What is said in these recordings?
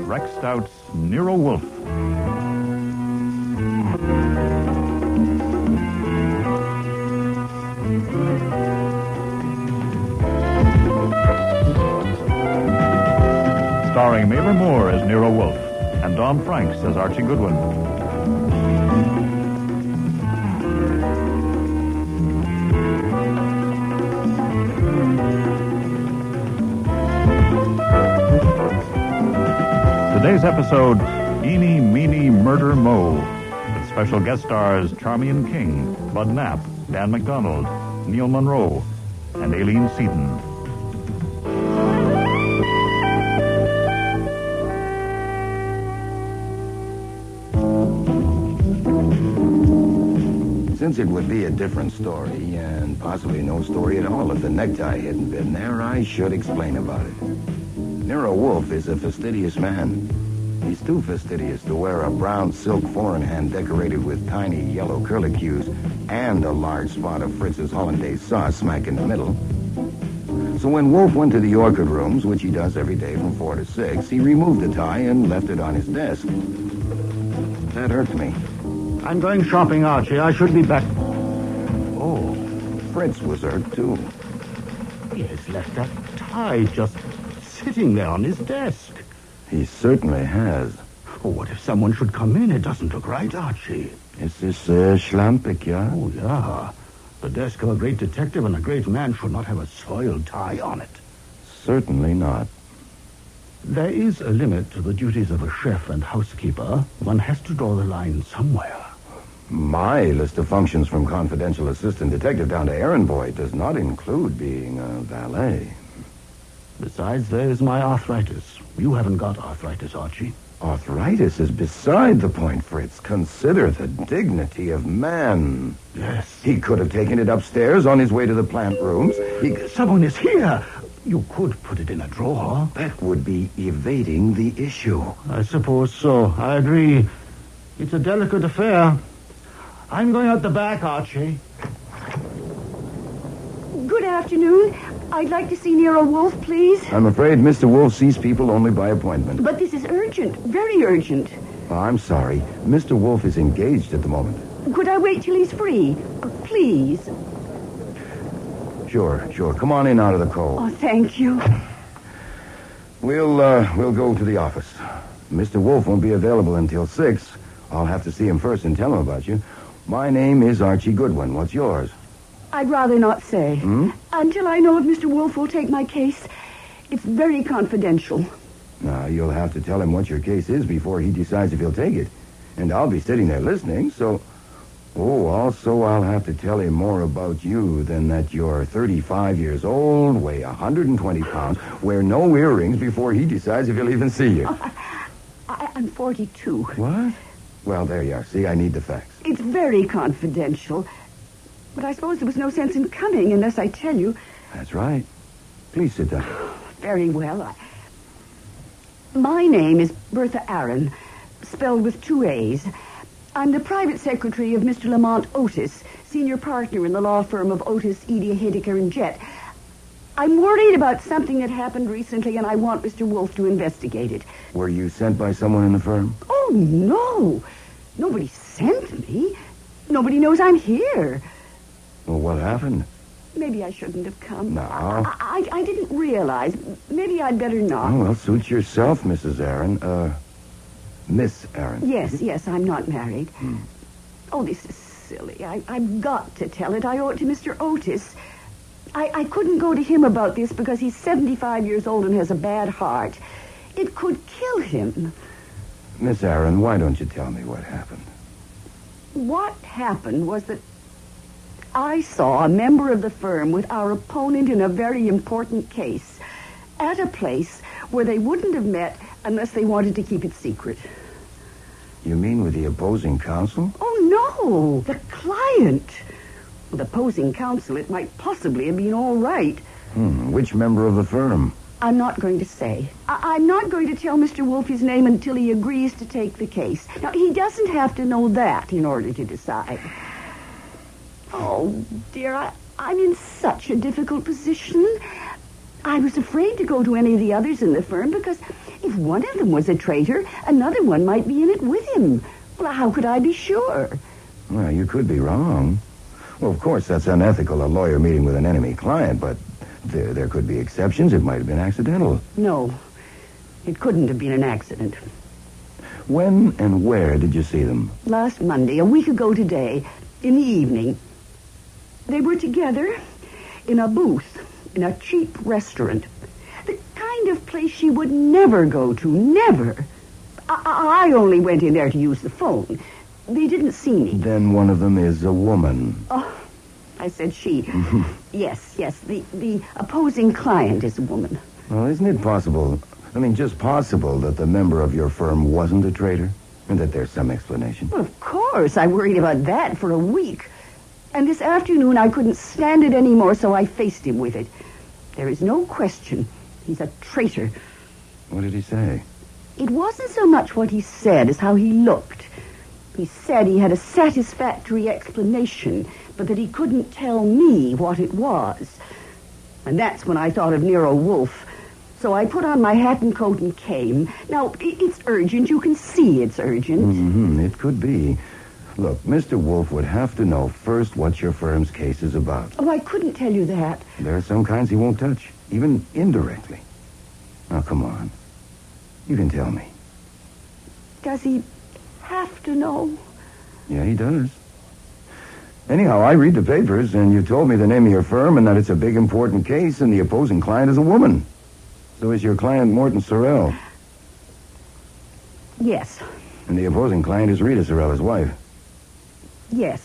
Rex Stout'S Nero Wolfe. Starring Mabel Moore as Nero Wolfe and Dom Franks as Archie Goodwin. Today's episode, Eeny, Meeny, Murder, Mo, with special guest stars Charmian King, Bud Knapp, Dan McDonald, Neil Monroe, and Aileen Seaton. Since it would be a different story, and possibly no story at all if the necktie hadn't been there, I should explain about it. Nero Wolfe is a fastidious man. He's too fastidious to wear a brown silk four-in-hand decorated with tiny yellow curlicues and a large spot of Fritz's hollandaise sauce smack in the middle. So when Wolfe went to the orchid rooms, which he does every day from 4 to 6, he removed the tie and left it on his desk. That hurts me. I'm going shopping, Archie. I should be back. Oh, Fritz was hurt, too. He has left that tie just sitting there on his desk. He certainly has. Oh, what if someone should come in? It doesn't look right, Archie. Is this schlampig, yeah? Oh, yeah. The desk of a great detective and a great man should not have a soiled tie on it. Certainly not. There is a limit to the duties of a chef and housekeeper. One has to draw the line somewhere. My list of functions from confidential assistant detective down to errand boy does not include being a valet. Besides, there's my arthritis. You haven't got arthritis, Archie. Arthritis is beside the point, Fritz. Consider the dignity of man. Yes. He could have taken it upstairs on his way to the plant rooms. Someone is here. You could put it in a drawer. That would be evading the issue. I suppose so. I agree. It's a delicate affair. I'm going out the back, Archie. Good afternoon. I'd like to see Nero Wolfe, please. I'm afraid Mr. Wolfe sees people only by appointment. But this is urgent. Very urgent. Oh, I'm sorry. Mr. Wolfe is engaged at the moment. Could I wait till he's free? Please. Sure. Come on in out of the cold. Oh, thank you. We'll go to the office. Mr. Wolfe won't be available until 6. I'll have to see him first and tell him about you. My name is Archie Goodwin. What's yours? I'd rather not say. Until I know if Mr. Wolfe will take my case. It's very confidential. Now, you'll have to tell him what your case is before he decides if he'll take it. And I'll be sitting there listening, so... Oh, also I'll have to tell him more about you than that you're 35 years old, weigh 120 pounds, wear no earrings before he decides if he'll even see you. I'm 42. What? Well, there you are. See, I need the facts. It's very confidential. But I suppose there was no sense in coming unless I tell you. That's right. Please sit down. Very well. My name is Bertha Aaron, spelled with 2 A's. I'm the private secretary of Mr. Lamont Otis, senior partner in the law firm of Otis, Eedy, Hideker, and Jett. I'm worried about something that happened recently, and I want Mr. Wolfe to investigate it. Were you sent by someone in the firm? Oh, no. Nobody sent me. Nobody knows I'm here. Well, what happened? Maybe I shouldn't have come. No. I didn't realize. Maybe I'd better not. Oh, well, suit yourself, Mrs. Aaron. Miss Aaron. Yes, I'm not married. Oh, this is silly. I've got to tell it. I owe it to Mr. Otis. I couldn't go to him about this because he's 75 years old and has a bad heart. It could kill him. Miss Aaron, why don't you tell me what happened? What happened was that I saw a member of the firm with our opponent in a very important case at a place where they wouldn't have met unless they wanted to keep it secret. You mean with the opposing counsel? Oh, no, the client. With opposing counsel, it might possibly have been all right. Which member of the firm? I'm not going to say. I'm not going to tell Mr. Wolfe's name until he agrees to take the case. Now, he doesn't have to know that in order to decide. Oh, dear, I'm in such a difficult position. I was afraid to go to any of the others in the firm because if one of them was a traitor, another one might be in it with him. Well, how could I be sure? Well, you could be wrong. Well, of course, that's unethical, a lawyer meeting with an enemy client, but there could be exceptions. It might have been accidental. No, it couldn't have been an accident. When and where did you see them? Last Monday, a week ago today, in the evening. They were together in a booth in a cheap restaurant. The kind of place she would never go to, never. I only went in there to use the phone. They didn't see me. Then one of them is a woman. Oh, I said she. Yes. The opposing client is a woman. Well, isn't it possible, just possible that the member of your firm wasn't a traitor? And that there's some explanation? Well, of course. I worried about that for a week. And this afternoon I couldn't stand it anymore, so I faced him with it. There is no question. He's a traitor. What did he say? It wasn't so much what he said as how he looked. He said he had a satisfactory explanation, but that he couldn't tell me what it was. And that's when I thought of Nero Wolfe. So I put on my hat and coat and came. Now, it's urgent. You can see it's urgent. It could be. Look, Mr. Wolfe would have to know first what your firm's case is about. Oh, I couldn't tell you that. There are some kinds he won't touch, even indirectly. Now, come on. You can tell me. Does he have to know? Yeah, he does. Anyhow, I read the papers, and you told me the name of your firm and that it's a big, important case, and the opposing client is a woman. So is your client Morton Sorrell? Yes. And the opposing client is Rita Sorrell, his wife? Yes.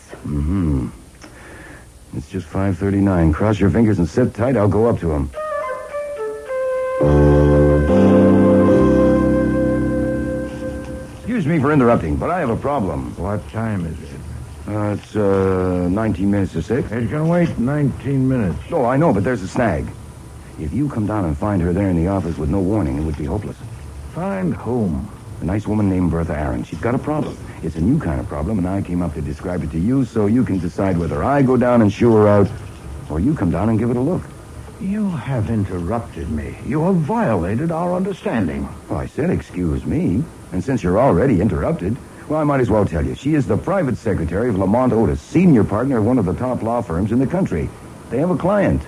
It's just 5:39. Cross your fingers and sit tight. I'll go up to him. Excuse me for interrupting, but I have a problem. What time is it? It's 19 minutes to 6. It can wait 19 minutes. Oh, I know, but there's a snag. If you come down and find her there in the office with no warning, it would be hopeless. Find whom? A nice woman named Bertha Aaron. She's got a problem. It's a new kind of problem, and I came up to describe it to you so you can decide whether I go down and shoo her out, or you come down and give it a look. You have interrupted me. You have violated our understanding. Well, I said excuse me, and since you're already interrupted, well, I might as well tell you. She is the private secretary of Lamont Otis, senior partner of one of the top law firms in the country. They have a client,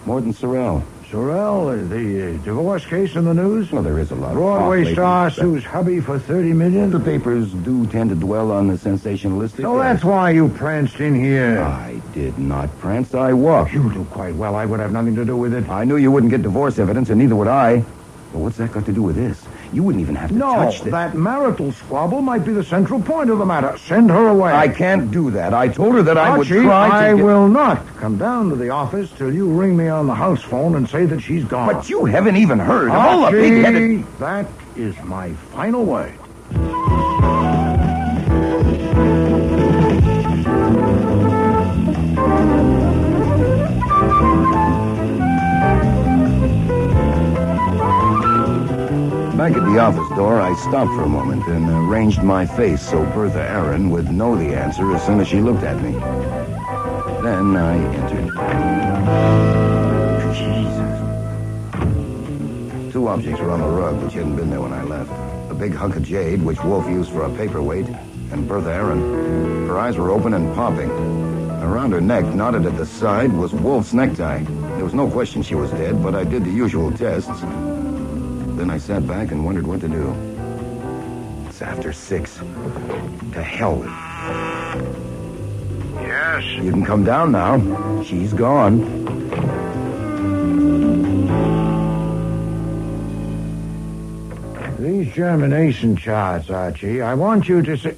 Morton Sorrell. Sorrell, the divorce case in the news? Well, there is a lot of Broadway star sues hubby for $30 million? The papers do tend to dwell on the sensationalistic. So that's why you pranced in here. I did not prance. I walked. You do quite well. I would have nothing to do with it. I knew you wouldn't get divorce evidence, and neither would I. But what's that got to do with this? You wouldn't even have to touch this. That marital squabble might be the central point of the matter. Send her away. I can't do that. I told her that I would Archie, try to I will not come down to the office till you ring me on the house phone and say that she's gone. But you haven't even heard of Archie, all the big-headed... that is my final word. Back at the office door, I stopped for a moment and arranged my face so Bertha Aaron would know the answer as soon as she looked at me. Then I entered. Jesus. Two objects were on the rug, which hadn't been there when I left. A big hunk of jade, which Wolfe used for a paperweight, and Bertha Aaron. Her eyes were open and popping. Around her neck, knotted at the side, was Wolfe's necktie. There was no question she was dead, but I did the usual tests. Then I sat back and wondered what to do. It's after 6. To hell with it. Yes? You can come down now. She's gone. These germination charts, Archie, I want you to say...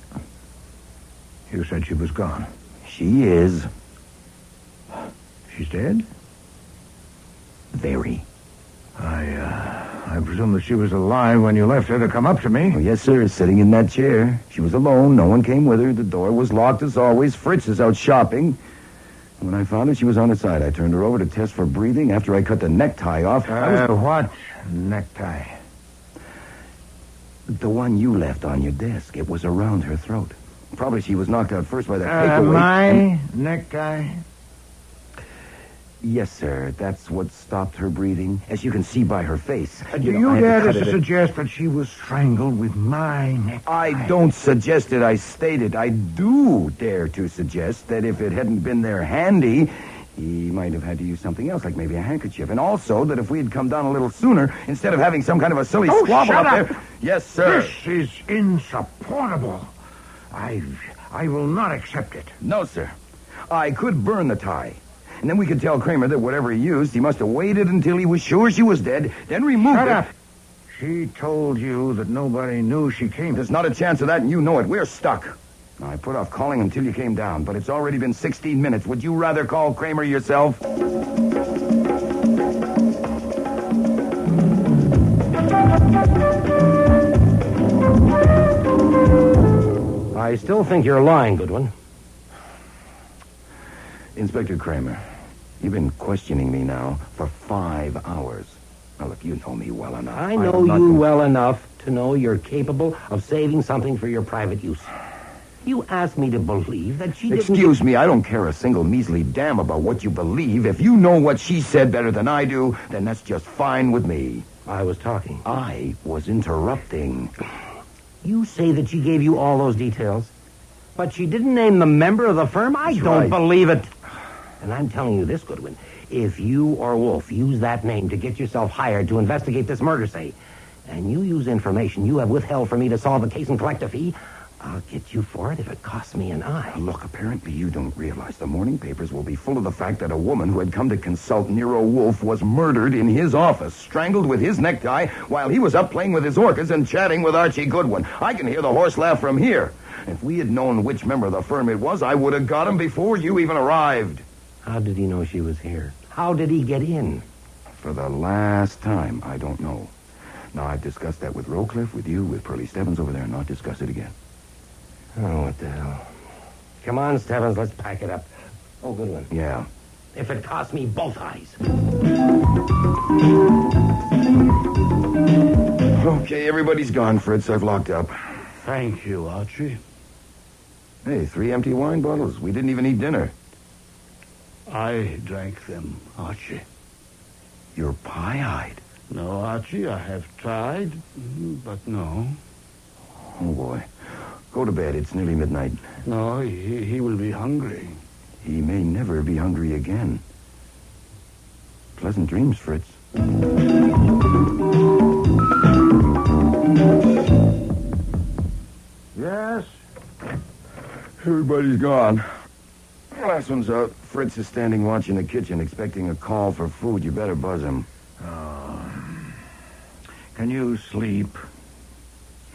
You said she was gone. She is. She's dead? Very. I presume that she was alive when you left her to come up to me. Oh, yes, sir, sitting in that chair. She was alone. No one came with her. The door was locked as always. Fritz is out shopping. When I found her, she was on her side. I turned her over to test for breathing. After I cut the necktie off... What necktie? The one you left on your desk. It was around her throat. Probably she was knocked out first by that paperweight. My necktie? Yes, sir. That's what stopped her breathing, as you can see by her face. Do you dare to suggest that she was strangled with my neck? I don't suggest it. I stated I do dare to suggest that if it hadn't been there handy, he might have had to use something else, like maybe a handkerchief. And also that if we had come down a little sooner, instead of having some kind of a silly squabble shut up up. there... Yes, sir. This is insupportable. I will not accept it. No, sir. I could burn the tie. And then we could tell Kramer that whatever he used, he must have waited until he was sure she was dead, then removed it. Shut up. She told you that nobody knew she came. There's not a chance of that, and you know it. We're stuck. I put off calling until you came down, but it's already been 16 minutes. Would you rather call Kramer yourself? I still think you're lying, Goodwin. Inspector Kramer, you've been questioning me now for 5 hours. Now, look, you know me well enough. I know you well enough to know you're capable of saving something for your private use. You asked me to believe that she didn't... Excuse me, I don't care a single measly damn about what you believe. If you know what she said better than I do, then that's just fine with me. I was talking. I was interrupting. You say that she gave you all those details, but she didn't name the member of the firm? I don't believe it. And I'm telling you this, Goodwin. If you or Wolfe use that name to get yourself hired to investigate this murder, say, and you use information you have withheld from me to solve the case and collect a fee, I'll get you for it if it costs me an eye. Look, apparently you don't realize the morning papers will be full of the fact that a woman who had come to consult Nero Wolfe was murdered in his office, strangled with his necktie while he was up playing with his orchids and chatting with Archie Goodwin. I can hear the horse laugh from here. If we had known which member of the firm it was, I would have got him before you even arrived. How did he know she was here? How did he get in? For the last time, I don't know. Now, I've discussed that with Rowcliffe, with you, with Pearlie Stebbins over there, and not discuss it again. Oh, what the hell. Come on, Stebbins, let's pack it up. Oh, Goodwin. Yeah. If it costs me both eyes. Okay, everybody's gone, Fritz. I've locked up. Thank you, Archie. Hey, 3 empty wine bottles. We didn't even eat dinner. I drank them, Archie. You're pie-eyed. No, Archie, I have tried, but no. Oh, boy. Go to bed. It's nearly midnight. No, he will be hungry. He may never be hungry again. Pleasant dreams, Fritz. Yes? Everybody's gone. Last one's out. Fritz is standing watch in the kitchen, expecting a call for food. You better buzz him. Can you sleep?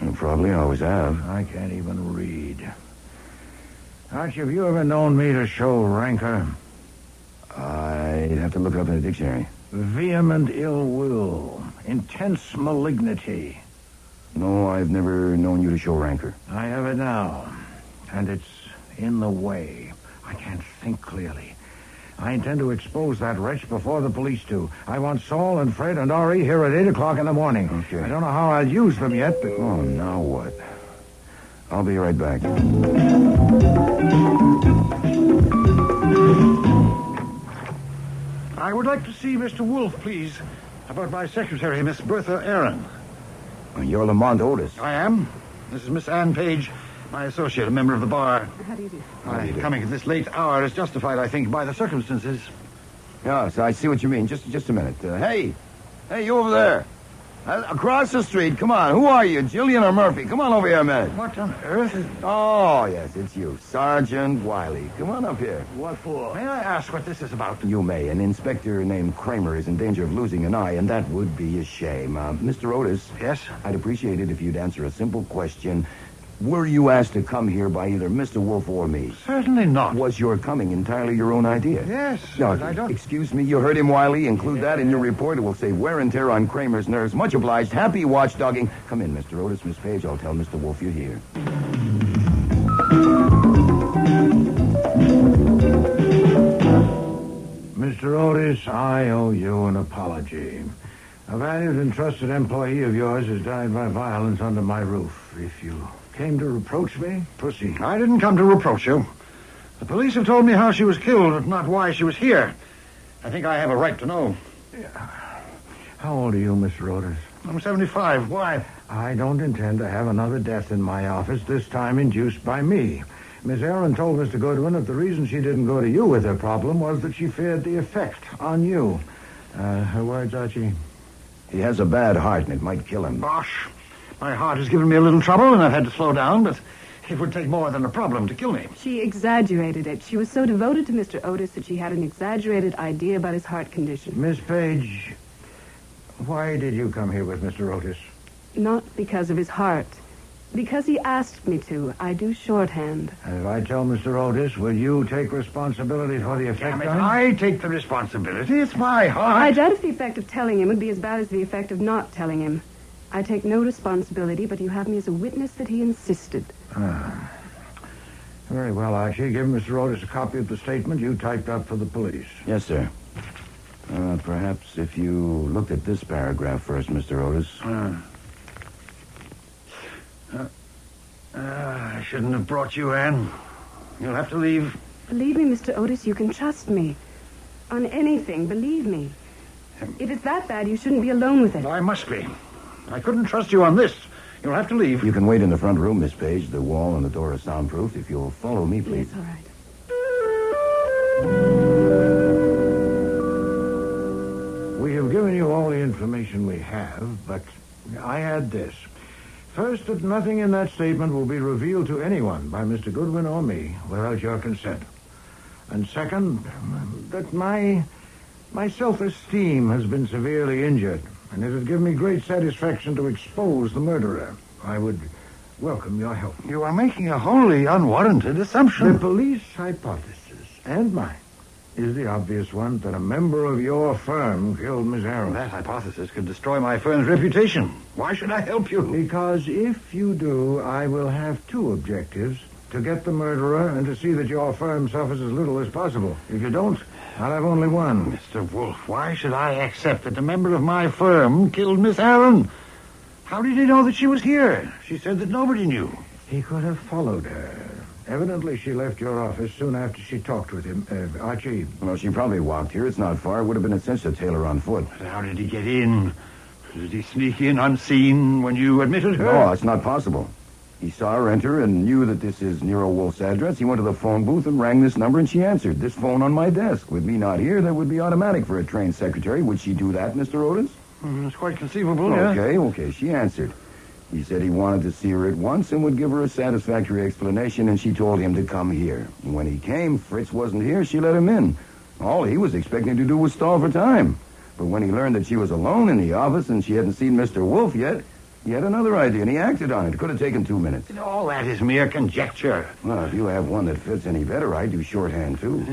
You probably always have. I can't even read. Archie, have you ever known me to show rancor? I'd have to look it up in a dictionary. Vehement ill will. Intense malignity. No, I've never known you to show rancor. I have it now. And it's in the way. I can't think clearly. I intend to expose that wretch before the police do. I want Saul and Fred and Ori here at 8 o'clock in the morning. Okay. I don't know how I'll use them yet, but... Oh, now what? I'll be right back. I would like to see Mr. Wolfe, please, about my secretary, Miss Bertha Aaron. You're Lamont Otis. I am. This is Miss Ann Page, my associate, a member of the bar. How do you do? My coming at this late hour is justified, I think, by the circumstances. Yes, I see what you mean. Just a minute. Hey, you over there. Across the street. Come on. Who are you, Jillian or Murphy? Come on over here a minute. What on earth is... Oh, yes, it's you. Sergeant Wiley. Come on up here. What for? May I ask what this is about? You may. An inspector named Kramer is in danger of losing an eye, and that would be a shame. Mr. Otis. Yes? I'd appreciate it if you'd answer a simple question. Were you asked to come here by either Mr. Wolfe or me? Certainly not. Was your coming entirely your own idea? Yes, No, but I don't... Excuse me, you heard him, Wiley. Include that in your report. It will say wear and tear on Kramer's nerves. Much obliged. Happy watchdogging. Come in, Mr. Otis, Miss Page. I'll tell Mr. Wolfe you're here. Mr. Otis, I owe you an apology. A valued and trusted employee of yours has died by violence under my roof. If you came to reproach me, proceed. I didn't come to reproach you. The police have told me how she was killed, but not why she was here. I think I have a right to know. How old are you, Mr. Otis? I'm 75. Why? I don't intend to have another death in my office, this time induced by me. Miss Aaron told Mr. Goodwin that the reason she didn't go to you with her problem was that she feared the effect on you. Her words, Archie? He has a bad heart, and it might kill him. Bosh. My heart has given me a little trouble, and I've had to slow down, but it would take more than a problem to kill me. She exaggerated it. She was so devoted to Mr. Otis that she had an exaggerated idea about his heart condition. Miss Page, why did you come here with Mr. Otis? Not because of his heart. Because he asked me to. I do shorthand. And if I tell Mr. Otis, will you take responsibility for the effect Damn it, on him? I take the responsibility. It's my heart. I doubt if the effect of telling him would be as bad as the effect of not telling him. I take no responsibility, but you have me as a witness that he insisted. Very well, Archie. Give Mr. Otis a copy of the statement you typed up for the police. Yes, sir. Perhaps if you looked at this paragraph first, Mr. Otis. I shouldn't have brought you, Anne. You'll have to leave. Believe me, Mr. Otis, you can trust me. On anything, believe me. If it's that bad, you shouldn't be alone with it. I must be. I couldn't trust you on this. You'll have to leave. You can wait in the front room, Miss Page. The wall and the door are soundproof. If you'll follow me, please. Yes, all right. We have given you all the information we have, but I add this. First, that nothing in that statement will be revealed to anyone by Mr. Goodwin or me without your consent. And second, that my self-esteem has been severely injured, and it would give me great satisfaction to expose the murderer. I would welcome your help. You are making a wholly unwarranted assumption. The police hypothesis, and mine, is the obvious one that a member of your firm killed Miss Aaron. That hypothesis could destroy my firm's reputation. Why should I help you? Because if you do, I will have two objectives: to get the murderer and to see that your firm suffers as little as possible. If you don't, I'll have only one. Mr. Wolfe, why should I accept that a member of my firm killed Miss Aaron? How did he know that she was here? She said that nobody knew. He could have followed her. Evidently, she left your office soon after she talked with him. Archie. Well, she probably walked here. It's not far. It would have been a cinch to tail her on foot. But how did he get in? Did he sneak in unseen when you admitted her? No, it's not possible. He saw her enter and knew that this is Nero Wolfe's address. He went to the phone booth and rang this number, and she answered. This phone on my desk. With me not here, that would be automatic for a trained secretary. Would she do that, Mr. Otis? It's quite conceivable, yeah. Okay. She answered. He said he wanted to see her at once and would give her a satisfactory explanation, and she told him to come here. And when he came, Fritz wasn't here. She let him in. All he was expecting to do was stall for time. But when he learned that she was alone in the office and she hadn't seen Mr. Wolfe yet, he had another idea, and he acted on it. It could have taken 2 minutes. All that is mere conjecture. Well, if you have one that fits any better, I do shorthand, too.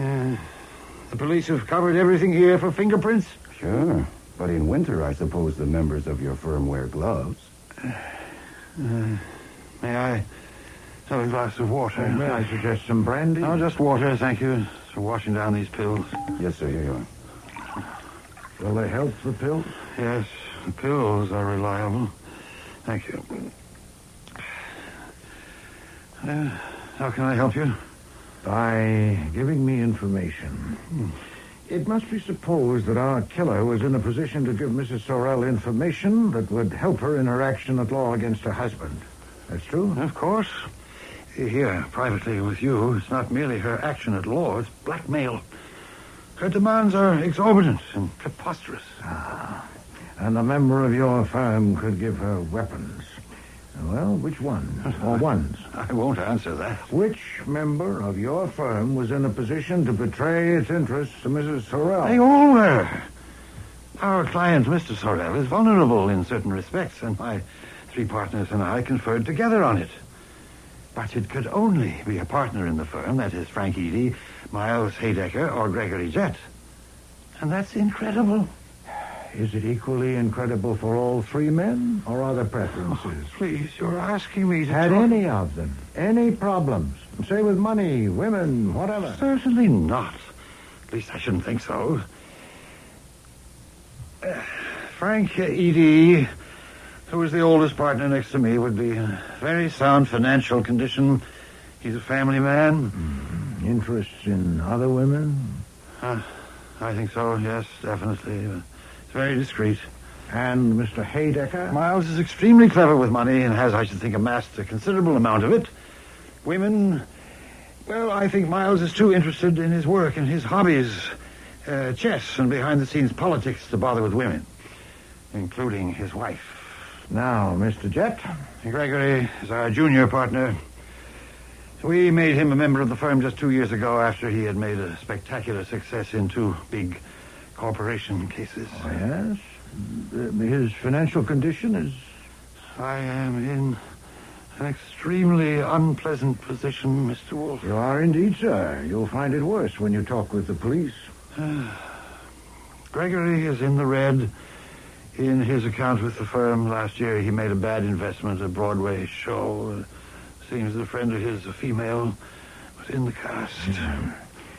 The police have covered everything here for fingerprints? Sure. But in winter, I suppose the members of your firm wear gloves. May I have a glass of water? May I suggest some brandy? No, just water, thank you. For washing down these pills. Yes, sir, here you are. Will they help the pill? Yes, the pills are reliable. Thank you. How can I help you? By giving me information. It must be supposed that our killer was in a position to give Mrs. Sorrell information that would help her in her action at law against her husband. That's true? Of course. Here, privately with you, it's not merely her action at law, it's blackmail. Her demands are exorbitant and preposterous. And a member of your firm could give her weapons. Well, which one? Or ones? I won't answer that. Which member of your firm was in a position to betray its interests to Mrs. Sorrell? They all were. Our client, Mr. Sorrell, is vulnerable in certain respects, and my 3 partners and I conferred together on it. But it could only be a partner in the firm, that is Frank Eeny, Miles Haydecker, or Gregory Jett. And that's incredible. Is it equally incredible for all 3 men, or are there preferences? Please, you're asking me to Had talk... any of them any problems? Say with money, women, whatever. Certainly not. At least I shouldn't think so. Frank Eeny, who was the oldest partner next to me, would be in a very sound financial condition. He's a family man. Interests in other women? I think so, yes, definitely. It's very discreet. And Mr. Haydecker? Miles is extremely clever with money and has, I should think, amassed a considerable amount of it. Women, well, I think Miles is too interested in his work and his hobbies, chess and behind-the-scenes politics, to bother with women, including his wife. Now, Mr. Jett? Gregory is our junior partner. We made him a member of the firm just 2 years ago after he had made a spectacular success in 2 big corporation cases. Oh, yes? His financial condition is... I am in an extremely unpleasant position, Mr. Wolfe. You are indeed, sir. You'll find it worse when you talk with the police. Gregory is in the red. In his account with the firm last year, he made a bad investment, a Broadway show. Seems a friend of his, a female, was in the cast.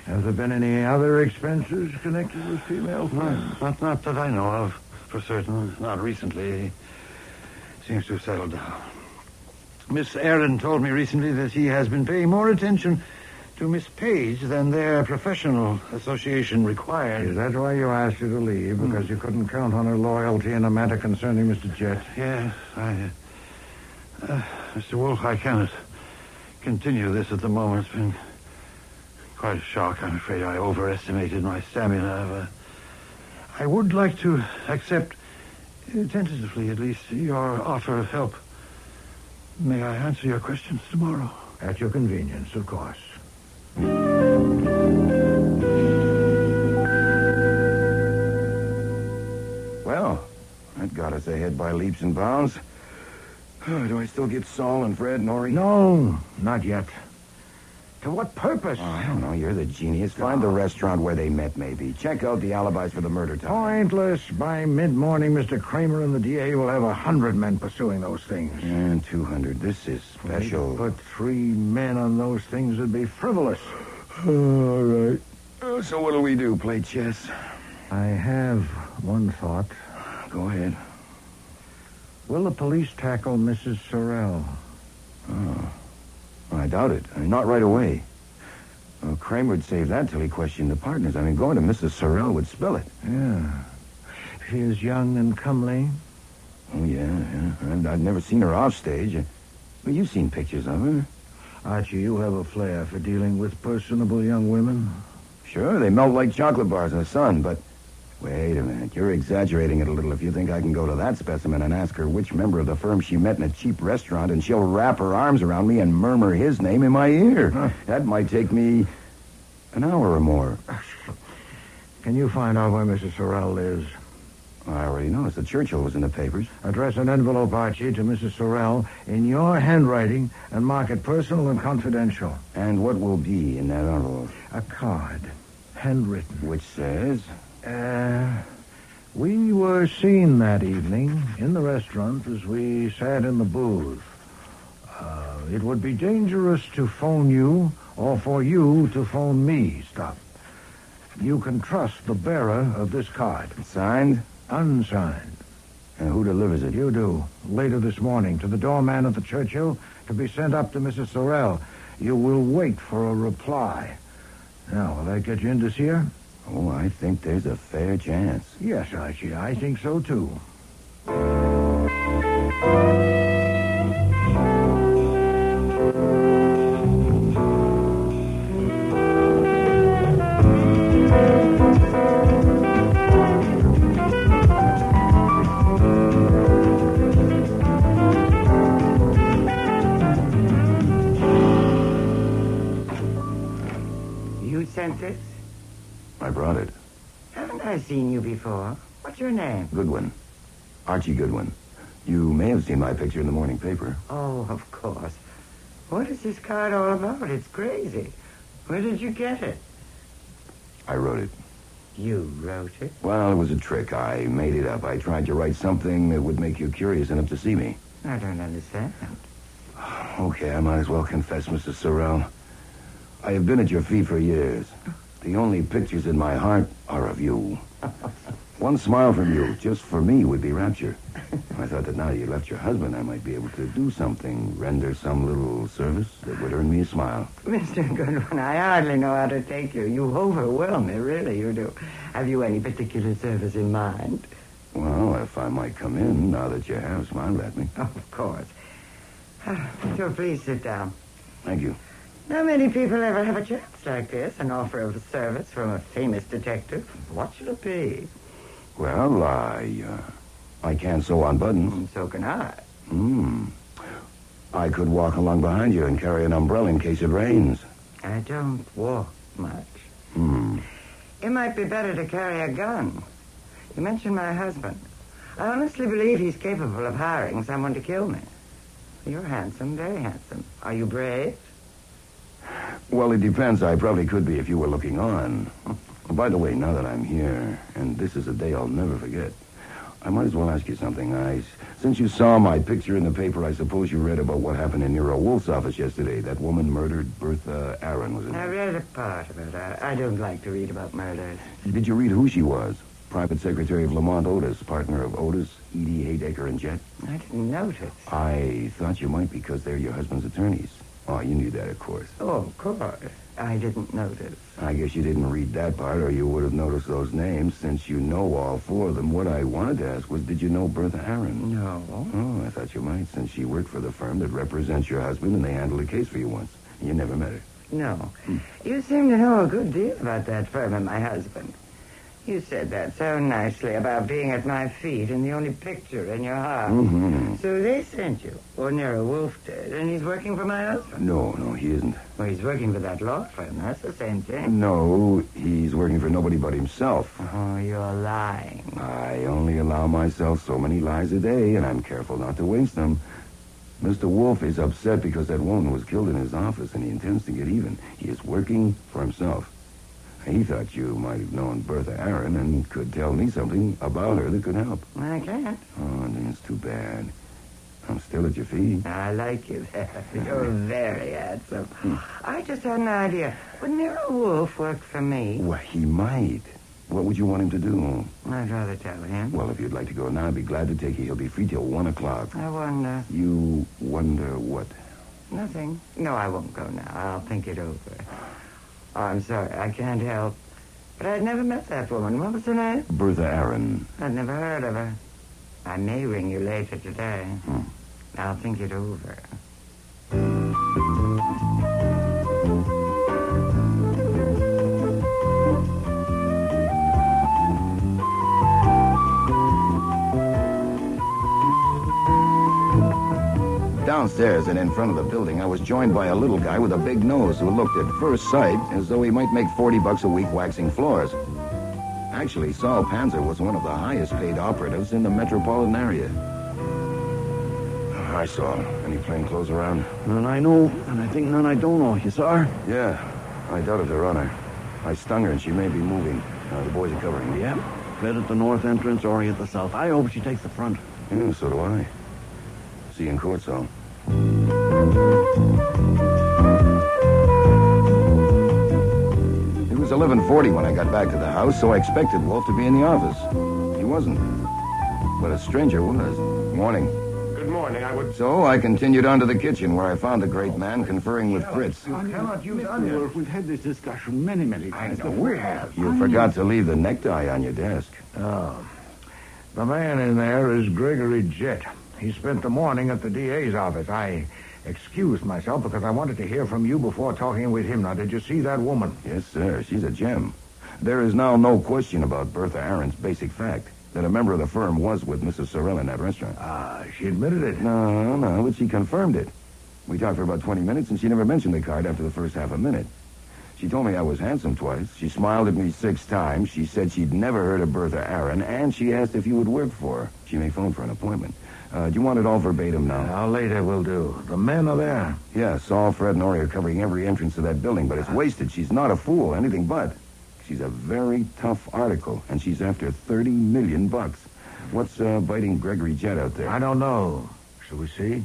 Have there been any other expenses connected with female friends? Not that I know of, for certain. Not recently. He seems to have settled down. Miss Aaron told me recently that he has been paying more attention to Miss Page than their professional association required. Is that why you asked her to leave? Because you couldn't count on her loyalty in a matter concerning Mr. Jett? Yes, Mr. Wolfe, I cannot continue this at the moment. It's been quite a shock. I'm afraid I overestimated my stamina. I would like to accept, tentatively at least, your offer of help. May I answer your questions tomorrow? At your convenience, of course. Well, that got us ahead by leaps and bounds. Do I still get Saul and Fred and Ori? No, not yet. To what purpose? Oh, I don't know. You're the genius. Find the restaurant where they met, maybe. Check out the alibis for the murder time. Pointless. By mid-morning, Mr. Kramer and the DA will have 100 men pursuing those things. And 200. This is special. If put 3 men on those things, it'd be frivolous. All right. So what'll we do? Play chess? I have one thought. Go ahead. Will the police tackle Mrs. Sorrell? Oh. I doubt it. Not right away. Kramer would save that till he questioned the partners. Going to Mrs. Sorrell would spill it. Yeah. She is young and comely. Oh, yeah. I've never seen her off stage. Well, you've seen pictures of her. Archie, you have a flair for dealing with personable young women. Sure, they melt like chocolate bars in the sun, but... Wait a minute. You're exaggerating it a little if you think I can go to that specimen and ask her which member of the firm she met in a cheap restaurant, and she'll wrap her arms around me and murmur his name in my ear. Huh. That might take me an hour or more. Can you find out where Mrs. Sorrell lives? I already noticed. The Churchill was in the papers. Address an envelope, Archie, to Mrs. Sorrell in your handwriting and mark it personal and confidential. And what will be in that envelope? A card, handwritten. Which says... We were seen that evening in the restaurant as we sat in the booth. It would be dangerous to phone you or for you to phone me. Stop. You can trust the bearer of this card. Signed? Unsigned. And who delivers it? You do. Later this morning to the doorman at the Churchill to be sent up to Mrs. Sorrell. You will wait for a reply. Now, will that get you in to see her? Oh, I think there's a fair chance. Yes, Archie, I think so, too. You sent this? I brought it. Haven't I seen you before? What's your name? Goodwin. Archie Goodwin. You may have seen my picture in the morning paper. Oh, of course. What is this card all about? It's crazy. Where did you get it? I wrote it. You wrote it? Well, it was a trick. I made it up. I tried to write something that would make you curious enough to see me. I don't understand. Okay, I might as well confess, Mrs. Sorrell. I have been at your feet for years. The only pictures in my heart are of you. One smile from you, just for me, would be rapture. I thought that now you left your husband, I might be able to do something, render some little service that would earn me a smile. Mr. Goodwin, I hardly know how to take you. You overwhelm me, really, you do. Have you any particular service in mind? Well, if I might come in, now that you have smiled at me. Oh, of course. So please sit down. Thank you. Not many people ever have a chance like this, an offer of a service from a famous detective. What should it be? Well, I can't sew on buttons. So can I. I could walk along behind you and carry an umbrella in case it rains. I don't walk much. It might be better to carry a gun. You mentioned my husband. I honestly believe he's capable of hiring someone to kill me. You're handsome, very handsome. Are you brave? Well, it depends. I probably could be if you were looking on. By the way, now that I'm here, and this is a day I'll never forget, I might as well ask you something. Since you saw my picture in the paper, I suppose you read about what happened in Nero Wolfe's office yesterday. That woman murdered Bertha Aaron, was it? I read a part of it. I don't like to read about murders. Did you read who she was? Private secretary of Lamont Otis, partner of Otis, Edie, Haydecker, and Jet? I didn't notice. I thought you might because they're your husband's attorneys. Oh, you knew that, of course. Oh, of course. I didn't notice. I guess you didn't read that part, or you would have noticed those names, since you know all four of them. What I wanted to ask was, did you know Bertha Aaron? No. Oh, I thought you might, since she worked for the firm that represents your husband, and they handled a case for you once. You never met her. No. You seem to know a good deal about that firm and my husband. You said that so nicely about being at my feet and the only picture in your heart. So they sent you, or Nero Wolfe did, and he's working for my husband. No, he isn't. Well, he's working for that law firm. That's the same thing. No, he's working for nobody but himself. Oh, you're lying. I only allow myself so many lies a day, and I'm careful not to waste them. Mr. Wolfe is upset because that woman was killed in his office, and he intends to get even. He is working for himself. He thought you might have known Bertha Aaron and could tell me something about her that could help. I can't. Oh, that's too bad. I'm still at your feet. I like you there. You're very handsome. I just had an idea. Would Nero Wolfe work for me? Well, he might. What would you want him to do? I'd rather tell him. Well, if you'd like to go now, I'd be glad to take you. He'll be free till 1 o'clock. I wonder. You wonder what? Nothing. No, I won't go now. I'll think it over. Oh, I'm sorry. I can't help. But I'd never met that woman. What was her name? Bertha Aaron. I'd never heard of her. I may ring you later today. I'll think it over. Downstairs and in front of the building, I was joined by a little guy with a big nose who looked at first sight as though he might make $40 a week waxing floors. Actually, Saul Panzer was one of the highest-paid operatives in the metropolitan area. Hi, Saul. Any plainclothes around? None I know, and I think none I don't know. You saw her? Yeah, I doubted her on her. I stung her, and she may be moving. The boys are covering me. Yep. Bed at the north entrance, Ori at the south. I hope she takes the front. Yeah, so do I. See you in court, Saul. It was 11:40 when I got back to the house, so I expected Wolfe to be in the office. He wasn't. But a stranger was. Morning. Good morning. So I continued on to the kitchen, where I found the great man conferring with Fritz. You cannot use onions. Wolfe, we've had this discussion many, many times. I know we have. You forgot to leave the necktie on your desk. Oh. The man in there is Gregory Jett. He spent the morning at the DA's office. I excused myself because I wanted to hear from you before talking with him. Now, did you see that woman? Yes, sir. She's a gem. There is now no question about Bertha Aaron's basic fact, that a member of the firm was with Mrs. Sorrell in that restaurant. She admitted it. No, but she confirmed it. We talked for about 20 minutes, and she never mentioned the card after the first half a minute. She told me I was handsome twice. She smiled at me 6 times. She said she'd never heard of Bertha Aaron, and she asked if you would work for her. She may phone for an appointment. Do you want it all verbatim now? Now, later will do. The men are there. Yeah, Saul, Fred, and Ori are covering every entrance to that building, but it's wasted. She's not a fool, anything but. She's a very tough article, and she's after $30 million. What's biting Gregory Jett out there? I don't know. Shall we see?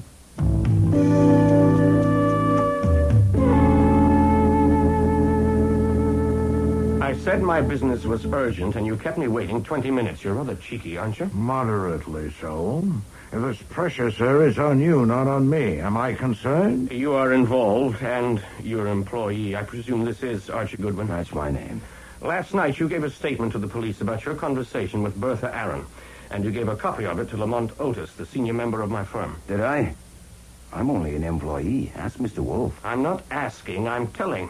I said my business was urgent, and you kept me waiting 20 minutes. You're rather cheeky, aren't you? Moderately so. If it's pressure, sir, it's on you, not on me. Am I concerned? You are involved, and your employee. I presume this is Archie Goodwin. That's my name. Last night you gave a statement to the police about your conversation with Bertha Aaron, and you gave a copy of it to Lamont Otis, the senior member of my firm. Did I? I'm only an employee. Ask Mr. Wolfe. I'm not asking, I'm telling.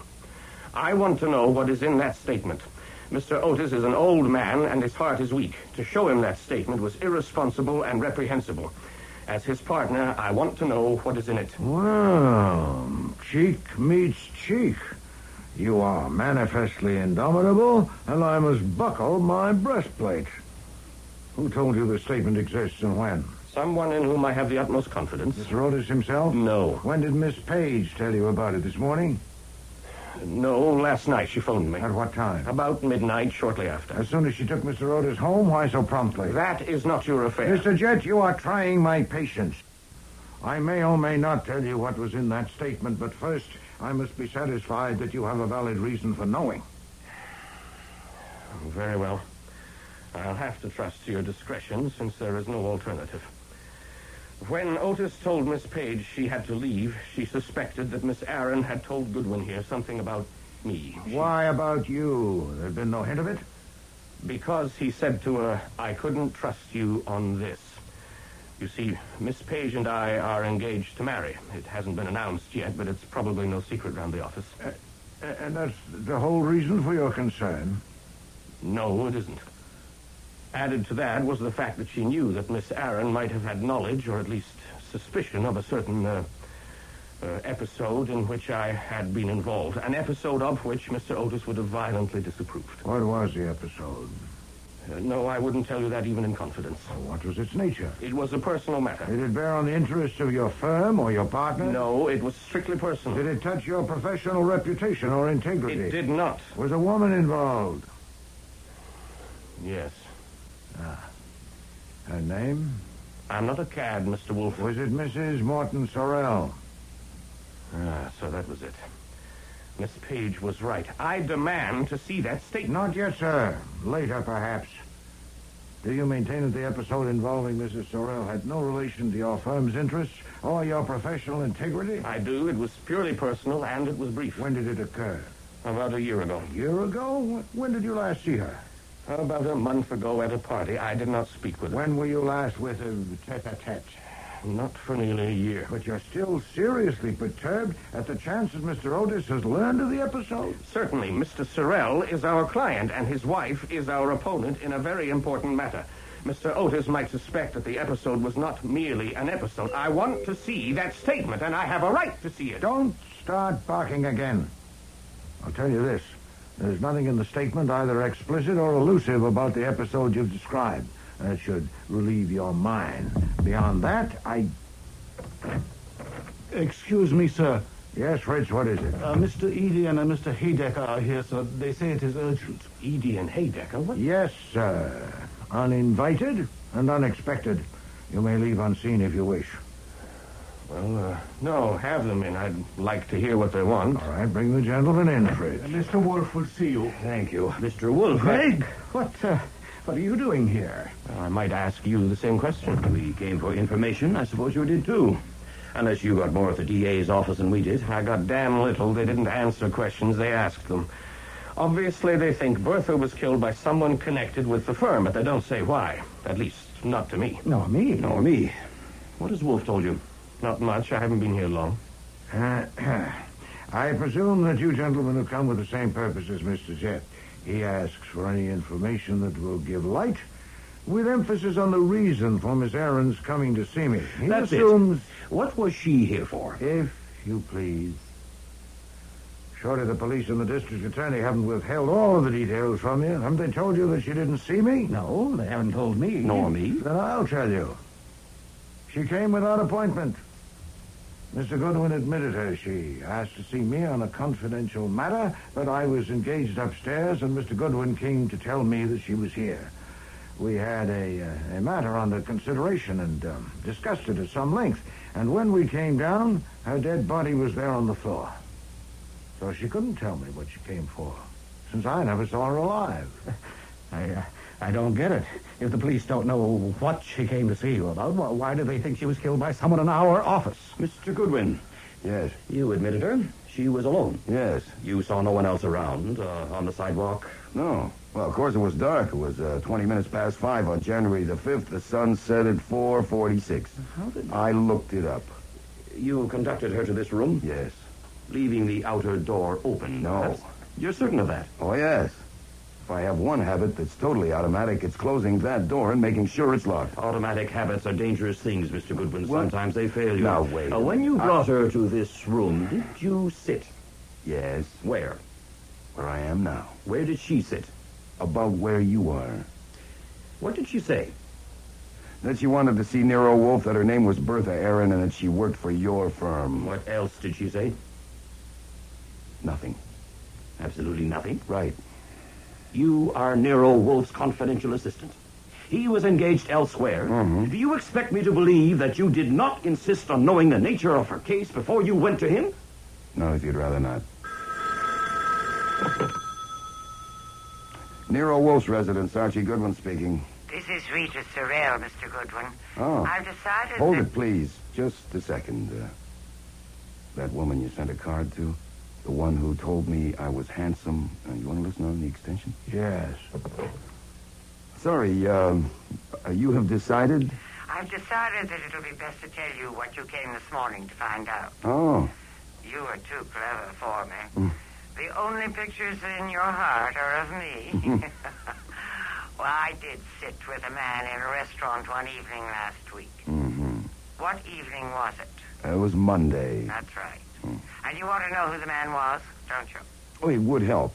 I want to know what is in that statement. Mr. Otis is an old man, and his heart is weak. To show him that statement was irresponsible and reprehensible. As his partner, I want to know what is in it. Well, cheek meets cheek. You are manifestly indomitable, and I must buckle my breastplate. Who told you the statement exists and when? Someone in whom I have the utmost confidence. Mr. Otis himself? No. When did Miss Page tell you about it, this morning? No, last night she phoned me. At what time? About midnight, shortly after. As soon as she took Mr. Otis home? Why so promptly? That is not your affair. Mr. Jett, you are trying my patience. I may or may not tell you what was in that statement, but first I must be satisfied that you have a valid reason for knowing. Very well. I'll have to trust to your discretion, since there is no alternative. When Otis told Miss Page she had to leave, she suspected that Miss Aaron had told Goodwin here something about me. Why about you? There'd been no hint of it? Because he said to her, I couldn't trust you on this. You see, Miss Page and I are engaged to marry. It hasn't been announced yet, but it's probably no secret around the office. And that's the whole reason for your concern? No, it isn't. Added to that was the fact that she knew that Miss Aaron might have had knowledge, or at least suspicion, of a certain episode in which I had been involved. An episode of which Mr. Otis would have violently disapproved. What was the episode? No, I wouldn't tell you that even in confidence. What was its nature? It was a personal matter. Did it bear on the interests of your firm or your partner? No, it was strictly personal. Did it touch your professional reputation or integrity? It did not. Was a woman involved? Yes. Her name? I'm not a cad, Mr. Wolfe. Was it Mrs. Morton Sorrell? So that was it. Miss Page was right. I demand to see that statement. Not yet, sir. Later, perhaps. Do you maintain that the episode involving Mrs. Sorrell had no relation to your firm's interests or your professional integrity? I do. It was purely personal, and it was brief. When did it occur? About a year ago. A year ago? When did you last see her? About a month ago at a party. I did not speak with her. When were you last with her tete-a-tete? Not for nearly a year. But you're still seriously perturbed at the chance that Mr. Otis has learned of the episode? Certainly. Mr. Sorrell is our client, and his wife is our opponent in a very important matter. Mr. Otis might suspect that the episode was not merely an episode. I want to see that statement, and I have a right to see it. Don't start barking again. I'll tell you this. There's nothing in the statement either explicit or elusive about the episode you've described. That should relieve your mind. Beyond that, Excuse me, sir. Yes, Fritz, what is it? Mr. Eeny and Mr. Haydecker are here, sir. They say it is urgent. Eeny and Haydecker? What? Yes, sir. Uninvited and unexpected. You may leave unseen if you wish. Well, no, have them in. I'd like to hear what they want. All right, bring the gentleman in, Fritz. Mr. Wolfe will see you. Thank you. Mr. Wolfe. Craig, what are you doing here? I might ask you the same question. We came for information. I suppose you did, too. Unless you got more at the DA's office than we did. I got damn little. They didn't answer questions. They asked them. Obviously, they think Bertha was killed by someone connected with the firm, but they don't say why. At least, not to me. Nor me. Nor me. What has Wolfe told you? Not much. I haven't been here long. I presume that you gentlemen have come with the same purpose as Mr. Jett. He asks for any information that will give light, with emphasis on the reason for Miss Aaron's coming to see me. He That's assumes... it. What was she here for? If you please. Surely the police and the district attorney haven't withheld all of the details from you. Haven't they told you that she didn't see me? No, they haven't told me. Nor me. Then I'll tell you. She came without appointment. Mr. Goodwin admitted her. She asked to see me on a confidential matter, but I was engaged upstairs, and Mr. Goodwin came to tell me that she was here. We had a matter under consideration and discussed it at some length. And when we came down, her dead body was there on the floor. So she couldn't tell me what she came for, since I never saw her alive. I don't get it. If the police don't know what she came to see you about, why do they think she was killed by someone in our office? Mr. Goodwin. Yes. You admitted her. She was alone. Yes. You saw no one else around on the sidewalk? No. Well, of course it was dark. It was 20 minutes past 5 on January the 5th. The sun set at 4:46. How did... I looked it up. You conducted her to this room? Yes. Leaving the outer door open? No. Perhaps? You're certain of that? Oh, yes. If I have one habit that's totally automatic, it's closing that door and making sure it's locked. Automatic habits are dangerous things, Mr. Goodwin. What? Sometimes they fail you. Now, wait. When you brought her to this room, did you sit? Yes. Where? Where I am now. Where did she sit? About where you are. What did she say? That she wanted to see Nero Wolfe, that her name was Bertha Aaron, and that she worked for your firm. What else did she say? Nothing. Absolutely nothing? Right. You are Nero Wolfe's confidential assistant. He was engaged elsewhere. Mm-hmm. Do you expect me to believe that you did not insist on knowing the nature of her case before you went to him? No, if you'd rather not. Nero Wolfe's residence, Archie Goodwin speaking. This is Rita Sorrell, Mr. Goodwin. Oh. I've decided Hold that... it, please. Just a second. That woman you sent a card to? The one who told me I was handsome. You want to listen on the extension? Yes. Sorry, you have decided? I've decided that it'll be best to tell you what you came this morning to find out. Oh. You are too clever for me. The only pictures in your heart are of me. Well, I did sit with a man in a restaurant one evening last week. Mm-hmm. What evening was it? It was Monday. That's right. And you want to know who the man was, don't you? Oh, it would help.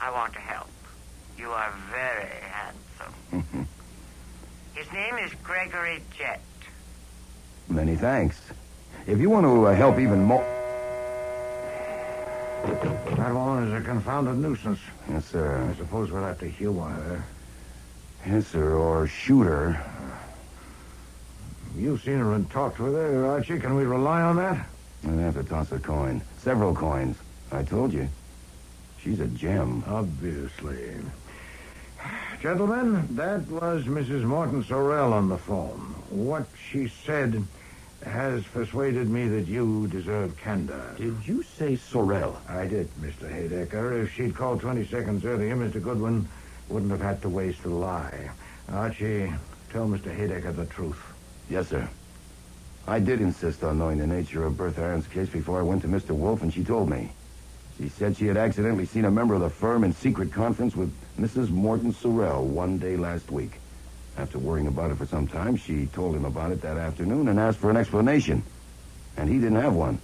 I want to help. You are very handsome. His name is Gregory Jett. Many thanks. If you want to help even more... That woman is a confounded nuisance. Yes, sir. I suppose we'll have to humor her. Yes, sir, or shoot her. You've seen her and talked with her, Archie. Can we rely on that? I'd have to toss a coin. Several coins. I told you. She's a gem. Obviously. Gentlemen, that was Mrs. Morton Sorrell on the phone. What she said has persuaded me that you deserve candor. Did you say Sorrell? I did, Mr. Haydecker. If she'd called 20 seconds earlier, Mr. Goodwin wouldn't have had to waste a lie. Archie, tell Mr. Haydecker the truth. Yes, sir. I did insist on knowing the nature of Bertha Aaron's case before I went to Mr. Wolfe, and she told me. She said she had accidentally seen a member of the firm in secret conference with Mrs. Morton Sorrell one day last week. After worrying about it for some time, she told him about it that afternoon and asked for an explanation. And he didn't have one.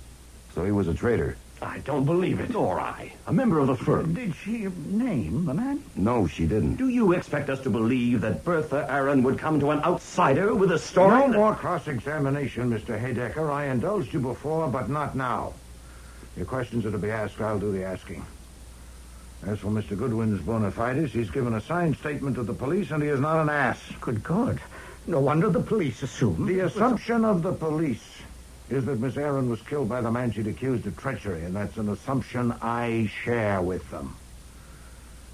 So he was a traitor. I don't believe it. Nor I. A member of the firm. Did she name the man? No, she didn't. Do you expect us to believe that Bertha Aaron would come to an outsider with a story? No more cross-examination, Mr. Haydecker. I indulged you before, but not now. Your questions are to be asked. I'll do the asking. As for Mr. Goodwin's bona fides, he's given a signed statement to the police, and he is not an ass. Good God. No wonder the police assumed... The assumption of the police is that Miss Aaron was killed by the man she'd accused of treachery, and that's an assumption I share with them.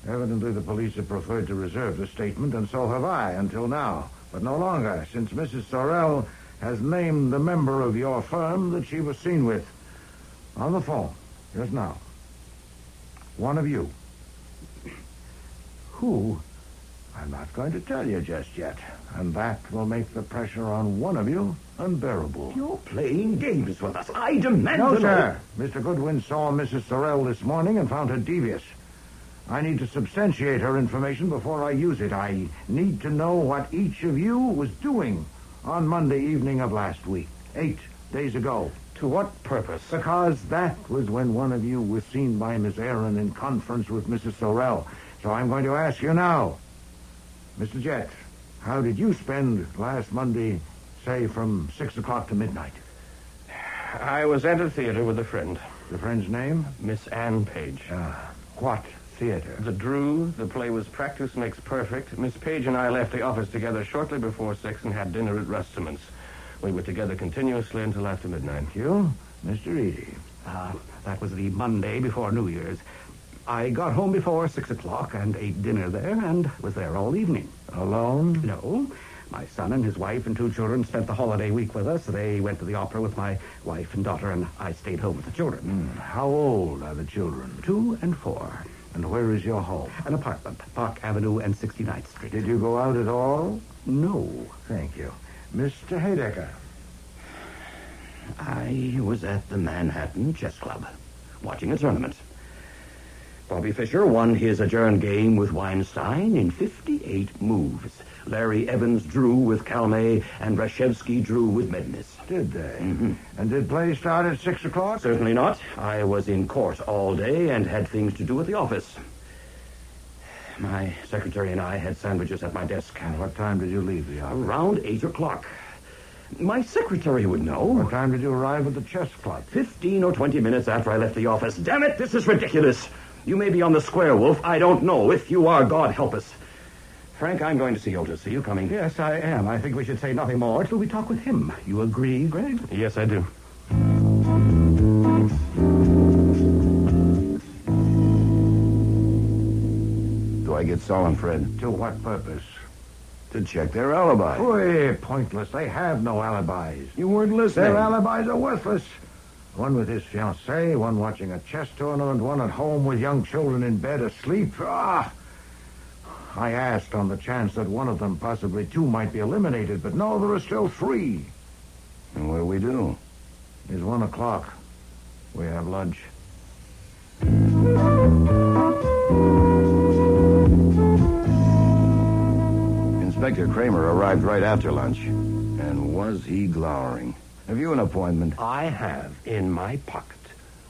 Evidently, the police have preferred to reserve the statement, and so have I, until now. But no longer, since Mrs. Sorrell has named the member of your firm that she was seen with. On the phone, just now. One of you. Who? I'm not going to tell you just yet. And that will make the pressure on one of you unbearable. You're playing games with us. I demand No, to know... sir. Mr. Goodwin saw Mrs. Sorrell this morning and found her devious. I need to substantiate her information before I use it. I need to know what each of you was doing on Monday evening of last week, 8 days ago. To what purpose? Because that was when one of you was seen by Miss Aaron in conference with Mrs. Sorrell. So I'm going to ask you now. Mr. Jett, how did you spend last Monday, say, from 6 o'clock to midnight? I was at a theater with a friend. The friend's name? Miss Ann Page. What theater? The Drew. The play was Practice Makes Perfect. Miss Page and I left the office together shortly before 6 and had dinner at Rusterman's. We were together continuously until after midnight. Thank you. Mr. Eady. That was the Monday before New Year's. I got home before 6 o'clock and ate dinner there and was there all evening. Alone? No. My son and his wife and 2 children spent the holiday week with us. They went to the opera with my wife and daughter, and I stayed home with the children. How old are the children? 2 and 4. And where is your home? An apartment, Park Avenue and 69th Street. Did you go out at all? No. Thank you. Mr. Haydecker. I was at the Manhattan Chess Club, watching a tournament. Bobby Fischer won his adjourned game with Weinstein in 58 moves. Larry Evans drew with Calmet, and Rashevsky drew with Mednis. Did they? Mm-hmm. And did play start at 6 o'clock? Certainly not. I was in court all day and had things to do at the office. My secretary and I had sandwiches at my desk. And what time did you leave the office? Around 8 o'clock. My secretary would know. What time did you arrive at the chess club? 15 or 20 minutes after I left the office. Damn it, this is ridiculous. You may be on the square, Wolf. I don't know. If you are, God help us. Frank, I'm going to see Otis. Are you coming? Yes, I am. I think we should say nothing more till we talk with him. You agree, Greg? Yes, I do. Do I get Saul and Fred? To what purpose? To check their alibi. Boy, pointless. They have no alibis. You weren't listening. Their alibis are worthless. One with his fiancée, one watching a chess tournament, one at home with young children in bed asleep. I asked on the chance that one of them, possibly 2, might be eliminated, but no, there are still 3. And what do we do? It's 1 o'clock. We have lunch. Inspector Kramer arrived right after lunch. And was he glowering? Have you an appointment? I have in my pocket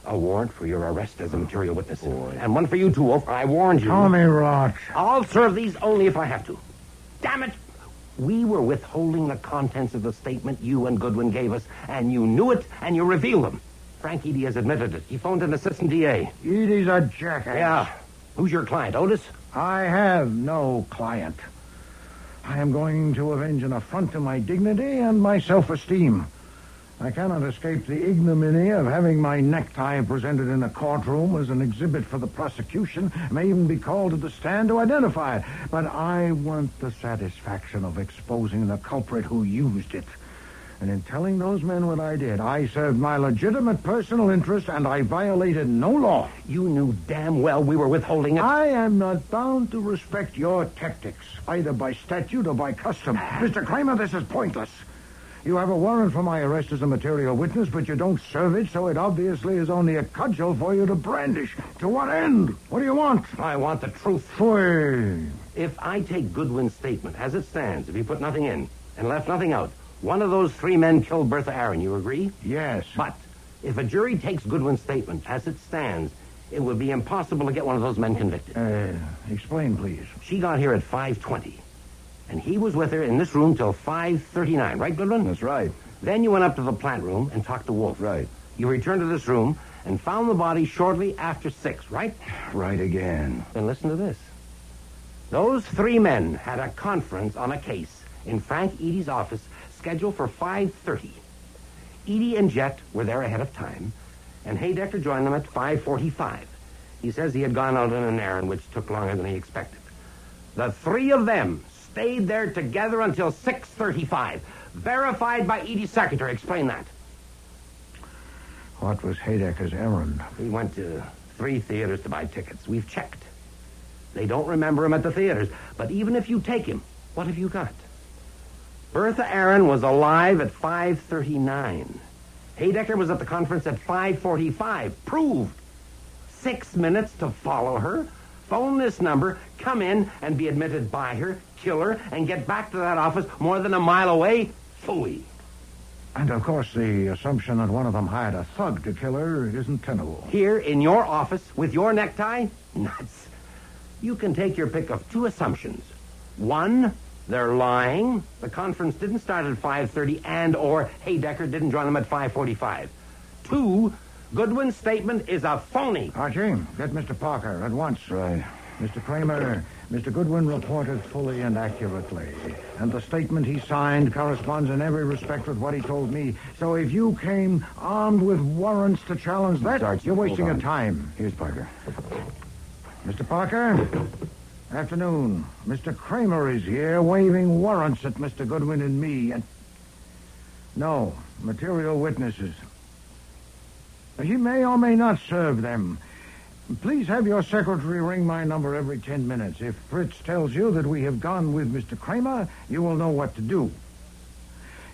a warrant for your arrest as a material witness. Boy. And one for you, too, Wolf. I warned you. Tommy Rot. I'll serve these only if I have to. Damn it! We were withholding the contents of the statement you and Goodwin gave us, and you knew it, and you revealed them. Frank Eady has admitted it. He phoned an assistant DA. Edie's a jackass. Yeah. Who's your client, Otis? I have no client. I am going to avenge an affront to my dignity and my self-esteem. I cannot escape the ignominy of having my necktie presented in a courtroom as an exhibit for the prosecution. I may even be called to the stand to identify it. But I want the satisfaction of exposing the culprit who used it. And in telling those men what I did, I served my legitimate personal interest, and I violated no law. You knew damn well we were withholding it. I am not bound to respect your tactics, either by statute or by custom. Mr. Kramer, this is pointless. You have a warrant for my arrest as a material witness, but you don't serve it, so it obviously is only a cudgel for you to brandish. To what end? What do you want? I want the truth. Phoy. If I take Goodwin's statement as it stands, if he put nothing in and left nothing out, one of those 3 men killed Bertha Aaron, you agree? Yes. But if a jury takes Goodwin's statement as it stands, it would be impossible to get one of those men convicted. Explain, please. She got here at 5:20, and he was with her in this room till 5:39, right, Goodwin? That's right. Then you went up to the plant room and talked to Wolfe. Right. You returned to this room and found the body shortly after 6, right? Right again. Then listen to this. Those 3 men had a conference on a case in Frank Eady's office scheduled for 5:30. Eady and Jet were there ahead of time, and Haydecker joined them at 5:45. He says he had gone out on an errand which took longer than he expected. The 3 of them stayed there together until 6:35. Verified by Eady's secretary. Explain that. What was Haydecker's errand? He went to 3 theaters to buy tickets. We've checked. They don't remember him at the theaters. But even if you take him, what have you got? Bertha Aaron was alive at 5:39. Haydecker was at the conference at 5:45. Proved. 6 minutes to follow her, phone this number, come in and be admitted by her, kill her, and get back to that office more than a mile away? Phooey. And, of course, the assumption that one of them hired a thug to kill her isn't tenable. Here in your office with your necktie? Nuts. You can take your pick of 2 assumptions. 1, they're lying. The conference didn't start at 5:30 and or Haydecker didn't join them at 5:45. 2, Goodwin's statement is a phony. Archie, get Mr. Parker at once. Right. Mr. Kramer, Mr. Goodwin reported fully and accurately, and the statement he signed corresponds in every respect with what he told me. So if you came armed with warrants to challenge that, Sarge, you're wasting hold your on. time. Here's Parker. Mr. Parker? Afternoon. Mr. Kramer is here, waving warrants at Mr. Goodwin and me. And no, material witnesses. He may or may not serve them. Please have your secretary ring my number every 10 minutes. If Fritz tells you that we have gone with Mr. Kramer, you will know what to do.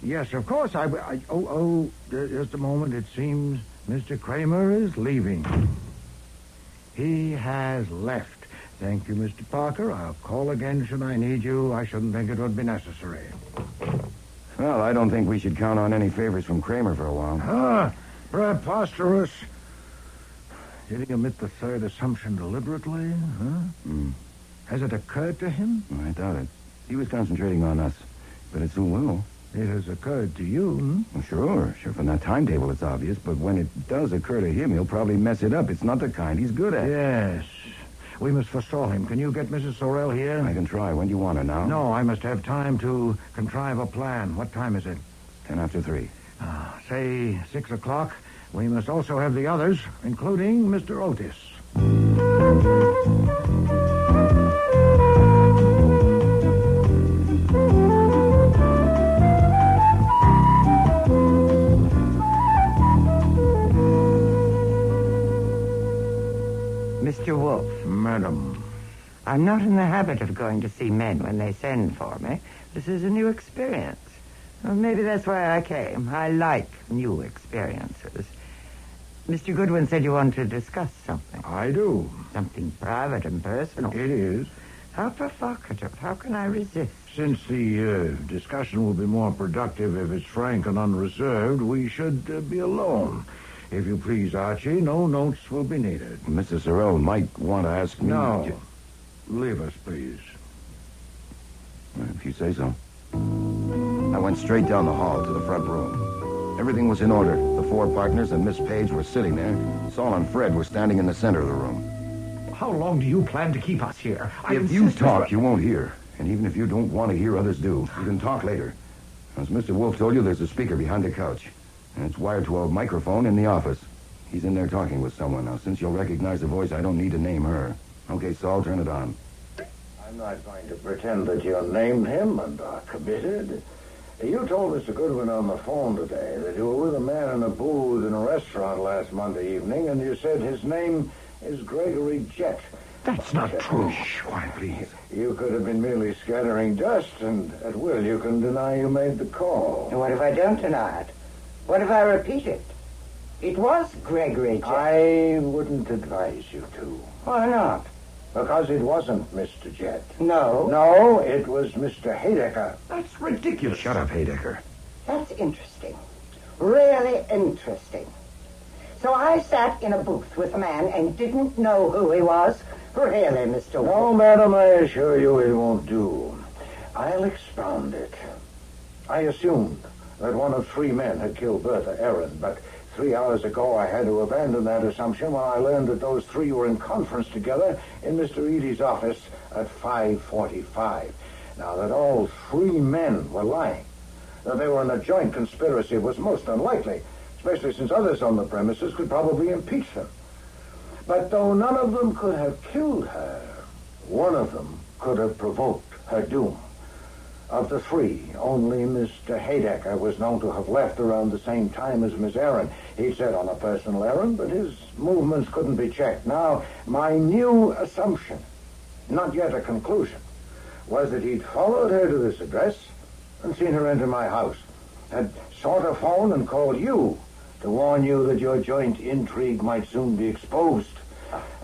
Yes, of course, just a moment. It seems Mr. Kramer is leaving. He has left. Thank you, Mr. Parker. I'll call again should I need you. I shouldn't think it would be necessary. Well, I don't think we should count on any favors from Kramer for a while. Preposterous. Did he omit the third assumption deliberately? Has it occurred to him? I doubt it. He was concentrating on us, but it soon will. It has occurred to you, Well, sure. From that timetable it's obvious, but when it does occur to him, he'll probably mess it up. It's not the kind he's good at. Yes. We must forestall him. Can you get Mrs. Sorrell here? I can try. When do you want her now? No, I must have time to contrive a plan. What time is it? 10 after 3. Say 6 o'clock. We must also have the others, including Mr. Otis. Mr. Wolfe. Madam. I'm not in the habit of going to see men when they send for me. This is a new experience. Well, maybe that's why I came. I like new experiences. Mr. Goodwin said you wanted to discuss something. I do. Something private and personal. It is. How provocative. How can I resist? Since the discussion will be more productive if it's frank and unreserved, we should be alone. If you please, Archie, no notes will be needed. Mrs. Sorrell might want to ask me... No. Leave us, please. If you say so. I went straight down the hall to the front room. Everything was in order. The 4 partners and Miss Page were sitting there. Saul and Fred were standing in the center of the room. How long do you plan to keep us here? If you talk, you won't hear. And even if you don't want to hear, others do. You can talk later. As Mr. Wolfe told you, there's a speaker behind the couch. And it's wired to a microphone in the office. He's in there talking with someone. Now, since you'll recognize the voice, I don't need to name her. Okay, Saul, turn it on. I'm not going to pretend that you named him and are committed. You told Mr. Goodwin on the phone today that you were with a man in a booth in a restaurant last Monday evening, and you said his name is Gregory Jett. That's not true. Shh, quiet, please. You could have been merely scattering dust, and at will you can deny you made the call. What if I don't deny it? What if I repeat it? It was Gregory Jett. I wouldn't advise you to. Why not? Because it wasn't Mr. Jett. No. No, it was Mr. Haydecker. That's ridiculous. Shut up, Haydecker. That's interesting. Really interesting. So I sat in a booth with a man and didn't know who he was? Really, Mr. Wolfe? No, madam, I assure you it won't do. I'll expound it. I assumed that one of 3 men had killed Bertha Aaron, but 3 hours ago I had to abandon that assumption when I learned that those 3 were in conference together in Mr. Eady's office at 5:45. Now, that all 3 men were lying, that they were in a joint conspiracy was most unlikely, especially since others on the premises could probably impeach them. But though none of them could have killed her, one of them could have provoked her doom. Of the 3, only Mr. Haydecker was known to have left around the same time as Miss Aaron. He said on a personal errand, but his movements couldn't be checked. Now, my new assumption, not yet a conclusion, was that he'd followed her to this address and seen her enter my house, had sought a phone and called you to warn you that your joint intrigue might soon be exposed.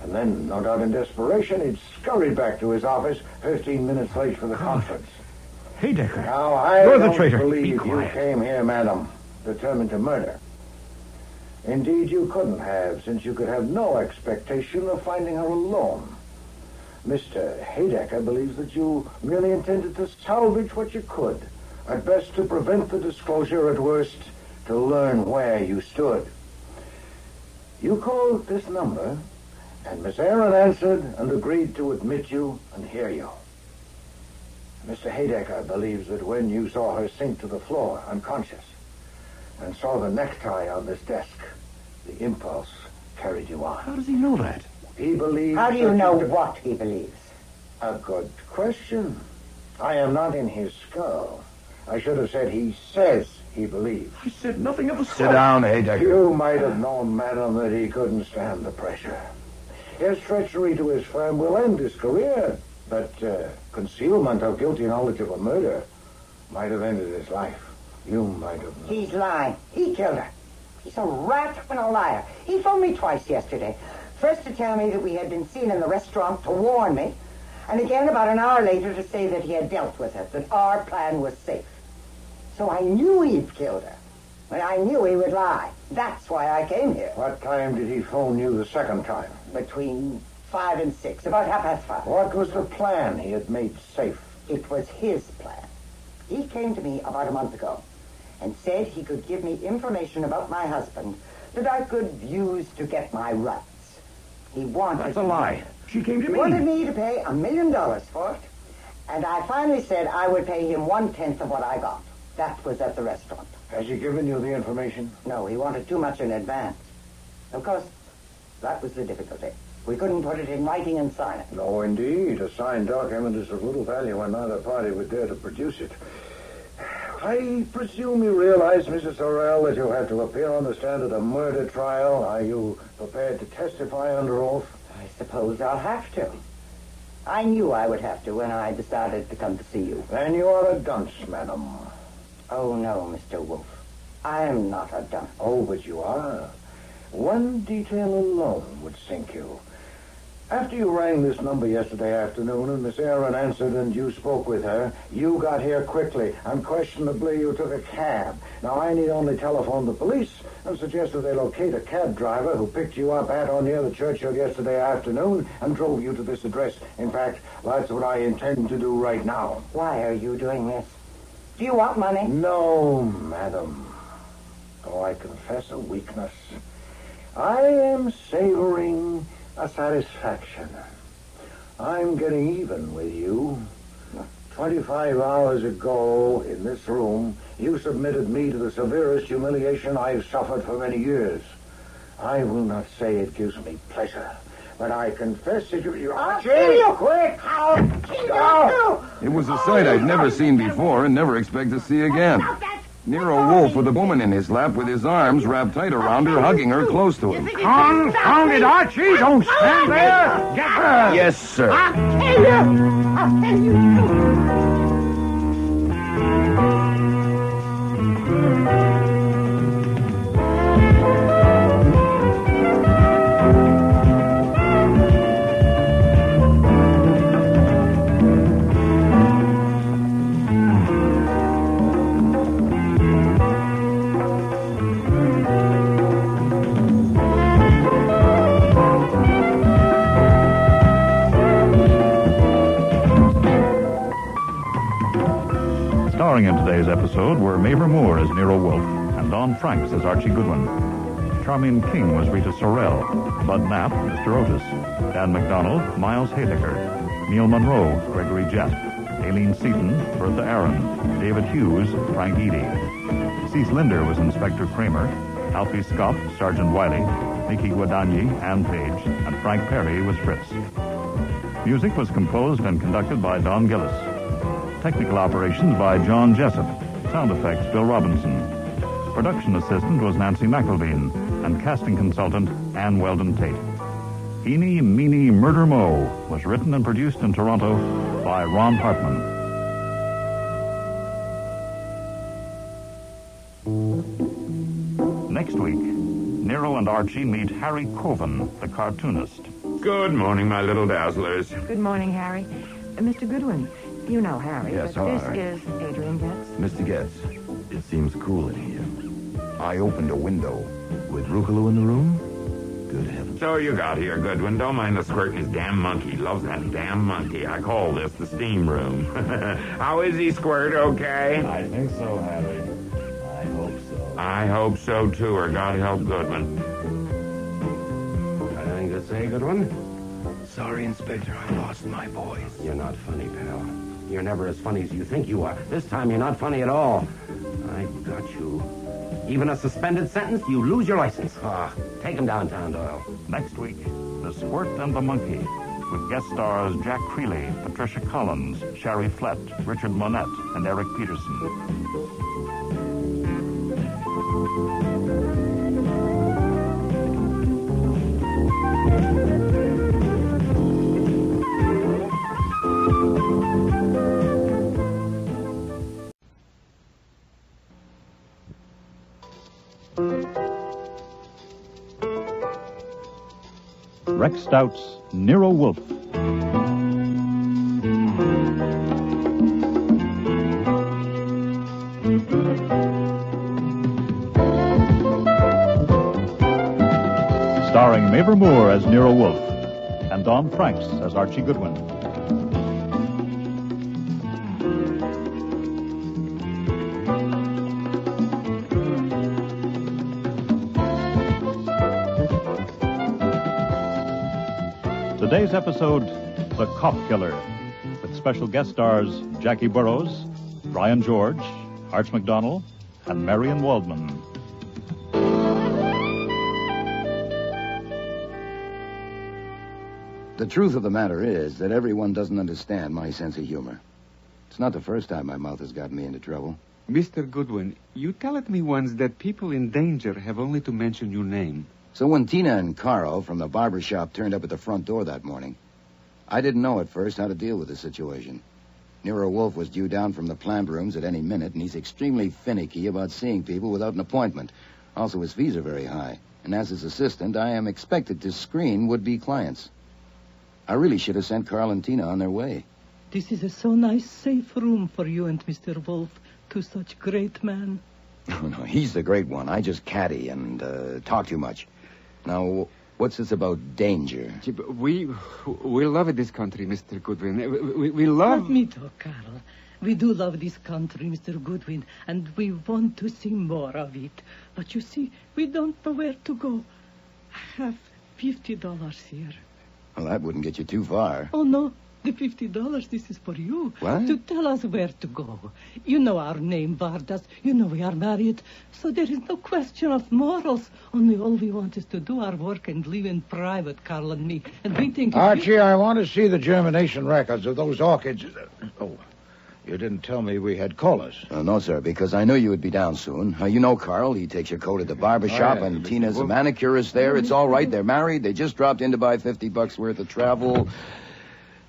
And then, no doubt in desperation, he'd scurried back to his office 15 minutes late for the conference. Haydecker. Now, I You're the don't traitor. believe Be you quiet. came here, madam, determined to murder. Indeed, you couldn't have, since you could have no expectation of finding her alone. Mr. Haydecker believes that you merely intended to salvage what you could, at best to prevent the disclosure, at worst to learn where you stood. You called this number, and Miss Aaron answered and agreed to admit you and hear you. Mr. Haydecker believes that when you saw her sink to the floor, unconscious, and saw the necktie on this desk, the impulse carried you on. How does he know that? He believes... How do you that know what he believes? A good question. I am not in his skull. I should have said he says he believes. I said nothing of the sort. Sit down, Hadecker. You might have known, madam, that he couldn't stand the pressure. His treachery to his firm will end his career, but concealment of guilty knowledge of a murder might have ended his life. You might have known. He's lying. He killed her. He's a rat and a liar. He phoned me twice yesterday. First to tell me that we had been seen in the restaurant to warn me, and again about an hour later to say that he had dealt with it, that our plan was safe. So I knew he'd killed her, but I knew he would lie. That's why I came here. What time did he phone you the second time? Between 5 and 6, about 5:30. What was the plan he had made safe? It was his plan. He came to me about a month ago and said he could give me information about my husband that I could use to get my rights. He wanted... That's a lie. She came to He me. wanted me to pay $1 million for it, and I finally said I would pay him 1/10 of what I got. That was at the restaurant. Has he given you the information? No, he wanted too much in advance. Of course, that was the difficulty. We couldn't put it in writing and sign it. No, indeed. A signed document is of little value when neither party would dare to produce it. I presume you realize, Mrs. Sorrell, that you'll have to appear on the stand at a murder trial. Are you prepared to testify under oath? I suppose I'll have to. I knew I would have to when I decided to come to see you. Then you are a dunce, madam. Oh, no, Mr. Wolfe. I am not a dunce. Oh, but you are. One detail alone would sink you. After you rang this number yesterday afternoon and Miss Aaron answered and you spoke with her, you got here quickly. Unquestionably, you took a cab. Now, I need only telephone the police and suggest that they locate a cab driver who picked you up at or near the churchyard yesterday afternoon and drove you to this address. In fact, that's what I intend to do right now. Why are you doing this? Do you want money? No, madam. Oh, I confess a weakness. I am savoring a satisfaction. I'm getting even with you. 25 hours ago, in this room, you submitted me to the severest humiliation I've suffered for many years. I will not say it gives me pleasure, but I confess that you're... I'll kill you! Quick! I'll kill you! It was a sight I'd never seen before and never expect to see again. Nero Wolfe with a woman in his lap with his arms wrapped tight around her, hugging her close to him. Confound it, Archie! Don't stand there! Get her! Yes, sir. I'll kill you! I'll kill you! Starring in today's episode were Mavor Moore as Nero Wolfe and Don Franks as Archie Goodwin. Charmian King was Rita Sorrell, Bud Knapp, Mr. Otis, Dan McDonald, Miles Hadecker, Neil Monroe, Gregory Jett, Aileen Seaton, Bertha Aaron, David Hughes, Frank Eady. Cease Linder was Inspector Kramer, Alfie Scott, Sergeant Wiley, Nikki Guadagni, Ann Page, and Frank Perry was Fritz. Music was composed and conducted by Don Gillis. Technical operations by John Jessup. Sound effects, Bill Robinson. Production assistant was Nancy McElveen, and casting consultant, Ann Weldon Tate. Eeny, Meeny, Murder Mo was written and produced in Toronto by Ron Hartman. Next week, Nero and Archie meet Harry Coven, the cartoonist. Good morning, my little dazzlers. Good morning, Harry. Mr. Goodwin, you know Harry, Yes, but all right. this is Adrian Getz. Mr. Getz, it seems cool in here. I opened a window. With Rucolo in the room? Good heavens. So you got here, Goodwin. Don't mind the squirt in his damn monkey. Loves that damn monkey. I call this the steam room. How is he, Squirt? Okay? I think so, Harry. I hope so. I hope so, too, or God help Goodwin. Got anything to say, Goodwin? Sorry, Inspector, I lost my voice. You're not funny, pal. You're never as funny as you think you are. This time you're not funny at all. I got you. Even a suspended sentence, you lose your license. Take him downtown, Doyle. Next week, The Squirt and the Monkey. with guest stars Jack Creeley, Patricia Collins, Sherry Flett, Richard Monette, and Eric Peterson. Rex Stout's Nero Wolfe. Starring Mavor Moore as Nero Wolfe and Don Franks as Archie Goodwin. Today's episode, The Cop Killer, with special guest stars Jackie Burroughs, Brian George, Arch McDonald, and Marion Waldman. The truth of the matter is that everyone doesn't understand my sense of humor. It's not the first time my mouth has gotten me into trouble. Mr. Goodwin, you told me once that people in danger have only to mention your name. So when Tina and Carl from the barber shop turned up at the front door that morning, I didn't know at first how to deal with the situation. Nero Wolfe was due down from the plant rooms at any minute, and he's extremely finicky about seeing people without an appointment. Also, his fees are very high, and as his assistant, I am expected to screen would-be clients. I really should have sent Carl and Tina on their way. This is a so nice, safe room for you and Mr. Wolfe, two such great men. No, he's the great one. I just caddy and talk too much. Now, what's this about danger? We love this country, Mr. Goodwin. We love... Let me talk, Carl. We do love this country, Mr. Goodwin, and we want to see more of it. But you see, we don't know where to go. I have $50 here. Well, that wouldn't get you too far. Oh, no. The $50, this is for you. What? To tell us where to go. You know our name, Vardas. You know we are married. So there is no question of morals. Only all we want is to do our work and live in private, Carl and me. And we think... Archie, I want to see the germination records of those orchids. Oh, you didn't tell me we had callers. No, sir, because I knew you would be down soon. You know Carl. He takes your coat at the barber shop, yeah, and Tina's a manicurist there. It's all right. They're married. They just dropped in to buy $50 worth of travel.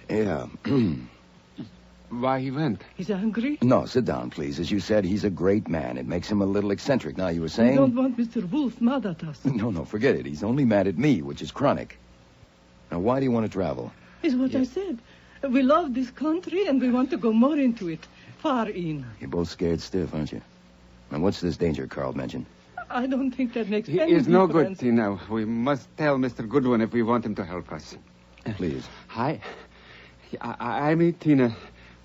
Yeah. Why he went? He's hungry? No, sit down, please. As you said, he's a great man. It makes him a little eccentric. Now, you were saying... We don't want Mr. Wolfe mad at us. No, forget it. He's only mad at me, which is chronic. Now, why do you want to travel? Is what I said. We love this country, and we want to go more into it. Far in. You're both scared stiff, aren't you? Now, what's this danger Carl mentioned? I don't think that makes any difference. It's no good, Tina. We must tell Mr. Goodwin if we want him to help us. Please. Hi. I met Tina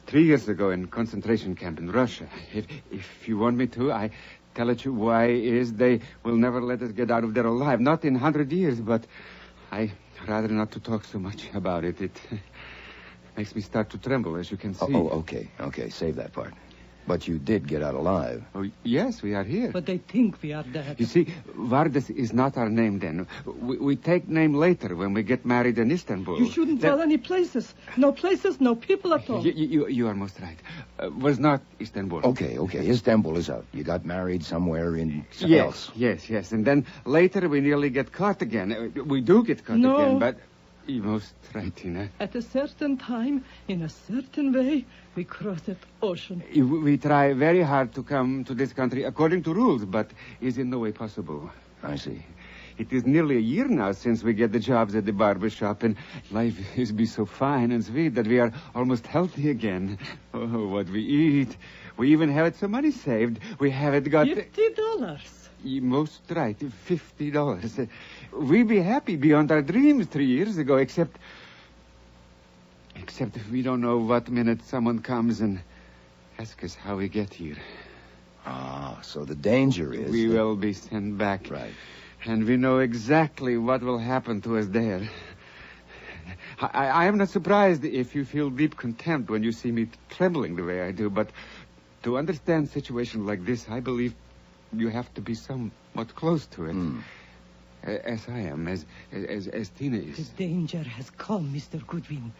3 years ago in concentration camp in Russia. If you want me to, I tell it you why is they will never let us get out of there alive. Not in 100 years, but I rather not to talk so much about it. It makes me start to tremble, as you can see. Oh, okay. Save that part. But you did get out alive. Oh, yes, we are here. But they think we are dead. You see, Vardas is not our name then. We take name later when we get married in Istanbul. You shouldn't tell any places. No places, no people at all. You are most right. Was not Istanbul. Okay. Istanbul is out. You got married somewhere in... Yes. And then later we nearly get caught again. We do get caught again, but... You're most right, Tina. At a certain time, in a certain way, we cross that ocean. We try very hard to come to this country according to rules, but is in no way possible. I see. It is nearly a year now since we get the jobs at the barber shop, and life is be so fine and sweet that we are almost healthy again. Oh, what we eat. We even have some money saved. We haven't got... $50. You're most right, $50. We be happy beyond our dreams 3 years ago, except if we don't know what minute someone comes and asks us how we get here. Ah, so the danger is... We will be sent back. Right. And we know exactly what will happen to us there. I am not surprised if you feel deep contempt when you see me trembling the way I do, but to understand a situation like this, I believe you have to be somewhat close to it. as I am, as Tina The is. danger has come, Mr. Goodwin.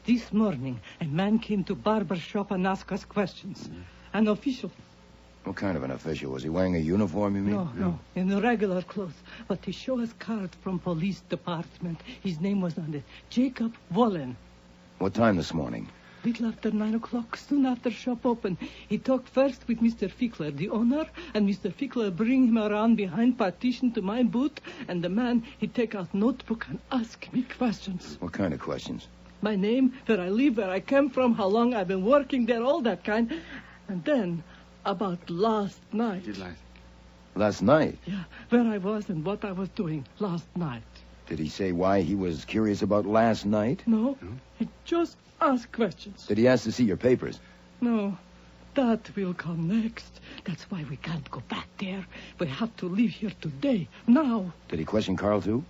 This morning, a man came to barber's shop and asked us questions. An official. What kind of an official? Was he wearing a uniform, you mean? No, in the regular clothes. But he showed us card from police department. His name was on it. Jacob Wallen. What time this morning? Little after 9 o'clock, soon after shop open. He talked first with Mr. Fickler, the owner, and Mr. Fickler bring him around behind partition to my booth, and the man, he take out notebook and ask me questions. What kind of questions? My name, where I live, where I came from, how long I've been working there, all that kind. And then, about last night. Last night? Yeah, where I was and what I was doing last night. Did he say why he was curious about last night? No, he just asked questions. Did he ask to see your papers? No, that will come next. That's why we can't go back there. We have to leave here today, now. Did he question Carl, too?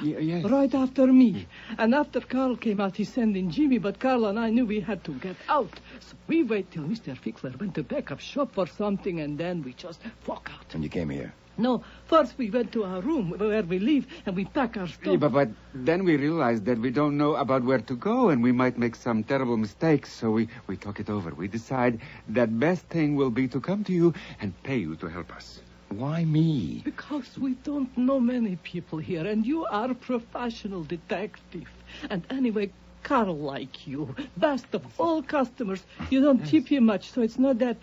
Yeah, right after me. And after Carl came out, he sent in Jimmy, but Carl and I knew we had to get out. So we wait till Mr. Fickler went to back up shop for something, and then we just walk out. And you came here? No, first we went to our room where we live, and we pack our stuff. Yeah, but then we realized that we don't know about where to go, and we might make some terrible mistakes, so we talk it over. We decide that best thing will be to come to you and pay you to help us. Why me? Because we don't know many people here, and you are a professional detective. And anyway, Carl like you, best of all customers. You don't tip him much, so it's not that.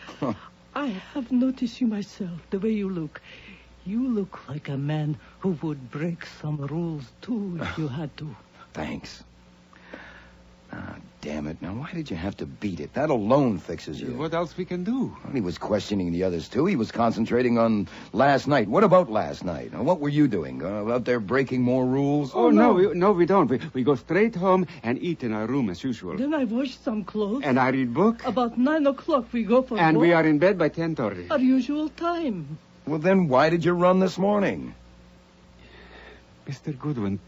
I have noticed you myself, the way you look. You look like a man who would break some rules, too, if you had to. Thanks. Ah, damn it. Now, why did you have to beat it? That alone fixes you. What else we can do? Well, he was questioning the others, too. He was concentrating on last night. What about last night? What were you doing? Out there breaking more rules? Oh, no, we don't. We go straight home and eat in our room as usual. Then I wash some clothes. And I read book. About 9 o'clock we go for And walk. we are in bed by 10:30. Our usual time. Well, then why did you run this morning? Mr. Goodwin,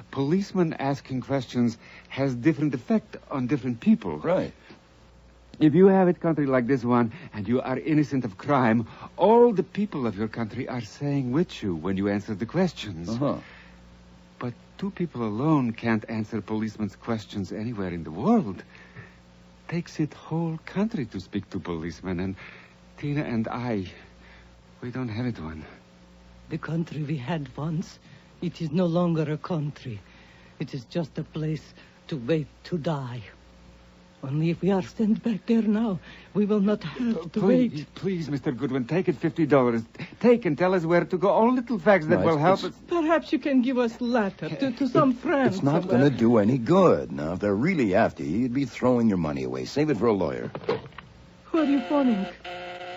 policemen asking questions has different effect on different people. Right. If you have a country like this one and you are innocent of crime, all the people of your country are saying with you when you answer the questions. Uh-huh. But two people alone can't answer policemen's questions anywhere in the world. Takes it whole country to speak to policemen, and Tina and I, we don't have it one. The country we had once, it is no longer a country. It is just a place to wait to die. Only if we are sent back there now, we will not have to wait. Please, Mr. Goodwin, take it $50. Take and tell us where to go. All little facts that will help us. Perhaps you can give us letter to some friends. It's not going to do any good. Now, if they're really after you, you'd be throwing your money away. Save it for a lawyer. Who are you phoning?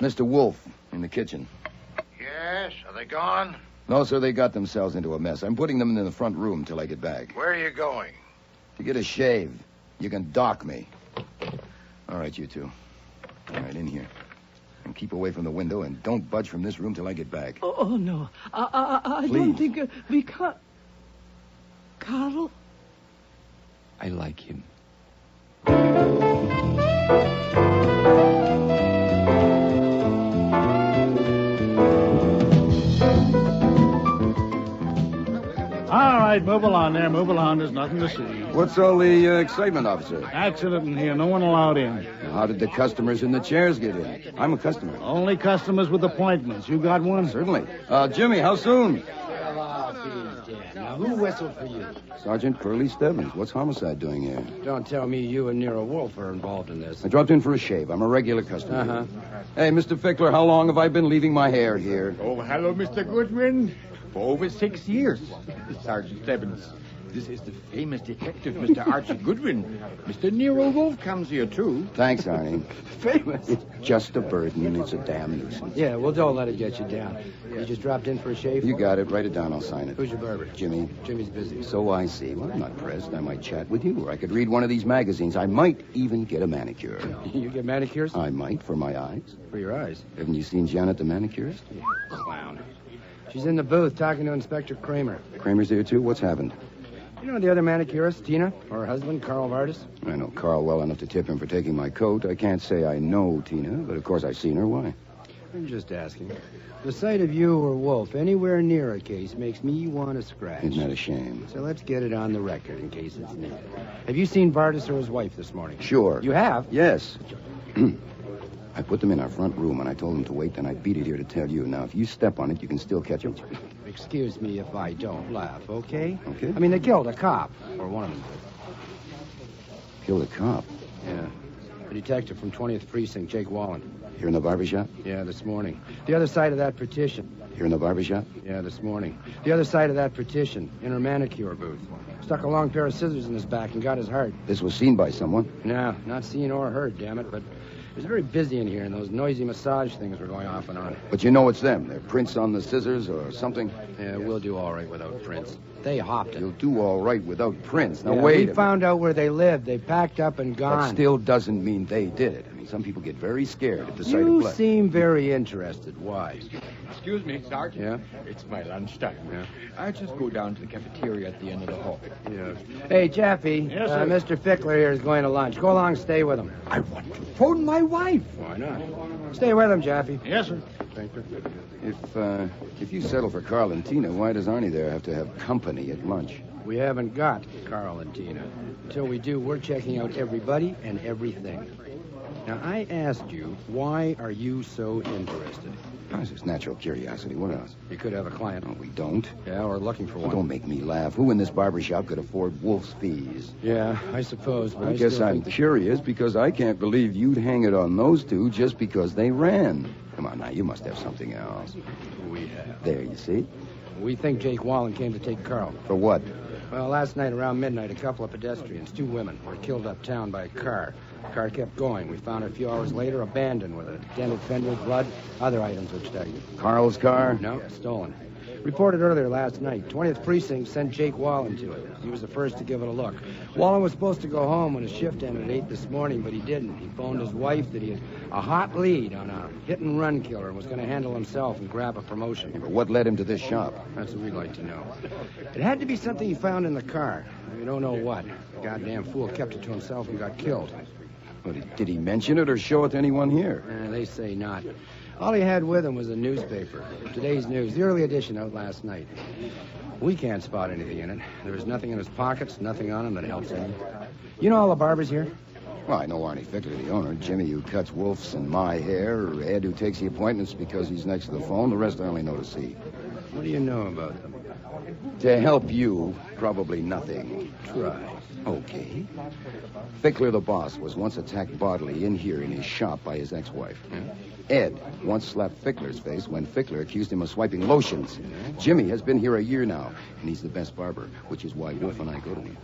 Mr. Wolfe, in the kitchen. Yes? Are they gone? No, sir, they got themselves into a mess. I'm putting them in the front room till I get back. Where are you going? To get a shave. You can dock me. All right, you two. All right, in here. And keep away from the window and don't budge from this room till I get back. Oh no. I don't think we can't. Carl? I like him. All right, move along there. Move along. There's nothing to see. What's all the excitement, officer? Accident in here. No one allowed in. How did the customers in the chairs get in? I'm a customer. Only customers with appointments. You got one? Certainly. Jimmy, how soon? Now, who whistled for you? Sergeant Curly Stebbins. What's homicide doing here? Don't tell me you and Nero Wolfe are involved in this. I dropped in for a shave. I'm a regular customer. Uh-huh. Hey, Mr. Fickler, how long have I been leaving my hair here? Oh, hello, Mr. Goodwin. For over 6 years. Sergeant Stebbins. This is the famous detective, Mr. Archie Goodwin. Mr. Nero Wolfe comes here, too. Thanks, Arnie. Famous? It's just a burden. It's a damn nuisance. Yeah, well, don't let it get you down. You just dropped in for a shave? You got it. Write it down. I'll sign it. Who's your barber? Jimmy. Jimmy's busy. So I see. Well, I'm not pressed. I might chat with you, or I could read one of these magazines. I might even get a manicure. You get manicures? I might, for my eyes. For your eyes? Haven't you seen Janet, the manicurist? Clown. She's in the booth talking to Inspector Kramer. Kramer's here, too? What's happened? You know the other manicurist, Tina? Or her husband, Carl Vardis? I know Carl well enough to tip him for taking my coat. I can't say I know Tina, but of course I've seen her. Why? I'm just asking. The sight of you or Wolfe anywhere near a case makes me want to scratch. Isn't that a shame? So let's get it on the record in case it's needed. Have you seen Vardas or his wife this morning? Sure. You have? Yes. I put them in our front room, and I told them to wait, and I beat it here to tell you. Now, if you step on it, you can still catch them. Excuse me if I don't laugh, okay? Okay. I mean, they killed a cop. Or one of them did. Killed a cop? Yeah. A detective from 20th Precinct, Jake Wallen. Here in the barbershop? Yeah, this morning. The other side of that partition. Here in the barbershop? Yeah, this morning. The other side of that partition, in her manicure booth. Stuck a long pair of scissors in his back and got his heart. This was seen by someone? No, not seen or heard, damn it, but it was very busy in here, and those noisy massage things were going off and on. But you know it's them. Their prints on the scissors or something? Yeah, we'll do all right without prints. They hopped it. You'll do all right without prints. Now, Yeah, wait. we found out where they lived. They packed up and gone. That still doesn't mean they did it. I mean, some people get very scared at the sight of You blood. seem very interested. Why? Excuse me, Sergeant. Yeah? It's my lunchtime. Yeah. I just go down to the cafeteria at the end of the hall. Yeah. Hey, Jaffe. Yes, sir. Mr. Fickler here is going to lunch. Go along, stay with him. I want to phone my wife. Why not? Stay with him, Jaffe. Yes, sir. Thank you. If you settle for Carl and Tina, why does Arnie there have to have company at lunch? We haven't got Carl and Tina. Until we do, we're checking out everybody and everything. Now, I asked you, why are you so interested? Oh, it's just natural curiosity. What else? You could have a client. No, we don't. Yeah, or looking for Well, one. don't make me laugh. Who in this barbershop could afford Wolf's fees? Yeah, I suppose. But I guess still I'm think- curious because I can't believe you'd hang it on those two just because they ran. Come on now, you must have something else. We have. There, you see? We think Jake Wallen came to take Carl. For what? Well, last night around midnight, a couple of pedestrians, 2 women, were killed uptown by a car. The car kept going. We found it a few hours later abandoned with a dented fender, blood, other items which stagnant. Carl's car? No, stolen. Reported earlier last night. 20th Precinct sent Jake Wallen to it. He was the first to give it a look. Wallen was supposed to go home when his shift ended at 8 this morning, but he didn't. He phoned his wife that he had a hot lead on a hit-and-run killer and was going to handle himself and grab a promotion. But what led him to this shop? That's what we'd like to know. It had to be something he found in the car. We don't know what. The goddamn fool kept it to himself and got killed. But did he mention it or show it to anyone here? They say not. All he had with him was a newspaper. Today's News, the early edition out last night. We can't spot anything in it. There was nothing in his pockets, nothing on him that helps any. You know all the barbers here? Well, I know Arnie Fickler, the owner, Jimmy, who cuts Wolf's and my hair, Ed, who takes the appointments because he's next to the phone. The rest I only know to see. What do you know about them? To help you, probably nothing. Try. Okay. Fickler, the boss, was once attacked bodily in here in his shop by his ex-wife. Ed once slapped Fickler's face when Fickler accused him of swiping lotions. Jimmy has been here a year now, and he's the best barber, which is why Wolf and I go to him.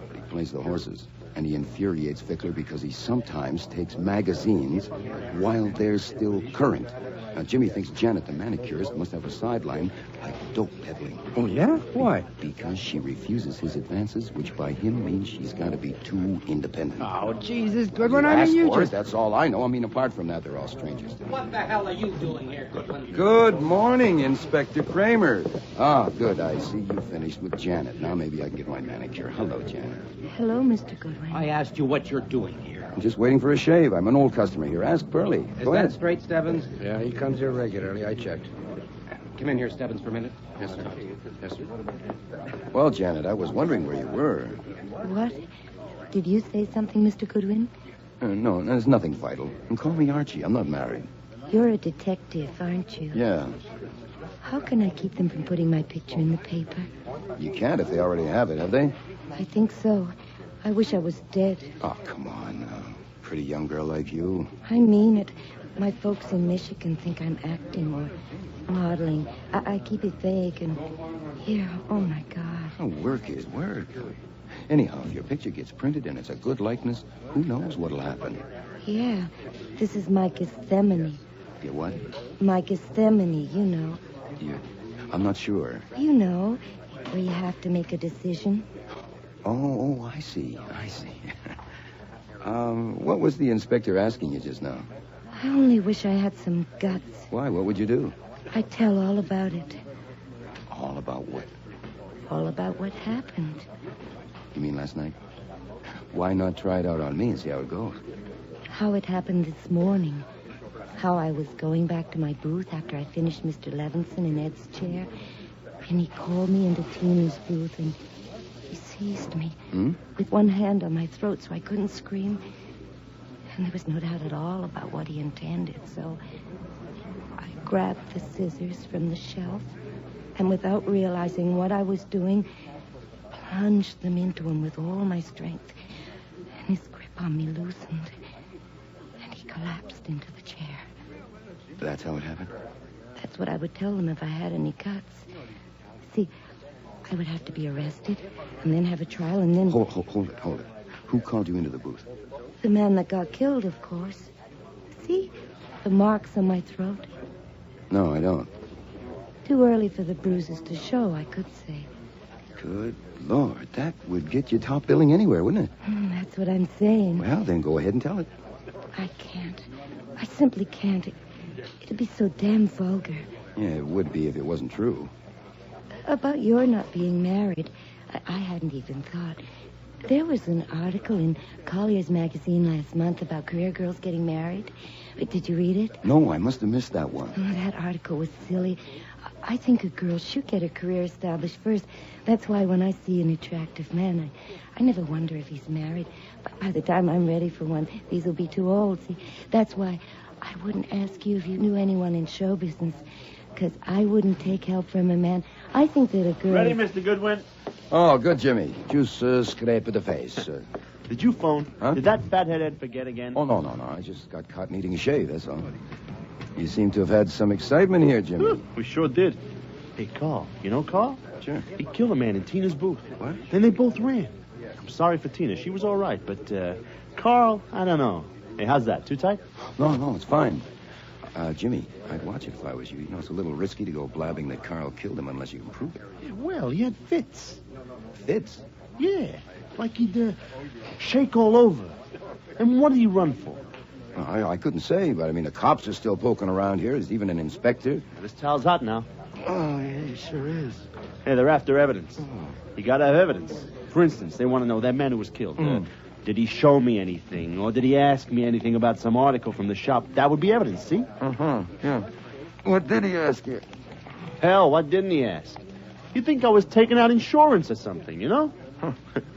But he plays the horses, and he infuriates Fickler because he sometimes takes magazines while they're still current. Now, Jimmy thinks Janet, the manicurist, must have a sideline like dope peddling. Oh, yeah? Why? Because she refuses his advances, which by him means she's got to be too independent. Oh, Jesus, Goodwin, You I mean, asked you for it, just... that's all I know. I mean, apart from that, they're all strangers to me. What the hell are you doing here, Goodwin? Good morning, Inspector Kramer. Ah, good. I see you finished with Janet. Now maybe I can get my manicure. Hello, Janet. Hello, Mr. Goodwin. I asked you what you're doing here. I'm just waiting for a shave. I'm an old customer here. Ask Burley. Go ahead. straight, Stebbins? Yeah, he comes here regularly. I checked. Come in here, Stebbins, for a minute. Yes, sir. Yes, sir. Well, Janet, I was wondering where you were. What? Did you say something, Mr. Goodwin? No, there's nothing vital. And call me Archie. I'm not married. You're a detective, aren't you? Yeah. How can I keep them from putting my picture in the paper? You can't if they already have it, have they? I think so. I wish I was dead. Oh, come on now. Pretty young girl like you. I mean it. My folks in Michigan think I'm acting or modeling. I keep it vague and... Here, oh, my God. Oh, work is work. Anyhow, if your picture gets printed and it's a good likeness, who knows what'll happen? Yeah, this is my Gethsemane. You what? My Gethsemane, you know. I'm not sure. You know, where you have to make a decision. Oh, I see. What was the inspector asking you just now? I only wish I had some guts. Why? What would you do? I'd tell all about it. All about what? All about what happened. You mean last night? Why not try it out on me and see how it goes? How it happened this morning. how I was going back to my booth after I finished Mr. Levinson in Ed's chair. And he called me into Tina's booth, and he seized me with one hand on my throat so I couldn't scream. And there was no doubt at all about what he intended, so I grabbed the scissors from the shelf and, without realizing what I was doing, plunged them into him with all my strength. And his grip on me loosened, and he collapsed into the chair. That's how it happened? That's what I would tell them if I had any cuts. See, I would have to be arrested and then have a trial and then... Hold it. Who called you into the booth? The man that got killed, of course. See the marks on my throat? No, I don't. Too early for the bruises to show, I could say. Good Lord, that would get you top billing anywhere, wouldn't it? That's what I'm saying. Well, then go ahead and tell it. I can't. I simply can't. It'd be so damn vulgar. Yeah, it would be if it wasn't true. About your not being married, I hadn't even thought. There was an article in Collier's magazine last month about career girls getting married. Did you read it? No, I must have missed that one. Oh, that article was silly. I think a girl should get her career established first. That's why when I see an attractive man, I never wonder if he's married. But by the time I'm ready for one, these will be too old. See, that's why I wouldn't ask you if you knew anyone in show business, because I wouldn't take help from a man. I think that a girl... Ready, Mr. Goodwin? Oh, good, Jimmy. Just scrape of the face. Did you phone? Huh? Did that fathead Ed forget again? Oh, no. I just got caught needing a shave, that's all. You seem to have had some excitement here, Jimmy. We sure did. Hey, Carl. You know Carl? Sure. He killed a man in Tina's booth. What? Then they both ran. I'm sorry for Tina. She was all right, but Carl, I don't know. Hey, how's that? Too tight? No, it's fine. Jimmy, I'd watch it if I was you. You know, it's a little risky to go blabbing that Carl killed him unless you can prove it. Yeah, well, he had fits. Fits? Yeah, like he'd shake all over. And what did he run for? I couldn't say, but I mean, the cops are still poking around here. There's even an inspector. Yeah, this towel's hot now. Oh, yeah, it sure is. Hey, they're after evidence. You gotta have evidence. For instance, they want to know that man who was killed. Did he show me anything, or did he ask me anything about some article from the shop? That would be evidence, see? Yeah. What did he ask you? Hell, what didn't he ask? You think I was taking out insurance or something, you know?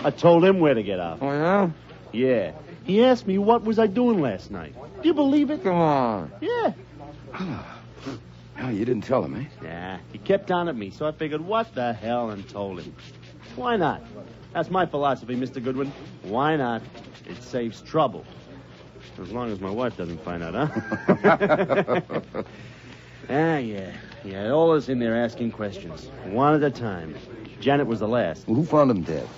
I told him where to get off. Oh, yeah? Yeah. He asked me what was I doing last night. Do you believe it? Come on. Yeah. Oh, you didn't tell him, eh? Nah, he kept on at me, so I figured, what the hell, and told him. Why not? That's my philosophy, Mr. Goodwin. Why not? It saves trouble. As long as my wife doesn't find out, huh? Yeah, all us in there asking questions. One at a time. Janet was the last. Well, who found him dead?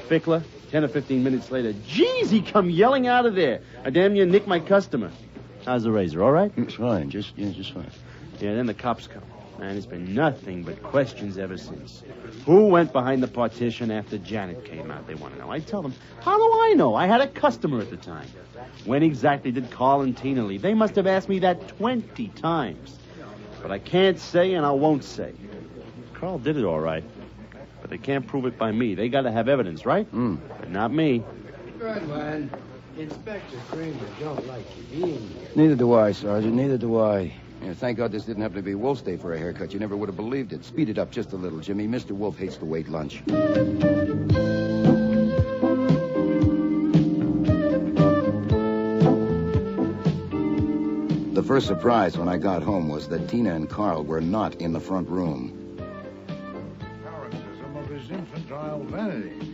Fickler. 10 or 15 minutes later, geez, he come yelling out of there. I damn near nicked my customer. How's the razor, all right? It's fine, just fine. Yeah, then the cops come. Man, it's been nothing but questions ever since. Who went behind the partition after Janet came out? They want to know. I tell them, how do I know? I had a customer at the time. When exactly did Carl and Tina leave? They must have asked me that 20 times. But I can't say and I won't say. Carl did it all right. But they can't prove it by me. They got to have evidence, right? But not me. Good one. Inspector Kramer don't like you being here. Neither do I, Sergeant. Neither do I. Yeah, thank God this didn't happen to be Wolf's day for a haircut. You never would have believed it. Speed it up just a little, Jimmy. Mr. Wolfe hates to wait lunch. The first surprise when I got home was that Tina and Carl were not in the front room.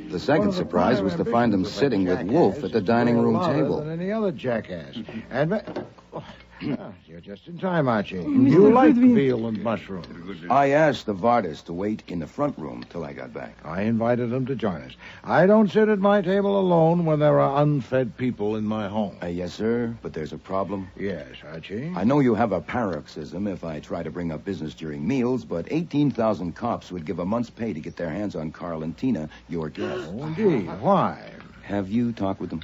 The second surprise was to find them sitting with Wolfe at the dining room table. Than any other jackass. You're just in time, Archie. You like veal and mushroom. I asked the Vardas to wait in the front room till I got back. I invited them to join us. I don't sit at my table alone when there are unfed people in my home. Yes, sir, but there's a problem. Yes, Archie. I know you have a paroxysm if I try to bring up business during meals, but 18,000 cops would give a month's pay to get their hands on Carl and Tina, your guests. Oh, indeed. Why? Have you talked with them?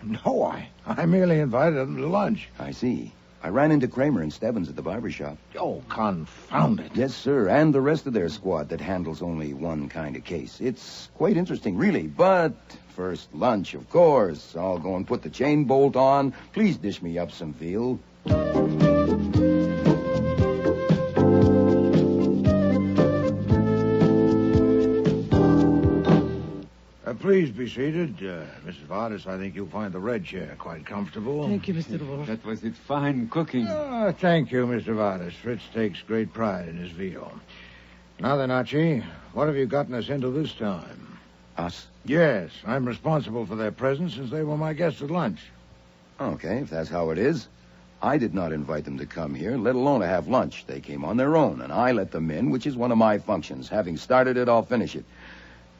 No, I merely invited them to lunch. I see. I ran into Kramer and Stebbins at the barber shop. Oh, confound it. Yes, sir, and the rest of their squad that handles only one kind of case. It's quite interesting, really, but first lunch, of course. I'll go and put the chain bolt on. Please dish me up some veal. Please be seated. Mrs. Vardas, I think you'll find the red chair quite comfortable. Thank you, Mr. Wolfe. That was it. Fine cooking. Thank you, Mr. Vardas. Fritz takes great pride in his veal. Now then, Archie, what have you gotten us into this time? Us? Yes, I'm responsible for their presence since they were my guests at lunch. Okay, if that's how it is. I did not invite them to come here, let alone to have lunch. They came on their own, and I let them in, which is one of my functions. Having started it, I'll finish it.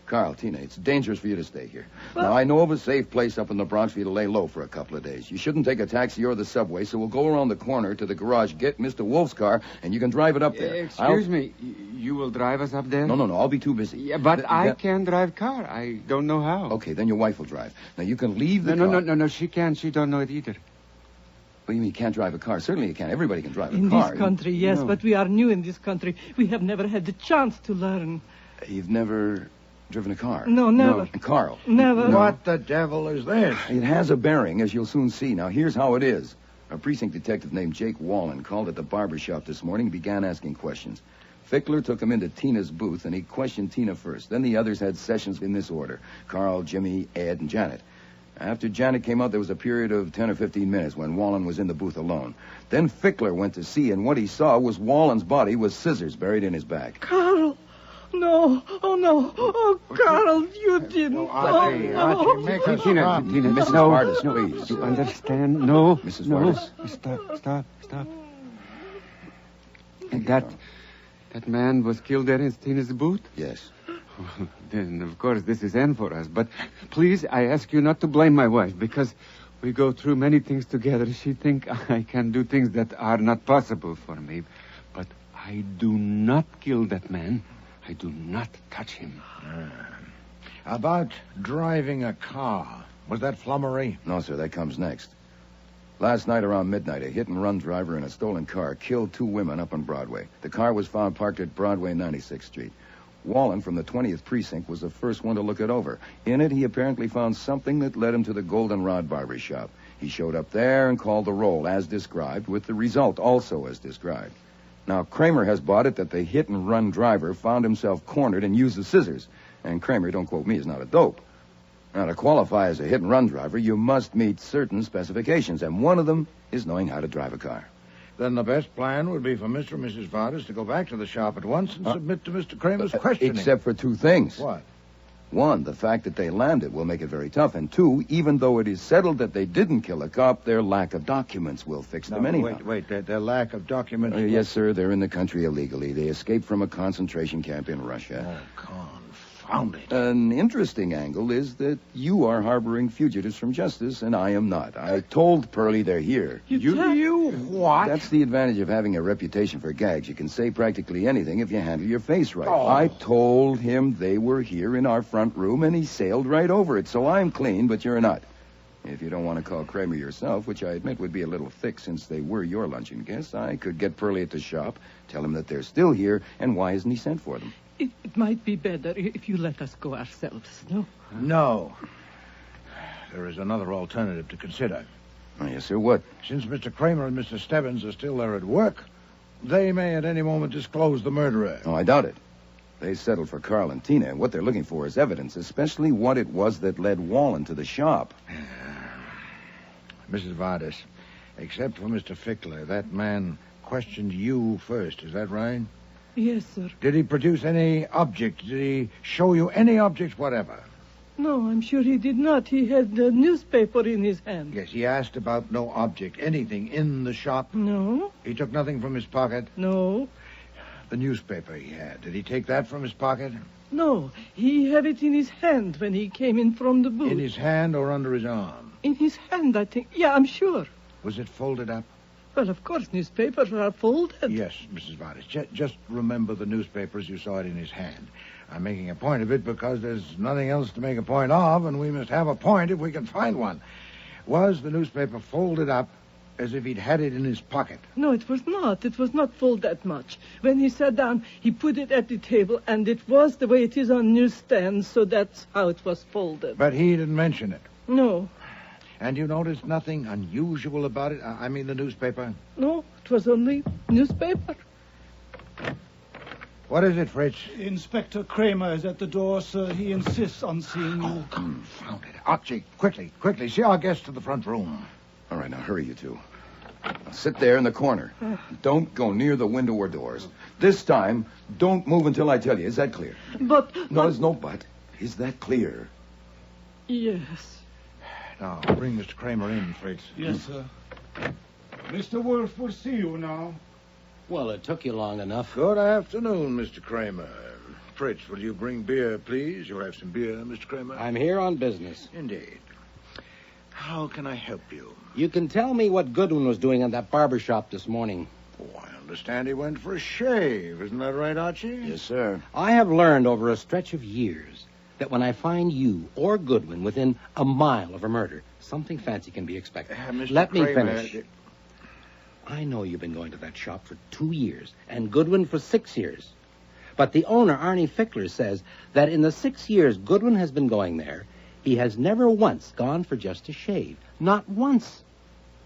Carl, Tina, it's dangerous for you to stay here. Now, I know of a safe place up in the Bronx for you to lay low for a couple of days. You shouldn't take a taxi or the subway, so we'll go around the corner to the garage, get Mr. Wolfe's car, and you can drive it up there. Excuse me, you will drive us up there? No, I'll be too busy. Yeah, but I can drive car. I don't know how. Okay, then your wife will drive. Now, you can leave the car. No, she can't. She don't know it either. What do you mean you can't drive a car? Certainly you can. Everybody can drive a in car. In this country, yes, No. but we are new in this country. We have never had the chance to learn. You've never driven a car? No, never. No. And Carl? Never. What the devil is this? It has a bearing, as you'll soon see. Now, here's how it is. A precinct detective named Jake Wallen called at the barber shop this morning and began asking questions. Fickler took him into Tina's booth, and he questioned Tina first. Then the others had sessions in this order. Carl, Jimmy, Ed, and Janet. After Janet came out, there was a period of 10 or 15 minutes when Wallen was in the booth alone. Then Fickler went to see, and what he saw was Wallen's body with scissors buried in his back. Carl! No! Oh, no! Oh, Carl, you didn't! Archie, make us stop. Tina, Mrs. no. Vardas, please. You understand? No. Mrs. No. Vardas. Stop. And that man was killed there in Tina's booth? Yes. Then, of course, this is end for us. But please, I ask you not to blame my wife, because we go through many things together. She thinks I can do things that are not possible for me. But I do not kill that man. I do not touch him. About driving a car. Was that flummery? No, sir, that comes next. Last night around midnight, a hit-and-run driver in a stolen car killed 2 women up on Broadway. The car was found parked at Broadway 96th Street. Wallen from the 20th Precinct was the first one to look it over. In it, he apparently found something that led him to the Goldenrod Barber Shop. He showed up there and called the roll, as described, with the result also as described. Now, Kramer has bought it that the hit-and-run driver found himself cornered and used the scissors. And Kramer, don't quote me, is not a dope. Now, to qualify as a hit-and-run driver, you must meet certain specifications, and one of them is knowing how to drive a car. Then the best plan would be for Mr. and Mrs. Vardas to go back to the shop at once and submit to Mr. Kramer's questioning. Except for 2 things. What? 1, the fact that they landed will make it very tough. And 2, even though it is settled that they didn't kill a cop, their lack of documents will fix them anyhow. Wait, their lack of documents... Yes, sir, they're in the country illegally. They escaped from a concentration camp in Russia. Oh, confound it. An interesting angle is that you are harboring fugitives from justice, and I am not. I told Pearlie they're here. You what? That's the advantage of having a reputation for gags. You can say practically anything if you handle your face right. Oh. I told him they were here in our front room, and he sailed right over it. So I'm clean, but you're not. If you don't want to call Kramer yourself, which I admit would be a little thick since they were your luncheon guests, I could get Pearlie at the shop, tell him that they're still here, and why hasn't he sent for them? It might be better if you let us go ourselves, no? No. There is another alternative to consider. Oh, yes, sir. What? Since Mr. Kramer and Mr. Stebbins are still there at work, they may at any moment disclose the murderer. Oh, I doubt it. They settled for Carl and Tina, and what they're looking for is evidence, especially what it was that led Wallen to the shop. Mrs. Vardas, except for Mr. Fickler, that man questioned you first. Is that right? Yes, sir. Did he produce any object? Did he show you any object whatever? No, I'm sure he did not. He had the newspaper in his hand. Yes, he asked about no object, anything in the shop? No. He took nothing from his pocket? No. The newspaper he had, did he take that from his pocket? No, he had it in his hand when he came in from the booth. In his hand or under his arm? In his hand, I think. Yeah, I'm sure. Was it folded up? Well, of course, newspapers are folded. Yes, Mrs. Vardas. Just remember the newspaper as you saw it in his hand. I'm making a point of it because there's nothing else to make a point of, and we must have a point if we can find one. Was the newspaper folded up as if he'd had it in his pocket? No, it was not. It was not folded that much. When he sat down, he put it at the table, and it was the way it is on newsstands, so that's how it was folded. But he didn't mention it? No. And you noticed nothing unusual about it? I mean the newspaper? No, it was only newspaper. What is it, Fritz? Inspector Kramer is at the door, sir. He insists on seeing you. Oh, confound it. Archie, quickly. See our guest to the front room. All right, now hurry, you two. Now sit there in the corner. Don't go near the window or doors. This time, don't move until I tell you. Is that clear? But... No, there's no but. Is that clear? Yes. Now, bring Mr. Kramer in, Fritz. Yes, sir. Mr. Wolfe will see you now. Well, it took you long enough. Good afternoon, Mr. Kramer. Fritz, will you bring beer, please? You'll have some beer, Mr. Kramer? I'm here on business. Indeed. How can I help you? You can tell me what Goodwin was doing in that barber shop this morning. Oh, I understand he went for a shave. Isn't that right, Archie? Yes, sir. I have learned over a stretch of years that when I find you or Goodwin within a mile of a murder, something fancy can be expected. Let me finish. I know you've been going to that shop for 2 years, and Goodwin for 6 years. But the owner, Arnie Fickler, says that in the 6 years Goodwin has been going there, he has never once gone for just a shave. Not once.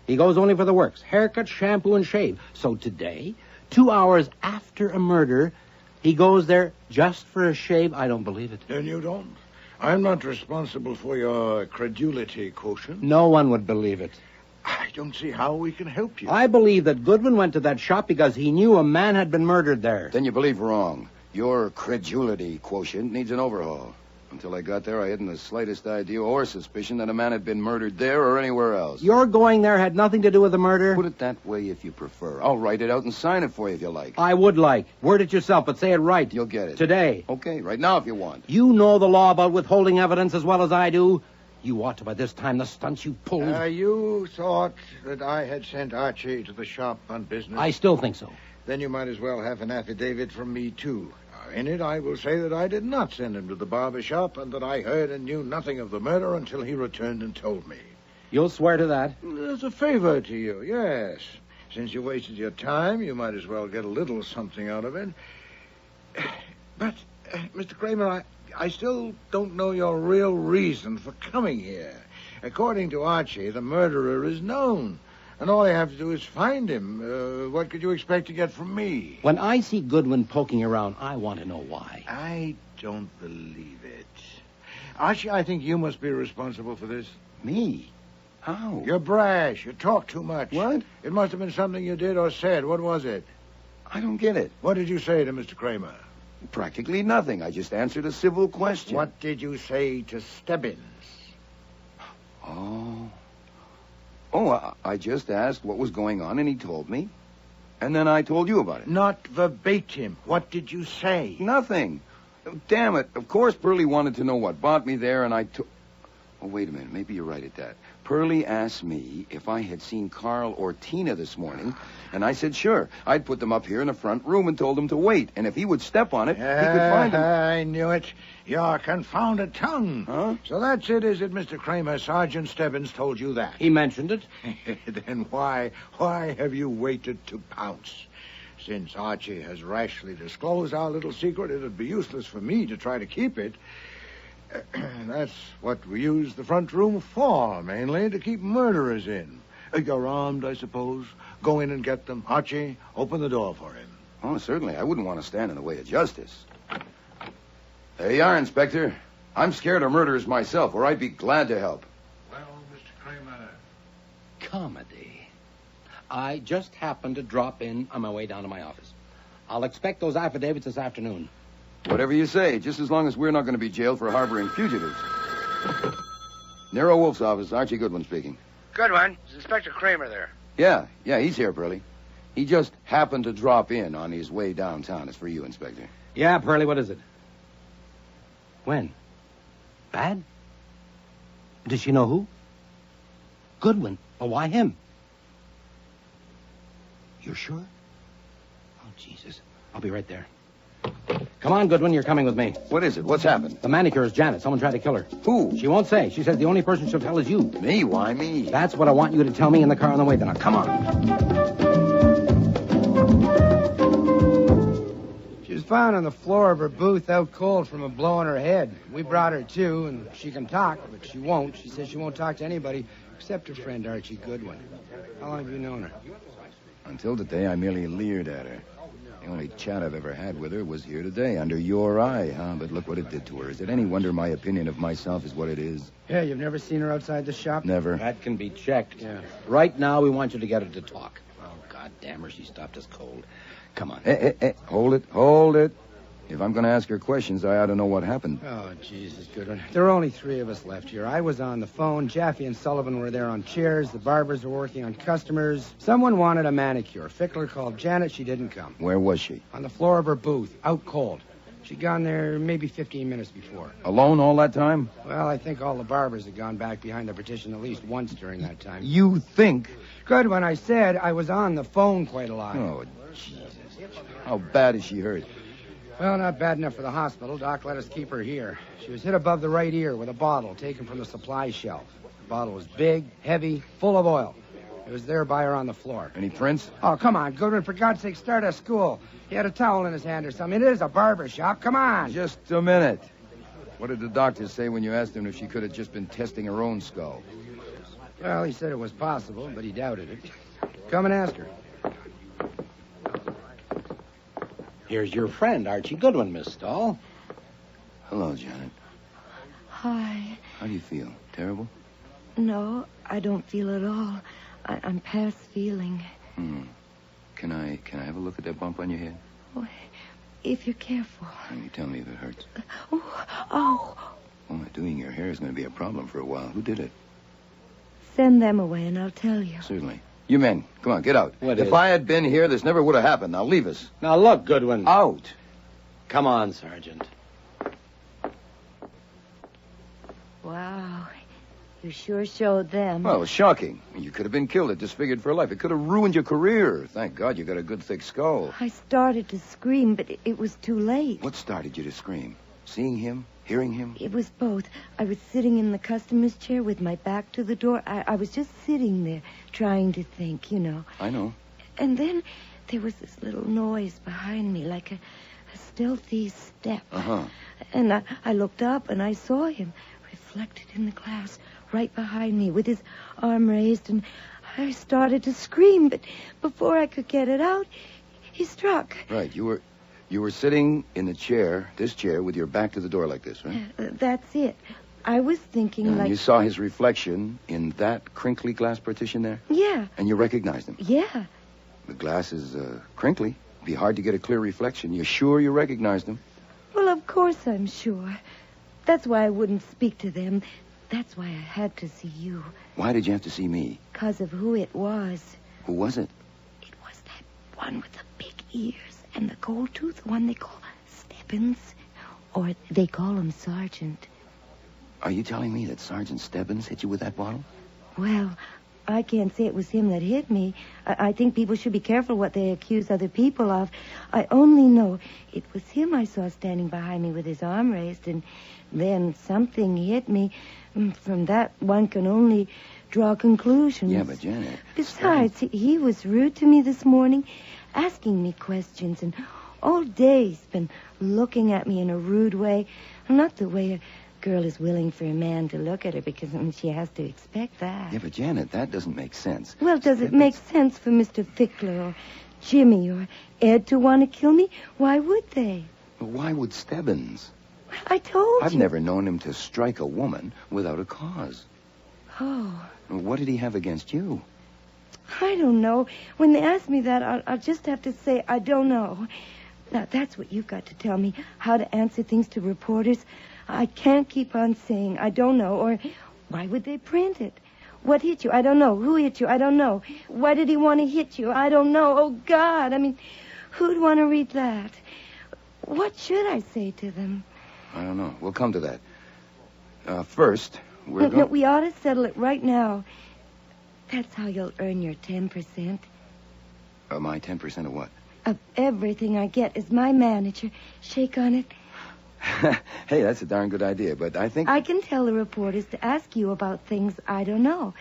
He goes only for the works. Haircut, shampoo, and shave. So today, 2 hours after a murder, he goes there just for a shave? I don't believe it. Then you don't? I'm not responsible for your credulity quotient. No one would believe it. I don't see how we can help you. I believe that Goodwin went to that shop because he knew a man had been murdered there. Then you believe wrong. Your credulity quotient needs an overhaul. Until I got there, I hadn't the slightest idea or suspicion that a man had been murdered there or anywhere else. Your going there had nothing to do with the murder? Put it that way if you prefer. I'll write it out and sign it for you if you like. I would like. Word it yourself, but say it right. You'll get it. Today. Okay, right now if you want. You know the law about withholding evidence as well as I do. You ought to by this time the stunts you pulled. You thought that I had sent Archie to the shop on business? I still think so. Then you might as well have an affidavit from me, too. In it, I will say that I did not send him to the barber shop and that I heard and knew nothing of the murder until he returned and told me. You'll swear to that? As a favor to you, yes. Since you wasted your time, you might as well get a little something out of it. But, Mr. Kramer, I still don't know your real reason for coming here. According to Archie, the murderer is known. And all I have to do is find him. What could you expect to get from me? When I see Goodwin poking around, I want to know why. I don't believe it. Archie, I think you must be responsible for this. Me? How? You're brash. You talk too much. What? It must have been something you did or said. What was it? I don't get it. What did you say to Mr. Kramer? Practically nothing. I just answered a civil question. What did you say to Stebbins? I just asked what was going on, and he told me. And then I told you about it. Not verbatim. What did you say? Nothing. Damn it. Of course Pearlie wanted to know what brought me there, and I took... Oh, wait a minute. Maybe you're right at that. Pearlie asked me if I had seen Carl or Tina this morning, and I said sure. I'd put them up here in the front room and told him to wait, and if he would step on it, he could find them. I knew it. Your confounded tongue. Huh? So that's it, is it, Mr. Kramer? Sergeant Stebbins told you that. He mentioned it. Then why have you waited to pounce? Since Archie has rashly disclosed our little secret, it'd be useless for me to try to keep it. That's what we use the front room for, mainly, to keep murderers in. You're armed, I suppose. Go in and get them. Archie, open the door for him. Oh, certainly. I wouldn't want to stand in the way of justice. There you are, Inspector. I'm scared of murderers myself, or I'd be glad to help. Well, Mr. Kramer... Comedy. I just happened to drop in on my way down to my office. I'll expect those affidavits this afternoon. Whatever you say, just as long as we're not going to be jailed for harboring fugitives. Nero Wolfe's office, Archie Goodwin speaking. Goodwin, is Inspector Kramer there? Yeah, he's here, Pearlie. He just happened to drop in on his way downtown. It's for you, Inspector. Yeah, Pearlie, what is it? When? Bad? Does she know who? Goodwin. Oh, why him? You're sure? Oh, Jesus. I'll be right there. Come on, Goodwin, you're coming with me. What is it? What's happened? The manicure is Janet. Someone tried to kill her. Who? She won't say. She says the only person she'll tell is you. Me? Why me? That's what I want you to tell me in the car on the way. Then now, come on. She was found on the floor of her booth out cold from a blow on her head. We brought her to, and she can talk, but she won't. She says she won't talk to anybody except her friend Archie Goodwin. How long have you known her? Until today, I merely leered at her. The only chat I've ever had with her was here today, under your eye, huh? But look what it did to her. Is it any wonder my opinion of myself is what it is? Yeah, you've never seen her outside the shop? Never. That can be checked. Yeah. Right now, we want you to get her to talk. Oh, God damn her, she stopped us cold. Come on. Hey, hold it. If I'm going to ask her questions, I ought to know what happened. Oh, Jesus, Goodwin. There are only 3 of us left here. I was on the phone. Jaffe and Sullivan were there on chairs. The barbers were working on customers. Someone wanted a manicure. Fickler called Janet. She didn't come. Where was she? On the floor of her booth, out cold. She'd gone there maybe 15 minutes before. Alone all that time? Well, I think all the barbers had gone back behind the partition at least once during that time. You think? Goodwin, I said I was on the phone quite a lot. Oh, Jesus. How bad is she hurt? Well, not bad enough for the hospital. Doc let us keep her here. She was hit above the right ear with a bottle taken from the supply shelf. The bottle was big, heavy, full of oil. It was there by her on the floor. Any prints? Oh, come on, Goodwin. For God's sake, start a school. He had a towel in his hand or something. It is a barber shop. Come on. Just a minute. What did the doctor say when you asked him if she could have just been testing her own skull? Well, he said it was possible, but he doubted it. Come and ask her. Here's your friend, Archie Goodwin, Miss Stahl. Hello, Janet. Hi. How do you feel? Terrible? No, I don't feel at all. I'm past feeling. Can I have a look at that bump on your head? Oh, if you're careful. Can you tell me if it hurts? Oh. Well, doing your hair is going to be a problem for a while. Who did it? Send them away and I'll tell you. Certainly. You men, come on, get out. What if is? I had been here, this never would have happened. Now leave us. Now, look, Goodwin. Out. Come on, Sergeant. Wow. You sure showed them. Well, it was shocking. You could have been killed or disfigured for life. It could have ruined your career. Thank God you got a good thick skull. I started to scream, but it was too late. What started you to scream? Seeing him? Hearing him? It was both. I was sitting in the customer's chair with my back to the door. I was just sitting there trying to think, you know. I know. And then there was this little noise behind me, like a stealthy step. Uh-huh. And I looked up and I saw him reflected in the glass right behind me with his arm raised, and I started to scream, but before I could get it out, he struck. Right. You were sitting in the chair, this chair, with your back to the door like this, right? That's it. I was thinking And like... you saw his reflection in that crinkly glass partition there? Yeah. And you recognized him? Yeah. The glass is crinkly. It'd be hard to get a clear reflection. You're sure you recognized him? Well, of course I'm sure. That's why I wouldn't speak to them. That's why I had to see you. Why did you have to see me? Because of who it was. Who was it? It was that one with the big ears and the gold tooth, the one they call Stebbins. Or they call him Sergeant. Are you telling me that Sergeant Stebbins hit you with that bottle? Well, I can't say it was him that hit me. I think people should be careful what they accuse other people of. I only know it was him I saw standing behind me with his arm raised, and then something hit me. From that, one can only draw conclusions. Yeah, but Janet... Besides, he was rude to me this morning, asking me questions, and all day he's been looking at me in a rude way. Not the way a girl is willing for a man to look at her, because she has to expect that. Yeah, but Janet, that doesn't make sense. Well, does it make sense for Mr. Fickler or Jimmy or Ed to want to kill me? Why would they? But why would Stebbins? I told you. I've never known him to strike a woman without a cause. Oh. What did he have against you? I don't know. When they ask me that, I'll just have to say I don't know. Now, that's what you've got to tell me, how to answer things to reporters. I can't keep on saying I don't know, or why would they print it? What hit you? I don't know. Who hit you? I don't know. Why did he want to hit you? I don't know. Oh, God. I mean, who'd want to read that? What should I say to them? I don't know. We'll come to that. First, we're No, we ought to settle it right now. That's how you'll earn your 10%. My 10% of what? Of everything I get as my manager. Shake on it. Hey, that's a darn good idea, but I think... I can tell the reporters to ask you about things I don't know.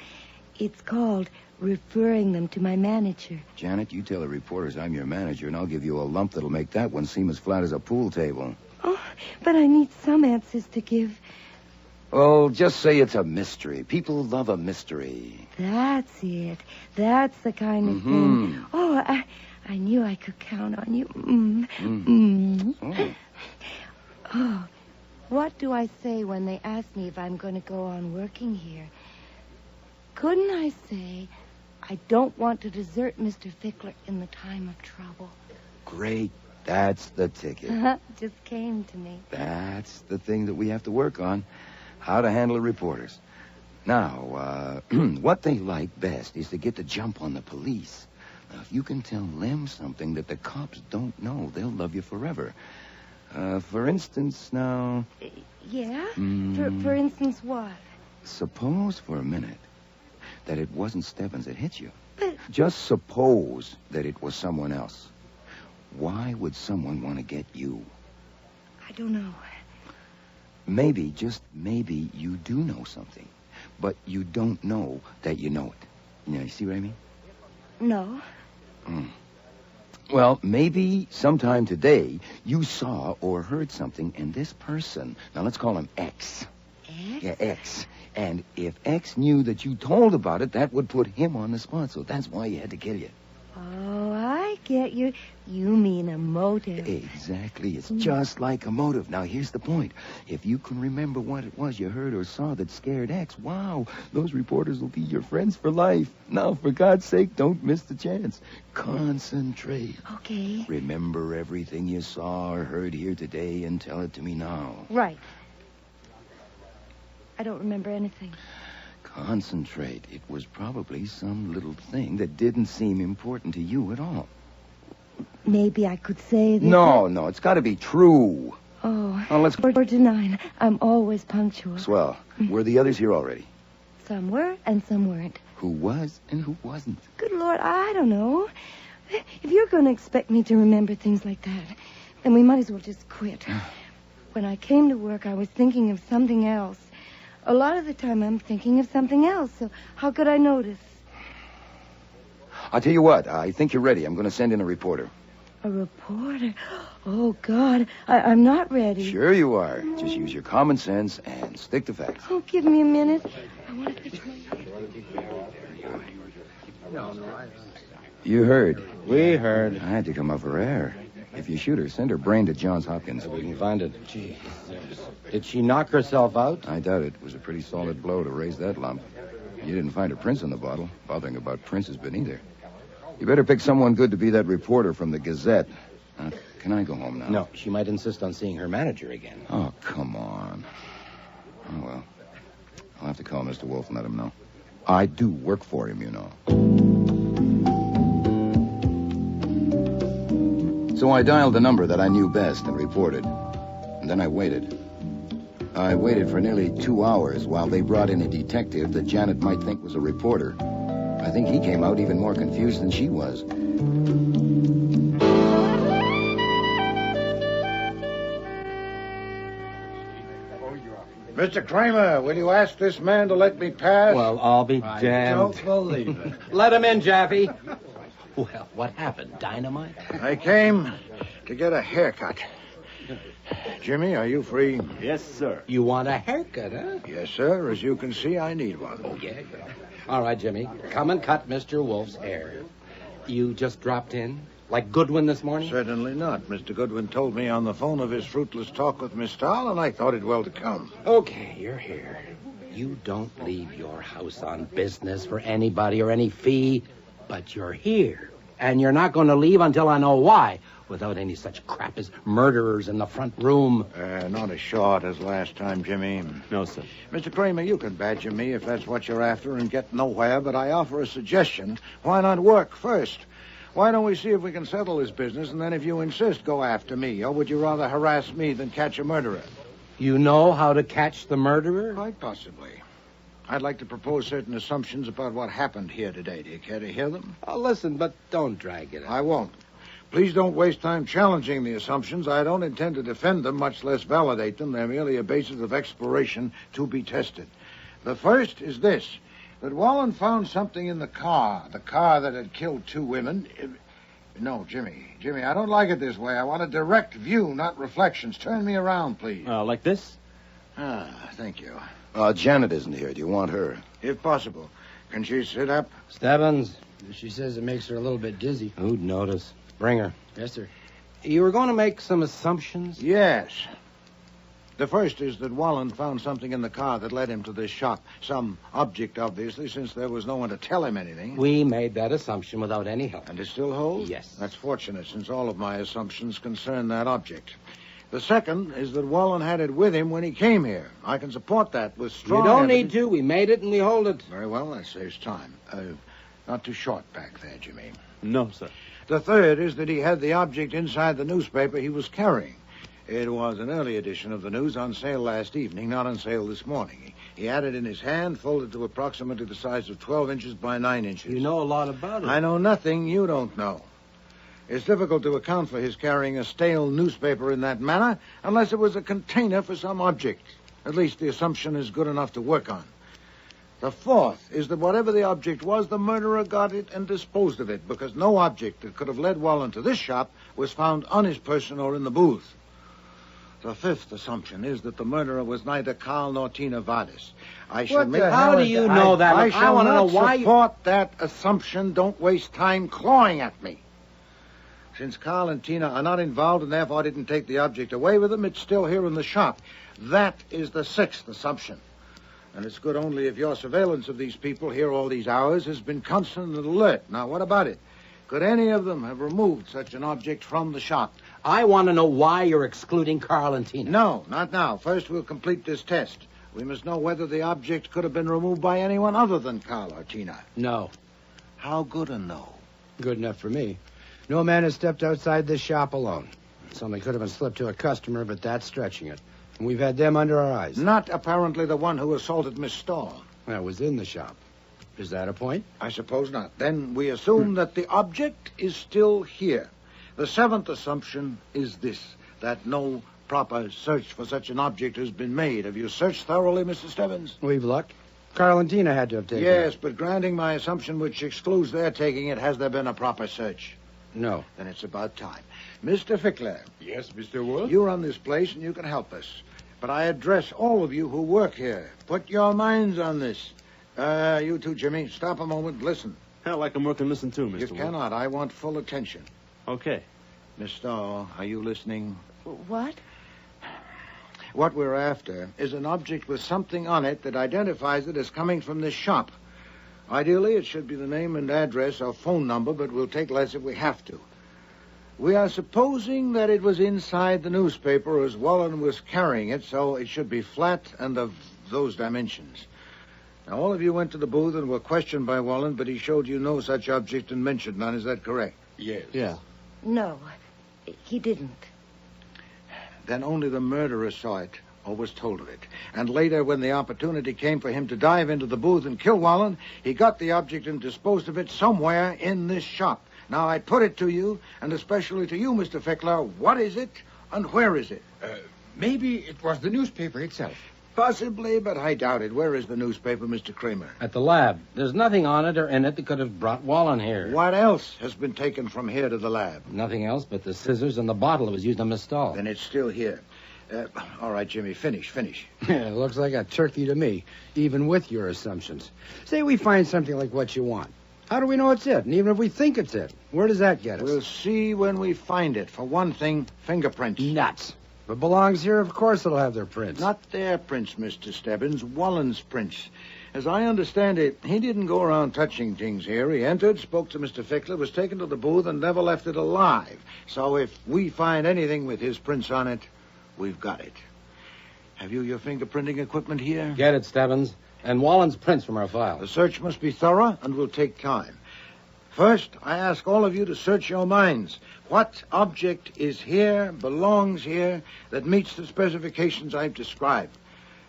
It's called referring them to my manager. Janet, you tell the reporters I'm your manager, and I'll give you a lump that'll make that one seem as flat as a pool table. Oh, but I need some answers to give. Well, just say it's a mystery. People love a mystery. That's it. That's the kind of thing. Oh, I I knew I could count on you. Oh, what do I say when they ask me if I'm going to go on working here? Couldn't I say I don't want to desert Mr. Fickler in the time of trouble? Great. That's the ticket. Just came to me. That's the thing that we have to work on. How to handle reporters. Now, what they like best is to get the jump on the police. Now, if you can tell them something that the cops don't know, they'll love you forever. For instance, now... Yeah? For instance, what? Suppose for a minute that it wasn't Stebbins that hit you. But... Just suppose that it was someone else. Why would someone want to get you? I don't know. Maybe, just maybe, you do know something. But you don't know that you know it. You see what I mean? No. Well, maybe sometime today you saw or heard something, and this person, now let's call him X. X? Yeah, X. And if X knew that you told about it, that would put him on the spot, so that's why he had to kill you. Oh, I get you. You mean a motive. Exactly. It's just like a motive. Now, here's the point. If you can remember what it was you heard or saw that scared X, wow, those reporters will be your friends for life. Now, for God's sake, don't miss the chance. Concentrate. Okay. Remember everything you saw or heard here today and tell it to me now. Right. I don't remember anything. Concentrate. It was probably some little thing that didn't seem important to you at all. Maybe I could say that... No, it's got to be true. Oh, now let's... 4 to 9. I'm always punctual. Swell. Were the others here already? Some were and some weren't. Who was and who wasn't? Good Lord, I don't know. If you're going to expect me to remember things like that, then we might as well just quit. When I came to work, I was thinking of something else. A lot of the time, I'm thinking of something else, so how could I notice? I'll tell you what. I think you're ready. I'm going to send in a reporter. A reporter? Oh, God, I'm not ready. Sure you are. Just use your common sense and stick to facts. Oh, give me a minute. I want to fix my... You heard. We heard. I had to come up for air. If you shoot her, send her brain to Johns Hopkins. We can find it. Gee, did she knock herself out? I doubt it. It was a pretty solid blow to raise that lump. You didn't find a prince in the bottle. Bothering about Prince has been either. You better pick someone good to be that reporter from the Gazette. Can I go home now? No, she might insist on seeing her manager again. Oh, come on. Oh, well. I'll have to call Mr. Wolfe and let him know. I do work for him, you know. So I dialed the number that I knew best and reported. And then I waited. I waited for nearly 2 hours while they brought in a detective that Janet might think was a reporter. I think he came out even more confused than she was. Mr. Kramer, will you ask this man to let me pass? Well, I'll be damned. I don't believe it. Let him in, Jaffe. Well, what happened? Dynamite? I came to get a haircut. Jimmy, are you free? Yes, sir. You want a haircut, huh? Yes, sir. As you can see, I need one. Oh, yeah. All right, Jimmy. Come and cut Mr. Wolfe's hair. You just dropped in? Like Goodwin this morning? Certainly not. Mr. Goodwin told me on the phone of his fruitless talk with Miss Stahl, and I thought it well to come. Okay, you're here. You don't leave your house on business for anybody or any fee, but you're here. And you're not going to leave until I know why, without any such crap as murderers in the front room. Not as short as last time, Jimmy. No, sir. Mr. Kramer, you can badger me if that's what you're after and get nowhere, but I offer a suggestion. Why not work first? Why don't we see if we can settle this business, and then if you insist, go after me? Or would you rather harass me than catch a murderer? You know how to catch the murderer? Quite possibly. I'd like to propose certain assumptions about what happened here today. Do you care to hear them? I'll listen, but don't drag it out. I won't. Please don't waste time challenging the assumptions. I don't intend to defend them, much less validate them. They're merely a basis of exploration to be tested. The first is this, that Wallen found something in the car that had killed 2 women. No, Jimmy, I don't like it this way. I want a direct view, not reflections. Turn me around, please. Like this? Thank you. Janet isn't here. Do you want her? If possible. Can she sit up? Stebbins. She says it makes her a little bit dizzy. Who'd notice? Bringer. Yes, sir. You were going to make some assumptions? Yes. The first is that Wallen found something in the car that led him to this shop. Some object, obviously, since there was no one to tell him anything. We made that assumption without any help. And it still holds? Yes. That's fortunate, since all of my assumptions concern that object. The second is that Wallen had it with him when he came here. I can support that with strong You don't evidence. need to. We made it and we hold it. Very well, that saves time. Not too short back there, Jimmy. No, sir. The third is that he had the object inside the newspaper he was carrying. It was an early edition of the news on sale last evening, not on sale this morning. He had it in his hand, folded to approximately the size of 12 inches by 9 inches. You know a lot about it. I know nothing you don't know. It's difficult to account for his carrying a stale newspaper in that manner unless it was a container for some object. At least the assumption is good enough to work on. The fourth is that whatever the object was, the murderer got it and disposed of it, because no object that could have led Wallen to this shop was found on his person or in the booth. The fifth assumption is that the murderer was neither Carl nor Tina Vardis. How do you know that? I shall want to know not why support that assumption. Don't waste time clawing at me. Since Carl and Tina are not involved and therefore didn't take the object away with them, it's still here in the shop. That is the sixth assumption. And it's good only if your surveillance of these people here all these hours has been constant and alert. Now, what about it? Could any of them have removed such an object from the shop? I want to know why you're excluding Carl and Tina. No, not now. First, we'll complete this test. We must know whether the object could have been removed by anyone other than Carl or Tina. No. How good a no? Good enough for me. No man has stepped outside this shop alone. Something could have been slipped to a customer, but that's stretching it. And we've had them under our eyes. Not apparently the one who assaulted Miss Stahl. That was in the shop. Is that a point? I suppose not. Then we assume that the object is still here. The seventh assumption is this, that no proper search for such an object has been made. Have you searched thoroughly, Mr. Stebbins? We've looked. Carl and Tina had to have taken it. Yes, but granting my assumption which excludes their taking it, has there been a proper search? No. Then it's about time. Mr. Fickler. Yes, Mr. Wolfe? You run this place and you can help us. But I address all of you who work here. Put your minds on this. You too, Jimmy. Stop a moment. Listen. Hell, I can work and listen too, Mr. You Wolfe. cannot. I want full attention. Okay. Miss Stahl, are you listening? What? What we're after is an object with something on it that identifies it as coming from this shop. Ideally, it should be the name and address or phone number, but we'll take less if we have to. We are supposing that it was inside the newspaper as Wallen was carrying it, so it should be flat and of those dimensions. Now, all of you went to the booth and were questioned by Wallen, but he showed you no such object and mentioned none. Is that correct? Yes. Yeah. No, he didn't. Then only the murderer saw it or was told of it. And later, when the opportunity came for him to dive into the booth and kill Wallen, he got the object and disposed of it somewhere in this shop. Now, I put it to you, and especially to you, Mr. Fickler, what is it and where is it? Maybe it was the newspaper itself. Possibly, but I doubt it. Where is the newspaper, Mr. Kramer? At the lab. There's nothing on it or in it that could have brought Wallen here. What else has been taken from here to the lab? Nothing else but the scissors and the bottle that was used on Miss Stahl. Then it's still here. All right, Jimmy, finish. Yeah, looks like a turkey to me, even with your assumptions. Say we find something like what you want. How do we know it's it? And even if we think it's it, where does that get us? We'll see when we find it. For one thing, fingerprints. Nuts. If it belongs here, of course it'll have their prints. Not their prints, Mr. Stebbins. Wallen's prints. As I understand it, he didn't go around touching things here. He entered, spoke to Mr. Fickler, was taken to the booth, and never left it alive. So if we find anything with his prints on it, we've got it. Have you your fingerprinting equipment here? Get it, Stebbins. And Wallen's prints from our file. The search must be thorough and will take time. First, I ask all of you to search your minds. What object is here, belongs here, that meets the specifications I've described?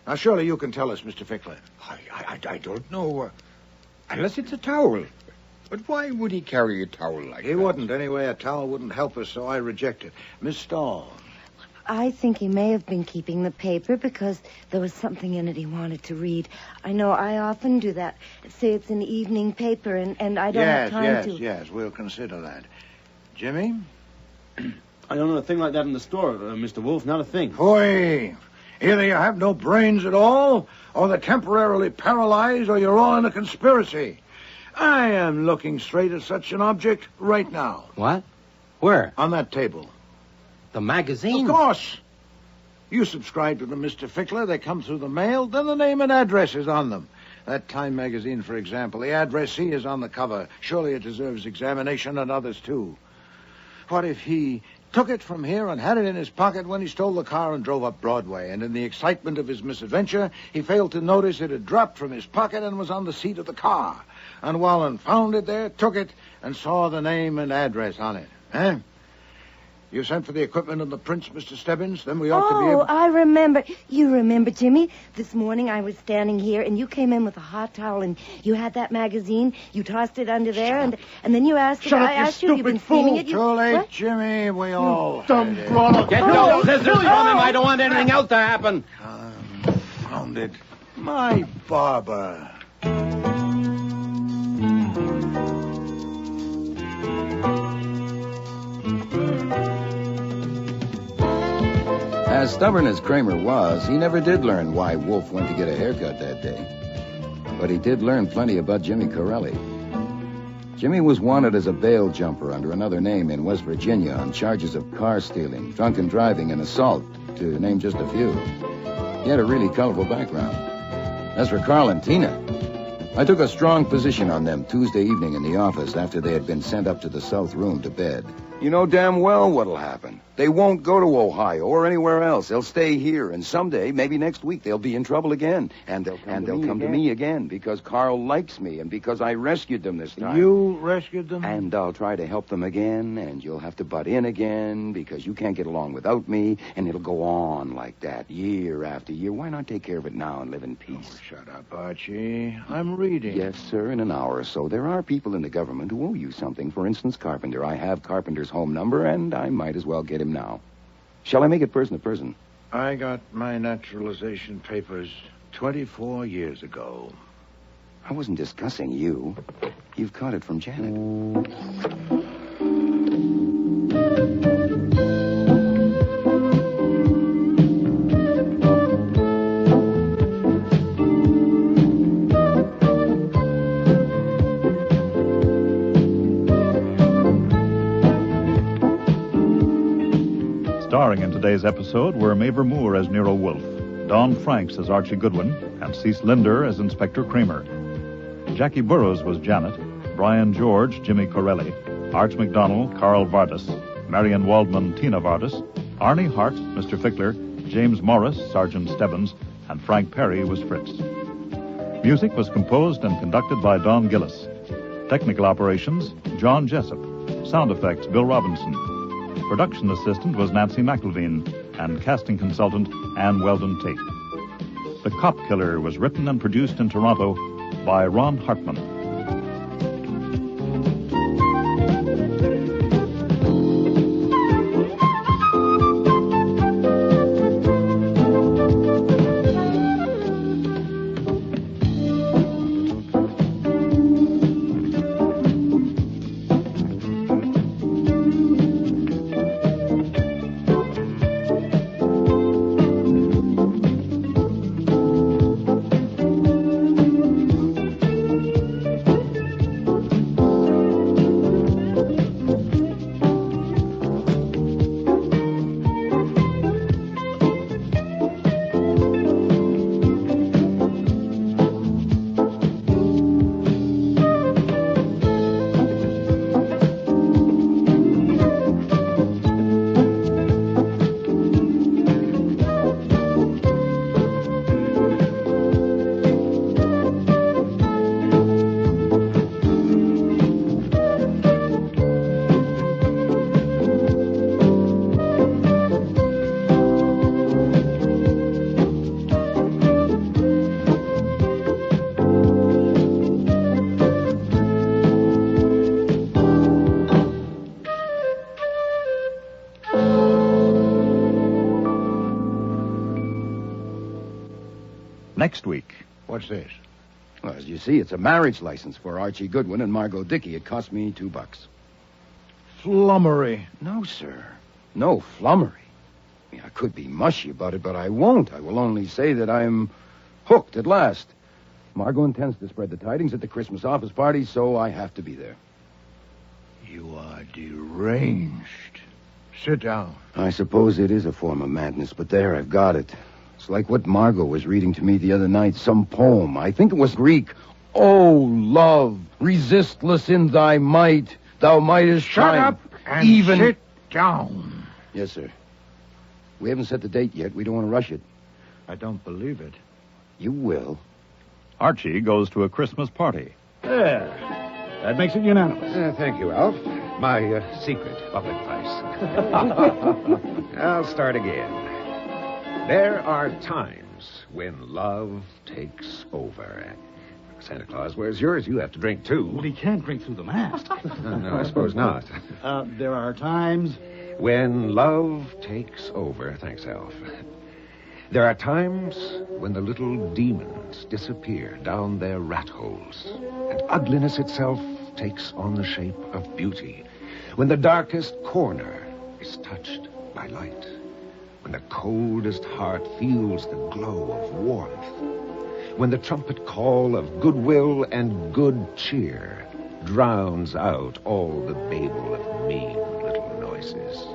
Now, surely you can tell us, Mr. Fickler. I don't know. Unless it's a towel. But why would he carry a towel like that? He wouldn't. Anyway, a towel wouldn't help us, so I reject it. Miss Stahl. I think he may have been keeping the paper because there was something in it he wanted to read. I know I often do that. Say it's an evening paper and I don't have time to... Yes, we'll consider that. Jimmy? I don't know a thing like that in the store, Mr. Wolfe. Not a thing. Hoy! Either you have no brains at all, or they're temporarily paralyzed, or you're all in a conspiracy. I am looking straight at such an object right now. What? Where? On that table. The magazine? Of course. You subscribe to them, Mr. Fickler. They come through the mail. Then the name and address is on them. That Time magazine, for example. The addressee is on the cover. Surely it deserves examination, and others, too. What if he took it from here and had it in his pocket when he stole the car and drove up Broadway, and in the excitement of his misadventure, he failed to notice it had dropped from his pocket and was on the seat of the car. And Wallen found it there, took it, and saw the name and address on it. Eh? You sent for the equipment and the prints, Mr. Stebbins? Then we ought to be able... Oh, I remember. You remember, Jimmy? This morning I was standing here, and you came in with a hot towel, and you had that magazine. You tossed it under there, and then you asked... Shut up, I you asked you, you've been steaming it. Too late, Jimmy. We all... Dumb brother. Get those scissors from him. I don't want anything else to happen. Found it. My barber. As stubborn as Kramer was, he never did learn why Wolfe went to get a haircut that day. But he did learn plenty about Jimmy Corelli. Jimmy was wanted as a bail jumper under another name in West Virginia on charges of car stealing, drunken driving, and assault, to name just a few. He had a really colorful background. As for Carl and Tina, I took a strong position on them Tuesday evening in the office after they had been sent up to the south room to bed. You know damn well what'll happen. They won't go to Ohio or anywhere else. They'll stay here, and someday, maybe next week, they'll be in trouble again. And they'll come to me again because Carl likes me and because I rescued them this time. You rescued them? And I'll try to help them again, and you'll have to butt in again because you can't get along without me, and it'll go on like that year after year. Why not take care of it now and live in peace? Oh, shut up, Archie. I'm reading. Yes, sir, in an hour or so. There are people in the government who owe you something. For instance, Carpenter. I have Carpenter's home number, and I might as well get him now. Shall I make it person to person? I got my naturalization papers 24 years ago. I wasn't discussing you. You've caught it from Janet. Starring in today's episode were Mavor Moore as Nero Wolfe, Don Franks as Archie Goodwin, and Cease Linder as Inspector Kramer. Jackie Burroughs was Janet, Brian George, Jimmy Corelli, Arch McDonald, Carl Vardas, Marion Waldman, Tina Vardas, Arnie Hart, Mr. Fickler, James Morris, Sergeant Stebbins, and Frank Perry was Fritz. Music was composed and conducted by Don Gillis. Technical operations, John Jessup. Sound effects, Bill Robinson. Production assistant was Nancy McElveen, and casting consultant, Ann Weldon Tate. The Cop Killer was written and produced in Toronto by Ron Hartman. Next week. What's this? Well, as you see, it's a marriage license for Archie Goodwin and Margot Dickey. It cost me $2. Flummery. No, sir. No flummery. I could be mushy about it, but I won't. I will only say that I'm hooked at last. Margot intends to spread the tidings at the Christmas office party, so I have to be there. You are deranged. Sit down. I suppose it is a form of madness, but there, I've got it. It's like what Margot was reading to me the other night, some poem. I think it was Greek. Oh, love, resistless in thy might, thou mightest Shut shine. up and sit down. Yes, sir. We haven't set the date yet. We don't want to rush it. I don't believe it. You will. Archie goes to a Christmas party. There. That makes it unanimous. Thank you, Alf. My secret public place. I'll start again. There are times when love takes over. Santa Claus, where's yours? You have to drink, too. Well, he can't drink through the mask. No, I suppose not. There are times... When love takes over. Thanks, Alf. There are times when the little demons disappear down their rat holes, and ugliness itself takes on the shape of beauty. When the darkest corner is touched by light. When the coldest heart feels the glow of warmth. When the trumpet call of goodwill and good cheer drowns out all the babel of mean little noises.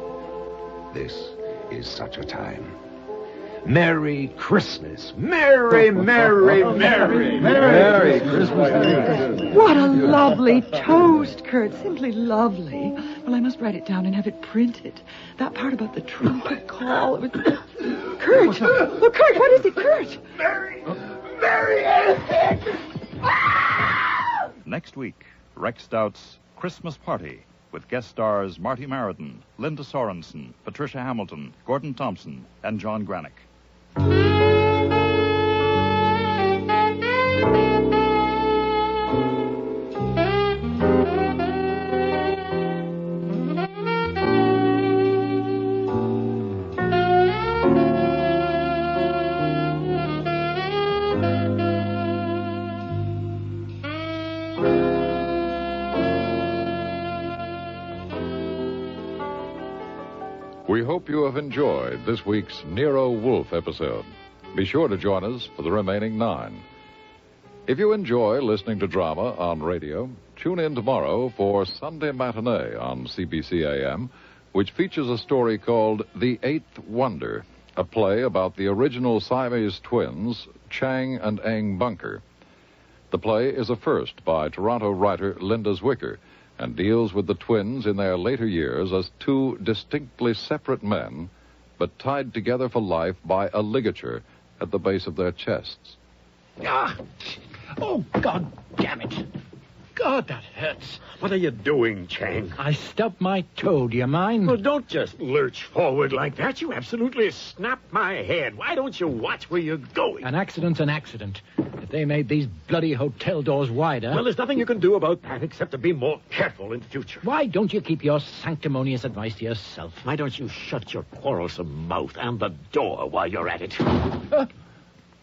This is such a time. Merry Christmas. Merry, merry, merry, merry Christmas. What a lovely toast, Kurt. Simply lovely. Well, I must write it down and have it printed. That part about the trumpet call. It was... Kurt! Oh, Kurt, what is it, Kurt? Merry Next week, Rex Stout's Christmas Party with guest stars Marty Maradon, Linda Sorensen, Patricia Hamilton, Gordon Thompson, and John Granick. We hope you have enjoyed this week's Nero Wolfe episode. Be sure to join us for the remaining 9. If you enjoy listening to drama on radio, tune in tomorrow for Sunday Matinee on CBC AM, which features a story called The Eighth Wonder, a play about the original Siamese twins, Chang and Eng Bunker. The play is a first by Toronto writer Linda Zwicker, and deals with the twins in their later years as 2 distinctly separate men, but tied together for life by a ligature at the base of their chests. Ah! Oh, God damn it. God, that hurts. What are you doing, Chang? I stubbed my toe. Do you mind? Well, don't just lurch forward like that. You absolutely snapped my head. Why don't you watch where you're going? An accident's an accident. If they made these bloody hotel doors wider... Well, there's nothing you can do about that except to be more careful in future. Why don't you keep your sanctimonious advice to yourself? Why don't you shut your quarrelsome mouth and the door while you're at it?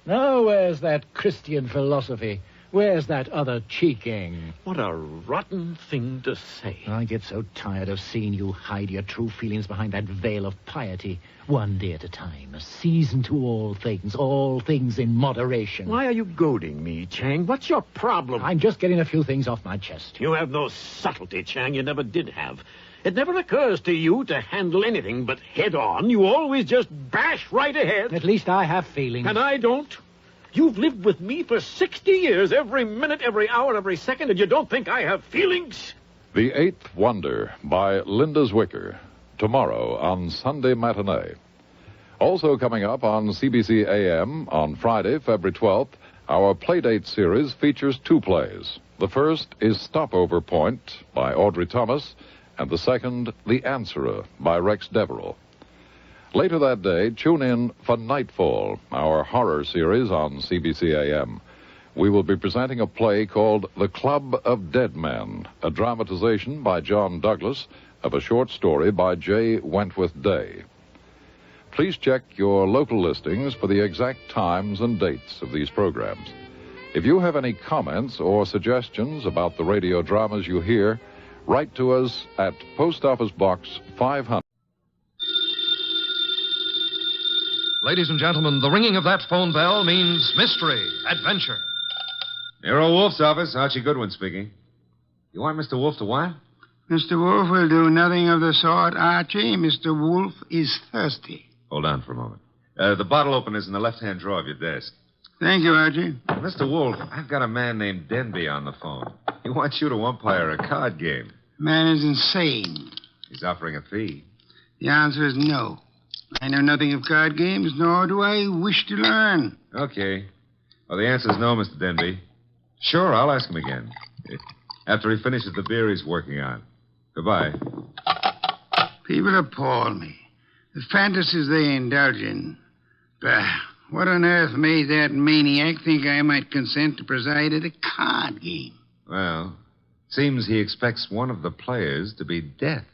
Now, where's that Christian philosophy? Where's that other cheeking? What a rotten thing to say. I get so tired of seeing you hide your true feelings behind that veil of piety. One day at a time, a season to all things in moderation. Why are you goading me, Chang? What's your problem? I'm just getting a few things off my chest. You have no subtlety, Chang. You never did have. It never occurs to you to handle anything but head on. You always just bash right ahead. At least I have feelings. And I don't. You've lived with me for 60 years, every minute, every hour, every second, and you don't think I have feelings? The Eighth Wonder by Linda Zwicker, tomorrow on Sunday Matinee. Also coming up on CBC AM on Friday, February 12th, our Playdate series features 2 plays. The first is Stopover Point by Audrey Thomas, and the second, The Answerer by Rex Deverell. Later that day, tune in for Nightfall, our horror series on CBC AM. We will be presenting a play called The Club of Dead Men, a dramatization by John Douglas of a short story by J. Wentworth Day. Please check your local listings for the exact times and dates of these programs. If you have any comments or suggestions about the radio dramas you hear, write to us at Post Office Box 500. Ladies and gentlemen, the ringing of that phone bell means mystery, adventure. Nero Wolfe's office, Archie Goodwin speaking. You want Mr. Wolfe to what? Mr. Wolfe will do nothing of the sort, Archie. Mr. Wolfe is thirsty. Hold on for a moment. The bottle opener's in the left-hand drawer of your desk. Thank you, Archie. Mr. Wolfe, I've got a man named Denby on the phone. He wants you to umpire a card game. Man is insane. He's offering a fee. The answer is no. I know nothing of card games, nor do I wish to learn. Okay. Well, the answer's no, Mr. Denby. Sure, I'll ask him again. After he finishes the beer he's working on. Goodbye. People appall me. The fantasies they indulge in. Bah, what on earth made that maniac think I might consent to preside at a card game? Well, seems he expects one of the players to be death.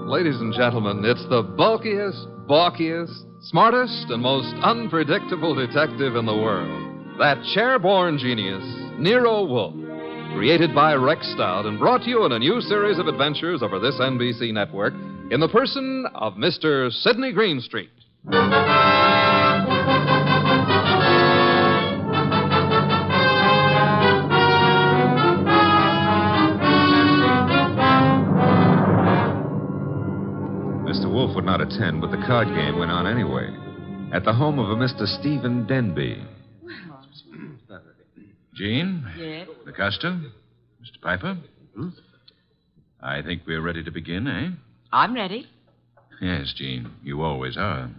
Ladies and gentlemen, it's the bulkiest, balkiest, smartest, and most unpredictable detective in the world. That chair-born genius, Nero Wolfe. Created by Rex Stout and brought to you in a new series of adventures over this NBC network in the person of Mr. Sidney Greenstreet. Wolfe would not attend, but the card game went on anyway. At the home of a Mr. Stephen Denby. Jean? Yes? LaCosta? Mr. Piper? I think we're ready to begin, eh? I'm ready. Yes, Jean. You always are.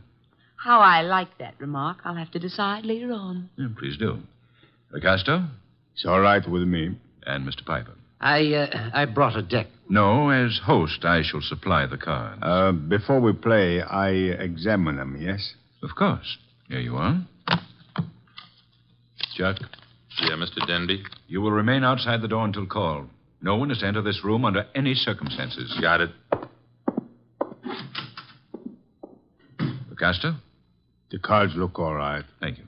How I like that remark, I'll have to decide later on. Yeah, please do. LaCosta? It's all right with me. And Mr. Piper? I brought a deck. No, as host, I shall supply the cards. Before we play, I examine them, yes? Of course. Here you are. Chuck? Yeah, Mr. Denby? You will remain outside the door until called. No one is to enter this room under any circumstances. Got it. LaCosta? The cards look all right. Thank you.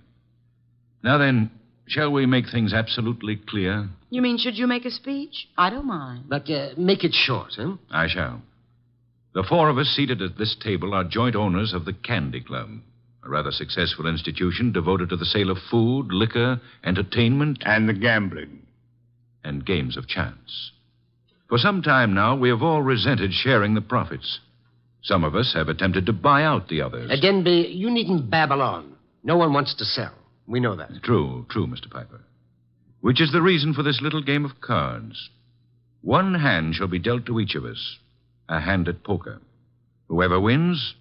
Now then, shall we make things absolutely clear? You mean, should you make a speech? I don't mind. But make it short, huh? I shall. The four of us seated at this table are joint owners of the Candy Club, a rather successful institution devoted to the sale of food, liquor, entertainment... And the gambling. And games of chance. For some time now, we have all resented sharing the profits. Some of us have attempted to buy out the others. Denby, you needn't babble on. No one wants to sell. We know that. True, Mr. Piper. Which is the reason for this little game of cards. One hand shall be dealt to each of us. A hand at poker. Whoever wins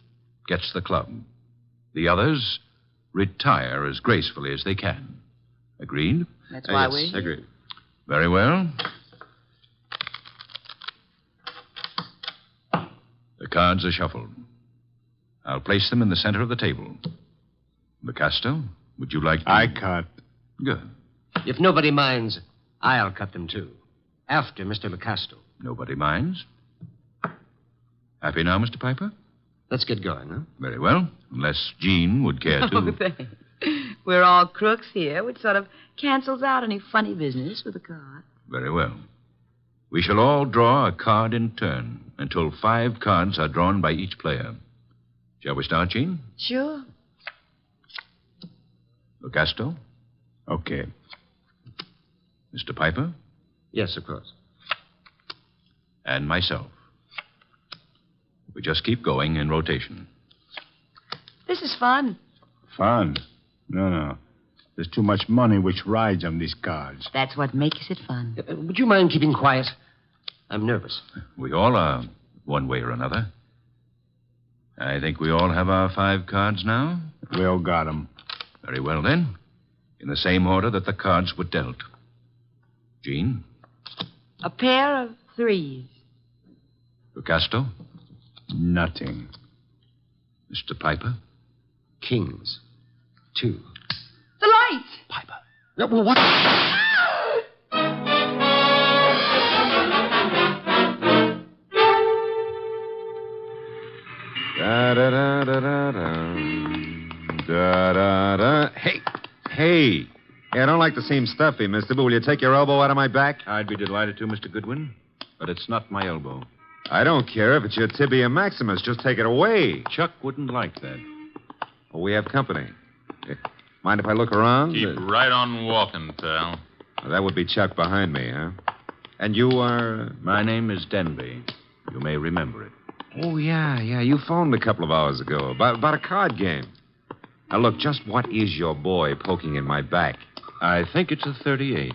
gets the club. The others retire as gracefully as they can. Agreed? That's why yes, we're agreed. Very well. The cards are shuffled. I'll place them in the center of the table. LaCosta, would you like to... I cut. Good. If nobody minds, I'll cut them, too. After Mr. LaCosta. Nobody minds? Happy now, Mr. Piper? Let's get going, huh? Very well. Unless Jean would care to... Oh, thanks. We're all crooks here, which sort of cancels out any funny business with a card. Very well. We shall all draw a card in turn until 5 cards are drawn by each player. Shall we start, Jean? Sure. LaCosta? Okay. Mr. Piper? Yes, of course. And myself. We just keep going in rotation. This is fun. Fun? No. There's too much money which rides on these cards. That's what makes it fun. Would you mind keeping quiet? I'm nervous. We all are, one way or another. I think we all have our 5 cards now. We all got them. Very well, then. In the same order that the cards were dealt. Jean? A pair of 3s. LaCosta? Nothing. Mr. Piper? Kings. 2. The light! Piper. No, well, what? Da-da-da-da-da-da. Da-da-da. Hey. Hey, I don't like to seem stuffy, mister, but will you take your elbow out of my back? I'd be delighted to, Mr. Goodwin, but it's not my elbow. I don't care if it's your tibia maximus. Just take it away. Chuck wouldn't like that. Well, we have company. Mind if I look around? Keep right on walking, pal. Well, that would be Chuck behind me, huh? And you are... My name is Denby. You may remember it. Oh, yeah. You phoned a couple of hours ago about a card game. Now, look, just what is your boy poking in my back? I think it's a 38.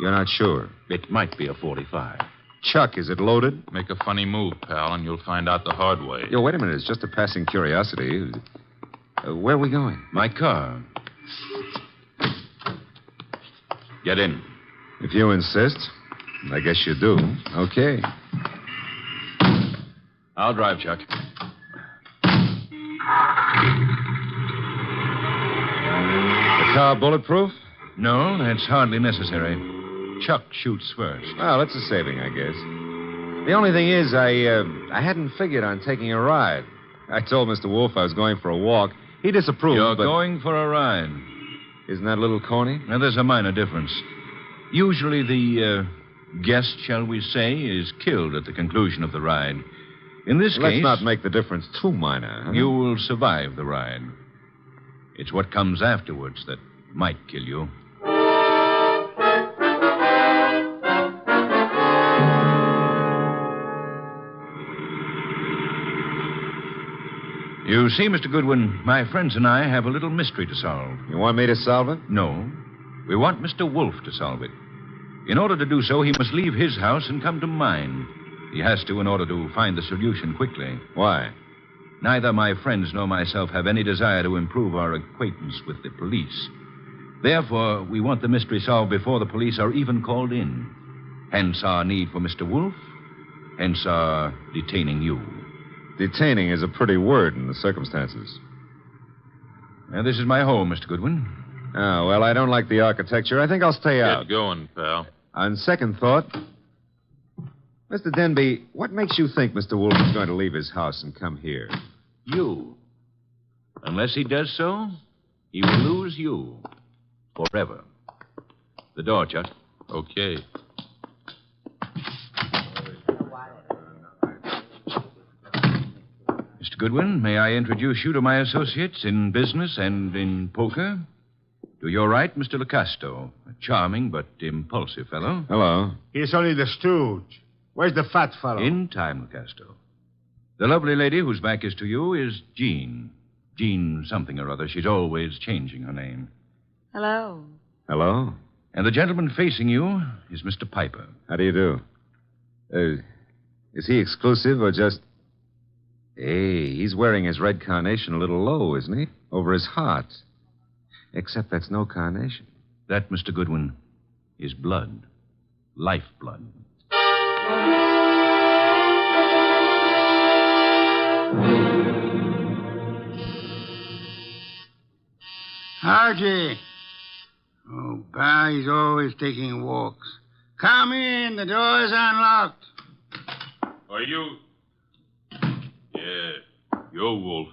You're not sure? It might be a 45. Chuck, is it loaded? Make a funny move, pal, and you'll find out the hard way. Yo, wait a minute. It's just a passing curiosity. Where are we going? My car. Get in. If you insist. I guess you do. Okay. I'll drive, Chuck. The car bulletproof? No, that's hardly necessary. Chuck shoots first. Well, that's a saving, I guess. The only thing is, I hadn't figured on taking a ride. I told Mr. Wolfe I was going for a walk. He disapproved, You're but... going for a ride. Isn't that a little corny? Now, there's a minor difference. Usually the guest, shall we say, is killed at the conclusion of the ride. In this case... Let's not make the difference too minor. Huh? You will survive the ride. It's what comes afterwards that might kill you. You see, Mr. Goodwin, my friends and I have a little mystery to solve. You want me to solve it? No. We want Mr. Wolfe to solve it. In order to do so, he must leave his house and come to mine. He has to in order to find the solution quickly. Why? Neither my friends nor myself have any desire to improve our acquaintance with the police. Therefore, we want the mystery solved before the police are even called in. Hence our need for Mr. Wolfe. Hence our detaining you. Detaining is a pretty word in the circumstances. Now, this is my home, Mr. Goodwin. Oh, well, I don't like the architecture. I think I'll stay out. Get going, pal. On second thought, Mr. Denby, what makes you think Mr. Wolfe is going to leave his house and come here? You. Unless he does so, he will lose you. Forever. The door, Chuck. Okay. Mr. Goodwin, may I introduce you to my associates in business and in poker? To your right, Mr. Lacasto, a charming but impulsive fellow. Hello. He's only the stooge. Where's the fat fellow? In time, Lacasto. The lovely lady whose back is to you is Jean. Jean something or other. She's always changing her name. Hello. Hello. And the gentleman facing you is Mr. Piper. How do you do? Is he exclusive or just... Hey, he's wearing his red carnation a little low, isn't he? Over his heart. Except that's no carnation. That, Mr. Goodwin, is blood. Lifeblood. Archie. Oh, Pa, he's always taking walks. Come in. The door's unlocked. Are you... Yeah, you're Wolfe.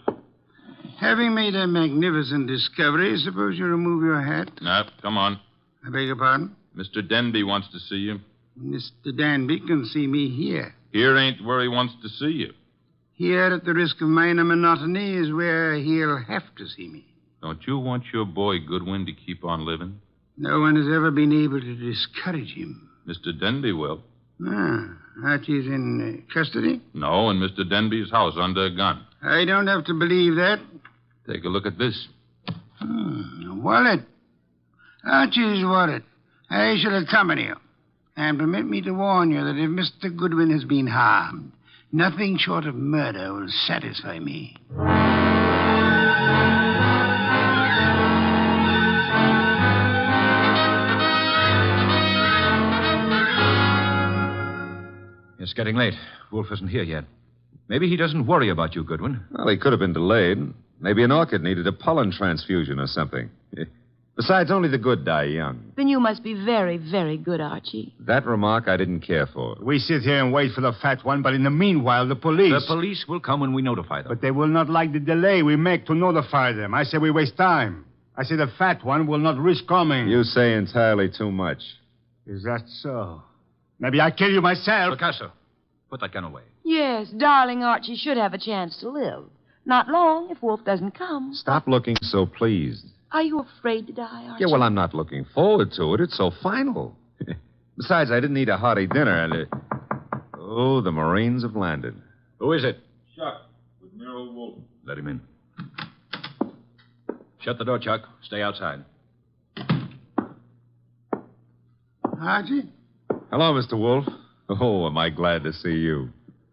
Having made a magnificent discovery, suppose you remove your hat? No, come on. I beg your pardon? Mr. Denby wants to see you. Mr. Danby can see me here. Here ain't where he wants to see you. Here, at the risk of minor monotony, is where he'll have to see me. Don't you want your boy Goodwin to keep on living? No one has ever been able to discourage him. Mr. Denby will. Archie's in custody? No, in Mr. Denby's house under a gun. I don't have to believe that. Take a look at this. A wallet. Archie's wallet. I shall accompany you. And permit me to warn you that if Mr. Goodwin has been harmed, nothing short of murder will satisfy me. It's getting late. Wolfe isn't here yet. Maybe he doesn't worry about you, Goodwin. Well, he could have been delayed. Maybe an orchid needed a pollen transfusion or something. Besides, only the good die young. Then you must be very, very good, Archie. That remark I didn't care for. We sit here and wait for the fat one, but in the meanwhile, the police... The police will come when we notify them. But they will not like the delay we make to notify them. I say we waste time. I say the fat one will not risk coming. You say entirely too much. Is that so? Maybe I kill you myself. Picasso, put that gun away. Yes, darling Archie should have a chance to live. Not long if Wolf doesn't come. Stop looking so pleased. Are you afraid to die, Archie? Yeah, well, I'm not looking forward to it. It's so final. Besides, I didn't eat a hearty dinner, and... Oh, the Marines have landed. Who is it? Chuck, with Nero Wolfe. Let him in. Shut the door, Chuck. Stay outside. Archie? Hello, Mr. Wolfe. Oh, am I glad to see you.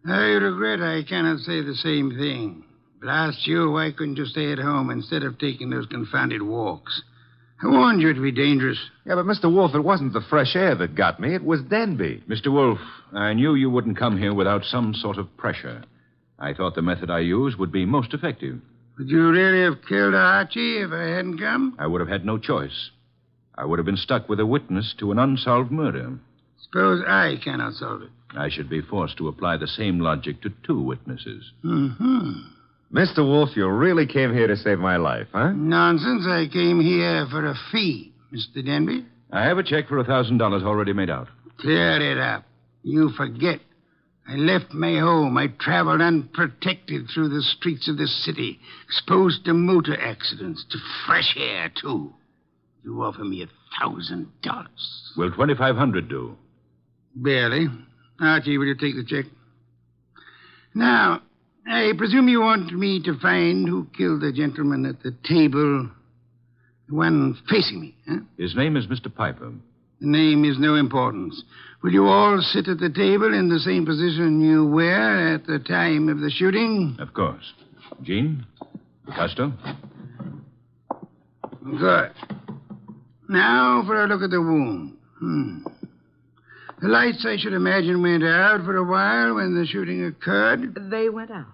I regret I cannot say the same thing. But I asked you, why couldn't you stay at home instead of taking those confounded walks? I warned you it'd be dangerous. Yeah, but Mr. Wolfe, it wasn't the fresh air that got me. It was Denby. Mr. Wolfe, I knew you wouldn't come here without some sort of pressure. I thought the method I used would be most effective. Would you really have killed Archie if I hadn't come? I would have had no choice. I would have been stuck with a witness to an unsolved murder. Suppose I cannot solve it. I should be forced to apply the same logic to two witnesses. Mm-hmm. Mr. Wolfe, you really came here to save my life, huh? Nonsense. I came here for a fee, Mr. Denby. I have a check for $1,000 already made out. Clear it up. You forget. I left my home. I traveled unprotected through the streets of this city, exposed to motor accidents, to fresh air, too. You offer me $1,000. Will $2,500 do? Barely. Archie, will you take the check? Now, I presume you want me to find who killed the gentleman at the table, the one facing me, huh? His name is Mr. Piper. The name is no importance. Will you all sit at the table in the same position you were at the time of the shooting? Of course. Jean? Picasso? Good. Now for a look at the wound. The lights, I should imagine, went out for a while when the shooting occurred. They went out?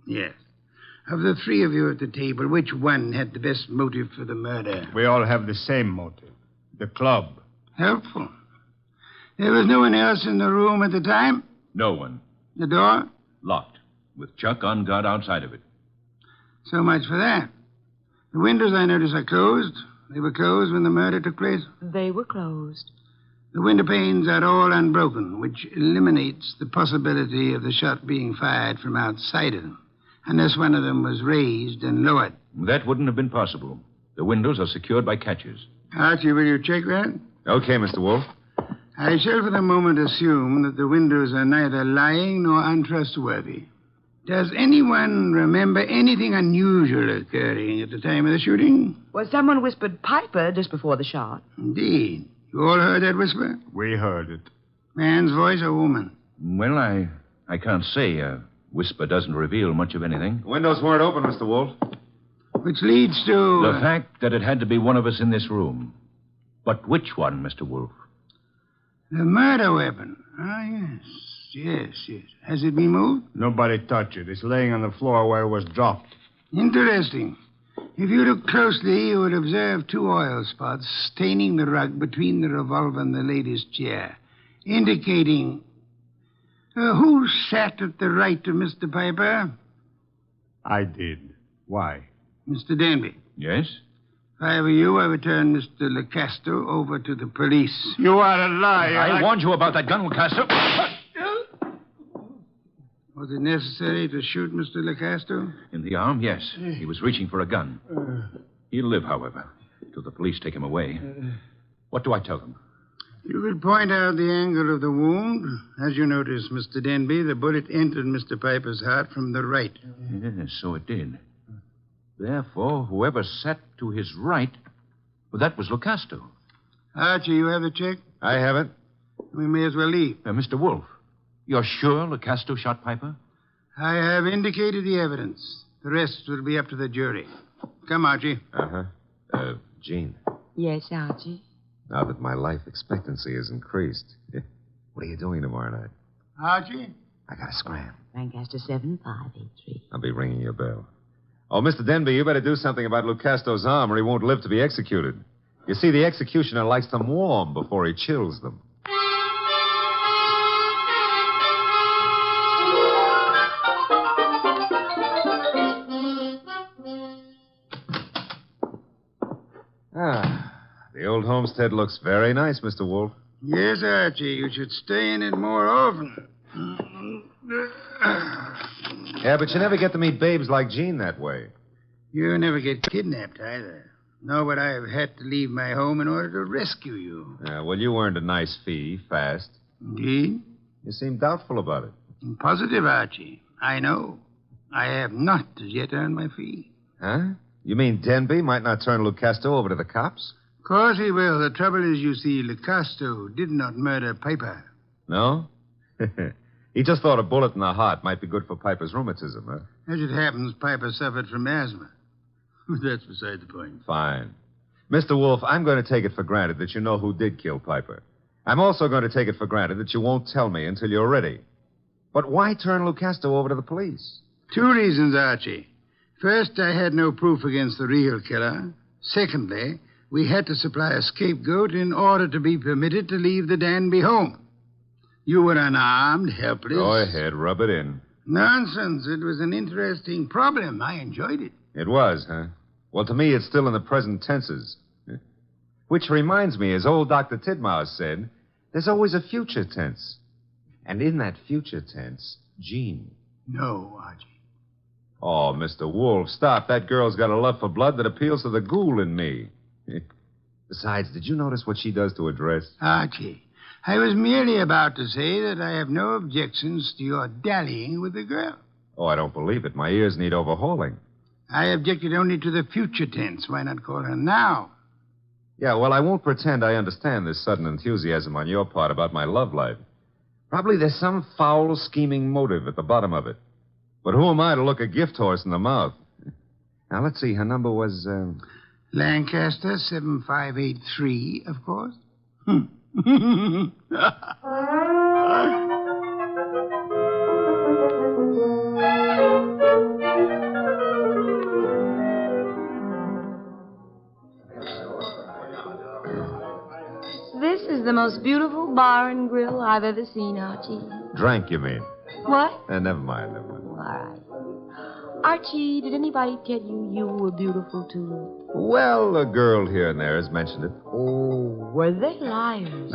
Yes. Of the three of you at the table, which one had the best motive for the murder? We all have the same motive. The club. Helpful. There was no one else in the room at the time? No one. The door? Locked, with Chuck on guard outside of it. So much for that. The windows, I notice, are closed. They were closed when the murder took place? They were closed. The window panes are all unbroken, which eliminates the possibility of the shot being fired from outside of them, unless one of them was raised and lowered. That wouldn't have been possible. The windows are secured by catches. Archie, will you check that? Okay, Mr. Wolfe. I shall for the moment assume that the windows are neither lying nor untrustworthy. Does anyone remember anything unusual occurring at the time of the shooting? Well, someone whispered Piper just before the shot. Indeed. You all heard that whisper? We heard it. Man's voice or woman? Well, I can't say. A whisper doesn't reveal much of anything. The windows weren't open, Mr. Wolfe. Which leads to... The fact that it had to be one of us in this room. But which one, Mr. Wolfe? The murder weapon. Ah, yes. Has it been moved? Nobody touched it. It's laying on the floor where it was dropped. Interesting. If you look closely, you would observe two oil spots staining the rug between the revolver and the lady's chair, indicating... who sat at the right of Mr. Piper? I did. Why? Mr. Denby. Yes? If I were you, I would turn Mr. Lecasto over to the police. You are a liar. I warned you about that gun, Lecasto. Was it necessary to shoot Mr. Lecasto? In the arm, yes. He was reaching for a gun. He'll live, however, till the police take him away. What do I tell them? You could point out the angle of the wound. As you notice, Mr. Denby, the bullet entered Mr. Piper's heart from the right. Yes, so it did. Therefore, whoever sat to his right, well, that was Lecasto. Archie, you have the check? I have it. We may as well leave. Mr. Wolfe, you're sure Lecasto shot Piper? I have indicated the evidence. The rest will be up to the jury. Come, Archie. Uh-huh. Jean, Yes, Archie? now that my life expectancy has increased, what are you doing tomorrow night? Archie? I got to scram. Lancaster 7583. I'll be ringing your bell. Oh, Mr. Denby, you better do something about Lecasto's arm or he won't live to be executed. You see, the executioner likes them warm before he chills them. old homestead looks very nice, Mr. Wolfe. Yes, Archie, you should stay in it more often. Yeah, but you never get to meet babes like Jean that way. You never get kidnapped either. Nor would I have had to leave my home in order to rescue you. Well, you earned a nice fee, fast. Indeed? You seem doubtful about it. Positive, Archie. I know. I have not as yet earned my fee. Huh? You mean Denby might not turn Lucasto over to the cops? Of course he will. The trouble is, you see, Lucasto did not murder Piper. No? He just thought a bullet in the heart might be good for Piper's rheumatism, huh? As it happens, Piper suffered from asthma. That's beside the point. Fine. Mr. Wolfe, I'm going to take it for granted that you know who did kill Piper. I'm also going to take it for granted that you won't tell me until you're ready. But why turn Lucasto over to the police? 2 reasons, Archie. First, I had no proof against the real killer. Secondly, we had to supply a scapegoat in order to be permitted to leave the Danby home. You were unarmed, helpless. Go ahead, rub it in. Nonsense. It was an interesting problem. I enjoyed it. It was, huh? Well, to me, it's still in the present tenses. Which reminds me, as old Dr. Tidmouse said, there's always a future tense. And in that future tense, Jean. No, Archie. Oh, Mr. Wolfe, stop. That girl's got a love for blood that appeals to the ghoul in me. Besides, did you notice what she does to her dress? Archie, I was merely about to say that I have no objections to your dallying with the girl. Oh, I don't believe it. My ears need overhauling. I objected only to the future tense. Why not call her now? Yeah, well, I won't pretend I understand this sudden enthusiasm on your part about my love life. Probably there's some foul, scheming motive at the bottom of it. But who am I to look a gift horse in the mouth? Now, let's see. Her number was, Lancaster 7583, of course. This is the most beautiful bar and grill I've ever seen, Archie. Drank, you mean? What? Never mind. All right. Archie, did anybody tell you you were beautiful, too? Well, a girl here and there has mentioned it. Oh, were they liars?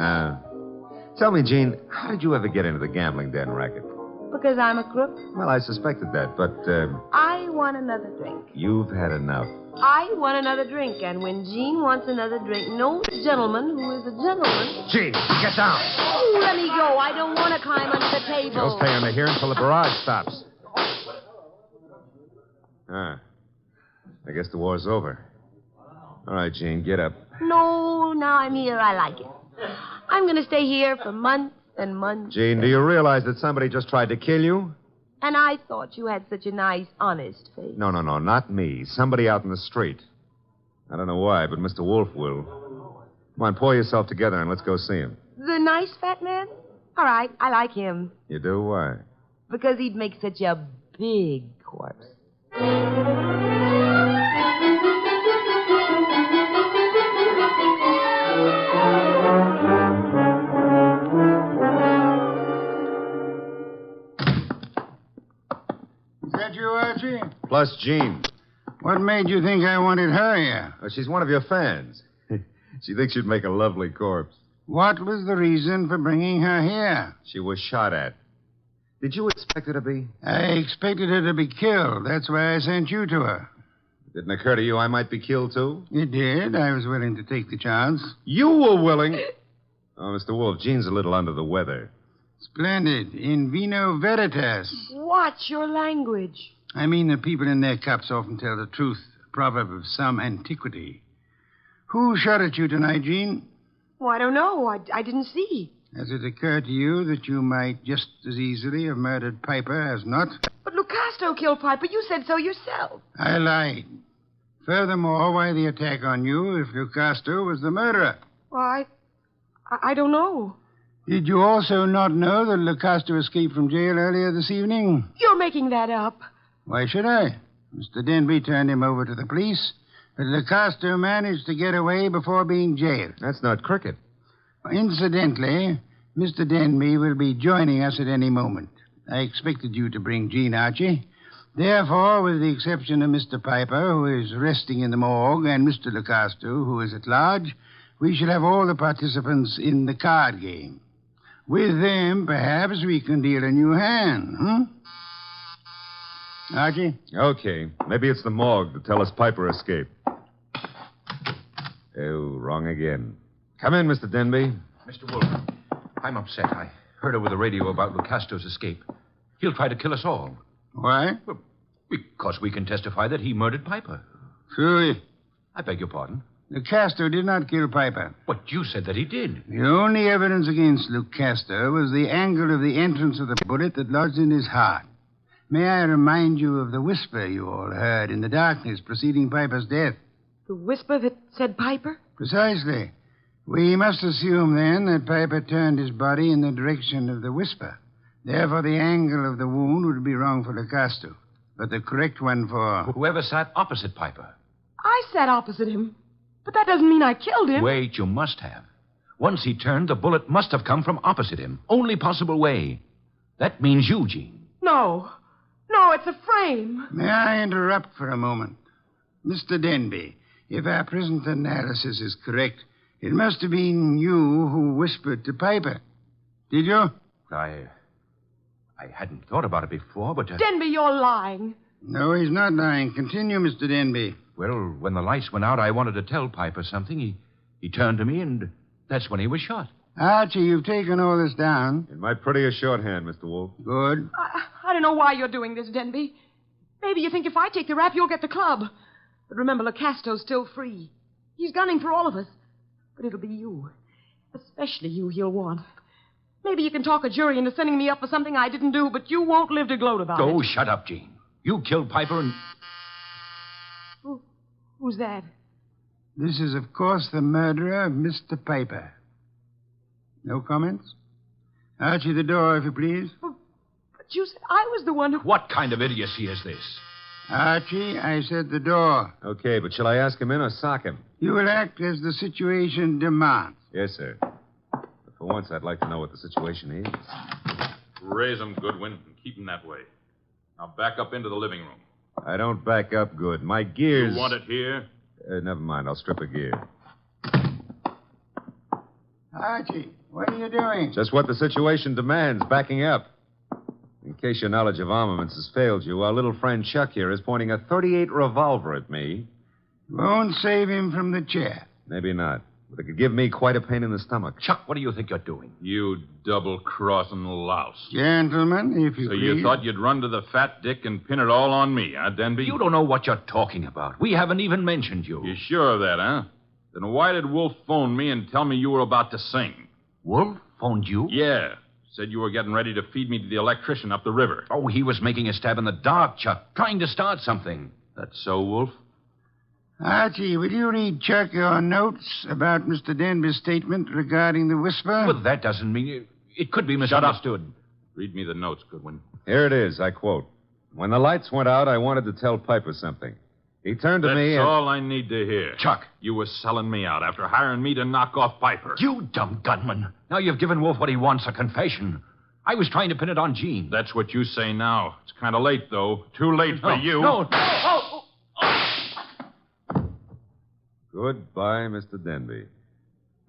Tell me, Jean, how did you ever get into the gambling den racket? Because I'm a crook? Well, I suspected that, but, I want another drink. You've had enough. I want another drink, and when Jean wants another drink, no gentleman who is a gentleman... Jean, get down. Oh, let me go. I don't want to climb under the table. You'll stay under here until the barrage stops. I guess the war's over. All right, Jean, get up. No, now I'm here. I like it. I'm going to stay here for months and months. Jean, do you realize that somebody just tried to kill you? And I thought you had such a nice, honest face. No, not me. Somebody out in the street. I don't know why, but Mr. Wolfe will. Come on, pull yourself together and let's go see him. The nice fat man? All right, I like him. You do? Why? Because he'd make such a big corpse. Is that you, Archie? Plus Jean. What made you think I wanted her here? She's one of your fans. She thinks you'd make a lovely corpse. What was the reason for bringing her here? She was shot at. Did you expect her to be? I expected her to be killed. That's why I sent you to her. Didn't occur to you I might be killed, too? It did. I was willing to take the chance. You were willing? Oh, Mr. Wolfe, Jean's a little under the weather. Splendid. In vino veritas. Watch your language. I mean, the people in their cups often tell the truth. A proverb of some antiquity. Who shot at you tonight, Jean? Oh, I don't know. I didn't see. Has it occurred to you that you might just as easily have murdered Piper as not? But Lucasto killed Piper. You said so yourself. I lied. Furthermore, why the attack on you if Lucasto was the murderer? Well, I don't know. Did you also not know that Lucasto escaped from jail earlier this evening? You're making that up. Why should I? Mr. Denby turned him over to the police, but Lucasto managed to get away before being jailed. That's not cricket. Incidentally, Mr. Denby will be joining us at any moment. I expected you to bring Jean, Archie. Therefore, with the exception of Mr. Piper, who is resting in the morgue, and Mr. Lucasto, who is at large, we shall have all the participants in the card game. With them, perhaps we can deal a new hand, Archie? Okay. Maybe it's the morgue to tell us Piper escaped. Oh, wrong again. Come in, Mr. Denby. Mr. Wolfe, I'm upset. I heard over the radio about Lucasto's escape. He'll try to kill us all. Why? Well, because we can testify that he murdered Piper. True. I beg your pardon. Lucasto did not kill Piper. But you said that he did. The only evidence against Lucasto was the angle of the entrance of the bullet that lodged in his heart. May I remind you of the whisper you all heard in the darkness preceding Piper's death? The whisper that said Piper? Precisely. We must assume, then, that Piper turned his body in the direction of the whisper. Therefore, the angle of the wound would be wrong for Lucasto, but the correct one for... Whoever sat opposite Piper. I sat opposite him. But that doesn't mean I killed him. Wait, you must have. Once he turned, the bullet must have come from opposite him. Only possible way. That means you, Jean. No. No, it's a frame. May I interrupt for a moment? Mr. Denby, if our present analysis is correct, it must have been you who whispered to Piper. Did you? I hadn't thought about it before, but... Denby, you're lying. No, he's not lying. Continue, Mr. Denby. Well, when the lights went out, I wanted to tell Piper something. He turned to me, and that's when he was shot. Archie, you've taken all this down. In my prettiest shorthand, Mr. Wolfe. Good. I don't know why you're doing this, Denby. Maybe you think if I take the rap, you'll get the club. But remember, Lucasto's still free. He's gunning for all of us. But it'll be you. Especially you he'll want. Maybe you can talk a jury into sending me up for something I didn't do, but you won't live to gloat about it. Oh, shut up, Jean. You killed Piper and... Who's that? This is, of course, the murderer of Mr. Piper. No comments? Archie, the door, if you please. But you said I was the one who... What kind of idiocy is this? Archie, I said the door. Okay, but shall I ask him in or sock him? You will act as the situation demands. Yes, sir. But for once, I'd like to know what the situation is. Raise him, Goodwin, and keep him that way. Now back up into the living room. I don't back up good. My gears... You want it here? Never mind. I'll strip a gear. Archie, what are you doing? Just what the situation demands, backing up. In case your knowledge of armaments has failed you, our little friend Chuck here is pointing a .38 revolver at me. Won't save him from the chair. Maybe not. But it could give me quite a pain in the stomach. Chuck, what do you think you're doing? You double-crossing louse. Gentlemen, if you So please. you thought you'd run to the fat dick and pin it all on me, huh, Denby? You don't know what you're talking about. We haven't even mentioned you. You sure of that, huh? Then why did Wolf phone me and tell me you were about to sing? Wolf phoned you? Yeah. Said you were getting ready to feed me to the electrician up the river. Oh, he was making a stab in the dark, Chuck. Trying to start something. That's so, Wolf? Archie, will you read Chuck your notes about Mr. Denby's statement regarding the whisper? Well, that doesn't mean... It could be misunderstood. Shut up. Read me the notes, Goodwin. Here it is. I quote. When the lights went out, I wanted to tell Piper something. He turned to me That's and... all I need to hear. Chuck. You were selling me out after hiring me to knock off Piper. You dumb gunman. Now you've given Wolf what he wants, a confession. I was trying to pin it on Jean. That's what you say now. It's kind of late, though. Too late for you. No. Goodbye, Mr. Denby.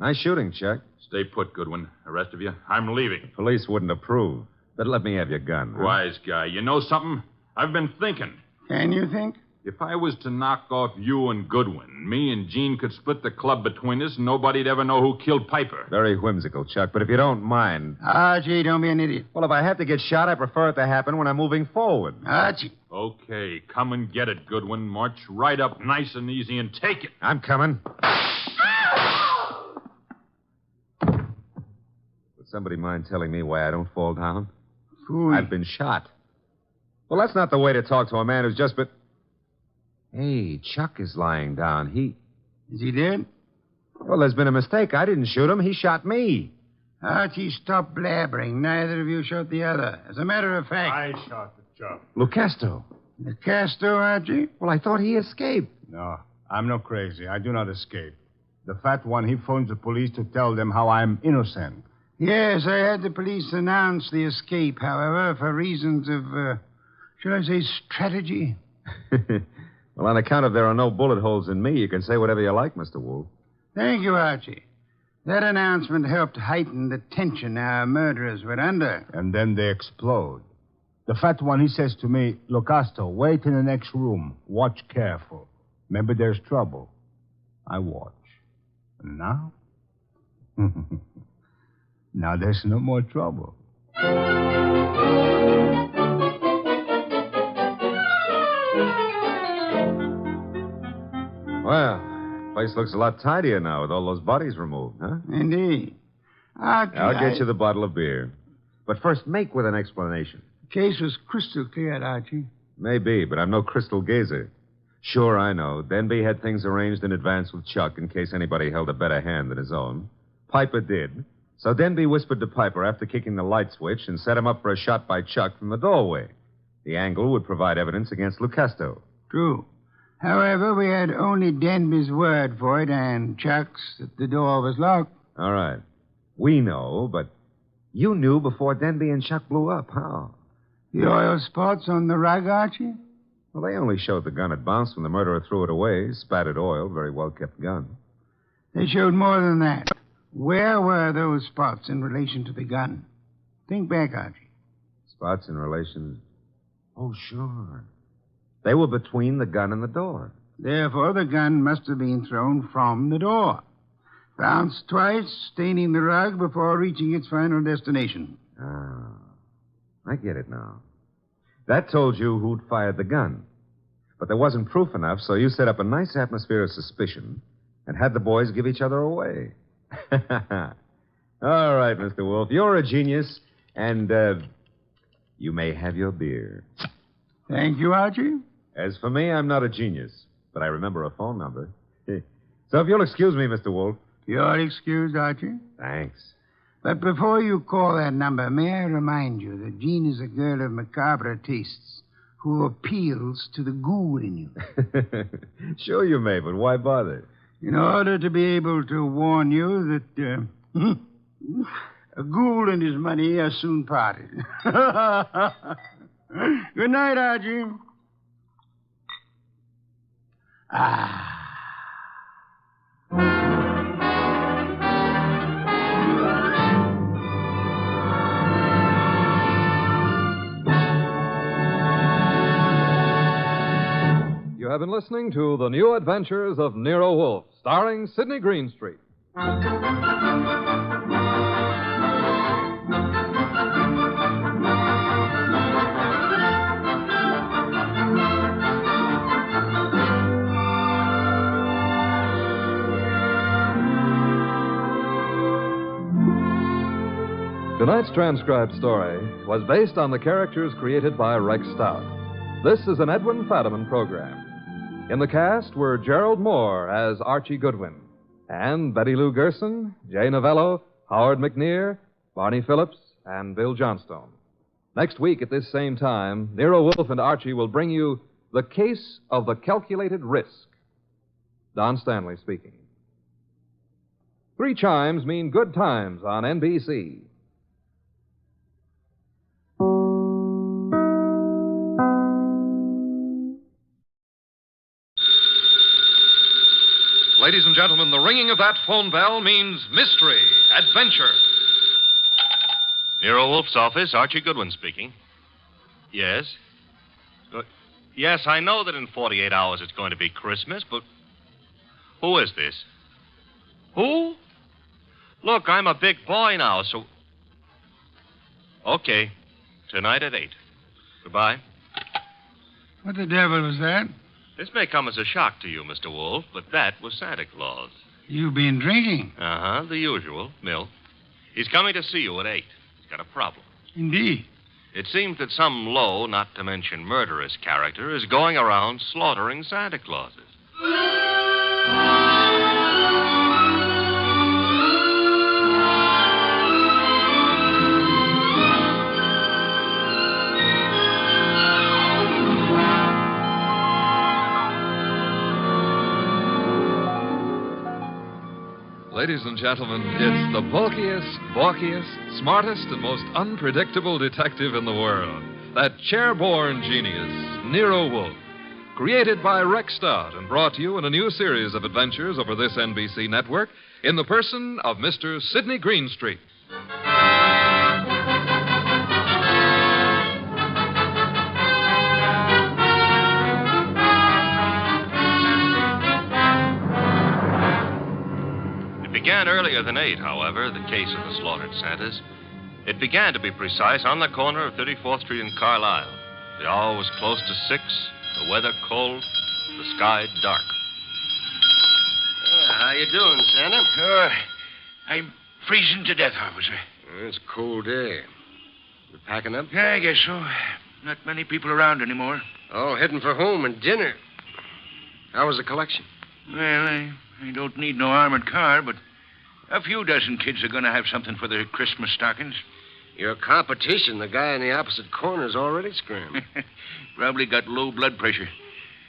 Nice shooting, Chuck. Stay put, Goodwin. The rest of you, I'm leaving. The police wouldn't approve. But let me have your gun. Huh? Wise guy. You know something? I've been thinking. Can you think? If I was to knock off you and Goodwin, me and Jean could split the club between us and nobody'd ever know who killed Piper. Very whimsical, Chuck, but if you don't mind... Archie, don't be an idiot. Well, if I have to get shot, I prefer it to happen when I'm moving forward. Archie. Okay, come and get it, Goodwin. March right up nice and easy and take it. I'm coming. Would somebody mind telling me why I don't fall down? Phooey. I've been shot. Well, that's not the way to talk to a man who's just been... Hey, Chuck is lying down. Is he dead? Well, there's been a mistake. I didn't shoot him. He shot me. Archie, stop blabbering. Neither of you shot the other. As a matter of fact... I shot the Chuck. Lucasto. Lucasto, Archie? Well, I thought he escaped. No, I'm not crazy. I do not escape. The fat one, he phones the police to tell them how I'm innocent. Yes, I had the police announce the escape, however, for reasons of, shall I say, strategy? Well, on account of there are no bullet holes in me, you can say whatever you like, Mr. Wolfe. Thank you, Archie. That announcement helped heighten the tension our murderers were under. And then they explode. The fat one, he says to me, Locasto, wait in the next room. Watch careful. Maybe there's trouble. I watch. And now? Now there's no more trouble. Well, place looks a lot tidier now with all those bodies removed, huh? Indeed. Archie, I'll get you the bottle of beer. But first, make with an explanation. The case was crystal clear, Archie. Maybe, but I'm no crystal gazer. Sure, I know. Denby had things arranged in advance with Chuck in case anybody held a better hand than his own. Piper did. So Denby whispered to Piper after kicking the light switch and set him up for a shot by Chuck from the doorway. The angle would provide evidence against Lucasto. True. However, we had only Denby's word for it and Chuck's that the door was locked. All right. We know, but you knew before Denby and Chuck blew up. How? The oil spots on the rug, Archie? Well, they only showed the gun had bounced when the murderer threw it away. Spattered oil, very well-kept gun. They showed more than that. Where were those spots in relation to the gun? Think back, Archie. Spots in relation... Oh, sure. They were between the gun and the door. Therefore, the gun must have been thrown from the door. Bounced twice, staining the rug before reaching its final destination. Ah, I get it now. That told you who'd fired the gun. But there wasn't proof enough, so you set up a nice atmosphere of suspicion and had the boys give each other away. All right, Mr. Wolfe, you're a genius, and you may have your beer. Thank you, Archie. As for me, I'm not a genius, but I remember a phone number. So if you'll excuse me, Mr. Wolfe. You're excused, Archie. Thanks. But before you call that number, may I remind you that Jean is a girl of macabre tastes who appeals to the ghoul in you. Sure you may, but why bother? In order to be able to warn you that a ghoul and his money are soon parted. Good night, Archie. You have been listening to The New Adventures of Nero Wolfe, starring Sidney Greenstreet. Tonight's transcribed story was based on the characters created by Rex Stout. This is an Edwin Fadiman program. In the cast were Gerald Moore as Archie Goodwin, and Betty Lou Gerson, Jay Novello, Howard McNear, Barney Phillips, and Bill Johnstone. Next week at this same time, Nero Wolfe and Archie will bring you The Case of the Calculated Risk. Don Stanley speaking. 3 chimes mean good times on NBC. Ladies and gentlemen, the ringing of that phone bell means mystery, adventure. Nero Wolfe's office, Archie Goodwin speaking. Yes? Yes, I know that in 48 hours it's going to be Christmas, but who is this? Who? Look, I'm a big boy now, so... Okay. Tonight at 8. Goodbye. What the devil was that? This may come as a shock to you, Mr. Wolfe, but that was Santa Claus. You've been drinking. Uh-huh, the usual, milk. He's coming to see you at 8. He's got a problem. Indeed. It seems that some low, not to mention murderous character is going around slaughtering Santa Clauses. Ladies and gentlemen, it's the bulkiest, balkiest, smartest, and most unpredictable detective in the world. That chair-born genius, Nero Wolfe. created by Rex Stout and brought to you in a new series of adventures over this NBC network in the person of Mr. Sidney Greenstreet. It began earlier than 8, however, the case of the slaughtered Santas. It began, to be precise, on the corner of 34th Street and Carlisle. The hour was close to 6, the weather cold, the sky dark. How you doing, Santa? I'm freezing to death, officer. It's a cold day. You packing up? Yeah, I guess so. Not many people around anymore. Oh, heading for home and dinner. How was the collection? Well, I don't need no armored car, but a few dozen kids are going to have something for their Christmas stockings. Your competition, the guy in the opposite corner's already screaming. Probably got low blood pressure.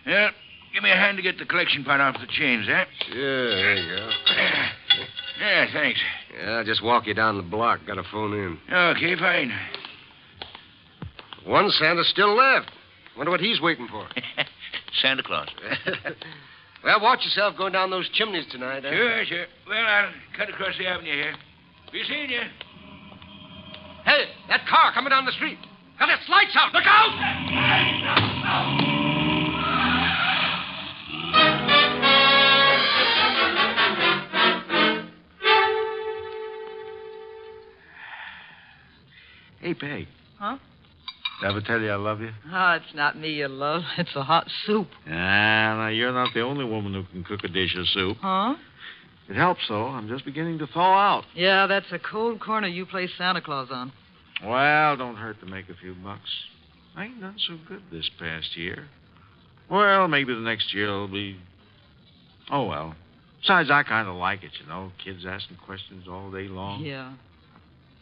Yeah, give me a hand to get the collection pot off the chains, eh? Sure, there you go. Yeah, thanks. Yeah, I'll just walk you down the block. Got to phone in. Okay, fine. One Santa still left. Wonder what he's waiting for. Santa Claus. Well, watch yourself going down those chimneys tonight, eh? Sure. Well, I'll cut across the avenue here. Be seeing you. Hey, that car coming down the street. Got its lights out. Look out! Hey, Peg. Huh? Did I ever tell you I love you? Oh, it's not me you love. It's the hot soup. Now, you're not the only woman who can cook a dish of soup. Huh? It helps, though. I'm just beginning to thaw out. Yeah, that's a cold corner you play Santa Claus on. Well, don't hurt to make a few bucks. I ain't done so good this past year. Well, maybe the next year will be... Oh, well. Besides, I kind of like it, you know. Kids asking questions all day long. Yeah.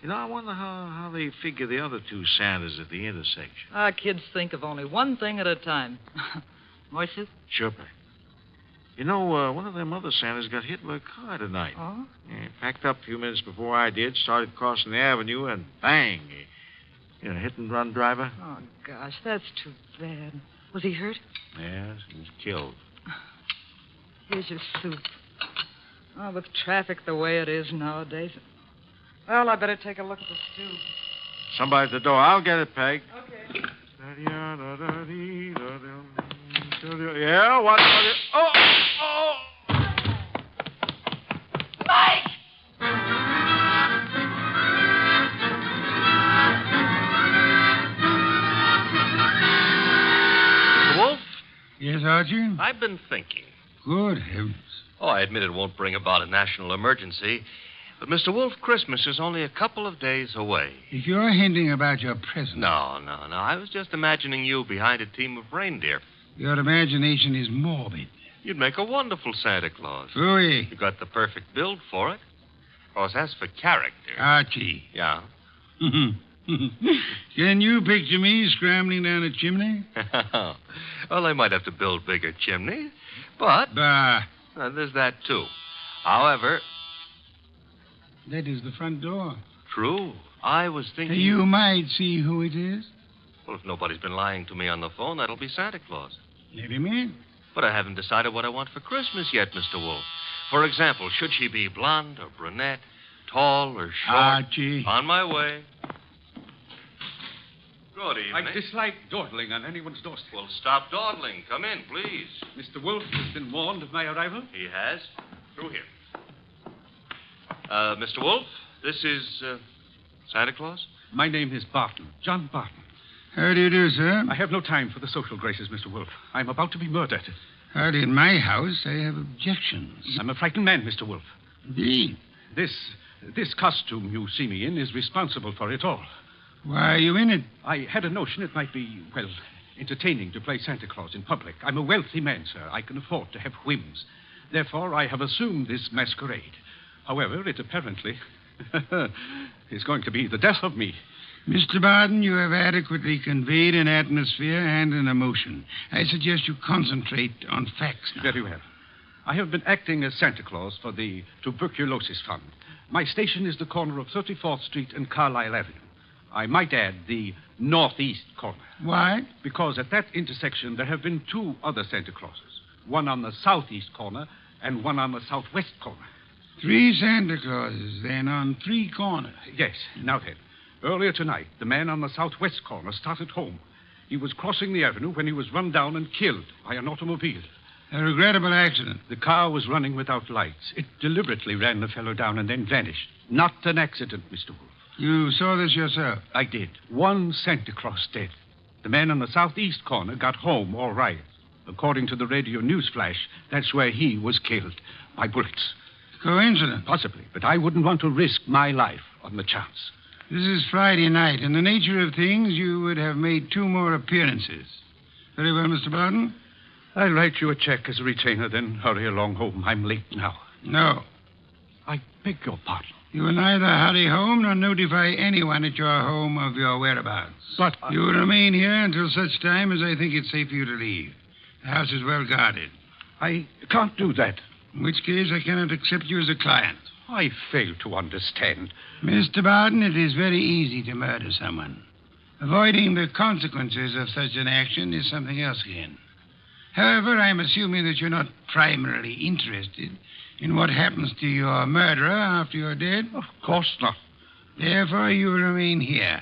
You know, I wonder how they figure the other two Santas at the intersection. Our kids think of only one thing at a time. Moises? Sure, Peg. You know, one of them other Santas got hit by a car tonight. Oh? Yeah, packed up a few minutes before I did, started crossing the avenue, and bang! Hit-and-run driver. Oh, gosh, that's too bad. Was he hurt? Yes, he was killed. Here's your soup. Oh, with traffic the way it is nowadays. Well, I better take a look at the stew. Somebody at the door. I'll get it, Peg. Okay. Yeah, what? Oh! Mike! Mr. Wolfe? Yes, Archie? I've been thinking. Good heavens. Oh, I admit it won't bring about a national emergency. But, Mr. Wolfe, Christmas is only a couple of days away. If you're hinting about your present... No. I was just imagining you behind a team of reindeer. Your imagination is morbid. You'd make a wonderful Santa Claus. Phooey. You got the perfect build for it. Of course, as for character... Archie. Yeah? Can you picture me scrambling down a chimney? Well, they might have to build bigger chimneys, but... Bah. There's that, too. However... That is the front door. True. I was thinking... You might see who it is. Well, if nobody's been lying to me on the phone, that'll be Santa Claus. Let him in. But I haven't decided what I want for Christmas yet, Mr. Wolfe. For example, should she be blonde or brunette, tall or short? Archie. On my way. Good evening. I dislike dawdling on anyone's doorstep. Well, stop dawdling. Come in, please. Mr. Wolfe has been warned of my arrival? He has. Through here. Mr. Wolfe, this is Santa Claus? My name is Barton, John Barton. How do you do, sir? I have no time for the social graces, Mr. Wolfe. I'm about to be murdered. Howdy, in my house, I have objections. I'm a frightened man, Mr. Wolfe. Indeed. This costume you see me in is responsible for it all. Why are you in it? I had a notion it might be, well, entertaining to play Santa Claus in public. I'm a wealthy man, sir. I can afford to have whims. Therefore, I have assumed this masquerade. However, it apparently is going to be the death of me. Mr. Barton, you have adequately conveyed an atmosphere and an emotion. I suggest you concentrate on facts now. Very well. I have been acting as Santa Claus for the Tuberculosis Fund. My station is the corner of 34th Street and Carlisle Avenue. I might add the northeast corner. Why? Because at that intersection there have been 2 other Santa Clauses. One on the southeast corner and one on the southwest corner. 3 Santa Clauses, then, on 3 corners. Yes. Now then, earlier tonight, the man on the southwest corner started home. He was crossing the avenue when he was run down and killed by an automobile. A regrettable accident. The car was running without lights. It deliberately ran the fellow down and then vanished. Not an accident, Mr. Wolfe. You saw this yourself? I did. 1 Santa Claus dead. The man on the southeast corner got home all right. According to the radio news flash, that's where he was killed by bullets. Coincidence? Possibly, but I wouldn't want to risk my life on the chance. This is Friday night. In the nature of things, you would have made 2 more appearances. Very well, Mr. Barton. I'll write you a check as a retainer, then hurry along home. I'm late now. No. I beg your pardon. You will neither hurry home nor notify anyone at your home of your whereabouts. But you will remain here until such time as I think it's safe for you to leave. The house is well guarded. I can't do that. In which case, I cannot accept you as a client. I fail to understand. Mr. Barton, it is very easy to murder someone. Avoiding the consequences of such an action is something else again. However, I'm assuming that you're not primarily interested in what happens to your murderer after you're dead. Of course not. Therefore, you will remain here.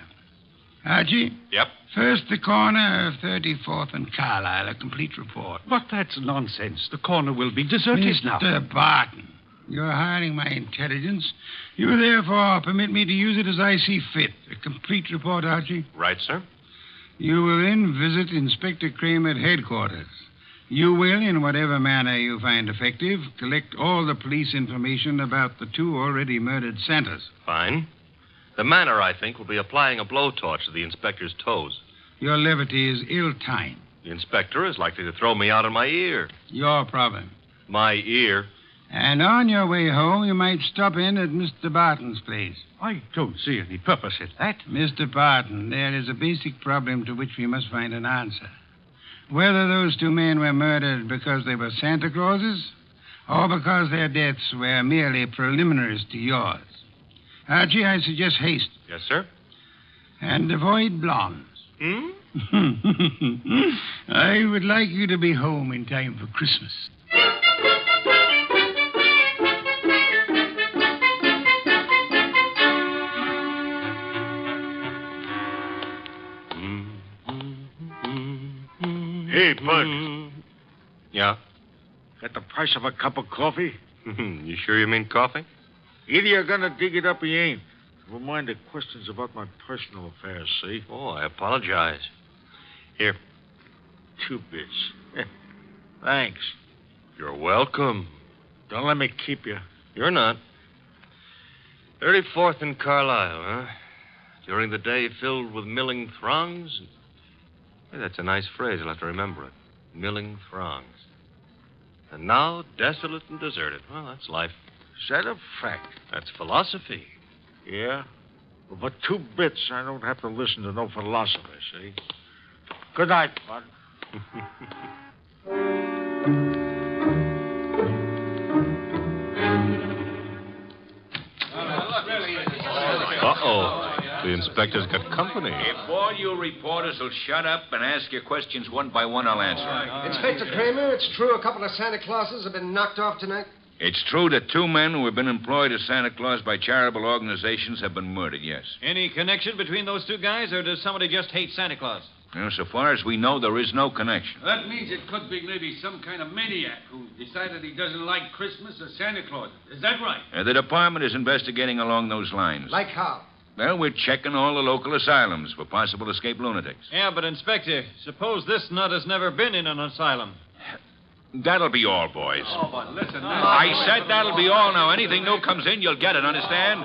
Archie? Yep. First, the corner of 34th and Carlisle, a complete report. But that's nonsense. The corner will be deserted now. Mr. Barton, you're hiring my intelligence. You will therefore permit me to use it as I see fit. A complete report, Archie? Right, sir. You will then visit Inspector Kramer at headquarters. You will, in whatever manner you find effective, collect all the police information about the 2 already murdered Santas. Fine. The manner, I think, will be applying a blowtorch to the inspector's toes. Your levity is ill-timed. The inspector is likely to throw me out of my ear. Your problem. My ear? And on your way home, you might stop in at Mr. Barton's place. I don't see any purpose in that. Mr. Barton, there is a basic problem to which we must find an answer. Whether those 2 men were murdered because they were Santa Clauses or because their deaths were merely preliminaries to yours. Archie, I suggest haste. Yes, sir. And avoid blondes. I would like you to be home in time for Christmas. Hey, Bud. Yeah? Got the price of a cup of coffee? You sure you mean coffee? Either you're gonna dig it up or you ain't. Never mind the questions about my personal affairs, see? Oh, I apologize. Here. 2 bits. Thanks. You're welcome. Don't let me keep you. You're not. 34th and Carlisle, huh? During the day filled with milling throngs. Hey, that's a nice phrase. I'll have to remember it. Milling throngs. And now desolate and deserted. Well, that's life. Is that a fact? That's philosophy. Yeah? Well, for 2 bits, I don't have to listen to no philosopher, see? Good night, Bud. Uh-oh. The inspector's got company. If all you reporters will shut up and ask your questions one by one, I'll answer. Inspector Kramer, it's true a couple of Santa Clauses have been knocked off tonight? It's true that 2 men who have been employed as Santa Claus by charitable organizations have been murdered, yes. Any connection between those 2 guys, or does somebody just hate Santa Claus? Well, so far as we know, there is no connection. That means it could be maybe some kind of maniac who decided he doesn't like Christmas or Santa Claus. Is that right? The department is investigating along those lines. Like how? Well, we're checking all the local asylums for possible escaped lunatics. Yeah, but, Inspector, suppose this nut has never been in an asylum. That'll be all, boys. Oh, but listen, I said that'll be all. Now, anything new comes in, you'll get it, understand?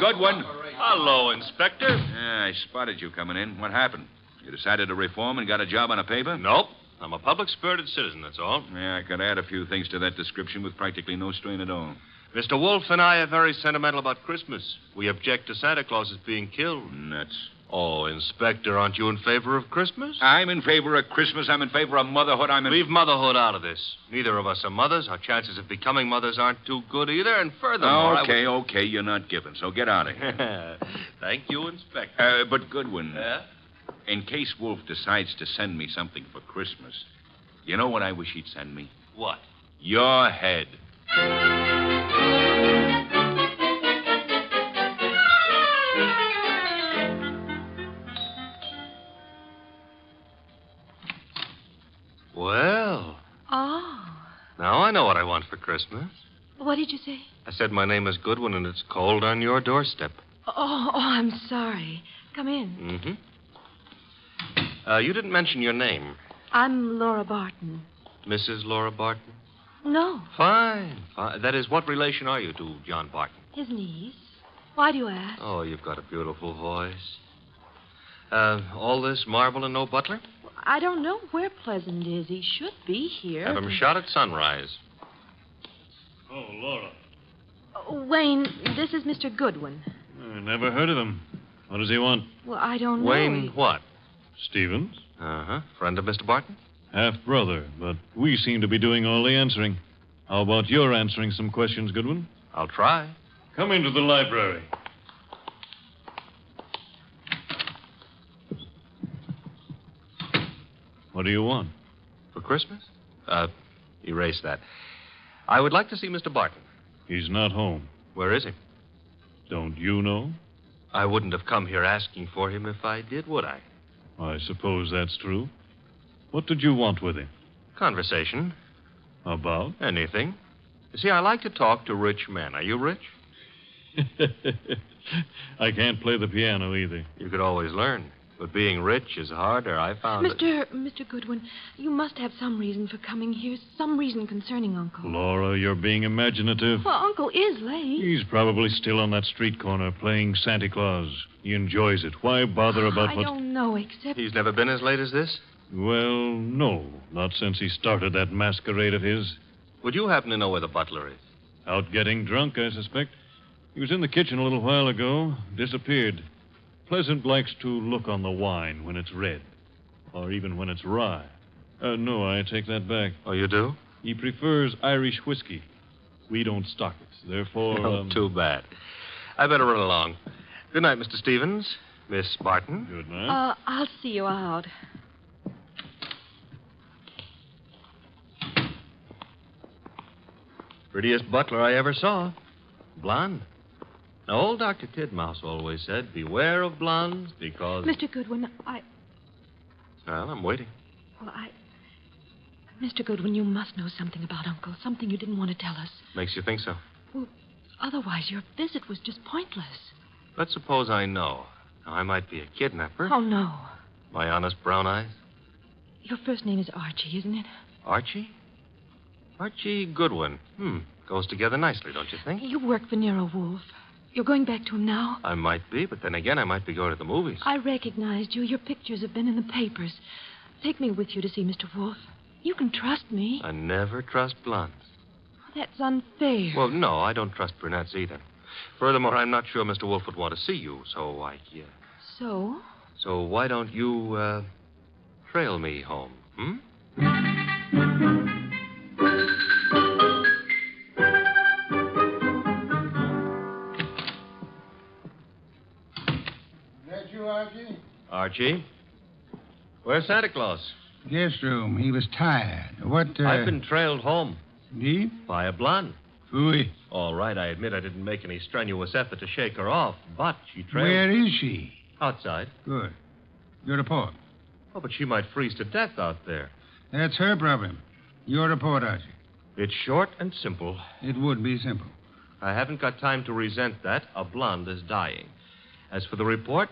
Good one. Hello, Inspector. Yeah, I spotted you coming in. What happened? You decided to reform and got a job on a paper? Nope. I'm a public-spirited citizen, that's all. Yeah, I could add a few things to that description with practically no strain at all. Mr. Wolfe and I are very sentimental about Christmas. We object to Santa Claus being killed. Nuts. Oh, Inspector, aren't you in favor of Christmas? I'm in favor of Christmas. I'm in favor of motherhood. Leave motherhood out of this. Neither of us are mothers. Our chances of becoming mothers aren't too good either. And furthermore, Okay, you're not giving, so get out of here. Thank you, Inspector. But Goodwin, Yeah? in case Wolfe decides to send me something for Christmas, you know what I wish he'd send me? What? Your head. Well, Oh. now I know what I want for Christmas. What did you say? I said my name is Goodwin, and it's cold on your doorstep. Oh, I'm sorry. Come in. Mm-hmm. You didn't mention your name. I'm Laura Barton. Mrs. Laura Barton? No, Fine. That is, what relation are you to John Barton? his niece. Why do you ask? Oh, you've got a beautiful voice. All this marble and no butler? I don't know where Pleasant is. He should be here. Have him shot at sunrise. Oh, Laura. Wayne, this is Mr. Goodwin. I never heard of him. What does he want? Well, I don't know. Wayne what? Stevens? Uh-huh. Friend of Mr. Barton? Half-brother, but we seem to be doing all the answering. How about your answering some questions, Goodwin? I'll try. Come into the library. What do you want? For Christmas? Erase that. I would like to see Mr. Barton. He's not home. Where is he? Don't you know? I wouldn't have come here asking for him if I did, would I? I suppose that's true. What did you want with him? Conversation. About? Anything. You see, I like to talk to rich men. Are you rich? I can't play the piano either. You could always learn. But being rich is harder, I found it. Mr. Goodwin, you must have some reason for coming here, some reason concerning Uncle. Laura, you're being imaginative. Well, Uncle is late. He's probably still on that street corner playing Santa Claus. He enjoys it. Why bother about I what... don't know, except... He's never been as late as this? Well, no. Not since he started that masquerade of his. Would you happen to know where the butler is? Out getting drunk, I suspect. He was in the kitchen a little while ago. Disappeared. Pleasant likes to look on the wine when it's red. Or even when it's rye. No, I take that back. Oh, you do? He prefers Irish whiskey. We don't stock it. Therefore... Oh, too bad. I better run along. Good night, Mr. Stevens. Miss Barton. Good night. I'll see you out. Prettiest butler I ever saw. Blonde. Now, old Dr. Tidmouse always said, beware of blondes because... Mr. Goodwin, Well, I'm waiting. Mr. Goodwin, you must know something about Uncle. Something you didn't want to tell us. Makes you think so. Well, otherwise your visit was just pointless. Let's suppose I know. Now, I might be a kidnapper. Oh, no. My honest brown eyes. Your first name is Archie, isn't it? Archie? Archie Goodwin. Goes together nicely, don't you think? You work for Nero Wolfe. You're going back to him now? I might be, but then again, I might be going to the movies. I recognized you. Your pictures have been in the papers. Take me with you to see Mr. Wolfe. You can trust me. I never trust blondes. That's unfair. Well, no, I don't trust brunettes either. Furthermore, I'm not sure Mr. Wolfe would want to see you, so So? So why don't you, trail me home, That you, Archie? Archie? Where's Santa Claus? Guest room. He was tired. What, I've been trailed home. Deep? By a blonde. Phooey. All right, I admit I didn't make any strenuous effort to shake her off, but she trailed... Where is she? Outside. Good. Your report. Oh, but she might freeze to death out there. That's her problem. Your report, Archie. It's short and simple. It would be simple. I haven't got time to resent that. A blonde is dying. As for the report,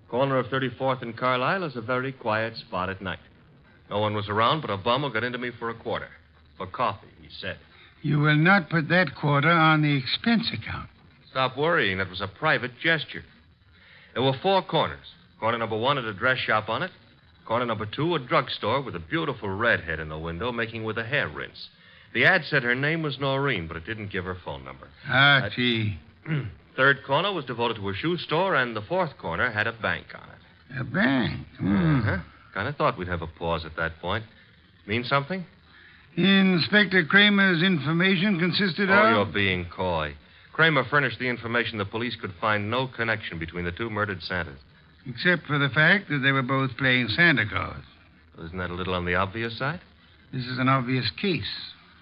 corner of 34th and Carlisle is a very quiet spot at night. No one was around but a bum who got into me for a quarter. For coffee, he said. You will not put that quarter on the expense account. Stop worrying. That was a private gesture. There were 4 corners. Corner number 1 had a dress shop on it. Corner number 2, a drugstore with a beautiful redhead in the window making with a hair rinse. The ad said her name was Noreen, but it didn't give her phone number. Archie. 3rd corner was devoted to a shoe store, and the 4th corner had a bank on it. A bank? Uh-huh. Kind of thought we'd have a pause at that point. Mean something? Inspector Kramer's information consisted Oh, of... you're being coy. Kramer furnished the information the police could find no connection between the two murdered Santas. Except for the fact that they were both playing Santa Claus. Isn't that a little on the obvious side? This is an obvious case.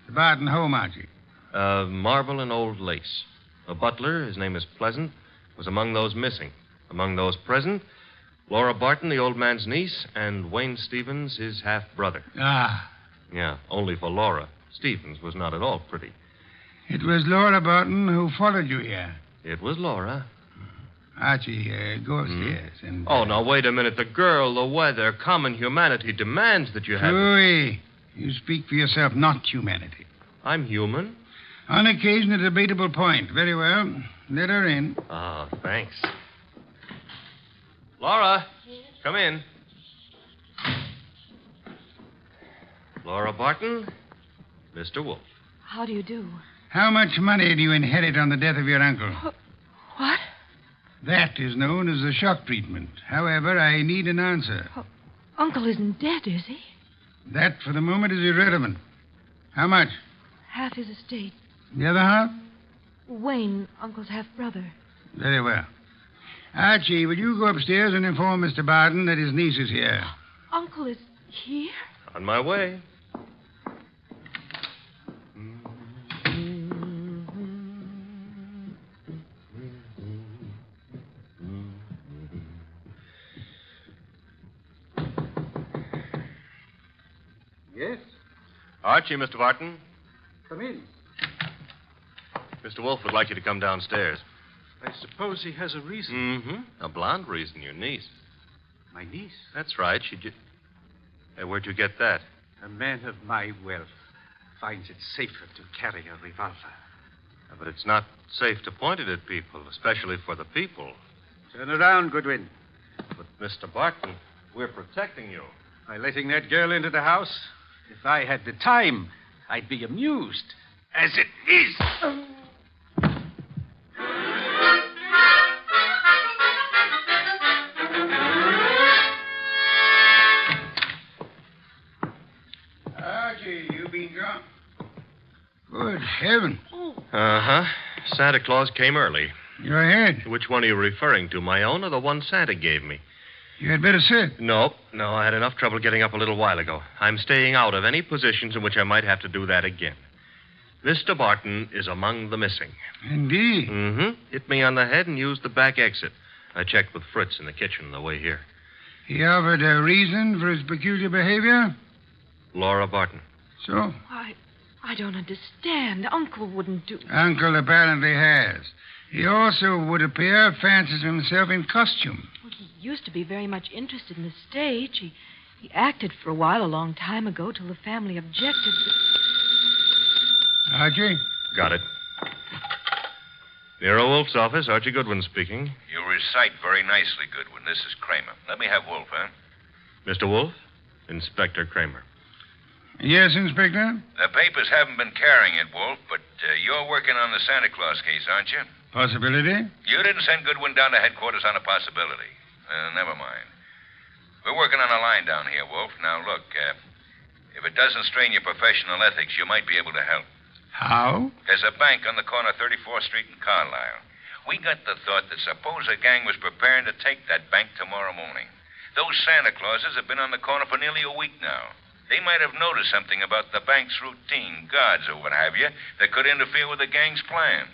The Barton home, Archie. Marble and old lace. A butler, his name is Pleasant, was among those missing. Among those present, Laura Barton, the old man's niece, and Wayne Stevens, his half-brother. Ah. Yeah, only for Laura. Stevens was not at all pretty. It was Laura Barton who followed you here. It was Laura. Archie, go upstairs and... Oh, now, wait a minute. The girl, the weather, common humanity demands that you have... Louis, you speak for yourself, not humanity. I'm human. On occasion, a debatable point. Very well. Let her in. Oh, thanks. Laura, come in. Laura Barton, Mr. Wolfe. How do you do? How much money do you inherit on the death of your uncle? What? That is known as the shock treatment. However, I need an answer. Uncle isn't dead, is he? That, for the moment, is irrelevant. How much? Half his estate. The other half? Wayne, Uncle's half-brother. Very well. Archie, will you go upstairs and inform Mr. Barton that his niece is here? Uncle is here? On my way. Yes? Archie, Mr. Barton. Come in. Mr. Wolfe would like you to come downstairs. I suppose he has a reason. Mm-hmm. A blonde reason, your niece. My niece? That's right. Hey, where'd you get that? A man of my wealth finds it safer to carry a revolver. But it's not safe to point it at people, especially for the people. Turn around, Goodwin. But, Mr. Barton, we're protecting you. By letting that girl into the house? If I had the time, I'd be amused. As it is... Archie, you been drunk? Good heavens. Uh-huh. Santa Claus came early. Your head? Which one are you referring to, my own or the one Santa gave me? You had better sit. No, I had enough trouble getting up a little while ago. I'm staying out of any positions in which I might have to do that again. Mr. Barton is among the missing. Indeed? Mm-hmm. Hit me on the head and used the back exit. I checked with Fritz in the kitchen on the way here. He offered a reason for his peculiar behavior? Laura Barton. So? I don't understand. Uncle wouldn't do... Uncle apparently has. He also, would appear, fancies himself in costume. Well, he used to be very much interested in the stage. He acted for a while a long time ago till the family objected. Archie? Got it. Nero Wolfe's office. Archie Goodwin speaking. You recite very nicely, Goodwin. This is Kramer. Let me have Wolfe, huh? Mr. Wolfe? Inspector Kramer. Yes, Inspector? The papers haven't been carrying it, Wolfe, but you're working on the Santa Claus case, aren't you? Possibility? You didn't send Goodwin down to headquarters on a possibility. Never mind. We're working on a line down here, Wolfe. Now, look, if it doesn't strain your professional ethics, you might be able to help. How? There's a bank on the corner of 34th Street and Carlisle. We got the thought that suppose a gang was preparing to take that bank tomorrow morning. Those Santa Clauses have been on the corner for nearly a week now. They might have noticed something about the bank's routine, guards or what have you, that could interfere with the gang's plan.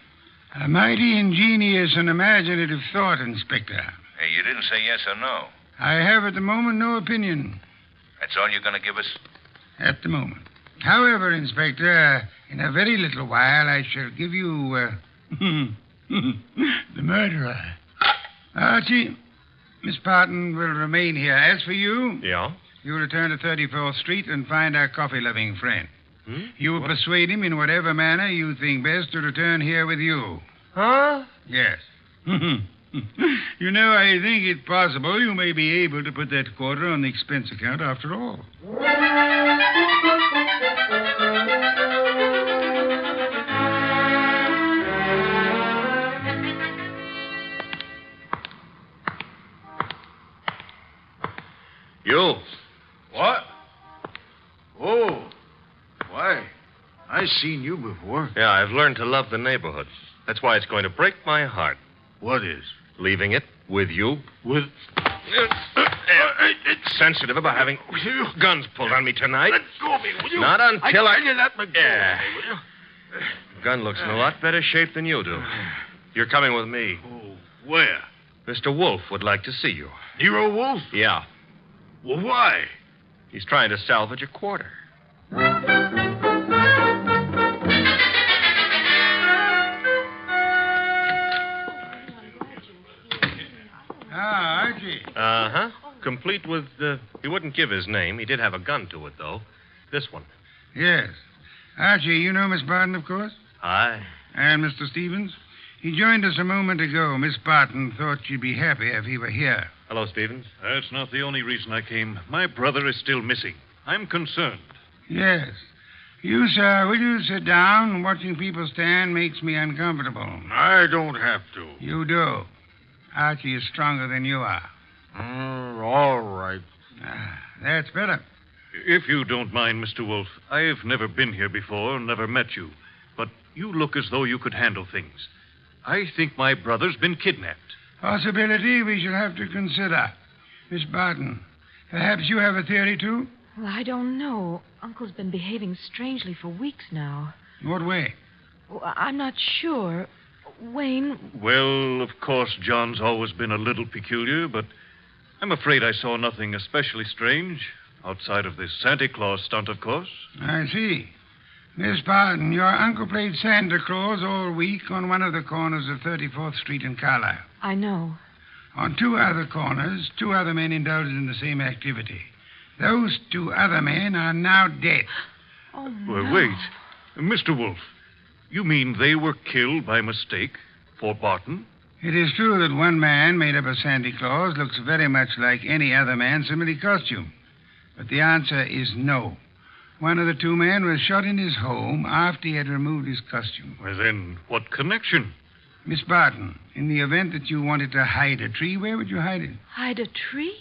A mighty ingenious and imaginative thought, Inspector. Hey, you didn't say yes or no. I have at the moment no opinion. That's all you're going to give us? At the moment. However, Inspector, in a very little while I shall give you, the murderer. Archie, Miss Barton will remain here. As for you... Yeah? You return to 34th Street and find our coffee-loving friend. You will persuade him in whatever manner you think best to return here with you. Huh? Yes. You know, I think it possible you may be able to put that quarter on the expense account after all. Oh, why? I've seen you before. Yeah, I've learned to love the neighborhood. That's why it's going to break my heart. What is? Leaving it with you. With... It's sensitive about having guns pulled on me tonight. Let go of me, will you? Not until I... Let me go. Yeah. Will you? Gun looks in a lot better shape than you do. You're coming with me. Oh, where? Mr. Wolfe would like to see you. Nero Wolfe? Yeah. Well, why? He's trying to salvage a quarter. Ah, Archie. Uh-huh. Complete with, he wouldn't give his name. He did have a gun to it, though. This one. Yes. Archie, you know Miss Barton, of course? Aye. And Mr. Stevens? He joined us a moment ago. Miss Barton thought she'd be happy if he were here. Hello, Stevens. That's not the only reason I came. My brother is still missing. I'm concerned. Yes. You, sir, will you sit down? Watching people stand makes me uncomfortable. I don't have to. You do. Archie is stronger than you are. All right. That's better. If you don't mind, Mr. Wolfe, I've never been here before, never met you. But you look as though you could handle things. I think my brother's been kidnapped. Possibility we shall have to consider. Miss Barton, perhaps you have a theory, too? Well, I don't know. Uncle's been behaving strangely for weeks now. What way? Well, I'm not sure. Wayne... Well, of course, John's always been a little peculiar, but I'm afraid I saw nothing especially strange. Outside of this Santa Claus stunt, of course. I see. Miss Barton, your uncle played Santa Claus all week on one of the corners of 34th Street in Carlisle. I know. On two other corners, two other men indulged in the same activity. Those two other men are now dead. Oh, Well, no. wait. Mr. Wolfe, you mean they were killed by mistake for Barton? It is true that one man, made up of Santa Claus, looks very much like any other man similarly costumed. But the answer is no. One of the two men was shot in his home after he had removed his costume. Well, then, what connection? Miss Barton, in the event that you wanted to hide a tree, where would you hide it? Hide a tree?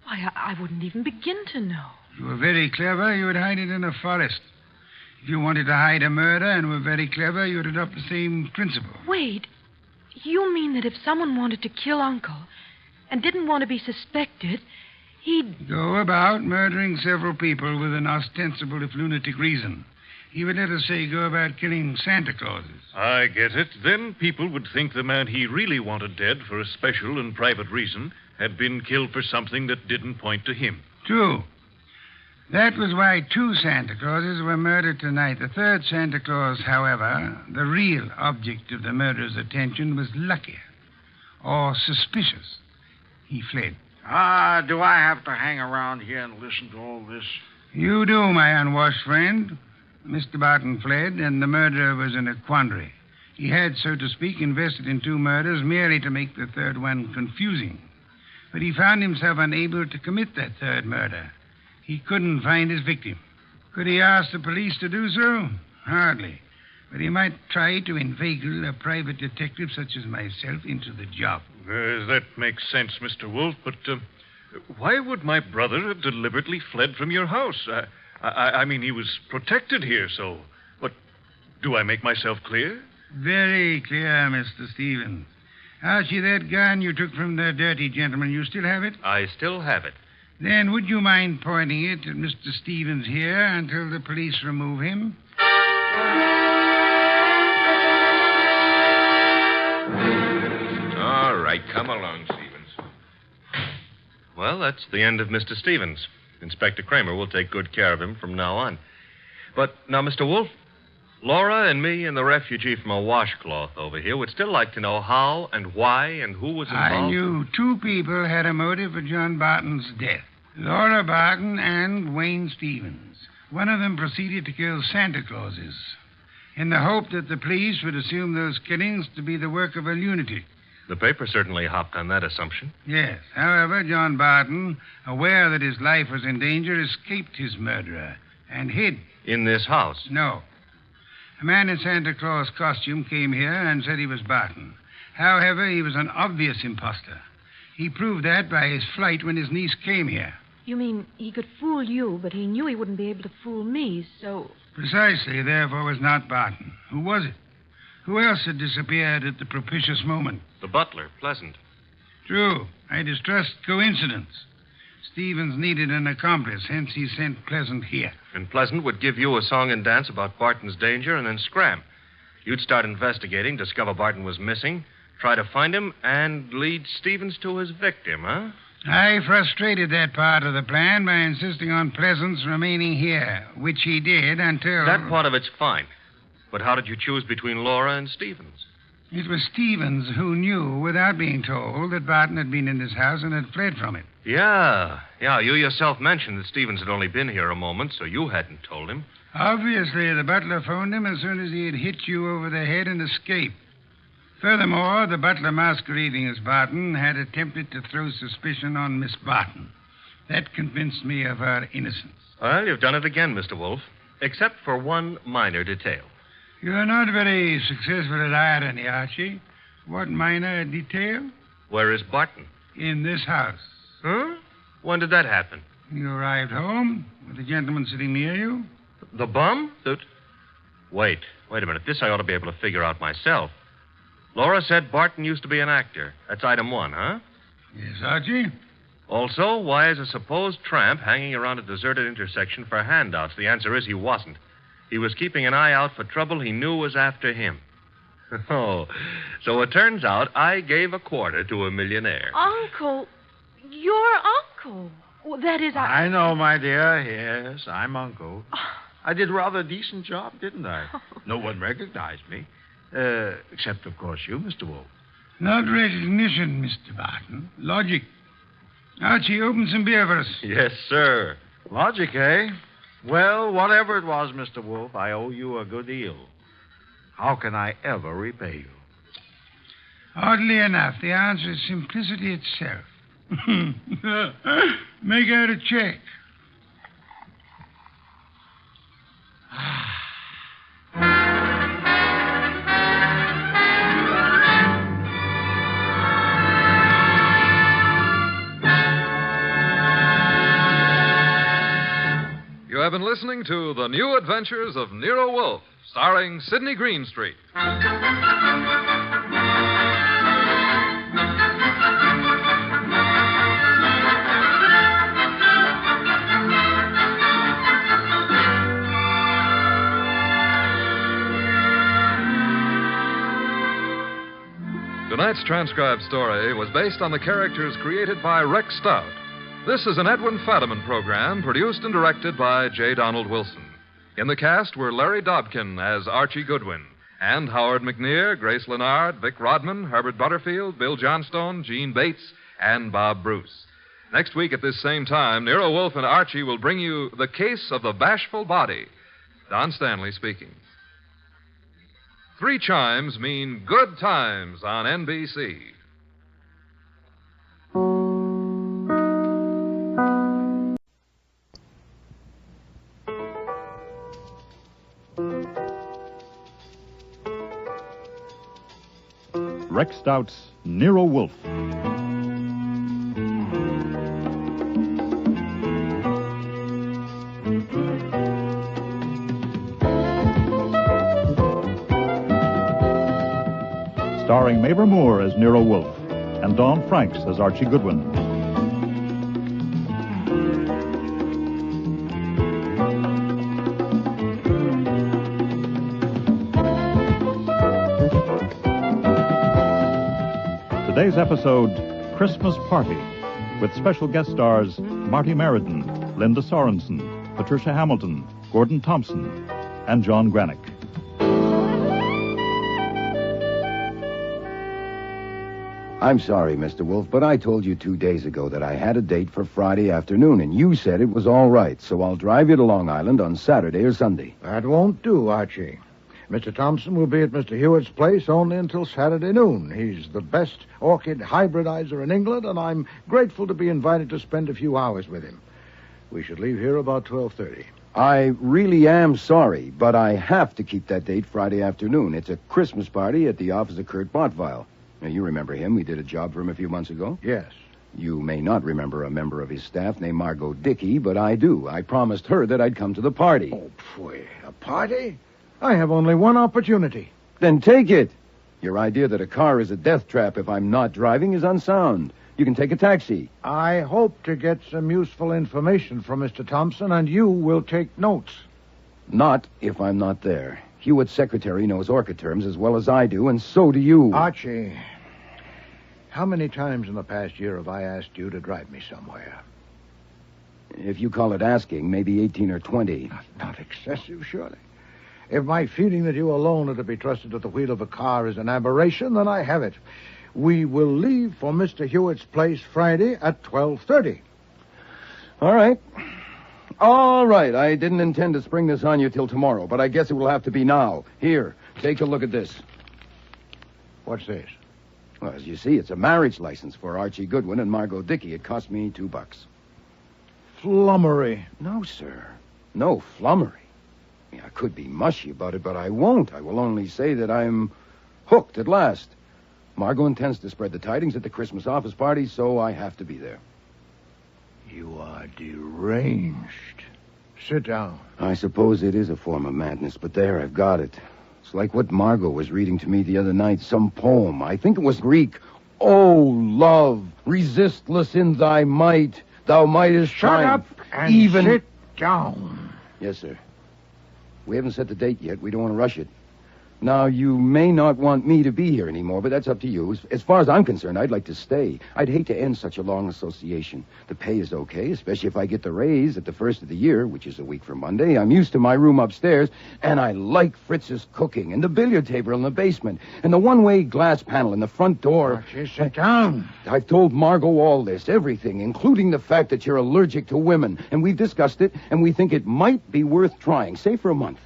Why, I wouldn't even begin to know. If you were very clever, you would hide it in a forest. If you wanted to hide a murder and were very clever, you would adopt the same principle. Wait. You mean that if someone wanted to kill Uncle and didn't want to be suspected, he'd... Go about murdering several people with an ostensible, if lunatic, reason. He would, let us say, go about killing Santa Clauses. I get it. Then people would think the man he really wanted dead for a special and private reason had been killed for something that didn't point to him. True. That was why two Santa Clauses were murdered tonight. The third Santa Claus, however, the real object of the murderer's attention, was luckier or suspicious. He fled. Do I have to hang around here and listen to all this? You do, my unwashed friend. Mr. Barton fled, and the murderer was in a quandary. He had, so to speak, invested in two murders merely to make the third one confusing. But he found himself unable to commit that third murder. He couldn't find his victim. Could he ask the police to do so? Hardly. But he might try to inveigle a private detective such as myself into the job. That makes sense, Mr. Wolfe, but why would my brother have deliberately fled from your house? I mean, he was protected here, so... But do I make myself clear? Very clear, Mr. Stevens. Archie, that gun you took from the dirty gentleman, you still have it? I still have it. Then would you mind pointing it at Mr. Stevens here until the police remove him? All right, come along, Stevens. Well, that's the end of Mr. Stevens. Inspector Kramer will take good care of him from now on. But now, Mr. Wolfe, Laura and me and the refugee from a washcloth over here would still like to know how and why and who was involved. I knew two people had a motive for John Barton's death. Laura Barton and Wayne Stevens. One of them proceeded to kill Santa Clauses in the hope that the police would assume those killings to be the work of a lunatic. The paper certainly hopped on that assumption. Yes. However, John Barton, aware that his life was in danger, escaped his murderer and hid. In this house? No. A man in Santa Claus costume came here and said he was Barton. However, he was an obvious imposter. He proved that by his flight when his niece came here. You mean he could fool you, but he knew he wouldn't be able to fool me, so... Precisely, therefore, was not Barton. Who was it? Who else had disappeared at the propitious moment? The butler, Pleasant. True. I distrust coincidence. Stevens needed an accomplice, hence he sent Pleasant here. And Pleasant would give you a song and dance about Barton's danger and then scram. You'd start investigating, discover Barton was missing, try to find him, and lead Stevens to his victim, huh? I frustrated that part of the plan by insisting on Pleasant's remaining here, which he did until... That part of it's fine. But how did you choose between Laura and Stevens? It was Stevens who knew, without being told, that Barton had been in this house and had fled from it. Yeah. You yourself mentioned that Stevens had only been here a moment, so you hadn't told him. Obviously, the butler phoned him as soon as he had hit you over the head and escaped. Furthermore, the butler masquerading as Barton had attempted to throw suspicion on Miss Barton. That convinced me of her innocence. Well, you've done it again, Mr. Wolfe, except for one minor detail. You're not very successful at irony, Archie. What minor detail? Where is Barton? In this house. Huh? When did that happen? You arrived home with the gentleman sitting near you. The bum? Wait a minute. This I ought to be able to figure out myself. Laura said Barton used to be an actor. That's item one, huh? Yes, Archie. Also, why is a supposed tramp hanging around a deserted intersection for handouts? The answer is he wasn't. He was keeping an eye out for trouble he knew was after him. Oh, so it turns out I gave a quarter to a millionaire. Uncle, your uncle. Well, that is... I know, my dear. Yes, I'm Uncle. I did rather a decent job, didn't I? No one recognized me. Except, of course, you, Mr. Wolfe. Not recognition, Mr. Barton. Logic. Archie, open some beer for us. Yes, sir. Logic, eh? Well, whatever it was, Mr. Wolfe, I owe you a good deal. How can I ever repay you? Oddly enough, the answer is simplicity itself. Make out a check. You have been listening to The New Adventures of Nero Wolfe, starring Sidney Greenstreet. Tonight's transcribed story was based on the characters created by Rex Stout. This is an Edwin Fadiman program produced and directed by J. Donald Wilson. In the cast were Larry Dobkin as Archie Goodwin, and Howard McNear, Grace Lennard, Vic Rodman, Herbert Butterfield, Bill Johnstone, Gene Bates, and Bob Bruce. Next week at this same time, Nero Wolfe and Archie will bring you The Case of the Bashful Body. Don Stanley speaking. 3 chimes mean good times on NBC. Rex Stout's Nero Wolfe. Starring Mabel Moore as Nero Wolfe and Dawn Franks as Archie Goodwin. Today's episode, Christmas Party, with special guest stars Marty Meriden, Linda Sorensen, Patricia Hamilton, Gordon Thompson, and John Granick. I'm sorry, Mr. Wolfe, but I told you 2 days ago that I had a date for Friday afternoon, and you said it was all right, so I'll drive you to Long Island on Saturday or Sunday. That won't do, Archie. Mr. Thompson will be at Mr. Hewitt's place only until Saturday noon. He's the best orchid hybridizer in England, and I'm grateful to be invited to spend a few hours with him. We should leave here about 12:30. I really am sorry, but I have to keep that date Friday afternoon. It's a Christmas party at the office of Kurt Bottweil. Now, you remember him. We did a job for him a few months ago. Yes. You may not remember a member of his staff named Margot Dickey, but I do. I promised her that I'd come to the party. Oh, pfui. A party? I have only one opportunity. Then take it. Your idea that a car is a death trap if I'm not driving is unsound. You can take a taxi. I hope to get some useful information from Mr. Thompson, and you will take notes. Not if I'm not there. Hewitt's secretary knows orca terms as well as I do, and so do you. Archie, how many times in the past year have I asked you to drive me somewhere? If you call it asking, maybe 18 or 20. Not excessive, surely. If my feeling that you alone are to be trusted at the wheel of a car is an aberration, then I have it. We will leave for Mr. Hewitt's place Friday at 12:30. All right. All right. I didn't intend to spring this on you till tomorrow, but I guess it will have to be now. Here, take a look at this. What's this? Well, as you see, it's a marriage license for Archie Goodwin and Margot Dickey. It cost me $2. Flummery. No, sir. No flummery. I could be mushy about it, but I won't. I will only say that I'm hooked at last. Margot intends to spread the tidings at the Christmas office party, so I have to be there. You are deranged. Sit down. I suppose it is a form of madness, but there, I've got it. It's like what Margot was reading to me the other night, some poem. I think it was Greek. Oh, love, resistless in thy might, thou mightest Shut triumph. up and sit down. Yes, sir. We haven't set the date yet. We don't want to rush it. Now, you may not want me to be here anymore, but that's up to you. As far as I'm concerned, I'd like to stay. I'd hate to end such a long association. The pay is okay, especially if I get the raise at the first of the year, which is a week from Monday. I'm used to my room upstairs, and I like Fritz's cooking, and the billiard table in the basement, and the one-way glass panel in the front door. Archie, sit down. I've told Margot all this, everything, including the fact that you're allergic to women, and we've discussed it, and we think it might be worth trying, say for a month.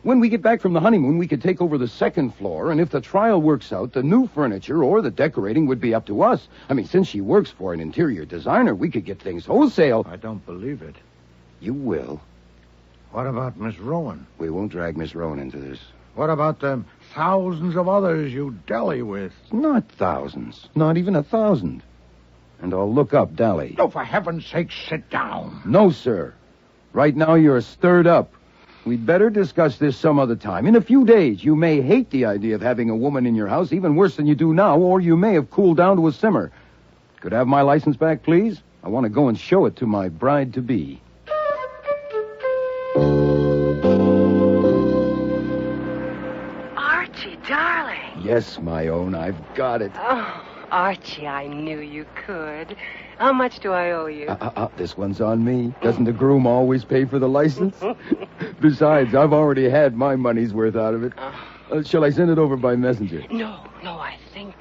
When we get back from the honeymoon, we could take over the second floor, and if the trial works out, the new furniture or the decorating would be up to us. I mean, since she works for an interior designer, we could get things wholesale. I don't believe it. You will. What about Miss Rowan? We won't drag Miss Rowan into this. What about the thousands of others you dally with? Not thousands. Not even 1,000. And I'll look up Dally. Oh, for heaven's sake, sit down. No, sir. Right now, you're stirred up. We'd better discuss this some other time. In a few days, you may hate the idea of having a woman in your house even worse than you do now, or you may have cooled down to a simmer. Could I have my license back, please? I want to go and show it to my bride-to-be. Archie, darling. Yes, my own. I've got it. Oh, Archie, I knew you could. How much do I owe you? This one's on me. Doesn't the groom always pay for the license? Besides, I've already had my money's worth out of it. Shall I send it over by messenger? No, I think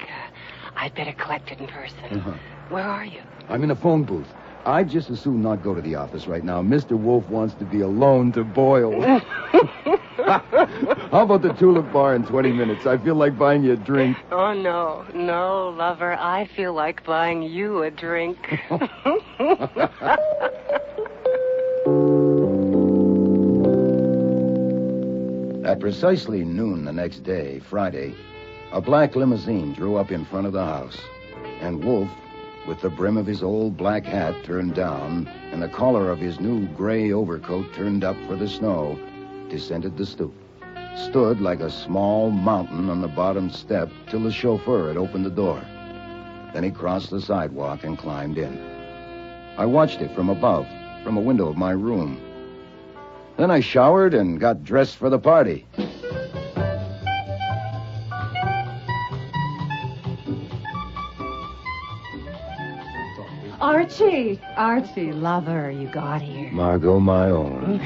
I'd better collect it in person. Where are you? I'm in a phone booth. I'd just as soon not go to the office right now. Mr. Wolfe wants to be alone to boil. How about the Tulip Bar in 20 minutes? I feel like buying you a drink. Oh, no, lover. I feel like buying you a drink. At precisely noon the next day, Friday, a black limousine drew up in front of the house, and Wolfe, with the brim of his old black hat turned down and the collar of his new gray overcoat turned up for the snow, descended the stoop, stood like a small mountain on the bottom step till the chauffeur had opened the door. Then he crossed the sidewalk and climbed in. I watched it from above, from a window of my room. Then I showered and got dressed for the party. Archie, lover, you got here. Margot, my own.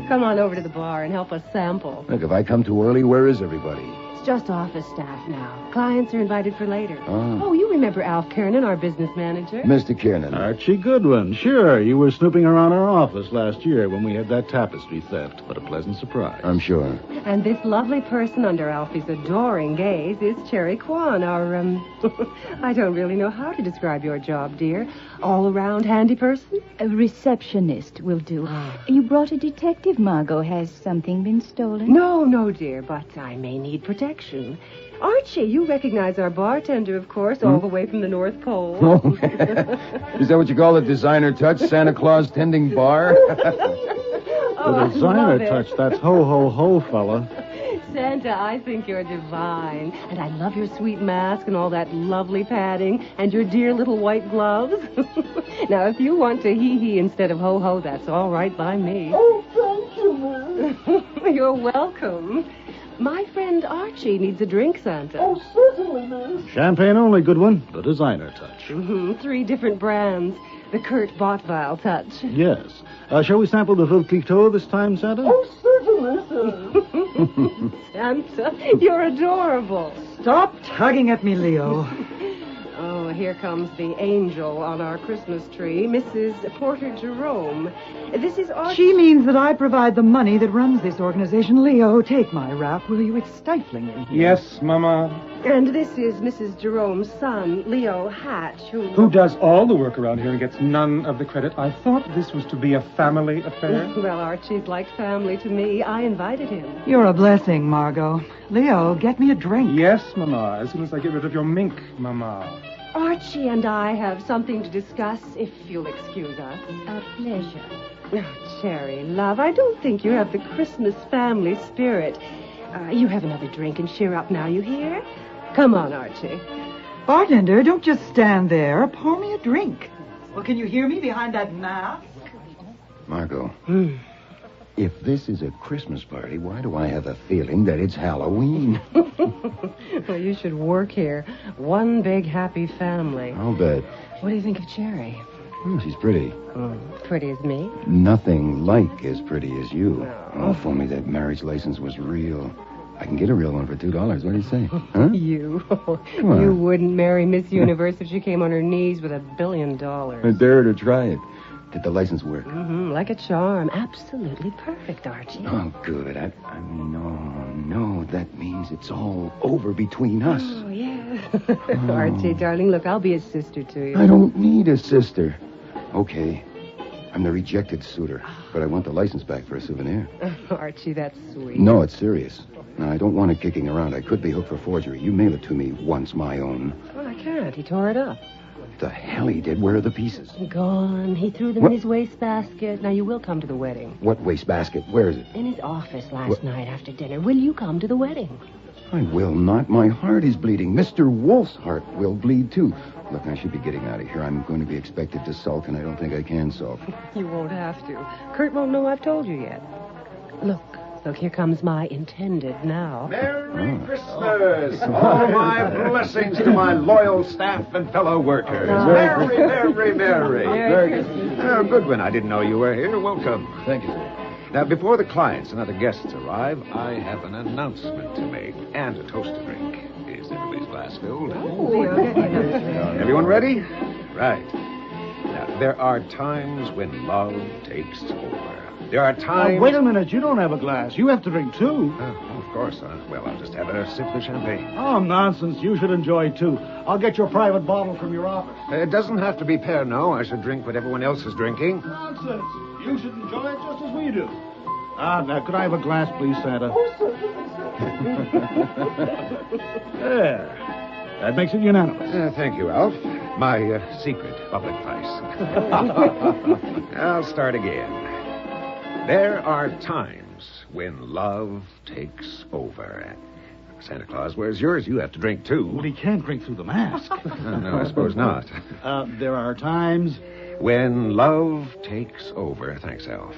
Come on over to the bar and help us sample. Look, if I come too early, where is everybody? It's just office staff now. Clients are invited for later. Oh, you remember Alf Kiernan, our business manager? Mr. Kiernan. Archie Goodwin. Sure, you were snooping around our office last year when we had that tapestry theft. What a pleasant surprise. I'm sure. And this lovely person under Alfie's adoring gaze is Cherry Kwan, our, I don't really know how to describe your job, dear. All-around handy person? A receptionist will do. You brought a detective, Margot. Has something been stolen? No, dear, but I may need protection. selection. Archie, you recognize our bartender, of course, all the way from the North Pole. Oh, is that what you call a designer touch? Santa Claus tending bar? The designer touch, that's ho, ho, ho, fella. Santa, I think you're divine. And I love your sweet mask and all that lovely padding and your dear little white gloves. Now, if you want to hee-hee instead of ho-ho, that's all right by me. Oh, thank you, Miss. You're welcome. My friend Archie needs a drink, Santa. Oh, certainly, Miss. Champagne only, good one. The designer touch. 3 different brands. The Kurt Bottweil touch. Yes. Shall we sample the Veuve Clicquot this time, Santa? Oh, certainly, sir. Santa, you're adorable. Stop tugging at me, Leo. Oh, here comes the angel on our Christmas tree, Mrs. Porter Jerome. This is Archie. She means that I provide the money that runs this organization. Leo, take my wrap, will you? It's stifling in here. Yes, Mama. And this is Mrs. Jerome's son, Leo Hatch, Who does all the work around here and gets none of the credit. I thought this was to be a family affair. Well, Archie's like family to me. I invited him. You're a blessing, Margot. Leo, get me a drink. Yes, Mama, as soon as I get rid of your mink, Mama. Archie and I have something to discuss, if you'll excuse us. A pleasure. Oh, Cherry, love, I don't think you have the Christmas family spirit. You have another drink and cheer up now, you hear? Come on, Archie. Bartender, don't just stand there. Pour me a drink. Well, can you hear me behind that mask? Margot, if this is a Christmas party, why do I have a feeling that it's Halloween? Well, you should work here. One big happy family. I'll bet. What do you think of Cherry? She's pretty. Pretty as me? Nothing like as pretty as you. Oh, if only that marriage license was real. I can get a real one for $2. What do you say? Huh? You. Come on. You wouldn't marry Miss Universe if she came on her knees with $1 billion. I dare her to try it. Did the license work? Like a charm. Absolutely perfect, Archie. Oh, good. I mean, no. That means it's all over between us. Oh, yeah. Archie, darling, look, I'll be a sister to you. I don't need a sister. Okay. I'm the rejected suitor, but I want the license back for a souvenir. Archie, that's sweet. No, it's serious. No, I don't want it kicking around. I could be hooked for forgery. You mail it to me once, my own. Well, I can't. He tore it up. The hell he did? Where are the pieces? Gone. He threw them in his wastebasket. Now, you will come to the wedding. What wastebasket? Where is it? In his office last night after dinner. Will you come to the wedding? I will not. My heart is bleeding. Mr. Wolfe's heart will bleed, too. Look, I should be getting out of here. I'm going to be expected to sulk, and I don't think I can sulk. You won't have to. Kurt won't know I've told you yet. Look, here comes my intended now. Merry Christmas! All my blessings to my loyal staff and fellow workers. Merry, merry, merry. Merry Christmas. Oh, Goodwin, I didn't know you were here. Welcome. Thank you, sir. Now, before the clients and other guests arrive, I have an announcement to make and a toast to drink. Is everybody's glass filled? Everyone ready? Right. Now, there are times when love takes over. There are times... wait a minute. You don't have a glass. You have to drink, too. Oh, of course. Well, I'll just have a sip of the champagne. Oh, nonsense. You should enjoy, too. I'll get your private bottle from your office. It doesn't have to be Pernod. I should drink what everyone else is drinking. Nonsense. You should enjoy it just as we do. Now, could I have a glass, please, Santa? There. That makes it unanimous. Thank you, Alf. My secret public place. I'll start again. There are times when love takes over. Santa Claus, where's yours? You have to drink, too. Well, he can't drink through the mask. No, I suppose not. There are times... when love takes over. Thanks, Alf.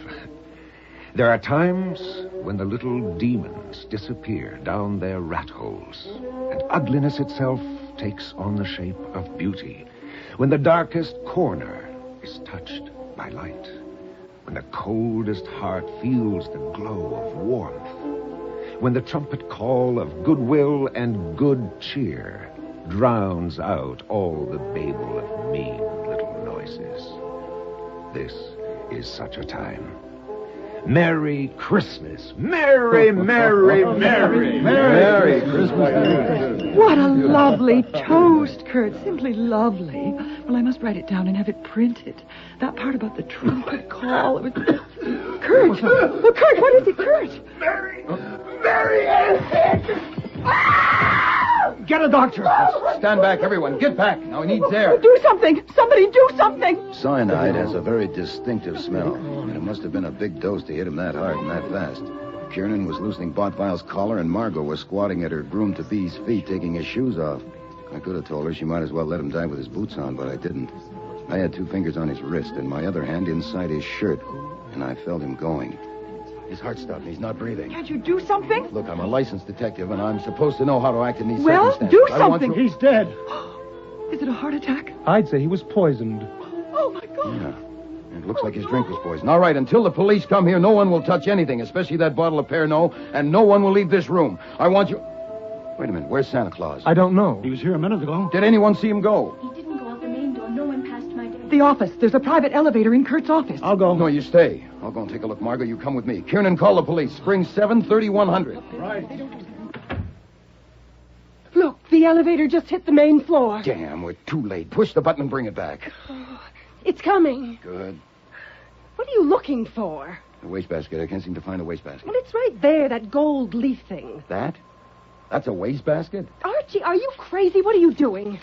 There are times when the little demons disappear down their rat holes, and ugliness itself takes on the shape of beauty. When the darkest corner is touched by light. When the coldest heart feels the glow of warmth. When the trumpet call of goodwill and good cheer drowns out all the babel of mean little noises. This is such a time. Merry Christmas. Merry, merry, merry, merry Christmas. What a lovely toast, Kurt. Simply lovely. Well, I must write it down and have it printed. That part about the trumpet call. It was... Kurt! Oh, Kurt, what is it, Kurt? Merry, merry, Get a doctor. Stand back, everyone. Get back. Now he needs air. Do something. Somebody do something. Cyanide has a very distinctive smell, and it must have been a big dose to hit him that hard and that fast. Kiernan was loosening Botvile's collar, and Margot was squatting at her groom-to-be's feet, taking his shoes off. I could have told her she might as well let him die with his boots on, but I didn't. I had 2 fingers on his wrist and my other hand inside his shirt, and I felt him going. His heart stopped and he's not breathing. Can't you do something? Look, I'm a licensed detective, and I'm supposed to know how to act in these Well, circumstances. do I want something. to- He's dead. Is it a heart attack? I'd say he was poisoned. Oh, my God. Yeah. It looks like his drink was poisoned. All right, until the police come here, no one will touch anything, especially that bottle of Pernod, and no one will leave this room. I want you... Wait a minute, where's Santa Claus? I don't know. He was here a minute ago. Did anyone see him go? He didn't go out the main door. No one passed my desk. The office. There's a private elevator in Kurt's office. I'll go. No, you stay. I'll go and take a look. Margot, you come with me. Kiernan, call the police. Spring 73100. Right. Look, the elevator just hit the main floor. Damn, we're too late. Push the button and bring it back. It's coming. Good. What are you looking for? The wastebasket. I can't seem to find a wastebasket. Well, it's right there, that gold leaf thing. That? That's a wastebasket? Archie, are you crazy? What are you doing?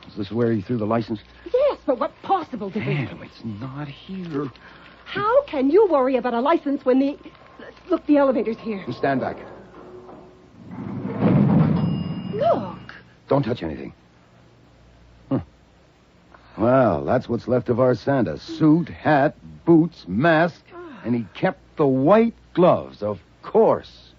Is this where he threw the license? Yes, but what possible degree? Damn, it's not here. How can you worry about a license when the... Look, the elevator's here. Stand back. Look. Don't touch anything. Huh. Well, that's what's left of our Santa. Suit, hat, boots, mask, and he kept the white gloves, of course.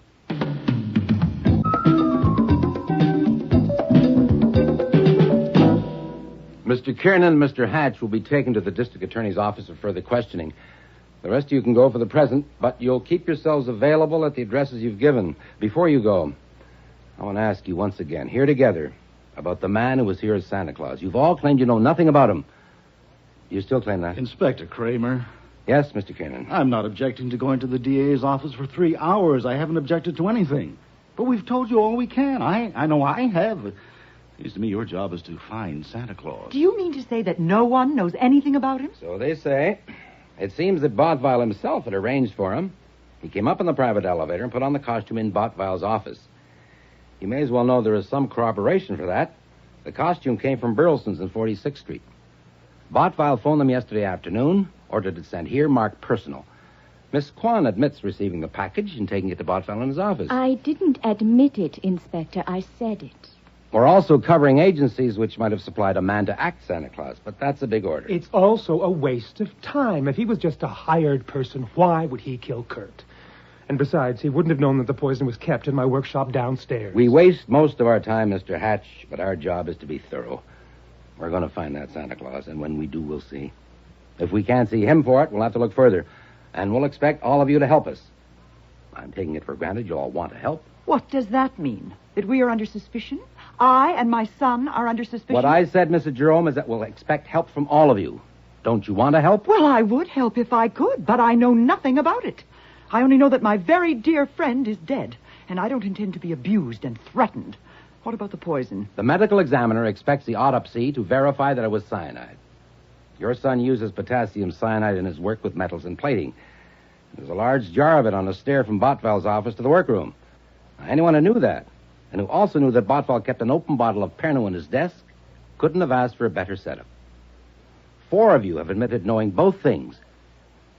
Mr. Kiernan and Mr. Hatch will be taken to the district attorney's office for further questioning. The rest of you can go for the present, but you'll keep yourselves available at the addresses you've given. Before you go, I want to ask you once again, here together, about the man who was here as Santa Claus. You've all claimed you know nothing about him. Do you still claim that? Inspector Kramer. Yes, Mr. Kiernan. I'm not objecting to going to the DA's office for 3 hours. I haven't objected to anything. But we've told you all we can. I know I have. Seems to me your job is to find Santa Claus. Do you mean to say that no one knows anything about him? So they say. It seems that Botvile himself had arranged for him. He came up in the private elevator and put on the costume in Botvile's office. You may as well know there is some corroboration for that. The costume came from Burleson's in 46th Street. Botvile phoned them yesterday afternoon, ordered it sent here, marked personal. Miss Kwan admits receiving the package and taking it to Botvile in his office. I didn't admit it, Inspector. I said it. We're also covering agencies which might have supplied a man to act Santa Claus, but that's a big order. It's also a waste of time. If he was just a hired person, why would he kill Kurt? And besides, he wouldn't have known that the poison was kept in my workshop downstairs. We waste most of our time, Mr. Hatch, but our job is to be thorough. We're going to find that Santa Claus, and when we do, we'll see. If we can't see him for it, we'll have to look further. And we'll expect all of you to help us. I'm taking it for granted you all want to help. What does that mean? That we are under suspicion? I and my son are under suspicion? What I said, Mrs. Jerome, is that we'll expect help from all of you. Don't you want to help? Well, I would help if I could, but I know nothing about it. I only know that my very dear friend is dead, and I don't intend to be abused and threatened. What about the poison? The medical examiner expects the autopsy to verify that it was cyanide. Your son uses potassium cyanide in his work with metals and plating. There's a large jar of it on a stair from Botvile's office to the workroom. Now, anyone who knew that, and who also knew that Botvile kept an open bottle of Pernod in his desk, couldn't have asked for a better setup. 4 of you have admitted knowing both things.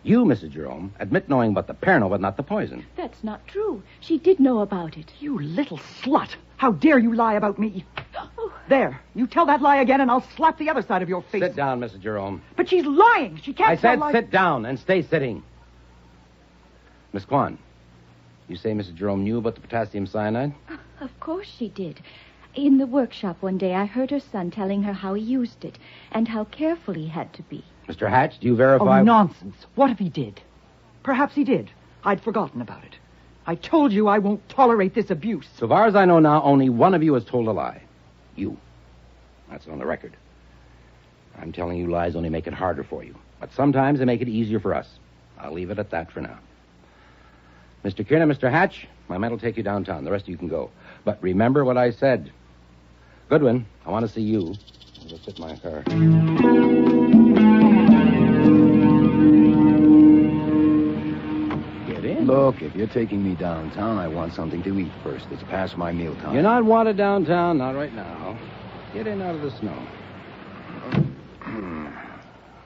You, Mrs. Jerome, admit knowing about the Pernod, but not the poison. That's not true. She did know about it. You little slut. How dare you lie about me? There. You tell that lie again, and I'll slap the other side of your face. Sit down, Mrs. Jerome. But she's lying. She can't I said tell sit down and stay sitting. Miss Kwan, you say Mrs. Jerome knew about the potassium cyanide? Of course she did. In the workshop one day, I heard her son telling her how he used it and how careful he had to be. Mr. Hatch, do you verify... Oh, nonsense. What if he did? Perhaps he did. I'd forgotten about it. I told you I won't tolerate this abuse. So far as I know now, only one of you has told a lie. You. That's on the record. I'm telling you lies only make it harder for you. But sometimes they make it easier for us. I'll leave it at that for now. Mr. Kiernan, Mr. Hatch, my men will take you downtown. The rest of you can go. But remember what I said. Goodwin, I want to see you. I'll just sit in my car. Get in. Look, if you're taking me downtown, I want something to eat first. It's past my mealtime. You're not wanted downtown, not right now. Get in out of the snow.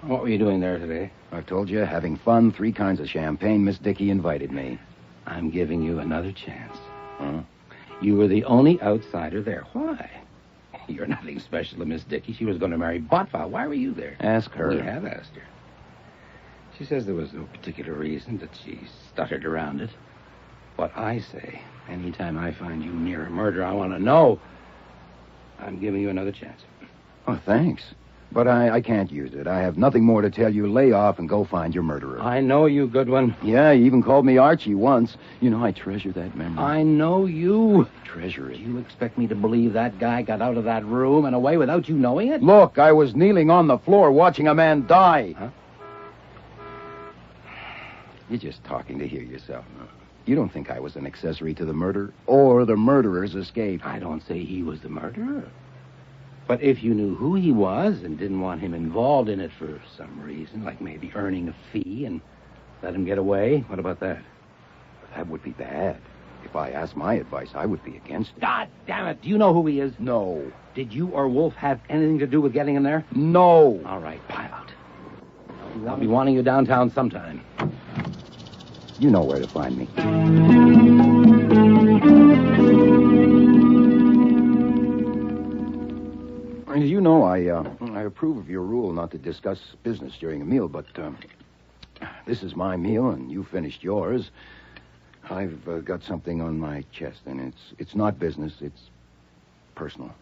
What were you doing there today? I told you, having fun, 3 kinds of champagne. Miss Dickey invited me. I'm giving you another chance. Huh? You were the only outsider there. Why? You're nothing special to Miss Dickey. She was going to marry Botvile. Why were you there? Ask her. We have asked her. She says there was no particular reason, that she stuttered around it. What I say, anytime I find you near a murder, I want to know. I'm giving you another chance. Oh, thanks. But I can't use it. I have nothing more to tell you. Lay off and go find your murderer. I know you, good one. Yeah, you even called me Archie once. You know, I treasure that memory. I know you. Treasure it. Do you expect me to believe that guy got out of that room and away without you knowing it? Look, I was kneeling on the floor watching a man die. Huh? You're just talking to hear yourself. You don't think I was an accessory to the murder or the murderer's escape? I don't say he was the murderer. But if you knew who he was and didn't want him involved in it for some reason, like maybe earning a fee and let him get away, what about that? That would be bad. If I asked my advice, I would be against it. God damn it. Do you know who he is? No. Did you or Wolfe have anything to do with getting him there? No. All right, pile out. I'll be wanting you downtown sometime. You know where to find me. You know, I approve of your rule not to discuss business during a meal, but this is my meal, and you finished yours. I've got something on my chest, and it's not business, it's personal.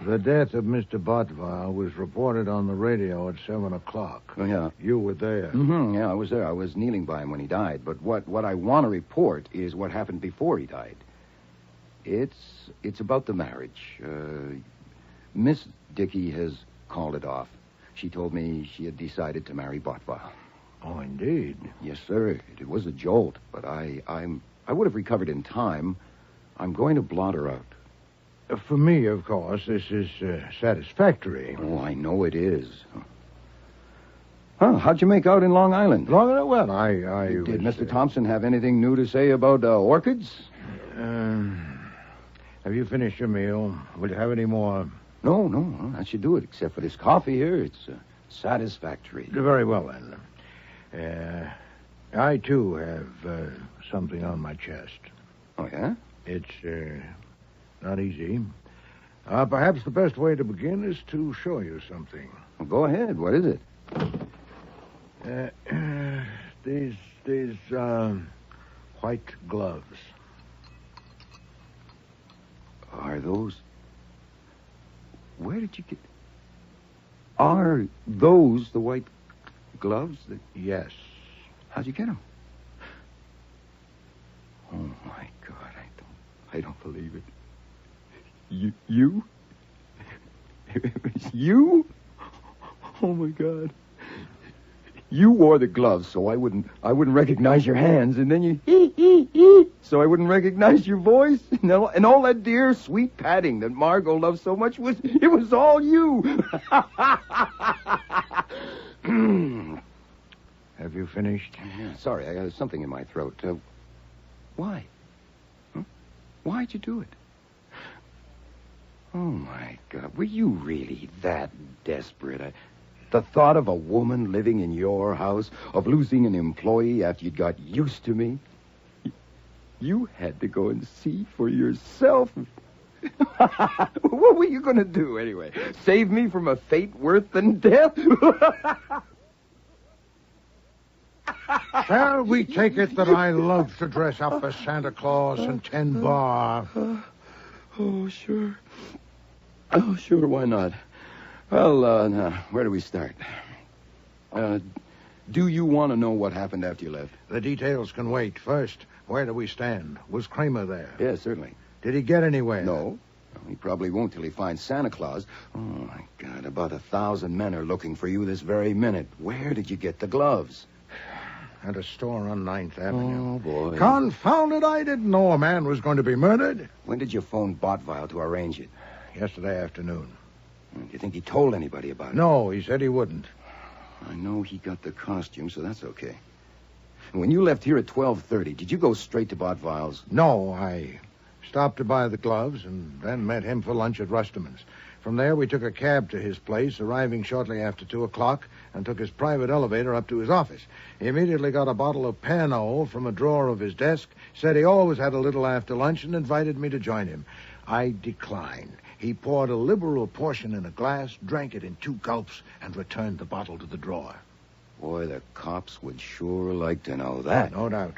The death of Mr. Botvile was reported on the radio at 7 o'clock. Oh, yeah. You were there. Mm-hmm, yeah, I was there. I was kneeling by him when he died. But what I want to report is what happened before he died. It's about the marriage. Miss Dickey has called it off. She told me she had decided to marry Botvile. Oh, indeed. Yes, sir. It was a jolt, but I would have recovered in time. I'm going to blot her out. For me, of course, this is satisfactory. Oh, I know it is. Huh, how'd you make out in Long Island? Long Island? Well, Did Mr. Thompson have anything new to say about orchids? Have you finished your meal? Will you have any more? No, that should do it, except for this coffee here. It's satisfactory. Very well, then. I, too, have something on my chest. Oh, yeah? It's not easy. Perhaps the best way to begin is to show you something. Well, go ahead. What is it? These white gloves. Are those... Where did you get... Are those the white gloves? Yes. How'd you get them? Oh, my God, I don't believe it. You? You? Oh, my God. You wore the gloves so I wouldn't recognize your hands, and then you so I wouldn't recognize your voice, and all that dear sweet patting that Margot loves so much was all you. Have you finished? Sorry, I got something in my throat. Why? Huh? Why'd you do it? Oh, my God. Were you really that desperate? The thought of a woman living in your house, of losing an employee after you'd got used to me? You had to go and see for yourself. What were you going to do, anyway? Save me from a fate worse than death? Shall we take it that I love to dress up as Santa Claus and tend bar? Oh, sure. Oh, sure, why not? Well, now, where do we start? Do you want to know what happened after you left? The details can wait. First, where do we stand? Was Kramer there? Yes, certainly. Did he get anywhere? No. He probably won't till he finds Santa Claus. Oh, my God, about 1,000 men are looking for you this very minute. Where did you get the gloves? At a store on 9th Avenue. Oh, boy. Confound it, I didn't know a man was going to be murdered. When did you phone Botvile to arrange it? Yesterday afternoon. Do you think he told anybody about it? No, he said he wouldn't. I know he got the costume, so that's okay. When you left here at 12:30, did you go straight to Botvile's? No, I stopped to buy the gloves and then met him for lunch at Rusterman's. From there, we took a cab to his place, arriving shortly after 2 o'clock, and took his private elevator up to his office. He immediately got a bottle of Pernod from a drawer of his desk, said he always had a little after lunch, and invited me to join him. I declined. He poured a liberal portion in a glass, drank it in 2 gulps, and returned the bottle to the drawer. Boy, the cops would sure like to know that. No doubt.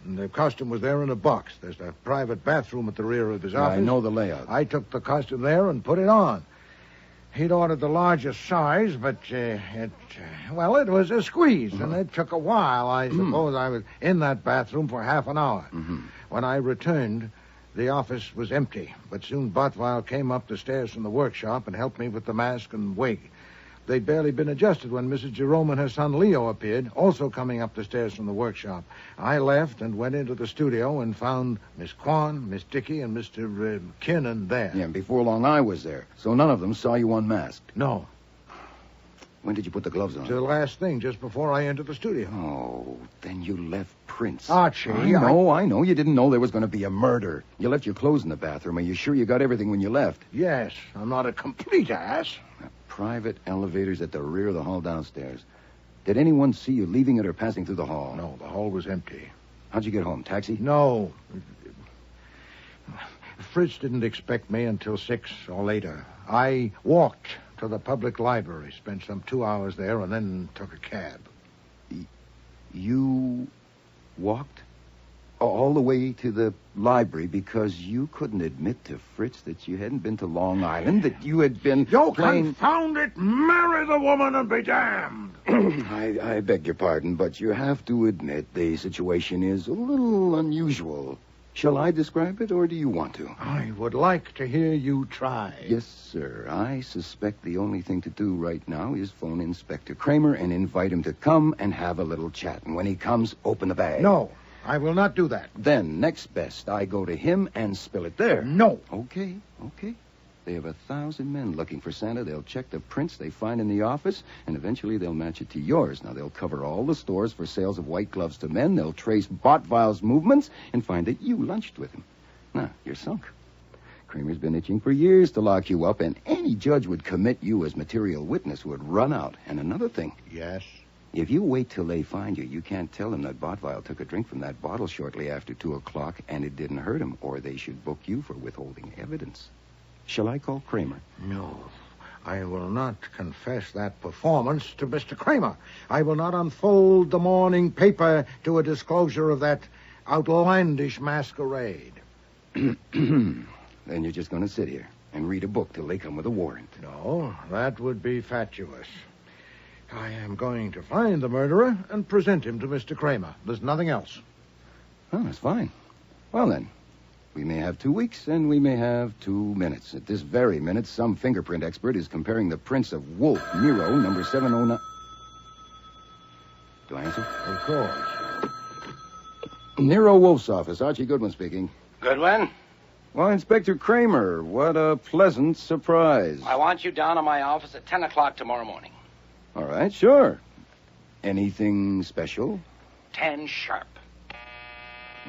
And the costume was there in a box. There's a private bathroom at the rear of his office. I know the layout. I took the costume there and put it on. He'd ordered the largest size, but it was a squeeze, and it took a while. I suppose I was in that bathroom for half an hour. When I returned, the office was empty, but soon Botvile came up the stairs from the workshop and helped me with the mask and wig. They'd barely been adjusted when Mrs. Jerome and her son Leo appeared, also coming up the stairs from the workshop. I left and went into the studio and found Miss Kwan, Miss Dickey, and Mr. Kinnan there. Yeah, and before long I was there, so none of them saw you unmasked. No. When did you put the gloves on? The last thing, just before I entered the studio. Oh, then you left prints. Archie, I know. You didn't know there was going to be a murder. You left your clothes in the bathroom. Are you sure you got everything when you left? Yes, I'm not a complete ass. Private elevators at the rear of the hall downstairs. Did anyone see you leaving it or passing through the hall? No, the hall was empty. How'd you get home? Taxi? No. Fritz didn't expect me until 6 or later. I walked to the public library, spent some 2 hours there, and then took a cab. You walked all the way to the library because you couldn't admit to Fritz that you hadn't been to Long Island, that you had been playing... Confound it! Marry the woman and be damned! I beg your pardon, but you have to admit the situation is a little unusual. Shall I describe it, or do you want to? I would like to hear you try. Yes, sir. I suspect the only thing to do right now is phone Inspector Kramer and invite him to come and have a little chat. And when he comes, open the bag. No, I will not do that. Then, next best, I go to him and spill it there. No. Okay. They have 1,000 men looking for Santa. They'll check the prints they find in the office, and eventually they'll match it to yours. Now, they'll cover all the stores for sales of white gloves to men. They'll trace Botvile's movements and find that you lunched with him. Now, you're sunk. Kramer's been itching for years to lock you up, and any judge would commit you as material witness who would run out. And another thing. Yes? If you wait till they find you, you can't tell them that Botvile took a drink from that bottle shortly after 2 o'clock and it didn't hurt him, or they should book you for withholding evidence. Shall I call Kramer? No. I will not confess that performance to Mr. Kramer. I will not unfold the morning paper to a disclosure of that outlandish masquerade. Then you're just going to sit here and read a book till they come with a warrant. No, that would be fatuous. I am going to find the murderer and present him to Mr. Kramer. There's nothing else. Oh, that's fine. Well, then, we may have 2 weeks and we may have 2 minutes. At this very minute, some fingerprint expert is comparing the prints of Wolfe, Nero, number 709... Do I answer? Of course. Nero Wolfe's office. Archie Goodwin speaking. Goodwin? Well, Inspector Kramer, what a pleasant surprise. I want you down in my office at 10 o'clock tomorrow morning. All right, sure. Anything special? 10 sharp.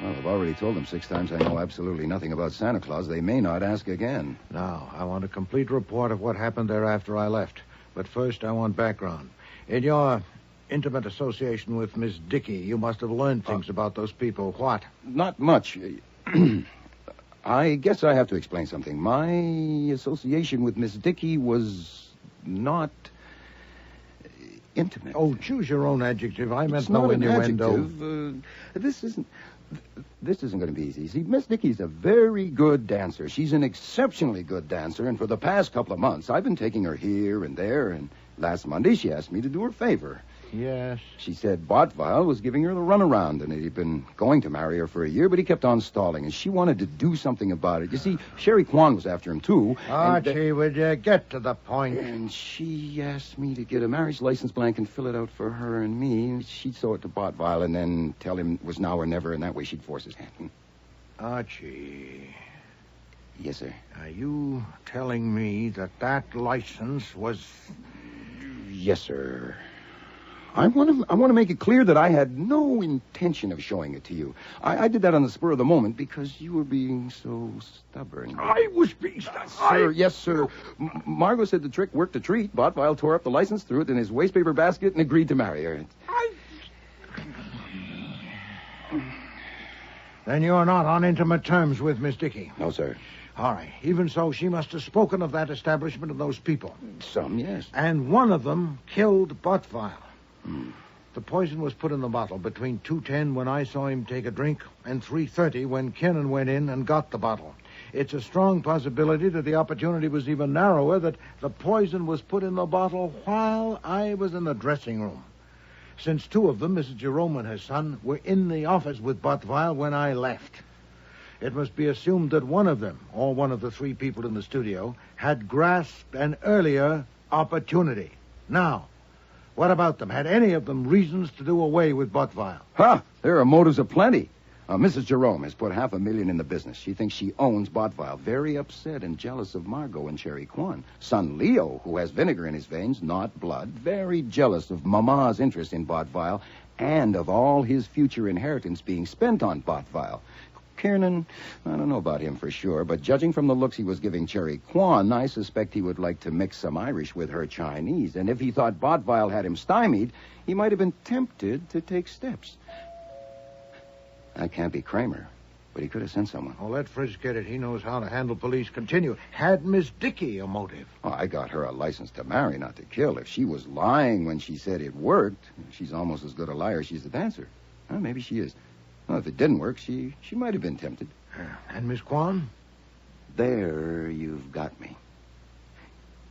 Well, I've already told them 6 times I know absolutely nothing about Santa Claus. They may not ask again. Now, I want a complete report of what happened there after I left. But first, I want background. In your intimate association with Miss Dickey, you must have learned things about those people. What? Not much. I guess I have to explain something. My association with Miss Dickey was not intimate. Oh, choose your own adjective. I meant It's no not an innuendo. adjective. This isn't going to be easy. See, Miss Dickey's a very good dancer. She's an exceptionally good dancer, and for the past couple of months, I've been taking her here and there, and last Monday she asked me to do her a favor. Yes? She said Botvile was giving her the runaround, and he'd been going to marry her for a year, but he kept on stalling, and she wanted to do something about it. You see, Sherry Kwan was after him, too. Archie, would you get to the point? And she asked me to get a marriage license blank and fill it out for her and me. She'd show it to Botvile and then tell him it was now or never, and that way she'd force his hand. Archie. Yes, sir. Are you telling me that license was... Yes, sir. I want to make it clear that I had no intention of showing it to you. I did that on the spur of the moment because you were being so stubborn. I was being stubborn. Yes, sir. Margot said the trick worked a treat. Bottweil tore up the license, threw it in his wastepaper basket, and agreed to marry her. Then you're not on intimate terms with Miss Dickey? No, sir. All right. Even so, she must have spoken of that establishment of those people. Some, yes. And one of them killed Bottweil. The poison was put in the bottle between 2:10 when I saw him take a drink and 3:30 when Kiernan went in and got the bottle. It's a strong possibility that the opportunity was even narrower, that the poison was put in the bottle while I was in the dressing room. Since two of them, Mrs. Jerome and her son, were in the office with Bottweil when I left. It must be assumed that one of them, or one of the three people in the studio, had grasped an earlier opportunity. Now, what about them? Had any of them reasons to do away with Bottweil? There are motives aplenty. Mrs. Jerome has put $500,000 in the business. She thinks she owns Bottweil. Very upset and jealous of Margot and Cherry Kwan. Son Leo, who has vinegar in his veins, not blood, very jealous of Mama's interest in Bottweil and of all his future inheritance being spent on Bottweil. Kiernan, I don't know about him for sure, but judging from the looks he was giving Cherry Kwan, I suspect he would like to mix some Irish with her Chinese. And if he thought Bottweil had him stymied, he might have been tempted to take steps. That can't be Kramer, but he could have sent someone. Oh, let Fritz get it. He knows how to handle police. Continue. Had Miss Dickey a motive? Oh, I got her a license to marry, not to kill. If she was lying when she said it worked, she's almost as good a liar as she's a dancer. Well, maybe she is. Well, if it didn't work, she might have been tempted. And Miss Kwan? There you've got me.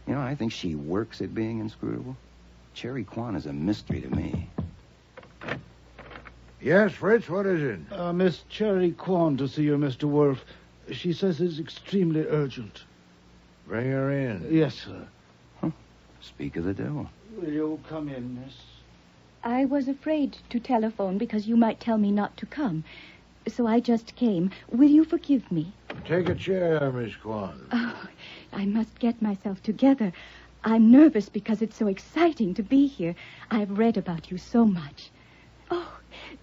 You know, I think she works at being inscrutable. Cherry Kwan is a mystery to me. Yes, Fritz, what is it? Miss Cherry Kwan to see you, Mr. Wolfe. She says it's extremely urgent. Bring her in. Yes, sir. Speak of the devil. Will you come in, miss? I was afraid to telephone because you might tell me not to come. So I just came. Will you forgive me? Take a chair, Miss Kwan. Oh, I must get myself together. I'm nervous because it's so exciting to be here. I've read about you so much. Oh,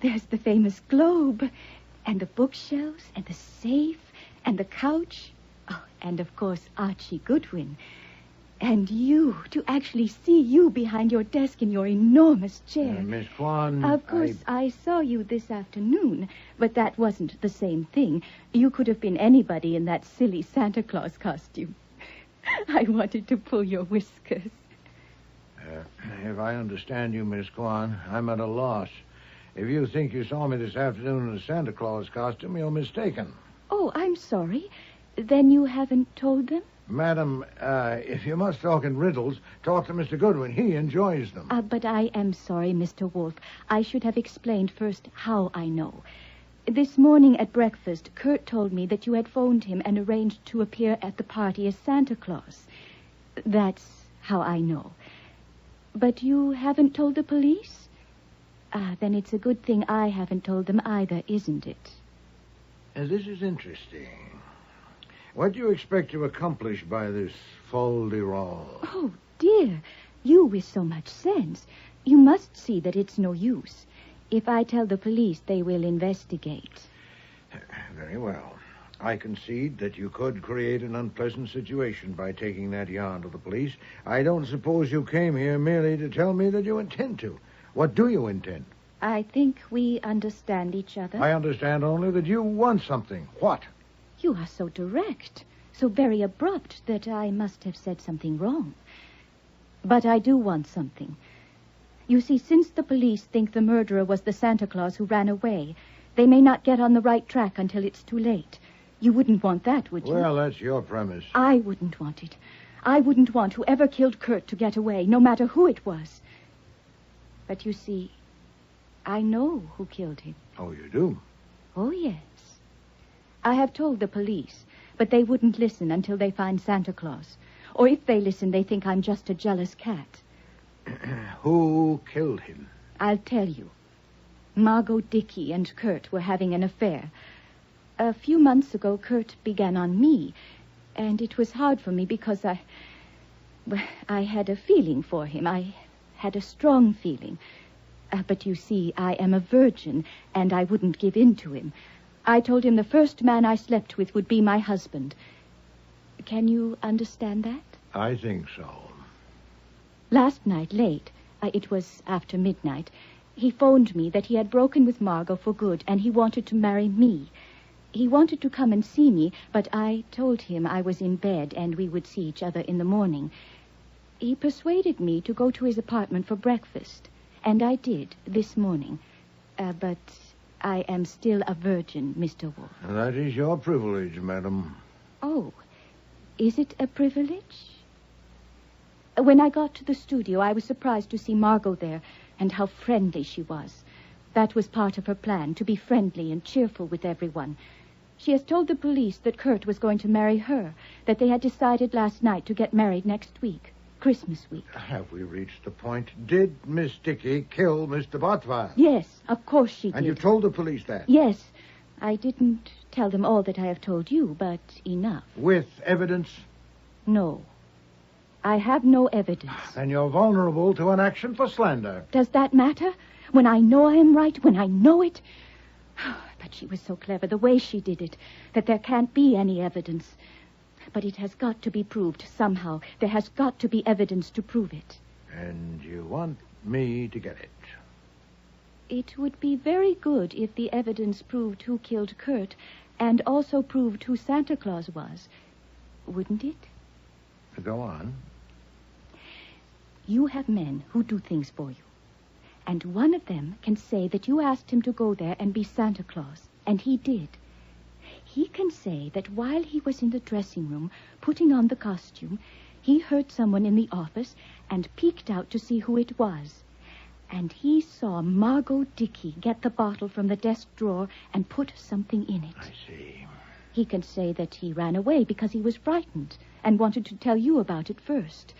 there's the famous globe, and the bookshelves, and the safe, and the couch. Oh, and of course, Archie Goodwin. And you, to actually see you behind your desk in your enormous chair. Miss Kwan, Of course, I saw you this afternoon, but that wasn't the same thing. You could have been anybody in that silly Santa Claus costume. I wanted to pull your whiskers. If I understand you, Miss Kwan, I'm at a loss. If you think you saw me this afternoon in a Santa Claus costume, you're mistaken. Oh, I'm sorry. Then you haven't told them? Madam, if you must talk in riddles, talk to Mr. Goodwin. He enjoys them. But I am sorry, Mr. Wolfe. I should have explained first how I know. This morning at breakfast, Kurt told me that you had phoned him and arranged to appear at the party as Santa Claus. That's how I know. But you haven't told the police? Then it's a good thing I haven't told them either, isn't it? This is interesting. What do you expect to accomplish by this fol-de-rol? Oh, dear. You with so much sense. You must see that it's no use. If I tell the police, they will investigate. Very well. I concede that you could create an unpleasant situation by taking that yarn to the police. I don't suppose you came here merely to tell me that you intend to. What do you intend? I think we understand each other. I understand only that you want something. What? You are so direct, so very abrupt, that I must have said something wrong. But I do want something. You see, since the police think the murderer was the Santa Claus who ran away, they may not get on the right track until it's too late. You wouldn't want that, would you? Well, that's your premise. I wouldn't want it. I wouldn't want whoever killed Kurt to get away, no matter who it was. But you see, I know who killed him. Oh, you do? Oh, yes. I have told the police, but they wouldn't listen until they find Santa Claus. Or if they listen, they think I'm just a jealous cat. Who killed him? I'll tell you. Margot Dickey and Kurt were having an affair. A few months ago, Kurt began on me, and it was hard for me because I had a feeling for him. I had a strong feeling. But you see, I am a virgin, and I wouldn't give in to him. I told him the first man I slept with would be my husband. Can you understand that? I think so. Last night, late, it was after midnight, he phoned me that he had broken with Margot for good, and he wanted to marry me. He wanted to come and see me, but I told him I was in bed and we would see each other in the morning. He persuaded me to go to his apartment for breakfast, and I did this morning. But I am still a virgin, Mr. Wolfe. That is your privilege, madam. Oh, is it a privilege? When I got to the studio, I was surprised to see Margot there, and how friendly she was. That was part of her plan, to be friendly and cheerful with everyone. She has told the police that Kurt was going to marry her, that they had decided last night to get married next week, Christmas week. Have we reached the point? Did Miss Dickey kill Mr. Bottwell? Yes, of course she did. And you told the police that? Yes. I didn't tell them all that I have told you, but enough. With evidence? No. I have no evidence. Then you're vulnerable to an action for slander. Does that matter? When I know I am right, when I know it? But she was so clever, the way she did it, that there can't be any evidence. But it has got to be proved somehow. There has got to be evidence to prove it. And you want me to get it? It would be very good if the evidence proved who killed Kurt and also proved who Santa Claus was. Wouldn't it? Go on. You have men who do things for you. And one of them can say that you asked him to go there and be Santa Claus. And he did. He can say that while he was in the dressing room putting on the costume, he heard someone in the office and peeked out to see who it was. And he saw Margot Dickey get the bottle from the desk drawer and put something in it. I see. He can say that he ran away because he was frightened and wanted to tell you about it first.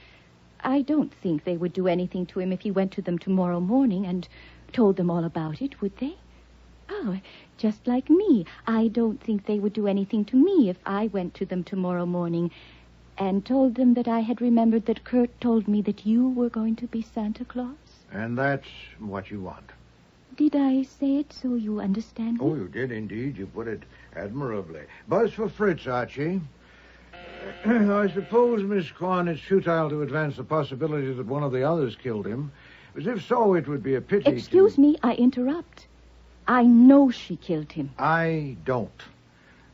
I don't think they would do anything to him if he went to them tomorrow morning and told them all about it, would they? Oh, just like me. I don't think they would do anything to me if I went to them tomorrow morning and told them that I had remembered that Kurt told me that you were going to be Santa Claus. And that's what you want. Did I say it so you understand me? Oh, you did indeed. You put it admirably. Buzz for Fritz, Archie. I suppose, Miss Kwan, it's futile to advance the possibility that one of the others killed him. But if so, it would be a pity. Excuse me, I interrupt. I know she killed him. I don't.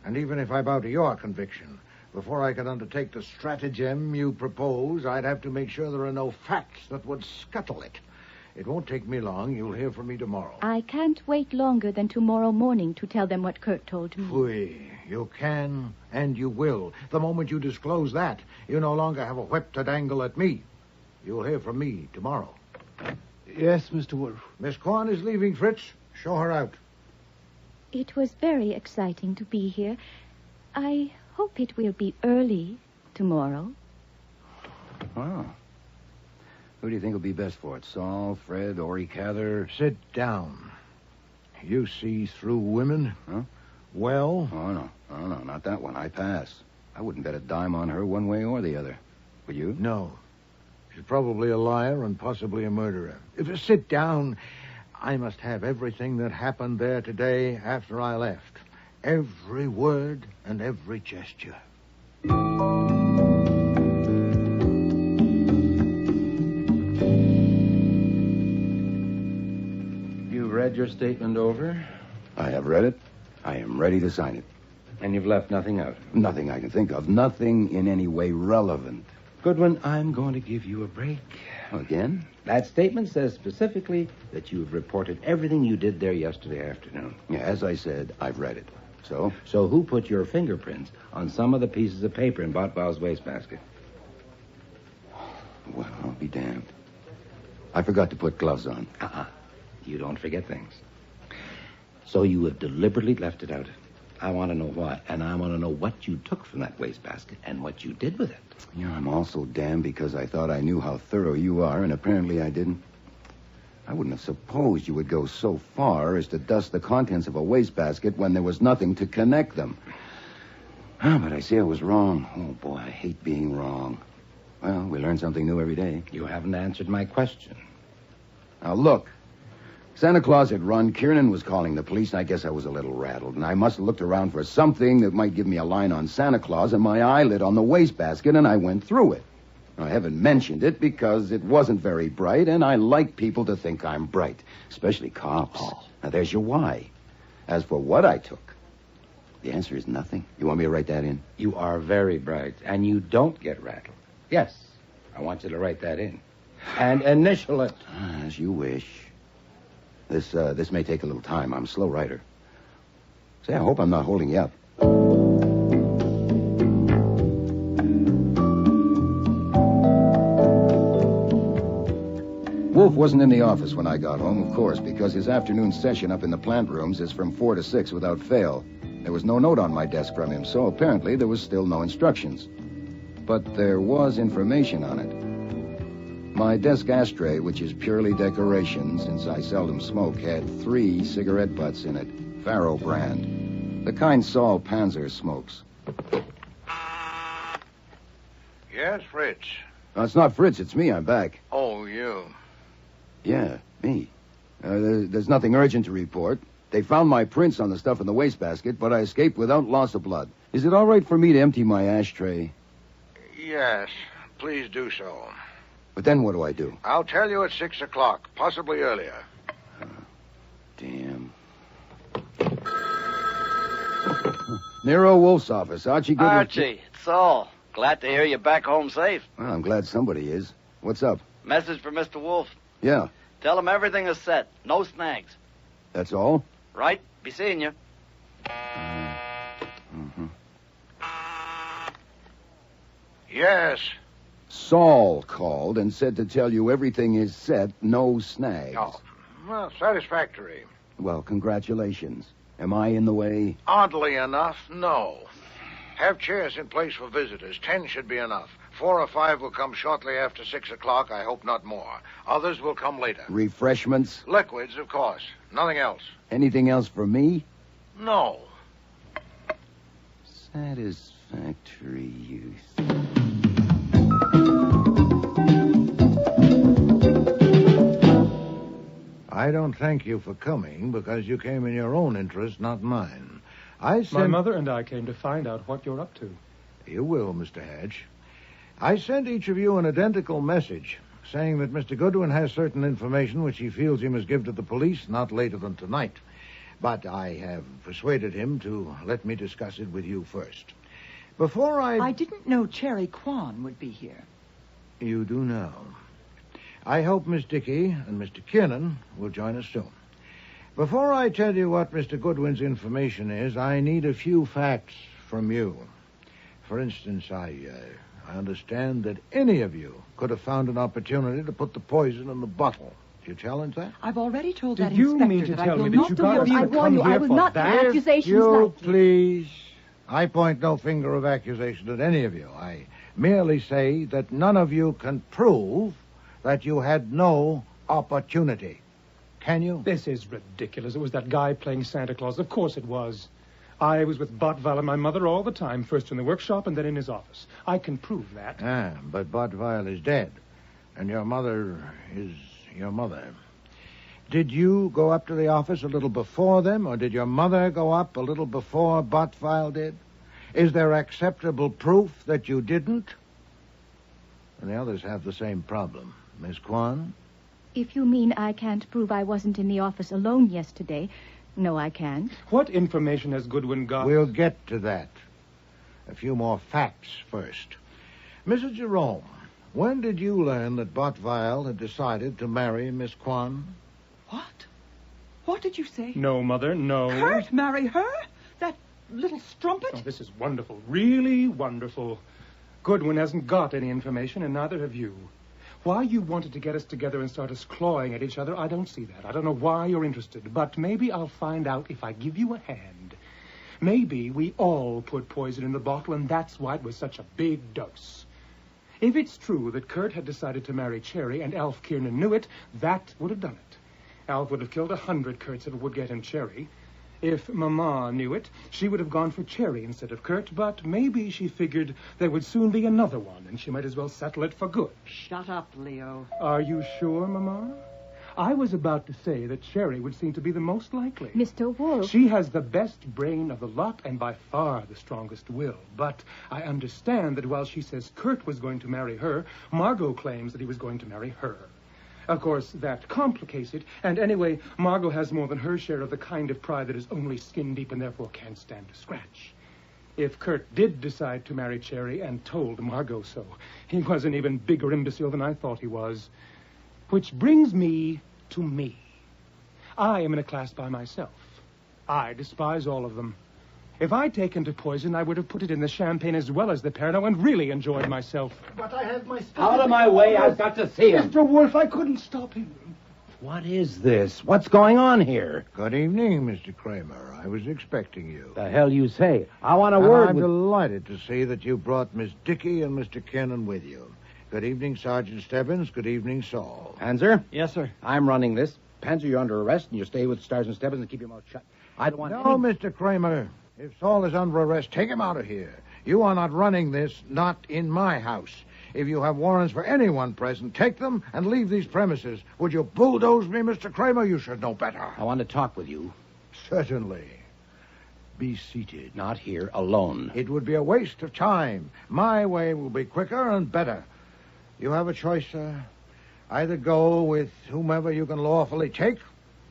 And even if I bow to your conviction, before I can undertake the stratagem you propose, I'd have to make sure there are no facts that would scuttle it. It won't take me long. You'll hear from me tomorrow. I can't wait longer than tomorrow morning to tell them what Kurt told me. Fui, you can and you will. The moment you disclose that, you no longer have a whip to dangle at me. You'll hear from me tomorrow. Yes, Mr. Wolfe. Miss Kwan is leaving, Fritz. Show her out. It was very exciting to be here. I hope it will be early tomorrow. Oh. Who do you think will be best for it? Saul, Fred, Ori Cather? Sit down. You see through women? Huh? Well? Oh, no, not that one. I pass. I wouldn't bet a dime on her one way or the other. Would you? No. She's probably a liar and possibly a murderer. If you sit down, I must have everything that happened there today after I left. Every word and every gesture. You read your statement over? I have read it. I am ready to sign it. And you've left nothing out? Nothing I can think of. Nothing in any way relevant. Goodwin, I'm going to give you a break. Again? That statement says specifically that you've reported everything you did there yesterday afternoon. Yeah, as I said, I've read it. So? So who put your fingerprints on some of the pieces of paper in Bottwell's wastebasket? Well, I'll be damned. I forgot to put gloves on. You don't forget things. So you have deliberately left it out. I want to know why, and I want to know what you took from that wastebasket and what you did with it. Yeah, I'm also damned because I thought I knew how thorough you are, and apparently I didn't. I wouldn't have supposed you would go so far as to dust the contents of a wastebasket when there was nothing to connect them. But I see I was wrong. Oh, boy, I hate being wrong. Well, we learn something new every day. You haven't answered my question. Now, look. Santa Claus had run. Kiernan was calling the police, and I guess I was a little rattled. And I must have looked around for something that might give me a line on Santa Claus, and my eye lit on the wastebasket, and I went through it. I haven't mentioned it because it wasn't very bright, and I like people to think I'm bright, especially cops. Now, there's your why. As for what I took, the answer is nothing. You want me to write that in? You are very bright, and you don't get rattled. Yes, I want you to write that in. And initial it. As you wish. This may take a little time. I'm a slow writer. Say, I hope I'm not holding you up. Wolfe wasn't in the office when I got home, of course, because his afternoon session up in the plant rooms is from 4 to 6 without fail. There was no note on my desk from him, so apparently there was still no instructions. But there was information on it. My desk ashtray, which is purely decoration, since I seldom smoke, had 3 cigarette butts in it, Faro brand. The kind Saul Panzer smokes. Yes, Fritz. No, it's not Fritz, it's me. I'm back. Oh, you. Yeah, me. There's nothing urgent to report. They found my prints on the stuff in the wastebasket, but I escaped without loss of blood. Is it all right for me to empty my ashtray? Yes, please do so. But then what do I do? I'll tell you at 6 o'clock, possibly earlier. Damn. Nero Wolfe's office. Archie Goodwin. Archie, it's Saul. Glad to hear you're back home safe. Well, I'm glad somebody is. What's up? Message for Mr. Wolfe. Yeah. Tell him everything is set. No snags. That's all? Right? Be seeing you. Mm-hmm. Yes. Saul called and said to tell you everything is set, no snags. Oh, well, satisfactory. Well, congratulations. Am I in the way? Oddly enough, no. Have chairs in place for visitors. 10 should be enough. 4 or 5 will come shortly after 6 o'clock. I hope not more. Others will come later. Refreshments? Liquids, of course. Nothing else. Anything else for me? No. Satisfactory youth. I don't thank you for coming because you came in your own interest, not mine. My mother and I came to find out what you're up to. You will, Mr. Hatch. I sent each of you an identical message saying that Mr. Goodwin has certain information which he feels he must give to the police not later than tonight. But I have persuaded him to let me discuss it with you first. Before I didn't know Cherry Kwan would be here. You do now. I hope Miss Dickey and Mr. Kiernan will join us soon. Before I tell you what Mr. Goodwin's information is, I need a few facts from you. For instance, I understand that any of you could have found an opportunity to put the poison in the bottle. Do you challenge that? I've already told Do that you inspector mean to that I tell will me that not you do got yours. me I to warn come you, I here will for not that? make accusations You, like this. please. I point no finger of accusation at any of you. I merely say that none of you can prove that you had no opportunity. Can you? This is ridiculous. It was that guy playing Santa Claus. Of course it was. I was with Botval and my mother all the time, first in the workshop and then in his office. I can prove that. But Botval is dead, and your mother is your mother. Did you go up to the office a little before them, or did your mother go up a little before Botval did? Is there acceptable proof that you didn't? And the others have the same problem. Miss Kwan? If you mean I can't prove I wasn't in the office alone yesterday, no, I can't. What information has Goodwin got? We'll get to that. A few more facts first. Mrs. Jerome, when did you learn that Botval had decided to marry Miss Kwan? What? What did you say? No, Mother, no. Kurt marry her? That little strumpet? Oh, this is wonderful. Really wonderful. Goodwin hasn't got any information, and neither have you. Why you wanted to get us together and start us clawing at each other, I don't see that. I don't know why you're interested, but maybe I'll find out if I give you a hand. Maybe we all put poison in the bottle, and that's why it was such a big dose. If it's true that Kurt had decided to marry Cherry and Alf Kiernan knew it, that would have done it. Alf would have killed 100 Kurts if it would get him Cherry. If Mama knew it, she would have gone for Cherry instead of Kurt, but maybe she figured there would soon be another one, and she might as well settle it for good. Shut up, Leo. Are you sure, Mama? I was about to say that Sherry would seem to be the most likely. Mr. Wolfe. She has the best brain of the lot and by far the strongest will. But I understand that while she says Kurt was going to marry her, Margot claims that he was going to marry her. Of course, that complicates it. And anyway, Margot has more than her share of the kind of pride that is only skin deep and therefore can't stand a scratch. If Kurt did decide to marry Cherry and told Margot so, he was an even bigger imbecile than I thought he was. Which brings me to me. I am in a class by myself. I despise all of them. If I'd taken to poison, I would have put it in the champagne as well as the Pernod and really enjoyed myself. But I have my... Out of my way, I've got to see him. Mr. Wolfe, I couldn't stop him. What is this? What's going on here? Good evening, Mr. Kramer. I was expecting you. The hell you say? I want a word I'm with... delighted to see that you brought Miss Dickey and Mr. Kennan with you. Good evening, Sergeant Stebbins. Good evening, Saul. Panzer? Yes, sir. I'm running this. Panzer, you're under arrest, and you stay with Sergeant Stebbins and keep your mouth shut. I don't want No, any... Mr. Kramer. If Saul is under arrest, take him out of here. You are not running this, not in my house. If you have warrants for anyone present, take them and leave these premises. Would you bulldoze me, Mr. Kramer? You should know better. I want to talk with you. Certainly. Be seated. Not here, alone. It would be a waste of time. My way will be quicker and better. You have a choice, sir. Either go with whomever you can lawfully take,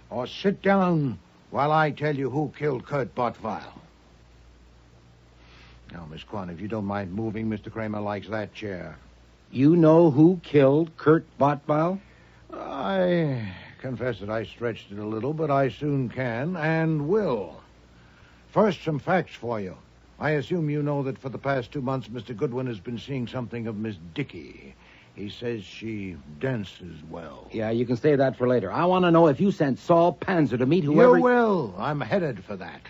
or sit down while I tell you who killed Kurt Bottweil. Now, Miss Quan, if you don't mind moving, Mr. Kramer likes that chair. You know who killed Kurt Bottweil? I confess that I stretched it a little, but I soon can and will. First, some facts for you. I assume you know that for the past 2 months, Mr. Goodwin has been seeing something of Miss Dickey. He says she dances well. Yeah, you can save that for later. I want to know if you sent Saul Panzer to meet whoever... You will. I'm headed for that.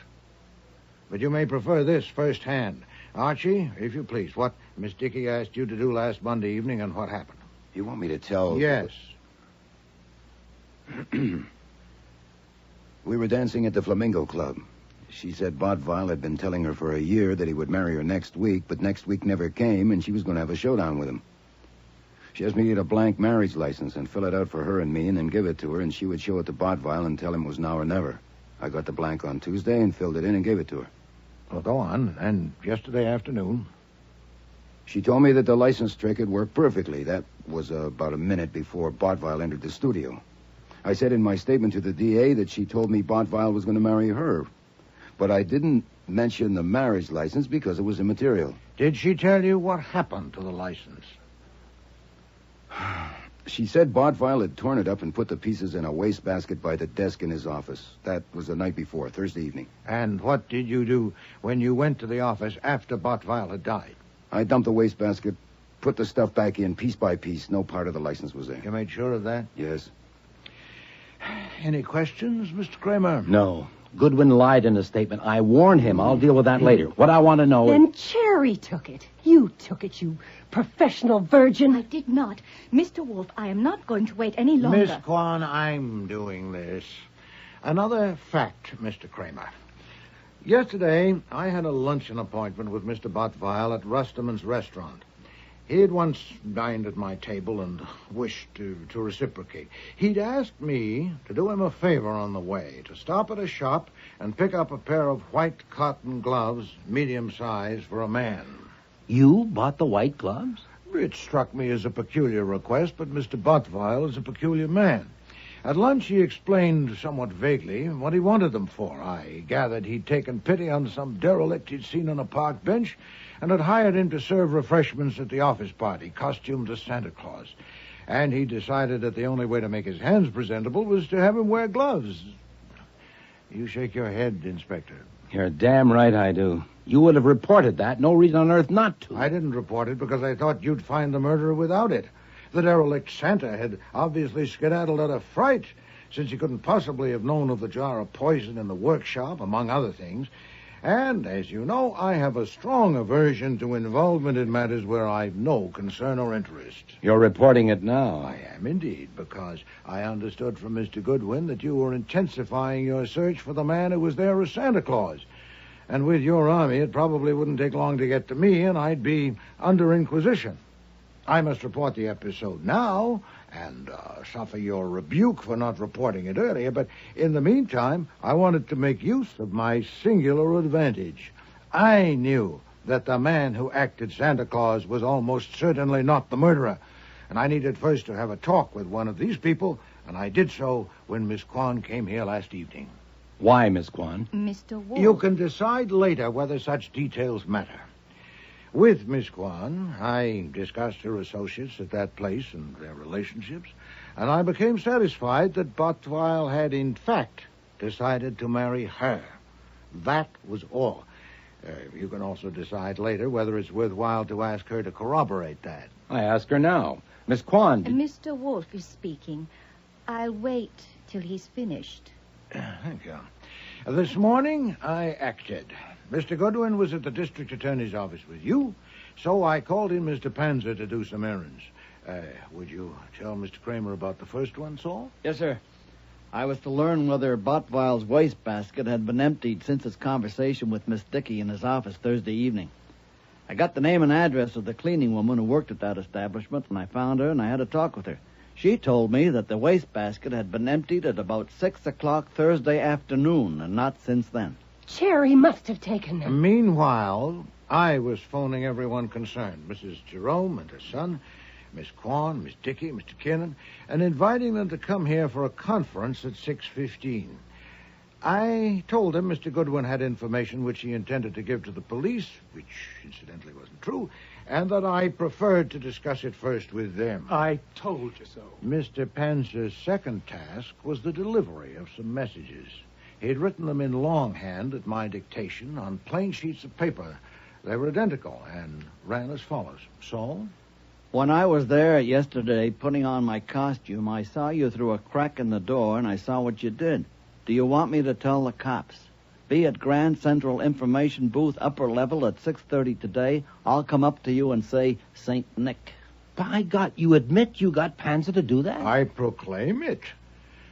But you may prefer this firsthand. Archie, if you please, what Miss Dickey asked you to do last Monday evening and what happened? You want me to tell... Yes. We were dancing at the Flamingo Club. She said Bottweil had been telling her for a year that he would marry her next week, but next week never came, and she was going to have a showdown with him. She asked me to get a blank marriage license and fill it out for her and me and then give it to her, and she would show it to Bottweil and tell him it was now or never. I got the blank on Tuesday and filled it in and gave it to her. Well, go on. And yesterday afternoon? She told me that the license trick had worked perfectly. That was about a minute before Bottweil entered the studio. I said in my statement to the DA that she told me Bottweil was going to marry her. But I didn't mention the marriage license because it was immaterial. Did she tell you what happened to the license? She said Bottweil had torn it up and put the pieces in a wastebasket by the desk in his office. That was the night before, Thursday evening. And what did you do when you went to the office after Bottweil had died? I dumped the wastebasket, put the stuff back in piece by piece. No part of the license was there. You made sure of that? Yes. Any questions, Mr. Kramer? No. Goodwin lied in his statement. I warned him. I'll deal with that later. What I want to know is... Then Cherry took it. You took it, you professional virgin. I did not. Mr. Wolfe, I am not going to wait any longer. Miss Quan, I'm doing this. Another fact, Mr. Kramer. Yesterday, I had a luncheon appointment with Mr. Bottweil at Rusterman's restaurant. He had once dined at my table and wished to reciprocate. He'd asked me to do him a favor on the way, to stop at a shop and pick up a pair of white cotton gloves, medium size, for a man. You bought the white gloves? It struck me as a peculiar request, but Mr. Bottweil is a peculiar man. At lunch, he explained somewhat vaguely what he wanted them for. I gathered he'd taken pity on some derelict he'd seen on a park bench and had hired him to serve refreshments at the office party, costumed as Santa Claus. And he decided that the only way to make his hands presentable was to have him wear gloves. You shake your head, Inspector. You're damn right I do. You would have reported that. No reason on earth not to. I didn't report it because I thought you'd find the murderer without it. The derelict Santa had obviously skedaddled out of fright, since he couldn't possibly have known of the jar of poison in the workshop, among other things. And, as you know, I have a strong aversion to involvement in matters where I've no concern or interest. You're reporting it now. I am indeed, because I understood from Mr. Goodwin that you were intensifying your search for the man who was there as Santa Claus. And with your army, it probably wouldn't take long to get to me, and I'd be under inquisition. I must report the episode now and suffer your rebuke for not reporting it earlier, but in the meantime, I wanted to make use of my singular advantage. I knew that the man who acted Santa Claus was almost certainly not the murderer, and I needed first to have a talk with one of these people, and I did so when Miss Kwan came here last evening. Why, Miss Kwan? Mr. Wolfe. You can decide later whether such details matter. With Miss Kwan, I discussed her associates at that place and their relationships, and I became satisfied that Bottweil had, in fact, decided to marry her. That was all. You can also decide later whether it's worthwhile to ask her to corroborate that. I ask her now. Miss Kwan... Mr. Wolfe is speaking. I'll wait till he's finished. Thank you. This morning, I acted. Mr. Goodwin was at the district attorney's office with you, so I called in Mr. Panzer to do some errands. Would you tell Mr. Kramer about the first one, Saul? Yes, sir. I was to learn whether Bottweil's wastebasket had been emptied since his conversation with Miss Dickey in his office Thursday evening. I got the name and address of the cleaning woman who worked at that establishment, and I found her, and I had a talk with her. She told me that the wastebasket had been emptied at about 6 o'clock Thursday afternoon, and not since then. Cherry must have taken them. Meanwhile, I was phoning everyone concerned, Mrs. Jerome and her son, Miss Kwan, Miss Dickey, Mr. Kinnan, and inviting them to come here for a conference at 6:15. I told them Mr. Goodwin had information which he intended to give to the police, which incidentally wasn't true, and that I preferred to discuss it first with them. I told you so. Mr. Panzer's second task was the delivery of some messages. He'd written them in longhand at my dictation on plain sheets of paper. They were identical and ran as follows. Saul? When I was there yesterday putting on my costume, I saw you through a crack in the door, and I saw what you did. Do you want me to tell the cops? Be at Grand Central Information Booth, upper level, at 6:30 today. I'll come up to you and say, St. Nick. By God, you admit you got Panzer to do that? I proclaim it.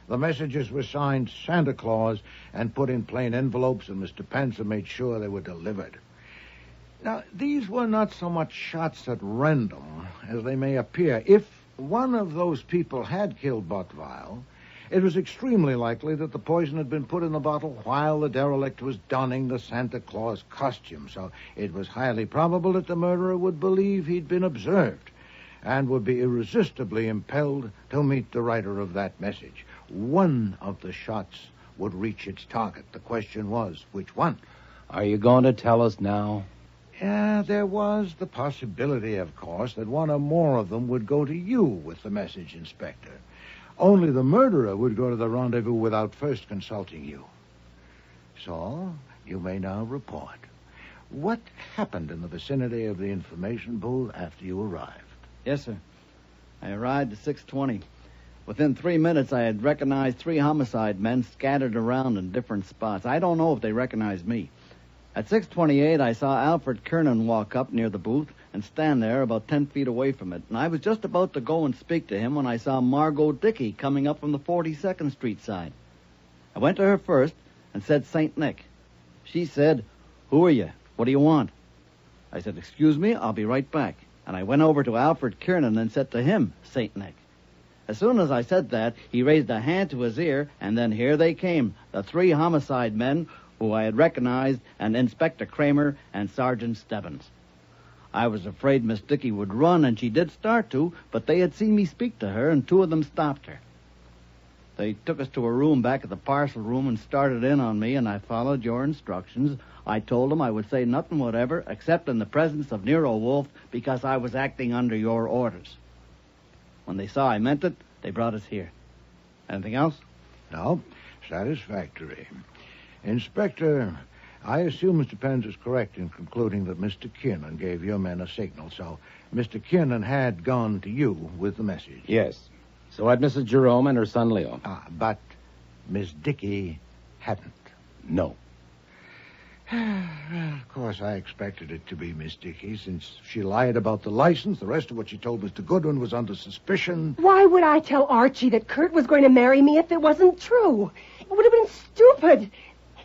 The messages were signed Santa Claus and put in plain envelopes, and Mr. Panzer made sure they were delivered. Now, these were not so much shots at random as they may appear. If one of those people had killed Bottweil, it was extremely likely that the poison had been put in the bottle while the derelict was donning the Santa Claus costume. So it was highly probable that the murderer would believe he'd been observed and would be irresistibly impelled to meet the writer of that message. One of the shots would reach its target. The question was, which one? Are you going to tell us now? Yeah, there was the possibility, of course, that one or more of them would go to you with the message, Inspector. Only the murderer would go to the rendezvous without first consulting you. So, you may now report. What happened in the vicinity of the information booth after you arrived? Yes, sir. I arrived at 6:20. Within 3 minutes, I had recognized 3 homicide men scattered around in different spots. I don't know if they recognized me. At 6:28, I saw Alfred Kernan walk up near the booth and stand there about 10 feet away from it. And I was just about to go and speak to him when I saw Margot Dickey coming up from the 42nd Street side. I went to her first and said St. Nick. She said, "Who are you? What do you want?" I said, "Excuse me, I'll be right back." And I went over to Alfred Kernan and said to him, St. Nick. As soon as I said that, he raised a hand to his ear, and then here they came, the 3 homicide men who I had recognized, and Inspector Kramer and Sergeant Stebbins. I was afraid Miss Dickey would run, and she did start to, but they had seen me speak to her, and 2 of them stopped her. They took us to a room back at the parcel room and started in on me, and I followed your instructions. I told them I would say nothing whatever, except in the presence of Nero Wolfe, because I was acting under your orders. When they saw I meant it, they brought us here. Anything else? No. Satisfactory. Inspector, I assume Mr. Pence is correct in concluding that Mr. Kiernan gave your men a signal, so Mr. Kiernan had gone to you with the message. Yes. So had Mrs. Jerome and her son Leo. But Miss Dickey hadn't. No. Of course, I expected it to be Miss Dickey, since she lied about the license. The rest of what she told Mr. Goodwin was under suspicion. Why would I tell Archie that Kurt was going to marry me if it wasn't true? It would have been stupid.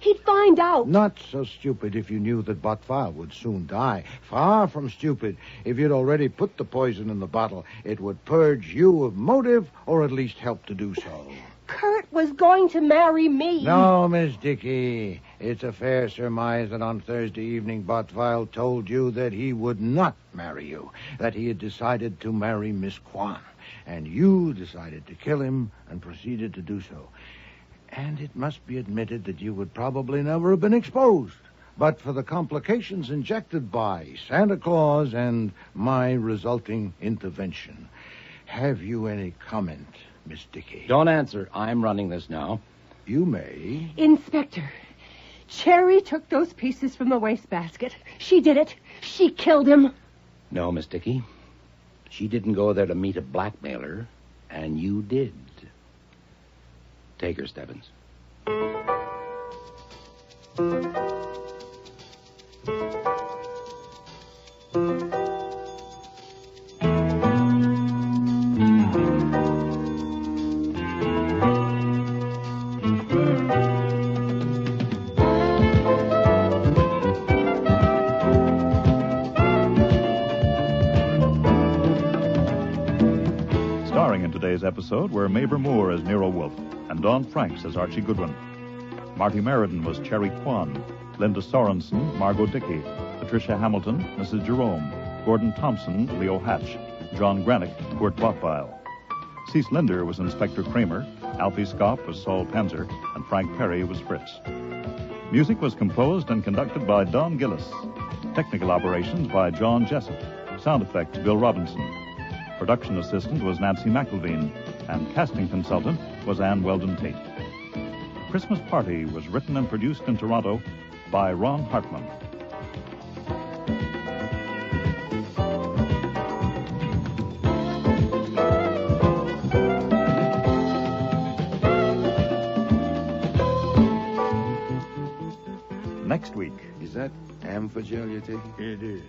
He'd find out. Not so stupid if you knew that Bottval would soon die. Far from stupid. If you'd already put the poison in the bottle, it would purge you of motive, or at least help to do so. Kurt was going to marry me. No, Miss Dickey. It's a fair surmise that on Thursday evening Bottval told you that he would not marry you, that he had decided to marry Miss Kwan, and you decided to kill him and proceeded to do so. And it must be admitted that you would probably never have been exposed, but for the complications injected by Santa Claus and my resulting intervention. Have you any comment, Miss Dickey? Don't answer. I'm running this now. You may. Inspector, Cherry took those pieces from the wastebasket. She did it. She killed him. No, Miss Dickey. She didn't go there to meet a blackmailer, and you did. Take her, Stebbins. Starring in today's episode were Mabel Moore as Nero Wolfe and Don Franks as Archie Goodwin. Marty Meriden was Cherry Kwan, Linda Sorensen, Margot Dickey, Patricia Hamilton, Mrs. Jerome, Gordon Thompson, Leo Hatch, John Granick, Squirt Bottval. Cease Linder was Inspector Kramer, Alfie Scopp was Saul Panzer, and Frank Perry was Fritz. Music was composed and conducted by Don Gillis. Technical operations by John Jessup. Sound effects, Bill Robinson. Production assistant was Nancy McElveen, and casting consultant was Ann Weldon Tate. Christmas Party was written and produced in Toronto by Ron Hartman. Next week. Is that amphagel you're taking? It is.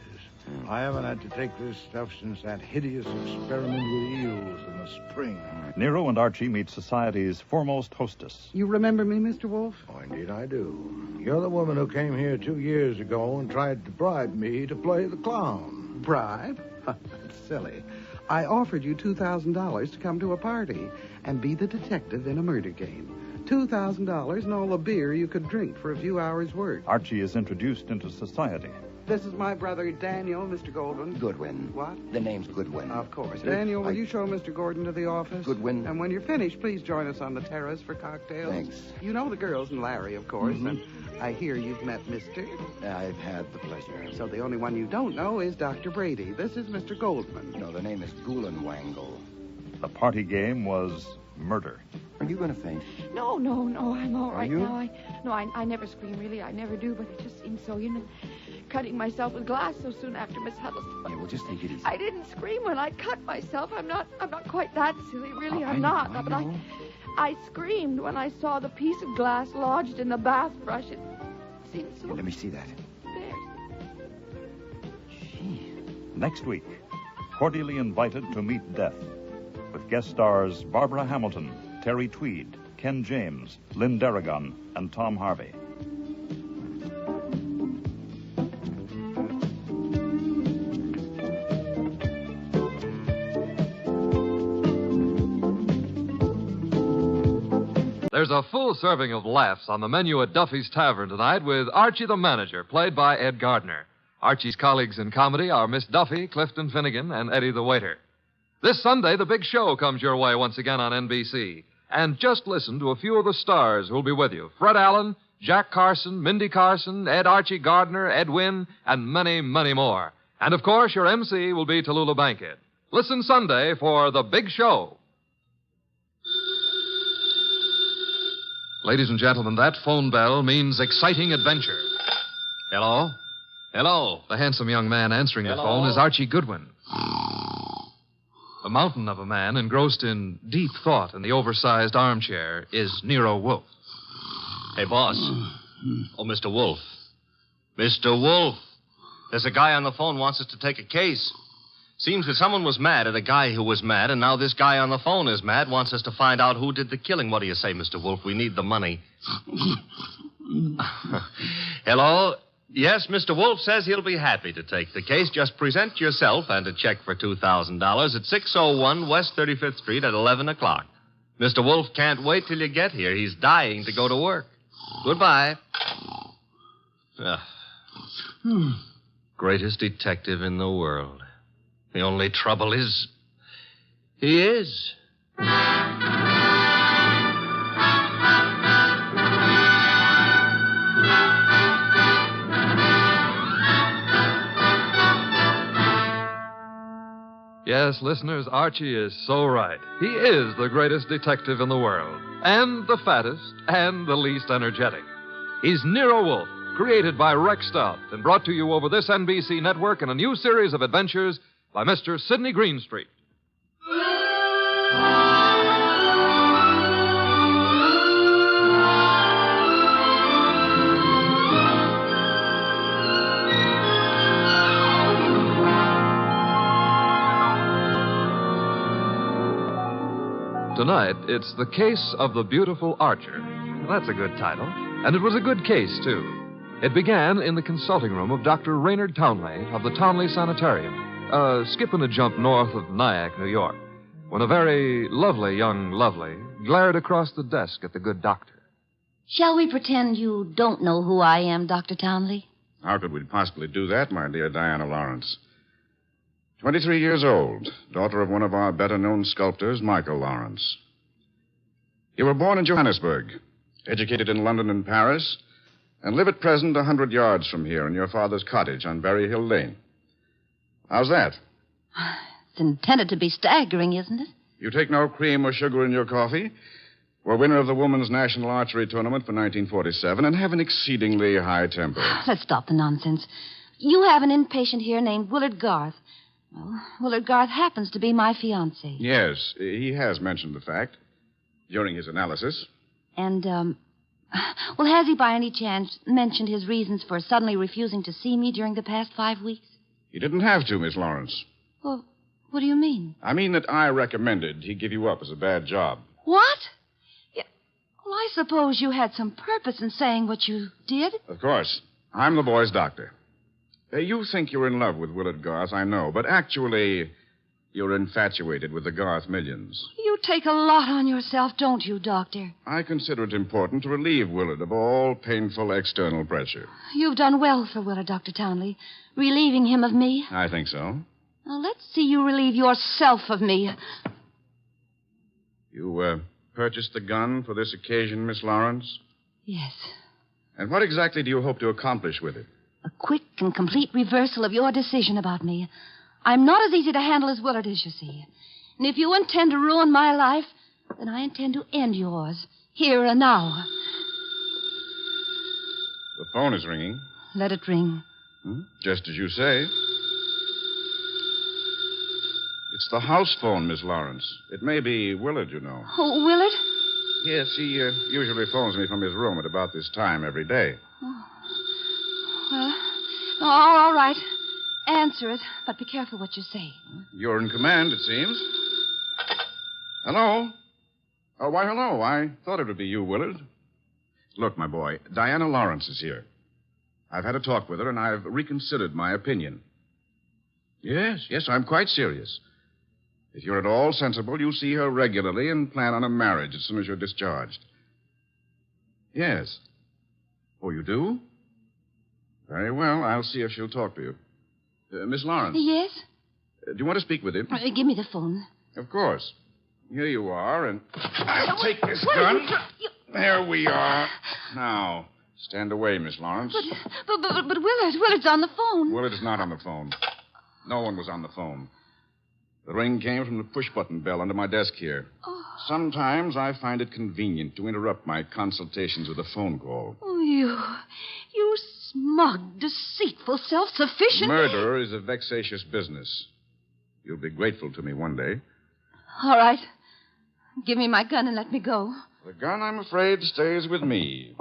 I haven't had to take this stuff since that hideous experiment with eels in the spring. Nero and Archie meet society's foremost hostess. You remember me, Mr. Wolfe? Oh, indeed I do. You're the woman who came here 2 years ago and tried to bribe me to play the clown. Bribe? That's silly. I offered you $2,000 to come to a party and be the detective in a murder game. $2,000 and all the beer you could drink for a few hours' work. Archie is introduced into society. This is my brother, Daniel, Mr. Goldwyn. Goodwin. What? The name's Goodwin. Of course. Daniel, will you show Mr. Gordon to the office? Goodwin. And when you're finished, please join us on the terrace for cocktails. Thanks. You know the girls and Larry, of course, and I hear you've met Mr. I've had the pleasure. So the only one you don't know is Dr. Brady. This is Mr. Goldman. No, the name is Gulenwangle. The party game was murder. Are you going to faint? No, I'm all right you? now. I never scream, really. I never do, but it just seems so, cutting myself with glass so soon after Miss Huddleston. Yeah, well, just take it easy. I didn't scream when I cut myself. I'm not quite that silly, really. I'm not. I But know. I screamed when I saw the piece of glass lodged in the bath brush. It seemed so... Here, let me see that. There. Next week, cordially invited to meet death, with guest stars Barbara Hamilton, Terry Tweed, Ken James, Lynn Darragon, and Tom Harvey. There's a full serving of laughs on the menu at Duffy's Tavern tonight with Archie the Manager, played by Ed Gardner. Archie's colleagues in comedy are Miss Duffy, Clifton Finnegan, and Eddie the Waiter. This Sunday, The Big Show comes your way once again on NBC. And just listen to a few of the stars who'll be with you. Fred Allen, Jack Carson, Mindy Carson, Ed Archie Gardner, Ed Wynn, and many, many more. And, of course, your MC will be Tallulah Bankhead. Listen Sunday for The Big Show. Ladies and gentlemen, that phone bell means exciting adventure. Hello? Hello. The handsome young man answering the phone is Archie Goodwin. A mountain of a man engrossed in deep thought in the oversized armchair is Nero Wolfe. Hey, boss. Oh, Mr. Wolfe. Mr. Wolfe. There's a guy on the phone wants us to take a case. Seems that someone was mad at a guy who was mad, and now this guy on the phone is mad, wants us to find out who did the killing. What do you say, Mr. Wolfe? We need the money. Hello? Yes, Mr. Wolfe says he'll be happy to take the case. Just present yourself and a check for $2,000 at 601 West 35th Street at 11 o'clock. Mr. Wolfe can't wait till you get here. He's dying to go to work. Goodbye. Greatest detective in the world. The only trouble is, he is. Yes, listeners, Archie is so right. He is the greatest detective in the world, and the fattest, and the least energetic. He's Nero Wolfe, created by Rex Stout, and brought to you over this NBC network in a new series of adventures by Mr. Sidney Greenstreet. Tonight, it's The Case of the Beautiful Archer. That's a good title. And it was a good case, too. It began in the consulting room of Dr. Raynard Townley of the Townley Sanitarium, skipping a jump north of Nyack, New York, when a very lovely young lovely glared across the desk at the good doctor. Shall we pretend you don't know who I am, Dr. Townley? How could we possibly do that, my dear Diana Lawrence? 23 years old, daughter of one of our better-known sculptors, Michael Lawrence. You were born in Johannesburg, educated in London and Paris, and live at present 100 yards from here in your father's cottage on Berry Hill Lane. How's that? It's intended to be staggering, isn't it? You take no cream or sugar in your coffee, were winner of the Women's National Archery Tournament for 1947, and have an exceedingly high temper. Let's stop the nonsense. You have an inpatient here named Willard Garth. Well, Willard Garth happens to be my fiancé. Yes, he has mentioned the fact during his analysis. And, well, has he by any chance mentioned his reasons for suddenly refusing to see me during the past 5 weeks? He didn't have to, Miss Lawrence. Well, what do you mean? I mean that I recommended he give you up as a bad job. What? Yeah, well, I suppose you had some purpose in saying what you did. Of course. I'm the boy's doctor. You think you're in love with Willard Garth, I know, but actually, you're infatuated with the Garth millions. You take a lot on yourself, don't you, Doctor? I consider it important to relieve Willard of all painful external pressure. You've done well for Willard, Dr. Townley, relieving him of me. I think so. Now, let's see you relieve yourself of me. You, purchased the gun for this occasion, Miss Lawrence? Yes. And what exactly do you hope to accomplish with it? A quick and complete reversal of your decision about me. I'm not as easy to handle as Willard is, you see. And if you intend to ruin my life, then I intend to end yours, here and now. The phone is ringing. Let it ring. Just as you say. It's the house phone, Miss Lawrence. It may be Willard, you know. Oh, Willard? Yes, he usually phones me from his room at about this time every day. Oh. Well, all right. Answer it, but be careful what you say. You're in command, it seems. Hello? Oh, why, hello. I thought it would be you, Willard. Look, my boy, Diana Lawrence is here. I've had a talk with her, and I've reconsidered my opinion. Yes, I'm quite serious. If you're at all sensible, you'll see her regularly and plan on a marriage as soon as you're discharged. Yes. Oh, you do? Very well. I'll see if she'll talk to you. Miss Lawrence. Yes? Do you want to speak with him? Give me the phone. Of course. Here you are, and I'll take this gun. There we are. Now, stand away, Miss Lawrence. But Willard's on the phone. Willard's not on the phone. No one was on the phone. The ring came from the push-button bell under my desk here. Oh. Sometimes I find it convenient to interrupt my consultations with a phone call. Oh, you smug, deceitful, self-sufficient... Murder is a vexatious business. You'll be grateful to me one day. All right. Give me my gun and let me go. The gun, I'm afraid, stays with me.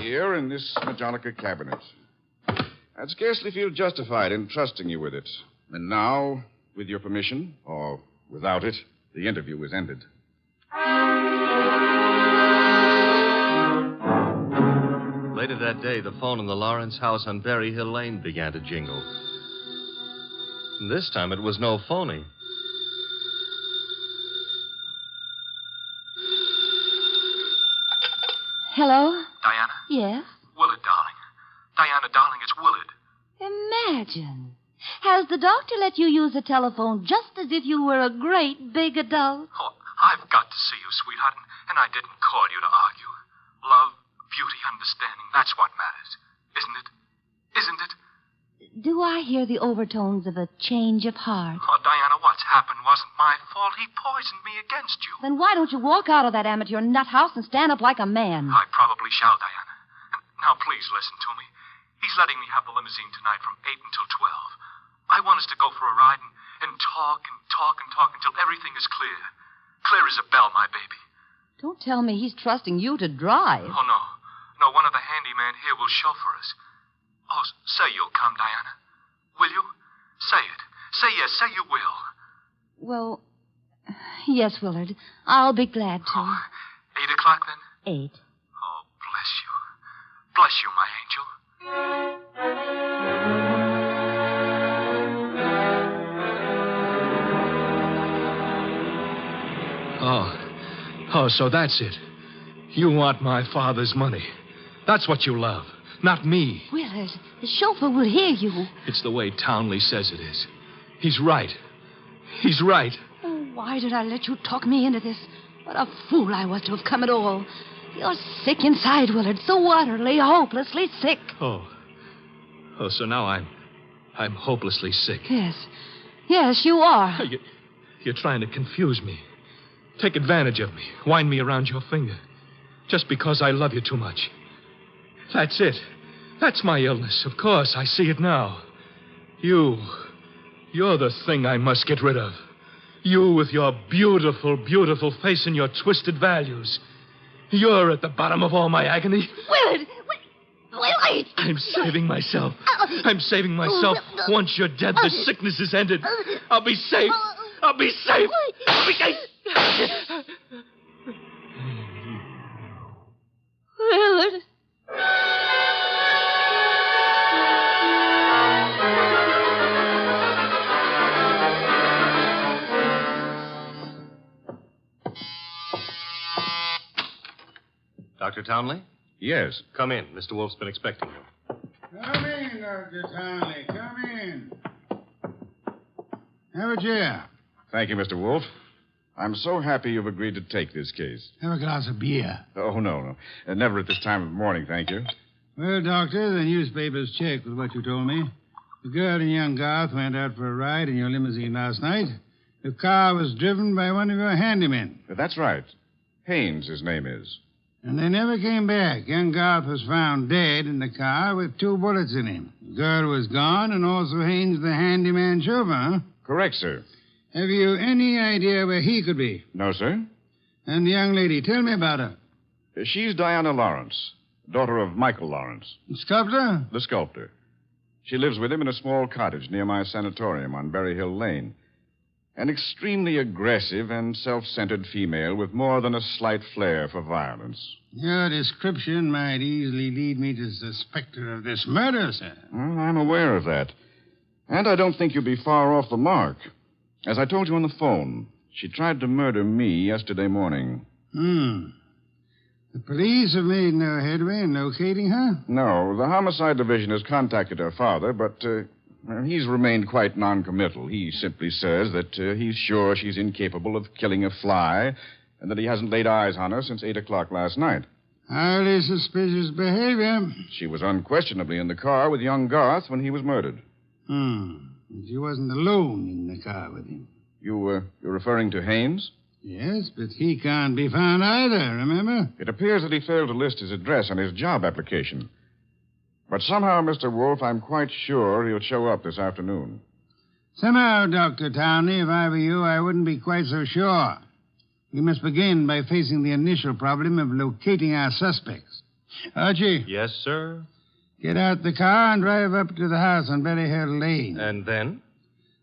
Here in this Majolica cabinet. I'd scarcely feel justified in trusting you with it. And now, with your permission, or without it, the interview is ended. Later that day, the phone in the Lawrence house on Berry Hill Lane began to jingle. And this time it was no phony. Hello? Diana? Yes? Willard, darling. Diana, darling, it's Willard. Imagine. Has the doctor let you use the telephone just as if you were a great big adult? Oh, I've got to see you, sweetheart, and I didn't call you to argue. Love, beauty, understanding, that's what matters. Isn't it? Isn't it? Do I hear the overtones of a change of heart? Oh, Diana, what's happened wasn't my fault. He poisoned me against you. Then why don't you walk out of that amateur nut house and stand up like a man? I probably shall, Diana. And now, please listen to me. He's letting me have the limousine tonight from 8 until 12. I want us to go for a ride and talk and talk and talk until everything is clear. Clear as a bell, my baby. Don't tell me he's trusting you to drive. Oh, no. No, one of the handymen here will chauffeur us. Oh, say you'll come, Diana. Will you? Say it. Say yes. Say you will. Well, yes, Willard. I'll be glad to. 8 o'clock, then? 8. Oh, bless you. Bless you, my angel. Oh, so that's it. You want my father's money. That's what you love, not me. Willard, the chauffeur will hear you. It's the way Townley says it is. He's right. He's right. Oh, why did I let you talk me into this? What a fool I was to have come at all. You're sick inside, Willard, so utterly, hopelessly sick. Oh, so now I'm hopelessly sick. Yes, you are. You're trying to confuse me. Take advantage of me. Wind me around your finger. Just because I love you too much. That's it. That's my illness. Of course, I see it now. You're the thing I must get rid of. You with your beautiful, beautiful face and your twisted values. You're at the bottom of all my agony. Willard! Willard! I'm saving myself. I'm saving myself. Once you're dead, the sickness is ended. I'll be safe. I'll be safe. I'll be safe. Willard. Dr. Townley? Yes. Come in. Mr. Wolfe's been expecting you. Come in, Dr. Townley. Come in. Have a chair. Thank you, Mr. Wolfe. I'm so happy you've agreed to take this case. Have a glass of beer. Oh, no. Never at this time of morning, thank you. Well, Doctor, the newspapers check with what you told me. The girl and young Garth went out for a ride in your limousine last night. The car was driven by one of your handymen. That's right. Haynes, his name is. And they never came back. Young Garth was found dead in the car with 2 bullets in him. The girl was gone, and also Haynes, the handyman chauffeur, huh? Correct, sir. Have you any idea where he could be? No, sir. And the young lady, tell me about her. She's Diana Lawrence, daughter of Michael Lawrence. The sculptor? The sculptor. She lives with him in a small cottage near my sanatorium on Berry Hill Lane. An extremely aggressive and self-centered female with more than a slight flair for violence. Your description might easily lead me to suspect her of this murder, sir. Well, I'm aware of that. And I don't think you'll be far off the mark. As I told you on the phone, she tried to murder me yesterday morning. The police have made no headway in locating her? No, the homicide division has contacted her father, but he's remained quite noncommittal. He simply says that he's sure she's incapable of killing a fly and that he hasn't laid eyes on her since 8 o'clock last night. Highly suspicious behavior. She was unquestionably in the car with young Garth when he was murdered. She wasn't alone in the car with him. You're referring to Haynes? Yes, but he can't be found either, remember? It appears that he failed to list his address on his job application. But somehow, Mr. Wolfe, I'm quite sure he'll show up this afternoon. Somehow, Dr. Townley, if I were you, I wouldn't be quite so sure. We must begin by facing the initial problem of locating our suspects. Archie? Yes, sir? Get out the car and drive up to the house on Berry Hill Lane. And then?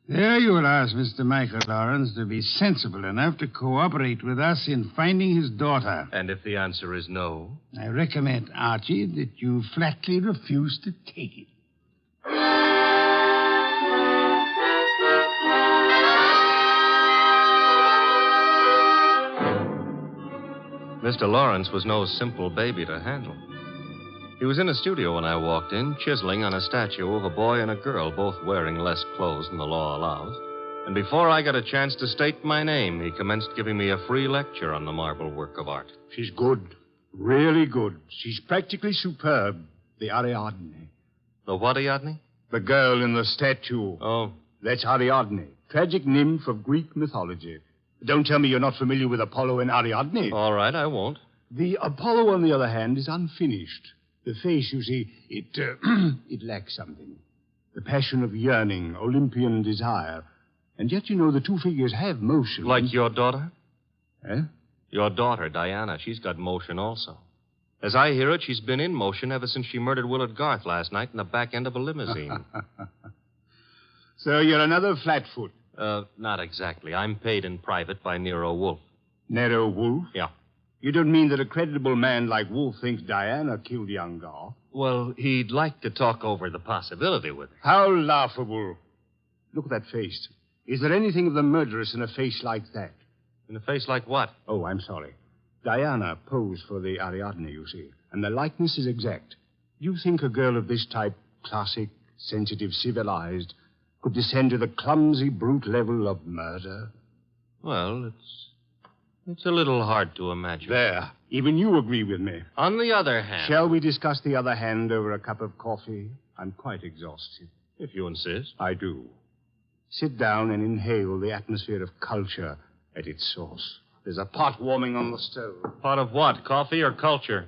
There you will ask Mr. Michael Lawrence to be sensible enough to cooperate with us in finding his daughter. And if the answer is no? I recommend, Archie, that you flatly refuse to take it. Mr. Lawrence was no simple baby to handle. He was in a studio when I walked in, chiseling on a statue of a boy and a girl, both wearing less clothes than the law allows. And before I got a chance to state my name, he commenced giving me a free lecture on the marble work of art. She's good. Really good. She's practically superb. The Ariadne. The what Ariadne? The girl in the statue. Oh. That's Ariadne, tragic nymph of Greek mythology. Don't tell me you're not familiar with Apollo and Ariadne. All right, I won't. The Apollo, on the other hand, is unfinished. The face, you see, it lacks something. The passion of yearning, Olympian desire. And yet, you know, the two figures have motion. Like your daughter? Eh? Your daughter, Diana, she's got motion also. As I hear it, she's been in motion ever since she murdered Willard Garth last night in the back end of a limousine. So you're another flatfoot. Not exactly. I'm paid in private by Nero Wolfe. Nero Wolfe? Yeah. You don't mean that a creditable man like Wolfe thinks Diana killed young Garth? Well, he'd like to talk over the possibility with her. How laughable. Look at that face. Is there anything of the murderous in a face like that? In a face like what? Oh, I'm sorry. Diana posed for the Ariadne, you see, and the likeness is exact. You think a girl of this type, classic, sensitive, civilized, could descend to the clumsy, brute level of murder? Well, it's a little hard to imagine. There. Even you agree with me. On the other hand... Shall we discuss the other hand over a cup of coffee? I'm quite exhausted. If you insist. I do. Sit down and inhale the atmosphere of culture at its source. There's a pot warming on the stove. Pot of what? Coffee or culture?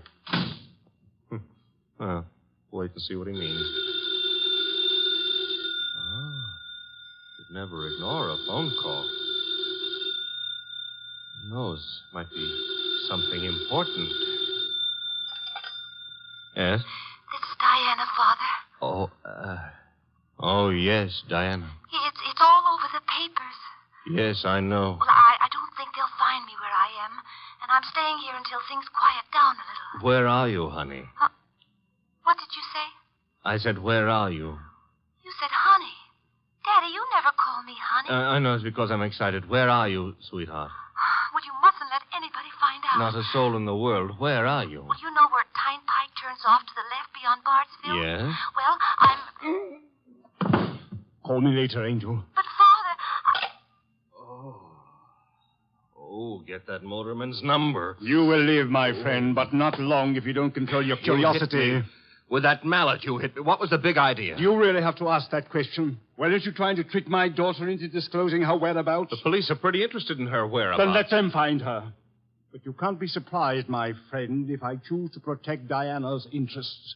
Well, wait and see what he means. Should never ignore a phone call. Who knows? Might be something important. Yes? This is Diana, Father. Oh, yes, Diana. It's all over the papers. Yes, I know. Well, I don't think they'll find me where I am, and I'm staying here until things quiet down a little. Where are you, honey? What did you say? I said, where are you? You said honey. Daddy, you never call me honey. I know it's because I'm excited. Where are you, sweetheart? Well, you mustn't let anybody find out. Not a soul in the world. Where are you? Well, you know where Tyne Pike turns off to the left beyond Bardsville? Yes? Well, I'm... Call me later, Angel. But, Father... Oh, get that motorman's number. You will live, my friend, but not long if you don't control your curiosity. You hit me. With that mallet you hit me. What was the big idea? Do you really have to ask that question? Weren't you trying to trick my daughter into disclosing her whereabouts? The police are pretty interested in her whereabouts. Then let them find her. But you can't be surprised, my friend, if I choose to protect Diana's interests.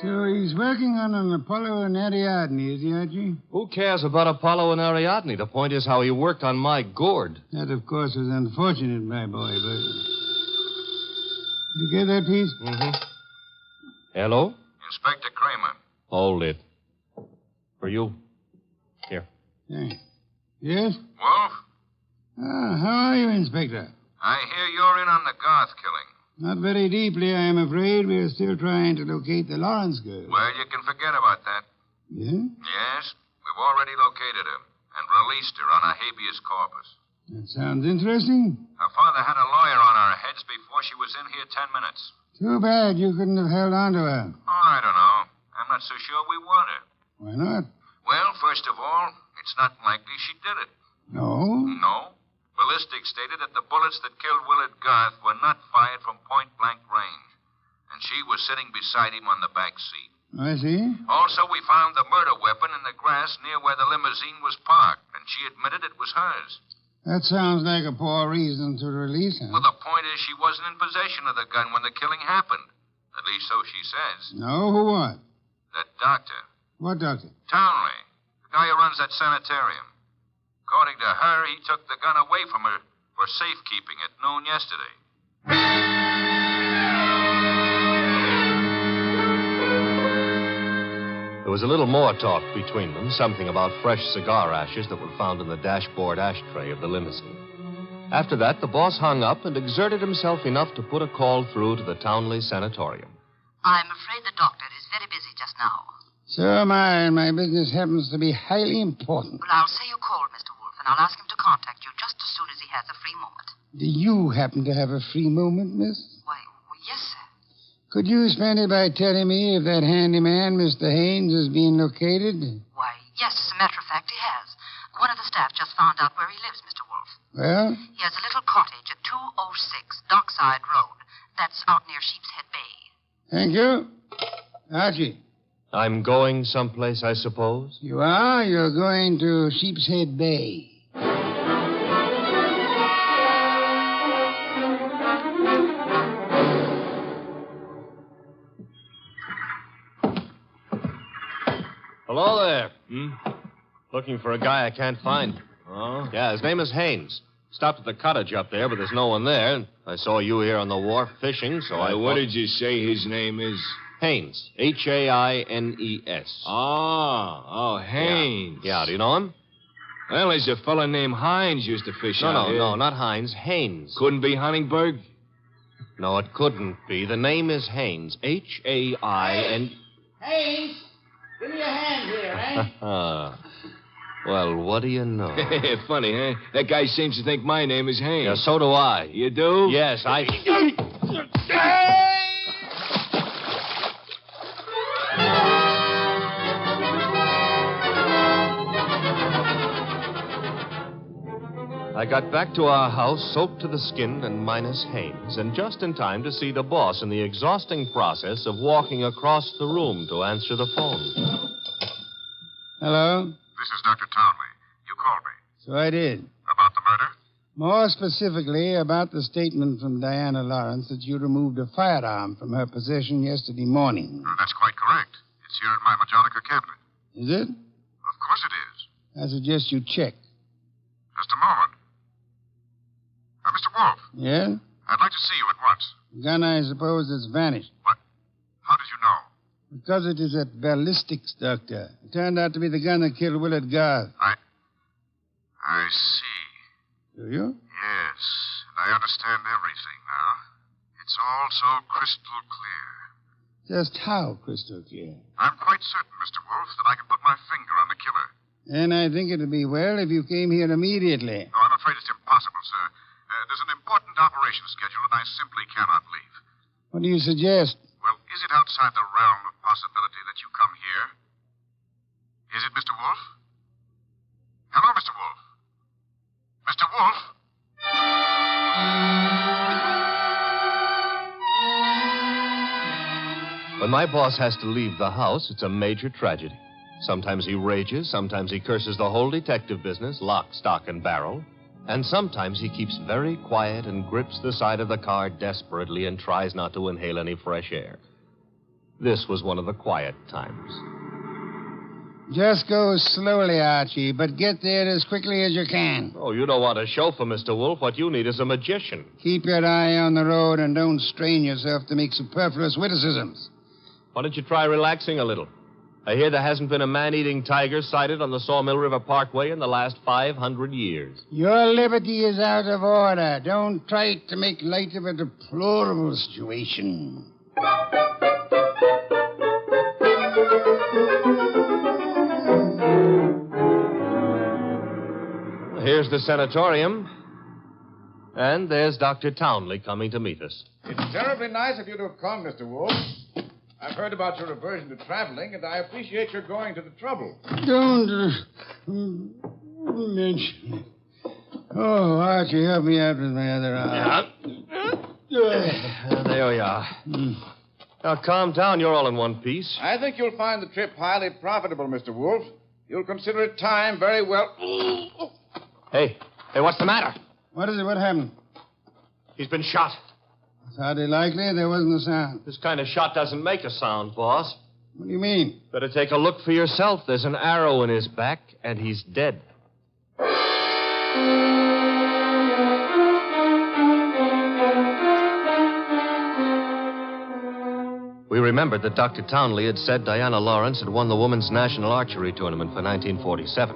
So he's working on an Apollo and Ariadne, is he, Archie? Who cares about Apollo and Ariadne? The point is how he worked on my gourd. That, of course, was unfortunate, my boy, but... You get that piece? Mm-hmm. Hello? Inspector Kramer. Hold it. For you. Here. Thanks. Yes? Wolf? How are you, Inspector? I hear you're in on the Garth killing. Not very deeply, I am afraid. We're still trying to locate the Lawrence girl. Well, you can forget about that. Yeah? Yes, we've already located her and released her on a habeas corpus. That sounds interesting. Her father had a lawyer on our heads before she was in here 10 minutes. Too bad you couldn't have held on to her. Oh, I don't know. I'm not so sure we want her. Why not? Well, first of all, it's not likely she did it. No? No. Ballistics stated that the bullets that killed Willard Garth were not fired from point-blank range. And she was sitting beside him on the back seat. I see. Also, we found the murder weapon in the grass near where the limousine was parked, and she admitted it was hers. That sounds like a poor reason to release her. Well, the point is she wasn't in possession of the gun when the killing happened. At least so she says. No, who what? That doctor. What doctor? Townley. The guy who runs that sanitarium. According to her, he took the gun away from her for safekeeping at noon yesterday. was a little more talk between them, something about fresh cigar ashes that were found in the dashboard ashtray of the limousine. After that, the boss hung up and exerted himself enough to put a call through to the Townley Sanatorium. I'm afraid the doctor is very busy just now. So am I, and my business happens to be highly important. Well, I'll say you called, Mr. Wolfe, and I'll ask him to contact you just as soon as he has a free moment. Do you happen to have a free moment, miss? Why, well, yes, sir. Could you spend it by telling me if that handyman, Mr. Haynes, is being located? Why, yes, as a matter of fact, he has. One of the staff just found out where he lives, Mr. Wolfe. Well? He has a little cottage at 206 Dockside Road. That's out near Sheepshead Bay. Thank you. Archie. I'm going someplace, I suppose? You are? You're going to Sheepshead Bay. Hello there. Looking for a guy I can't find. Oh? Yeah, his name is Haynes. Stopped at the cottage up there, but there's no one there. I saw you here on the wharf fishing, so What did you say his name is? Haynes. Haines. Oh, Haynes. Yeah, do you know him? Well, there's a fella named Hines used to fish out here. No, not Hines. Haynes. Couldn't be Huntingburg? No, it couldn't be. The name is Haynes. Hain. Haynes, give me a hand here, eh? Well, what do you know? Funny, huh? That guy seems to think my name is Haynes. Yeah, so do I. You do? Yes, I... I got back to our house soaked to the skin and minus Haynes, and just in time to see the boss in the exhausting process of walking across the room to answer the phone. Hello? This is Dr. Townley. You called me. So I did. About the murder? More specifically, about the statement from Diana Lawrence that you removed a firearm from her possession yesterday morning. That's quite correct. It's here in my Majonica cabinet. Is it? Of course it is. I suggest you check. Just a moment. Mr. Wolfe. Yeah? I'd like to see you at once. The gun, I suppose, has vanished. What? How did you know? Because it is at ballistics, Doctor. It turned out to be the gun that killed Willard Garth. I see. Do you? Yes. I understand everything now. It's all so crystal clear. Just how crystal clear? I'm quite certain, Mr. Wolfe, that I can put my finger on the killer. And I think it would be well if you came here immediately. No, I'm afraid it's impossible, sir. There's an important operation scheduled, and I simply cannot leave. What do you suggest? Well, is it outside the realm of possibility that you come here? Is it, Mr. Wolfe? Hello, Mr. Wolfe. Mr. Wolfe? When my boss has to leave the house, it's a major tragedy. Sometimes he rages, sometimes he curses the whole detective business, lock, stock, and barrel. And sometimes he keeps very quiet and grips the side of the car desperately and tries not to inhale any fresh air. This was one of the quiet times. Just go slowly, Archie, but get there as quickly as you can. Oh, you don't want a chauffeur, Mr. Wolfe. What you need is a magician. Keep your eye on the road and don't strain yourself to make superfluous witticisms. Why don't you try relaxing a little? I hear there hasn't been a man-eating tiger sighted on the Sawmill River Parkway in the last 500 years. Your liberty is out of order. Don't try to make light of a deplorable situation. Here's the sanatorium. And there's Dr. Townley coming to meet us. It's terribly nice of you to have come, Mr. Wolfe. I've heard about your aversion to traveling, and I appreciate your going to the trouble. Don't mention it. Oh, Archie, help me out with my other arm. There we are. Now, calm down. You're all in one piece. I think you'll find the trip highly profitable, Mr. Wolfe. You'll consider it time very well. Hey, what's the matter? What is it? What happened? He's been shot. It's hardly likely. There wasn't a sound. This kind of shot doesn't make a sound, boss. What do you mean? Better take a look for yourself. There's an arrow in his back, and he's dead. We remembered that Dr. Townley had said Diana Lawrence had won the Women's National Archery Tournament for 1947.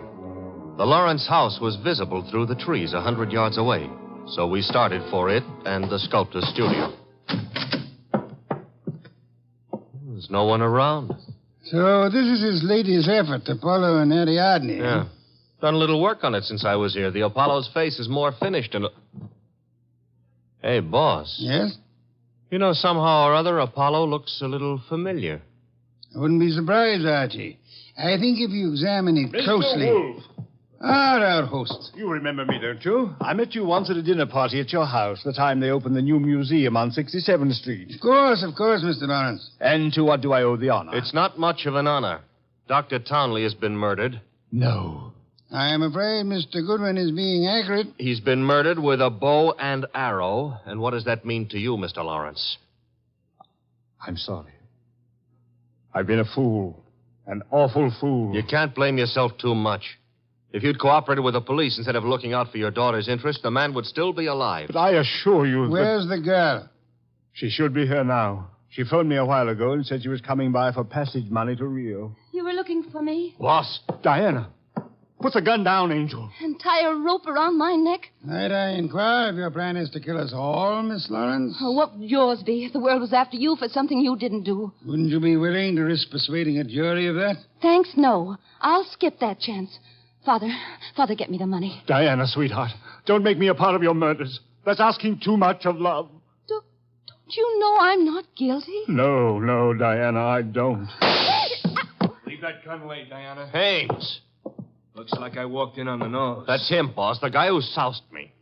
The Lawrence house was visible through the trees 100 yards away, so we started for it and the sculptor's studio. There's no one around. So this is his latest effort, Apollo and Ariadne. Yeah. Done a little work on it since I was here. The Apollo's face is more finished and... Hey, boss. Yes? You know, somehow or other, Apollo looks a little familiar. I wouldn't be surprised, Archie. I think if you examine it closely... Mr. Wolfe. Our host. You remember me, don't you? I met you once at a dinner party at your house, the time they opened the new museum on 67th Street. Of course, Mr. Lawrence. And to what do I owe the honor? It's not much of an honor. Dr. Townley has been murdered. No. I am afraid Mr. Goodwin is being accurate. He's been murdered with a bow and arrow. And what does that mean to you, Mr. Lawrence? I'm sorry. I've been a fool. An awful fool. You can't blame yourself too much. If you'd cooperated with the police instead of looking out for your daughter's interest, the man would still be alive. But I assure you Where's the girl? She should be here now. She phoned me a while ago and said she was coming by for passage money to Rio. You were looking for me? Boss, Diana. Put the gun down, Angel. And tie a rope around my neck? Might I inquire if your plan is to kill us all, Miss Lawrence? Oh, what would yours be if the world was after you for something you didn't do? Wouldn't you be willing to risk persuading a jury of that? Thanks, no. I'll skip that chance. Father, get me the money. Diana, sweetheart, don't make me a part of your murders. That's asking too much of love. Don't you know I'm not guilty? No, Diana, I don't. Leave that gun lay, Diana. Haynes. Looks like I walked in on the nose. That's him, boss, the guy who soused me.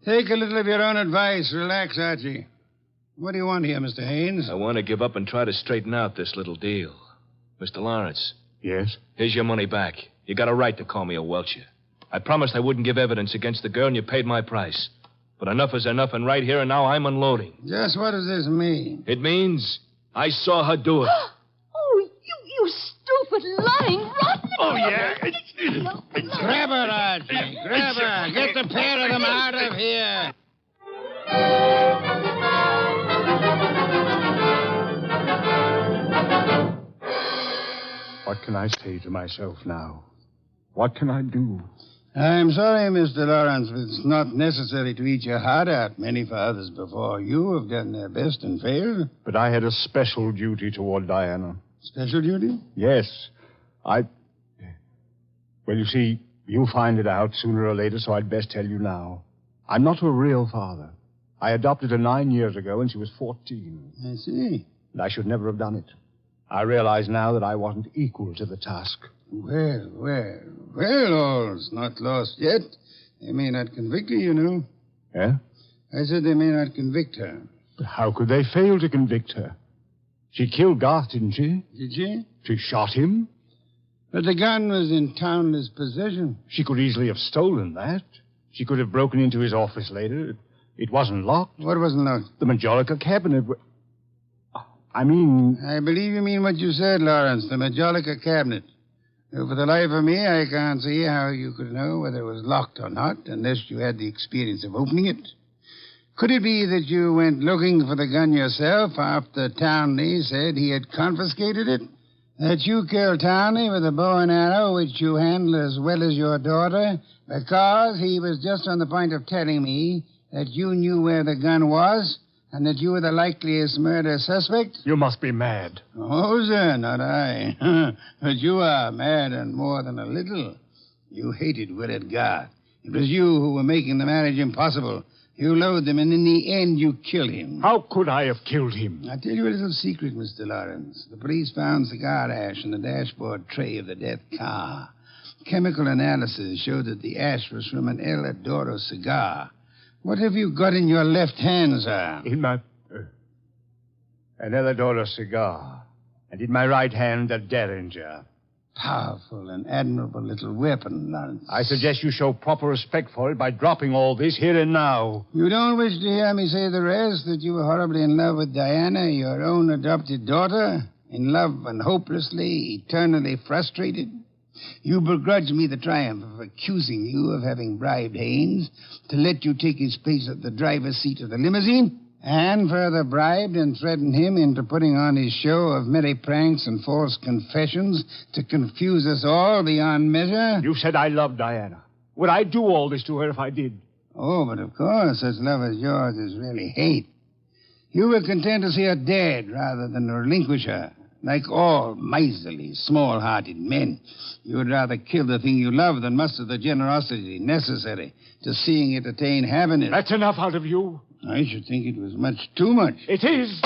Take a little of your own advice. Relax, Archie. What do you want here, Mr. Haynes? I want to give up and try to straighten out this little deal. Mr. Lawrence. Yes? Here's your money back. You got a right to call me a welcher. I promised I wouldn't give evidence against the girl, and you paid my price. But enough is enough, and right here and now I'm unloading. Just what does this mean? It means I saw her do it. Oh, you stupid, lying, rotten... Oh, yeah. Grab her, Archie. Grab her. Get the pair of them out of here. What can I say to myself now? What can I do? I'm sorry, Mr. Lawrence, but it's not necessary to eat your heart out. Many fathers before you have done their best and failed. But I had a special duty toward Diana. Special duty? Yes. Well, you see, you'll find it out sooner or later, so I'd best tell you now. I'm not a real father. I adopted her 9 years ago when she was 14. I see. And I should never have done it. I realize now that I wasn't equal to the task. Well, all's not lost yet. They may not convict her, you know. Yeah? I said they may not convict her. But how could they fail to convict her? She killed Garth, didn't she? Did she? She shot him. But the gun was in Townley's possession. She could easily have stolen that. She could have broken into his office later. It wasn't locked. What wasn't locked? The Majolica cabinet. I believe you mean what you said, Lawrence, the Majolica cabinet. For the life of me, I can't see how you could know whether it was locked or not, unless you had the experience of opening it. Could it be that you went looking for the gun yourself after Townley said he had confiscated it? That you killed Townley with a bow and arrow, which you handled as well as your daughter, because he was just on the point of telling me that you knew where the gun was, and that you were the likeliest murder suspect? You must be mad. Oh, sir, not I. But you are mad and more than a little. You hated Willard Garth. It was you who were making the marriage impossible. You loathed him, and in the end, you killed him. How could I have killed him? I'll tell you a little secret, Mr. Lawrence. The police found cigar ash in the dashboard tray of the death car. Chemical analysis showed that the ash was from an El Adoro cigar. What have you got in your left hand, sir? In my... an El Adoro cigar. And in my right hand, a Derringer. Powerful and admirable little weapon, Lawrence. I suggest you show proper respect for it by dropping all this here and now. You don't wish to hear me say the rest, that you were horribly in love with Diana, your own adopted daughter? In love and hopelessly, eternally frustrated? You begrudge me the triumph of accusing you of having bribed Haynes to let you take his place at the driver's seat of the limousine? And further bribed and threatened him into putting on his show of merry pranks and false confessions to confuse us all beyond measure? You said I loved Diana. Would I do all this to her if I did? Oh, but of course, such love as yours is really hate. You were content to see her dead rather than relinquish her. Like all miserly, small-hearted men, you would rather kill the thing you love than muster the generosity necessary to seeing it attain happiness. That's enough out of you. I should think it was much too much. It is.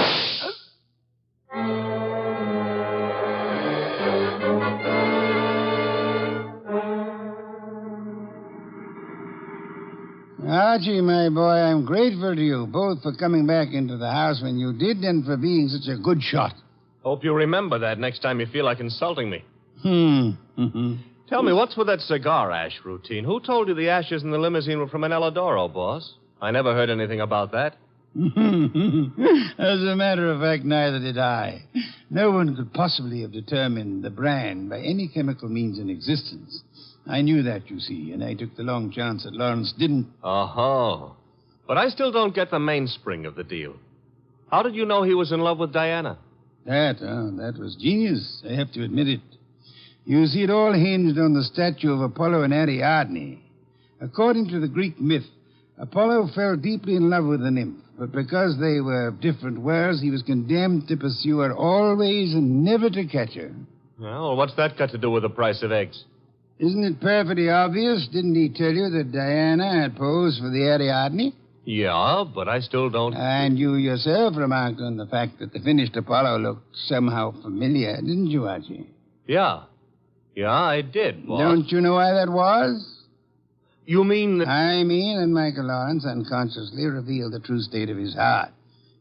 Archie, my boy, I'm grateful to you, both for coming back into the house when you did and for being such a good shot. Hope you remember that next time you feel like insulting me. Mm-hmm. Tell me, what's with that cigar ash routine? Who told you the ashes in the limousine were from an Eladoro, boss? I never heard anything about that. As a matter of fact, neither did I. No one could possibly have determined the brand by any chemical means in existence. I knew that, you see, and I took the long chance that Lawrence didn't. Oh. But I still don't get the mainspring of the deal. How did you know he was in love with Diana? That was genius. I have to admit it. You see, it all hinged on the statue of Apollo and Ariadne. According to the Greek myth, Apollo fell deeply in love with the nymph, but because they were of different worlds, he was condemned to pursue her always and never to catch her. Well, what's that got to do with the price of eggs? Isn't it perfectly obvious? Didn't he tell you that Diana had posed for the Ariadne? Yeah, but I still don't... And you yourself remarked on the fact that the finished Apollo looked somehow familiar, didn't you, Archie? Yeah, I did, boss. Don't you know why that was? You mean that... I mean that Michael Lawrence unconsciously revealed the true state of his heart.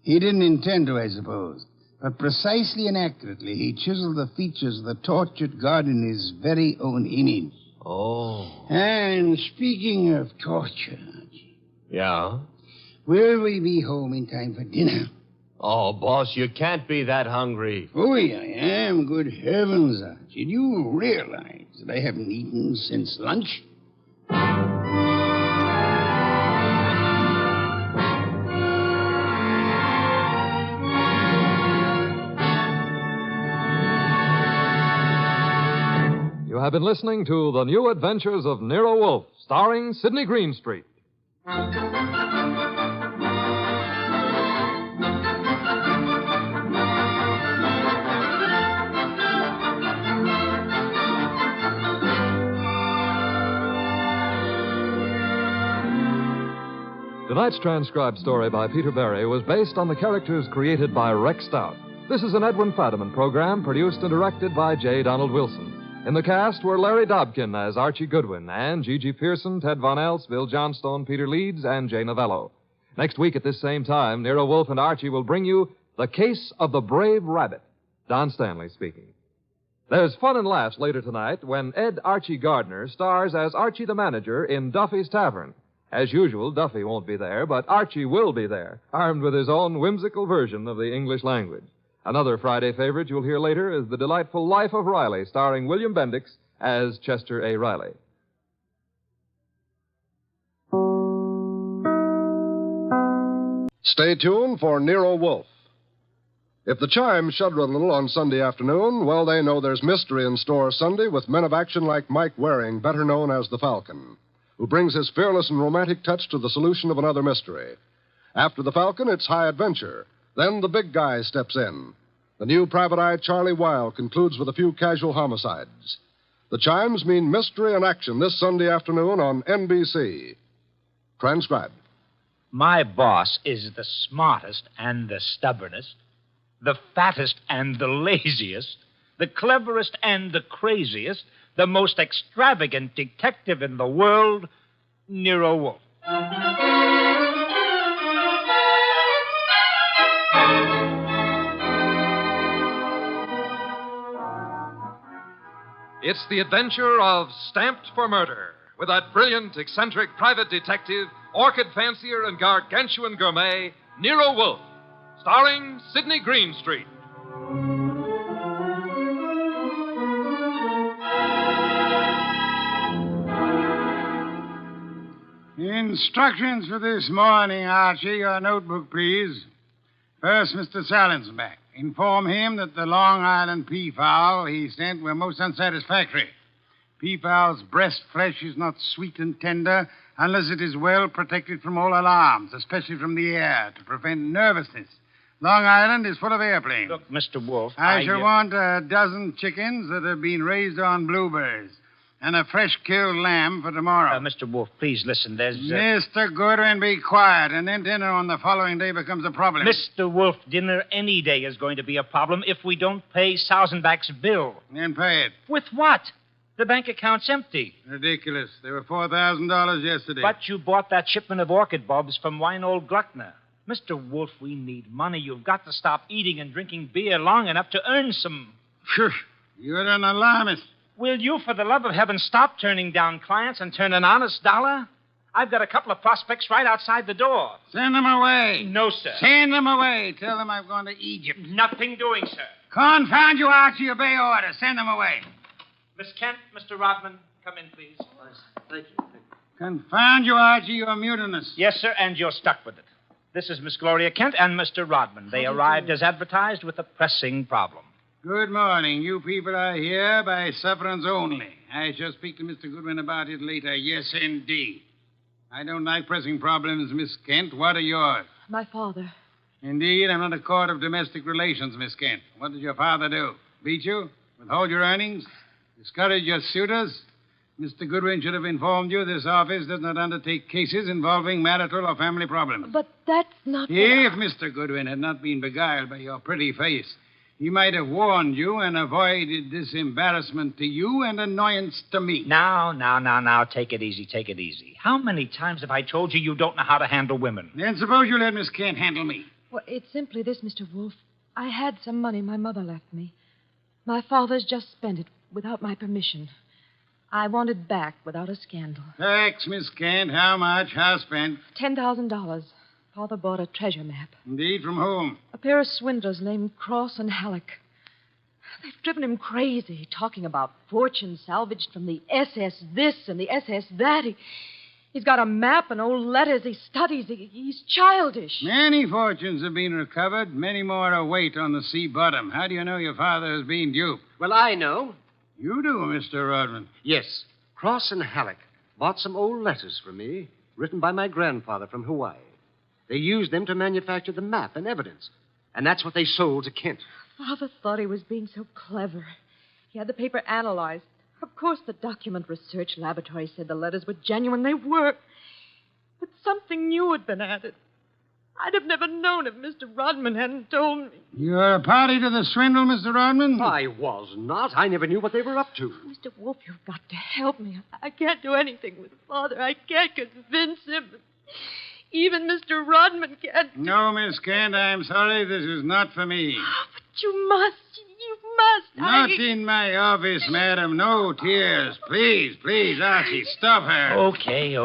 He didn't intend to, I suppose. But precisely and accurately, he chiseled the features of the tortured god in his very own image. Oh. And speaking of torture... Yeah? Will we be home in time for dinner? Oh, boss, you can't be that hungry. Oh, yeah, I am. Good heavens, Archie. Do you realize that I haven't eaten since lunch? You have been listening to The New Adventures of Nero Wolfe, starring Sidney Greenstreet. Tonight's transcribed story by Peter Berry was based on the characters created by Rex Stout. This is an Edwin Fadiman program produced and directed by J. Donald Wilson. In the cast were Larry Dobkin as Archie Goodwin and Gigi Pearson, Ted Von Elst, Bill Johnstone, Peter Leeds, and Jay Novello. Next week at this same time, Nero Wolfe and Archie will bring you The Case of the Brave Rabbit. Don Stanley speaking. There's fun and laughs later tonight when Ed Archie Gardner stars as Archie the manager in Duffy's Tavern. As usual, Duffy won't be there, but Archie will be there, armed with his own whimsical version of the English language. Another Friday favorite you'll hear later is The Delightful Life of Riley, starring William Bendix as Chester A. Riley. Stay tuned for Nero Wolfe. If the chimes shudder a little on Sunday afternoon, well, they know there's mystery in store Sunday with men of action like Mike Waring, better known as the Falcon, who brings his fearless and romantic touch to the solution of another mystery. After the Falcon, it's high adventure. Then the big guy steps in. The new private eye Charlie Wilde concludes with a few casual homicides. The chimes mean mystery and action this Sunday afternoon on NBC. Transcribed. My boss is the smartest and the stubbornest, the fattest and the laziest, the cleverest and the craziest, the most extravagant detective in the world, Nero Wolfe. It's the adventure of Stamped for Murder, with that brilliant, eccentric private detective, orchid fancier, and gargantuan gourmet, Nero Wolfe, starring Sidney Greenstreet. Instructions for this morning, Archie. Your notebook, please. First, Mr. Salinsback. Inform him that the Long Island peafowl he sent were most unsatisfactory. Peafowl's breast flesh is not sweet and tender unless it is well protected from all alarms, especially from the air, to prevent nervousness. Long Island is full of airplanes. Look, Mr. Wolfe, I shall want a dozen chickens that have been raised on blueberries and a fresh-killed lamb for tomorrow. Mr. Wolfe, please listen. There's... Mr. Goodwin, be quiet, and then dinner on the following day becomes a problem. Mr. Wolfe, dinner any day is going to be a problem if we don't pay Sausenbach's bill. Then pay it. With what? The bank account's empty. Ridiculous. There were $4,000 yesterday. But you bought that shipment of orchid bulbs from Winold Gluckner. Mr. Wolfe, we need money. You've got to stop eating and drinking beer long enough to earn some. Phew, you're an alarmist. Will you, for the love of heaven, stop turning down clients and turn an honest dollar? I've got a couple of prospects right outside the door. Send them away. No, sir. Send them away. Tell them I've gone to Egypt. Nothing doing, sir. Confound you, Archie. Obey orders. Send them away. Miss Kent, Mr. Rodman, come in, please. Thank you. Confound you, Archie. You're mutinous. Yes, sir, and you're stuck with it. This is Miss Gloria Kent and Mr. Rodman. They arrived as advertised with a pressing problem. Good morning. You people are here by sufferance only. I shall speak to Mr. Goodwin about it later. Yes, indeed. I don't like pressing problems, Miss Kent. What are yours? My father. Indeed, I'm not a court of domestic relations, Miss Kent. What did your father do? Beat you? Withhold your earnings? Discourage your suitors? Mr. Goodwin should have informed you this office does not undertake cases involving marital or family problems. But that's not... If Mr. Goodwin had not been beguiled by your pretty face, he might have warned you and avoided this embarrassment to you and annoyance to me. Now, take it easy, take it easy. How many times have I told you you don't know how to handle women? Then suppose you let Miss Kent handle me. Well, it's simply this, Mr. Wolfe. I had some money my mother left me. My father's just spent it without my permission. I want it back without a scandal. Thanks, Miss Kent. How much? How spent? $10,000. Father bought a treasure map. Indeed, from whom? A pair of swindlers named Cross and Halleck. They've driven him crazy, talking about fortune salvaged from the SS this and the SS that. He's got a map and old letters he studies. He's childish. Many fortunes have been recovered. Many more await on the sea bottom. How do you know your father has been duped? Well, I know. You do, Mr. Rodman. Yes. Cross and Halleck bought some old letters from me, written by my grandfather from Hawaii. They used them to manufacture the map and evidence. And that's what they sold to Kent. Father thought he was being so clever. He had the paper analyzed. Of course, the document research laboratory said the letters were genuine. They were. But something new had been added. I'd have never known if Mr. Rodman hadn't told me. You're a party to the swindle, Mr. Rodman? I was not. I never knew what they were up to. Mr. Wolfe, you've got to help me. I can't do anything with Father. I can't convince him. Even Mr. Rodman can't. No, Miss Kent, I'm sorry. This is not for me. But you must. You must. Not in my office, madam. No tears. Please, Archie, stop her. Okay.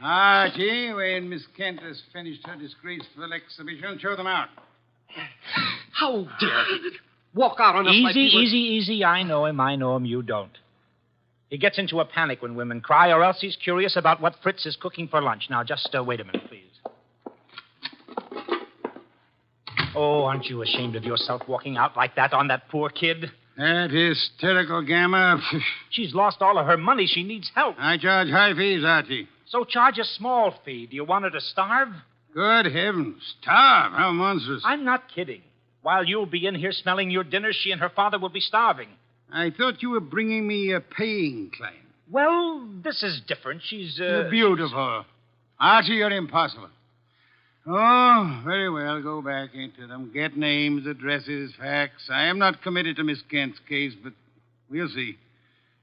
Archie, when Miss Kent has finished her disgraceful exhibition, show them out. How dare he walk out on us like we were... Easy. I know him. You don't. He gets into a panic when women cry, or else he's curious about what Fritz is cooking for lunch. Now, just wait a minute, please. Oh, aren't you ashamed of yourself walking out like that on that poor kid? That hysterical gamma. She's lost all of her money. She needs help. I charge high fees, Archie. So charge a small fee. Do you want her to starve? Good heavens. Starve? How monstrous. I'm not kidding. While you'll be in here smelling your dinner, she and her father will be starving. I thought you were bringing me a paying client. Well, this is different. She's, You're beautiful. Archie, you're impossible. Oh, very well. Go back into them. Get names, addresses, facts. I am not committed to Miss Kent's case, but we'll see.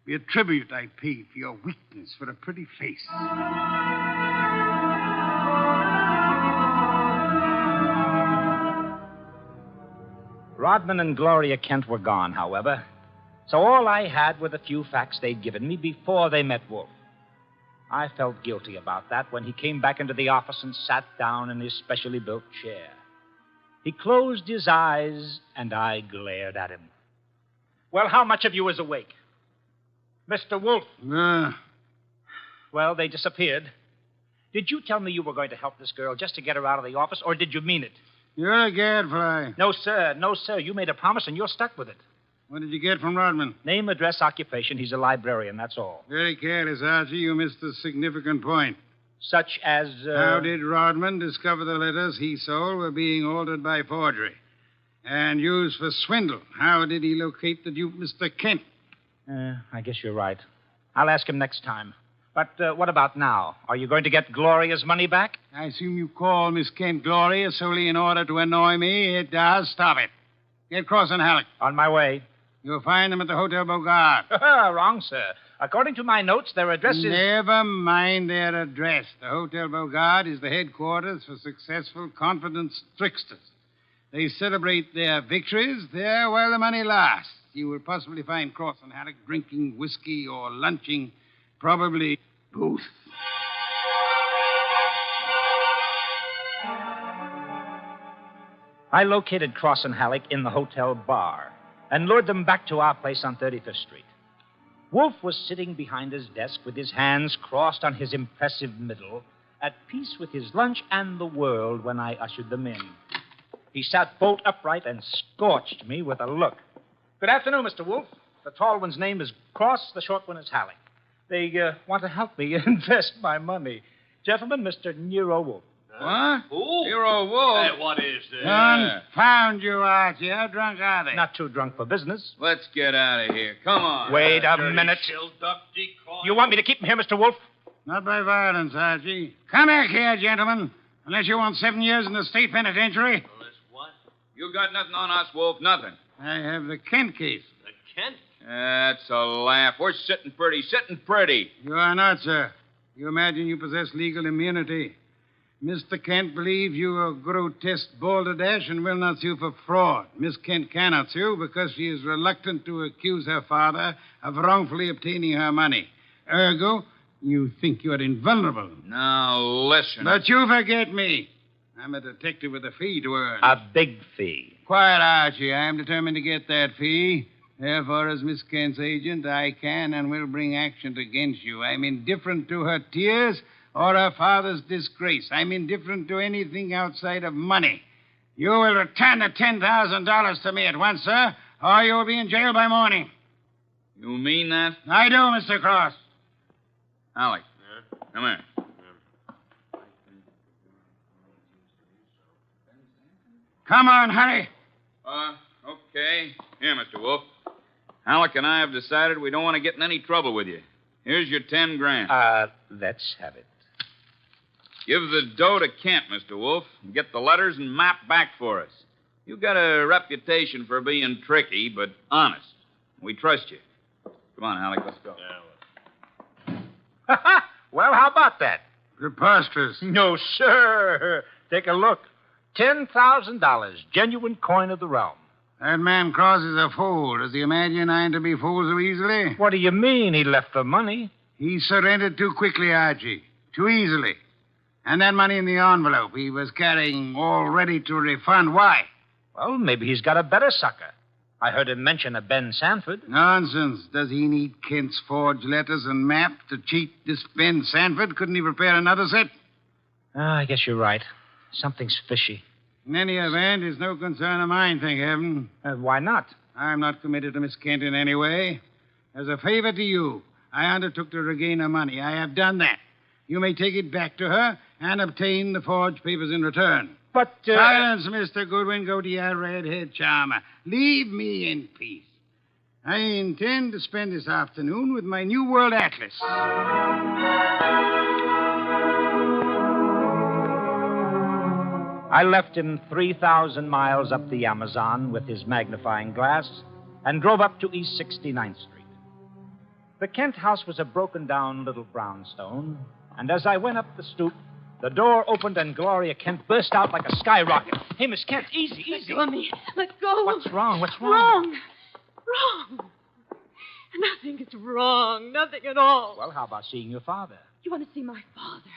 Be a tribute I pay for your weakness for a pretty face. Rodman and Gloria Kent were gone, however. So all I had were the few facts they'd given me before they met Wolfe. I felt guilty about that when he came back into the office and sat down in his specially built chair. He closed his eyes, and I glared at him. Well, how much of you is awake? Mr. Wolfe. Uh, Well, they disappeared. Did you tell me you were going to help this girl just to get her out of the office, or did you mean it? You're a gadfly. No, sir. No, sir. You made a promise, and you're stuck with it. What did you get from Rodman? Name, address, occupation. He's a librarian, that's all. Very careless, Archie. You missed a significant point. Such as, How did Rodman discover the letters he sold were being altered by forgery and used for swindle? How did he locate the dupe, Mr. Kent? I guess you're right. I'll ask him next time. But what about now? Are you going to get Gloria's money back? I assume you call Miss Kent Gloria solely in order to annoy me. It does. Stop it. Get Cross and Halleck. On my way. You'll find them at the Hotel Bogart. Wrong, sir. According to my notes, their address is... Never mind their address. The Hotel Bogart is the headquarters for successful, confident tricksters. They celebrate their victories there while the money lasts. You will possibly find Cross and Halleck drinking whiskey or lunching, probably both. I located Cross and Halleck in the hotel bar and lured them back to our place on 35th Street. Wolfe was sitting behind his desk with his hands crossed on his impressive middle, at peace with his lunch and the world when I ushered them in. He sat bolt upright and scorched me with a look. Good afternoon, Mr. Wolfe. The tall one's name is Cross, the short one is Halleck. They want to help me invest my money. Gentlemen, Mr. Nero Wolfe. What? Who? Nero Wolfe. Hey, what is this? Confound you, Archie. How drunk are they? Not too drunk for business. Let's get out of here. Come on. Wait a minute. You want me to keep him here, Mr. Wolfe? Not by violence, Archie. Come back here, gentlemen. Unless you want 7 years in the state penitentiary. What? You got nothing on us, Wolf. Nothing. I have the Kent case. The Kent? That's a laugh. We're sitting pretty. You are not, sir. You imagine you possess legal immunity. Mr. Kent believes you are grotesque balderdash and will not sue for fraud. Miss Kent cannot sue because she is reluctant to accuse her father of wrongfully obtaining her money. Ergo, you think you're invulnerable. Now, listen. But you forget me. I'm a detective with a fee to earn. A big fee. Quiet, Archie. I am determined to get that fee. Therefore, as Miss Kent's agent, I can and will bring action against you. I'm indifferent to her tears or her father's disgrace. I'm indifferent to anything outside of money. You will return the $10,000 to me at once, sir, or you will be in jail by morning. You mean that? I do, Mr. Cross. Alec. Come here. Come on, hurry. Okay. Here, Mr. Wolf. Alec and I have decided we don't want to get in any trouble with you. Here's your $10,000. Let's have it. Give the dough to Kent, Mr. Wolf, and get the letters and map back for us. You got a reputation for being tricky, but honest. We trust you. Come on, Alec, let's go. Well, how about that? Preposterous. No, sir. Take a look. $10,000, genuine coin of the realm. That man Cross is a fool. Does he imagine I'm to be fooled so easily? What do you mean he left the money? He surrendered too quickly, Archie. Too easily. And that money in the envelope he was carrying all ready to refund. Why? Well, maybe he's got a better sucker. I heard him mention a Ben Sanford. Nonsense. Does he need Kent's forged letters and map to cheat this Ben Sanford? Couldn't he prepare another set? I guess you're right. Something's fishy. In any event, it's no concern of mine, thank heaven. Why not? I'm not committed to Miss Kent in any way. As a favor to you, I undertook to regain her money. I have done that. You may take it back to her and obtain the forged papers in return. But, Silence, Mr. Goodwin. Go to your redhead charmer. Leave me in peace. I intend to spend this afternoon with my New World Atlas. I left him 3,000 miles up the Amazon with his magnifying glass and drove up to East 69th Street. The Kent house was a broken-down little brownstone, and as I went up the stoop, the door opened and Gloria Kent burst out like a skyrocket. Hey, Miss Kent, easy. Let go of me. Let go. What's wrong? Wrong. Nothing is wrong. Nothing at all. Well, how about seeing your father? You want to see my father?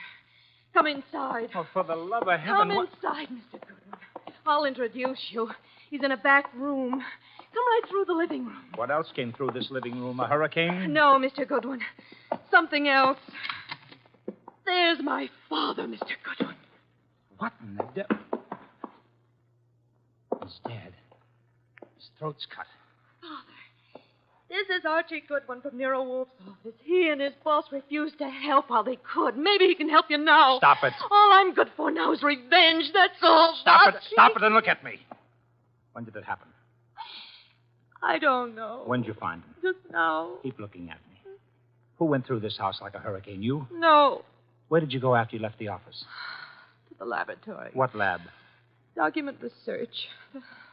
Come inside. Oh, for the love of heaven. Come inside, Mr. Goodwin. I'll introduce you. He's in a back room. Come right through the living room. What else came through this living room? A hurricane? No, Mr. Goodwin. Something else. There's my father, Mr. Goodwin. What in the devil? He's dead. His throat's cut. Father, this is Archie Goodwin from Nero Wolfe's office. He and his boss refused to help while they could. Maybe he can help you now. Stop it. All I'm good for now is revenge. That's all. Stop Archie. it. Stop it and look at me. When did it happen? I don't know. When did you find him? Just now. Keep looking at me. Who went through this house like a hurricane? You? No. Where did you go after you left the office? To the laboratory. What lab? Document research.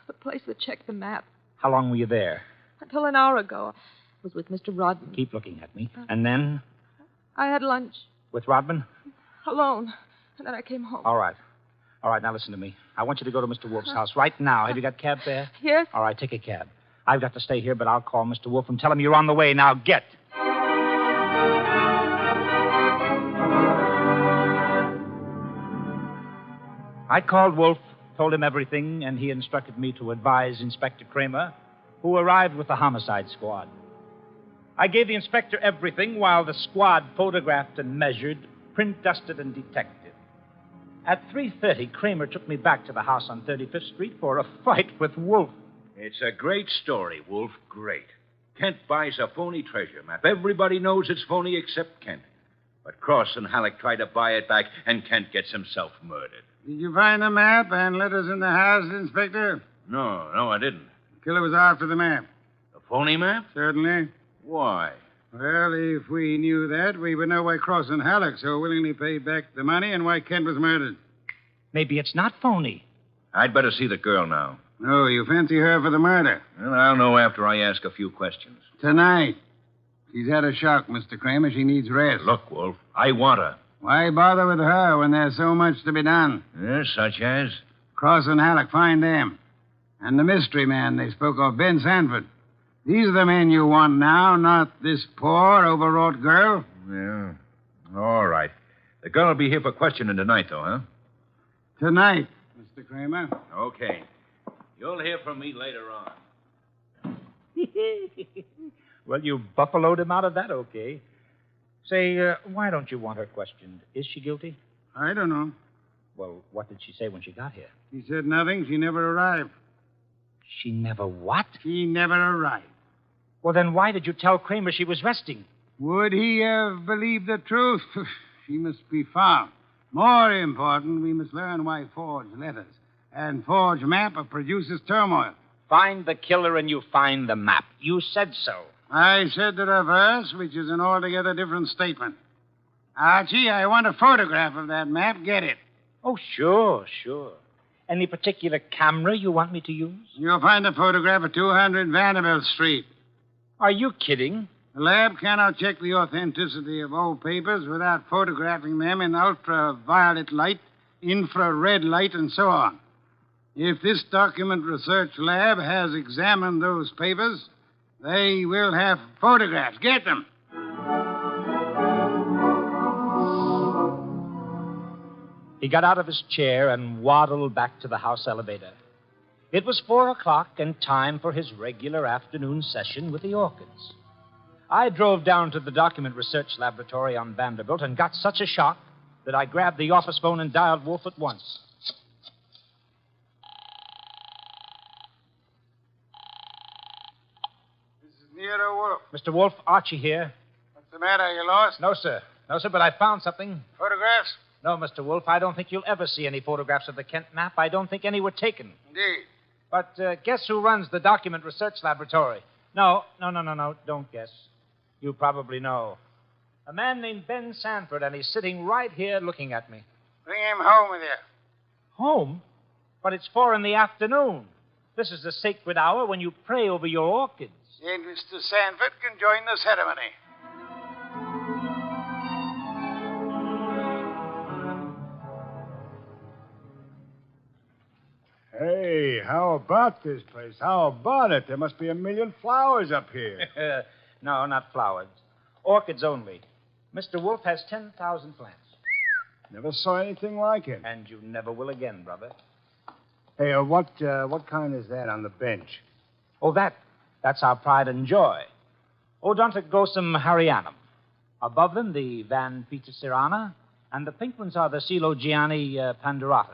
The place that checked the map. How long were you there? Until an hour ago. I was with Mr. Rodman. Keep looking at me. And then? I had lunch. With Rodman? Alone. And then I came home. All right. All right, now listen to me. I want you to go to Mr. Wolfe's house right now. Have you got cab fare? Yes. All right, take a cab. I've got to stay here, but I'll call Mr. Wolfe and tell him you're on the way. Now, get. I called Wolfe, told him everything, and he instructed me to advise Inspector Kramer, who arrived with the homicide squad. I gave the inspector everything while the squad photographed and measured, print dusted and detected. At 3:30, Kramer took me back to the house on 35th Street for a fight with Wolfe. It's a great story, Wolf. Great. Kent buys a phony treasure map. Everybody knows it's phony except Kent. But Cross and Halleck try to buy it back, and Kent gets himself murdered. Did you find the map and letters in the house, Inspector? No, I didn't. The killer was after the map. A phony map? Certainly. Why? Well, if we knew that, we would know why Cross and Halleck so willingly paid back the money and why Kent was murdered. Maybe it's not phony. I'd better see the girl now. Oh, you fancy her for the murder? Well, I'll know after I ask a few questions. Tonight. She's had a shock, Mr. Kramer. She needs rest. Look, Wolf, I want her. Why bother with her when there's so much to be done? Yes, such as? Cross and Halleck, find them. And the mystery man they spoke of, Ben Sanford. These are the men you want now, not this poor, overwrought girl. Yeah. All right. The girl will be here for questioning tonight, though, huh? Tonight, Mr. Kramer. Okay. You'll hear from me later on. Well, you buffaloed him out of that, okay. Say, why don't you want her questioned? Is she guilty? I don't know. Well, what did she say when she got here? She said nothing. She never arrived. She never what? She never arrived. Well, then why did you tell Kramer she was resting? Would he have believed the truth? She must be found. More important, we must learn why forged letters and forged map produces turmoil. Find the killer and you find the map. You said so. I said the reverse, which is an altogether different statement. Archie, I want a photograph of that map. Get it. Oh, sure. Any particular camera you want me to use? You'll find a photograph of 200 Vanderbilt Street. Are you kidding? The lab cannot check the authenticity of old papers without photographing them in ultraviolet light, infrared light, and so on. If this document research lab has examined those papers, they will have photographs. Get them. He got out of his chair and waddled back to the house elevator. It was 4:00 and time for his regular afternoon session with the orchids. I drove down to the document research laboratory on Vanderbilt and got such a shock that I grabbed the office phone and dialed Wolfe at once. This is Nero Wolfe. Mr. Wolfe, Archie here. What's the matter? You lost? No, sir, but I found something. Photographs? No, Mr. Wolfe, I don't think you'll ever see any photographs of the Kent map. I don't think any were taken. Indeed. But guess who runs the document research laboratory? No, don't guess. You probably know. A man named Ben Sanford, and he's sitting right here looking at me. Bring him home with you. Home? But it's 4 p.m. This is the sacred hour when you pray over your orchids. And Mr. Sanford can join the ceremony. Hey, how about this place? How about it? There must be 1,000,000 flowers up here. No, not flowers. Orchids only. Mr. Wolfe has 10,000 plants. Never saw anything like it. And you never will again, brother. Hey, what kind is that on the bench? Oh, that's our pride and joy. Odontoglossum harryanum. Above them, the Van Petersirana. And the pink ones are the Coelogiani panduratas.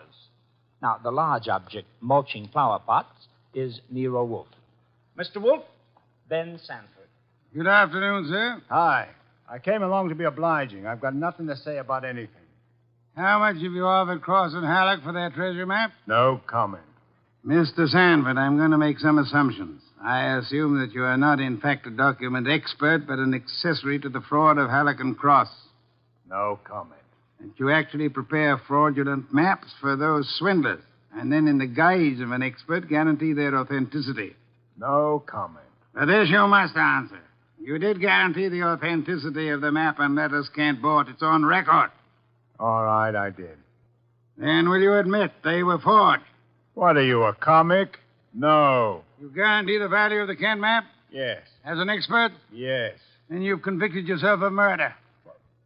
Now, the large object, mulching flower pots, is Nero Wolfe. Mr. Wolfe, Ben Sanford. Good afternoon, sir. Hi. I came along to be obliging. I've got nothing to say about anything. How much have you offered Cross and Halleck for their treasure map? No comment. Mr. Sanford, I'm going to make some assumptions. I assume that you are not, in fact, a document expert, but an accessory to the fraud of Halleck and Cross. No comment. That you actually prepare fraudulent maps for those swindlers, and then, in the guise of an expert, guarantee their authenticity. No comment. But this you must answer. You did guarantee the authenticity of the map and letters Kent bought. It's on record. All right, I did. Then will you admit they were forged? What are you, a comic? No. You guarantee the value of the Kent map? Yes. As an expert? Yes. Then you've convicted yourself of murder.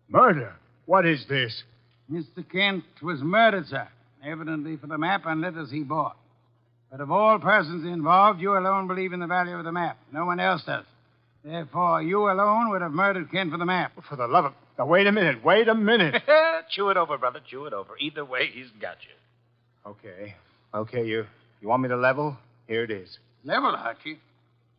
Murder? What is this? Mr. Kent was murdered, sir. Evidently for the map and letters he bought. But of all persons involved, you alone believe in the value of the map. No one else does. Therefore, you alone would have murdered Kent for the map. For the love of... Now, wait a minute. Chew it over, brother. Chew it over. Either way, he's got you. Okay, you want me to level? Here it is. Level, Archie.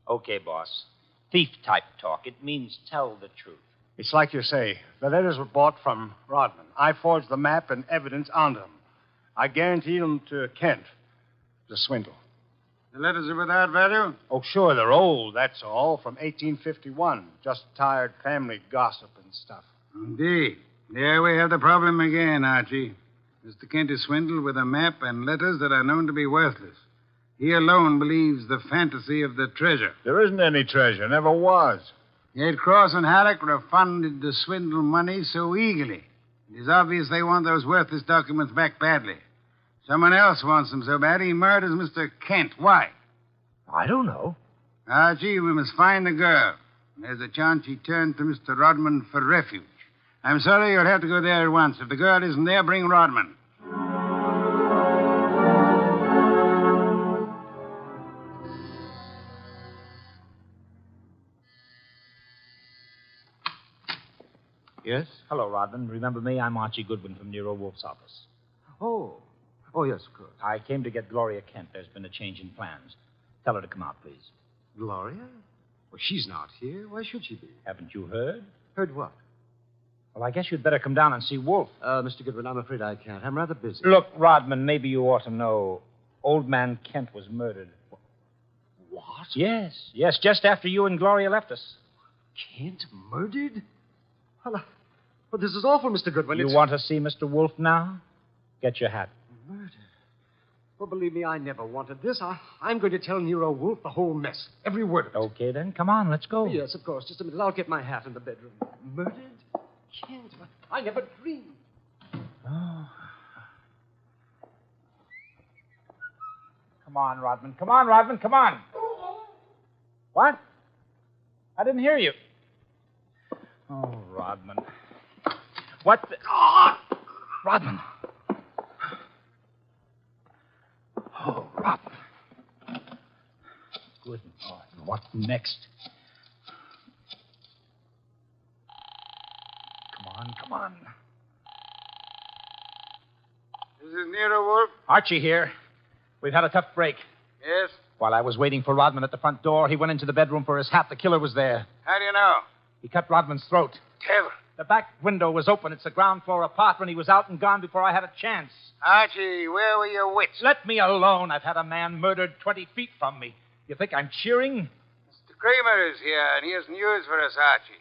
Okay, boss. Thief-type talk. It means tell the truth. It's like you say. The letters were bought from Rodman. I forged the map and evidence onto them. I guaranteed them to Kent. It was a swindle. The letters are without value? Oh, sure, they're old, that's all, from 1851. Just tired family gossip and stuff. Indeed. There we have the problem again, Archie. Mr. Kent is swindled with a map and letters that are known to be worthless. He alone believes the fantasy of the treasure. There isn't any treasure, never was. Yet Cross and Halleck refunded the swindle money so eagerly. It is obvious they want those worthless documents back badly. Someone else wants them so bad he murders Mr. Kent. Why? I don't know. Archie, we must find the girl. There's a chance she turned to Mr. Rodman for refuge. I'm sorry you'll have to go there at once. If the girl isn't there, bring Rodman. Yes? Hello, Rodman. Remember me? I'm Archie Goodwin from Nero Wolfe's office. Oh, yes, of course. I came to get Gloria Kent. There's been a change in plans. Tell her to come out, please. Gloria? Well, she's not here. Why should she be? Haven't you heard? Heard what? Well, I guess you'd better come down and see Wolfe. Mr. Goodwin, I'm afraid I can't. I'm rather busy. Look, Rodman, maybe you ought to know. Old man Kent was murdered. What? Yes, just after you and Gloria left us. Kent murdered? Well, this is awful, Mr. Goodwin. You want to see Mr. Wolfe now? Get your hat. Murder? Well, believe me, I never wanted this. I'm going to tell Nero Wolfe the whole mess. Every word of it. Okay, then. Come on, let's go. Yes, of course. Just a minute. I'll get my hat in the bedroom. Murdered? Kent? I never dreamed. Oh. Come on, Rodman. Come on. What? I didn't hear you. Oh, Rodman. What the... Oh! Rodman. Oh, Rodman. Good Lord. What next? Come on. This is Nero Wolfe. Archie here. We've had a tough break. Yes? While I was waiting for Rodman at the front door, he went into the bedroom for his hat. The killer was there. How do you know? He cut Rodman's throat. Devil. The back window was open. It's a ground floor apartment. He was out and gone before I had a chance. Archie, where were your wits? Let me alone. I've had a man murdered 20 feet from me. You think I'm cheering? Mr. Kramer is here, and he has news for us, Archie.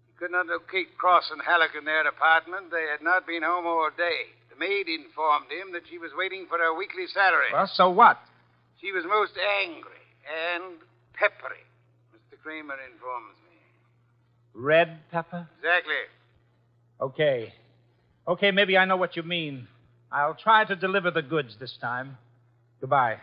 He could not locate Cross and Halleck in their apartment. They had not been home all day. The maid informed him that she was waiting for her weekly salary. Well, so what? She was most angry and peppery, Mr. Kramer informs me. Red pepper? Exactly. Okay, maybe I know what you mean. I'll try to deliver the goods this time. Goodbye.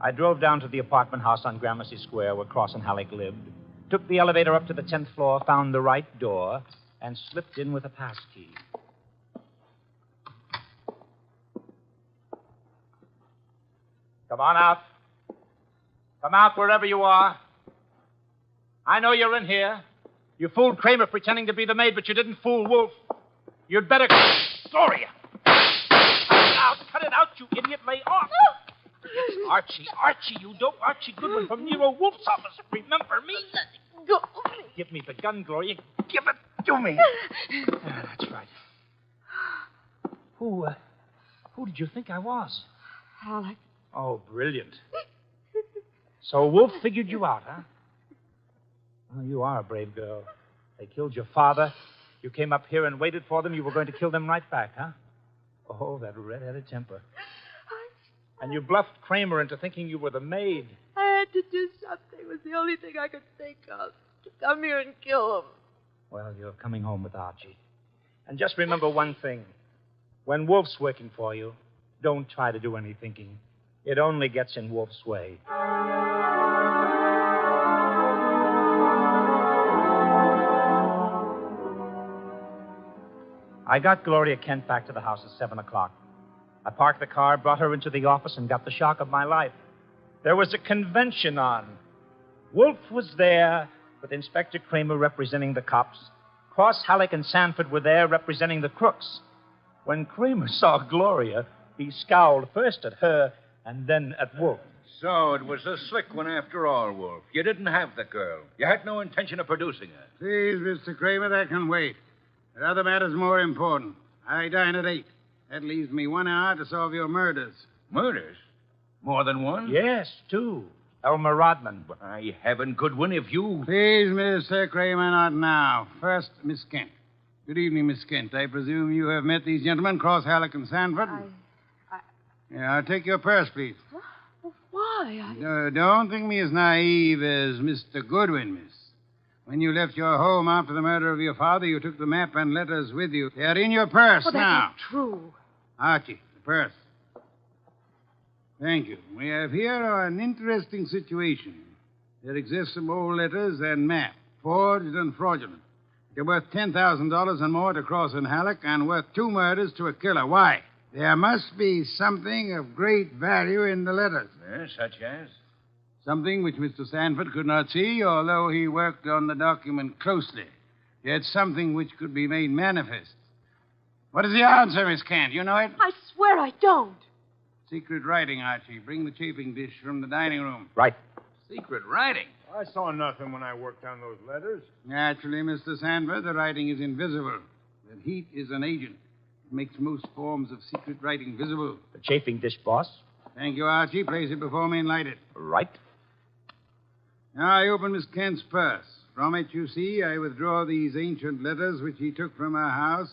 I drove down to the apartment house on Gramercy Square where Cross and Halleck lived, took the elevator up to the 10th floor, found the right door, and slipped in with a pass key. Come on out. Come out wherever you are. I know you're in here. You fooled Kramer pretending to be the maid, but you didn't fool Wolfe. You'd better... Gloria! Cut it out, you idiot. Lay off. Archie, you dope. Archie Goodwin from Nero Wolfe's office. Remember me? Go. Give me the gun, Gloria. Give it to me. That's right. Who did you think I was? Alec. Oh, brilliant. So Wolfe figured you out, huh? Well, you are a brave girl. They killed your father. You came up here and waited for them. You were going to kill them right back, huh? Oh, that red-headed temper. And you bluffed Kramer into thinking you were the maid. I had to do something. It was the only thing I could think of. To come here and kill him. Well, you're coming home with Archie. And just remember one thing. When Wolfe's working for you, don't try to do any thinking. It only gets in Wolfe's way. I got Gloria Kent back to the house at 7 o'clock. I parked the car, brought her into the office, and got the shock of my life. There was a convention on. Wolfe was there, with Inspector Kramer representing the cops. Cross, Halleck, and Sanford were there representing the crooks. When Kramer saw Gloria, he scowled first at her and then at Wolfe. So it was a slick one after all, Wolfe. You didn't have the girl. You had no intention of producing her. Please, Mr. Kramer, that can wait. There are other matters more important. I dine at 8. That leaves me 1 hour to solve your murders. Murders? More than one? Yes, 2. Elmer Rodman. By heaven, Goodwin, if you... Please, Mr. Kramer, not now. First, Miss Kent. Good evening, Miss Kent. I presume you have met these gentlemen, Cross, Halleck, and Sanford? Yeah, I'll take your purse, please. Why? Don't think me as naive as Mr. Goodwin, miss. When you left your home after the murder of your father, you took the map and letters with you. They're in your purse That's now. not true. Archie, the purse. Thank you. We have here an interesting situation. There exist some old letters and map, forged and fraudulent. They're worth $10,000 and more to Cross and Halleck, and worth 2 murders to a killer. Why? There must be something of great value in the letters. Yes, such as? Something which Mr. Sanford could not see, although he worked on the document closely. Yet something which could be made manifest. What is the answer, Miss Kent? You know it? I swear I don't. Secret writing, Archie. Bring the chafing dish from the dining room. Right. Secret writing? I saw nothing when I worked on those letters. Naturally, Mr. Sanford, the writing is invisible. But heat is an agent. It makes most forms of secret writing visible. The chafing dish, boss. Thank you, Archie. Place it before me and light it. Right. Now I open Miss Kent's purse. From it, you see, I withdraw these ancient letters which he took from her house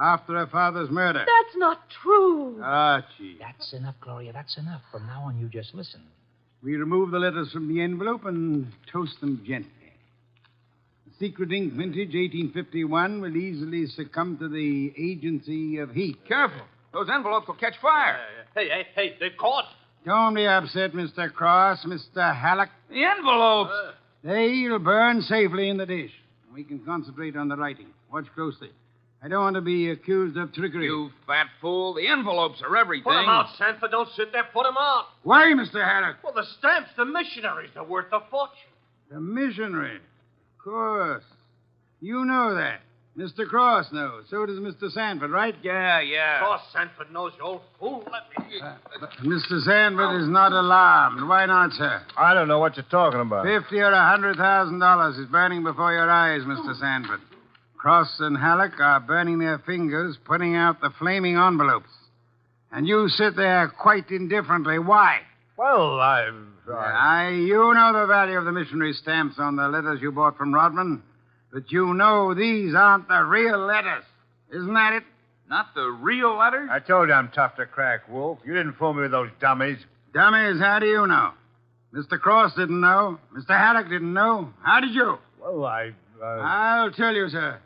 after her father's murder. That's not true. Archie. That's enough, Gloria. That's enough. From now on, you just listen. We remove the letters from the envelope and toast them gently. The secret ink vintage 1851 will easily succumb to the agency of heat. Careful. Those envelopes will catch fire. Hey, they're caught. Don't be upset, Mr. Cross, Mr. Halleck. The envelopes. They'll burn safely in the dish. We can concentrate on the writing. Watch closely. I don't want to be accused of trickery. You fat fool. The envelopes are everything. Put 'em out, Sanford. Don't sit there. Put 'em out. Why, Mr. Halleck? Well, the stamps, the missionaries, are worth a fortune. The missionary. Of course. You know that. Mr. Cross knows. So does Mr. Sanford, right? Yeah. Of course, Sanford knows, you old fool. Let me... Mr. Sanford is not alarmed. Why not, sir? I don't know what you're talking about. $50,000 or $100,000 is burning before your eyes, Mr. Sanford. Cross and Halleck are burning their fingers, putting out the flaming envelopes. And you sit there quite indifferently. Why? Well, You know the value of the missionary stamps on the letters you bought from Rodman. But you know these aren't the real letters. Isn't that it? Not the real letters? I told you I'm tough to crack, Wolf. You didn't fool me with those dummies. Dummies, how do you know? Mr. Cross didn't know. Mr. Halleck didn't know. How did you? Well, I'll tell you, sir.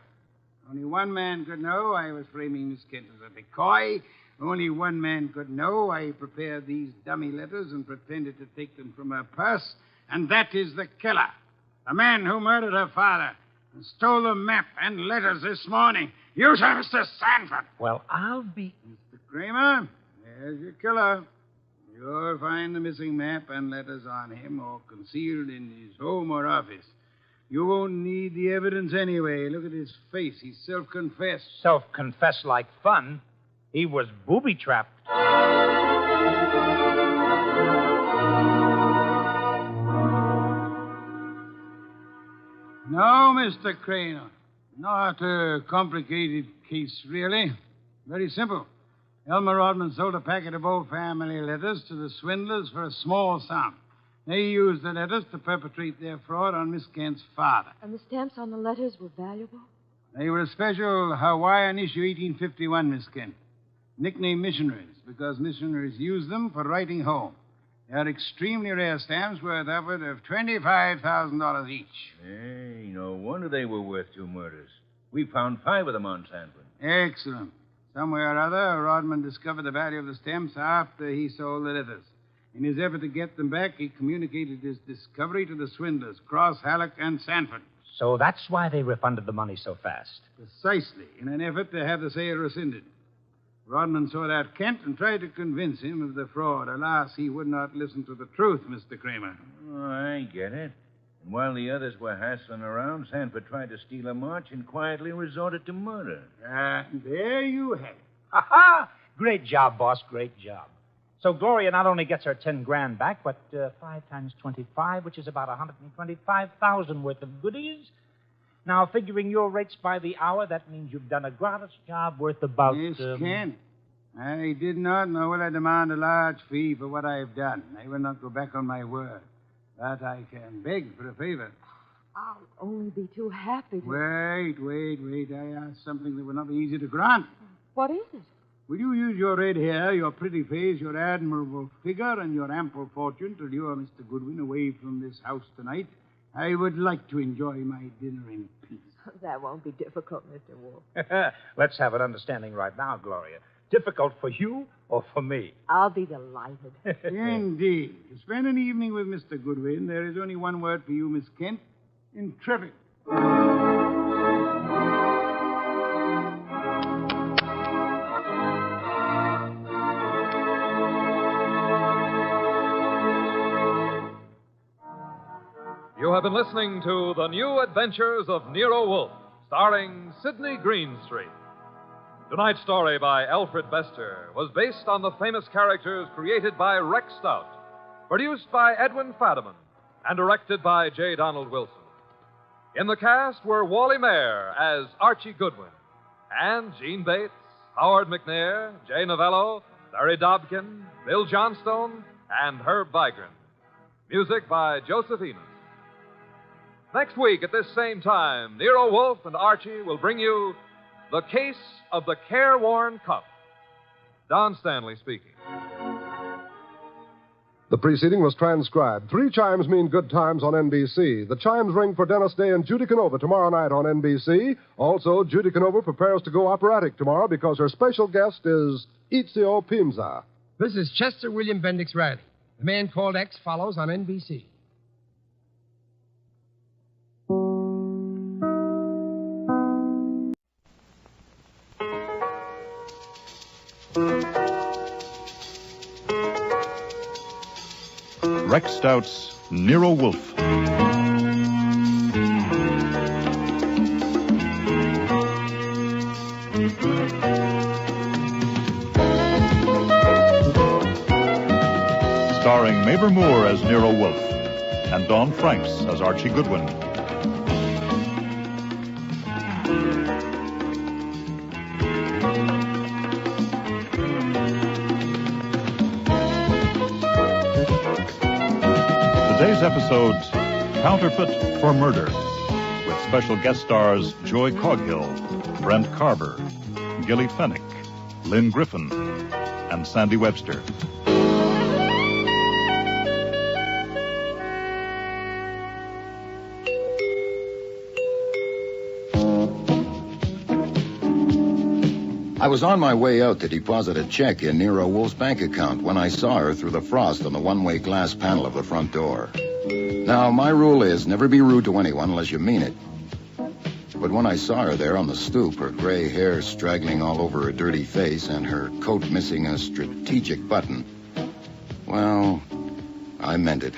Only one man could know I was framing Miss Kent as a decoy. Only one man could know I prepared these dummy letters and pretended to take them from her purse. And that is the killer. The man who murdered her father and stole the map and letters this morning. You, sir, Mr. Sanford. Well, I'll be... Mr. Kramer, there's your killer. You'll find the missing map and letters on him or concealed in his home or office. You won't need the evidence anyway. Look at his face. He's self-confessed. Self-confessed like fun. He was booby-trapped. No, Mr. Craner. Not a complicated case, really. Very simple. Elmer Rodman sold a packet of old family letters to the swindlers for a small sum. They used the letters to perpetrate their fraud on Miss Kent's father. And the stamps on the letters were valuable? They were a special Hawaiian issue 1851, Miss Kent. Nicknamed missionaries, because missionaries used them for writing home. They are extremely rare stamps worth upward of $25,000 each. Hey, no wonder they were worth 2 murders. We found 5 of them on Sanford. Excellent. Some way or other, Rodman discovered the value of the stamps after he sold the letters. In his effort to get them back, he communicated his discovery to the swindlers, Cross, Halleck, and Sanford. So that's why they refunded the money so fast. Precisely, in an effort to have the sale rescinded. Rodman sought out Kent and tried to convince him of the fraud. Alas, he would not listen to the truth, Mr. Kramer. Oh, I get it. And while the others were hassling around, Sanford tried to steal a march and quietly resorted to murder. There you have it. Ha-ha! Great job, boss. Great job. So Gloria not only gets her 10 grand back, but 5 times 25, which is about 125,000 worth of goodies. Now, figuring your rates by the hour, that means you've done a gratis job worth about... Miss Kent, I did not, nor will I demand a large fee for what I have done. I will not go back on my word. But I can beg for a favor. I'll only be too happy to... Wait. I ask something that will not be easy to grant. What is it? Will you use your red hair, your pretty face, your admirable figure, and your ample fortune to lure Mr. Goodwin away from this house tonight? I would like to enjoy my dinner in peace. That won't be difficult, Mr. Wolfe. Let's have an understanding right now, Gloria. Difficult for you or for me? I'll be delighted. Indeed. To spend an evening with Mr. Goodwin, there is only one word for you, Miss Kent. Intrepid. You have been listening to The New Adventures of Nero Wolfe, starring Sidney Greenstreet. Tonight's story by Alfred Bester was based on the famous characters created by Rex Stout, produced by Edwin Fadiman, and directed by J. Donald Wilson. In the cast were Wally Mayer as Archie Goodwin, and Gene Bates, Howard McNair, Jay Novello, Larry Dobkin, Bill Johnstone, and Herb Vigran. Music by Joseph Enos. Next week at this same time, Nero Wolfe and Archie will bring you The Case of the Careworn Cup. Don Stanley speaking. The preceding was transcribed. 3 chimes mean good times on NBC. The chimes ring for Dennis Day and Judy Canova tomorrow night on NBC. Also, Judy Canova prepares to go operatic tomorrow because her special guest is Ezio Pimza. This is Chester William Bendix Riley. The Man Called X follows on NBC. Rex Stout's Nero Wolfe. Starring Mabel Moore as Nero Wolfe and Don Franks as Archie Goodwin. Today's episode, Counterfeit for Murder, with special guest stars Joy Coghill, Brent Carver, Gilly Fennick, Lynn Griffin, and Sandy Webster. I was on my way out to deposit a check in Nero Wolfe's bank account when I saw her through the frost on the one-way glass panel of the front door. Now, my rule is never be rude to anyone unless you mean it. But when I saw her there on the stoop, her gray hair straggling all over her dirty face and her coat missing a strategic button, well, I meant it.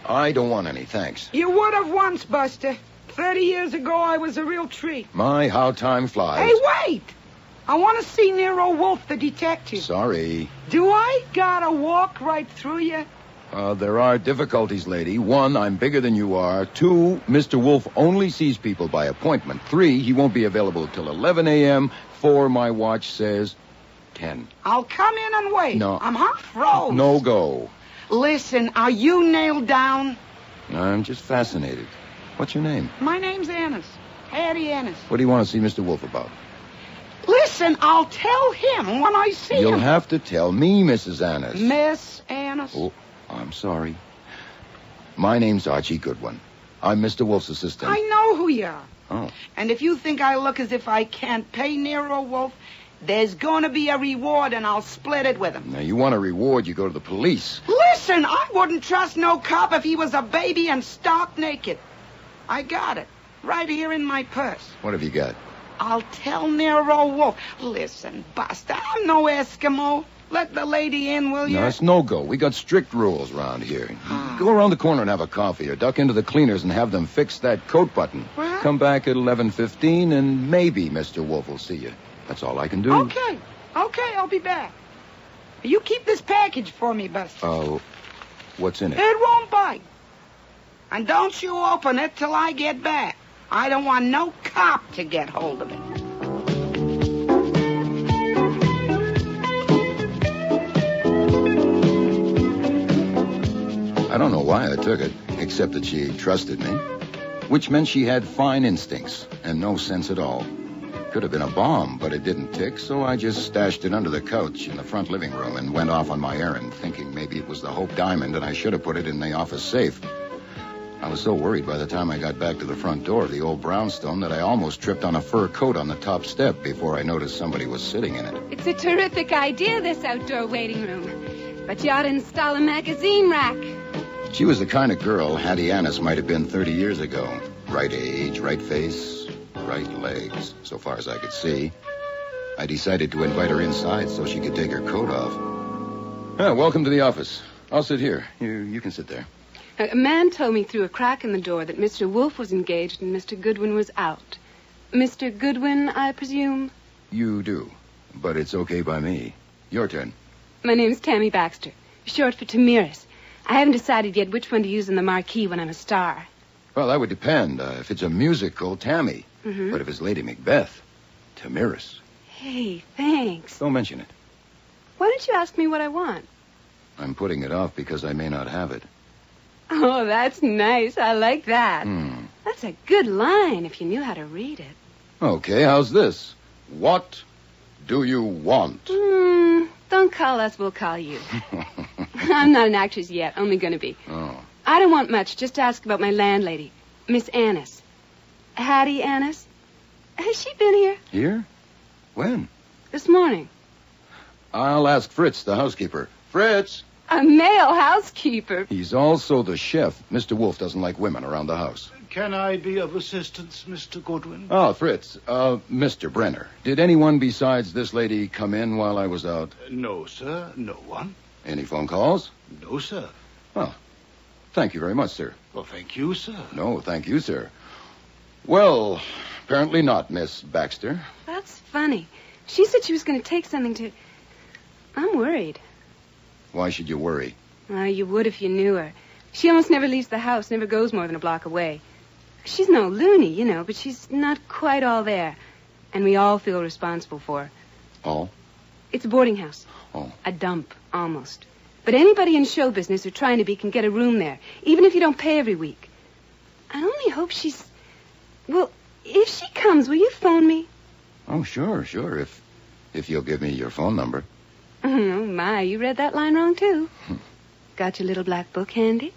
I don't want any, thanks. You would have once, Buster. 30 years ago, I was a real treat. My, how time flies. Hey, wait! I want to see Nero Wolfe, the detective. Sorry. Do I gotta walk right through you? There are difficulties, lady. 1, I'm bigger than you are. 2, Mr. Wolfe only sees people by appointment. 3, he won't be available till 11 a.m. 4, my watch says 10. I'll come in and wait. No. I'm half froze. No go. Listen, are you nailed down? I'm just fascinated. What's your name? My name's Annis. Hattie Annis. What do you want to see Mr. Wolfe about? Listen, I'll tell him when I see him. You'll have to tell me, Mrs. Annis. Miss Annis. Oh, I'm sorry. My name's Archie Goodwin. I'm Mr. Wolfe's assistant. I know who you are. Oh. And if you think I look as if I can't pay Nero Wolfe, there's going to be a reward, and I'll split it with him. Now, you want a reward, you go to the police. Listen, I wouldn't trust no cop if he was a baby and stark naked. I got it. Right here in my purse. What have you got? I'll tell Nero Wolfe. Listen, Buster, I'm no Eskimo. Let the lady in, will you? No, it's no go. We got strict rules around here. Go around the corner and have a coffee, or duck into the cleaners and have them fix that coat button. What? Come back at 11:15, and maybe Mr. Wolfe will see you. That's all I can do. Okay, I'll be back. You keep this package for me, Buster. Oh, what's in it? It won't bite. And don't you open it till I get back. I don't want no cop to get hold of it. I don't know why I took it, except that she trusted me, which meant she had fine instincts and no sense at all. Could have been a bomb, but it didn't tick, so I just stashed it under the couch in the front living room and went off on my errand, thinking maybe it was the Hope Diamond and I should have put it in the office safe. I was so worried by the time I got back to the front door of the old brownstone that I almost tripped on a fur coat on the top step before I noticed somebody was sitting in it. It's a terrific idea, this outdoor waiting room. But you ought to install a magazine rack. She was the kind of girl Hattie Annis might have been 30 years ago. Right age, right face, right legs, so far as I could see. I decided to invite her inside so she could take her coat off. Welcome to the office. I'll sit here. You can sit there. A man told me through a crack in the door that Mr. Wolfe was engaged and Mr. Goodwin was out. Mr. Goodwin, I presume? You do, but it's okay by me. Your turn. My name's Tammy Baxter, short for Tamiris. I haven't decided yet which one to use in the marquee when I'm a star. Well, that would depend. If it's a musical, Tammy. Mm-hmm. But if it's Lady Macbeth, Tamiris. Hey, thanks. Don't mention it. Why don't you ask me what I want? I'm putting it off because I may not have it. Oh, that's nice. I like that. That's a good line if you knew how to read it. Okay, how's this? What do you want? Don't call us, we'll call you. I'm not an actress yet, only going to be. Oh. I don't want much, just to ask about my landlady, Miss Annis. Hattie Annis. Has she been here? Here? When? This morning. I'll ask Fritz, the housekeeper. Fritz! A male housekeeper. He's also the chef. Mr. Wolfe doesn't like women around the house. Can I be of assistance, Mr. Goodwin? Oh, Fritz. Mr. Brenner. Did anyone besides this lady come in while I was out? No, sir. No one. Any phone calls? No, sir. Oh, thank you very much, sir. Well, thank you, sir. No, thank you, sir. Well, apparently not, Miss Baxter. That's funny. She said she was going to take something to... I'm worried. Why should you worry? You would if you knew her. She almost never leaves the house, never goes more than a block away. She's no loony, you know, but she's not quite all there. And we all feel responsible for her. All? It's a boarding house. Oh. A dump, almost. But anybody in show business or trying to be can get a room there, even if you don't pay every week. I only hope she's... Well, if she comes, will you phone me? Oh, sure. If you'll give me your phone number. Oh, my, you read that line wrong, too. Got your little black book handy?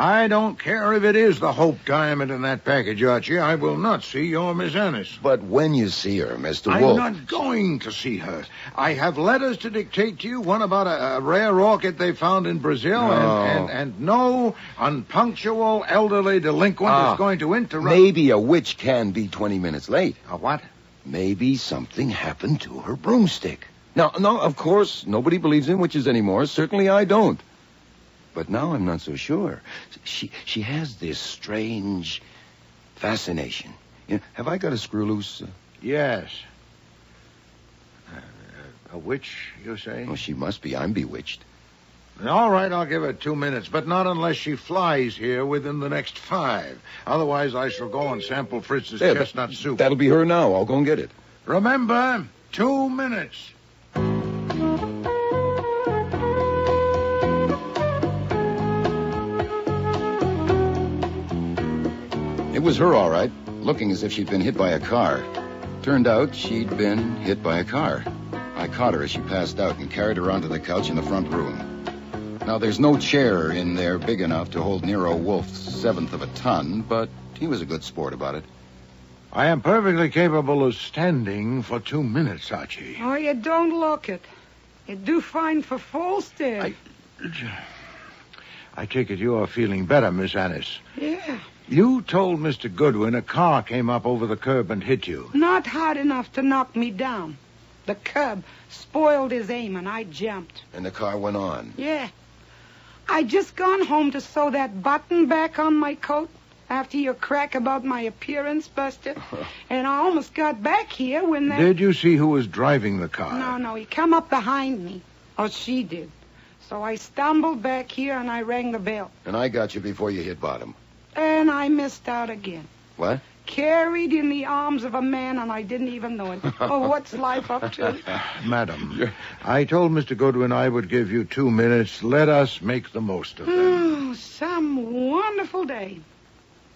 I don't care if it is the Hope Diamond in that package, Archie. I will not see your Miss Annis. But when you see her, Mr. I'm Wolfe... not going to see her. I have letters to dictate to you, one about a rare orchid they found in Brazil, No. and no unpunctual elderly delinquent is going to interrupt... Maybe a witch can be 20 minutes late. A what? Maybe something happened to her broomstick. Now, no, of course, nobody believes in witches anymore. Certainly I don't. But now I'm not so sure. She has this strange fascination. You know, have I got a screw loose? Yes. A witch, you say? Oh, she must be. I'm bewitched. All right, I'll give her 2 minutes, but not unless she flies here within the next 5. Otherwise, I shall go and sample Fritz's chestnut soup. That'll be her now. I'll go and get it. Remember, 2 minutes. It was her, all right, looking as if she'd been hit by a car. Turned out she'd been hit by a car. I caught her as she passed out and carried her onto the couch in the front room. Now, there's no chair in there big enough to hold Nero Wolfe's 1/7 of a ton, but he was a good sport about it. I am perfectly capable of standing for 2 minutes, Archie. Oh, you don't look it. You do fine for Falstaff. I take it you are feeling better, Miss Annis. Yeah. You told Mr. Goodwin a car came up over the curb and hit you. Not hard enough to knock me down. The curb spoiled his aim, and I jumped. And the car went on. Yeah. I just gone home to sew that button back on my coat after your crack about my appearance, Buster. And I almost got back here when that... Did you see who was driving the car? No, he come up behind me. Or she did. So I stumbled back here and I rang the bell. And I got you before you hit bottom. And I missed out again. What? Carried in the arms of a man, and I didn't even know it. Oh, what's life up to? Madam, I told Mr. Goodwin I would give you 2 minutes. Let us make the most of them. Oh, some wonderful day.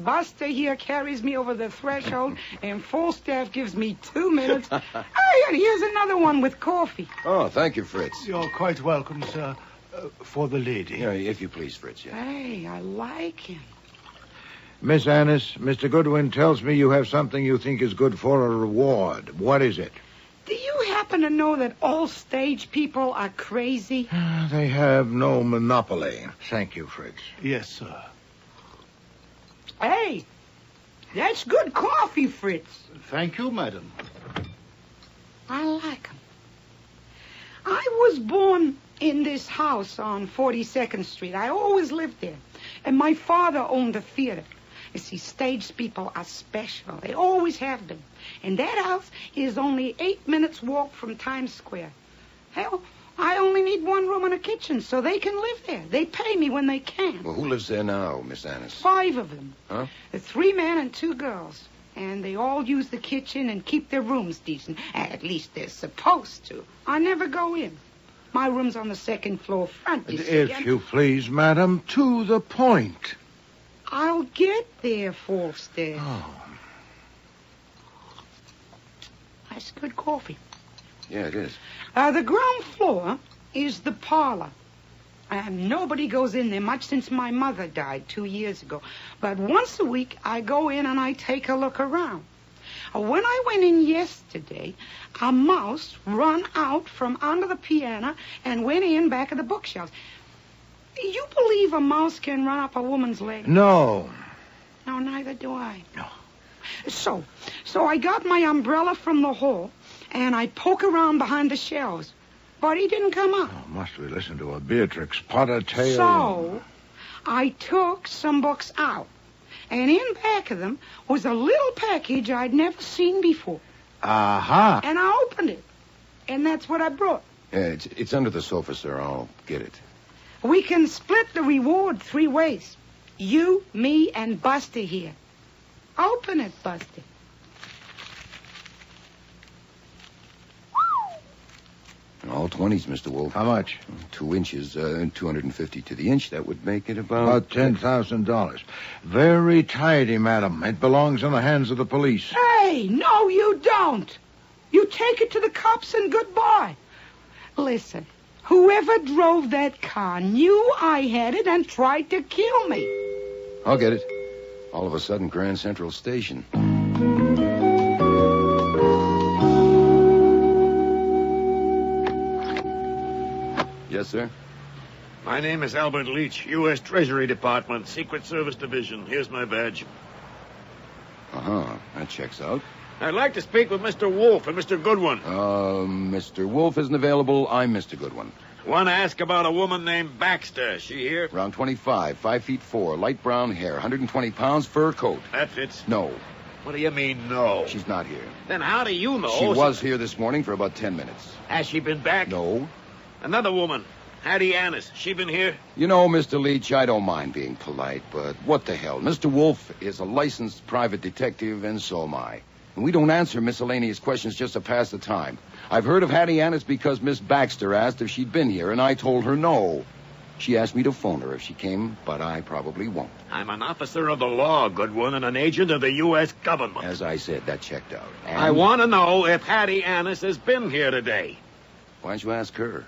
Buster here carries me over the threshold, and Falstaff gives me 2 minutes. Hey, and here's another one with coffee. Oh, thank you, Fritz. You're quite welcome, sir. For the lady. Yeah, if you please, Fritz, yeah. Hey, I like him. Miss Annis, Mr. Goodwin tells me you have something you think is good for a reward. What is it? Do you happen to know that all stage people are crazy? They have no monopoly. Thank you, Fritz. Yes, sir. Hey, that's good coffee, Fritz. Thank you, madam. I like him. I was born in this house on 42nd Street. I always lived there. And my father owned a theater. You see, stage people are special. They always have been. And that house is only 8 minutes walk from Times Square. Hell, I only need 1 room and a kitchen, so they can live there. They pay me when they can. Well, who lives there now, Miss Annis? 5 of them. Huh? 3 men and 2 girls. And they all use the kitchen and keep their rooms decent. At least they're supposed to. I never go in. My room's on the 2nd floor front, you see. If you please, madam, to the point. I'll get there, Falstaff. Oh. That's good coffee. Yeah, it is. The ground floor is the parlor. And nobody goes in there much since my mother died 2 years ago. But once a week, I go in and I take a look around. When I went in yesterday, a mouse run out from under the piano and went in back of the bookshelves. You believe a mouse can run up a woman's leg? No. No, neither do I. No. So I got my umbrella from the hall, and I poke around behind the shelves. But he didn't come up. Oh, must we listen to a Beatrix Potter tale? So I took some books out. And in back of them was a little package I'd never seen before. Aha. And I opened it. And that's what I brought. Yeah, it's under the sofa, sir. I'll get it. We can split the reward 3 ways. You, me, and Buster here. Open it, Buster. All 20s, Mr. Wolfe. How much? 2 inches, 250 to the inch. That would make it About $10,000. Very tidy, madam. It belongs in the hands of the police. Hey, no, you don't. You take it to the cops and goodbye. Listen, whoever drove that car knew I had it and tried to kill me. I'll get it. All of a sudden, Grand Central Station. Yes, sir? My name is Albert Leach, U.S. Treasury Department, Secret Service Division. Here's my badge. Uh-huh. That checks out. I'd like to speak with Mr. Wolfe and Mr. Goodwin. Mr. Wolfe isn't available. I'm Mr. Goodwin. Want to ask about a woman named Baxter. Is she here? Around 25, 5'4", light brown hair, 120 pounds, fur coat. That fits. No. What do you mean, no? She's not here. Then how do you know? She was here this morning for about 10 minutes. Has she been back? No. Another woman, Hattie Annis. She been here? You know, Mr. Leach, I don't mind being polite, but what the hell? Mr. Wolfe is a licensed private detective, and so am I. And we don't answer miscellaneous questions just to pass the time. I've heard of Hattie Annis because Miss Baxter asked if she'd been here, and I told her no. She asked me to phone her if she came, but I probably won't. I'm an officer of the law, Goodwin, and an agent of the U.S. government. As I said, that checked out. And I want to know if Hattie Annis has been here today. why don't you ask her?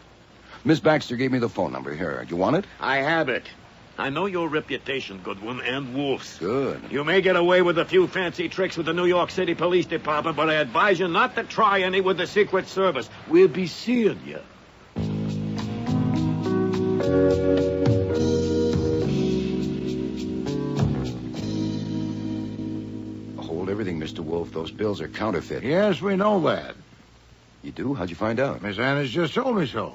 Miss Baxter gave me the phone number. Here, you want it? I have it. I know your reputation, Goodwin, and Wolfe's. Good. You may get away with a few fancy tricks with the New York City Police Department, but I advise you not to try any with the Secret Service. We'll be seeing you. Hold everything, Mr. Wolfe. Those bills are counterfeit. Yes, we know that. You do? How'd you find out? Miss Annis just told me so.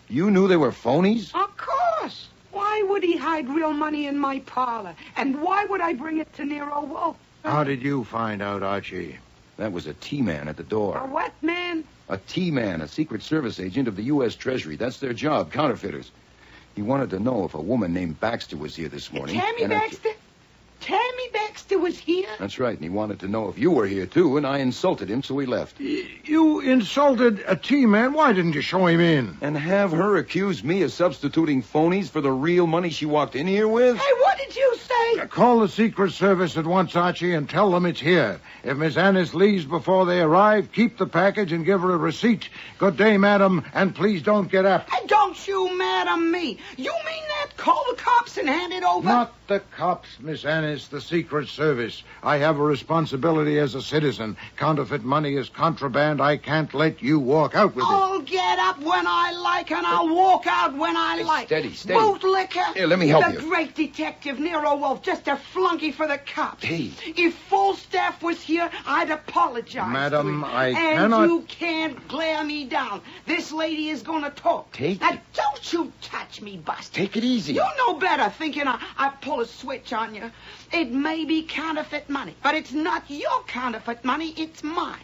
You knew they were phonies? Of course. Why would he hide real money in my parlor? And why would I bring it to Nero Wolfe? How did you find out, Archie? That was a T-man at the door. A what man? A T-man, a Secret Service agent of the U.S. Treasury. That's their job, counterfeiters. He wanted to know if a woman named Baxter was here this morning. Tammy Baxter? Tammy Baxter was here? That's right, and he wanted to know if you were here, too, and I insulted him, so he left. You insulted a T-man? Why didn't you show him in? And have her accuse me of substituting phonies for the real money she walked in here with? Hey, what did you say? Call the Secret Service at once, Archie, and tell them it's here. If Miss Annis leaves before they arrive, keep the package and give her a receipt. Good day, madam, and please don't get up. Hey, don't you madam me. You mean that? Call the cops and hand it over? Not the cops, Miss Annis, the Secret Service. I have a responsibility as a citizen. Counterfeit money is contraband. I can't let you walk out with it. I'll get up when I like, and I'll walk out when I like. Steady. Bootlicker. Here, let me help the you. The great detective, Nero Wolfe, just a flunky for the cops. Hey. If full staff was here, I'd apologize. Madam, and cannot... you can't glare me down. This lady is going to talk. Now, don't you touch me, Buster. Take it easy. You know better, thinking I pull a switch on you. It may be counterfeit money, but it's not your counterfeit money, it's mine.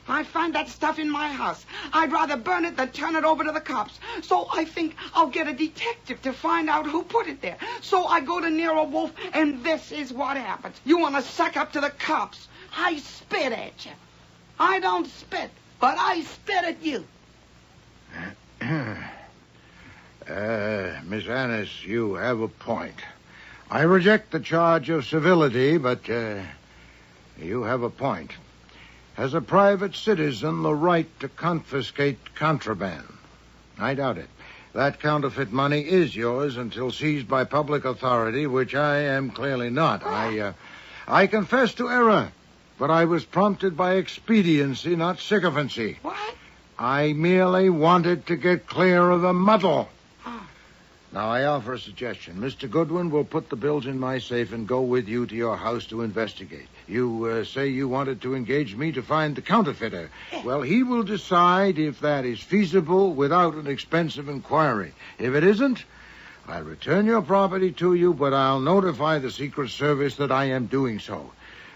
I find that stuff in my house. I'd rather burn it than turn it over to the cops. So I think I'll get a detective to find out who put it there. So I go to Nero Wolfe, and this is what happens. You want to suck up to the cops. I spit at you. I don't spit, but I spit at you. Miss Annis, you have a point. I reject the charge of civility, but you have a point. Has a private citizen the right to confiscate contraband? I doubt it. That counterfeit money is yours until seized by public authority, which I am clearly not. I confess to error, but I was prompted by expediency, not sycophancy. What? I merely wanted to get clear of the muddle. Now, I offer a suggestion. Mr. Goodwin will put the bills in my safe and go with you to your house to investigate. You say you wanted to engage me to find the counterfeiter. Well, he will decide if that is feasible without an expensive inquiry. If it isn't, I'll return your property to you, but I'll notify the Secret Service that I am doing so.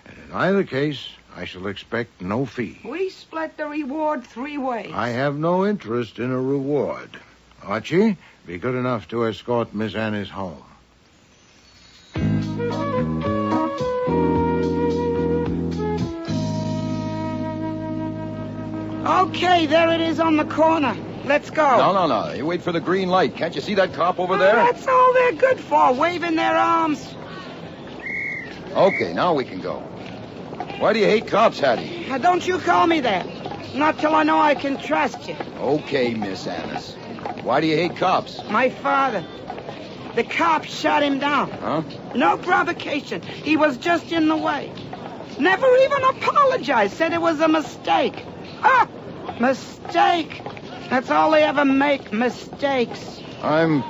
And in either case, I shall expect no fee. We split the reward 3 ways. I have no interest in a reward. Archie, be good enough to escort Miss Annis home. Okay, there it is on the corner. Let's go. No. You wait for the green light. Can't you see that cop over there? That's all they're good for, waving their arms. Okay, now we can go. Why do you hate cops, Hattie? Now, don't you call me that. Not till I know I can trust you. Okay, Miss Annis. Why do you hate cops? My father. The cops shot him down. Huh? No provocation. He was just in the way. Never even apologized. Said it was a mistake. Mistake. That's all they ever make, mistakes. I'm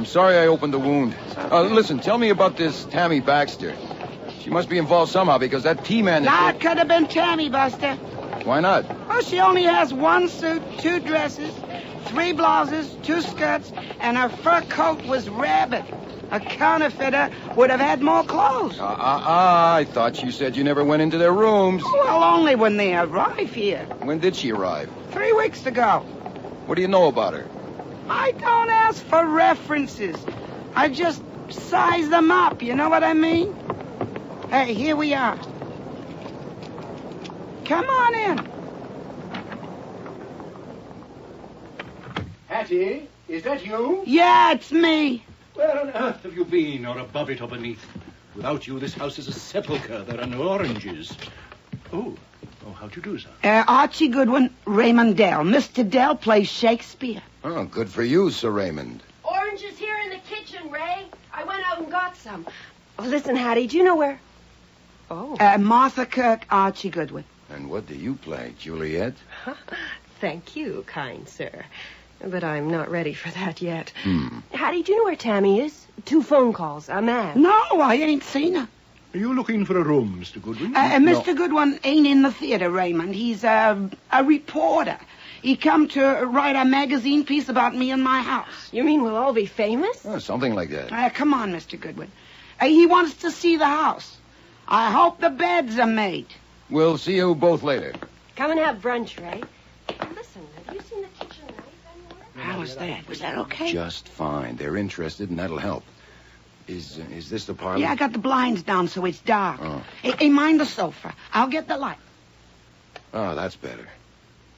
sorry I opened the wound. Listen, tell me about this Tammy Baxter. She must be involved somehow because that T-man... That could have been Tammy, Buster. Why not? Well, she only has 1 suit, 2 dresses, 3 blouses, 2 skirts, and her fur coat was rabbit. A counterfeiter would have had more clothes. I thought you said you never went into their rooms. Well, only when they arrive here. When did she arrive? 3 weeks ago. What do you know about her? I don't ask for references. I just size them up, you know what I mean? Hey, here we are. Come on in. Hattie, is that you? Yeah, it's me. Where on earth have you been, or above it or beneath? Without you, this house is a sepulchre. There are no oranges. Oh, how'd you do, sir? Archie Goodwin, Raymond Dell. Mr. Dell plays Shakespeare. Oh, good for you, Sir Raymond. Oranges here in the kitchen, Ray. I went out and got some. Oh, listen, Hattie, do you know where... Oh. Martha Kirk, Archie Goodwin. And what do you play, Juliet? Thank you, kind sir. But I'm not ready for that yet. Hattie, do you know where Tammy is? 2 phone calls, a man. No, I ain't seen her. Are you looking for a room, Mr. Goodwin? Mr. Goodwin ain't in the theater, Raymond. He's a reporter. He come to write a magazine piece about me and my house. You mean we'll all be famous? Oh, something like that. Come on, Mr. Goodwin. He wants to see the house. I hope the beds are made. We'll see you both later. Come and have brunch, Ray. Listen, have you seen the kitchen knife anywhere? How was that? Was that okay? Just fine. They're interested, and that'll help. Is this the parlor? Yeah, I got the blinds down so it's dark. Oh. Hey, mind the sofa. I'll get the light. Oh, that's better.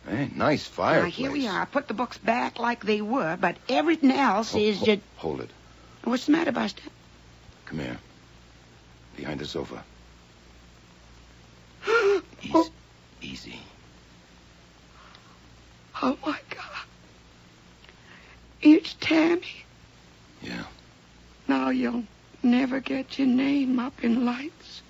Hey, nice fireplace. Now, here we are. I put the books back like they were, but everything else is just... Hold it. What's the matter, Buster? Come here. Behind the sofa. Easy. Oh, my God. It's Tammy. Yeah. Now you'll never get your name up in lights.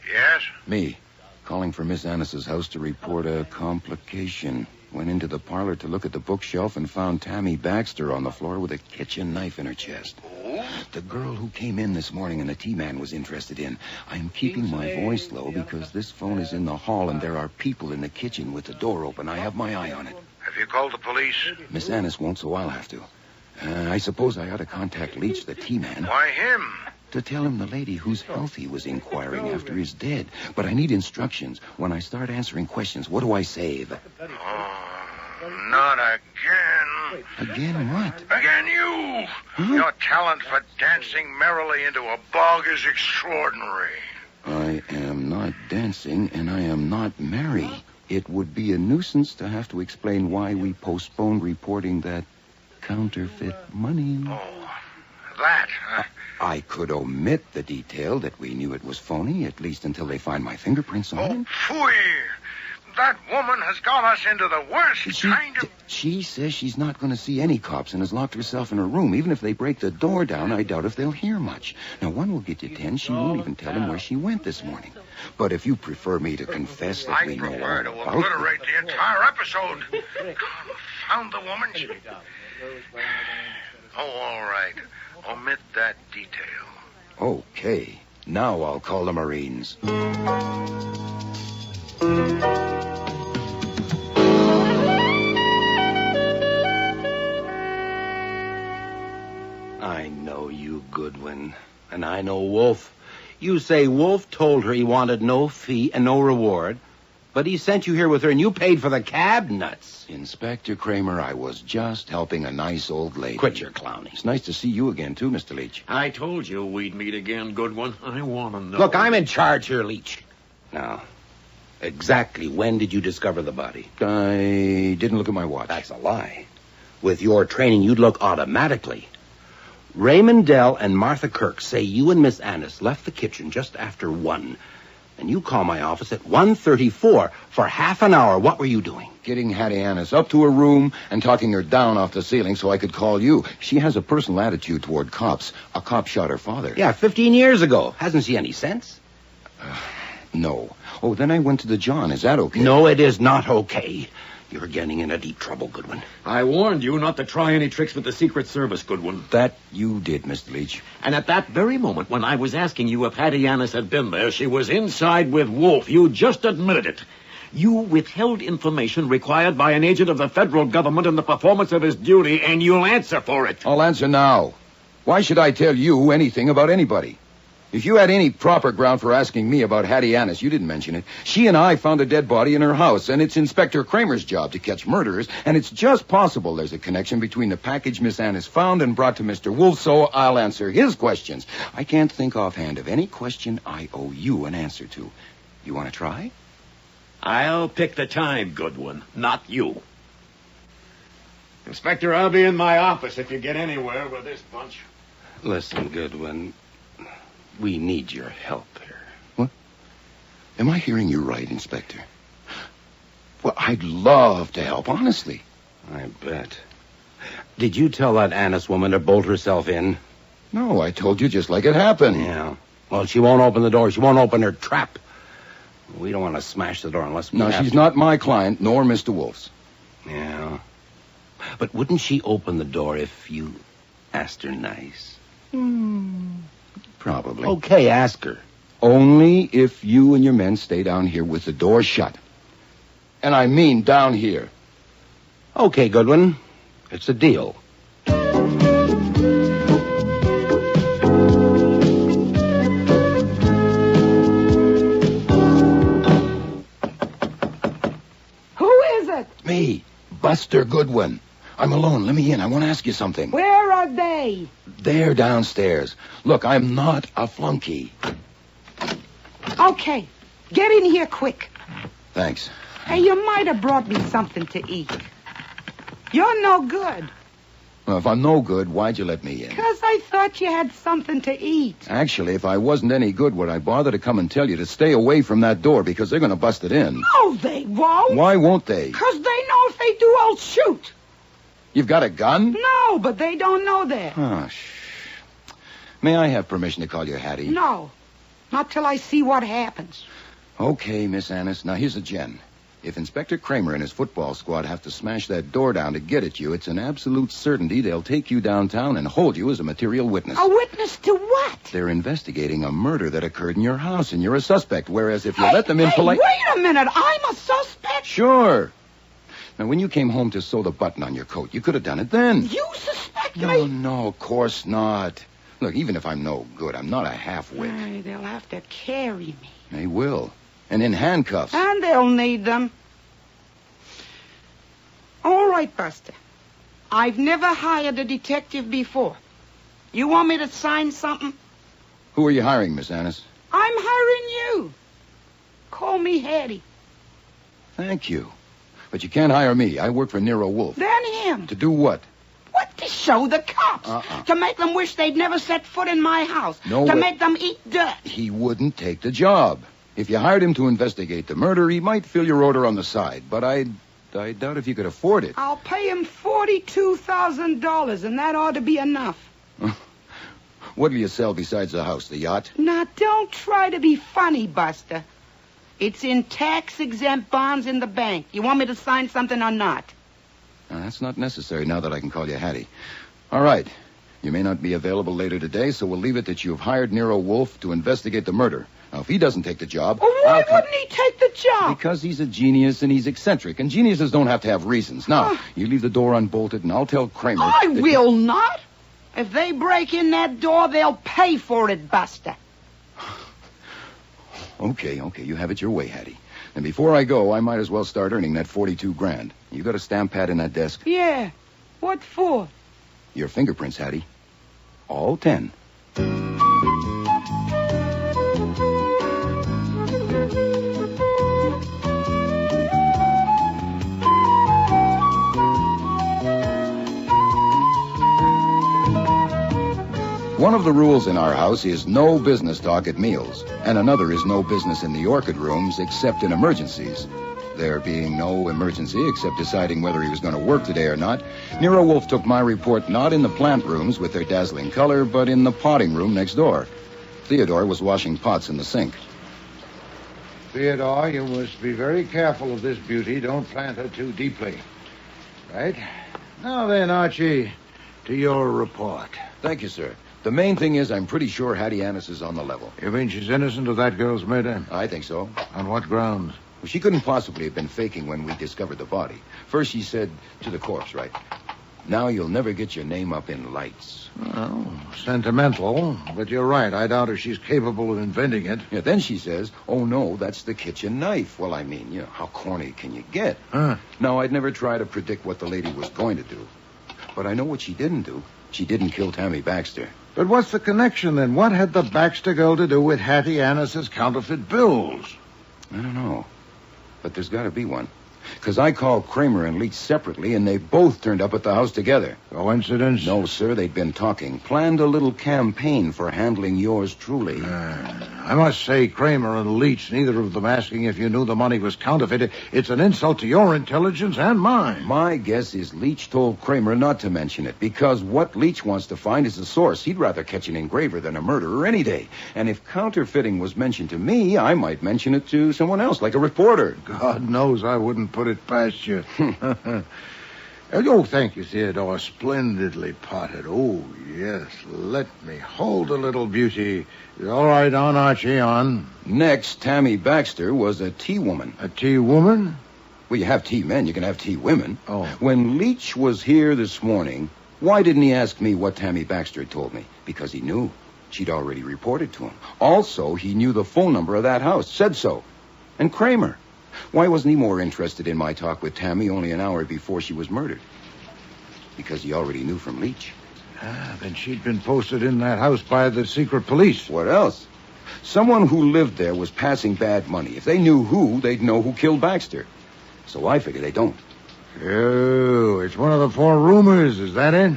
Yes? Me. Calling for Miss Annis's house to report a complication. Went into the parlor to look at the bookshelf and found Tammy Baxter on the floor with a kitchen knife in her chest. The girl who came in this morning and the T-man was interested in. I'm keeping my voice low because this phone is in the hall and there are people in the kitchen with the door open. I have my eye on it. Have you called the police? Miss Annis won't, so I'll have to. I suppose I ought to contact Leach, the T-man. Why him? To tell him the lady whose health he was inquiring after is dead. But I need instructions. When I start answering questions, what do I say? Oh, not again. Again what? Again you. Huh? Your talent for dancing merrily into a bog is extraordinary. I am not dancing, and I am not merry. It would be a nuisance to have to explain why we postponed reporting that counterfeit money. Oh, that. I could omit the detail that we knew it was phony, at least until they find my fingerprints on it. Phooey! That woman has got us into the worst kind of... She says she's not going to see any cops and has locked herself in her room. Even if they break the door down, I doubt if they'll hear much. Now, one will get you 10. She won't even tell him where she went this morning. But if you prefer me to confess that we know all prefer to about obliterate the entire episode. Confound the woman. Oh, all right. Omit that detail. Okay. Now I'll call the Marines. I know you, Goodwin. And I know Wolfe. You say Wolfe told her he wanted no fee and no reward, but he sent you here with her and you paid for the cab? Nuts. Inspector Kramer, I was just helping a nice old lady. Quit your clowning. It's nice to see you again, too, Mr. Leach. I told you we'd meet again, Goodwin. I want to know. Look, I'm in charge here, Leach. Now, exactly when did you discover the body? I didn't look at my watch. That's a lie. With your training, you'd look automatically. Raymond Dell and Martha Kirk say you and Miss Annis left the kitchen just after 1. And you call my office at 1:34 for half an hour. What were you doing? Getting Hattie Annis up to her room and talking her down off the ceiling so I could call you. She has a personal attitude toward cops. A cop shot her father. Yeah, 15 years ago. Hasn't she any sense? No. Oh, then I went to the John. Is that okay? No, it is not okay. You're getting into deep trouble, Goodwin. I warned you not to try any tricks with the Secret Service, Goodwin. That you did, Mr. Leach. And at that very moment, when I was asking you if Hattie Annis had been there, she was inside with Wolfe. You just admitted it. You withheld information required by an agent of the federal government in the performance of his duty, and you'll answer for it. I'll answer now. Why should I tell you anything about anybody? If you had any proper ground for asking me about Hattie Annis, you didn't mention it. She and I found a dead body in her house, and it's Inspector Kramer's job to catch murderers, and it's just possible there's a connection between the package Miss Annis found and brought to Mr. Wolfe, so I'll answer his questions. I can't think offhand of any question I owe you an answer to. You want to try? I'll pick the time, Goodwin, not you. Inspector, I'll be in my office if you get anywhere with this bunch. Listen, Goodwin, we need your help here. What? Am I hearing you right, Inspector? Well, I'd love to help, honestly. I bet. Did you tell that Annis woman to bolt herself in? No, I told you just like it happened. Yeah. Well, she won't open the door. She won't open her trap. We don't want to smash the door unless we No, have she's to. not my client, nor Mr. Wolfe's. Yeah. But wouldn't she open the door if you asked her nice? Probably. Okay, ask her. Only if you and your men stay down here with the door shut. And I mean down here. Okay, Goodwin. It's a deal. Who is it? Me, Buster Goodwin. I'm alone. Let me in. I want to ask you something. Where are they? They're downstairs. Look, I'm not a flunky. Okay. Get in here quick. Thanks. Hey, you might have brought me something to eat. You're no good. Well, if I'm no good, why'd you let me in? Because I thought you had something to eat. Actually, if I wasn't any good, would I bother to come and tell you to stay away from that door because they're going to bust it in? No, they won't. Why won't they? Because they know if they do, I'll shoot. You've got a gun? No, but they don't know that. Oh, May I have permission to call you Hattie? No, not till I see what happens. Okay, Miss Annis. Now, here's a gen. If Inspector Kramer and his football squad have to smash that door down to get at you, it's an absolute certainty they'll take you downtown and hold you as a material witness. A witness to what? They're investigating a murder that occurred in your house, and you're a suspect, whereas if you let them in polite... Wait a minute. I'm a suspect? Sure. Now, when you came home to sew the button on your coat, you could have done it then. You suspect me? No, of course not. Look, even if I'm no good, I'm not a half-wit. Ay, they'll have to carry me. They will. And in handcuffs. And they'll need them. All right, Buster. I've never hired a detective before. You want me to sign something? Who are you hiring, Miss Annis? I'm hiring you. Call me Hattie. Thank you. But you can't hire me. I work for Nero Wolfe. Then him. To do what? What? To show the cops. To make them wish they'd never set foot in my house. No to way. make them eat dirt. He wouldn't take the job. If you hired him to investigate the murder, he might fill your order on the side. But I doubt if you could afford it. I'll pay him $42,000, and that ought to be enough. What'll you sell besides the house? The yacht? Now, don't try to be funny, Buster. It's in tax-exempt bonds in the bank. You want me to sign something or not? Now, that's not necessary now that I can call you Hattie. All right. You may not be available later today, so we'll leave it that you've hired Nero Wolfe to investigate the murder. Now, if he doesn't take the job... Well, why wouldn't he take the job? Because he's a genius and he's eccentric, and geniuses don't have to have reasons. Now, you leave the door unbolted, and I'll tell Kramer... I will not. If they break in that door, they'll pay for it, Buster. Okay, you have it your way, Hattie. And before I go, I might as well start earning that $42,000. You got a stamp pad in that desk? Yeah. What for? Your fingerprints, Hattie. All 10. One of the rules in our house is no business talk at meals, and another is no business in the orchid rooms except in emergencies. There being no emergency except deciding whether he was going to work today or not, Nero Wolfe took my report not in the plant rooms with their dazzling color, but in the potting room next door. Theodore was washing pots in the sink. Theodore, you must be very careful of this beauty. Don't plant her too deeply. Right? Now then, Archie, to your report. Thank you, sir. The main thing is I'm pretty sure Hattie Annis is on the level. You mean she's innocent of that girl's murder? I think so. On what grounds? Well, she couldn't possibly have been faking when we discovered the body. First she said to the corpse, right? Now you'll never get your name up in lights. Well, sentimental, but you're right. I doubt if she's capable of inventing it. Yeah, then she says, oh, no, that's the kitchen knife. Well, I mean, you know, how corny can you get? Huh. Now, I'd never try to predict what the lady was going to do. But I know what she didn't do. She didn't kill Tammy Baxter. But what's the connection, then? What had the Baxter girl to do with Hattie Annis's counterfeit bills? I don't know. But there's got to be one. Because I called Kramer and Leach separately, and they both turned up at the house together. Coincidence? No, sir. They'd been talking. Planned a little campaign for handling yours truly. I must say, Kramer and Leach, neither of them asking if you knew the money was counterfeit. It's an insult to your intelligence and mine. My guess is Leach told Kramer not to mention it, because what Leach wants to find is the source. He'd rather catch an engraver than a murderer any day. And if counterfeiting was mentioned to me, I might mention it to someone else, like a reporter. God knows I wouldn't put it past you. Oh, thank you, Theodore. Splendidly potted. Oh, yes. Let me hold a little beauty. All right, on, Archie, on. Next, Tammy Baxter was a tea woman. A tea woman? Well, you have tea men, you can have tea women. Oh. When Leach was here this morning, why didn't he ask me what Tammy Baxter had told me? Because he knew. She'd already reported to him. Also, he knew the phone number of that house. Said so. And Kramer. Why wasn't he more interested in my talk with Tammy only an hour before she was murdered? Because he already knew from Leach. Then she'd been posted in that house by the secret police. What else? Someone who lived there was passing bad money. If they knew who, they'd know who killed Baxter. So I figure they don't. Oh, it's one of the 4 rumors. Is that it?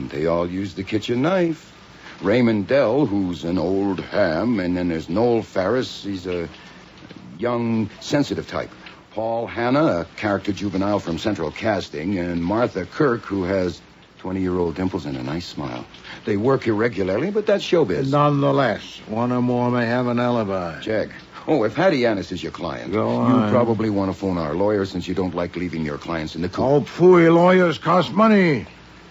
They all use the kitchen knife. Raymond Dell, who's an old ham, and then there's Noel Ferris. He's a young, sensitive type. Paul Hanna, a character juvenile from Central Casting, and Martha Kirk, who has 20-year-old dimples and a nice smile. They work irregularly, but that's showbiz. Nonetheless, one or more may have an alibi. Check. Oh, if Hattie Annis is your client, Go on. you probably want to phone our lawyer since you don't like leaving your clients in the coop. Oh, phooey, lawyers cost money.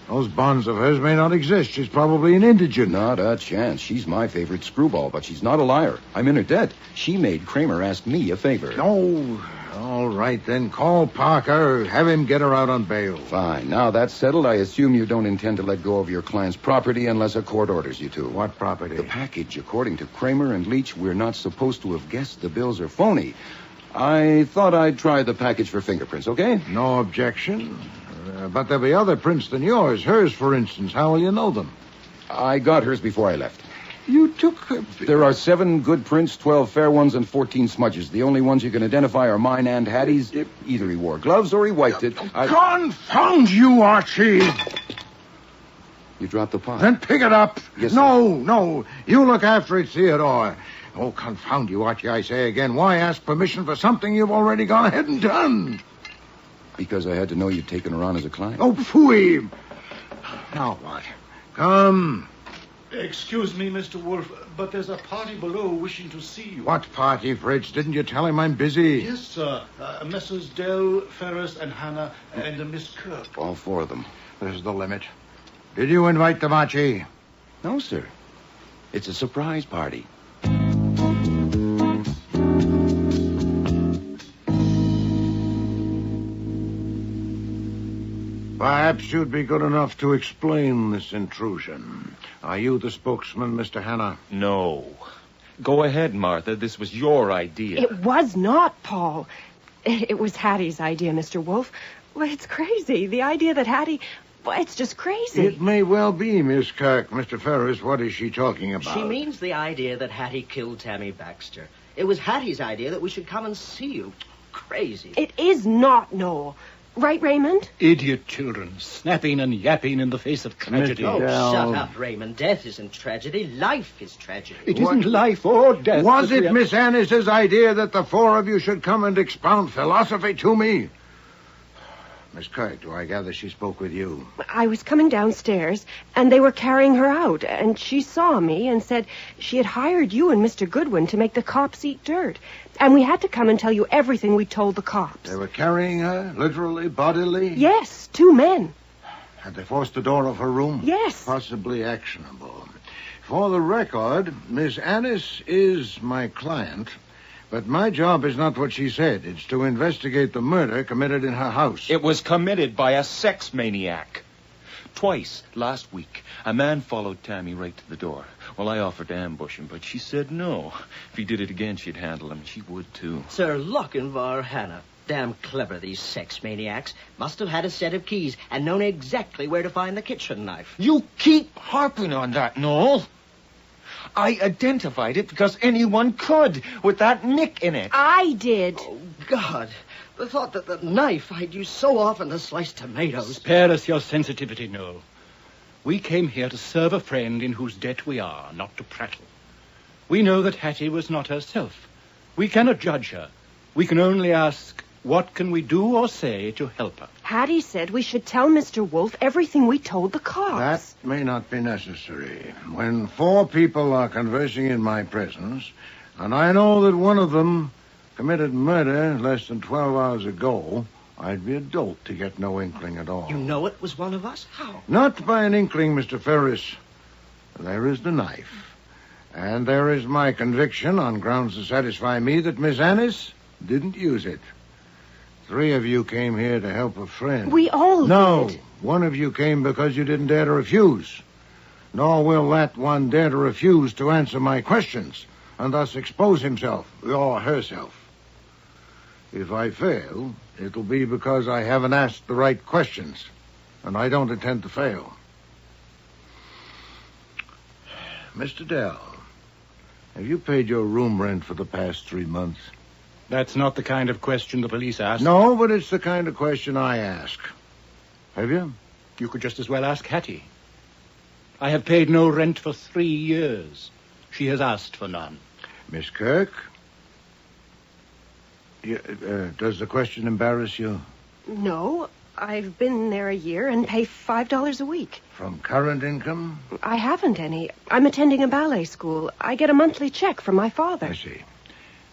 Those bonds of hers may not exist. She's probably an indigent. Not a chance. She's my favorite screwball, but she's not a liar. I'm in her debt. She made Kramer ask me a favor. Oh, all right, then. Call Parker. Have him get her out on bail. Fine. Now that's settled, I assume you don't intend to let go of your client's property unless a court orders you to. What property? The package. According to Kramer and Leach, we're not supposed to have guessed the bills are phony. I thought I'd try the package for fingerprints, okay? No objection. But there'll be other prints than yours. Hers, for instance. How will you know them? I got hers before I left. You took... There are 7 good prints, 12 fair ones, and 14 smudges. The only ones you can identify are mine and Hattie's. Either he wore gloves or he wiped it. Confound you, Archie! You dropped the pot. Then pick it up. Yes, No. You look after it, Theodore. Oh, confound you, Archie, I say again. Why ask permission for something you've already gone ahead and done? Because I had to know you'd taken her on as a client. Oh, phooey. Now what? Come. Excuse me, Mr. Wolfe, but there's a party below wishing to see you. What party, Fritz? Didn't you tell him I'm busy? Yes, sir. Messrs. Dell, Ferris, and Hannah, and Miss Kirk. All 4 of them. This is the limit. Did you invite them, Archie? No, sir. It's a surprise party. Perhaps you'd be good enough to explain this intrusion. Are you the spokesman, Mr. Hanna? No. Go ahead, Martha. This was your idea. It was not, Paul. It was Hattie's idea, Mr. Wolfe. Well, it's crazy. The idea that Hattie... Well, it's just crazy. It may well be, Miss Kirk. Mr. Ferris, what is she talking about? She means the idea that Hattie killed Tammy Baxter. It was Hattie's idea that we should come and see you. Crazy. It is not, Noel. Right, Raymond? Idiot children, snapping and yapping in the face of tragedy. Oh, shut up, Raymond. Death isn't tragedy. Life is tragedy. It isn't life or death. Was it Miss Annis's idea that the 4 of you should come and expound philosophy to me? Miss Kirk, do I gather she spoke with you? I was coming downstairs, and they were carrying her out, and she saw me and said she had hired you and Mr. Goodwin to make the cops eat dirt, and we had to come and tell you everything we told the cops. They were carrying her, literally, bodily? Yes, 2 men. Had they forced the door of her room? Yes. Possibly actionable. For the record, Miss Annis is my client, but my job is not what she said. It's to investigate the murder committed in her house. It was committed by a sex maniac. Twice last week, a man followed Tammy right to the door. Well, I offered to ambush him, but she said no. If he did it again, she'd handle him. She would, too. Sir Lochinvar Hannah. Damn clever, these sex maniacs. Must have had a set of keys and known exactly where to find the kitchen knife. You keep harping on that, Noel. I identified it because anyone could, with that nick in it. I did. Oh, God. The thought that the knife I'd used so often to slice tomatoes. Spare us your sensitivity, Noel. We came here to serve a friend in whose debt we are, not to prattle. We know that Hattie was not herself. We cannot judge her. We can only ask, what can we do or say to help her? Hattie said we should tell Mr. Wolfe everything we told the cops. That may not be necessary. When 4 people are conversing in my presence, and I know that one of them committed murder less than 12 hours ago, I'd be a dolt to get no inkling at all. You know it was one of us? How? Not by an inkling, Mr. Ferris. There is the knife. And there is my conviction on grounds to satisfy me that Miss Annis didn't use it. 3 of you came here to help a friend. We all did. No, one of you came because you didn't dare to refuse. Nor will that one dare to refuse to answer my questions, and thus expose himself or herself. If I fail, it'll be because I haven't asked the right questions, and I don't intend to fail. Mr. Dell, have you paid your room rent for the past 3 months? That's not the kind of question the police ask. No, but it's the kind of question I ask. Have you? You could just as well ask Hattie. I have paid no rent for 3 years. She has asked for none. Miss Kirk? Does the question embarrass you? No, I've been there a year and pay $5 a week. From current income? I haven't any. I'm attending a ballet school. I get a monthly check from my father. I see.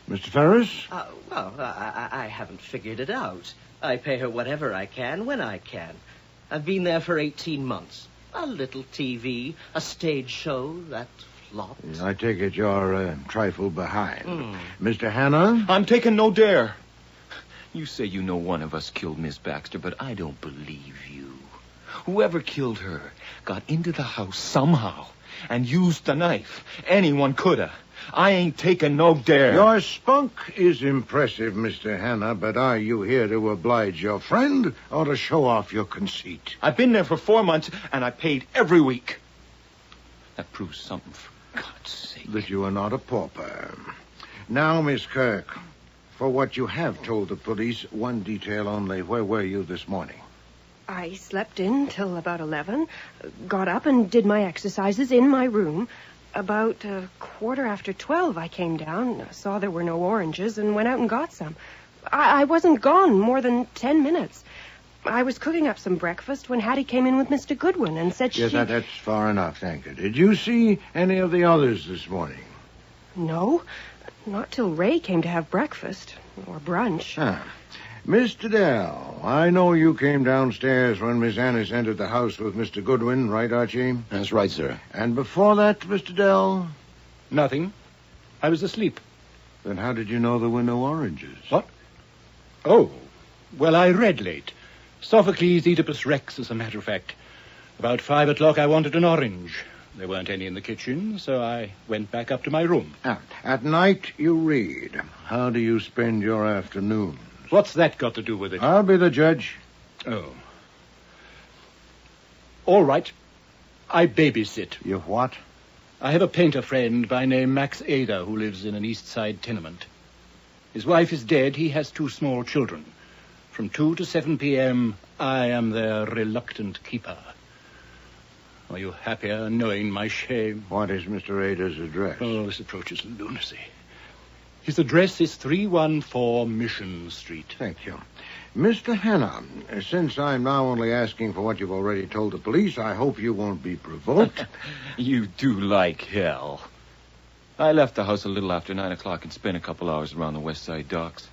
Mr. Ferris? I haven't figured it out. I pay her whatever I can, when I can. I've been there for 18 months. A little TV, a stage show, that flopped. I take it you're a trifle behind. Mr. Hannah? I'm taking no dare. You say you know one of us killed Miss Baxter, but I don't believe you. Whoever killed her got into the house somehow and used the knife. Anyone could have. I ain't taking no dare. Your spunk is impressive, Mr. Hannah, but are you here to oblige your friend or to show off your conceit? I've been there for 4 months, and I paid every week. That proves something, for God's sake. That you are not a pauper. Now, Miss Kirk, for what you have told the police, one detail only. Where were you this morning? I slept in till about 11, got up and did my exercises in my room. About 12:15, I came down, saw there were no oranges, and went out and got some. I wasn't gone more than 10 minutes. I was cooking up some breakfast when Hattie came in with Mr. Goodwin and said Yes, that's far enough, thank you. Did you see any of the others this morning? No, not till Ray came to have breakfast, or brunch. Mr. Dell, I know you came downstairs when Miss Annis entered the house with Mr. Goodwin, right, Archie? That's right, sir. And before that, Mr. Dell? Nothing. I was asleep. Then how did you know there were no oranges? What? Oh, well, I read late. Sophocles' Oedipus Rex, as a matter of fact. About 5 o'clock, I wanted an orange. There weren't any in the kitchen, so I went back up to my room. At night, you read. How do you spend your afternoons? What's that got to do with it? I'll be the judge. Oh. All right. I babysit. You what? I have a painter friend by name Max Ada who lives in an East Side tenement. His wife is dead. He has 2 small children. From 2 to 7 p.m., I am their reluctant keeper. Are you happier knowing my shame? What is Mr. Ada's address? Oh, this approaches lunacy. His address is 314 Mission Street. Thank you. Mr. Hanna, since I'm now only asking for what you've already told the police, I hope you won't be provoked. You do like hell. I left the house a little after 9 o'clock and spent a couple hours around the West Side docks.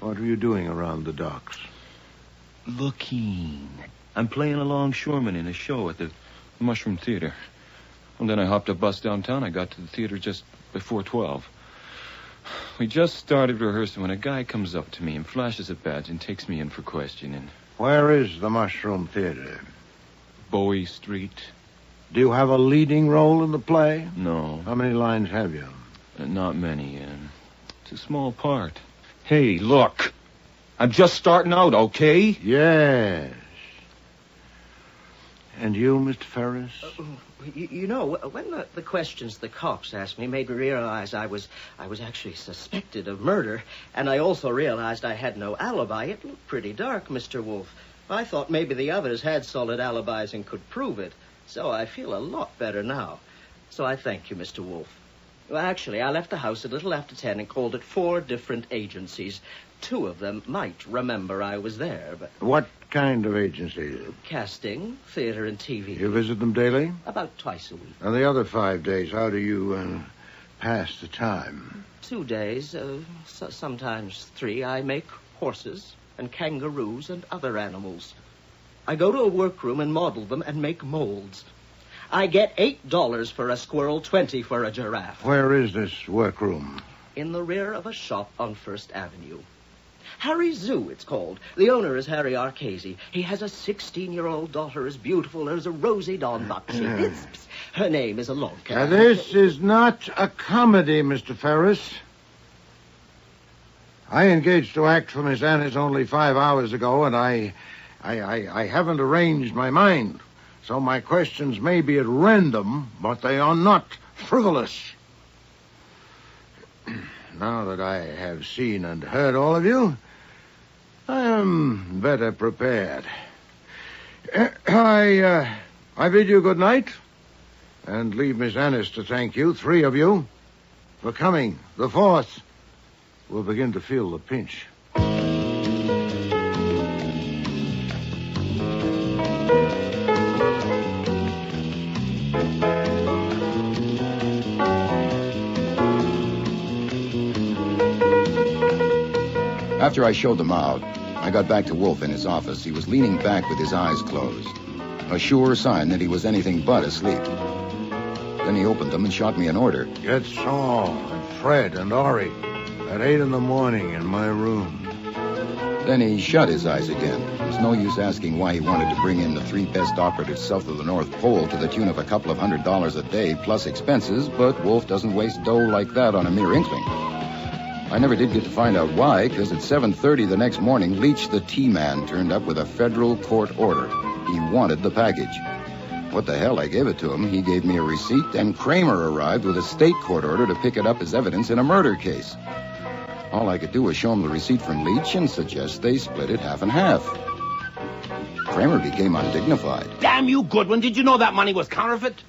What were you doing around the docks? Looking. I'm playing a longshoreman in a show at the Mushroom Theater. And then I hopped a bus downtown. I got to the theater just before 12. We just started rehearsing when a guy comes up to me and flashes a badge and takes me in for questioning. Where is the Mushroom Theater? Bowie Street. Do you have a leading role in the play? No. How many lines have you? Not many. It's a small part. Hey, look. I'm just starting out, okay? Yes. And you, Mr. Ferris? You know, when the questions the cops asked me made me realize I was actually suspected of murder, and I also realized I had no alibi, it looked pretty dark, Mr. Wolfe. I thought maybe the others had solid alibis and could prove it, so I feel a lot better now. So I thank you, Mr. Wolfe. Well, actually, I left the house a little after 10 and called at 4 different agencies. 2 of them might remember I was there, but... What kind of agency? Casting, theater, and TV. You visit them daily? About twice a week. And the other 5 days, how do you pass the time? 2 days, sometimes 3. I make horses and kangaroos and other animals. I go to a workroom and model them and make molds. I get $8 for a squirrel, 20 for a giraffe. Where is this workroom? In the rear of a shop on First Avenue. Harry's Zoo, it's called. The owner is Harry Arcasey. He has a 16-year-old daughter as beautiful as a rosy dawn buck. Her name is Alonka. Now, this is not a comedy, Mr. Ferris. I engaged to act for Miss Annis only 5 hours ago, and I haven't arranged my mind. So my questions may be at random, but they are not frivolous. Now that I have seen and heard all of you, I am better prepared. I bid you good night, and leave Miss Annis to thank you, 3 of you, for coming. The 4th will begin to feel the pinch. After I showed them out, I got back to Wolfe in his office. He was leaning back with his eyes closed, a sure sign that he was anything but asleep. Then he opened them and shot me an order. Get Saul and Fred and Ori at 8 in the morning in my room. Then he shut his eyes again. There's no use asking why he wanted to bring in the 3 best operatives south of the North Pole to the tune of a couple of $100 a day plus expenses, but Wolfe doesn't waste dough like that on a mere inkling. I never did get to find out why, because at 7:30 the next morning, Leach, the T-man, turned up with a federal court order. He wanted the package. What the hell, I gave it to him. He gave me a receipt, and Kramer arrived with a state court order to pick it up as evidence in a murder case. All I could do was show him the receipt from Leach and suggest they split it half and half. Kramer became undignified. Damn you, Goodwin. Did you know that money was counterfeit?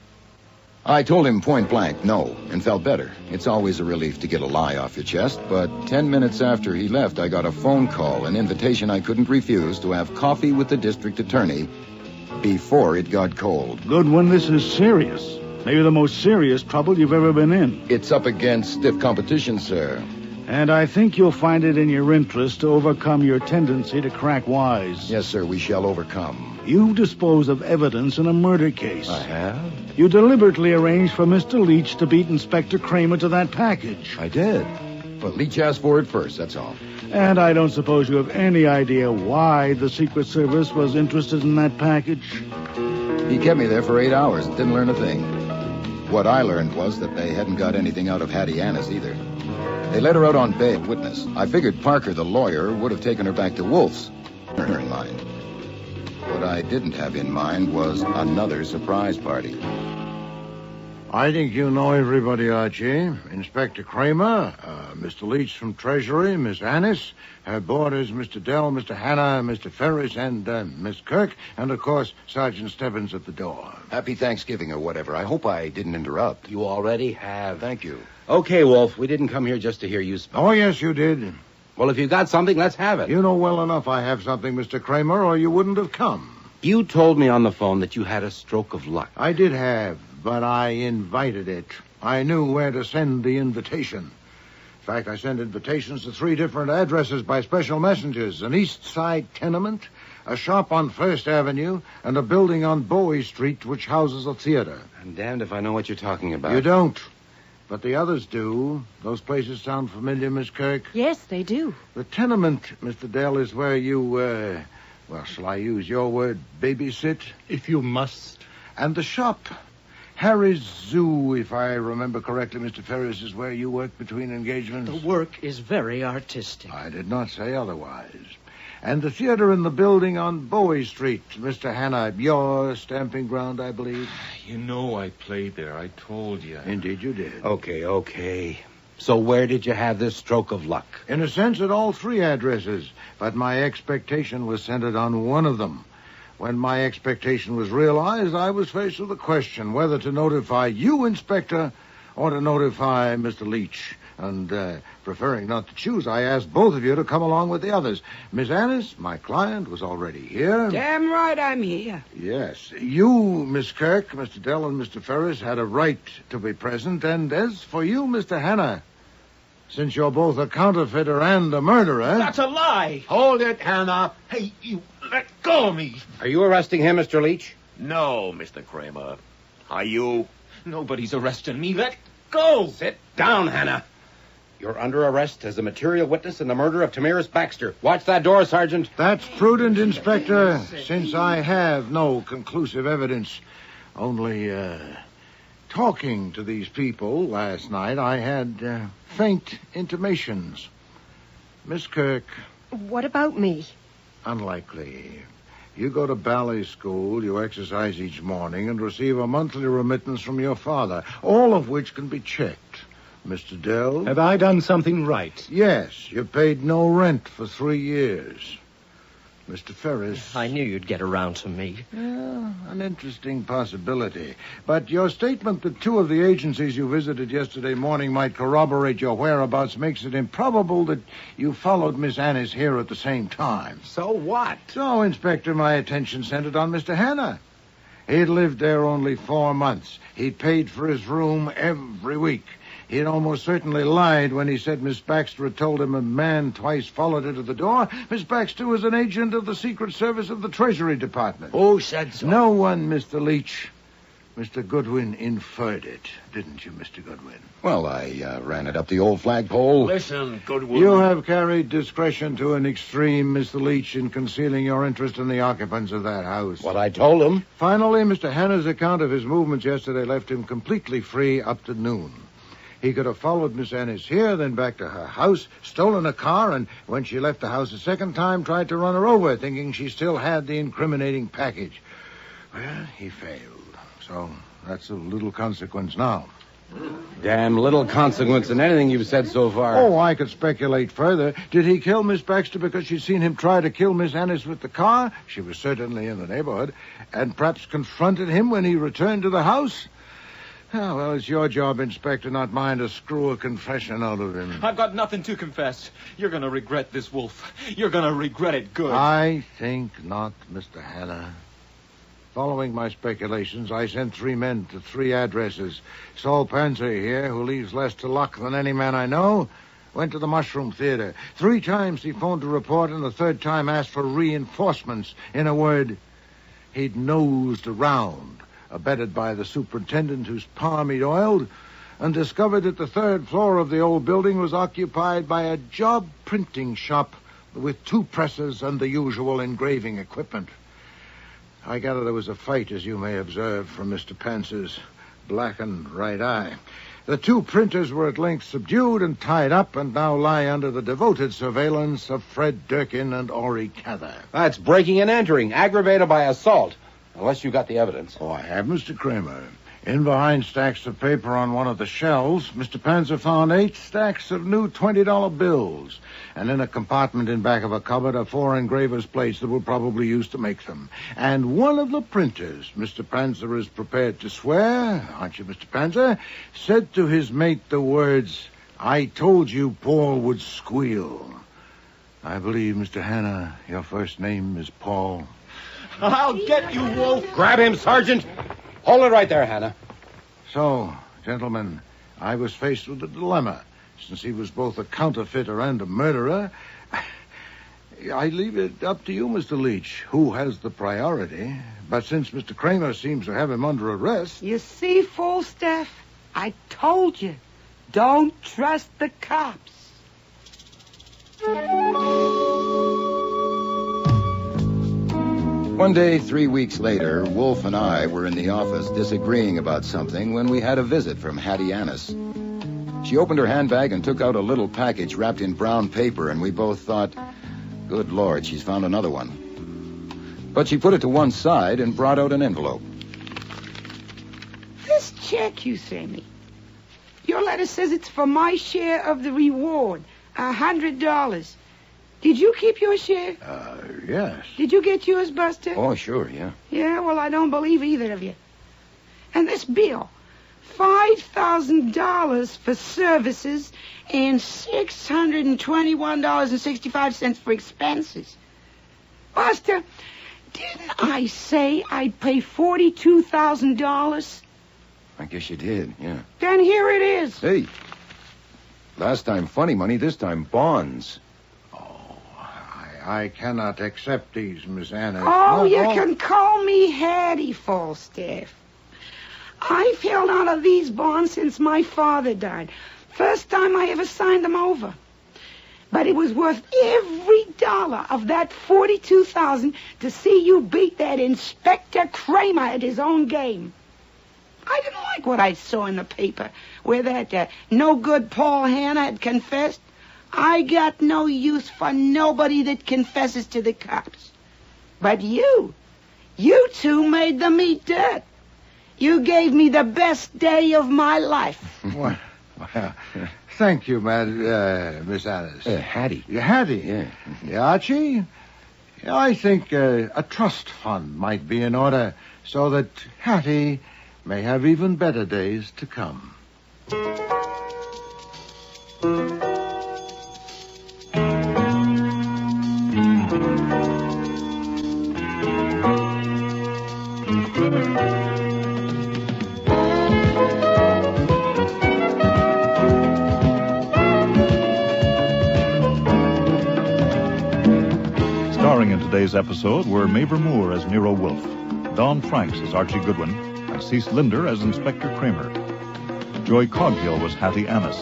I told him point blank no, and felt better. It's always a relief to get a lie off your chest, but 10 minutes after he left, I got a phone call, an invitation I couldn't refuse to have coffee with the district attorney before it got cold. Goodwin, this is serious. Maybe the most serious trouble you've ever been in. It's up against stiff competition, sir. And I think you'll find it in your interest to overcome your tendency to crack wise. Yes, sir, we shall overcome. You dispose of evidence in a murder case. I have? You deliberately arranged for Mr. Leach to beat Inspector Kramer to that package. I did. But Leach asked for it first, that's all. And I don't suppose you have any idea why the Secret Service was interested in that package? He kept me there for 8 hours and didn't learn a thing. What I learned was that they hadn't got anything out of Hattie Annis either. They let her out on bail witness. I figured Parker, the lawyer, would have taken her back to Wolfe's. Her in mind. What I didn't have in mind was another surprise party. I think you know everybody, Archie. Inspector Kramer, Mr. Leach from Treasury, Miss Annis, her boarders, Mr. Dell, Mr. Hanna, Mr. Ferris, and Miss Kirk, and, of course, Sergeant Stebbins at the door. Happy Thanksgiving or whatever. I hope I didn't interrupt. You already have. Thank you. Okay, Wolf, we didn't come here just to hear you speak. Oh, yes, you did. Well, if you got something, let's have it. You know well enough I have something, Mr. Kramer, or you wouldn't have come. You told me on the phone that you had a stroke of luck. I did have, but I invited it. I knew where to send the invitation. In fact, I sent invitations to 3 different addresses by special messengers. An East Side tenement, a shop on First Avenue, and a building on Bowie Street which houses a theater. I'm damned if I know what you're talking about. You don't. But the others do. Those places sound familiar, Miss Kirk? Yes, they do. The tenement, Mr. Dell, is where you, well, shall I use your word, babysit? If you must. And the shop, Harry's Zoo, if I remember correctly, Mr. Ferris, is where you work between engagements. The work is very artistic. I did not say otherwise. And the theater in the building on Bowie Street, Mr. Hanna, your stamping ground, I believe. You know I played there. I told you. Indeed you did. Okay. So where did you have this stroke of luck? In a sense, at all 3 addresses. But my expectation was centered on one of them. When my expectation was realized, I was faced with a question whether to notify you, Inspector, or to notify Mr. Leach. And, preferring not to choose, I asked both of you to come along with the others. Miss Annis, my client, was already here. Damn right I'm here. Yes. You, Miss Kirk, Mr. Dell, and Mr. Ferris had a right to be present. And as for you, Mr. Hanna, since you're both a counterfeiter and a murderer... That's a lie. Hold it, Hannah. Hey, you let go of me. Are you arresting him, Mr. Leach? No, Mr. Kramer. Are you? Nobody's arresting me. Let go. Sit down, Hannah. You're under arrest as a material witness in the murder of Tamiris Baxter. Watch that door, Sergeant. That's prudent, Inspector, since I have no conclusive evidence. Only, talking to these people last night, I had faint intimations. Miss Kirk. What about me? Unlikely. You go to ballet school, you exercise each morning, and receive a monthly remittance from your father, all of which can be checked. Mr. Dell? Have I done something right? Yes, you paid no rent for 3 years. Mr. Ferris? I knew you'd get around to me. Yeah, an interesting possibility. But your statement that 2 of the agencies you visited yesterday morning might corroborate your whereabouts makes it improbable that you followed Miss Annis here at the same time. So what? So, Inspector, my attention centered on Mr. Hanna. He'd lived there only 4 months. He'd paid for his room every week. He'd almost certainly lied when he said Miss Baxter had told him a man twice followed her to the door. Miss Baxter was an agent of the Secret Service of the Treasury Department. Who said so? No one, Mr. Leach. Mr. Goodwin inferred it, didn't you, Mr. Goodwin? Well, I ran it up the old flagpole. Listen, Goodwin. You have carried discretion to an extreme, Mr. Leach, in concealing your interest in the occupants of that house. What I told him. Finally, Mr. Hanna's account of his movements yesterday left him completely free up to noon. He could have followed Miss Annis here, then back to her house, stolen a car, and when she left the house a second time, tried to run her over, thinking she still had the incriminating package. Well, he failed. So that's of little consequence now. Damn little consequence in anything you've said so far. Oh, I could speculate further. Did he kill Miss Baxter because she'd seen him try to kill Miss Annis with the car? She was certainly in the neighborhood. And perhaps confronted him when he returned to the house? Oh, well, it's your job, Inspector, not mine to screw a confession out of him. I've got nothing to confess. You're going to regret this, Wolf. You're going to regret it good. I think not, Mr. Hanna. Following my speculations, I sent 3 men to 3 addresses. Saul Panzer here, who leaves less to luck than any man I know, went to the Mushroom Theater. 3 times he phoned to report, and the 3rd time asked for reinforcements. In a word, he'd nosed around, abetted by the superintendent whose palm he'd oiled, and discovered that the 3rd floor of the old building was occupied by a job printing shop with 2 presses and the usual engraving equipment. I gather there was a fight, as you may observe from Mr. Panzer's blackened right eye. The 2 printers were at length subdued and tied up and now lie under the devoted surveillance of Fred Durkin and Ori Cather. That's breaking and entering, aggravated by assault. Unless you got the evidence. Oh, I have, Mr. Kramer. In behind stacks of paper on one of the shelves, Mr. Panzer found 8 stacks of new $20 bills. And in a compartment in back of a cupboard are 4 engraver's plates that were probably used to make them. And one of the printers, Mr. Panzer is prepared to swear, aren't you, Mr. Panzer, said to his mate the words, "I told you Paul would squeal." I believe, Mr. Hanna, your first name is Paul. I'll get you, Wolf. Grab him, Sergeant. Hold it right there, Hannah. So, gentlemen, I was faced with a dilemma. Since he was both a counterfeiter and a murderer, I leave it up to you, Mr. Leach, who has the priority. But since Mr. Kramer seems to have him under arrest... You see, Falstaff, I told you, don't trust the cops. One day, 3 weeks later, Wolfe and I were in the office disagreeing about something when we had a visit from Hattie Annis. She opened her handbag and took out a little package wrapped in brown paper, and we both thought, good Lord, she's found another one. But she put it to one side and brought out an envelope. This check you sent me. Your letter says it's for my share of the reward, $100. Did you keep your share? Yes. Did you get yours, Buster? Oh, sure, yeah. Yeah, well, I don't believe either of you. And this bill, $5,000 for services and $621.65 for expenses. Buster, didn't I say I'd pay $42,000? I guess you did, yeah. Then here it is. Hey, last time funny money, this time bonds. I cannot accept these, Miss Anna. Oh, you can call me Hattie, Falstaff. I've held on to these bonds since my father died. First time I ever signed them over. But it was worth every dollar of that $42,000 to see you beat that Inspector Kramer at his own game. I didn't like what I saw in the paper, where that no-good Paul Hanna had confessed. I got no use for nobody that confesses to the cops. But you two made them eat dirt. You gave me the best day of my life. Well, thank you, Miss Alice. Hattie. Hattie? Yeah. Archie, I think a trust fund might be in order so that Hattie may have even better days to come. Starring in today's episode were Mabel Moore as Nero Wolfe, Don Franks as Archie Goodwin, and Cease Linder as Inspector Kramer. Joy Coghill was Hattie Annis,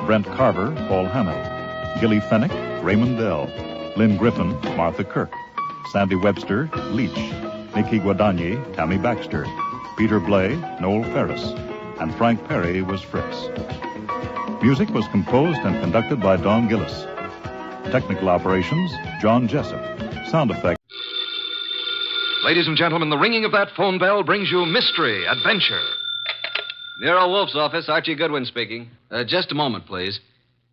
Brent Carver, Paul Hanna, Gilly Fennick, Raymond Dell, Lynn Griffin, Martha Kirk, Sandy Webster, Leach, Nikki Guadagni, Tammy Baxter, Peter Blay, Noel Ferris, and Frank Perry was Fritz. Music was composed and conducted by Don Gillis. Technical operations, John Jessup. Sound effects. Ladies and gentlemen, the ringing of that phone bell brings you mystery, adventure. Nero Wolfe's office, Archie Goodwin speaking. Just a moment, please.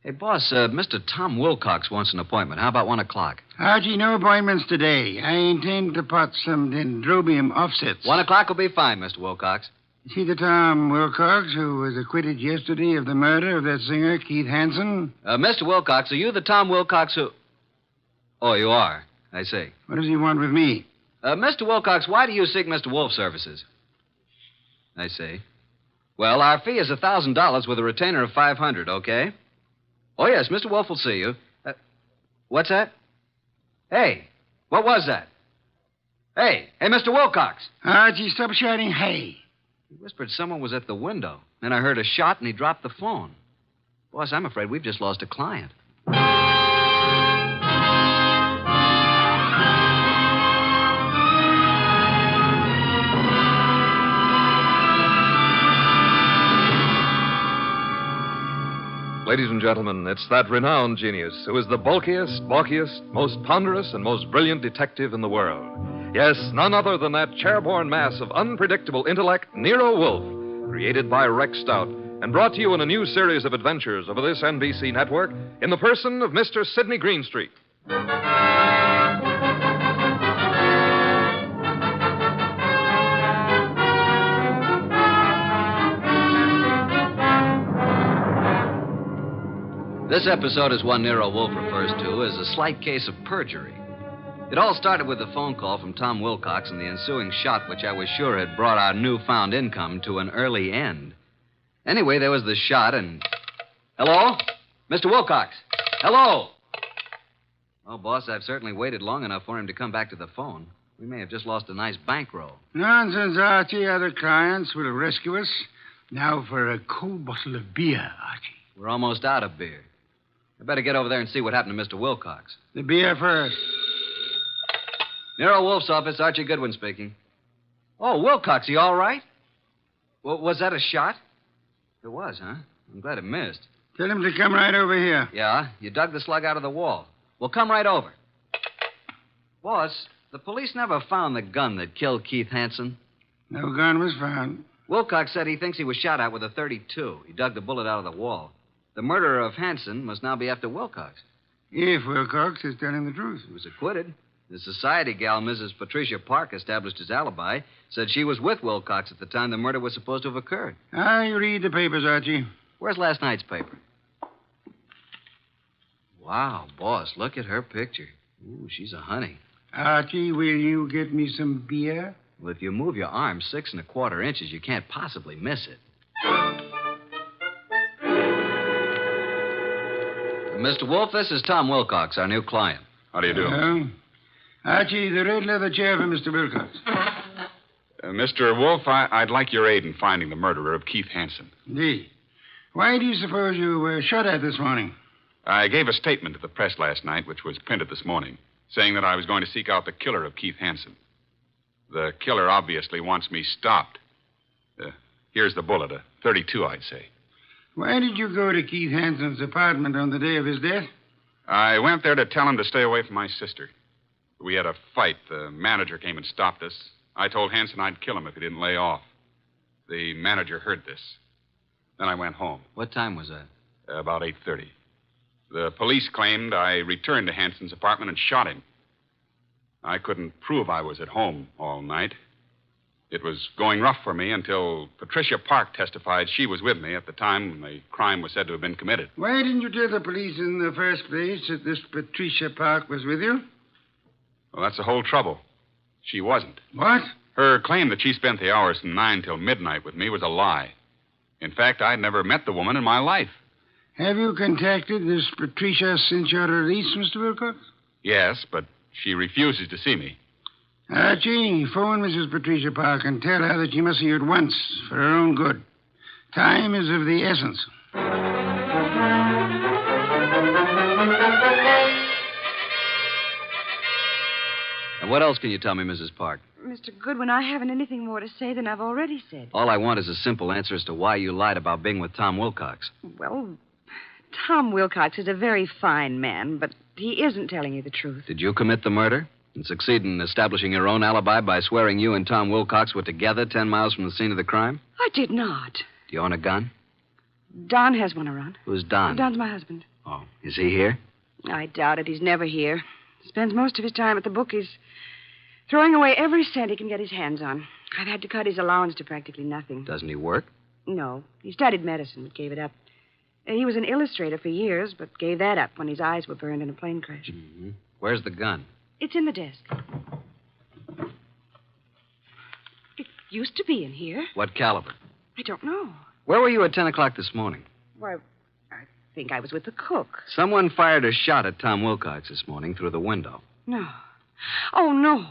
Hey, boss, Mr. Tom Wilcox wants an appointment. How about 1 o'clock? Archie, no appointments today. I intend to pot some dendrobium offsets. 1 o'clock will be fine, Mr. Wilcox. See the Tom Wilcox who was acquitted yesterday of the murder of that singer, Keith Hansen? Mr. Wilcox, are you the Tom Wilcox who... Oh, you are. I see. What does he want with me? Mr. Wilcox, why do you seek Mr. Wolfe's services? I see. Well, our fee is $1,000 with a retainer of $500, okay? Oh, yes, Mr. Wolfe will see you. What's that? Hey, what was that? Hey, Mr. Wilcox. Archie, stop shouting, hey. He whispered someone was at the window. Then I heard a shot and he dropped the phone. Boss, I'm afraid we've just lost a client. Ladies and gentlemen, it's that renowned genius who is the bulkiest, most ponderous, and most brilliant detective in the world. Yes, none other than that chairborne mass of unpredictable intellect, Nero Wolfe, created by Rex Stout and brought to you in a new series of adventures over this NBC network in the person of Mr. Sidney Greenstreet. This episode is one Nero Wolfe refers to as a slight case of perjury. It all started with a phone call from Tom Wilcox and the ensuing shot, which I was sure had brought our newfound income to an early end. Anyway, there was the shot, and... Hello? Mr. Wilcox? Hello? Oh, boss, I've certainly waited long enough for him to come back to the phone. We may have just lost a nice bankroll. Nonsense, Archie. Other clients will rescue us. Now for a cold bottle of beer, Archie. We're almost out of beer. I better get over there and see what happened to Mr. Wilcox. The beer first. Nero Wolfe's office, Archie Goodwin speaking. Oh, Wilcox, you all right? Was that a shot? It was, huh? I'm glad it missed. Tell him to come right over here. Yeah, you dug the slug out of the wall. Well, come right over. Boss, the police never found the gun that killed Keith Hansen. No gun was found. Wilcox said he thinks he was shot at with a .32. He dug the bullet out of the wall. The murderer of Hansen must now be after Wilcox. If Wilcox is telling the truth. He was acquitted. The society gal, Mrs. Patricia Park, established his alibi, said she was with Wilcox at the time the murder was supposed to have occurred. I read the papers, Archie. Where's last night's paper? Wow, boss, look at her picture. Ooh, she's a honey. Archie, will you get me some beer? Well, if you move your arm 6 1/4 inches, you can't possibly miss it. Mr. Wolfe, this is Tom Wilcox, our new client. How do you do? Archie, the red leather chair for Mr. Wilcox. Mr. Wolfe, I'd like your aid in finding the murderer of Keith Hansen. Indeed. Why do you suppose you were shot at this morning? I gave a statement to the press last night, which was printed this morning, saying that I was going to seek out the killer of Keith Hansen. The killer obviously wants me stopped. Here's the bullet, a .32, I'd say. Why did you go to Keith Hansen's apartment on the day of his death? I went there to tell him to stay away from my sister. We had a fight. The manager came and stopped us. I told Hansen I'd kill him if he didn't lay off. The manager heard this. Then I went home. What time was that? About 8:30. The police claimed I returned to Hansen's apartment and shot him. I couldn't prove I was at home all night. It was going rough for me until Patricia Park testified she was with me at the time when the crime was said to have been committed. Why didn't you tell the police in the first place that this Patricia Park was with you? Well, that's the whole trouble. She wasn't. What? Her claim that she spent the hours from 9 till midnight with me was a lie. In fact, I'd never met the woman in my life. Have you contacted this Patricia since your release, Mr. Wilcox? Yes, but she refuses to see me. Archie, phone Mrs. Patricia Park and tell her that she must see you at once for her own good. Time is of the essence. And what else can you tell me, Mrs. Park? Mr. Goodwin, I haven't anything more to say than I've already said. All I want is a simple answer as to why you lied about being with Tom Wilcox. Well, Tom Wilcox is a very fine man, but he isn't telling you the truth. Did you commit the murder and succeed in establishing your own alibi by swearing you and Tom Wilcox were together 10 miles from the scene of the crime? I did not. Do you own a gun? Don has one around. Who's Don? Don's my husband. Oh, is he here? I doubt it. He's never here. Spends most of his time at the bookies, throwing away every cent he can get his hands on. I've had to cut his allowance to practically nothing. Doesn't he work? No. He studied medicine, but gave it up. He was an illustrator for years, but gave that up when his eyes were burned in a plane crash. Mm-hmm. Where's the gun? It's in the desk. It used to be in here. What caliber? I don't know. Where were you at 10 o'clock this morning? Why, I think I was with the cook. Someone fired a shot at Tom Wilcox this morning through the window. No. Oh, no.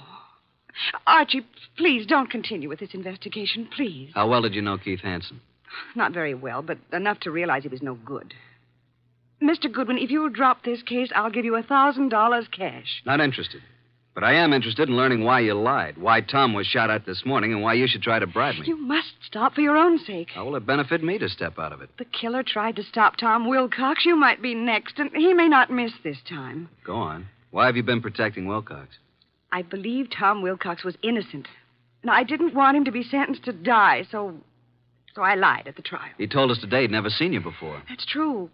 Archie, please don't continue with this investigation, please. How well did you know Keith Hansen? Not very well, but enough to realize he was no good. Mr. Goodwin, if you'll drop this case, I'll give you $1,000 cash. Not interested. But I am interested in learning why you lied, why Tom was shot at this morning, and why you should try to bribe me. You must stop for your own sake. How will it benefit me to step out of it? The killer tried to stop Tom Wilcox. You might be next, and he may not miss this time. Go on. Why have you been protecting Wilcox? I believe Tom Wilcox was innocent. And I didn't want him to be sentenced to die, so I lied at the trial. He told us today he'd never seen you before. That's true.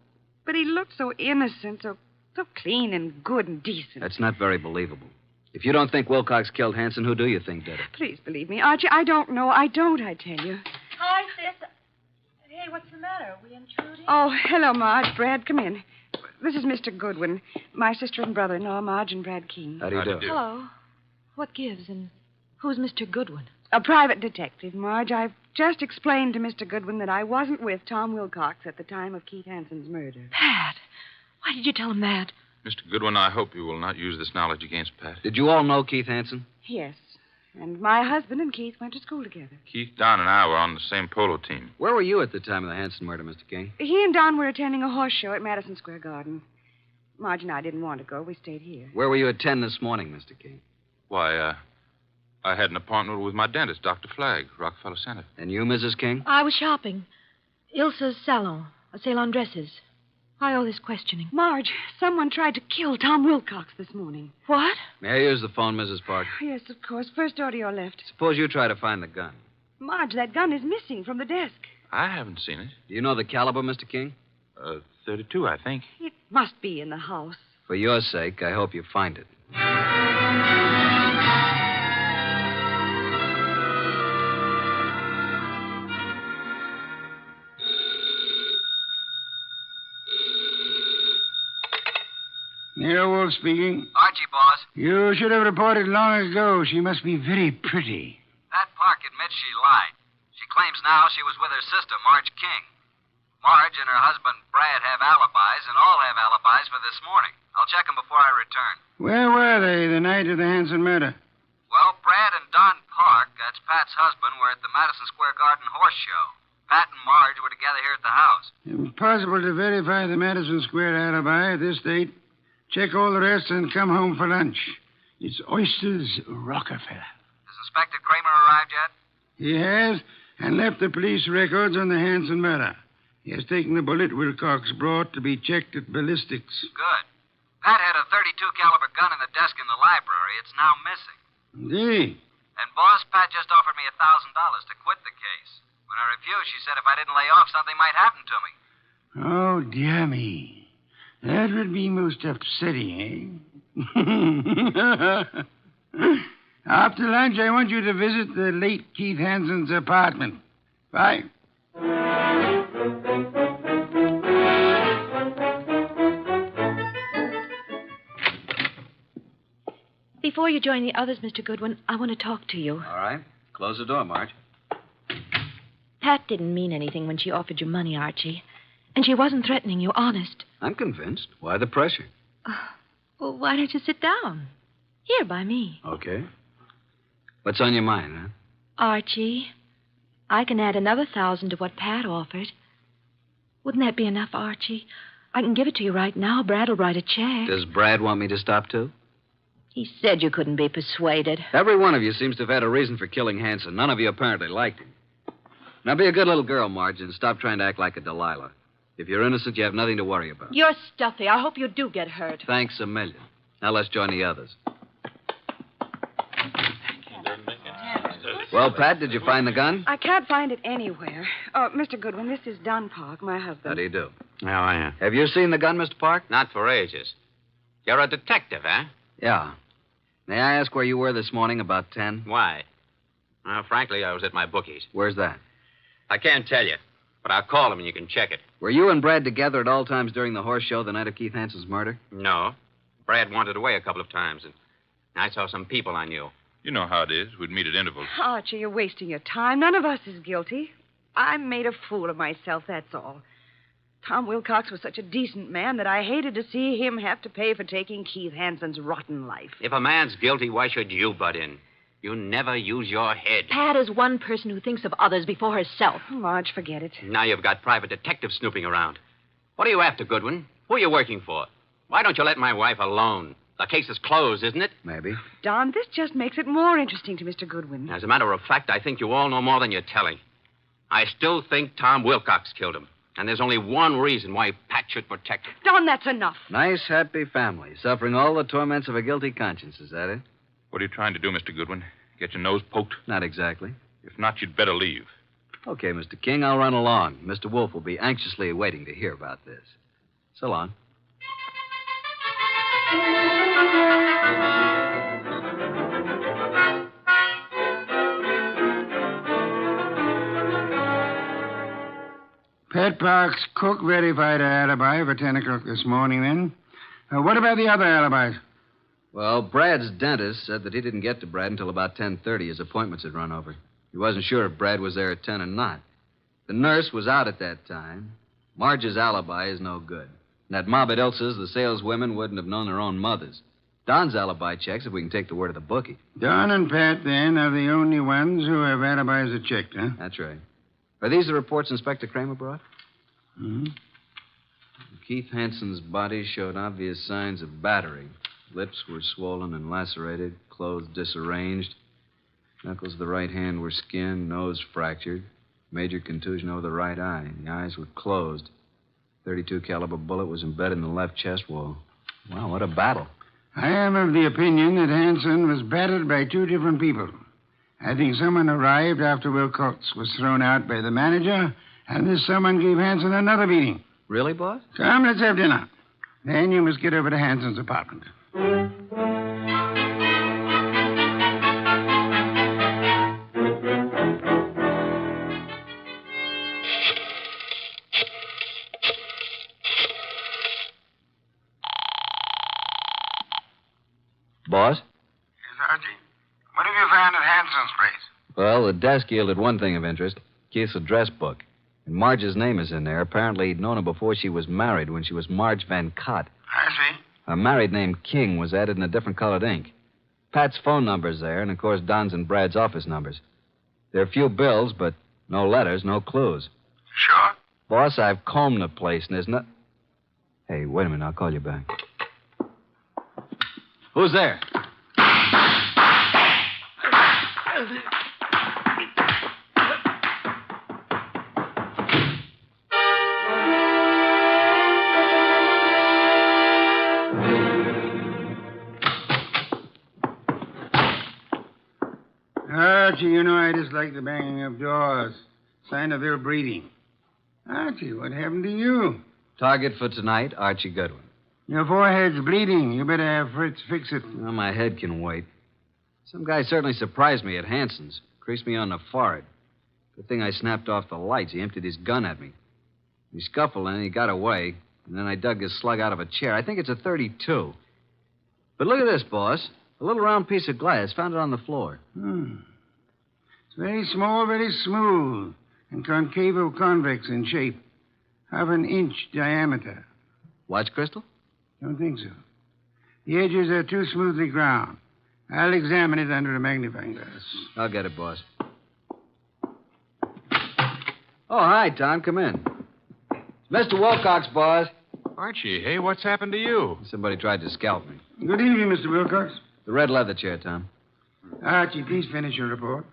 But he looked so innocent, so clean and good and decent. That's not very believable. If you don't think Wilcox killed Hansen, who do you think did it? Please believe me, Archie. I don't know. I tell you. Hi, sis. Hey, what's the matter? Are we intruding? Oh, hello, Marge. Brad, come in. This is Mr. Goodwin. My sister and brother-in-law, Marge and Brad King. How do you do? Hello. What gives, and who's Mr. Goodwin? A private detective, Marge. I've just explained to Mr. Goodwin that I wasn't with Tom Wilcox at the time of Keith Hanson's murder. Pat, why did you tell him that? Mr. Goodwin, I hope you will not use this knowledge against Pat. Did you all know Keith Hanson? Yes. And my husband and Keith went to school together. Keith, Don, and I were on the same polo team. Where were you at the time of the Hanson murder, Mr. King? He and Don were attending a horse show at Madison Square Garden. Marge and I didn't want to go. We stayed here. Where were you at 10 this morning, Mr. King? Why, I had an appointment with my dentist, Dr. Flagg, Rockefeller Center. And you, Mrs. King? I was shopping. Ilsa's salon, a sale on dresses. Why all this questioning? Marge, someone tried to kill Tom Wilcox this morning. What? May I use the phone, Mrs. Park? Yes, of course. First door to your left. Suppose you try to find the gun. Marge, that gun is missing from the desk. I haven't seen it. Do you know the caliber, Mr. King? 32, I think. It must be in the house. For your sake, I hope you find it. Nero Wolfe speaking. Archie, boss. You should have reported long ago. She must be very pretty. Pat Park admits she lied. She claims now she was with her sister, Marge King. Marge and her husband, Brad, have alibis, and all have alibis for this morning. I'll check them before I return. Where were they the night of the Hanson murder? Well, Brad and Don Park, that's Pat's husband, were at the Madison Square Garden horse show. Pat and Marge were together here at the house. Impossible to verify the Madison Square alibi at this date. Check all the rest and come home for lunch. It's Oysters Rockefeller. Has Inspector Kramer arrived yet? He has, and left the police records on the Hanson murder. He has taken the bullet Wilcox brought to be checked at ballistics. Good. Pat had a .32 caliber gun in the desk in the library. It's now missing. Indeed. And, boss, Pat just offered me $1,000 to quit the case. When I refused, she said if I didn't lay off, something might happen to me. Oh, dear me. That would be most upsetting, eh? After lunch, I want you to visit the late Keith Hanson's apartment. Bye. Before you join the others, Mr. Goodwin, I want to talk to you. All right. Close the door, Marge. Pat didn't mean anything when she offered you money, Archie. And she wasn't threatening you, honest. I'm convinced. Why the pressure? Well, why don't you sit down? Here, by me. Okay. What's on your mind, huh? Archie, I can add another 1,000 to what Pat offered. Wouldn't that be enough, Archie? I can give it to you right now. Brad will write a check. Does Brad want me to stop, too? He said you couldn't be persuaded. Every one of you seems to have had a reason for killing Hanson. None of you apparently liked him. Now, be a good little girl, Marge, and stop trying to act like a Delilah. If you're innocent, you have nothing to worry about. You're stuffy. I hope you do get hurt. Thanks a million. Now let's join the others. Well, Pat, did you find the gun? I can't find it anywhere. Oh, Mr. Goodwin, this is Don Park, my husband. How do you do? How are you? Have you seen the gun, Mr. Park? Not for ages. You're a detective, eh? Yeah. May I ask where you were this morning about 10? Why? Well, frankly, I was at my bookies. Where's that? I can't tell you, but I'll call him and you can check it. Were you and Brad together at all times during the horse show the night of Keith Hanson's murder? No. Brad wandered away a couple of times, and I saw some people I knew. You know how it is. We'd meet at intervals. Archie, you're wasting your time. None of us is guilty. I made a fool of myself, that's all. Tom Wilcox was such a decent man that I hated to see him have to pay for taking Keith Hanson's rotten life. If a man's guilty, why should you butt in? You never use your head. Pat is one person who thinks of others before herself. Marge, forget it. Now you've got private detectives snooping around. What are you after, Goodwin? Who are you working for? Why don't you let my wife alone? The case is closed, isn't it? Maybe. Don, this just makes it more interesting to Mr. Goodwin. As a matter of fact, I think you all know more than you're telling. I still think Tom Wilcox killed him. And there's only one reason why Pat should protect him. Don, that's enough. Nice, happy family, suffering all the torments of a guilty conscience. Is that it? What are you trying to do, Mr. Goodwin? Get your nose poked? Not exactly. If not, you'd better leave. Okay, Mr. King, I'll run along. Mr. Wolfe will be anxiously waiting to hear about this. So long. That Park's cook verified her alibi for 10 o'clock this morning, then. What about the other alibis? Well, Brad's dentist said that he didn't get to Brad until about 10:30. His appointments had run over. He wasn't sure if Brad was there at 10 or not. The nurse was out at that time. Marge's alibi is no good. And at Mob at Ilsa's, the saleswomen wouldn't have known their own mothers. Don's alibi checks if we can take the word of the bookie. Don and Pat, then, are the only ones who have alibis that checked, huh? That's right. Are these the reports Inspector Kramer brought? Mm-hmm. Keith Hansen's body showed obvious signs of battery. Lips were swollen and lacerated, clothes disarranged. Knuckles of the right hand were skinned, nose fractured. Major contusion over the right eye. The eyes were closed. .32 caliber bullet was embedded in the left chest wall. Wow, what a battle. I am of the opinion that Hansen was battered by two different people. I think someone arrived after Wilcox was thrown out by the manager, and this someone gave Hansen another beating. Really, boss? Come, let's have dinner. Then you must get over to Hansen's apartment. Boss? Yes, Archie? What have you found at Hansen's place? Well, the desk yielded one thing of interest. Keith's address book. And Marge's name is in there. Apparently, he'd known her before she was married, when she was Marge Van Cott. I see. Her married name, King, was added in a different colored ink. Pat's phone number's there, and, of course, Don's and Brad's office numbers. There are a few bills, but no letters, no clues. Sure? Boss, I've combed the place, and there's no... Hey, wait a minute. I'll call you back. Who's there? Archie, you know I dislike the banging of doors. Sign of ill breeding. Archie, what happened to you? Target for tonight, Archie Goodwin. Your forehead's bleeding. You better have Fritz fix it. Well, my head can wait. Some guy certainly surprised me at Hansen's. Creased me on the forehead. Good thing I snapped off the lights. He emptied his gun at me. We scuffled and he got away. And then I dug his slug out of a chair. I think it's a .32. But look at this, boss. A little round piece of glass. Found it on the floor. It's very small, very smooth, and concavo-convex in shape. Half an inch diameter. Watch crystal? Don't think so. The edges are too smoothly ground. I'll examine it under a magnifying glass. I'll get it, boss. Oh, hi, Tom. Come in. It's Mr. Wilcox, boss. Archie, hey, what's happened to you? Somebody tried to scalp me. Good evening, Mr. Wilcox. The red leather chair, Tom. Archie, please finish your report.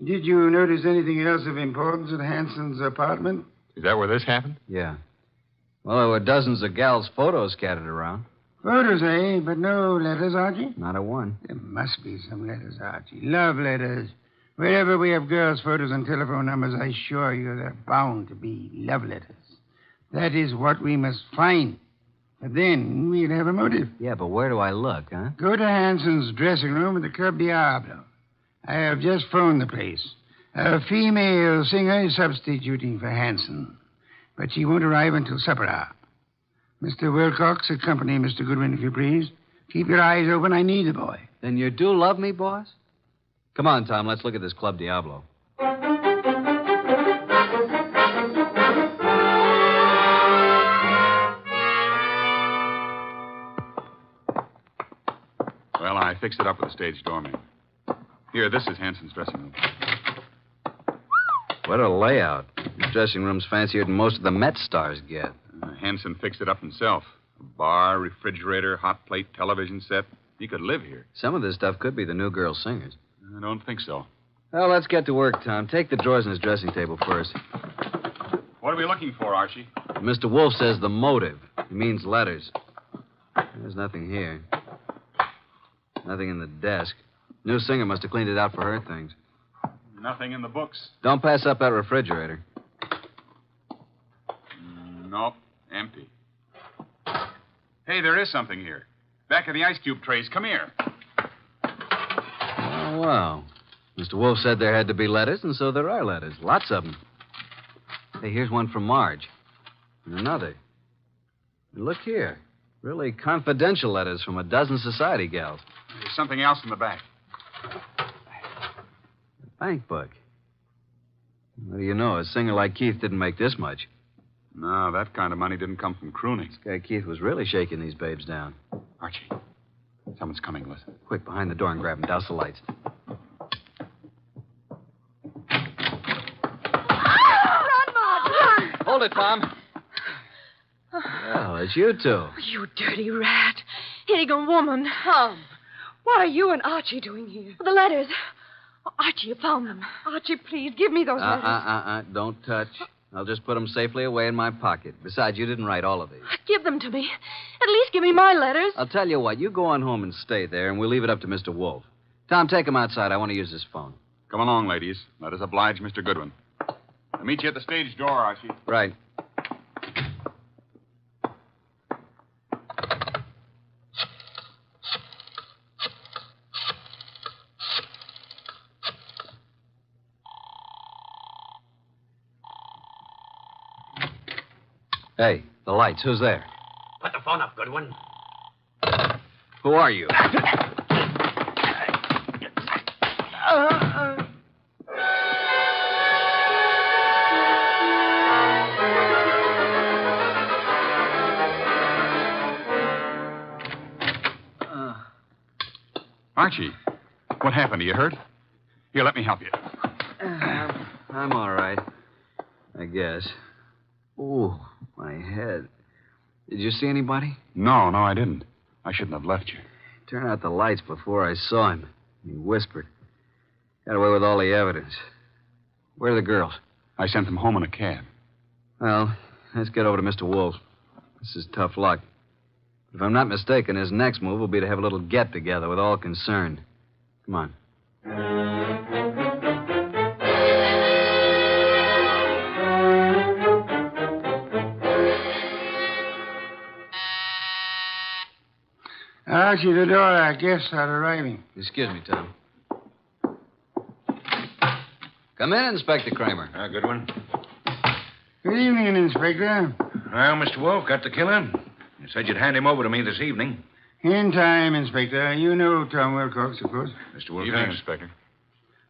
Did you notice anything else of importance at Hansen's apartment? Is that where this happened? Yeah. Well, there were dozens of gals' photos scattered around. Photos, eh? But no letters, Archie? Not a one. There must be some letters, Archie. Love letters. Wherever we have girls' photos and telephone numbers, I assure you there are bound to be love letters. That is what we must find. But then we'll have a motive. Yeah, but where do I look, huh? Go to Hansen's dressing room at the Club Diablo. I have just phoned the place. A female singer is substituting for Hansen, but she won't arrive until supper hour. Mr. Wilcox, accompany Mr. Goodwin, if you please. Keep your eyes open. I need the boy. Then you do love me, boss? Come on, Tom. Let's look at this Club Diablo. Well, I fixed it up with the stage doorman. Here, this is Hansen's dressing room. What a layout. This dressing room's fancier than most of the Met stars get. Hansen fixed it up himself. A bar, refrigerator, hot plate, television set. He could live here. Some of this stuff could be the new girl singers. I don't think so. Well, let's get to work, Tom. Take the drawers in his dressing table first. What are we looking for, Archie? Mr. Wolfe says the motive. He means letters. There's nothing here. Nothing in the desk. New singer must have cleaned it out for her things. Nothing in the books. Don't pass up that refrigerator. Nope. Empty. Hey, there is something here. Back of the ice cube trays. Come here. Oh, wow. Mr. Wolfe said there had to be letters, and so there are letters. Lots of them. Hey, here's one from Marge. And another. And look here. Really confidential letters from a dozen society gals. There's something else in the back. Bank book. What do you know? A singer like Keith didn't make this much. No, that kind of money didn't come from crooning. This guy Keith was really shaking these babes down. Archie, someone's coming. Listen. Quick, behind the door and grab him. Douse the lights. Run, Marge, run! Hold it, Tom. Well, it's you two. You dirty rat. Higgin woman. Tom, what are you and Archie doing here? The letters. Oh, Archie, you found them. Archie, please, give me those letters. Don't touch. I'll just put them safely away in my pocket. Besides, you didn't write all of these. Give them to me. At least give me my letters. I'll tell you what. You go on home and stay there, and we'll leave it up to Mr. Wolfe. Tom, take him outside. I want to use this phone. Come along, ladies. Let us oblige Mr. Goodwin. I'll meet you at the stage door, Archie. Right. Hey, the lights. Who's there? Put the phone up, Goodwin. Who are you? Archie, what happened? Are you hurt? Here, let me help you. I'm all right. I guess. Ooh, my head. Did you see anybody? No, I didn't. I shouldn't have left you. Turn out the lights before I saw him. He whispered. Got away with all the evidence. Where are the girls? I sent them home in a cab. Well, let's get over to Mr. Wolfe. This is tough luck. If I'm not mistaken, his next move will be to have a little get-together with all concerned. Come on. Archie, the door, our guests are arriving. Excuse me, Tom. Come in, Inspector Kramer. Good one. Good evening, Inspector. Well, Mr. Wolfe, got the killer? You said you'd hand him over to me this evening. In time, Inspector. You know Tom Wilcox, of course. Mr. Wolfe. Evening, Inspector.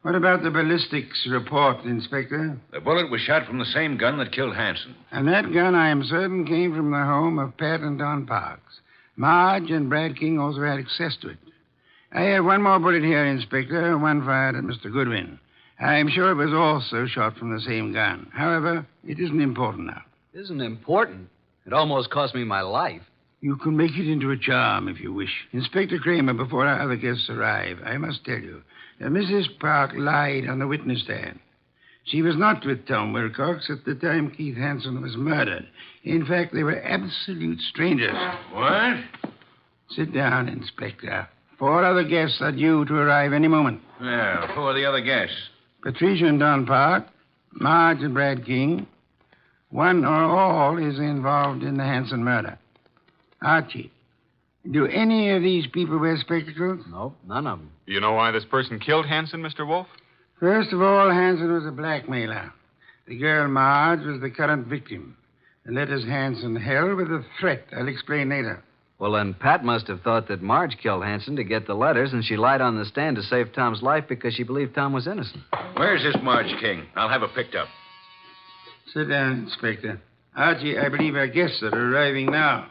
What about the ballistics report, Inspector? The bullet was shot from the same gun that killed Hanson. And that gun, I am certain, came from the home of Pat and Don Parks. Marge and Brad King also had access to it. I have one more bullet here, Inspector, one fired at Mr. Goodwin. I am sure it was also shot from the same gun. However, it isn't important now. Isn't important? It almost cost me my life. You can make it into a charm if you wish. Inspector Kramer, before our other guests arrive, I must tell you that Mrs. Park lied on the witness stand. She was not with Tom Wilcox at the time Keith Hanson was murdered. In fact, they were absolute strangers. What? Sit down, Inspector. 4 other guests are due to arrive any moment. Yeah, who are the other guests? Patricia and Don Park, Marge and Brad King. One or all is involved in the Hanson murder. Archie, do any of these people wear spectacles? Nope, none of them. You know why this person killed Hanson, Mr. Wolfe? First of all, Hanson was a blackmailer. The girl Marge was the current victim. The letters Hanson held were the threat. I'll explain later. Well, then Pat must have thought that Marge killed Hanson to get the letters, and she lied on the stand to save Tom's life because she believed Tom was innocent. Where's this Marge King? I'll have her picked up. Sit down, Inspector. Archie, I believe our guests are arriving now.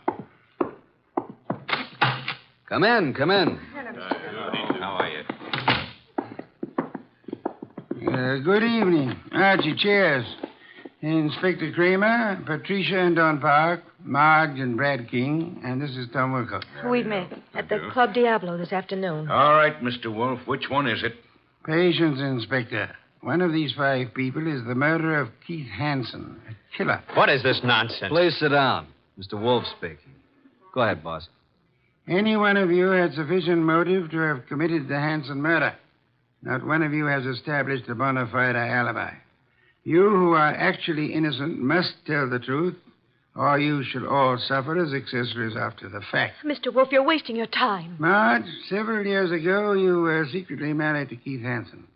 Come in, come in. How are you? Good evening. Archie, chairs. Inspector Kramer, Patricia and Don Park, Marge and Brad King, and this is Tom Wilcox. We met at the Club Diablo this afternoon. All right, Mr. Wolfe. Which one is it? Patience, Inspector. One of these 5 people is the murderer of Keith Hanson, a killer. What is this nonsense? Please sit down. Mr. Wolfe speaking. Go ahead, boss. Any one of you had sufficient motive to have committed the Hanson murder. Not one of you has established a bona fide alibi. You who are actually innocent must tell the truth, or you shall all suffer as accessories after the fact. Mr. Wolfe, you're wasting your time. Marge, several years ago, you were secretly married to Keith Hanson.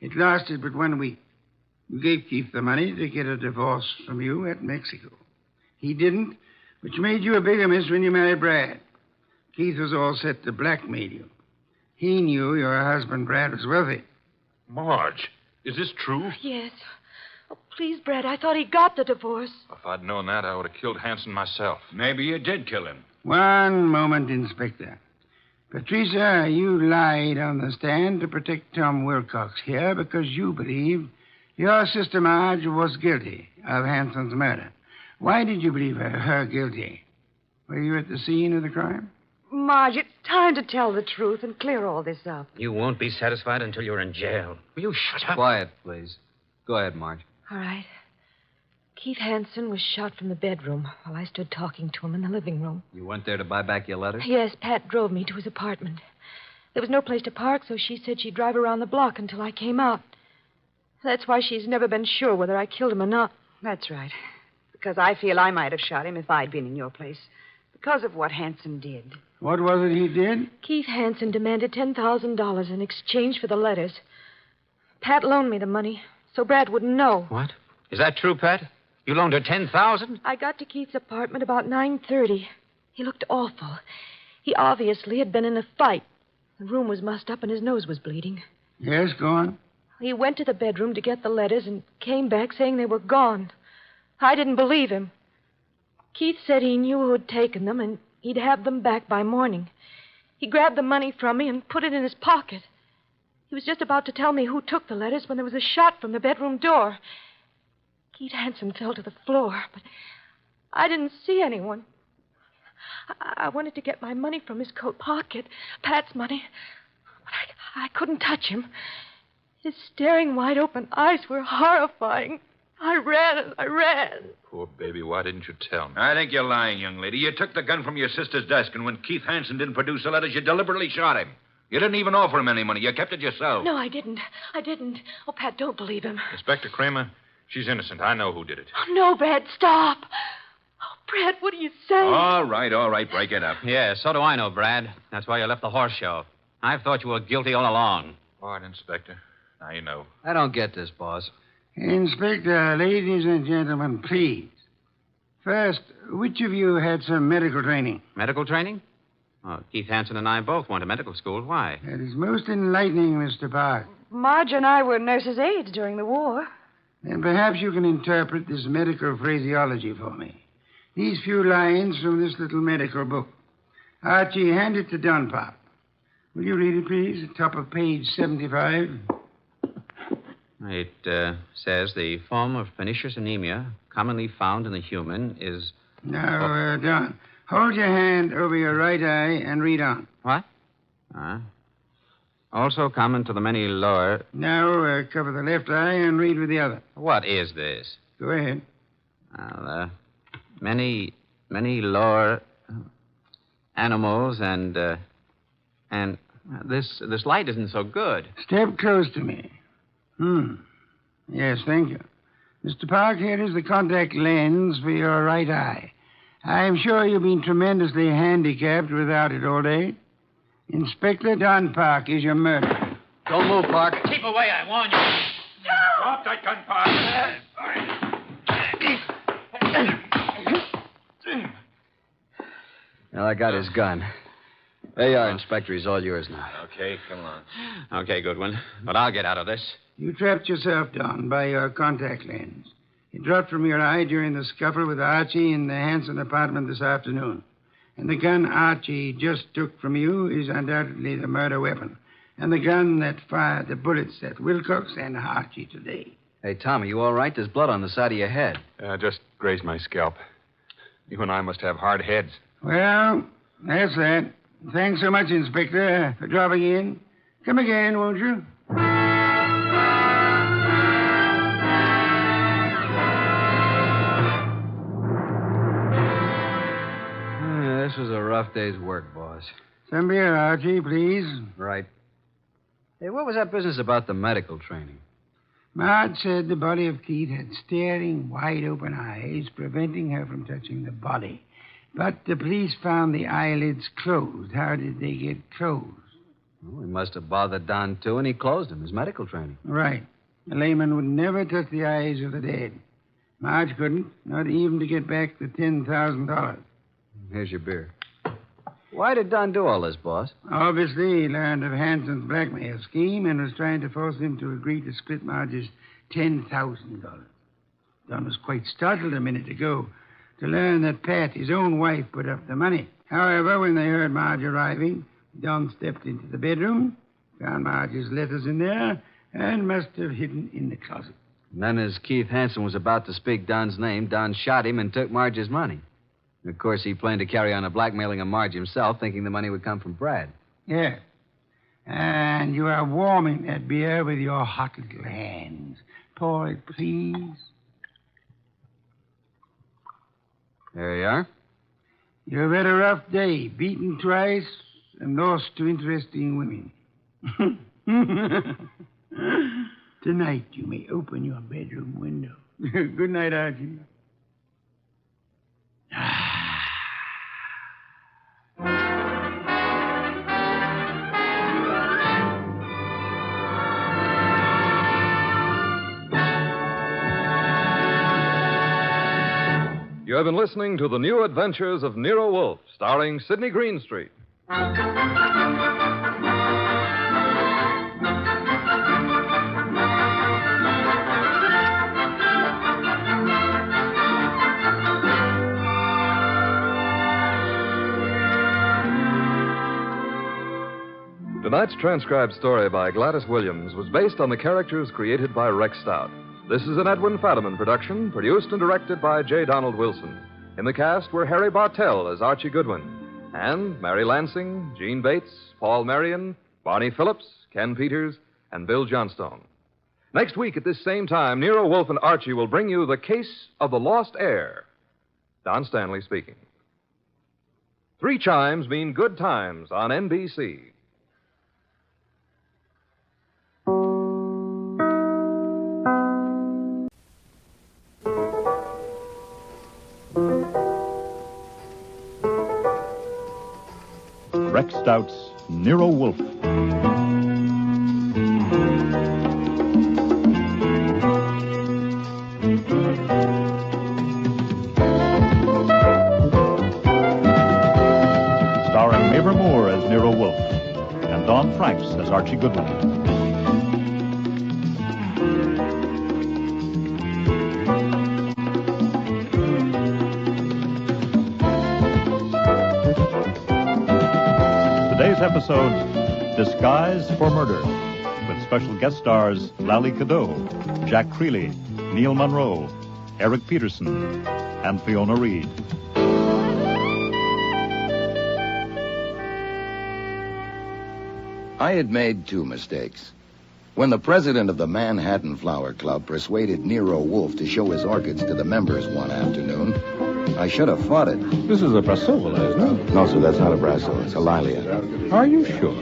It lasted but 1 week. You gave Keith the money to get a divorce from you at Mexico. He didn't, which made you a bigamist when you married Brad. Keith was all set to blackmail you. He knew your husband, Brad, was wealthy. Marge, is this true? Yes. Oh, please, Brad, I thought he got the divorce. If I'd known that, I would have killed Hanson myself. Maybe you did kill him. One moment, Inspector. Patricia, you lied on the stand to protect Tom Wilcox here because you believed your sister Marge was guilty of Hanson's murder. Why did you believe her guilty? Were you at the scene of the crime? Marge, it's time to tell the truth and clear all this up. You won't be satisfied until you're in jail. Will you shut up? Quiet, please. Go ahead, Marge. All right. Keith Hanson was shot from the bedroom while I stood talking to him in the living room. You went there to buy back your letters? Yes, Pat drove me to his apartment. There was no place to park, so she said she'd drive around the block until I came out. That's why she's never been sure whether I killed him or not. That's right. Because I feel I might have shot him if I'd been in your place. Because of what Hanson did. What was it he did? Keith Hanson demanded $10,000 in exchange for the letters. Pat loaned me the money, so Brad wouldn't know. What? Is that true, Pat? You loaned her $10,000? I got to Keith's apartment about 9:30. He looked awful. He obviously had been in a fight. The room was mussed up and his nose was bleeding. Yes, go on. He went to the bedroom to get the letters and came back saying they were gone. I didn't believe him. Keith said he knew who had taken them and he'd have them back by morning. He grabbed the money from me and put it in his pocket. He was just about to tell me who took the letters when there was a shot from the bedroom door. Keith Hanson fell to the floor, but I didn't see anyone. I wanted to get my money from his coat pocket, Pat's money, but I couldn't touch him. His staring, wide-open eyes were horrifying. I ran and I ran. Poor baby, why didn't you tell me? I think you're lying, young lady. You took the gun from your sister's desk, and when Keith Hanson didn't produce the letters, you deliberately shot him. You didn't even offer him any money. You kept it yourself. No, I didn't. Oh, Pat, don't believe him. Inspector Kramer, she's innocent. I know who did it. Oh, no, Brad, stop. Oh, Brad, what do you say? All right. Break it up. Yeah, so do I know, Brad. That's why you left the horse show. I've thought you were guilty all along. All right, Inspector. Now you know. I don't get this, boss. Inspector, ladies and gentlemen, please. First, which of you had some medical training? Medical training? Oh, Keith Hanson and I both went to medical school. Why? That is most enlightening, Mr. Park. Marge and I were nurses' aides during the war. Then perhaps you can interpret this medical phraseology for me. These few lines from this little medical book. Archie, hand it to Dunpop. Will you read it, please? Top of page 75. It says the form of pernicious anemia commonly found in the human is... Now, Don, hold your hand over your right eye and read on. What? Also common to the many lower... Now, cover the left eye and read with the other. What is this? Go ahead. Well, many lower animals and this light isn't so good. Step close to me. Yes, thank you. Mr. Park, here is the contact lens for your right eye. I'm sure you've been tremendously handicapped without it all day. Inspector Don Park is your murderer. Don't move, Park. Keep away, I warn you. Drop that gun, Park. Well, I got his gun. There you are, Inspector. He's all yours now. Okay, come on. Okay, Goodwin. But I'll get out of this. You trapped yourself, Don, by your contact lens. It dropped from your eye during the scuffle with Archie in the Hanson apartment this afternoon. And the gun Archie just took from you is undoubtedly the murder weapon. And the gun that fired the bullets at Wilcox and Archie today. Hey, Tom, are you all right? There's blood on the side of your head. Just grazed my scalp. You and I must have hard heads. Well, that's that. Thanks so much, Inspector, for dropping in. Come again, won't you? This was a rough day's work, boss. Some beer, Archie, please. Right. Hey, what was that business about the medical training? Marge said the body of Keith had staring, wide-open eyes, preventing her from touching the body. But the police found the eyelids closed. How did they get closed? Well, he must have bothered Don, too, and he closed him. His medical training. Right. A layman would never touch the eyes of the dead. Marge couldn't, not even to get back the $10,000. Here's your beer. Why did Don do all this, boss? Obviously, he learned of Hanson's blackmail scheme and was trying to force him to agree to split Marge's $10,000. Don was quite startled a minute ago to learn that Pat, his own wife, put up the money. However, when they heard Marge arriving, Don stepped into the bedroom, found Marge's letters in there, and must have hidden in the closet. And then as Keith Hansen was about to speak Don's name, Don shot him and took Marge's money. Of course, he planned to carry on a blackmailing of Marge himself, thinking the money would come from Brad. Yeah. And you are warming that beer with your hot little hands. Pour it, please. There you are. You've had a rough day, beaten twice and lost to interesting women. Tonight you may open your bedroom window. Good night, Archie. You have been listening to The New Adventures of Nero Wolfe, starring Sidney Greenstreet. Tonight's transcribed story by Gladys Williams was based on the characters created by Rex Stout. This is an Edwin Fadiman production, produced and directed by J. Donald Wilson. In the cast were Harry Bartell as Archie Goodwin, and Mary Lansing, Gene Bates, Paul Marion, Barney Phillips, Ken Peters, and Bill Johnstone. Next week at this same time, Nero Wolfe and Archie will bring you The Case of the Lost Heir. Don Stanley speaking. 3 chimes mean good times on NBC. Rex Stout's Nero Wolfe. Starring Mabel Moore as Nero Wolfe and Don Franks as Archie Goodwin. Today's episode, Disguise for Murder, with special guest stars Lally Cadeau, Jack Creeley, Neil Monroe, Eric Peterson, and Fiona Reed. I had made 2 mistakes. When the president of the Manhattan Flower Club persuaded Nero Wolfe to show his orchids to the members one afternoon, I should have fought it. This is a Brassavola, isn't it? No, sir, that's not a Brasso. It's a Lilia. Are you sure?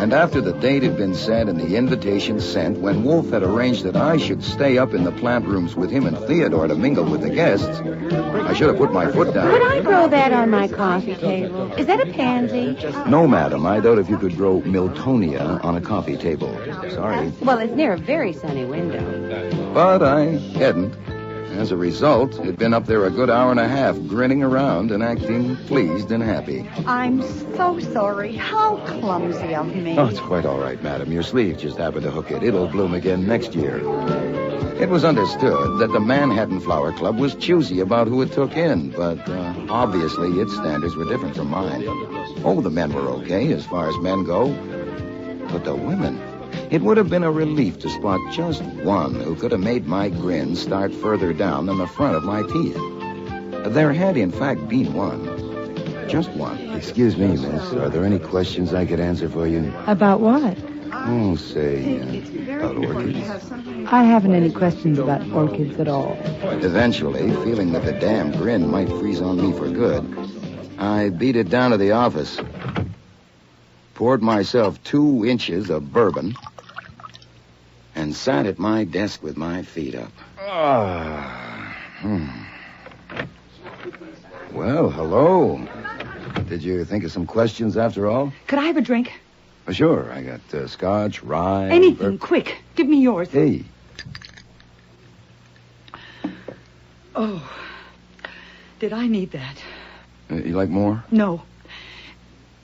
And after the date had been set and the invitation sent, when Wolfe had arranged that I should stay up in the plant rooms with him and Theodore to mingle with the guests, I should have put my foot down. Could I grow that on my coffee table? Is that a pansy? No, madam. I doubt if you could grow Miltonia on a coffee table. Sorry. Well, it's near a very sunny window. But I hadn't. As a result, it'd been up there a good hour and a half, grinning around and acting pleased and happy. I'm so sorry. How clumsy of me. Oh, it's quite all right, madam. Your sleeve just happened to hook it. It'll bloom again next year. It was understood that the Manhattan Flower Club was choosy about who it took in, but obviously its standards were different from mine. Oh, the men were okay as far as men go. But the women... It would have been a relief to spot just one who could have made my grin start further down than the front of my teeth. There had, in fact, been one. Just one. Excuse me, miss. Are there any questions I could answer for you? About what? Oh, say, about orchids. I haven't any questions about orchids at all. Eventually, feeling that the damn grin might freeze on me for good, I beat it down to the office, poured myself 2 inches of bourbon, and sat at my desk with my feet up. Well, hello. Did you think of some questions after all? Could I have a drink? Oh, sure. I got scotch, rye... Anything, quick. Give me yours. Hey. Oh, did I need that? You like more? No.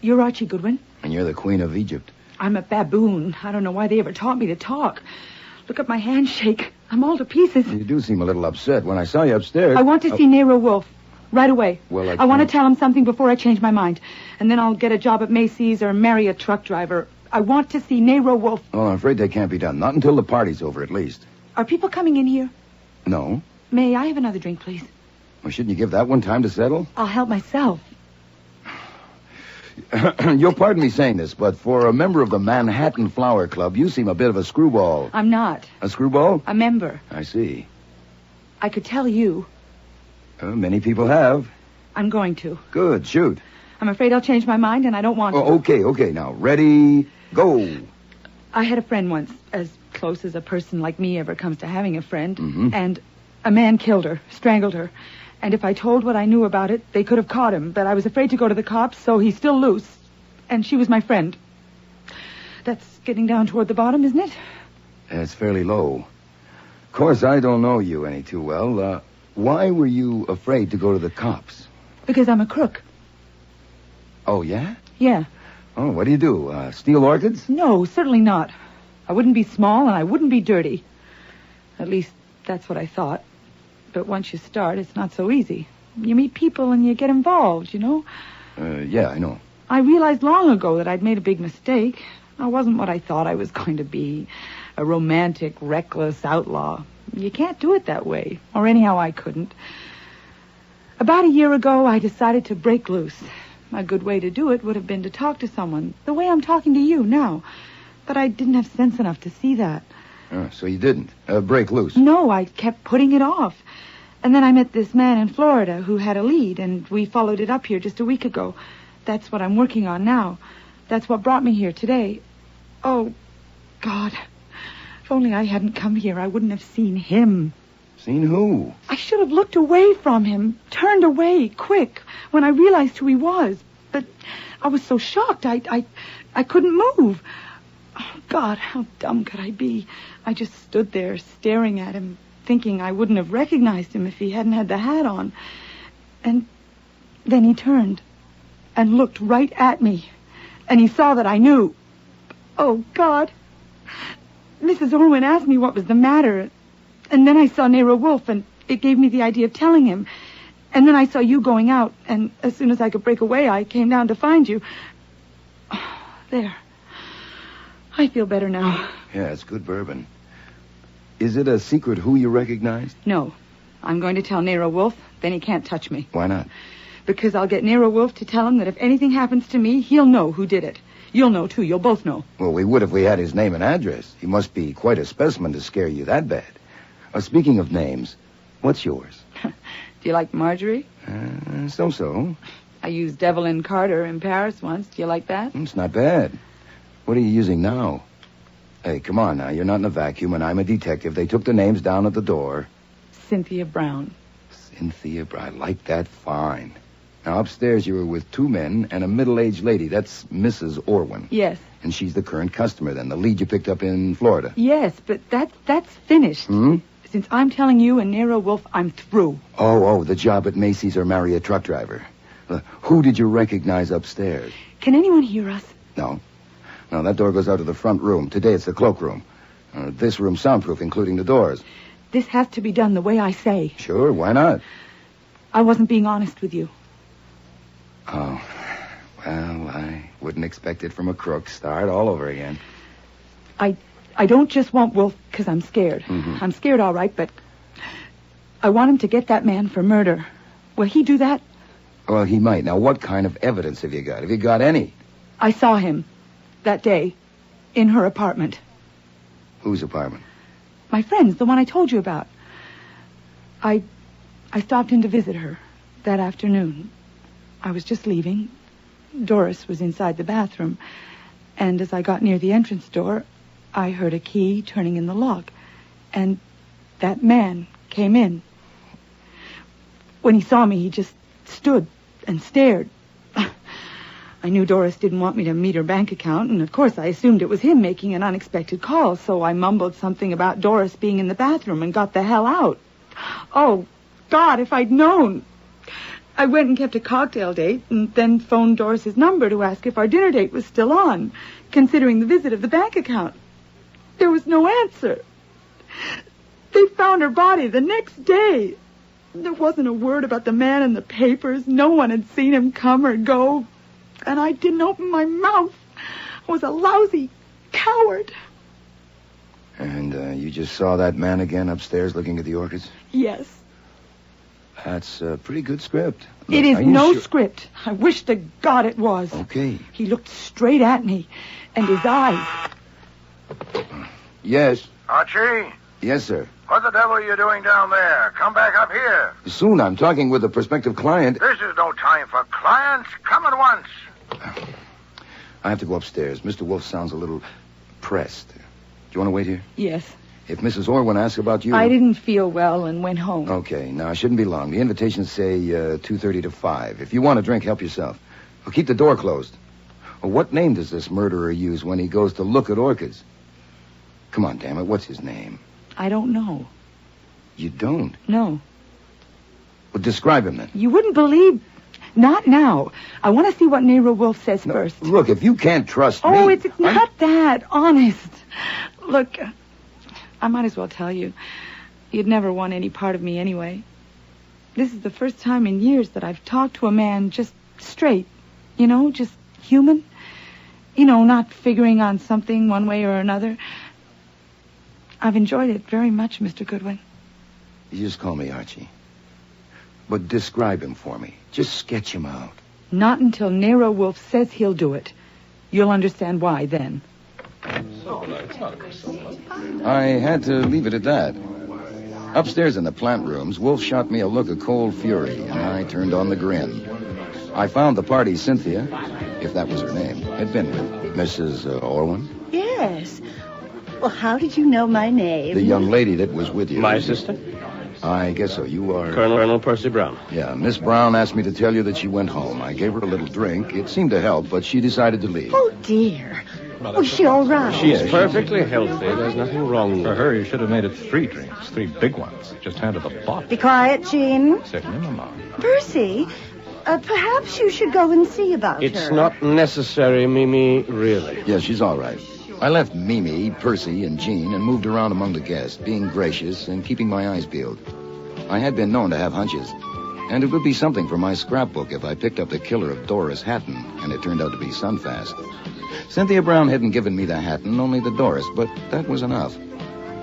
You're Archie Goodwin? And you're the Queen of Egypt. I'm a baboon. I don't know why they ever taught me to talk. Look at my handshake. I'm all to pieces. You do seem a little upset. When I saw you upstairs... I want to see Nero Wolfe. Right away. Well, I want to tell him something before I change my mind. And then I'll get a job at Macy's or marry a truck driver. I want to see Nero Wolfe. Oh, I'm afraid that can't be done. Not until the party's over, at least. Are people coming in here? No. May I have another drink, please? Well, shouldn't you give that one time to settle? I'll help myself. You'll pardon me saying this, but for a member of the Manhattan Flower Club, you seem a bit of a screwball. I'm not. A screwball? A member. I see. I could tell you. Many people have. I'm going to. Good, shoot. I'm afraid I'll change my mind, and I don't want to. Okay. Now, ready, go. I had a friend once, as close as a person like me ever comes to having a friend. Mm-hmm. And a man killed her, strangled her. And if I told what I knew about it, they could have caught him. But I was afraid to go to the cops, so he's still loose. And she was my friend. That's getting down toward the bottom, isn't it? It's fairly low. Of course, I don't know you any too well. Why were you afraid to go to the cops? Because I'm a crook. Oh, yeah? Yeah. Oh, what do you do? Steal orchids? No, certainly not. I wouldn't be small and I wouldn't be dirty. At least, that's what I thought. But once you start, it's not so easy. You meet people and you get involved, you know? Yeah, I know. I realized long ago that I'd made a big mistake. I wasn't what I thought I was going to be. A romantic, reckless outlaw. You can't do it that way. Or anyhow, I couldn't. About a year ago, I decided to break loose. A good way to do it would have been to talk to someone, the way I'm talking to you now. But I didn't have sense enough to see that. So you didn't break loose? No, I kept putting it off. And then I met this man in Florida who had a lead, and we followed it up here just a week ago. That's what I'm working on now. That's what brought me here today. Oh, God. If only I hadn't come here, I wouldn't have seen him. Seen who? I should have looked away from him, turned away, quick, when I realized who he was. But I was so shocked, I couldn't move. Oh, God, how dumb could I be? I just stood there staring at him, thinking I wouldn't have recognized him if he hadn't had the hat on. And then he turned and looked right at me. And he saw that I knew. Oh, God. Mrs. Orwin asked me what was the matter. And then I saw Nero Wolfe, and it gave me the idea of telling him. And then I saw you going out, and as soon as I could break away, I came down to find you. Oh, there. I feel better now. Yeah, it's good bourbon. Is it a secret who you recognized? No. I'm going to tell Nero Wolfe, then he can't touch me. Why not? Because I'll get Nero Wolfe to tell him that if anything happens to me, he'll know who did it. You'll know, too. You'll both know. Well, we would if we had his name and address. He must be quite a specimen to scare you that bad. Speaking of names, what's yours? Do you like Marjorie? So-so. I used Evelyn Carter in Paris once. Do you like that? It's not bad. What are you using now? Hey, come on now. You're not in a vacuum, and I'm a detective. They took the names down at the door. Cynthia Brown. Cynthia Brown. I like that fine. Now, upstairs you were with two men and a middle-aged lady. That's Mrs. Orwin. Yes. And she's the current customer, then, the lead you picked up in Florida. Yes, but that's finished. Hmm? Since I'm telling you and Nero Wolfe, I'm through. Oh, the job at Macy's or marry a truck driver. Who did you recognize upstairs? Can anyone hear us? No. No, that door goes out to the front room. Today it's the cloakroom. This room's soundproof, including the doors. This has to be done the way I say. Sure, why not? I wasn't being honest with you. Oh, well, I wouldn't expect it from a crook. Start all over again. I don't just want Wolfe because I'm scared. Mm-hmm. I'm scared, all right, but I want him to get that man for murder. Will he do that? Well, he might. Now, what kind of evidence have you got? Have you got any? I saw him that day in her apartment. Whose apartment? My friend's, the one I told you about. I stopped in to visit her that afternoon. I was just leaving. Doris was inside the bathroom. And as I got near the entrance door, I heard a key turning in the lock. And that man came in. When he saw me, he just stood and stared. I I knew Doris didn't want me to meet her bank account, and of course I assumed it was him making an unexpected call, so I mumbled something about Doris being in the bathroom and got the hell out. Oh, God, if I'd known. I went and kept a cocktail date and then phoned Doris's number to ask if our dinner date was still on, considering the visit of the bank account. There was no answer. They found her body the next day. There wasn't a word about the man in the papers. No one had seen him come or go. And I didn't open my mouth. I was a lousy coward. And you just saw that man again upstairs looking at the orchids? Yes. That's a pretty good script. It is no script. I wish to God it was. Okay. He looked straight at me, and his eyes. Yes. Archie? Yes, sir. What the devil are you doing down there? Come back up here. Soon. I'm talking with a prospective client. This is no time for clients. Come at once. I have to go upstairs. Mr. Wolfe sounds a little pressed. Do you want to wait here? Yes. If Mrs. Orwin asks about you... I didn't feel well and went home. Okay. Now, it shouldn't be long. The invitations say 2:30 to 5. If you want a drink, help yourself. Well, keep the door closed. Well, what name does this murderer use when he goes to look at orchids? Come on, damn it. What's his name? I don't know. You don't? No. Well, describe him then. You wouldn't believe... Not now. I want to see what Nero Wolfe says first. Look, if you can't trust me... Oh, it's not that. Honest. Look, I might as well tell you. You'd never want any part of me anyway. This is the first time in years that I've talked to a man just straight. You know, just human. You know, not figuring on something one way or another. I've enjoyed it very much, Mr. Goodwin. You just call me Archie. But describe him for me. Just sketch him out. Not until Nero Wolfe says he'll do it. You'll understand why then. I had to leave it at that. Upstairs in the plant rooms, Wolfe shot me a look of cold fury, and I turned on the grin. I found the party Cynthia, if that was her name, had been with. Mrs. Orwin? Yes. Well, how did you know my name? The young lady that was with you. My assistant? I guess so. You are... Colonel Percy Brown. Yeah, Miss Brown asked me to tell you that she went home. I gave her a little drink. It seemed to help, but she decided to leave. Oh, dear. Was she all right? She's perfectly healthy. There's nothing wrong For her, you should have made it 3 drinks. 3 big ones. Just handed the bottle. Be quiet, Jean. Certainly, Mama. Percy, perhaps you should go and see about her. It's not necessary, Mimi, really. Yeah, she's all right. I left Mimi, Percy, and Jean and moved around among the guests, being gracious and keeping my eyes peeled. I had been known to have hunches, and it would be something for my scrapbook if I picked up the killer of Doris Hatton, and it turned out to be Sunfast. Cynthia Brown hadn't given me the Hatton, only the Doris, but that was enough.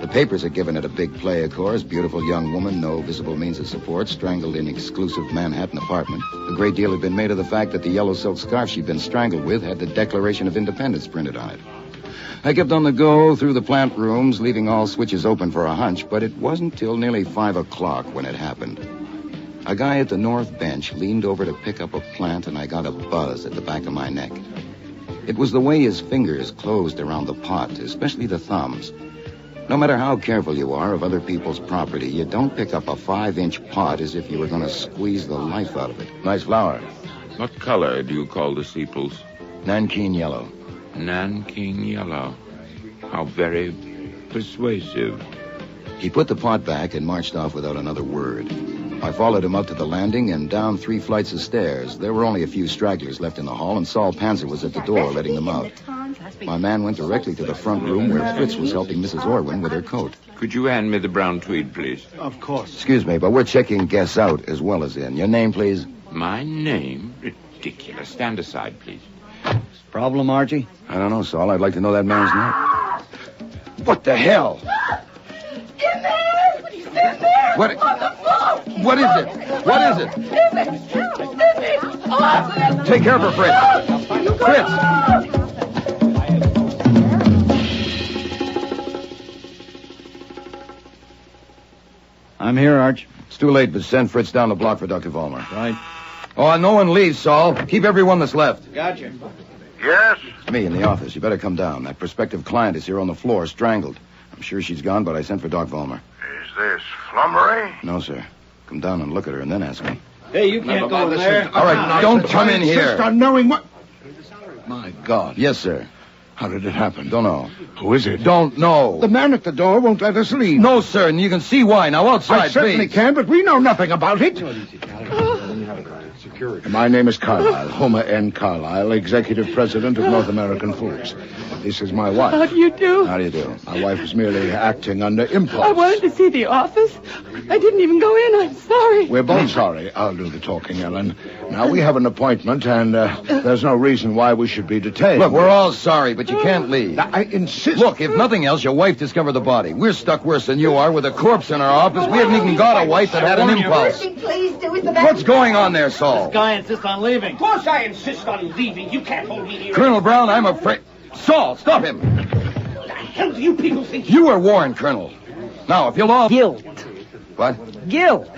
The papers had given it a big play, of course. Beautiful young woman, no visible means of support, strangled in exclusive Manhattan apartment. A great deal had been made of the fact that the yellow silk scarf she'd been strangled with had the Declaration of Independence printed on it. I kept on the go through the plant rooms, leaving all switches open for a hunch, but it wasn't till nearly 5 o'clock when it happened. A guy at the north bench leaned over to pick up a plant, and I got a buzz at the back of my neck. It was the way his fingers closed around the pot, especially the thumbs. No matter how careful you are of other people's property, you don't pick up a 5-inch pot as if you were going to squeeze the life out of it. Nice flower. What color do you call the sepals? Nankeen yellow. Nankeen yellow. How very persuasive. He put the pot back and marched off without another word. I followed him up to the landing and down 3 flights of stairs. There were only a few stragglers left in the hall, and Saul Panzer was at the door letting them out. My man went directly to the front room where Fritz was helping Mrs. Orwin with her coat. Could you hand me the brown tweed, please? Of course. Excuse me, but we're checking guests out as well as in. Your name, please? My name? Ridiculous. Stand aside, please. Problem, Archie? I don't know, Saul. I'd like to know that man's name. What the hell? In there! He's in there! What? On the floor! What is it? What is it? Sydney! Oh, Take care of her, Fritz. Fritz! I'm here, Arch. It's too late, but send Fritz down the block for Dr. Vollmer. Right. Oh, no one leaves, Saul. Keep everyone that's left. Gotcha. Yes? It's me in the office. You better come down. That prospective client is here on the floor, strangled. I'm sure she's gone, but I sent for Doc Vollmer. Is this flummery? No, sir. Come down and look at her and then ask me. Hey, you can't go in there. All right, don't come in here. On knowing what... My God. Yes, sir. How did it happen? Don't know. Who is it? Don't know. The man at the door won't let us leave. No, sir, and you can see why. Now, outside, I certainly please. can, but we know nothing about it. My name is Carlyle, Homer N. Carlyle, Executive President of North American Foods. This is my wife. How do you do? How do you do? My wife is merely acting under impulse. I wanted to see the office. I didn't even go in. I'm sorry. We're both sorry. I'll do the talking, Ellen. Now, we have an appointment, and there's no reason why we should be detained. Look, we're all sorry, but you can't leave. I insist. Look, if nothing else, your wife discovered the body. We're stuck worse than you are with a corpse in our office. We haven't even got a wife that had an impulse. Please do it. What's going on there, Saul? This guy insists on leaving. Of course I insist on leaving. You can't hold me here. Colonel Brown, I'm afraid... Saul, stop him. What the hell do you people think? You were warned, Colonel. Now, if you'll all... Guilt. What? Guilt.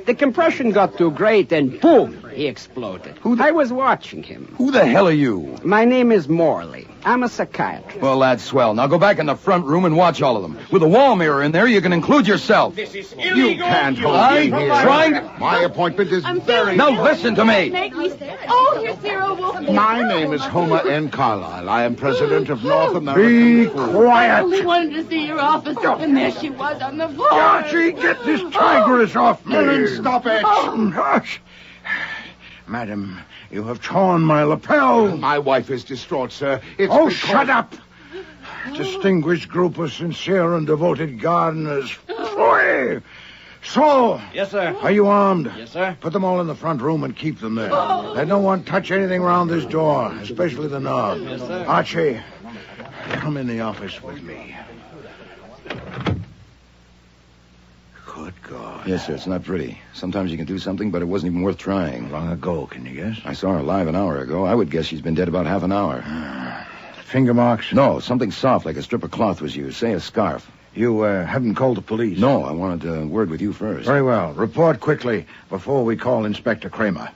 The compression got too great and boom, he exploded. I was watching him. Who the hell are you? My name is Morley. I'm a psychiatrist. Well, that's swell. Now go back in the front room and watch all of them. With a wall mirror in there, you can include yourself. This is illegal. You can't hold me here. Trying to... My appointment is very... Now listen to me. Make me stay. Oh, here's Nero Wolfe. My name is Homer N. Carlyle. I am president of North American Foods. Be quiet. I only wanted to see your office, and there she was on the floor. Archie, get this tigress off me. Ellen, stop it. Oh. Hush. Madam, you have torn my lapel. My wife is distraught, sir. It's because... shut up. Distinguished group of sincere and devoted gardeners. Phoy! Saul! Yes, sir. Are you armed? Yes, sir. Put them all in the front room and keep them there. Let no one touch anything around this door, especially the knob. Yes, sir. Archie, come in the office with me. Good God. Yes, sir, it's not pretty. Sometimes you can do something, but it wasn't even worth trying. Long ago, can you guess? I saw her alive an hour ago. I would guess she's been dead about half an hour. Finger marks? No, something soft like a strip of cloth was used. Say a scarf. You haven't called the police? No, I wanted a word with you first. Very well. Report quickly before we call Inspector Kramer.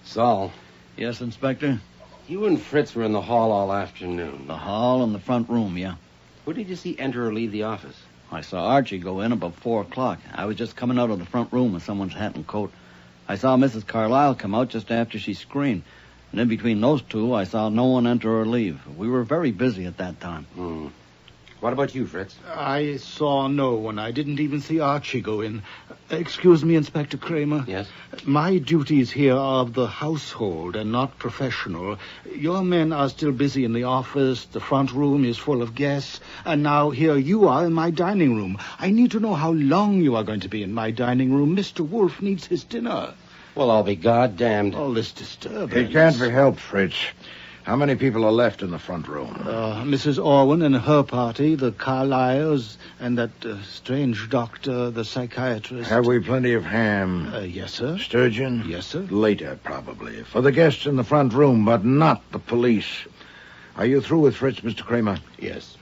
Saul. Yes, Inspector? You and Fritz were in the hall all afternoon. The hall and the front room, yeah. Who did you see enter or leave the office? I saw Archie go in about 4 o'clock. I was just coming out of the front room with someone's hat and coat. I saw Mrs. Carlyle come out just after she screamed. And in between those two, I saw no one enter or leave. We were very busy at that time. What about you, Fritz? I saw no one. I didn't even see Archie go in. Excuse me, Inspector Kramer. Yes? My duties here are of the household and not professional. Your men are still busy in the office. The front room is full of guests. And now here you are in my dining room. I need to know how long you are going to be in my dining room. Mr. Wolfe needs his dinner. Well, I'll be goddamned. All this disturbance. It can't be helped, Fritz. How many people are left in the front room? Mrs. Orwin and her party, the Carlyles, and that strange doctor, the psychiatrist. Have we plenty of ham? Yes, sir. Sturgeon? Yes, sir. Later, probably. For the guests in the front room, but not the police. Are you through with Fritz, Mr. Kramer? Yes.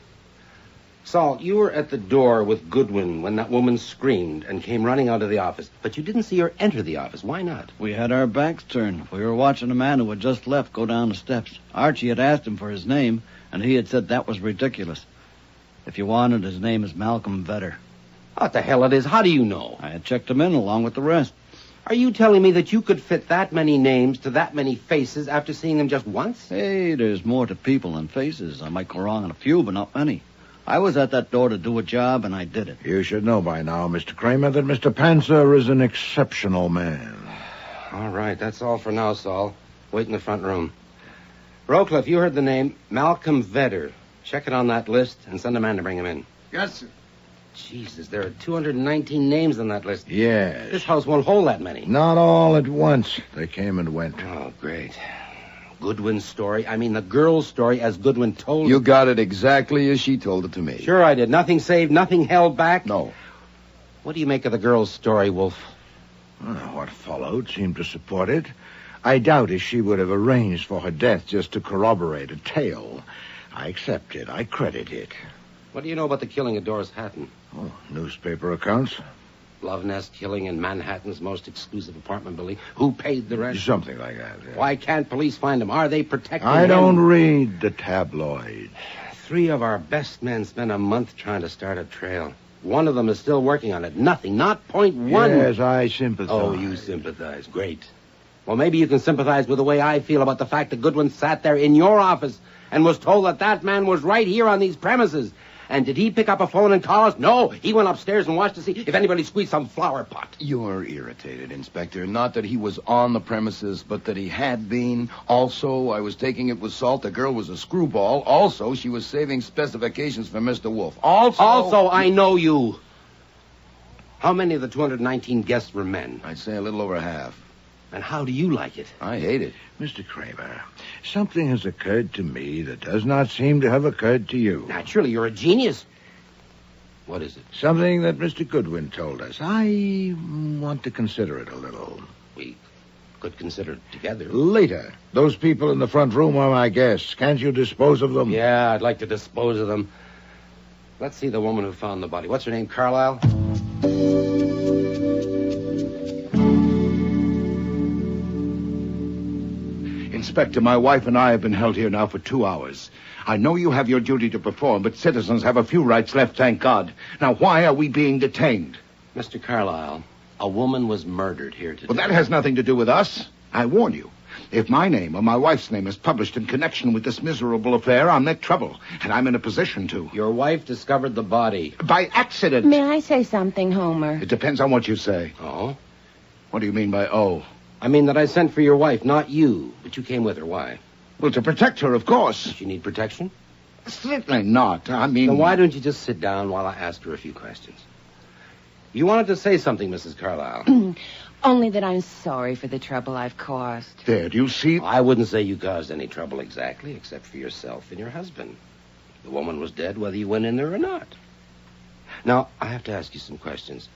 Saul, you were at the door with Goodwin when that woman screamed and came running out of the office. But you didn't see her enter the office. Why not? We had our backs turned. We were watching a man who had just left go down the steps. Archie had asked him for his name, and he had said that was ridiculous. If you wanted, his name is Malcolm Vedder. What the hell it is? How do you know? I had checked him in along with the rest. Are you telling me that you could fit that many names to that many faces after seeing them just once? Hey, there's more to people than faces. I might go wrong on a few, but not many. I was at that door to do a job, and I did it. You should know by now, Mr. Kramer, that Mr. Panzer is an exceptional man. All right, that's all for now, Saul. Wait in the front room. Rowcliffe, you heard the name Malcolm Vedder. Check it on that list and send a man to bring him in. Yes, sir. Jesus, there are 219 names on that list. Yes. This house won't hold that many. Not all at once. They came and went. Oh, great. Goodwin's story. I mean, the girl's story as Goodwin told it. You got it exactly as she told it to me. Sure I did. Nothing saved, nothing held back? No. What do you make of the girl's story, Wolfe? What followed seemed to support it. I doubt if she would have arranged for her death just to corroborate a tale. I accept it. I credit it. What do you know about the killing of Doris Hatton? Oh, newspaper accounts. Love nest killing in Manhattan's most exclusive apartment building. Who paid the rent? Something like that. Yeah. Why can't police find him? Are they protecting I him? don't read the tabloids. 3 of our best men spent a month trying to start a trail. One of them is still working on it. Nothing, not .1. Yes, I sympathize. Oh, you sympathize. Great. Well, maybe you can sympathize with the way I feel about the fact that Goodwin sat there in your office and was told that that man was right here on these premises. And did he pick up a phone and call us? No, he went upstairs and watched to see if anybody squeezed some flower pot. You're irritated, Inspector. Not that he was on the premises, but that he had been. Also, I was taking it with salt. The girl was a screwball. Also, she was saving specifications for Mr. Wolfe. Also, I know you. How many of the 219 guests were men? I'd say a little over half. And how do you like it? I hate it. Mr. Kramer, something has occurred to me that does not seem to have occurred to you. Naturally, you're a genius. What is it? Something that Mr. Goodwin told us. I want to consider it a little. We could consider it together. Later. Those people in the front room are my guests. Can't you dispose of them? Yeah, I'd like to dispose of them. Let's see the woman who found the body. What's her name, Carlyle? Inspector, my wife and I have been held here now for 2 hours. I know you have your duty to perform, but citizens have a few rights left, thank God. Now, why are we being detained? Mr. Carlyle, a woman was murdered here today. Well, that has nothing to do with us. I warn you. If my name or my wife's name is published in connection with this miserable affair, I'll make trouble, and I'm in a position to. Your wife discovered the body. By accident. May I say something, Homer? It depends on what you say. Oh? What do you mean by oh? I mean that I sent for your wife, not you. But you came with her. Why? Well, to protect her, of course. Does she need protection? Certainly not. I mean... Then why don't you just sit down while I ask her a few questions? You wanted to say something, Mrs. Carlyle. Only that I'm sorry for the trouble I've caused. There, do you see? I wouldn't say you caused any trouble exactly, except for yourself and your husband. The woman was dead whether you went in there or not. Now, I have to ask you some questions,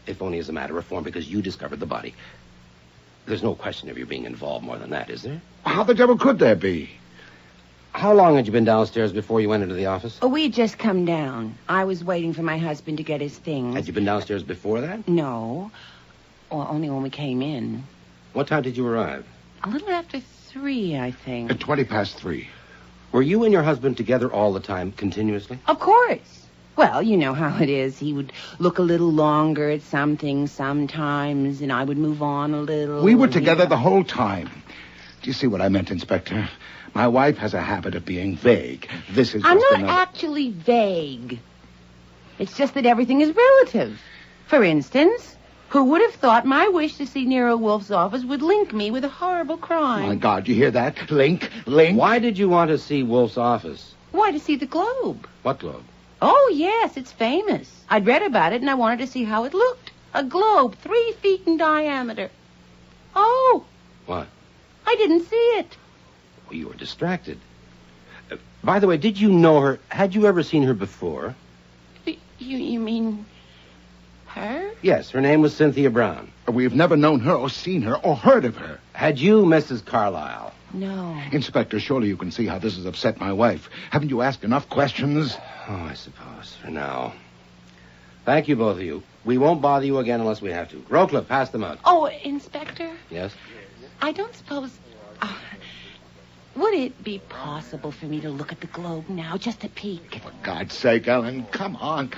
if only as a matter of form, because you discovered the body. There's no question of you being involved more than that, is there? How the devil could there be? How long had you been downstairs before you went into the office? Oh, we had just come down. I was waiting for my husband to get his things. Had you been downstairs before that? No. Well, only when we came in. What time did you arrive? A little after 3, I think. At 3:20. Were you and your husband together all the time, continuously? Of course. Well, you know how it is. He would look a little longer at something sometimes, and I would move on a little. We were together the whole time. Do you see what I meant, Inspector? My wife has a habit of being vague. This is I'm just not another... actually vague. It's just that everything is relative. For instance, who would have thought my wish to see Nero Wolfe's office would link me with a horrible crime? My God, you hear that? Link. Why did you want to see Wolfe's office? Why, to see the globe. What globe? Oh, yes, it's famous. I'd read about it, and I wanted to see how it looked. A globe 3 feet in diameter. Oh. What? I didn't see it. Well, you were distracted. By the way, did you know her? Had you ever seen her before? You mean her? Yes, her name was Cynthia Brown. We've never known her or seen her or heard of her. Had you, Mrs. Carlyle? No. Inspector, surely you can see how this has upset my wife. Haven't you asked enough questions? Oh, I suppose, for now. Thank you, both of you. We won't bother you again unless we have to. Rowcliffe, pass them out. Oh, Inspector? Yes? I don't suppose... would it be possible for me to look at the globe now, just a peek? For God's sake, Ellen, come on.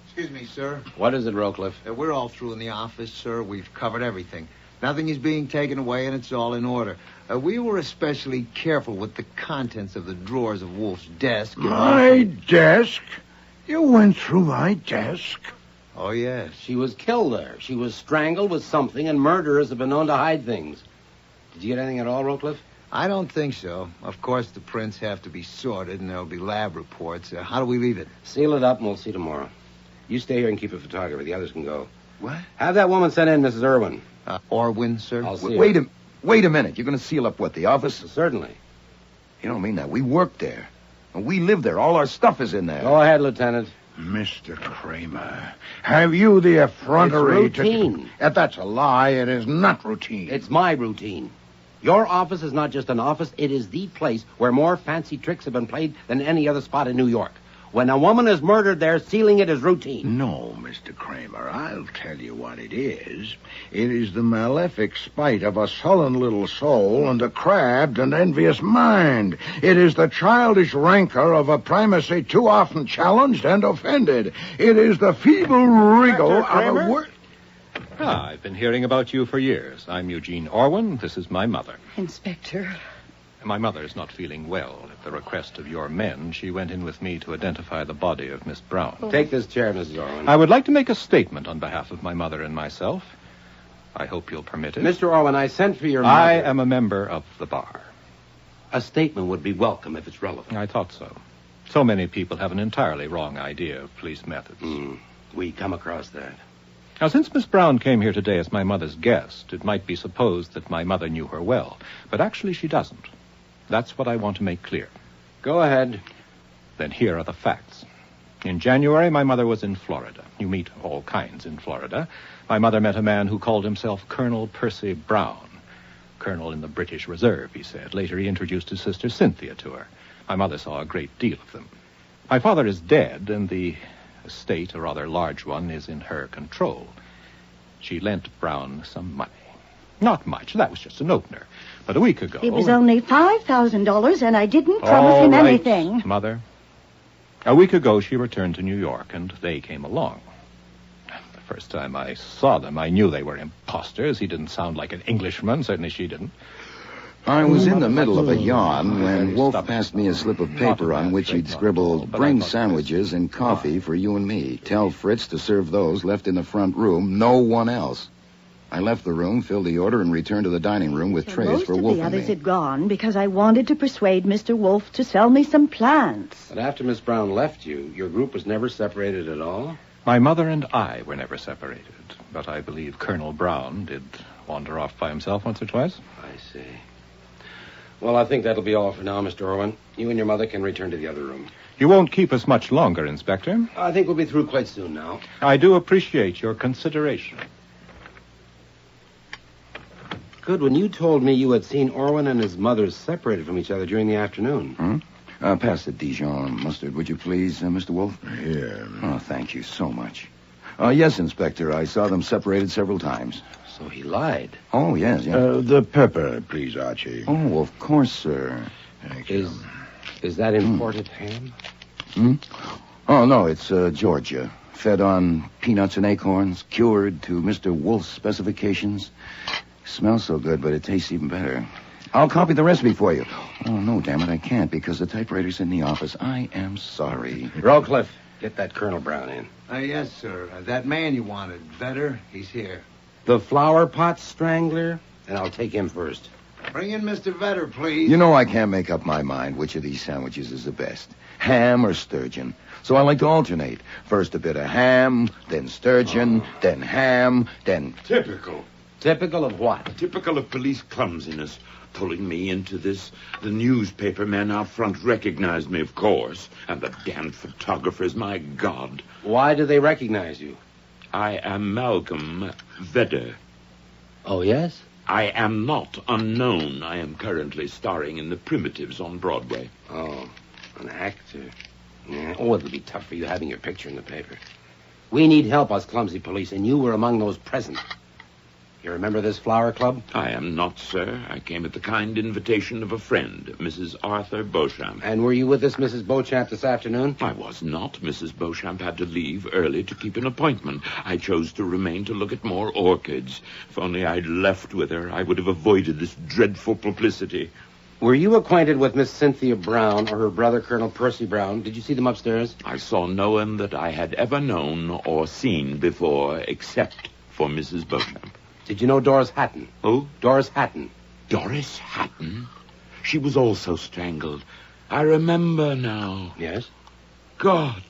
Excuse me, sir. What is it, Rowcliffe? We're all through in the office, sir. We've covered everything. Nothing is being taken away, and it's all in order. We were especially careful with the contents of the drawers of Wolfe's desk. My desk? You went through my desk? Oh, yes. She was killed there. She was strangled with something, and murderers have been known to hide things. Did you get anything at all, Rowcliffe? I don't think so. Of course, the prints have to be sorted, and there'll be lab reports. How do we leave it? Seal it up, and we'll see tomorrow. You stay here and keep a photographer. The others can go. What? Have that woman sent in, Mrs. Irwin. Orwin, sir? I'll see Wait her. a minute. You're going to seal up what, the office? Certainly. You don't mean that. We work there. And we live there. All our stuff is in there. Go ahead, Lieutenant. Mr. Kramer, have you the effrontery It's routine. That's a lie. It is not routine. It's my routine. Your office is not just an office. It is the place where more fancy tricks have been played than any other spot in New York. When a woman is murdered, they're sealing it as routine. No, Mr. Kramer, I'll tell you what it is. It is the malefic spite of a sullen little soul and a crabbed and envious mind. It is the childish rancor of a primacy too often challenged and offended. It is the feeble wriggle of a word. I've been hearing about you for years. I'm Eugene Orwin. This is my mother. Inspector. My mother is not feeling well. At the request of your men, she went in with me to identify the body of Miss Brown. Take this chair, Mrs. Orwin. I would like to make a statement on behalf of my mother and myself. I hope you'll permit it. Mr. Orwin, I sent for your mother. I am a member of the bar. A statement would be welcome if it's relevant. I thought so. So many people have an entirely wrong idea of police methods. We come across that. Now, since Miss Brown came here today as my mother's guest, it might be supposed that my mother knew her well. But actually, she doesn't. That's what I want to make clear. Go ahead. Then here are the facts. In January, my mother was in Florida. You meet all kinds in Florida. My mother met a man who called himself Colonel Percy Brown. Colonel in the British Reserve, he said. Later, he introduced his sister Cynthia to her. My mother saw a great deal of them. My father is dead, and the estate, a rather large one, is in her control. She lent Brown some money. Not much. That was just an opener. But a week ago... It was only $5,000, and I didn't promise him anything. Mother. A week ago, she returned to New York, and they came along. The first time I saw them, I knew they were imposters. He didn't sound like an Englishman. Certainly she didn't. I was in the middle of a yawn when Wolfe passed me a slip of paper on which he'd scribbled, "Bring sandwiches and coffee for you and me. Tell Fritz to serve those left in the front room, no one else." I left the room, filled the order, and returned to the dining room with trays for Wolfe and me. Most of the others had gone because I wanted to persuade Mr. Wolfe to sell me some plants. But after Miss Brown left you, your group was never separated at all? My mother and I were never separated, but I believe Colonel Brown did wander off by himself once or twice. I see. Well, I think that'll be all for now, Mr. Orwin. You and your mother can return to the other room. You won't keep us much longer, Inspector. I think we'll be through quite soon now. I do appreciate your consideration. Goodwin, you told me you had seen Orwin and his mother separated from each other during the afternoon. Pass the Dijon mustard, would you please, Mr. Wolfe? Here. Oh, thank you so much. Yes, Inspector, I saw them separated several times. So he lied. Oh, yes. The pepper, please, Archie. Oh, of course, sir. Thank you. Is that imported ham? Oh, no, it's Georgia. Fed on peanuts and acorns, cured to Mr. Wolfe's specifications. Smells so good, but it tastes even better. I'll copy the recipe for you. Oh, no, damn it, I can't because the typewriter's in the office. I am sorry. Rowcliffe, get that Colonel Brown in. Yes, sir. That man you wanted, Vedder, he's here. The flower pot strangler? And I'll take him first. Bring in Mr. Vedder, please. You know I can't make up my mind which of these sandwiches is the best. Ham or sturgeon. So I like to alternate. First a bit of ham, then sturgeon, then ham, then... Typical. Typical of what? Typical of police clumsiness. Pulling me into this. The newspaper men out front recognized me, of course. And the damned photographers, my God. Why do they recognize you? I am Malcolm Vedder. Oh, yes? I am not unknown. I am currently starring in The Primitives on Broadway. Oh, an actor. Yeah. Oh, it'll be tough for you having your picture in the paper. We need help, us clumsy police, and you were among those present. You remember this flower club? I am not, sir. I came at the kind invitation of a friend, Mrs. Arthur Beauchamp. And were you with this Mrs. Beauchamp this afternoon? I was not. Mrs. Beauchamp had to leave early to keep an appointment. I chose to remain to look at more orchids. If only I'd left with her, I would have avoided this dreadful publicity. Were you acquainted with Miss Cynthia Brown or her brother, Colonel Percy Brown? Did you see them upstairs? I saw no one that I had ever known or seen before, except for Mrs. Beauchamp. Did you know Doris Hatton? Who? Doris Hatton. Doris Hatton? She was also strangled. I remember now. Yes? God,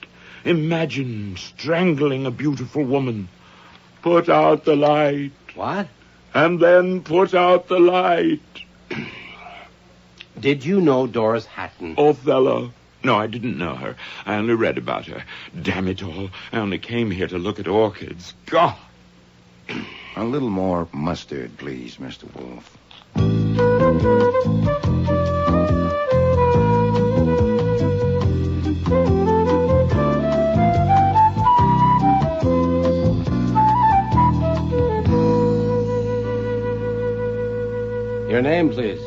imagine strangling a beautiful woman. Put out the light. What? And then put out the light. Did you know Doris Hatton? Othello. No, I didn't know her. I only read about her. Damn it all. I only came here to look at orchids. God. A little more mustard, please, Mr. Wolfe. Your name, please.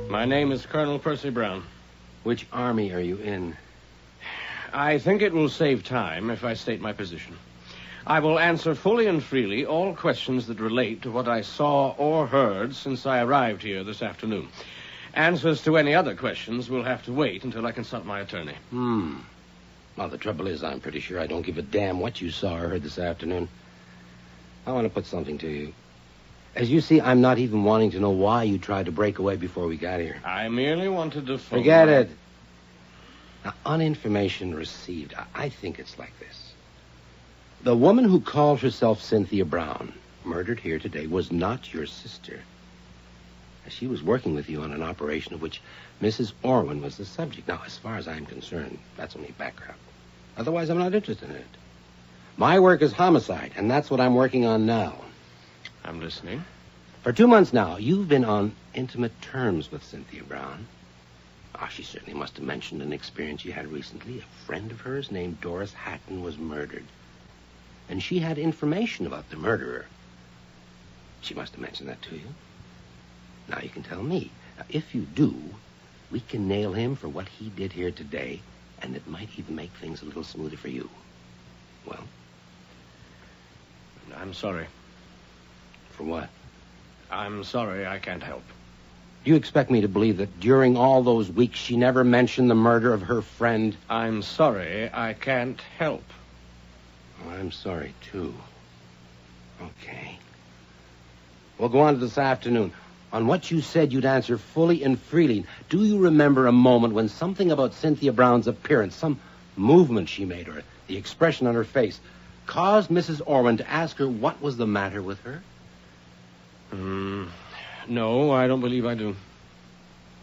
My name is Colonel Percy Brown. Which army are you in? I think it will save time if I state my position. I will answer fully and freely all questions that relate to what I saw or heard since I arrived here this afternoon. Answers to any other questions will have to wait until I consult my attorney. Well, the trouble is, I'm pretty sure I don't give a damn what you saw or heard this afternoon. I want to put something to you. As you see, I'm not even wanting to know why you tried to break away before we got here. I merely wanted to... Forget it. Now, on information received, I think it's like this. The woman who called herself Cynthia Brown, murdered here today, was not your sister. She was working with you on an operation of which Mrs. Orwin was the subject. Now, as far as I'm concerned, that's only background. Otherwise, I'm not interested in it. My work is homicide, and that's what I'm working on now. I'm listening. For 2 months now, you've been on intimate terms with Cynthia Brown. She certainly must have mentioned an experience you had recently. A friend of hers named Doris Hatton was murdered. And she had information about the murderer. She must have mentioned that to you. Now you can tell me. Now, if you do, we can nail him for what he did here today, and it might even make things a little smoother for you. Well? I'm sorry. For what? I'm sorry I can't help. Do you expect me to believe that during all those weeks she never mentioned the murder of her friend? I'm sorry I can't help. Oh, I'm sorry, too. Okay. We'll go on to this afternoon. On what you said you'd answer fully and freely, do you remember a moment when something about Cynthia Brown's appearance, some movement she made, or the expression on her face, caused Mrs. Orwin to ask her what was the matter with her? No, I don't believe I do.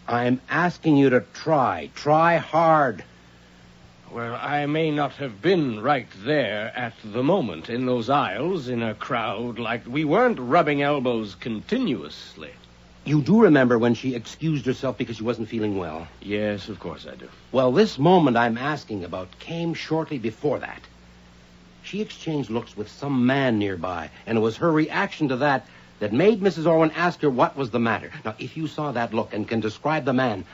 I'm asking you to try. Try hard. Well, I may not have been right there at the moment, in those aisles, in a crowd like... We weren't rubbing elbows continuously. You do remember when she excused herself because she wasn't feeling well? Yes, of course I do. Well, this moment I'm asking about came shortly before that. She exchanged looks with some man nearby, and it was her reaction to that made Mrs. Orwin ask her what was the matter. Now, if you saw that look and can describe the man,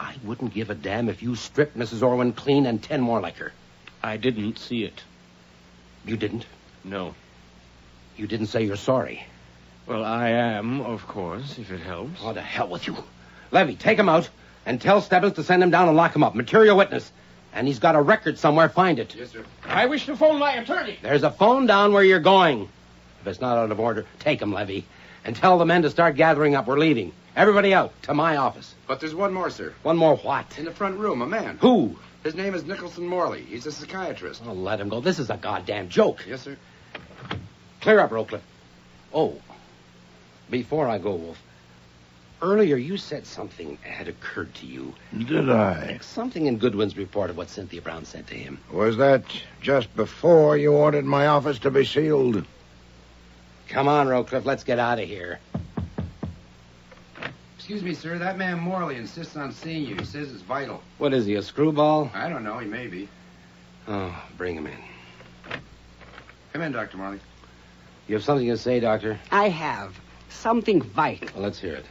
I wouldn't give a damn if you stripped Mrs. Orwin clean and 10 more like her. I didn't see it. You didn't? No. You didn't say you're sorry. Well, I am, of course, if it helps. Oh, to hell with you. Levy, take him out and tell Stebbins to send him down and lock him up. Material witness. And he's got a record somewhere. Find it. Yes, sir. I wish to phone my attorney. There's a phone down where you're going. If it's not out of order, take him, Levy. And tell the men to start gathering up. We're leaving. Everybody out to my office. But there's one more, sir. One more what? In the front room, a man. Who? His name is Nicholson Morley. He's a psychiatrist. Oh, let him go. This is a goddamn joke. Yes, sir. Clear up, Rowcliffe. Oh, before I go, Wolf, earlier you said something had occurred to you. Did I? Something in Goodwin's report of what Cynthia Brown said to him. Was that just before you ordered my office to be sealed? Come on, Rowcliffe, let's get out of here. Excuse me, sir. That man Morley insists on seeing you. He says it's vital. What is he, a screwball? I don't know. He may be. Oh, bring him in. Come in, Dr. Morley. You have something to say, Doctor? I have. Something vital. Well, let's hear it.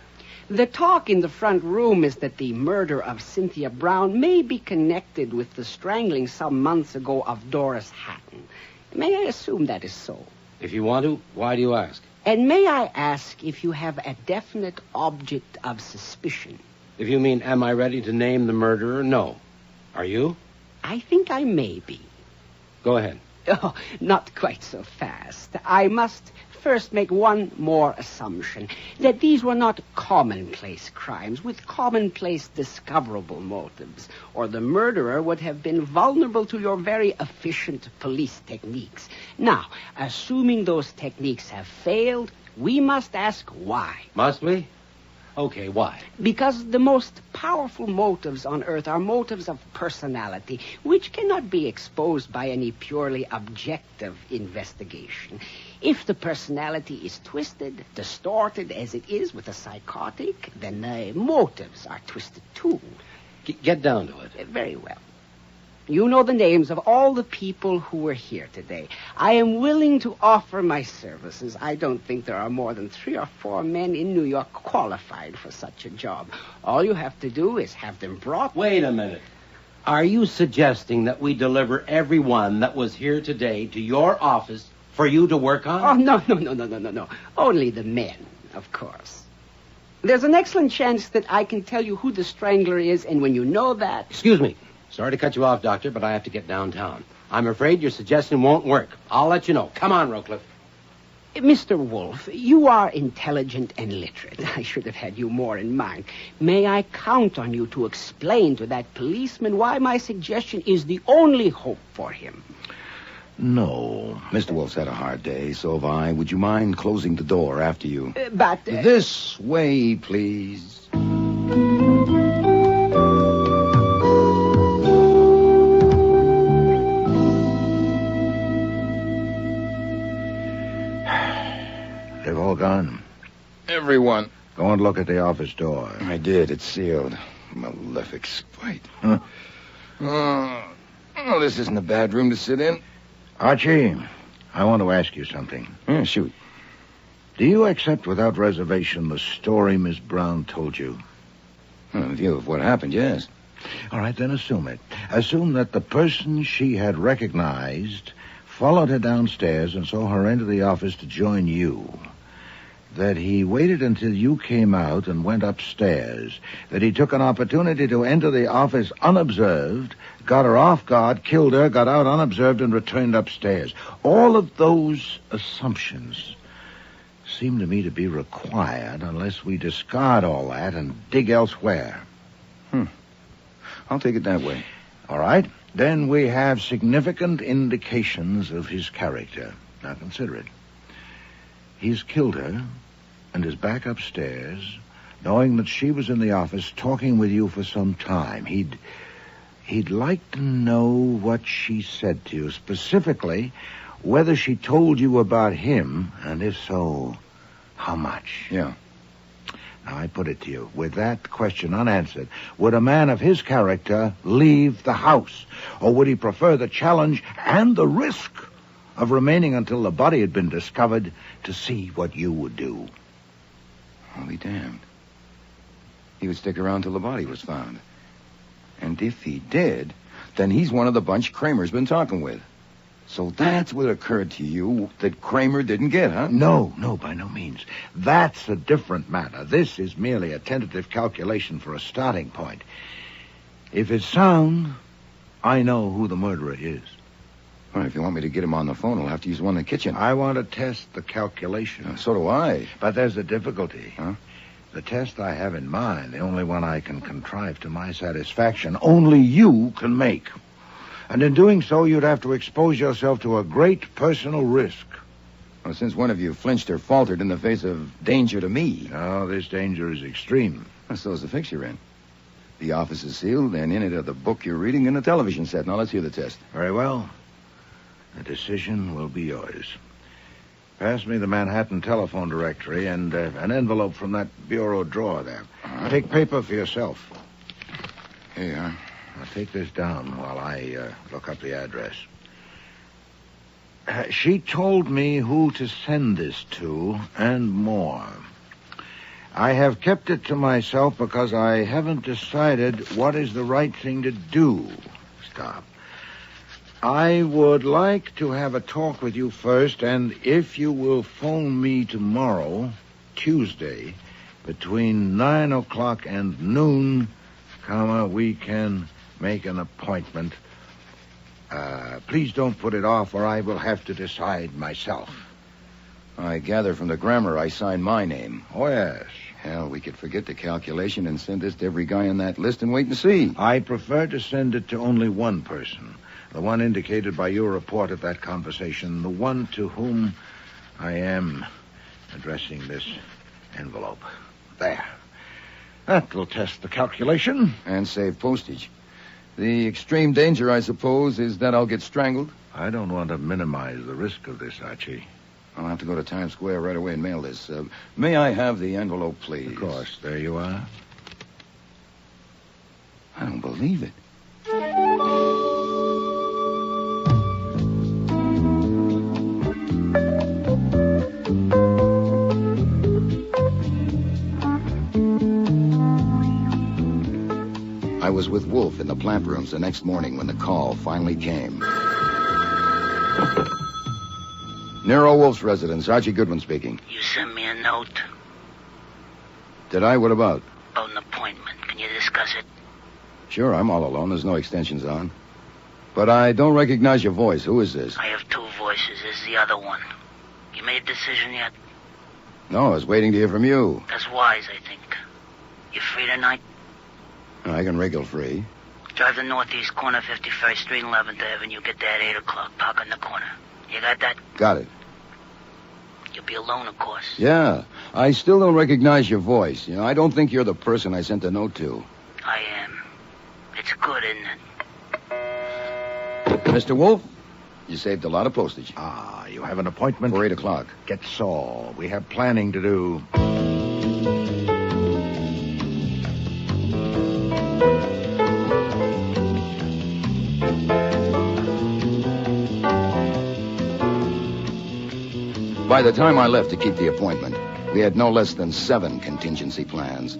The talk in the front room is that the murder of Cynthia Brown may be connected with the strangling some months ago of Doris Hatton. May I assume that is so? If you want to, why do you ask? And may I ask if you have a definite object of suspicion? If you mean, am I ready to name the murderer? No. Are you? I think I may be. Go ahead. Oh, not quite so fast. I must first make one more assumption, that these were not commonplace crimes with commonplace discoverable motives, or the murderer would have been vulnerable to your very efficient police techniques. Now, assuming those techniques have failed, we must ask why. Must we? Okay, why? Because the most powerful motives on Earth are motives of personality, which cannot be exposed by any purely objective investigation. If the personality is twisted, distorted as it is with a psychotic, then the motives are twisted too. Get down to it. Very well. You know the names of all the people who were here today. I am willing to offer my services. I don't think there are more than 3 or 4 men in New York qualified for such a job. All you have to do is have them brought... Wait a minute. Are you suggesting that we deliver everyone that was here today to your office for you to work on? Oh, no. Only the men, of course. There's an excellent chance that I can tell you who the strangler is, and when you know that... Excuse me. Sorry to cut you off, Doctor, but I have to get downtown. I'm afraid your suggestion won't work. I'll let you know. Come on, Rowcliffe. Mr. Wolfe, you are intelligent and literate. I should have had you more in mind. May I count on you to explain to that policeman why my suggestion is the only hope for him? No. Mr. Wolfe's had a hard day, so have I. Would you mind closing the door after you? But... This way, please. They've all gone. Everyone. Go and look at the office door. I did. It's sealed. Malefic spite. Huh? Oh, this isn't a bad room to sit in. Archie, I want to ask you something. Yeah, shoot. Do you accept without reservation the story Miss Brown told you? In view of what happened, yes. All right, then assume it. Assume that the person she had recognized followed her downstairs and saw her enter the office to join you. That he waited until you came out and went upstairs. That he took an opportunity to enter the office unobserved, got her off guard, killed her, got out unobserved, and returned upstairs. All of those assumptions seem to me to be required unless we discard all that and dig elsewhere. I'll take it that way. All right. Then we have significant indications of his character. Now consider it. He's killed her and is back upstairs, knowing that she was in the office talking with you for some time. He'd like to know what she said to you, specifically whether she told you about him, and if so, how much. Yeah. Now, I put it to you, with that question unanswered, would a man of his character leave the house? Or would he prefer the challenge and the risk of remaining until the body had been discovered to see what you would do? I'll be damned. He would stick around till the body was found. And if he did, then he's one of the bunch Kramer's been talking with. So that's what occurred to you that Kramer didn't get, huh? No, by no means. That's a different matter. This is merely a tentative calculation for a starting point. If it's sound, I know who the murderer is. Well, if you want me to get him on the phone, I'll have to use one in the kitchen. I want to test the calculation. So do I. But there's a difficulty. Huh? The test I have in mind, the only one I can contrive to my satisfaction, only you can make. And in doing so, you'd have to expose yourself to a great personal risk. Well, since one of you flinched or faltered in the face of danger to me. Oh, this danger is extreme. Well, so is the fix you're in. The office is sealed, and in it are the book you're reading and the television set. Now, let's hear the test. Very well. The decision will be yours. Pass me the Manhattan telephone directory and an envelope from that bureau drawer there. Take paper for yourself. Here you are. Now, take this down while I look up the address. She told me who to send this to and more. I have kept it to myself because I haven't decided what is the right thing to do. Stop. I would like to have a talk with you first, and if you will phone me tomorrow, Tuesday, between 9 o'clock and noon, we can make an appointment. Please don't put it off, or I will have to decide myself. I gather from the grammar I signed my name. Oh, yes. Hell, we could forget the calculation and send this to every guy on that list and wait and see. I prefer to send it to only one person. The one indicated by your report of that conversation. The one to whom I am addressing this envelope. There. That will test the calculation. And save postage. The extreme danger, I suppose, is that I'll get strangled? I don't want to minimize the risk of this, Archie. I'll have to go to Times Square right away and mail this. May I have the envelope, please? Of course. There you are. I don't believe it. was with Wolfe in the plant rooms the next morning when the call finally came. Nero Wolfe's residence, Archie Goodwin speaking. You sent me a note Did I? What about? about an appointment. Can you discuss it? Sure, I'm all alone. There's no extensions on. But I don't recognize your voice. Who is this? I have two voices. This is the other one. You made a decision yet? No, I was waiting to hear from you. That's wise, I think. You free tonight? I can wriggle free. Drive the northeast corner, 51st Street and 11th Avenue. Get there at 8 o'clock. Park in the corner. You got that? Got it. You'll be alone, of course. Yeah, I still don't recognize your voice. I don't think you're the person I sent the note to. I am. It's good, isn't it? Mr. Wolfe, you saved a lot of postage. Ah, you have an appointment? For 8 o'clock. Get Saul. We have planning to do. By the time I left to keep the appointment, we had no less than 7 contingency plans.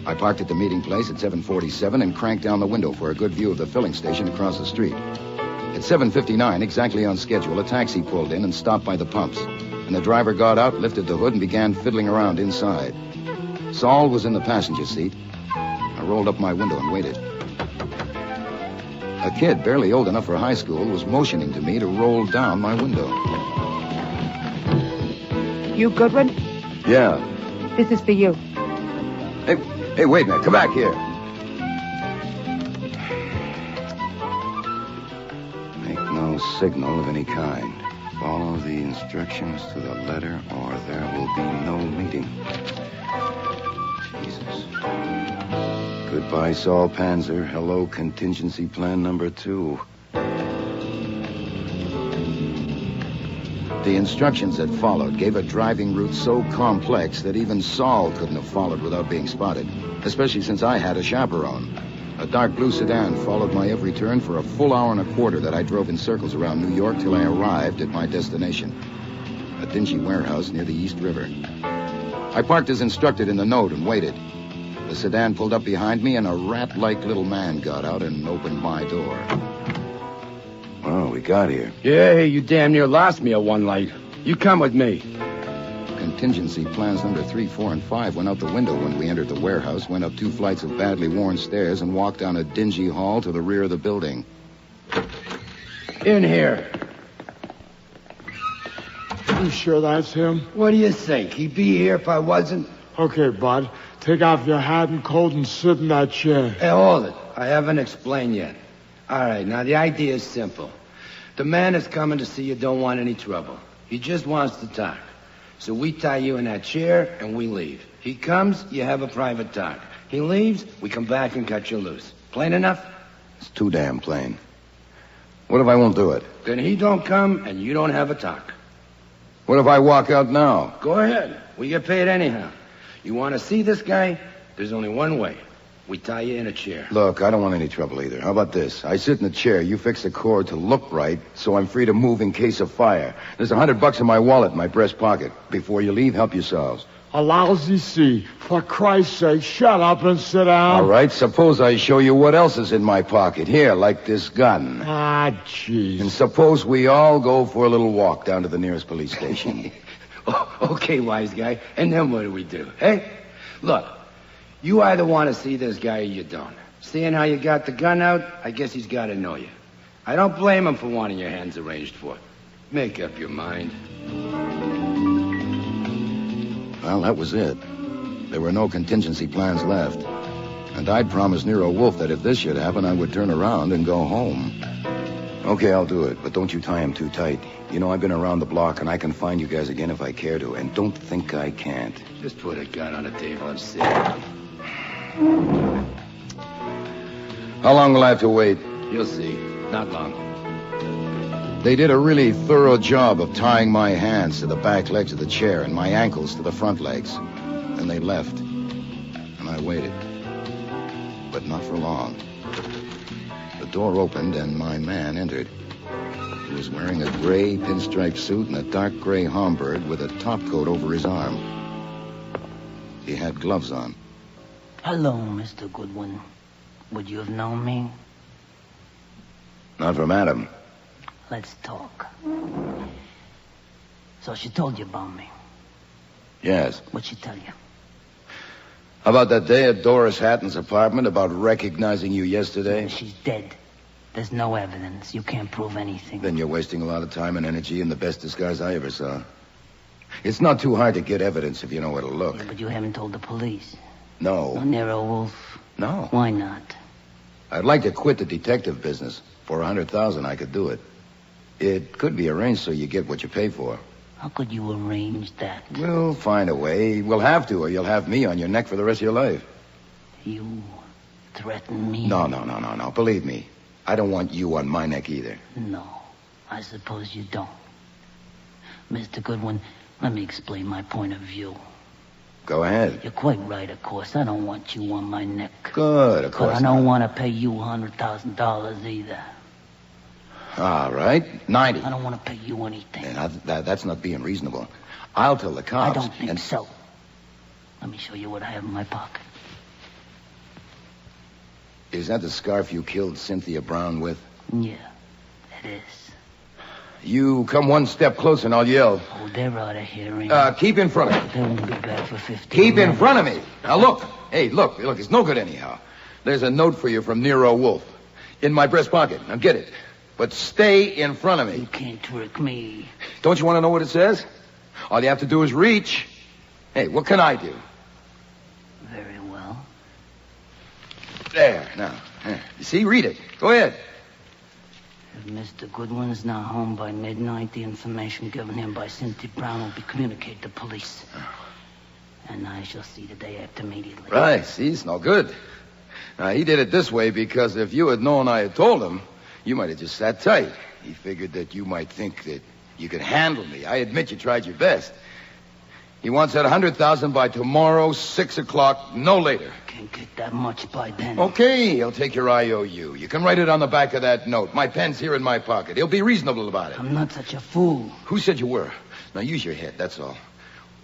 I parked at the meeting place at 7:47 and cranked down the window for a good view of the filling station across the street. At 7:59, exactly on schedule, a taxi pulled in and stopped by the pumps. And the driver got out, lifted the hood, and began fiddling around inside. Saul was in the passenger seat. I rolled up my window and waited. A kid, barely old enough for high school, was motioning to me to roll down my window. You Goodwin? Yeah. This is for you. Hey, wait a minute. Come back here. Make no signal of any kind. Follow the instructions to the letter or there will be no meeting. Jesus. Goodbye, Saul Panzer. Hello, contingency plan number 2. The instructions that followed gave a driving route so complex that even Saul couldn't have followed without being spotted, especially since I had a chaperone. A dark blue sedan followed my every turn for a full hour and a quarter that I drove in circles around New York till I arrived at my destination, a dingy warehouse near the East River. I parked as instructed in the note and waited. The sedan pulled up behind me and a rat-like little man got out and opened my door. Oh, we got here. Yeah, you damn near lost me at one light. You come with me. Contingency plans number 3, 4, and 5 went out the window when we entered the warehouse, went up 2 flights of badly worn stairs, and walked down a dingy hall to the rear of the building. In here. You sure that's him? What do you think? He'd be here if I wasn't? Okay, bud. Take off your hat and coat and sit in that chair. Hey, hold it. I haven't explained yet. All right, now the idea is simple. The man that's coming to see you don't want any trouble. He just wants to talk. So we tie you in that chair and we leave. He comes, you have a private talk. He leaves, we come back and cut you loose. Plain enough? It's too damn plain. What if I won't do it? Then he don't come and you don't have a talk. What if I walk out now? Go ahead. We get paid anyhow. You want to see this guy? There's only one way. We tie you in a chair. Look, I don't want any trouble either. How about this? I sit in the chair, you fix the cord to look right, so I'm free to move in case of fire. There's $100 in my wallet in my breast pocket. Before you leave, help yourselves. A lousy C. For Christ's sake, shut up and sit down. All right, suppose I show you what else is in my pocket. Here, like this gun. Ah, jeez. And suppose we all go for a little walk down to the nearest police station. Okay, wise guy. And then what do we do? Hey, look. You either want to see this guy or you don't. Seeing how you got the gun out, I guess he's got to know you. I don't blame him for wanting your hands arranged for. Make up your mind. Well, that was it. There were no contingency plans left. And I'd promised Nero Wolfe that if this should happen, I would turn around and go home. Okay, I'll do it, but don't you tie him too tight. You know, I've been around the block, and I can find you guys again if I care to. And don't think I can't. Just put a gun on the table and sit. How long will I have to wait? You'll see. Not long. They did a really thorough job of tying my hands to the back legs of the chair and my ankles to the front legs. Then they left. And I waited. But not for long. The door opened and my man entered. He was wearing a gray pinstripe suit and a dark gray Homburg with a topcoat over his arm. He had gloves on. Hello, Mr. Goodwin. Would you have known me? Not from Adam. Let's talk. So she told you about me. Yes. What'd she tell you? About that day at Doris Hatton's apartment, about recognizing you yesterday? She's dead. There's no evidence. You can't prove anything. Then you're wasting a lot of time and energy in the best disguise I ever saw. It's not too hard to get evidence if you know where to look. Yeah, but you haven't told the police. No. No, Nero Wolfe. No. Why not? I'd like to quit the detective business. For $100,000, I could do it. It could be arranged so you get what you pay for. How could you arrange that? We'll find a way. We'll have to, or you'll have me on your neck for the rest of your life. You threaten me? No. Believe me, I don't want you on my neck either. No, I suppose you don't. Mr. Goodwin, let me explain my point of view. Go ahead. You're quite right, of course. I don't want you on my neck. Good, of course. But I don't want to pay you $100,000 either. All right, 90. I don't want to pay you anything. That's not being reasonable. I'll tell the cops. I don't think so. Let me show you what I have in my pocket. Is that the scarf you killed Cynthia Brown with? Yeah, it is. You come one step closer and I'll yell. Oh, they're out of hearing. Keep in front of me. They won't be back for 15 Keep minutes. in front of me. Now look. Hey, look, it's no good anyhow. There's a note for you from Nero Wolfe. In my breast pocket. Now get it. But stay in front of me. You can't trick me. Don't you want to know what it says? All you have to do is reach. Hey, what can I do? Very well. There, now. You see, read it. Go ahead. If Mr. Goodwin is not home by midnight, the information given him by Cynthia Brown will be communicated to police. And I shall see the day after immediately. Right, see, it's no good. Now, he did it this way because if you had known I had told him, you might have just sat tight. He figured that you might think that you could handle me. I admit you tried your best. He wants that $100,000 by tomorrow, 6 o'clock, no later. Can't get that much by then. Okay, he'll take your IOU. You can write it on the back of that note. My pen's here in my pocket. He'll be reasonable about it. I'm not such a fool. Who said you were? Now, use your head, that's all.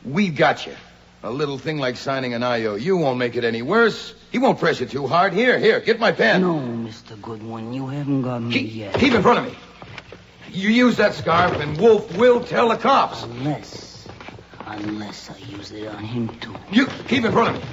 We got you. A little thing like signing an IOU won't make it any worse. He won't press you too hard. Here, get my pen. No, Mr. Goodwin, you haven't got me yet. Keep in front of me. You use that scarf and Wolfe will tell the cops. Unless I use it on him, too. You keep in front of me.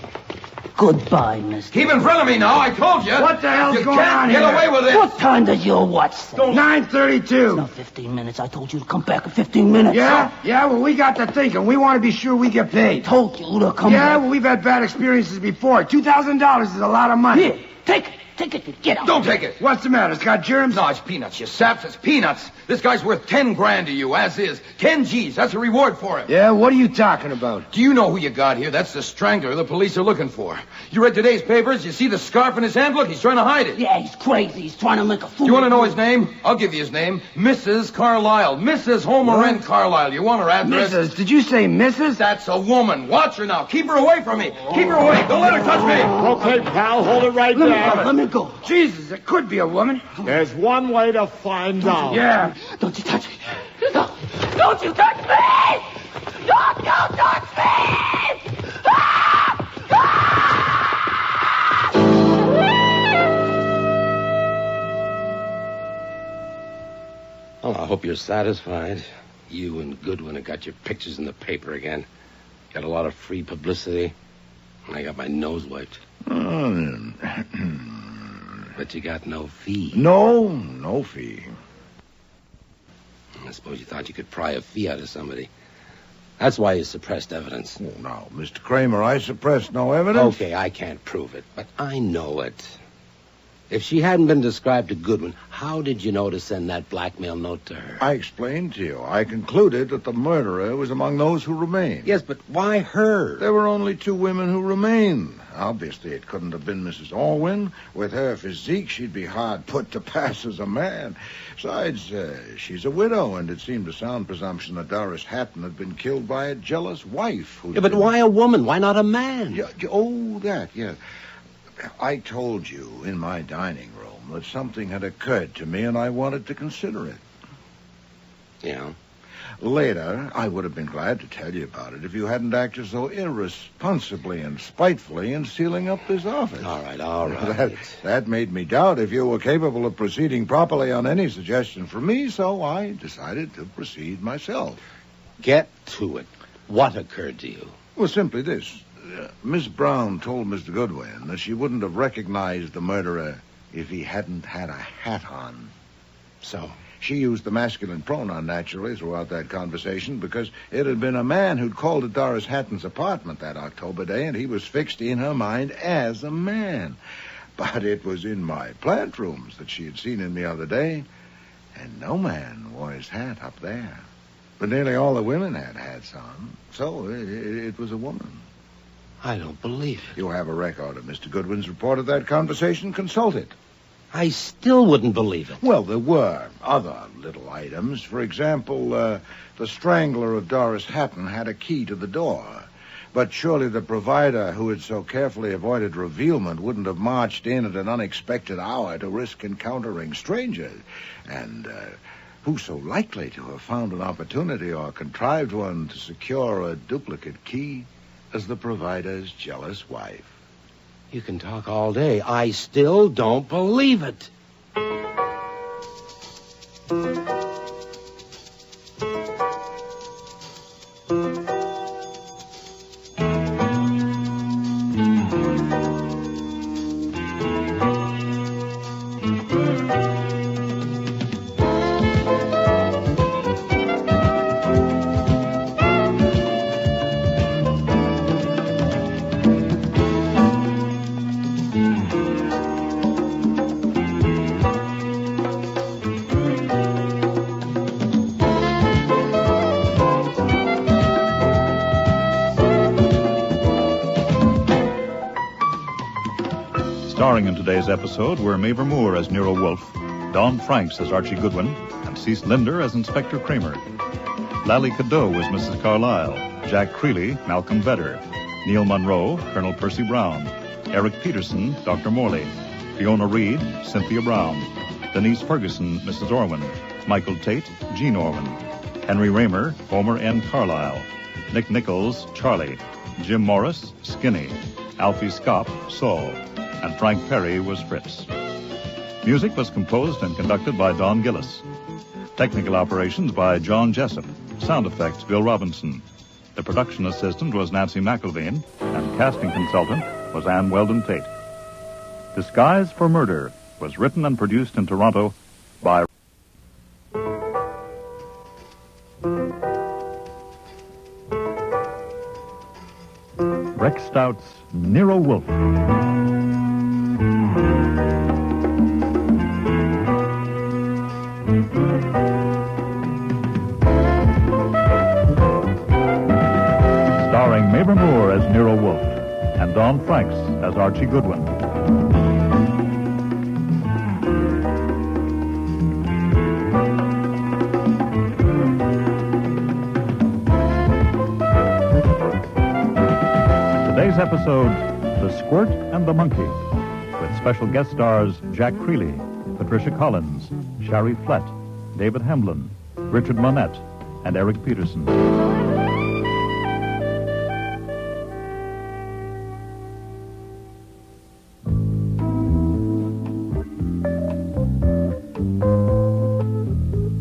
Goodbye, mister. Keep in front of me now, I told you. What the hell's going on here? You here? can't get away with it. What time does your watch say? 9:32. It's not 15 minutes. I told you to come back in 15 minutes. Yeah? Yeah, well, we got to thinking. We want to be sure we get paid. Told you to come back. back. Yeah, well, we've had bad experiences before. $2,000 is a lot of money. Here, take it. Take it and get out. Don't take it. What's the matter? It's got germs? No, it's peanuts, you saps. It's peanuts. This guy's worth 10 grand to you, as is. 10 G's. That's a reward for him. Yeah, what are you talking about? Do you know who you got here? That's the strangler the police are looking for. You read today's papers? You see the scarf in his hand? Look, he's trying to hide it. Yeah, he's crazy. He's trying to make a fool. Do you want to know his name? I'll give you his name. Mrs. Carlyle. Mrs. Homer N. Carlyle. You want her address? Mrs. Did you say Mrs.? That's a woman. Watch her now. Keep her away from me. Keep her away. Don't let her touch me. Okay, pal, hold it right there. Let me go. Jesus, it could be a woman. There's one way to find out. Yeah. Don't you touch me. No. Don't you touch me! Don't you touch me! Ah! Ah! Well, I hope you're satisfied. You and Goodwin have got your pictures in the paper again. Got a lot of free publicity. And I got my nose wiped. But you got no fee. No fee. I suppose you thought you could pry a fee out of somebody. That's why you suppressed evidence. Oh, now, Mr. Kramer, I suppressed no evidence. Okay, I can't prove it, but I know it. If she hadn't been described to Goodwin, how did you know to send that blackmail note to her? I explained to you. I concluded that the murderer was among those who remained. Yes, but why her? There were only 2 women who remained. Obviously, it couldn't have been Mrs. Alwyn. With her physique, she'd be hard put to pass as a man. Besides, she's a widow, and it seemed a sound presumption that Doris Hatton had been killed by a jealous wife. Yeah, but why a woman? Why not a man? Yeah. I told you in my dining room that something had occurred to me, and I wanted to consider it. Yeah? Later, I would have been glad to tell you about it if you hadn't acted so irresponsibly and spitefully in sealing up this office. All right. That made me doubt if you were capable of proceeding properly on any suggestion from me, so I decided to proceed myself. Get to it. What occurred to you? Well, simply this. Miss Brown told Mr. Goodwin that she wouldn't have recognized the murderer if he hadn't had a hat on. So? She used the masculine pronoun, naturally, throughout that conversation because it had been a man who'd called at Doris Hatton's apartment that October day, and he was fixed in her mind as a man. But it was in my plant rooms that she had seen him the other day, and no man wore his hat up there. But nearly all the women had hats on, so it was a woman. I don't believe it. You have a record of Mr. Goodwin's report of that conversation. Consult it. I still wouldn't believe it. Well, there were other little items. For example, the strangler of Doris Hatton had a key to the door. But surely the provider who had so carefully avoided revealment wouldn't have marched in at an unexpected hour to risk encountering strangers. And who so likely to have found an opportunity or contrived one to secure a duplicate key as the provider's jealous wife? You can talk all day. I still don't believe it. Starring in today's episode were Mavor Moore as Nero Wolfe, Don Franks as Archie Goodwin, and Cease Linder as Inspector Kramer. Lally Cadeau was Mrs. Carlyle, Jack Creeley, Malcolm Vedder, Neil Monroe, Colonel Percy Brown, Eric Peterson, Dr. Morley, Fiona Reed, Cynthia Brown, Denise Ferguson, Mrs. Orwin, Michael Tate, Gene Orwin, Henry Raymer, Homer N. Carlyle, Nick Nichols, Charlie, Jim Morris, Skinny, Alfie Scott, Saul, and Frank Perry was Fritz. Music was composed and conducted by Don Gillis. Technical operations by John Jessup. Sound effects, Bill Robinson. The production assistant was Nancy McElveen, and casting consultant was Ann Weldon Tate. Disguise for Murder was written and produced in Toronto by Rex Stout'S Nero Wolfe. Starring Mavor Moore as Nero Wolfe and Don Franks as Archie Goodwin. Today's episode, The Squirt and the Monkey, with special guest stars Jack Creeley, Patricia Collins, Shari Flett, David Hamlin, Richard Monette, and Eric Peterson.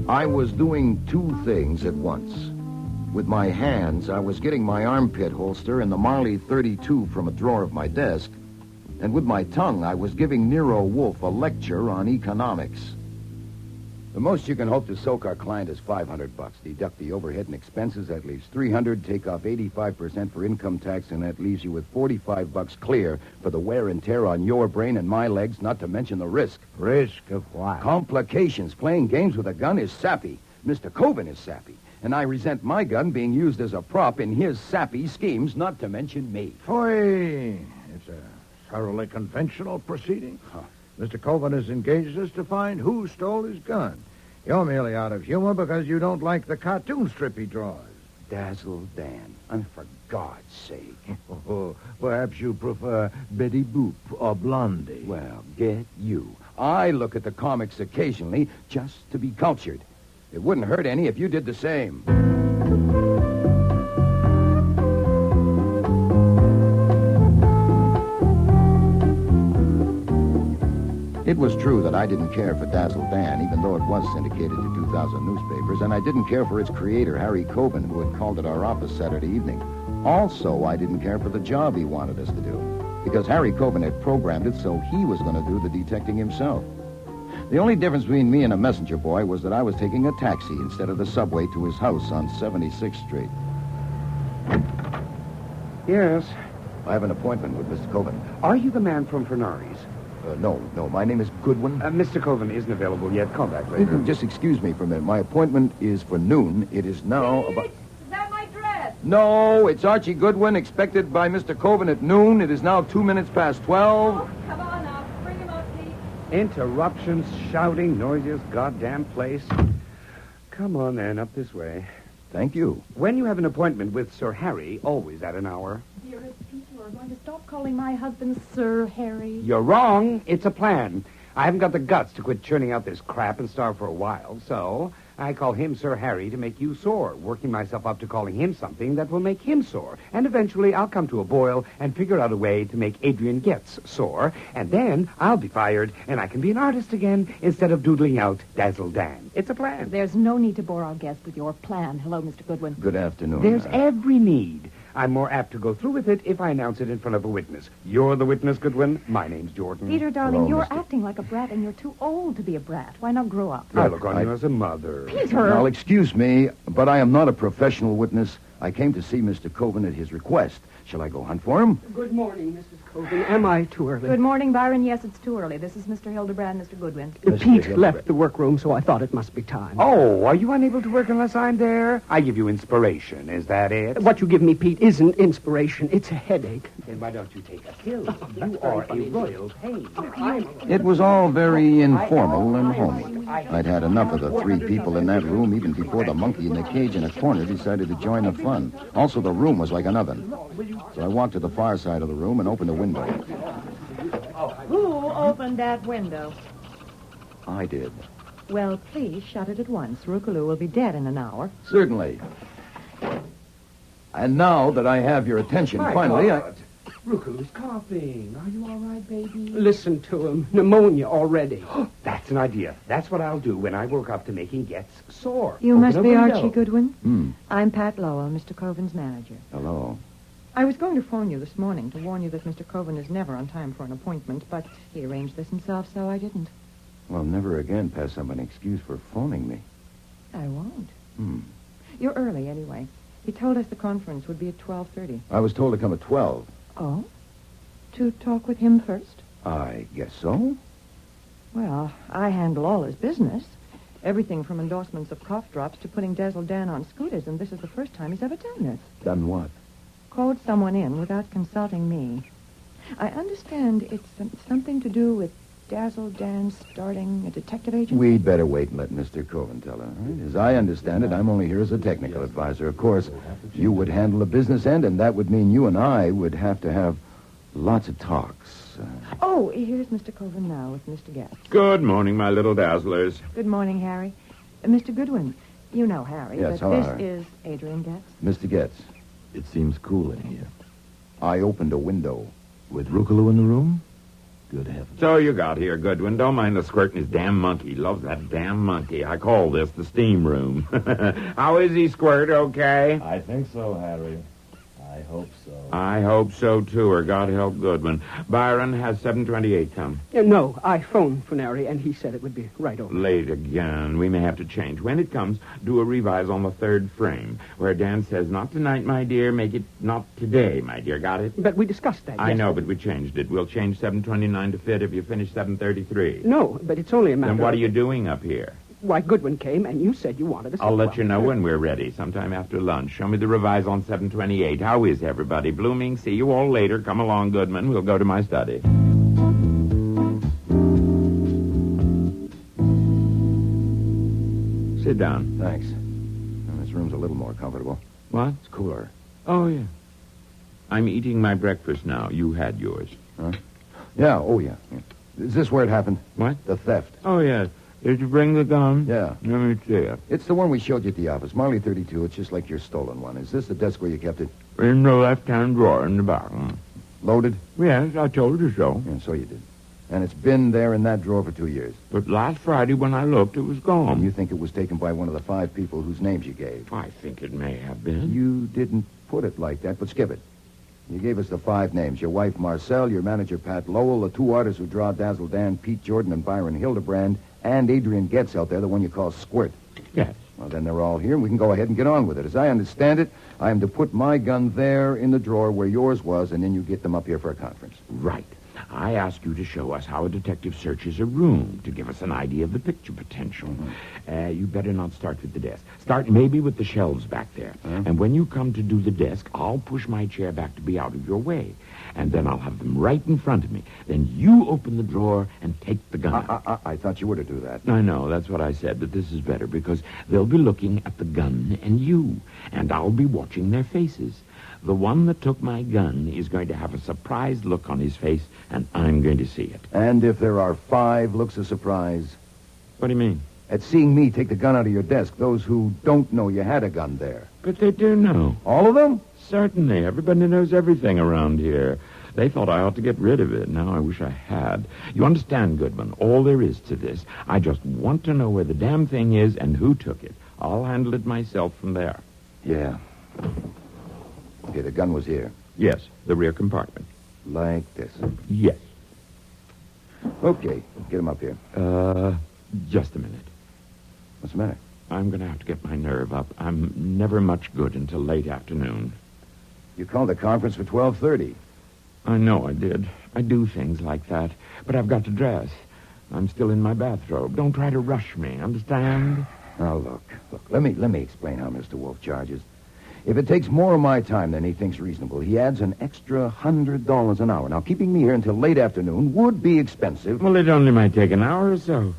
I was doing two things at once. With my hands, I was getting my armpit holster and the Marley 32 from a drawer of my desk, and with my tongue, I was giving Nero Wolfe a lecture on economics. The most you can hope to soak our client is $500. Deduct the overhead and expenses, that leaves $300. Take off 85% for income tax, and that leaves you with $45 clear for the wear and tear on your brain and my legs, not to mention the risk. Risk of what? Complications. Playing games with a gun is sappy. Mr. Coven is sappy. And I resent my gun being used as a prop in his sappy schemes, not to mention me. Foy! It's a thoroughly conventional proceeding. Huh. Mr. Coven has engaged us to find who stole his gun. You're merely out of humor because you don't like the cartoon strip he draws. Dazzle Dan. And for God's sake. Perhaps you prefer Betty Boop or Blondie. Well, get you. I look at the comics occasionally just to be cultured. It wouldn't hurt any if you did the same. It was true that I didn't care for Dazzle Dan, even though it was syndicated to 2,000 newspapers, and I didn't care for its creator, Harry Coben, who had called at our office Saturday evening. Also, I didn't care for the job he wanted us to do, because Harry Coben had programmed it so he was going to do the detecting himself. The only difference between me and a messenger boy was that I was taking a taxi instead of the subway to his house on 76th Street. Yes. I have an appointment with Mr. Coben. Are you the man from Fernari's? No. My name is Goodwin. Mr. Coben isn't available yet. Call back later. Just excuse me for a minute. My appointment is for noon. It is now about... Is that my dress? No, it's Archie Goodwin, expected by Mr. Coben at noon. It is now 2 minutes past 12. Oh, come on now. Bring him up, please. Interruptions, shouting, noisiest goddamn place. Come on, then, up this way. Thank you. When you have an appointment with Sir Harry, always at an hour. Dearest Pete, you are going to stop calling my husband Sir Harry. You're wrong. It's a plan. I haven't got the guts to quit churning out this crap and starve for a while, so I call him Sir Harry to make you sore, working myself up to calling him something that will make him sore. And eventually I'll come to a boil and figure out a way to make Adrian Getz sore, and then I'll be fired, and I can be an artist again instead of doodling out Dazzle Dan. It's a plan. There's no need to bore our guest with your plan. Hello, Mr. Goodwin. Good afternoon. There's every need. I'm more apt to go through with it if I announce it in front of a witness. You're the witness, Goodwin. My name's Jordan. Peter, darling, Hello, you're Mr. acting like a brat, and you're too old to be a brat. Why not grow up? I look on you as a mother. Peter! Now, excuse me, but I am not a professional witness. I came to see Mr. Coben at his request. Shall I go hunt for him? Good morning, Mrs. Coben. Am I too early? Good morning, Byron. Yes, it's too early. This is Mr. Hildebrand, Mr. Goodwin. Pete left the workroom, so I thought it must be time. Oh, are you unable to work unless I'm there? I give you inspiration. Is that it? What you give me, Pete, isn't inspiration. It's a headache. Then why don't you take a pill? You are a royal pain. It was all very informal and homey. I'd had enough of the three people in that room even before the monkey in the cage in a corner decided to join the fun. Also, the room was like an oven. So I walked to the far side of the room and opened a window. Who opened that window? I did. Well, please shut it at once. Rukaloo will be dead in an hour. Certainly. And now that I have your attention, finally, Rukaloo's coughing. Are you all right, baby? Listen to him. Pneumonia already. That's an idea. That's what I'll do when I woke up to making Getz sore. You Open must a be window. Archie Goodwin. I'm Pat Lowell, Mr. Coven's manager. Hello. I was going to phone you this morning to warn you that Mr. Coven is never on time for an appointment, but he arranged this himself, so I didn't. Well, never again pass up an excuse for phoning me. I won't. You're early, anyway. He told us the conference would be at 12:30. I was told to come at 12. Oh? To talk with him first? I guess so. Well, I handle all his business. Everything from endorsements of cough drops to putting Dazzle Dan on scooters, and this is the first time he's ever done this. Done what? Called someone in without consulting me. I understand it's something to do with Dazzle Dan starting a detective agent? We'd better wait and let Mr. Coven tell her. Right? As I understand it, I'm only here as a technical advisor. Of course, you would handle the business end, and that would mean you and I would have to have lots of talks. Oh, here's Mr. Coven now with Mr. Getz. Good morning, my little dazzlers. Good morning, Harry. Mr. Goodwin, you know Harry, Yes, but hello, this Harry. is Adrian Getz. Mr. Getz, it seems cool in here. I opened a window. With Rukaloo in the room? Good heavens. So you got here, Goodwin. Don't mind the Squirt and his damn monkey. Loves that damn monkey. I call this the steam room. How is he, Squirt? Okay? I think so, Harry. I hope so. I hope so, too, or God help Goodwin. Byron has 7:28 come. No, I phoned Fernary, and he said it would be right over. Late again. We may have to change. When it comes, do a revise on the third frame, where Dan says, not tonight, my dear, make it not today, my dear. Got it? But we discussed that. I yes. know, but we changed it. We'll change 7:29 to fit if you finish 7:33. No, but it's only a matter Then what of... are you doing up here? Why, Goodwin came, and you said you wanted us... I'll let you know when we're ready, sometime after lunch. Show me the revise on 7:28. How is everybody? Blooming, see you all later. Come along, Goodman. We'll go to my study. Sit down. Thanks. Well, this room's a little more comfortable. What? It's cooler. Oh, yeah. I'm eating my breakfast now. You had yours. Huh? Yeah, oh, yeah. Is this where it happened? What? The theft. Oh, yeah. Did you bring the gun? Yeah. Let me see it. It's the one we showed you at the office. Marley 32. It's just like your stolen one. Is this the desk where you kept it? In the left-hand drawer in the back. Loaded? Yes, I told you so. Yeah, so you did. And it's been there in that drawer for 2 years. But last Friday when I looked, it was gone. And you think it was taken by one of the 5 people whose names you gave? I think it may have been. You didn't put it like that, but skip it. You gave us the 5 names. Your wife, Marcel, your manager, Pat Lowell, the 2 artists who draw Dazzle Dan, Pete Jordan and Byron Hildebrand, and Adrian Getz out there, the one you call Squirt. Yes. Well, then they're all here, and we can go ahead and get on with it. As I understand it, I am to put my gun there in the drawer where yours was, and then you get them up here for a conference. Right. I ask you to show us how a detective searches a room to give us an idea of the picture potential. You better not start with the desk. Start maybe with the shelves back there. And when you come to do the desk, I'll push my chair back to be out of your way. And then I'll have them right in front of me. Then you open the drawer and take the gun out. I thought you were to do that. I know, that's what I said, but this is better because they'll be looking at the gun and you, and I'll be watching their faces. The one that took my gun is going to have a surprised look on his face, and I'm going to see it. And if there are 5 looks of surprise? What do you mean? At seeing me take the gun out of your desk, those who don't know you had a gun there. But they do know. All of them? Certainly. Everybody knows everything around here. They thought I ought to get rid of it. Now I wish I had. You understand, Goodman, all there is to this. I just want to know where the damn thing is and who took it. I'll handle it myself from there. Yeah. Okay, the gun was here. Yes, the rear compartment. Like this? Yes. Okay, get him up here. Just a minute. What's the matter? I'm going to have to get my nerve up. I'm never much good until late afternoon. You called the conference for 12:30. I know I did. I do things like that. But I've got to dress. I'm still in my bathrobe. Don't try to rush me, understand? Now, look. Let me explain how Mr. Wolfe charges. If it takes more of my time than he thinks reasonable, he adds an extra $100 an hour. Now, keeping me here until late afternoon would be expensive. Well, it only might take an hour or so.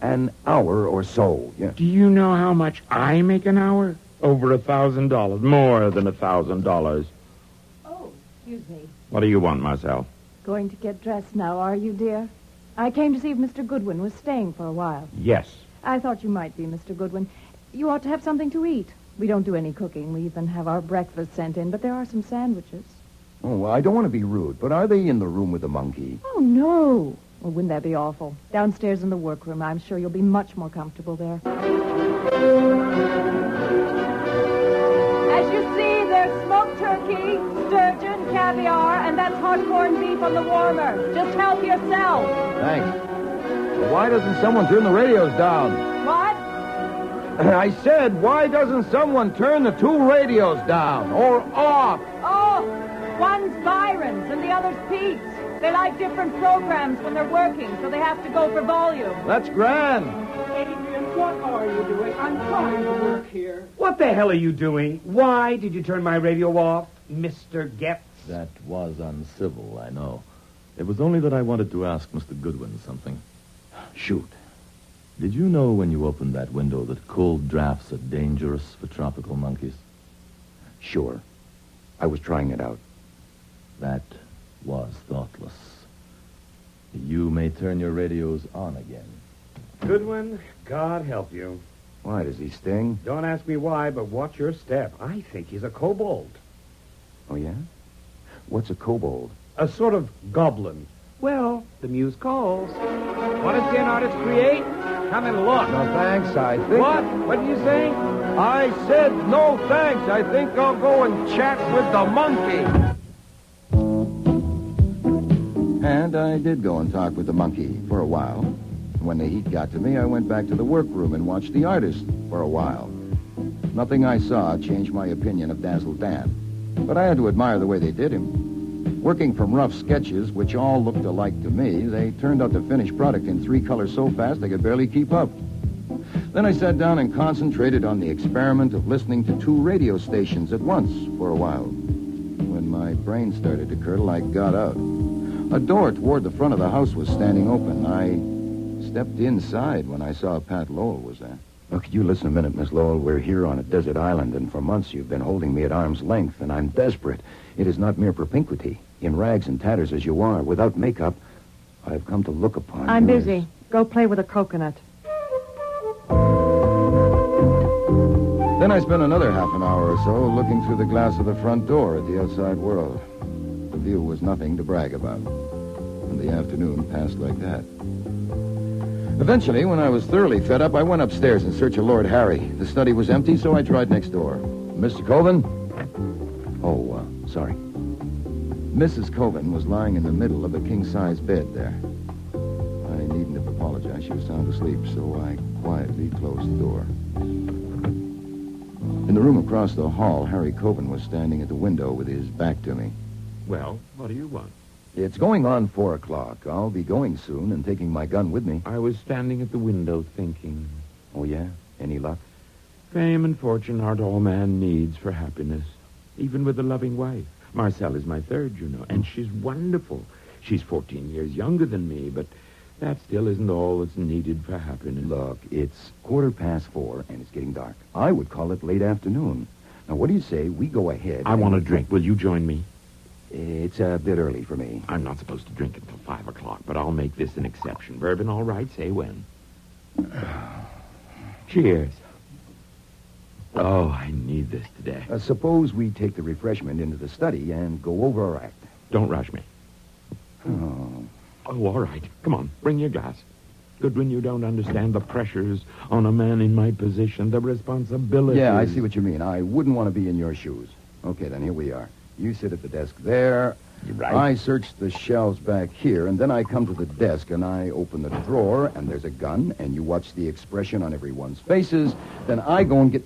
An hour or so, yeah. Do you know how much I make an hour? Over $1,000. More than $1,000. Oh, excuse me. What do you want, Marcel? Going to get dressed now, are you, dear? I came to see if Mr. Goodwin was staying for a while. Yes. I thought you might be, Mr. Goodwin. You ought to have something to eat. We don't do any cooking. We even have our breakfast sent in, but there are some sandwiches. Oh, well, I don't want to be rude, but are they in the room with the monkey? Oh, no. Well, wouldn't that be awful? Downstairs in the workroom. I'm sure you'll be much more comfortable there. As you see, there's smoked turkey, sturgeon, caviar, and that's hot corned beef on the warmer. Just help yourself. Thanks. Well, why doesn't someone turn the radios down? What? I said, why doesn't someone turn the 2 radios down or off? Oh, one's Byron's and the other's Pete's. They like different programs when they're working, so they have to go for volume. That's grand. Adrian, what are you doing? I'm trying to work here. What the hell are you doing? Why did you turn my radio off, Mr. Getz? That was uncivil, I know. It was only that I wanted to ask Mr. Goodwin something. Shoot. Did you know when you opened that window that cold drafts are dangerous for tropical monkeys? Sure. I was trying it out. That was thoughtless. You may turn your radios on again. Goodwin, God help you. Why, does he sting? Don't ask me why, but watch your step. I think he's a kobold. Oh, yeah? What's a kobold? A sort of goblin. Well, the muse calls. Want to see an artist create? Come and look. No, thanks, I think... What? What did you say? I said no, thanks. I think I'll go and chat with the monkey. And I did go and talk with the monkey for a while. When the heat got to me, I went back to the workroom and watched the artist for a while. Nothing I saw changed my opinion of Dazzle Dan. But I had to admire the way they did him. Working from rough sketches, which all looked alike to me, they turned out the finished product in 3 colors so fast they could barely keep up. Then I sat down and concentrated on the experiment of listening to 2 radio stations at once for a while. When my brain started to curdle, I got out. A door toward the front of the house was standing open. I stepped inside when I saw Pat Lowell was there. Look, you listen a minute, Miss Lowell. We're here on a desert island, and for months you've been holding me at arm's length, and I'm desperate. It is not mere propinquity. In rags and tatters as you are, without makeup, I've come to look upon you. I'm busy. Go play with a coconut. Then I spent another half an hour or so looking through the glass of the front door at the outside world. The view was nothing to brag about. And the afternoon passed like that. Eventually, when I was thoroughly fed up, I went upstairs in search of Lord Harry. The study was empty, so I tried next door. Mr. Coven? Oh, sorry. Mrs. Coven was lying in the middle of a king-size bed there. I needn't have apologized. She was sound asleep, so I quietly closed the door. In the room across the hall, Harry Coven was standing at the window with his back to me. Well, what do you want? It's going on 4 o'clock. I'll be going soon and taking my gun with me. I was standing at the window thinking. Oh, yeah? Any luck? Fame and fortune aren't all man needs for happiness, even with a loving wife. Marcelle is my third, you know, and she's wonderful. She's 14 years younger than me, but that still isn't all that's needed for happiness. Look, it's 4:15, and it's getting dark. I would call it late afternoon. Now, what do you say we go ahead? I want a drink. Will you join me? It's a bit early for me. I'm not supposed to drink until 5 o'clock, but I'll make this an exception. Bourbon, all right? Say when. Cheers. Oh, I need this today. Suppose we take the refreshment into the study and go over our act. Don't rush me. Oh. Oh, all right. Come on, bring your glass. Goodwin, you don't understand the pressures on a man in my position, the responsibilities. Yeah, I see what you mean. I wouldn't want to be in your shoes. Okay, then, here we are. You sit at the desk there. You're right. I search the shelves back here, and then I come to the desk, and I open the drawer, and there's a gun, and you watch the expression on everyone's faces. Then I go and get...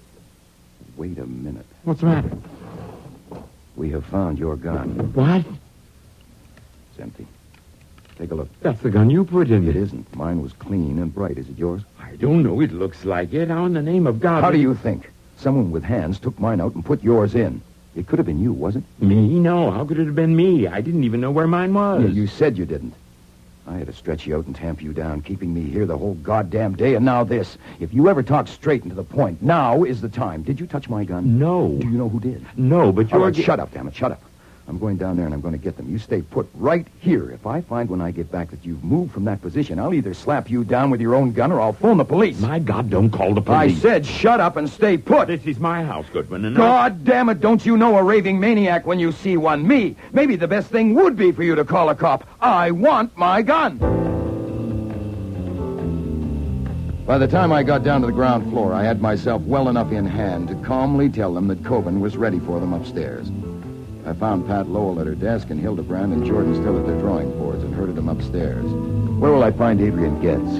Wait a minute. What's the matter? We have found your gun. What? It's empty. Take a look. That's the gun you put in It there. isn't. Mine was clean and bright. Is it yours? I don't know. It looks like it. How in the name of God... How do you think? Someone with hands took mine out and put yours in. It could have been you, was it? Me? No. How could it have been me? I didn't even know where mine was. Yeah, you said you didn't. I had to stretch you out and tamp you down, keeping me here the whole goddamn day, and now this. If you ever talk straight and to the point, now is the time. Did you touch my gun? No. Do you know who did? No, but you're... All right, shut up, damn it, shut up. I'm going down there and I'm going to get them. You stay put right here. If I find when I get back that you've moved from that position, I'll either slap you down with your own gun or I'll phone the police. My God, don't call the police. I said shut up and stay put. This is my house, Goodwin, and God damn it, don't you know a raving maniac when you see one? Me. Maybe the best thing would be for you to call a cop. I want my gun. By the time I got down to the ground floor, I had myself well enough in hand to calmly tell them that Coben was ready for them upstairs. I found Pat Lowell at her desk and Hildebrand and Jordan still at their drawing boards and herded them upstairs. Where will I find Adrian Getz?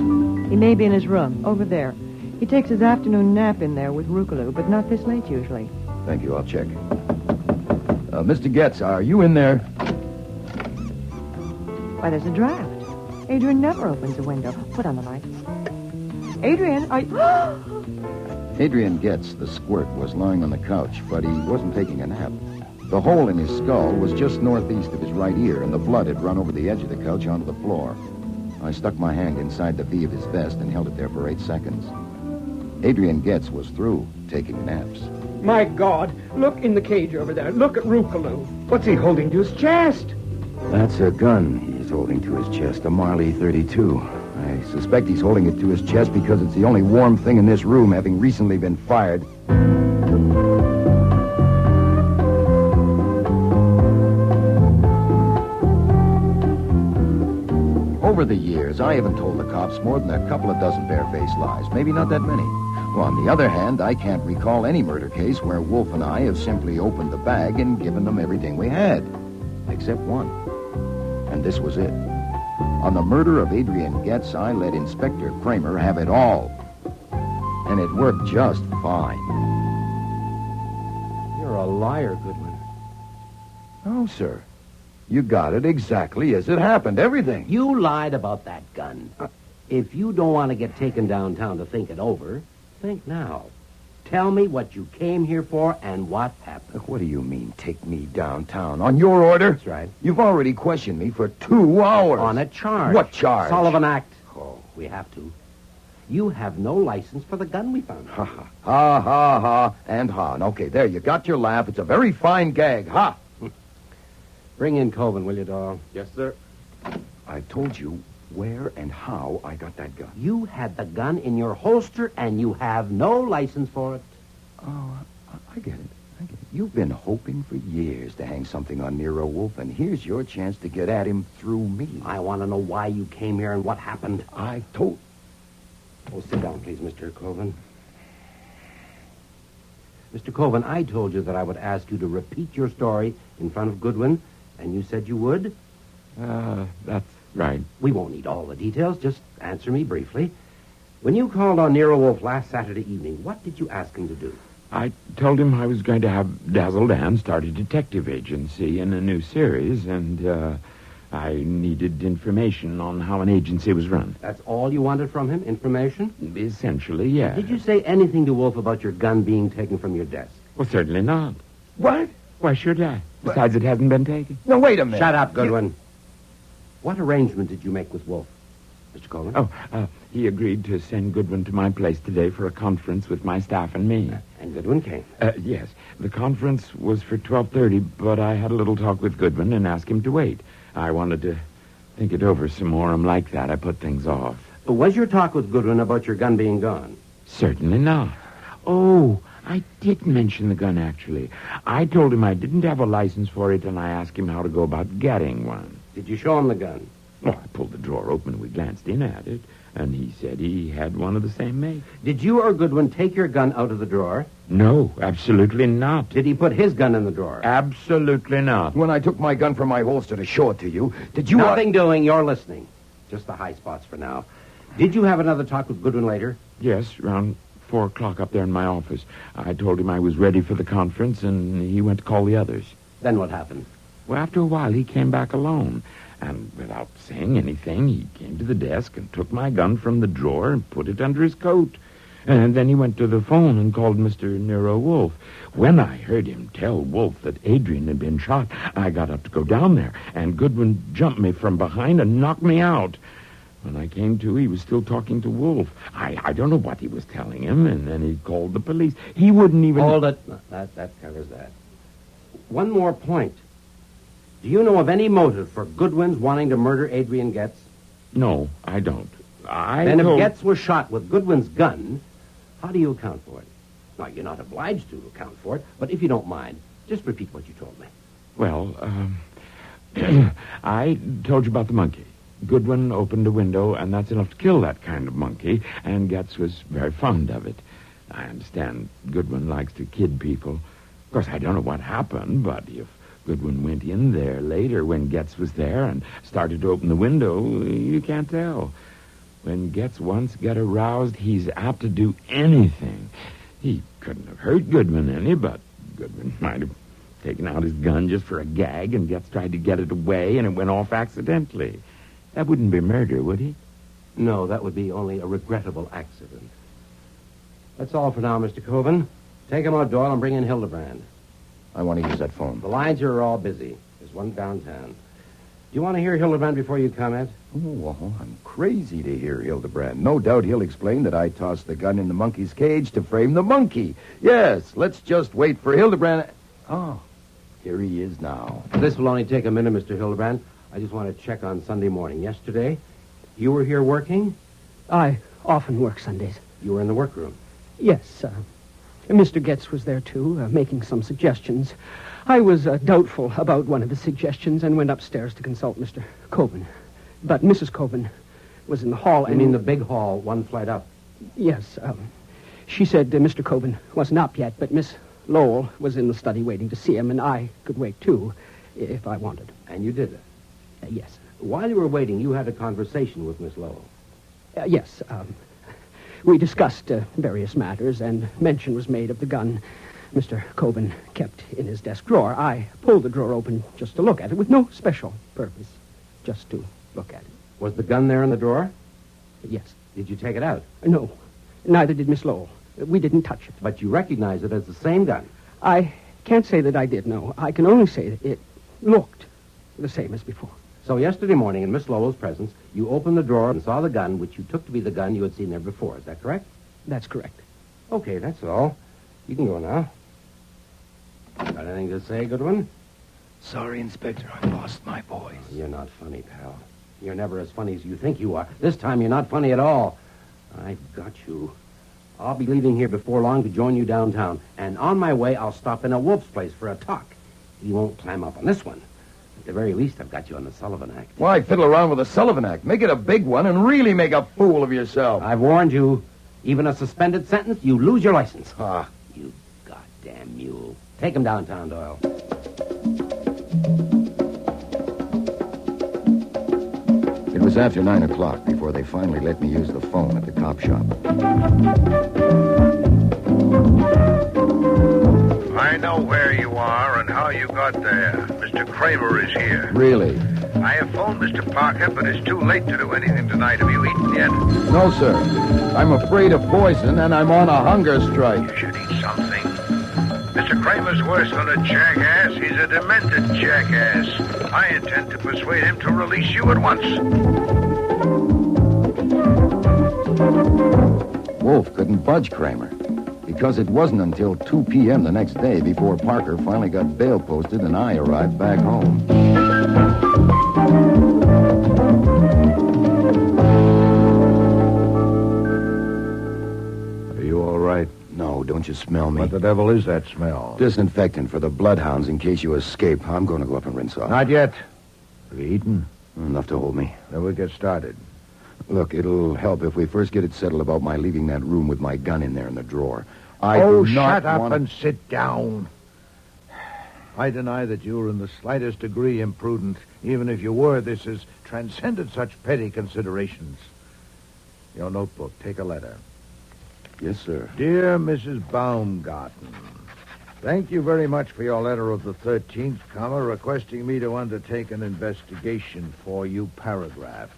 He may be in his room, over there. He takes his afternoon nap in there with Rukaloo, but not this late usually. Thank you, I'll check. Mr. Getz, are you in there? Why, there's a draft. Adrian never opens a window. Put on the light. Adrian, Adrian Getz, the squirt, was lying on the couch, but he wasn't taking a nap. The hole in his skull was just northeast of his right ear, and the blood had run over the edge of the couch onto the floor. I stuck my hand inside the V of his vest and held it there for 8 seconds. Adrian Getz was through taking naps. My God, look in the cage over there. Look at Rukaloo. What's he holding to his chest? That's a gun he's holding to his chest, a Marley 32. I suspect he's holding it to his chest because it's the only warm thing in this room, having recently been fired. Over the years, I haven't told the cops more than a couple of dozen barefaced lies. Maybe not that many. Well, on the other hand, I can't recall any murder case where Wolfe and I have simply opened the bag and given them everything we had. Except one. And this was it. On the murder of Adrian Getz, I let Inspector Kramer have it all. And it worked just fine. You're a liar, Goodwin. Oh, sir. You got it exactly as it happened, everything. You lied about that gun. If you don't want to get taken downtown to think it over, think now. Tell me what you came here for and what happened. Look, what do you mean, take me downtown? On your order? That's right. You've already questioned me for 2 hours. On a charge. What charge? Sullivan Act. Oh, we have to. You have no license for the gun we found. Ha, ha. Ha, ha, ha, and ha. Okay, there, you got your laugh. It's a very fine gag. Ha! Bring in Coben, will you, doll? Yes, sir. I told you where and how I got that gun. You had the gun in your holster, and you have no license for it. Oh, I get it. You've been hoping for years to hang something on Nero Wolfe, and here's your chance to get at him through me. I want to know why you came here and what happened. I told... Oh, sit down, please, Mr. Coven. Mr. Coven, I told you that I would ask you to repeat your story in front of Goodwin, and you said you would? That's right. We won't need all the details. Just answer me briefly. When you called on Nero Wolfe last Saturday evening, what did you ask him to do? I told him I was going to have Dazzle Dan start a detective agency in a new series, and I needed information on how an agency was run. That's all you wanted from him? Information? Essentially, yeah. Did you say anything to Wolfe about your gun being taken from your desk? Well, certainly not. What? Why should I? Besides, it hasn't been taken. No, wait a minute. Shut up, Goodwin. What arrangement did you make with Wolfe, Mr. Coven? Oh, he agreed to send Goodwin to my place today for a conference with my staff and me. And Goodwin came? Yes. The conference was for 12:30, but I had a little talk with Goodwin and asked him to wait. I wanted to think it over some more. I'm like that. I put things off. Was your talk with Goodwin about your gun being gone? Certainly not. Oh, I did mention the gun, actually. I told him I didn't have a license for it, and I asked him how to go about getting one. Did you show him the gun? Well, I pulled the drawer open and we glanced in at it, and he said he had one of the same make. Did you or Goodwin take your gun out of the drawer? No, absolutely not. Did he put his gun in the drawer? Absolutely not. When I took my gun from my holster to show it to you, did you... Nothing doing. You're listening. Just the high spots for now. Did you have another talk with Goodwin later? Yes, around 4 o'clock up there in my office. I told him I was ready for the conference, and he went to call the others. Then what happened? Well, after a while, he came back alone. And without saying anything, he came to the desk and took my gun from the drawer and put it under his coat. And then he went to the phone and called Mr. Nero Wolfe. When I heard him tell Wolfe that Adrian had been shot, I got up to go down there, and Goodwin jumped me from behind and knocked me out. When I came to, he was still talking to Wolfe. I don't know what he was telling him, and then he called the police. He wouldn't even... Hold it. That covers that. One more point. Do you know of any motive for Goodwin's wanting to murder Adrian Getz? No, I don't. Then if Getz was shot with Goodwin's gun, how do you account for it? Now, you're not obliged to account for it, but if you don't mind, just repeat what you told me. Well, I told you about the monkey. Goodwin opened a window, and that's enough to kill that kind of monkey, and Getz was very fond of it. I understand Goodwin likes to kid people. Of course, I don't know what happened, but if Goodwin went in there later when Getz was there and started to open the window, you can't tell. When Getz once got aroused, he's apt to do anything. He couldn't have hurt Goodwin any, but Goodwin might have taken out his gun just for a gag, and Getz tried to get it away, and it went off accidentally. That wouldn't be murder, would he? No, that would be only a regrettable accident. That's all for now, Mr. Coven. Take him out, Doyle, and bring in Hildebrand. I want to use that phone. The lines here are all busy. There's one downtown. Do you want to hear Hildebrand before you comment? Oh, I'm crazy to hear Hildebrand. No doubt he'll explain that I tossed the gun in the monkey's cage to frame the monkey. Yes, let's just wait for Hildebrand. Oh, here he is now. This will only take a minute, Mr. Hildebrand. I just want to check on Sunday morning. Yesterday, you were here working? I often work Sundays. You were in the workroom? Yes, Mr. Getz was there, too, making some suggestions. I was doubtful about one of his suggestions and went upstairs to consult Mr. Coven. But Mrs. Coven was in the hall You mean the big hall, one flight up? Yes. She said Mr. Coven wasn't up yet, but Miss Lowell was in the study waiting to see him, and I could wait, too, if I wanted. And you did it? Yes. While you were waiting, you had a conversation with Miss Lowell? Yes. We discussed various matters, and mention was made of the gun Mr. Coven kept in his desk drawer. I pulled the drawer open just to look at it, with no special purpose, just to look at it. Was the gun there in the drawer? Yes. Did you take it out? No. Neither did Miss Lowell. We didn't touch it. But you recognize it as the same gun? I can't say that I did, no. I can only say that it looked the same as before. So yesterday morning, in Miss Lowell's presence, you opened the drawer and saw the gun, which you took to be the gun you had seen there before. Is that correct? That's correct. Okay, that's all. You can go now. Got anything to say, Goodwin? Sorry, Inspector, I lost my voice. You're not funny, pal. You're never as funny as you think you are. This time you're not funny at all. I've got you. I'll be leaving here before long to join you downtown. And on my way, I'll stop in a Wolf's place for a talk. He won't clam up on this one. At the very least, I've got you on the Sullivan Act. Why fiddle around with the Sullivan Act? Make it a big one and really make a fool of yourself. I've warned you. Even a suspended sentence, you lose your license. Ah. You goddamn mule. Take him downtown, Doyle. It was after 9 o'clock before they finally let me use the phone at the cop shop. I know where you are and how you got there. Mr. Kramer is here. Really? I have phoned Mr. Parker, but it's too late to do anything tonight. Have you eaten yet? No, sir. I'm afraid of poison, and I'm on a hunger strike. You should eat something. Mr. Kramer's worse than a jackass. He's a demented jackass. I intend to persuade him to release you at once. Wolfe couldn't budge Kramer, because it wasn't until 2 p.m. the next day before Parker finally got bail posted and I arrived back home. Are you all right? No, don't you smell me? What the devil is that smell? Disinfectant for the bloodhounds in case you escape. I'm going to go up and rinse off. Not yet. Have you eaten? Enough to hold me. Then we'll get started. Look, it'll help if we first get it settled about my leaving that room with my gun in there in the drawer. Shut up and sit down. I deny that you were in the slightest degree imprudent. Even if you were, this has transcended such petty considerations. Your notebook, take a letter. Yes, sir. Dear Mrs. Baumgarten, thank you very much for your letter of the 13th, requesting me to undertake an investigation for you, paragraph.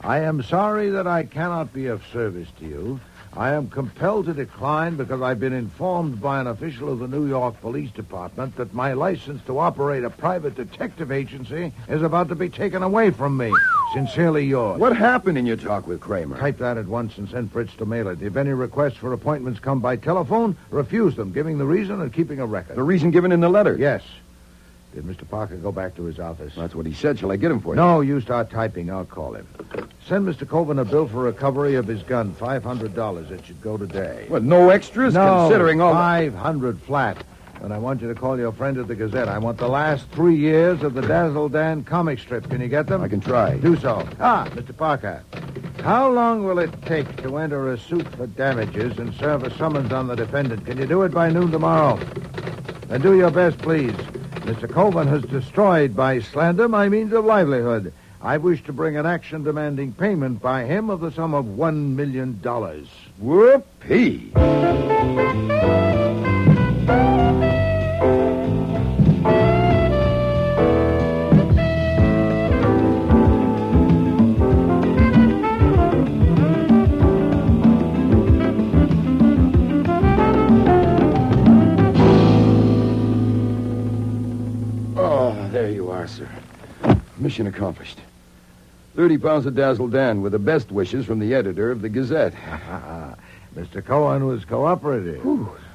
I am sorry that I cannot be of service to you. I am compelled to decline because I've been informed by an official of the New York Police Department that my license to operate a private detective agency is about to be taken away from me. Sincerely yours. What happened in your talk with Kramer? Type that at once and send Fritz to mail it. If any requests for appointments come by telephone, refuse them, giving the reason and keeping a record. The reason given in the letter? Yes. Did Mr. Parker go back to his office? That's what he said. Shall I get him for you? No, you start typing. I'll call him. Send Mr. Coben a bill for recovery of his gun, $500. It should go today. What, no extras? No, considering all... $500 flat. And I want you to call your friend at the Gazette. I want the last 3 years of the Dazzle Dan comic strip. Can you get them? I can try. Do so. Mr. Parker, how long will it take to enter a suit for damages and serve a summons on the defendant? Can you do it by noon tomorrow? Then do your best, please. Mr. Coben has destroyed by slander my means of livelihood. I wish to bring an action demanding payment by him of the sum of $1 million. Whoopee! There you are, sir. Mission accomplished. 30 pounds of Dazzle Dan with the best wishes from the editor of the Gazette. Mr. Cohen was cooperative.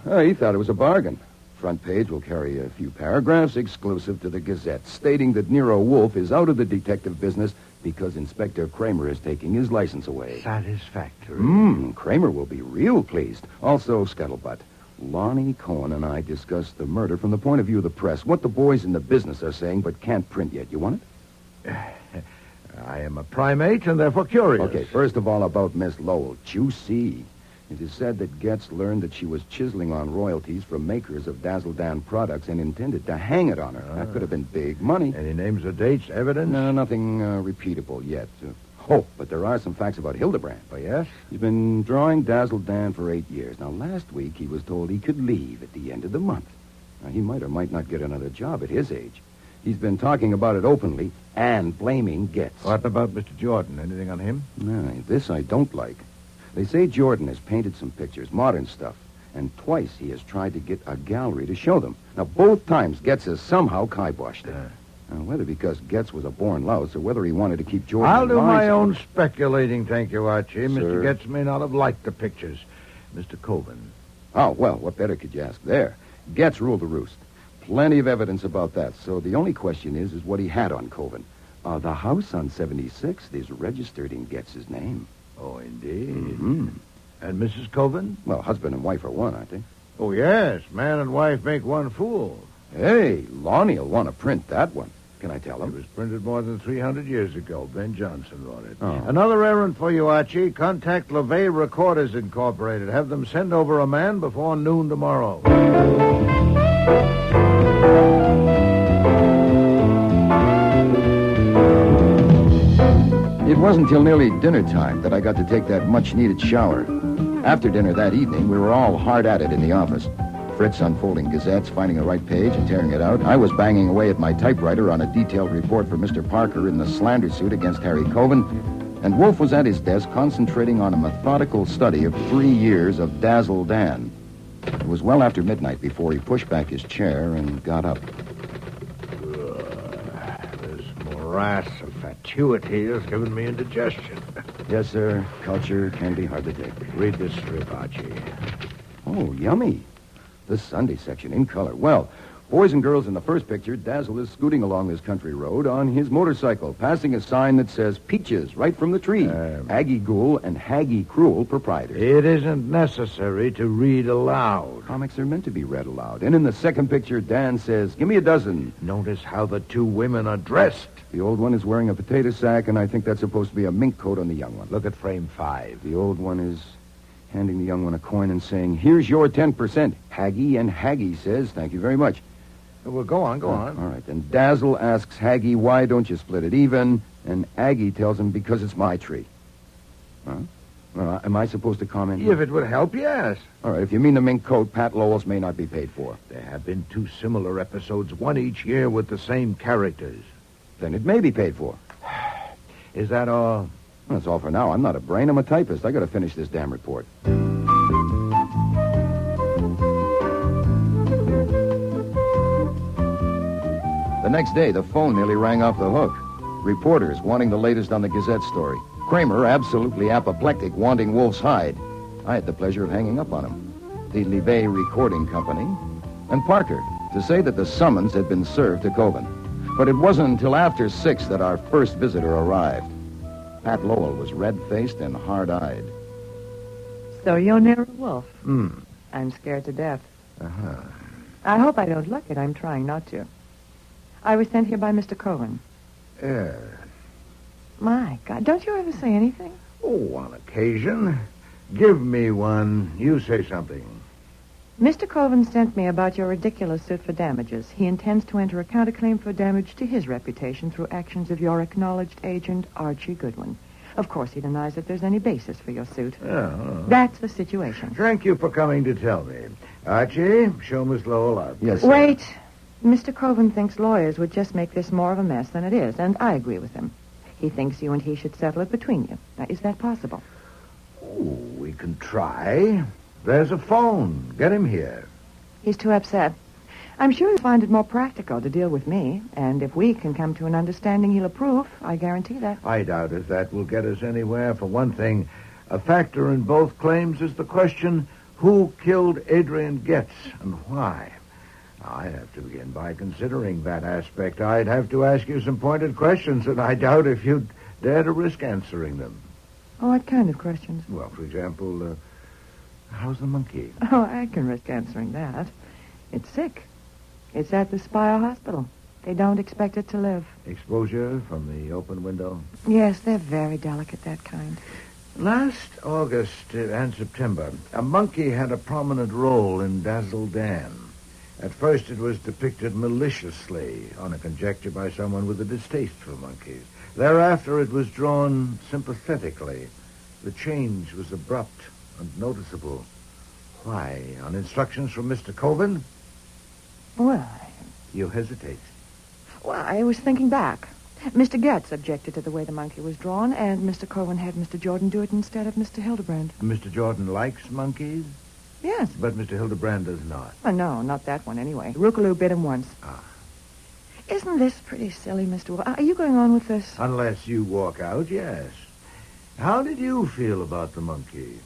He thought it was a bargain. Front page will carry a few paragraphs exclusive to the Gazette, stating that Nero Wolfe is out of the detective business because Inspector Kramer is taking his license away. Satisfactory. Kramer will be real pleased. Also, scuttlebutt. Lonnie Cohen and I discussed the murder from the point of view of the press. What the boys in the business are saying, but can't print yet. You want it? I am a primate and therefore curious. Okay, first of all about Miss Lowell. Juicy. It is said that Getz learned that she was chiseling on royalties from makers of Dazzle Dan products and intended to hang it on her. That could have been big money. Any names or dates, evidence? No, nothing repeatable yet. But there are some facts about Hildebrand. Oh, yes? He's been drawing Dazzle Dan for 8 years. Now, last week he was told he could leave at the end of the month. Now, he might or might not get another job at his age. He's been talking about it openly and blaming Getz. What about Mr. Jordan? Anything on him? No, this I don't like. They say Jordan has painted some pictures, modern stuff, and twice he has tried to get a gallery to show them. Now, both times Getz has somehow kiboshed it. Whether because Getz was a born louse or whether he wanted to keep Jordan I'll do my alive. own speculating, thank you, Archie. Sir. Mr. Getz may not have liked the pictures. Mr. Coben. Oh, well, what better could you ask there? Getz ruled the roost. Plenty of evidence about that. So the only question is what he had on Coben. The house on 76th is registered in Getz's name. Oh, indeed. Mm-hmm. And Mrs. Coven? Well, husband and wife are one, aren't they? Oh, yes. Man and wife make one fool. Hey, Lonnie will want to print that one. Can I tell him? It was printed more than 300 years ago. Ben Jonson wrote it. Oh. Another errand for you, Archie. Contact LeVay Recorders Incorporated. Have them send over a man before noon tomorrow. It wasn't till nearly dinner time that I got to take that much-needed shower. After dinner that evening, we were all hard at it in the office. Fritz unfolding gazettes, finding the right page, and tearing it out. I was banging away at my typewriter on a detailed report for Mr. Parker in the slander suit against Harry Coven. And Wolfe was at his desk concentrating on a methodical study of 3 years of Dazzle Dan. It was well after midnight before he pushed back his chair and got up. This morass of fatuity has given me indigestion. Yes, sir. Culture can be hard to take. Read this strip, Archie. Oh, yummy. The Sunday section in color. Well, boys and girls in the first picture, Dazzle is scooting along this country road on his motorcycle, passing a sign that says Peaches right from the tree. Aggie Ghoul and Haggie Cruel proprietors. It isn't necessary to read aloud. Comics are meant to be read aloud. And in the second picture, Dan says, give me a dozen. Notice how the two women are dressed. The old one is wearing a potato sack, and I think that's supposed to be a mink coat on the young one. Look at frame 5. The old one is handing the young one a coin and saying, here's your 10%. Haggie, and Haggie says, thank you very much. Well, go on. All right. And Dazzle asks Haggie, why don't you split it even? And Aggie tells him, because it's my tree. Huh? Well, am I supposed to comment? If it would help, yes. All right, if you mean the mink coat, Pat Lowell's may not be paid for. There have been 2 similar episodes, one each year with the same characters. Then it may be paid for. Is that all? Well, that's all for now. I'm not a brain, I'm a typist. I gotta finish this damn report. The next day, the phone nearly rang off the hook. Reporters wanting the latest on the Gazette story. Kramer, absolutely apoplectic, wanting Wolfe's hide. I had the pleasure of hanging up on him. The Livet Recording Company. And Parker, to say that the summons had been served to Coven. But it wasn't until after 6 that our first visitor arrived. Pat Lowell was red-faced and hard-eyed. So you're Nero Wolfe? Hmm. I'm scared to death. Uh-huh. I hope I don't look it. I'm trying not to. I was sent here by Mr. Cohen. Yeah. My God, don't you ever say anything? Oh, on occasion. Give me one. You say something. Mr. Coven sent me about your ridiculous suit for damages. He intends to enter a counterclaim for damage to his reputation through actions of your acknowledged agent, Archie Goodwin. Of course, he denies that there's any basis for your suit. Oh. That's the situation. Thank you for coming to tell me. Archie, show Miss Lowell up. Yes, sir. Wait. Mr. Coven thinks lawyers would just make this more of a mess than it is, and I agree with him. He thinks you and he should settle it between you. Now, is that possible? Oh, we can try. There's a phone. Get him here. He's too upset. I'm sure he'll find it more practical to deal with me, and if we can come to an understanding, he'll approve. I guarantee that. I doubt if that will get us anywhere. For one thing, a factor in both claims is the question, who killed Adrian Getz and why? I'd have to begin by considering that aspect. I'd have to ask you some pointed questions, and I doubt if you'd dare to risk answering them. Oh, what kind of questions? Well, for example, how's the monkey? Oh, I can risk answering that. It's sick. It's at the Spire Hospital. They don't expect it to live. Exposure from the open window? Yes, they're very delicate, that kind. Last August and September, a monkey had a prominent role in Dazzle Dan. At first, it was depicted maliciously, on a conjecture by someone with a distaste for monkeys. Thereafter, it was drawn sympathetically. The change was abrupt and noticeable. Why? On instructions from Mr. Coven? Well, You hesitate. I was thinking back. Mr. Getz objected to the way the monkey was drawn, and Mr. Cohen had Mr. Jordan do it instead of Mr. Hildebrand. Mr. Jordan likes monkeys? Yes. But Mr. Hildebrand does not. No, not that one anyway. Rookaloo bit him once. Ah. Isn't this pretty silly, Mr. Wolfe? Are you going on with this? Unless you walk out, yes. How did you feel about the monkey?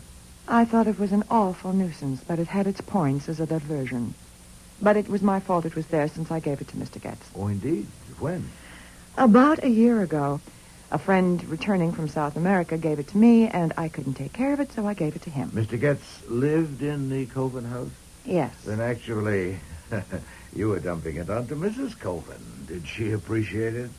I thought it was an awful nuisance, but it had its points as a diversion. But it was my fault it was there since I gave it to Mr. Getz. Oh, indeed? When? About a year ago. A friend returning from South America gave it to me, and I couldn't take care of it, so I gave it to him. Mr. Getz lived in the Coven house? Yes. Then actually, you were dumping it onto Mrs. Coven. Did she appreciate it?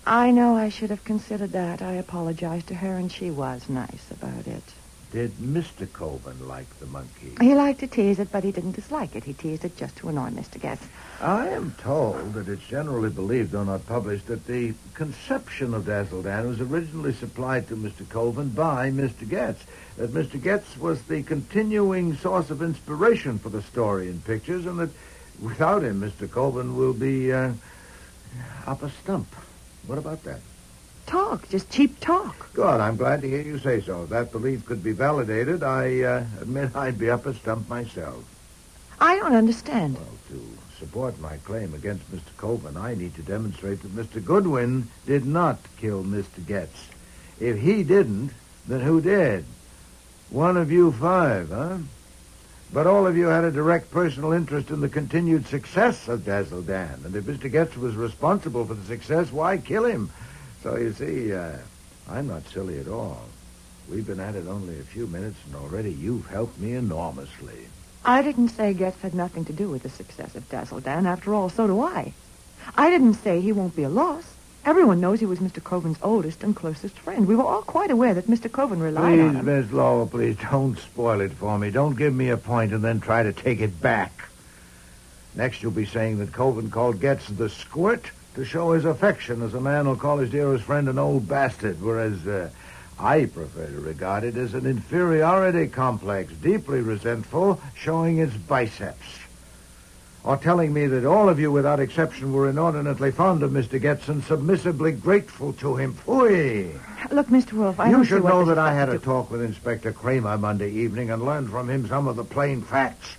I know I should have considered that. I apologized to her, and she was nice about it. Did Mr. Coven like the monkey? He liked to tease it, but he didn't dislike it. He teased it just to annoy Mr. Getz. I am told that it's generally believed, though not published, that the conception of Dazzle-Dan was originally supplied to Mr. Coven by Mr. Getz. That Mr. Getz was the continuing source of inspiration for the story and pictures, and that without him, Mr. Coven will be up a stump. What about that? Talk, just cheap talk. Good, I'm glad to hear you say so. If that belief could be validated, I admit I'd be up a stump myself. I don't understand. Well, to support my claim against Mr. Coven, I need to demonstrate that Mr. Goodwin did not kill Mr. Getz. If he didn't, then who did? One of you 5, huh? But all of you had a direct personal interest in the continued success of Dazzle-Dan. And if Mr. Getz was responsible for the success, why kill him? So, you see, I'm not silly at all. We've been at it only a few minutes, and already you've helped me enormously. I didn't say Getz had nothing to do with the success of Dazzle-Dan. After all, so do I. I didn't say he won't be a loss. Everyone knows he was Mr. Coven's oldest and closest friend. We were all quite aware that Mr. Coven relied on him. Please, Miss Lowell, please, don't spoil it for me. Don't give me a point and then try to take it back. Next, you'll be saying that Coven called Getz the Squirt to show his affection, as a man will call his dearest friend an old bastard, whereas I prefer to regard it as an inferiority complex, deeply resentful, showing its biceps. Or telling me that all of you, without exception, were inordinately fond of Mr. Getz and submissively grateful to him. Phooey! Look, Mr. Wolfe, You should know that I had a talk with Inspector Kramer Monday evening and learned from him some of the plain facts,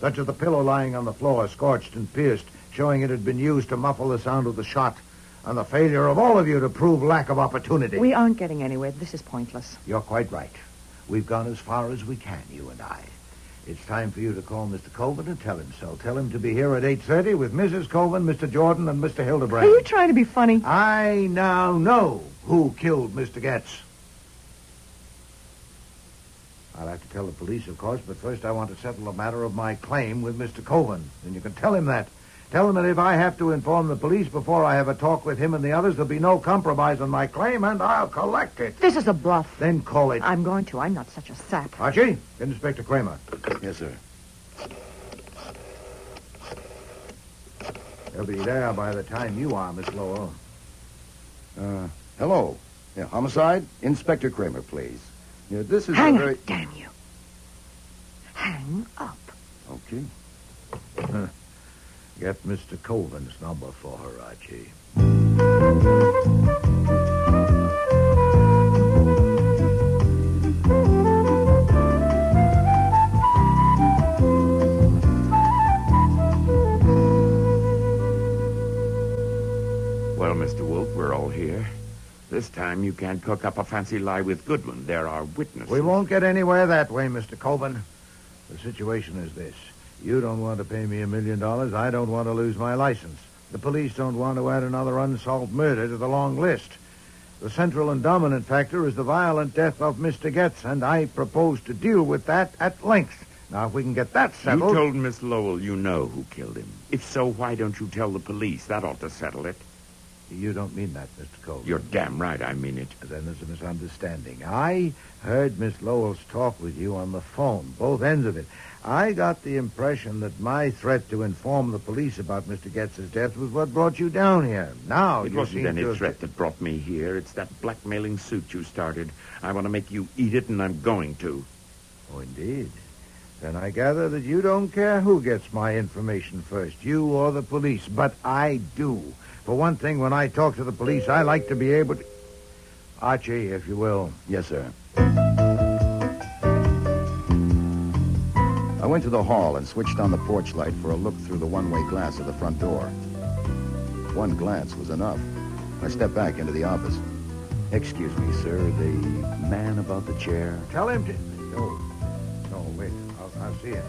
such as the pillow lying on the floor, scorched and pierced, showing it had been used to muffle the sound of the shot, and the failure of all of you to prove lack of opportunity. We aren't getting anywhere. This is pointless. You're quite right. We've gone as far as we can, you and I. It's time for you to call Mr. Coven and tell him so. Tell him to be here at 8:30 with Mrs. Coven, Mr. Jordan, and Mr. Hildebrand. Are you trying to be funny? I now know who killed Mr. Getz. I'll have to tell the police, of course, but first I want to settle the matter of my claim with Mr. Coven. And you can tell him that. Tell him that if I have to inform the police before I have a talk with him and the others, there'll be no compromise on my claim, and I'll collect it. This is a bluff. Then call it. I'm going to. I'm not such a sap. Archie, get Inspector Kramer. Yes, sir. He'll be there by the time you are, Miss Lowell. Hello. Yeah, homicide? Inspector Kramer, please. Yeah, this is Hang a very... up, damn you. Hang up. Okay. Get Mr. Coven's number for her, Archie. Well, Mr. Wolfe, we're all here. This time you can't cook up a fancy lie with Goodwin. There are witnesses. We won't get anywhere that way, Mr. Coven. The situation is this. You don't want to pay me $1 million. I don't want to lose my license. The police don't want to add another unsolved murder to the long list. The central and dominant factor is the violent death of Mr. Getz, and I propose to deal with that at length. Now, if we can get that settled... You told Miss Lowell you know who killed him. If so, why don't you tell the police? That ought to settle it. You don't mean that, Mr. Coven. You're damn right I mean it. Then there's a misunderstanding. I heard Miss Lowell's talk with you on the phone, both ends of it. I got the impression that my threat to inform the police about Mr. Getz's death was what brought you down here. Now, It you wasn't seem any to... threat that brought me here. It's that blackmailing suit you started. I want to make you eat it, and I'm going to. Oh, indeed. Then I gather that you don't care who gets my information first, you or the police. But I do. For one thing, when I talk to the police, I like to be able to... Archie, if you will. Yes, sir. I went to the hall and switched on the porch light for a look through the one-way glass of the front door. One glance was enough. I stepped back into the office. Excuse me, sir. The man about the chair. Tell him to... No, wait. I'll see him.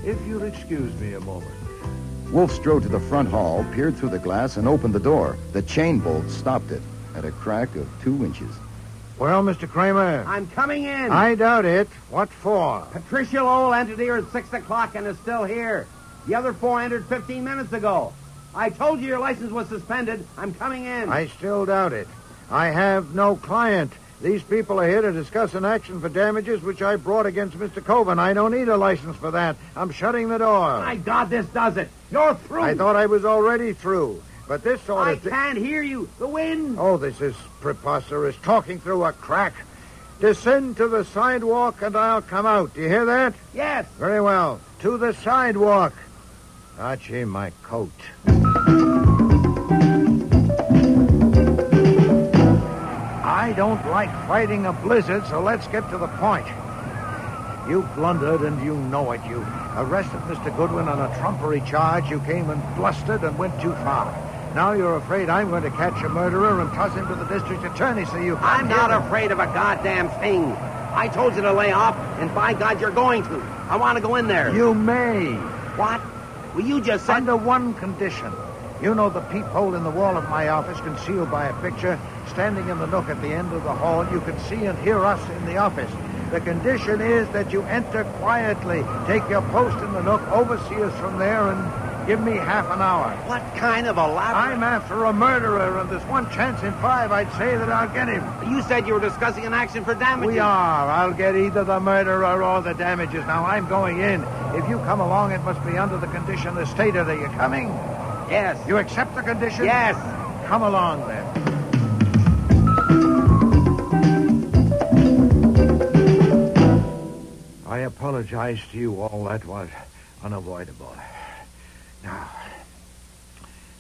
If you'll excuse me a moment. Wolfe strode to the front hall, peered through the glass, and opened the door. The chain bolt stopped it. at a crack of 2 inches. Well, Mr. Kramer. I'm coming in. I doubt it. What for? Patricia Lowell entered here at 6 o'clock and is still here. The other 4 entered 15 minutes ago. I told you your license was suspended. I'm coming in. I still doubt it. I have no client. These people are here to discuss an action for damages which I brought against Mr. Coven. I don't need a license for that. I'm shutting the door. My God, this does it. You're through. I thought I was already through. But this sort of... I can't hear you. The wind. Oh, this is preposterous. Talking through a crack. Descend to the sidewalk and I'll come out. Do you hear that? Yes. Very well. To the sidewalk. Archie, my coat. I don't like fighting a blizzard, so let's get to the point. You blundered, and you know it. You arrested Mr. Goodwin on a trumpery charge. You came and blustered and went too far. Now you're afraid I'm going to catch a murderer and toss him to the district attorney, so you... I'm not afraid of a goddamn thing. I told you to lay off, and by God, you're going to. I want to go in there. You may. What? Well, you just said... Under one condition. You know the peephole in the wall of my office concealed by a picture? Standing in the nook at the end of the hall, you can see and hear us in the office. The condition is that you enter quietly, take your post in the nook, oversee us from there, and give me half an hour. What kind of a elaborate... I'm after a murderer, and there's one chance in 5 I'd say that I'll get him. You said you were discussing an action for damages. We are. I'll get either the murderer or the damages. Now, I'm going in. If you come along, it must be under the condition as stated. Are you coming? Yes. You accept the condition? Yes. Come along, then. I apologize to you all. That was unavoidable. Now,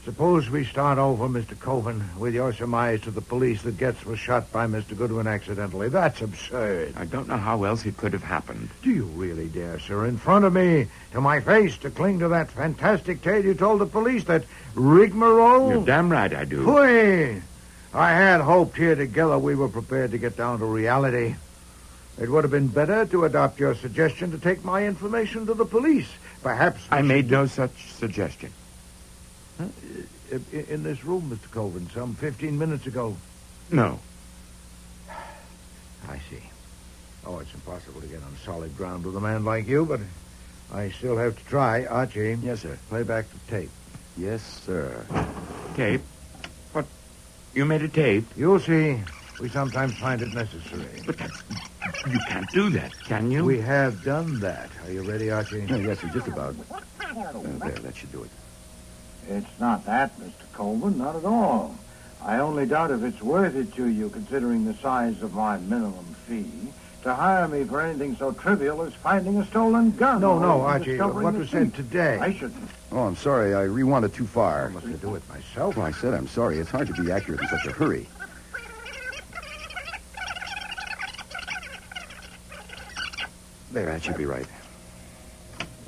suppose we start over, Mr. Coven, with your surmise to the police that Getz was shot by Mr. Goodwin accidentally. That's absurd. I don't know how else it could have happened. Do you really dare, sir, in front of me, to my face, to cling to that fantastic tale you told the police, that rigmarole? You're damn right I do. Pooey! I had hoped here together we were prepared to get down to reality. It would have been better to adopt your suggestion to take my information to the police. Perhaps... I made no such suggestion. Huh? In this room, Mr. Coven, some 15 minutes ago. No. I see. Oh, it's impossible to get on solid ground with a man like you, but I still have to try. Archie. Yes, sir. Play back the tape. Yes, sir. Tape? What? You made a tape? You'll see. We sometimes find it necessary. But that's... You can't do that, can you? We have done that. Are you ready, Archie? Yes, sir, just about. There, that should do it. It's not that, Mr. Coleman, not at all. I only doubt if it's worth it to you, considering the size of my minimum fee, to hire me for anything so trivial as finding a stolen gun. No, Archie. What was said today? I shouldn't. Oh, I'm sorry. I rewound it too far. I must have do it myself. Well, I said I'm sorry. It's hard to be accurate in such a hurry. There, that should be right.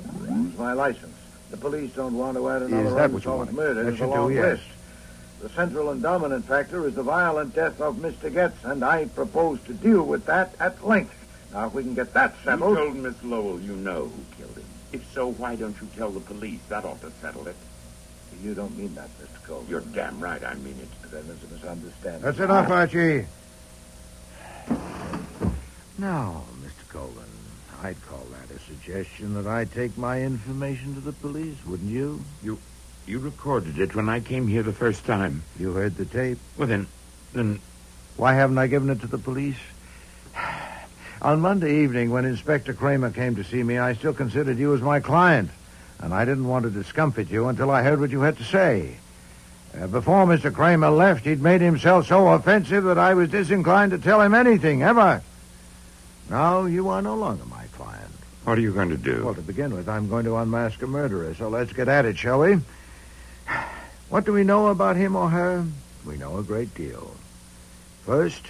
It's my license. The police don't want to add another Is that what you unsolved wanted? murder That to should the do, long yes. list. The central and dominant factor is the violent death of Mr. Getz, and I propose to deal with that at length. Now, if we can get that settled... You told Miss Lowell you know who killed him. If so, why don't you tell the police? That ought to settle it. You don't mean that, Mr. Cole. You're damn right I mean it. Then there's a misunderstanding. That's enough, Archie. Now, Mr. Colvin, I'd call that a suggestion that I take my information to the police, wouldn't you? You recorded it when I came here the first time. You heard the tape? Well, then... Why haven't I given it to the police? On Monday evening, when Inspector Kramer came to see me, I still considered you as my client, and I didn't want to discomfort you until I heard what you had to say. Before Mr. Kramer left, he'd made himself so offensive that I was disinclined to tell him anything, ever. Now, you are no longer my client. What are you going to do? Well, to begin with, I'm going to unmask a murderer, so let's get at it, shall we? What do we know about him or her? We know a great deal. First,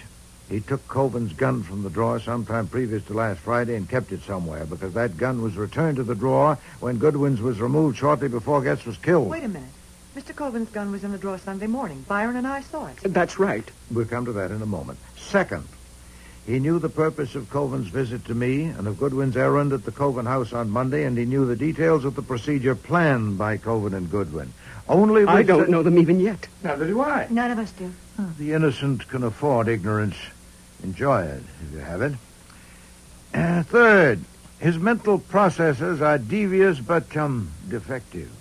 he took Coven's gun from the drawer sometime previous to last Friday and kept it somewhere, because that gun was returned to the drawer when Goodwin's was removed shortly before Getz was killed. Wait a minute. Mr. Colvin's gun was in the drawer Sunday morning. Byron and I saw it. That's right. We'll come to that in a moment. Second, He knew the purpose of Coven's visit to me and of Goodwin's errand at the Coven house on Monday, and he knew the details of the procedure planned by Coven and Goodwin. I don't know them even yet. Neither do I. None of us do. The innocent can afford ignorance. Enjoy it, if you have it. Third, his mental processes are devious but, defective.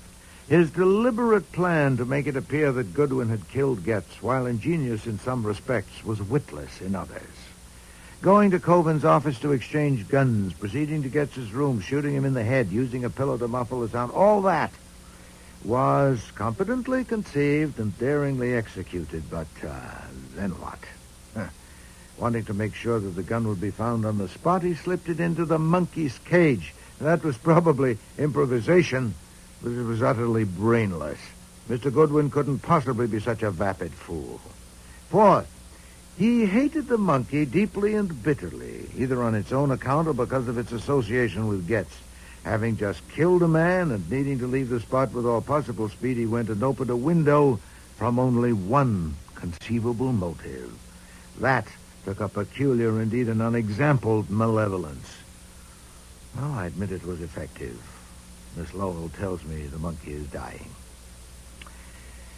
His deliberate plan to make it appear that Goodwin had killed Getz, while ingenious in some respects, was witless in others. Going to Coven's office to exchange guns, proceeding to Getz's room, shooting him in the head, using a pillow to muffle the sound, all that was competently conceived and daringly executed, but then what? Wanting to make sure that the gun would be found on the spot, he slipped it into the monkey's cage. That was probably improvisation, but it was utterly brainless. Mr. Goodwin couldn't possibly be such a vapid fool. Fourth, he hated the monkey deeply and bitterly, either on its own account or because of its association with Getz. Having just killed a man and needing to leave the spot with all possible speed, he went and opened a window from only one conceivable motive. That took a peculiar, indeed an unexampled malevolence. Well, I admit it was effective. Miss Lowell tells me the monkey is dying.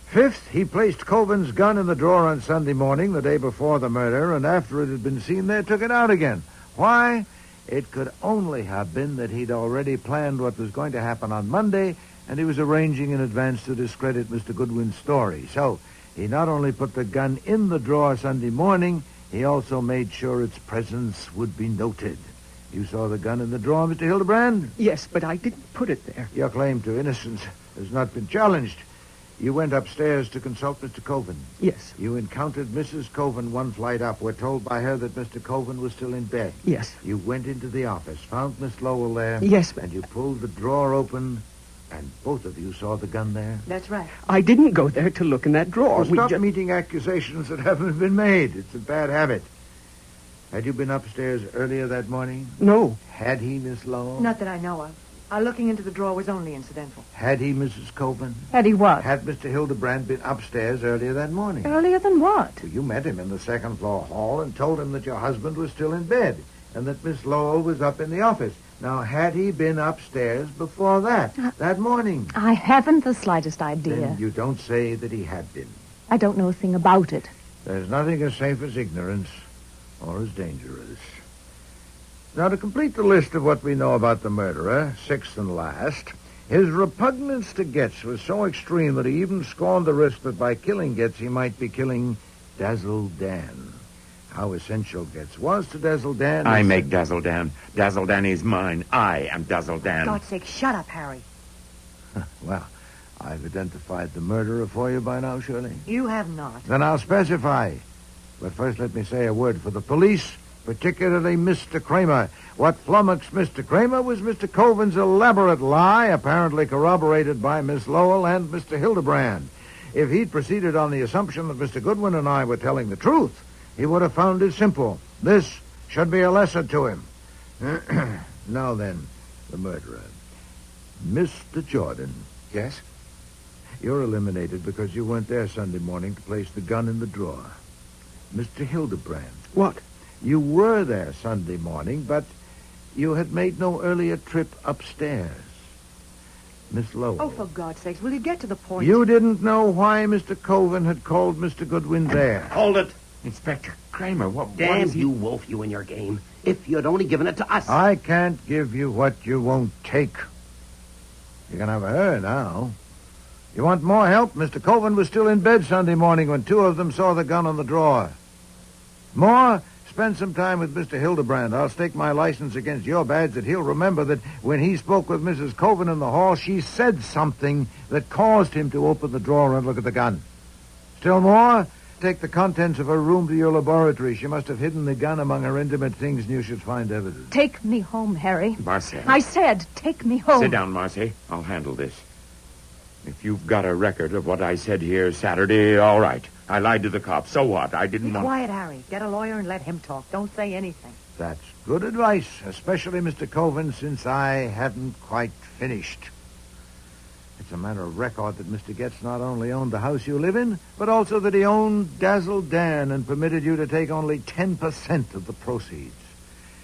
Fifth, he placed Coven's gun in the drawer on Sunday morning, the day before the murder, and after it had been seen there, took it out again. Why? It could only have been that he'd already planned what was going to happen on Monday, and he was arranging in advance to discredit Mr. Goodwin's story. So he not only put the gun in the drawer Sunday morning, he also made sure its presence would be noted. You saw the gun in the drawer, Mr. Hildebrand? Yes, but I didn't put it there. Your claim to innocence has not been challenged. You went upstairs to consult Mr. Coven. Yes. You encountered Mrs. Coven one flight up. We're told by her that Mr. Coven was still in bed. Yes. You went into the office, found Miss Lowell there. Yes, ma'am. And you pulled the drawer open, and both of you saw the gun there. That's right. I didn't go there to look in that drawer. Stop meeting accusations that haven't been made. It's a bad habit. Had you been upstairs earlier that morning? No. Had he, Miss Lowell? Not that I know of. Our looking into the drawer was only incidental. Had he, Mrs. Coven? Had he what? Had Mr. Hildebrand been upstairs earlier that morning? Earlier than what? Well, you met him in the second-floor hall and told him that your husband was still in bed and that Miss Lowell was up in the office. Now, had he been upstairs before that morning? I haven't the slightest idea. Then you don't say that he had been. I don't know a thing about it. There's nothing as safe as ignorance or as dangerous. Now, to complete the list of what we know about the murderer, sixth and last, his repugnance to Getz was so extreme that he even scorned the risk that by killing Getz he might be killing Dazzle Dan. How essential Getz was to Dazzle Dan... I make Dazzle Dan. Dazzle Dan is mine. I am Dazzle Dan. For God's sake, shut up, Harry. Well, I've identified the murderer for you by now, Shirley. You have not. Then I'll specify. But first let me say a word for the police, particularly Mr. Kramer. What flummoxed Mr. Kramer was Mr. Coven's elaborate lie, apparently corroborated by Miss Lowell and Mr. Hildebrand. If he'd proceeded on the assumption that Mr. Goodwin and I were telling the truth, he would have found it simple. This should be a lesson to him. Now then, the murderer. Mr. Jordan. Yes? You're eliminated because you weren't there Sunday morning to place the gun in the drawer. Mr. Hildebrand. What? You were there Sunday morning, but you had made no earlier trip upstairs. Miss Lowell. Oh, for God's sakes, will you get to the point? You didn't know why Mr. Coven had called Mr. Goodwin there. Hold it. Inspector Kramer, what Damn is he... you, Wolfe, you and your game. If you'd only given it to us. I can't give you what you won't take. You can have her now. You want more help? Mr. Coven was still in bed Sunday morning when two of them saw the gun on the drawer. More? Spend some time with Mr. Hildebrand. I'll stake my license against your badge that he'll remember that when he spoke with Mrs. Coven in the hall, she said something that caused him to open the drawer and look at the gun. Still more? Take the contents of her room to your laboratory. She must have hidden the gun among her intimate things, and you should find evidence. Take me home, Harry. Marcel. I said, take me home. Sit down, Marcy. I'll handle this. If you've got a record of what I said here Saturday, all right. I lied to the cops. So what? I didn't Be want... quiet, Harry. Get a lawyer and let him talk. Don't say anything. That's good advice, especially Mr. Coven, since I hadn't quite finished. It's a matter of record that Mr. Getz not only owned the house you live in, but also that he owned Dazzle Dan and permitted you to take only 10% of the proceeds.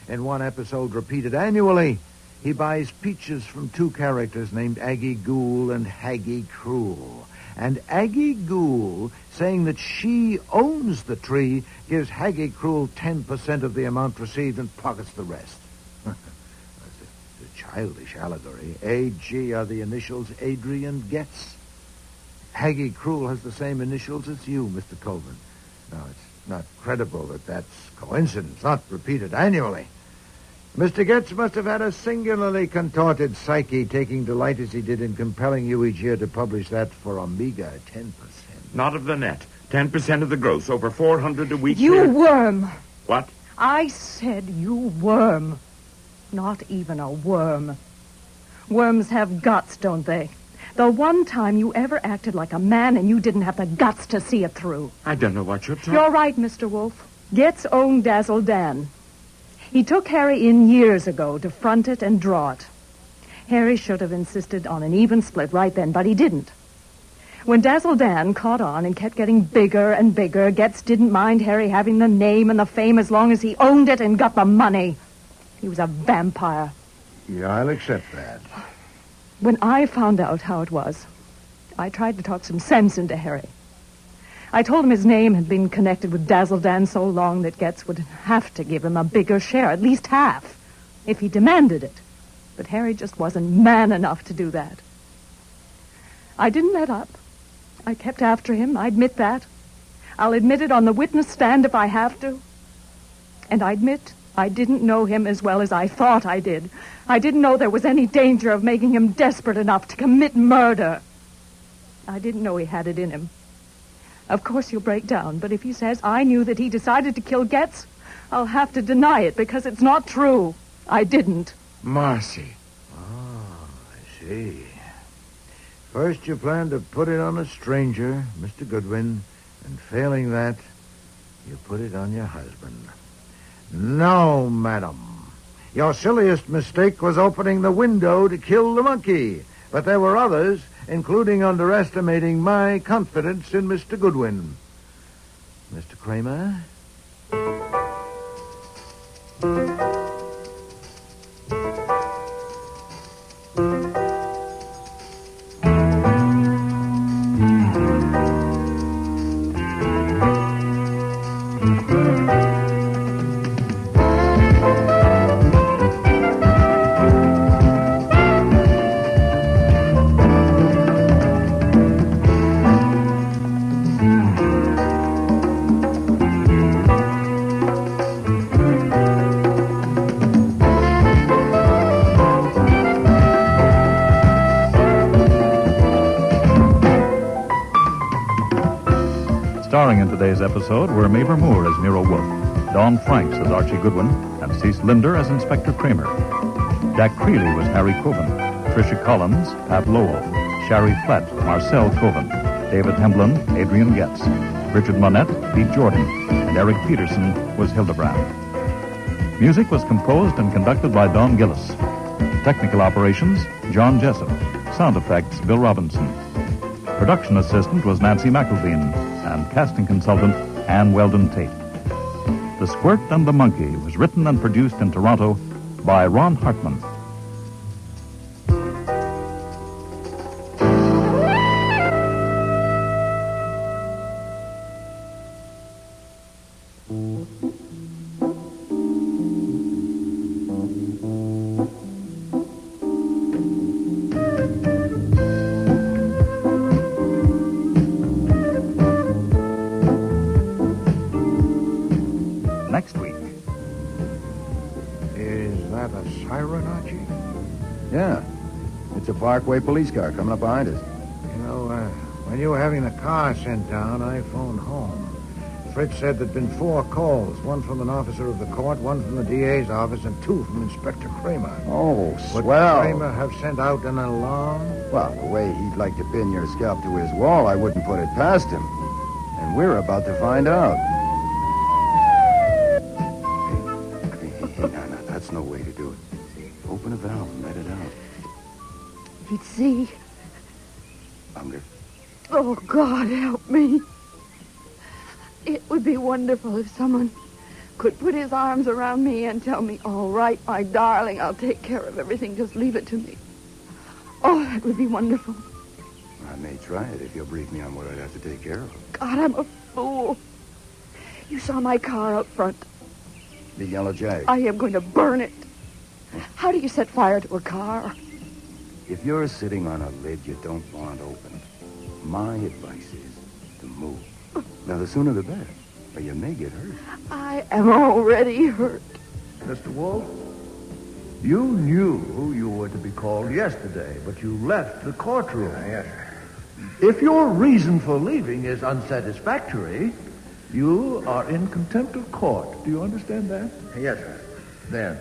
In one episode repeated annually, he buys peaches from two characters named Aggie Ghoul and Haggie Cruel. And Aggie Ghoul, saying that she owns the tree, gives Haggie Cruel 10% of the amount received and pockets the rest. Childish allegory. A.G. are the initials Adrian Getz. Haggie Cruel has the same initials as you, Mr. Colvin. Now, it's not credible that that's coincidence, not repeated annually. Mr. Getz must have had a singularly contorted psyche, taking delight as he did in compelling you each year to publish that for a meager 10%. Not of the net. 10% of the gross, over 400 a week. You worm. What? I said you worm. Not even a worm. Worms have guts, don't they? The one time you ever acted like a man and you didn't have the guts to see it through. I don't know what you're talking... You're right, Mr. Wolfe. Getz owned Dazzle Dan. He took Harry in years ago to front it and draw it. Harry should have insisted on an even split right then, but he didn't. When Dazzle Dan caught on and kept getting bigger and bigger, Getz didn't mind Harry having the name and the fame as long as he owned it and got the money. He was a vampire. Yeah, I'll accept that. When I found out how it was, I tried to talk some sense into Harry. I told him his name had been connected with Dazzle Dan so long that Getz would have to give him a bigger share, at least half, if he demanded it. But Harry just wasn't man enough to do that. I didn't let up. I kept after him, I admit that. I'll admit it on the witness stand if I have to. And I admit I didn't know him as well as I thought I did. I didn't know there was any danger of making him desperate enough to commit murder. I didn't know he had it in him. Of course he'll break down, but if he says I knew that he decided to kill Getz, I'll have to deny it because it's not true. I didn't. Marcy. Oh, I see. First you planned to put it on a stranger, Mr. Goodwin, and failing that, you put it on your husband. No, madam. Your silliest mistake was opening the window to kill the monkey. But there were others, including underestimating my confidence in Mr. Goodwin. Mr. Kramer? Starring in today's episode were Mavor Moore as Nero Wolfe, Dawn Franks as Archie Goodwin, and Cecil Linder as Inspector Kramer. Jack Creeley was Harry Coven, Tricia Collins, Pat Lowell, Shari Flatt, Marcel Coven, David Hemblin, Adrian Getz, Richard Monette, Pete Jordan, and Eric Peterson was Hildebrand. Music was composed and conducted by Don Gillis. Technical operations, John Jessup. Sound effects, Bill Robinson. Production assistant was Nancy McElveen, and casting consultant, Ann Weldon Tate. The Squirt and the Monkey was written and produced in Toronto by Ron Hartman. Next week. Is that a siren, Archie? Yeah. It's a Parkway police car coming up behind us. You know, when you were having the car sent down, I phoned home. Fritz said there'd been 4 calls, one from an officer of the court, one from the DA's office, and 2 from Inspector Kramer. Oh, swell. Would Kramer have sent out an alarm? Well, the way he'd like to pin your scalp to his wall, I wouldn't put it past him. And we're about to find out. Hey, no, that's no way to do it. Open a valve and let it out. If he'd see, longer. Oh, God, help me. It would be wonderful if someone could put his arms around me and tell me, all right, my darling, I'll take care of everything. Just leave it to me. Oh, that would be wonderful. I may try it if you'll brief me on what I'd have to take care of. God, I'm a fool. You saw my car out front. The Yellow Jag. I am going to burn it. How do you set fire to a car? If you're sitting on a lid you don't want open, my advice is to move. Now, the sooner the better, or you may get hurt. I am already hurt. Mr. Wolfe, you knew you were to be called yesterday, but you left the courtroom. Yes. If your reason for leaving is unsatisfactory, you are in contempt of court. Do you understand that? Yes, sir. Then,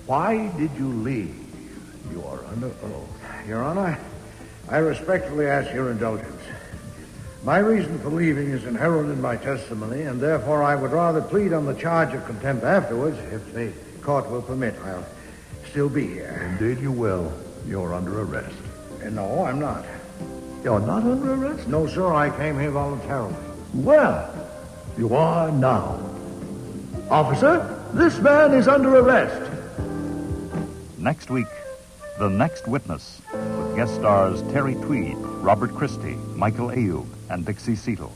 why did you leave? You are under oath. Your Honor, I respectfully ask your indulgence. My reason for leaving is inherent in my testimony, and therefore I would rather plead on the charge of contempt afterwards, if the court will permit. I'll still be here. Indeed you will. You're under arrest. No, I'm not. You're not under arrest? No, sir, I came here voluntarily. Well, you are now. Officer, this man is under arrest. Next week, The Next Witness, with guest stars Terry Tweed, Robert Christie, Michael Ayub, and Dixie Seatle.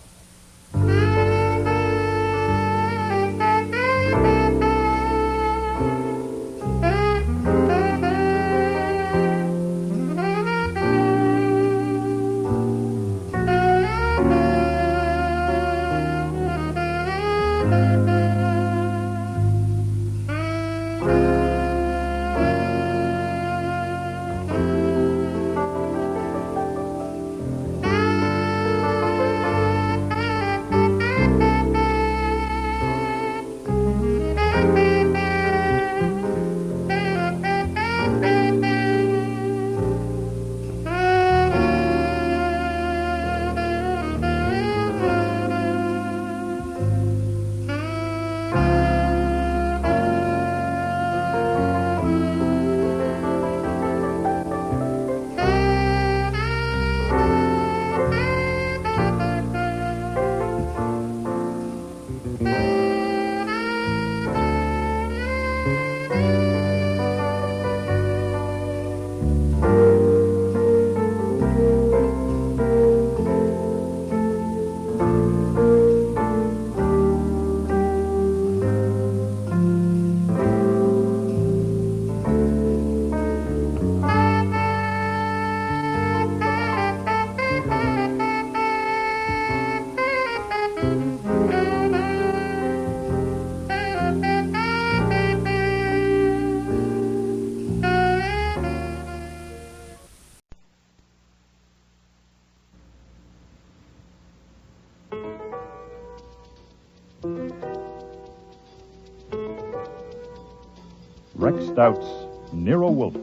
Rex Stout'S Nero Wolfe.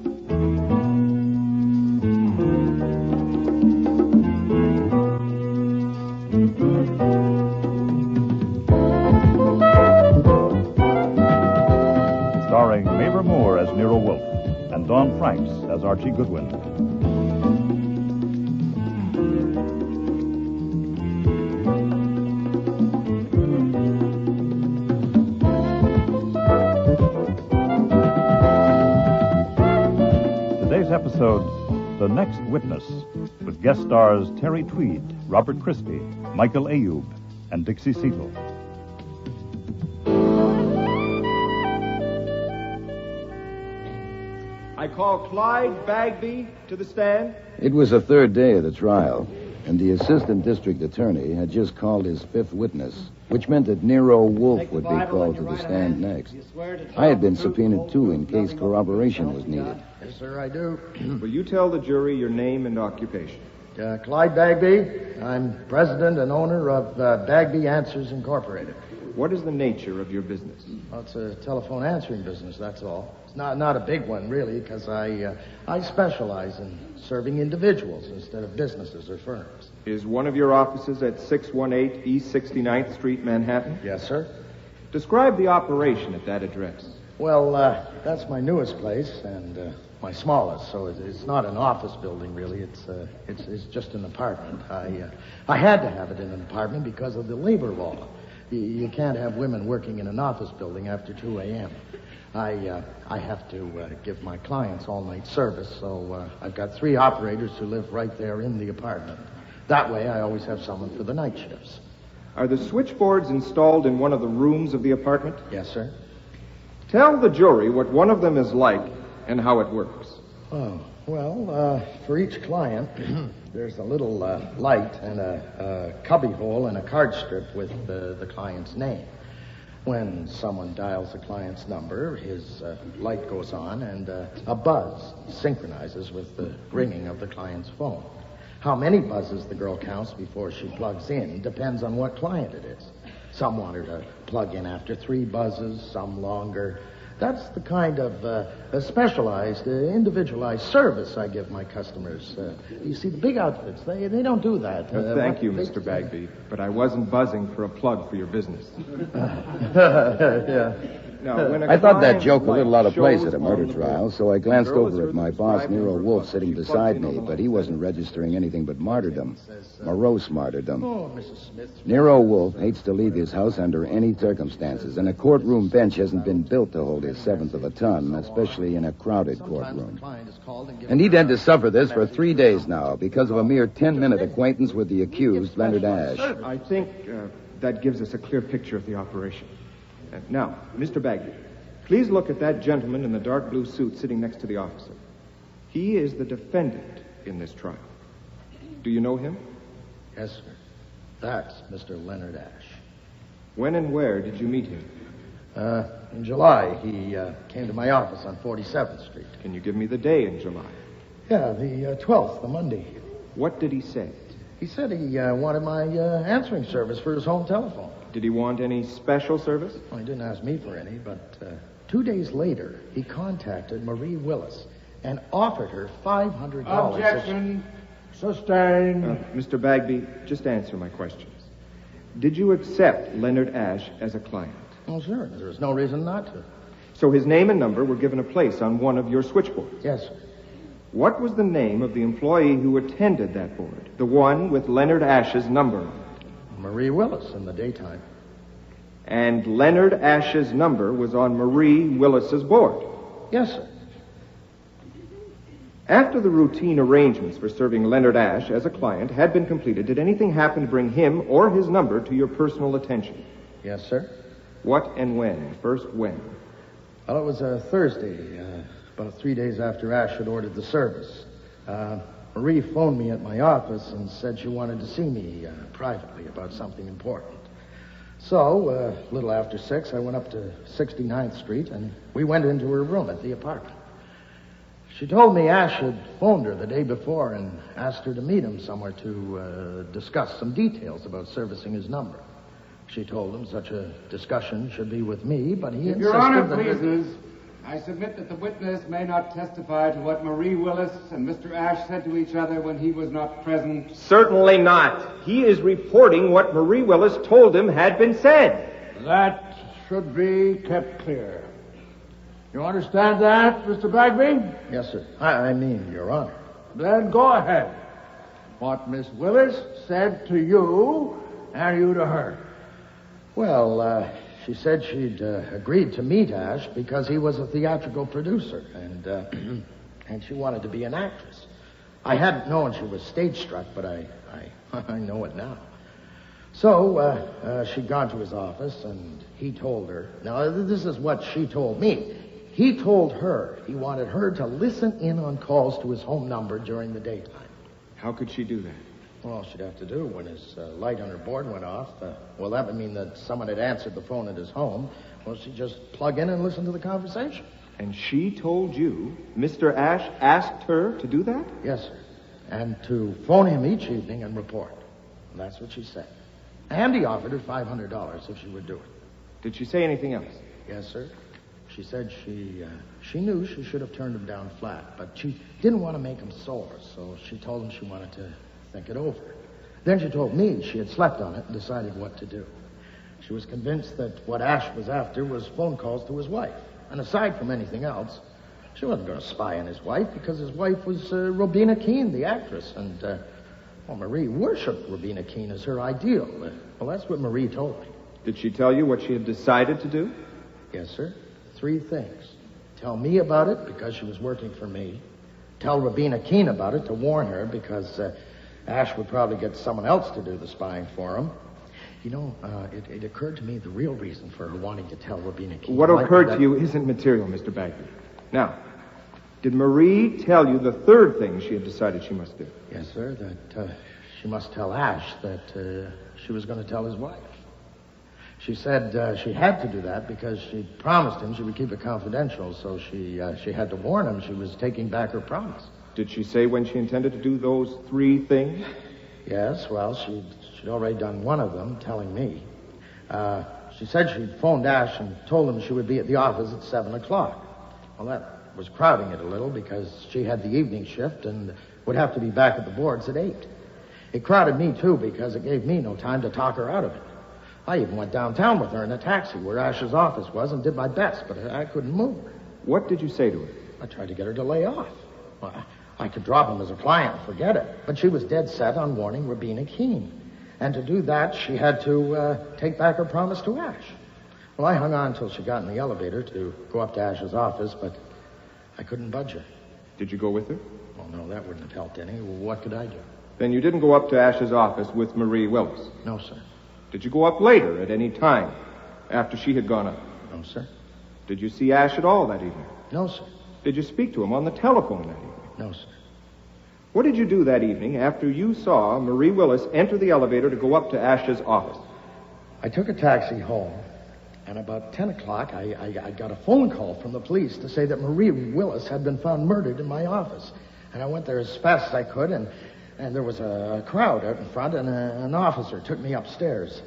Starring Mavor Moore as Nero Wolfe and Don Franks as Archie Goodwin. Episode, The Next Witness, with guest stars Terry Tweed, Robert Christie, Michael Ayub, and Dixie Seatle. I call Clyde Bagby to the stand. It was the third day of the trial, and the assistant district attorney had just called his fifth witness, which meant that Nero Wolfe would be called to the stand next. I had been subpoenaed, too, in case corroboration was needed. Yes, sir, I do. Will you tell the jury your name and occupation? Clyde Bagby. I'm president and owner of Bagby Answers Incorporated. What is the nature of your business? Well, it's a telephone answering business, that's all. It's not a big one, really, because I specialize in serving individuals instead of businesses or firms. Is one of your offices at 618 East 69th Street, Manhattan? Yes, sir. Describe the operation at that address. Well, that's my newest place, and my smallest, so it's not an office building, really. It's just an apartment. I had to have it in an apartment because of the labor law. You can't have women working in an office building after 2 a.m. I have to give my clients all-night service, so I've got 3 operators who live right there in the apartment. That way, I always have someone for the night shifts. Are the switchboards installed in one of the rooms of the apartment? Yes, sir. Tell the jury what one of them is like and how it works. Oh, well, for each client, there's a little light and a cubbyhole and a card strip with the client's name. When someone dials the client's number, his light goes on and a buzz synchronizes with the ringing of the client's phone. How many buzzes the girl counts before she plugs in depends on what client it is. Some want her to plug in after 3 buzzes, some longer. That's the kind of a specialized, individualized service I give my customers. You see, the big outfits, they don't do that. Thank you, Mr. Bagby, but I wasn't buzzing for a plug for your business. Yeah. Now, when I thought that joke a little out of place at a murder trial, so I glanced over at my boss, Nero Wolfe, sitting beside me, but he wasn't registering anything but martyrdom. Morose martyrdom. Oh, Mrs. Smith. Nero Wolfe hates to leave his house under any circumstances, and a courtroom bench hasn't been built to hold his 1/7 of a ton, especially in a crowded courtroom. And he'd had to suffer this for 3 days now because of a mere 10-minute acquaintance with the accused, Leonard Ash. I think that gives us a clear picture of the operation. Now, Mr. Bagby, please look at that gentleman in the dark blue suit sitting next to the officer. He is the defendant in this trial. Do you know him? Yes, sir. That's Mr. Leonard Ash. When and where did you meet him? In July, he came to my office on 47th Street. Can you give me the day in July? Yeah, the 12th, the Monday. What did he say? He said he wanted my answering service for his home telephone. Did he want any special service? Well, he didn't ask me for any, but 2 days later, he contacted Marie Willis and offered her $500. Objection. Sustained. Mr. Bagby, just answer my questions. Did you accept Leonard Ash as a client? Oh, sure. There's no reason not to. So his name and number were given a place on one of your switchboards? Yes, sir. What was the name of the employee who attended that board? The one with Leonard Ash's number on it? Marie Willis in the daytime. And Leonard Ash's number was on Marie Willis's board? Yes, sir. After the routine arrangements for serving Leonard Ash as a client had been completed, did anything happen to bring him or his number to your personal attention? Yes, sir. What and when? First, when? Well, it was a Thursday, about 3 days after Ash had ordered the service. Marie phoned me at my office and said she wanted to see me privately about something important. So, a little after 6, I went up to 69th Street, and we went into her room at the apartment. She told me Ash had phoned her the day before and asked her to meet him somewhere to discuss some details about servicing his number. She told him such a discussion should be with me, but he insisted Your Honor that... pleases, I submit that the witness may not testify to what Marie Willis and Mr. Ash said to each other when he was not present. Certainly not. He is reporting what Marie Willis told him had been said. That should be kept clear. You understand that, Mr. Bagby? Yes, sir. I mean, Your Honor. Then go ahead. What Miss Willis said to you and you to her. Well, she said she'd agreed to meet Ash because he was a theatrical producer, and and she wanted to be an actress. I hadn't known she was stage struck, but I know it now. So she'd gone to his office, and he told her. Now, this is what she told me. He told her he wanted her to listen in on calls to his home number during the daytime. How could she do that? Well, all she'd have to do when his light on her board went off, well, that would mean that someone had answered the phone at his home. Well, she'd just plug in and listen to the conversation. And she told you Mr. Ash asked her to do that? Yes, sir. And to phone him each evening and report. And that's what she said. And he offered her $500 if she would do it. Did she say anything else? Yes, sir. She said she knew she should have turned him down flat, but she didn't want to make him sore, so she told him she wanted to think it over. Then she told me she had slept on it and decided what to do. She was convinced that what Ash was after was phone calls to his wife. And aside from anything else, She wasn't going to spy on his wife because his wife was Robina Keene, the actress. And, Marie worshipped Robina Keene as her ideal. Well, that's what Marie told me. Did she tell you what she had decided to do? Yes, sir. 3 things. Tell me about it because she was working for me. Tell Robina Keene about it to warn her because Ash would probably get someone else to do the spying for him. You know, it occurred to me the real reason for her wanting to tell Robina Keene. What occurred to you isn't material, Mr. Bagby. Now, did Marie tell you the 3rd thing she had decided she must do? Yes, sir, that she must tell Ash that she was going to tell his wife. She said she had to do that because she promised him she would keep it confidential, so she had to warn him she was taking back her promise. Did she say when she intended to do those 3 things? Yes, well, she'd already done one of them, telling me. She said she'd phoned Ash and told him she would be at the office at 7 o'clock. Well, that was crowding it a little because she had the evening shift and would have to be back at the boards at 8. It crowded me, too, because it gave me no time to talk her out of it. I even went downtown with her in a taxi where Ash's office was and did my best, but I couldn't move her. What did you say to her? I tried to get her to lay off. Well, I could drop him as a client, forget it. But she was dead set on warning Robina Keene. And to do that, she had to take back her promise to Ash. Well, I hung on until she got in the elevator to go up to Ash's office, but I couldn't budge her. Did you go with her? Oh, no, that wouldn't have helped any. What could I do? Then you didn't go up to Ash's office with Marie Willis? No, sir. Did you go up later at any time after she had gone up? No, sir. Did you see Ash at all that evening? No, sir. Did you speak to him on the telephone that evening? No, sir. What did you do that evening after you saw Marie Willis enter the elevator to go up to Ash's office? I took a taxi home, and about 10 o'clock, I got a phone call from the police to say that Marie Willis had been found murdered in my office. And I went there as fast as I could, and there was a crowd out in front, and an officer took me upstairs.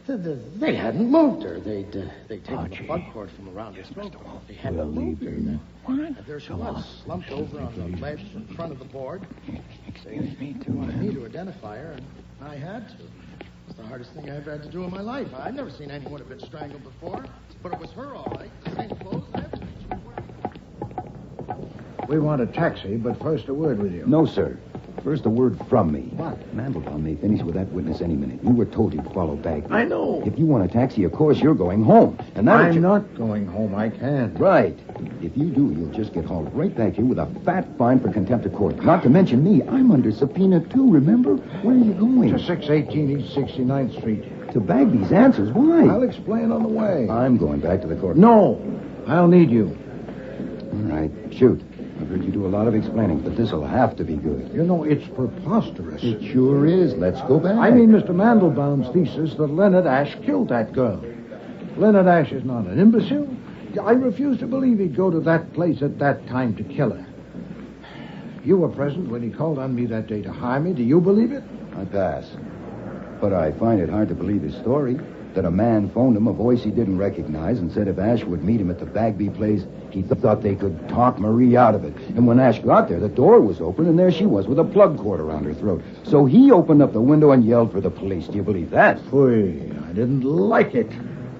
They hadn't moved her. They'd taken the plug cord from around her throat. They hadn't moved her. And there she was, slumped over on the ledge in front of the board. They wanted me to identify her, and I had to. It was the hardest thing I ever had to do in my life. I'd never seen anyone have been strangled before, but it was her all right. The same clothes and everything she was wearing. We want a taxi, but first a word with you. No, sir. First, a word from me. What? Mandelbaum may finish with that witness any minute. We were told he'd follow back. I know. If you want a taxi, of course, you're going home. And I'm not going home. I can't. Right. If you do, you'll just get hauled right back here with a fat fine for contempt of court. Not to mention me. I'm under subpoena, too, remember? Where are you going? To 618 East 69th Street. To Bagby's answers? Why? I'll explain on the way. I'm going back to the court. No. I'll need you. All right. Shoot. I've heard you do a lot of explaining, but this'll have to be good. You know, it's preposterous. It sure is. Let's go back. I mean Mr. Mandelbaum's thesis that Leonard Ash killed that girl. Leonard Ash is not an imbecile. I refuse to believe he'd go to that place at that time to kill her. You were present when he called on me that day to hire me. Do you believe it? I pass. But I find it hard to believe his story. That a man phoned him a voice he didn't recognize and said if Ash would meet him at the Bagby place, he thought they could talk Marie out of it. And when Ash got there, the door was open, and there she was with a plug cord around her throat. So he opened up the window and yelled for the police. Do you believe that? Phooey, I didn't like it,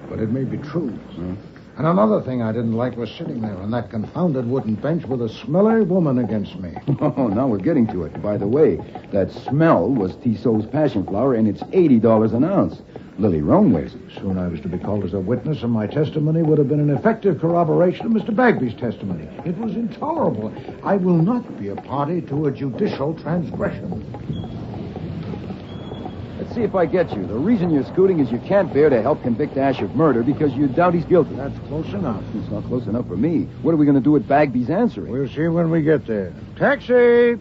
but it may be true. And another thing I didn't like was sitting there on that confounded wooden bench with a smelly woman against me. Oh, now we're getting to it. By the way, that smell was Tissot's passion flower, and it's $80 an ounce. Lily Roan wears it. Soon I was to be called as a witness, and my testimony would have been an effective corroboration of Mr. Bagby's testimony. It was intolerable. I will not be a party to a judicial transgression. Let's see if I get you. The reason you're scooting is you can't bear to help convict Ash of murder because you doubt he's guilty. That's close enough. It's not close enough for me. What are we going to do with Bagby's answering? We'll see when we get there. Taxi!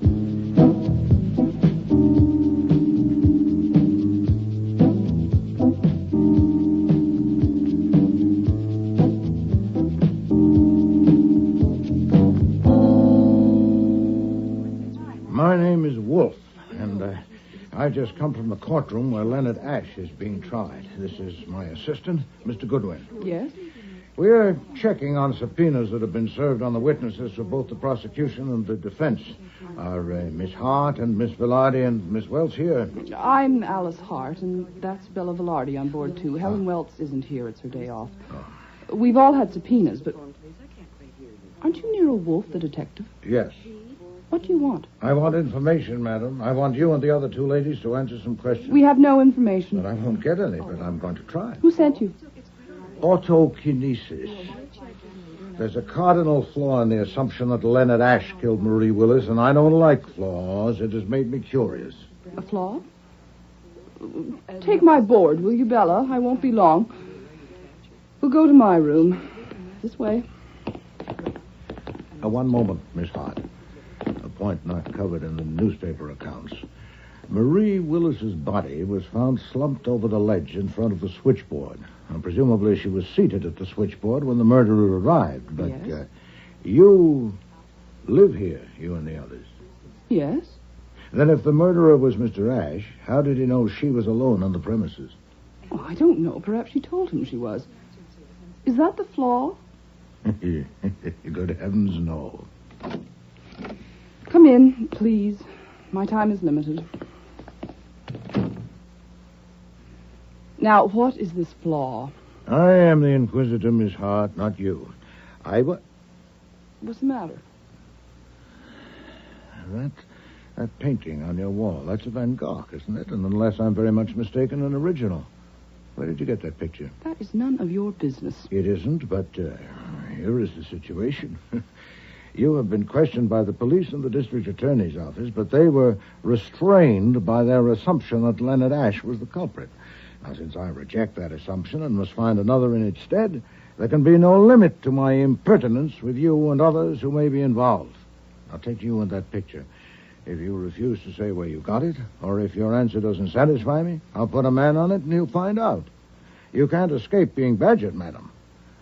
My name is Wolfe, and I just come from the courtroom where Leonard Ash is being tried. This is my assistant, Mr. Goodwin. Yes? We're checking on subpoenas that have been served on the witnesses for both the prosecution and the defense. Are Miss Hart and Miss Velarde and Miss Welch here? I'm Alice Hart, and that's Bella Velarde on board, too. Helen Welch isn't here. It's her day off. We've all had subpoenas, but... Aren't you Nero Wolfe, the detective? Yes. What do you want? I want information, madam. I want you and the other two ladies to answer some questions. We have no information. But I won't get any, but I'm going to try. Who sent you? Autokinesis. There's a cardinal flaw in the assumption that Leonard Ashe killed Marie Willis, and I don't like flaws. It has made me curious. A flaw? Take my board, will you, Bella? I won't be long. We'll go to my room. This way. One moment, Miss Hart. A point not covered in the newspaper accounts. Marie Willis's body was found slumped over the ledge in front of the switchboard. And presumably she was seated at the switchboard when the murderer arrived. But Yes. You live here, you and the others. Yes. Then if the murderer was Mr. Ashe, how did he know she was alone on the premises? Oh, I don't know. Perhaps she told him she was. Is that the flaw? Good heavens, no. Come in, please. My time is limited. Now, what is this flaw? I am the inquisitor, Miss Hart, not you. What's the matter? That painting on your wall, that's a Van Gogh, isn't it? And unless I'm very much mistaken, an original. Where did you get that picture? That is none of your business. It isn't, but here is the situation. You have been questioned by the police and the district attorney's office, but they were restrained by their assumption that Leonard Ashe was the culprit. Now, since I reject that assumption and must find another in its stead, there can be no limit to my impertinence with you and others who may be involved. I'll take you and that picture. If you refuse to say where you got it, or if your answer doesn't satisfy me, I'll put a man on it and he'll find out. You can't escape being badgered, madam.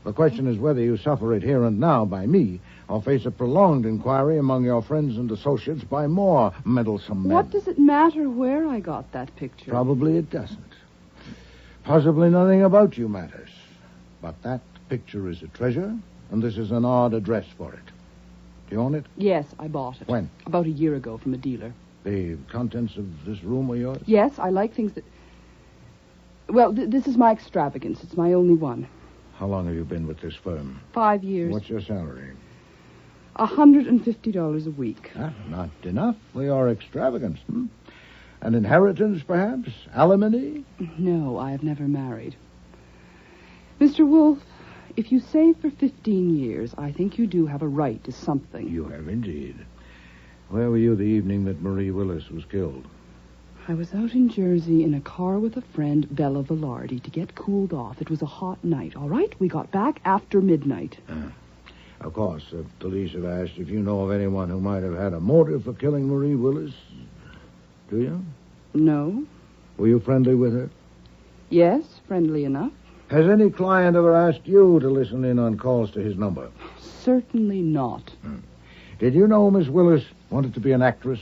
The question is whether you suffer it here and now by me, or face a prolonged inquiry among your friends and associates by more meddlesome men. What does it matter where I got that picture? Probably it doesn't. Possibly nothing about you matters. But that picture is a treasure, and this is an odd address for it. Do you own it? Yes, I bought it. When? About a year ago from a dealer. The contents of this room are yours? Yes, I like things that... Well, this is my extravagance. It's my only one. How long have you been with this firm? 5 years. What's your salary? $150 a week. Not enough for your extravagance, hmm? An inheritance, perhaps? Alimony? No, I have never married. Mr. Wolfe, if you save for 15 years, I think you do have a right to something. You have indeed. Where were you the evening that Marie Willis was killed? I was out in Jersey in a car with a friend, Bella Velarde, to get cooled off. It was a hot night, all right? We got back after midnight. Of course, the police have asked if you know of anyone who might have had a motive for killing Marie Willis. Do you? No. Were you friendly with her? Yes, friendly enough. Has any client ever asked you to listen in on calls to his number? Certainly not. Did you know Miss Willis wanted to be an actress?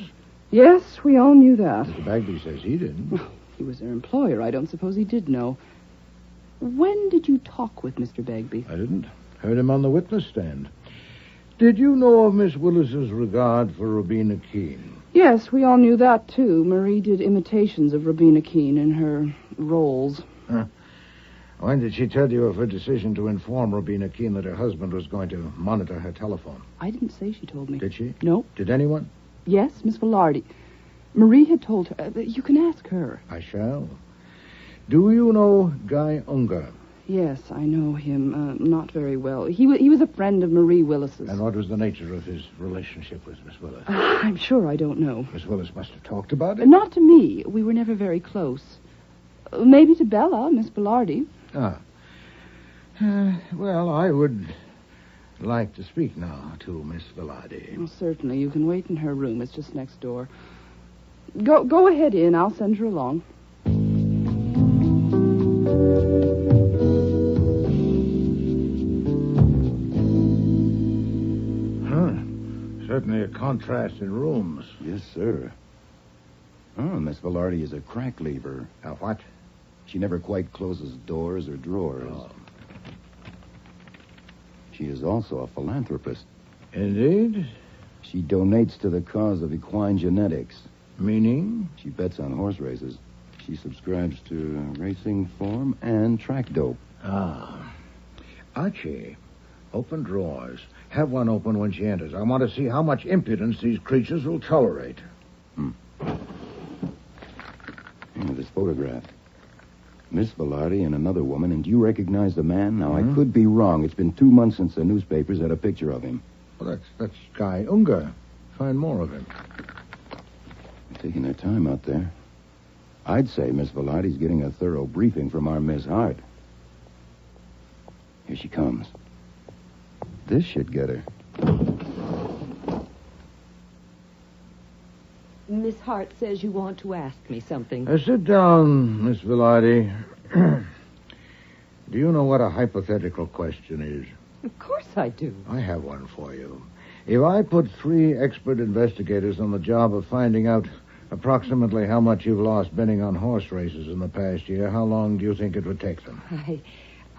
Yes, we all knew that. Mr. Bagby says he didn't. Well, he was their employer. I don't suppose he did know. When did you talk with Mr. Bagby? I didn't. Heard him on the witness stand. Did you know of Miss Willis's regard for Robina Keene? Yes, we all knew that, too. Marie did imitations of Robina Keene in her roles. When did she tell you of her decision to inform Robina Keene that her husband was going to monitor her telephone? I didn't say she told me. Did she? No. Did anyone? Yes, Miss Velarde. Marie had told her. You can ask her. I shall. Do you know Guy Unger? Yes, I know him. Not very well. He was a friend of Marie Willis's. And what was the nature of his relationship with Miss Willis? I'm sure I don't know. Miss Willis must have talked about it. Not to me. We were never very close. Maybe to Bella, Miss Velarde. Well, I would like to speak now to Miss Velarde. Well, certainly. You can wait in her room. It's just next door. Go ahead in. I'll send her along. Certainly a contrast in rooms. Yes, sir. Miss Velarde is a crack lever. What? She never quite closes doors or drawers. She is also a philanthropist. Indeed? She donates to the cause of equine genetics. Meaning? She bets on horse races. She subscribes to racing form and track dope. Archie, Open drawers. Have one open when she enters. I want to see how much impudence these creatures will tolerate. This photograph. Miss Velarde and another woman, and do you recognize the man? Now, I could be wrong. It's been 2 months since the newspapers had a picture of him. Well, that's Guy Unger. Find more of him. They're taking their time out there. I'd say Miss Velarde's getting a thorough briefing from our Miss Hart. Here she comes. This should get her. Miss Hart says you want to ask me something. Sit down, Miss Velarde. Do you know what a hypothetical question is? Of course I do. I have one for you. If I put 3 expert investigators on the job of finding out approximately how much you've lost betting on horse races in the past year, how long do you think it would take them?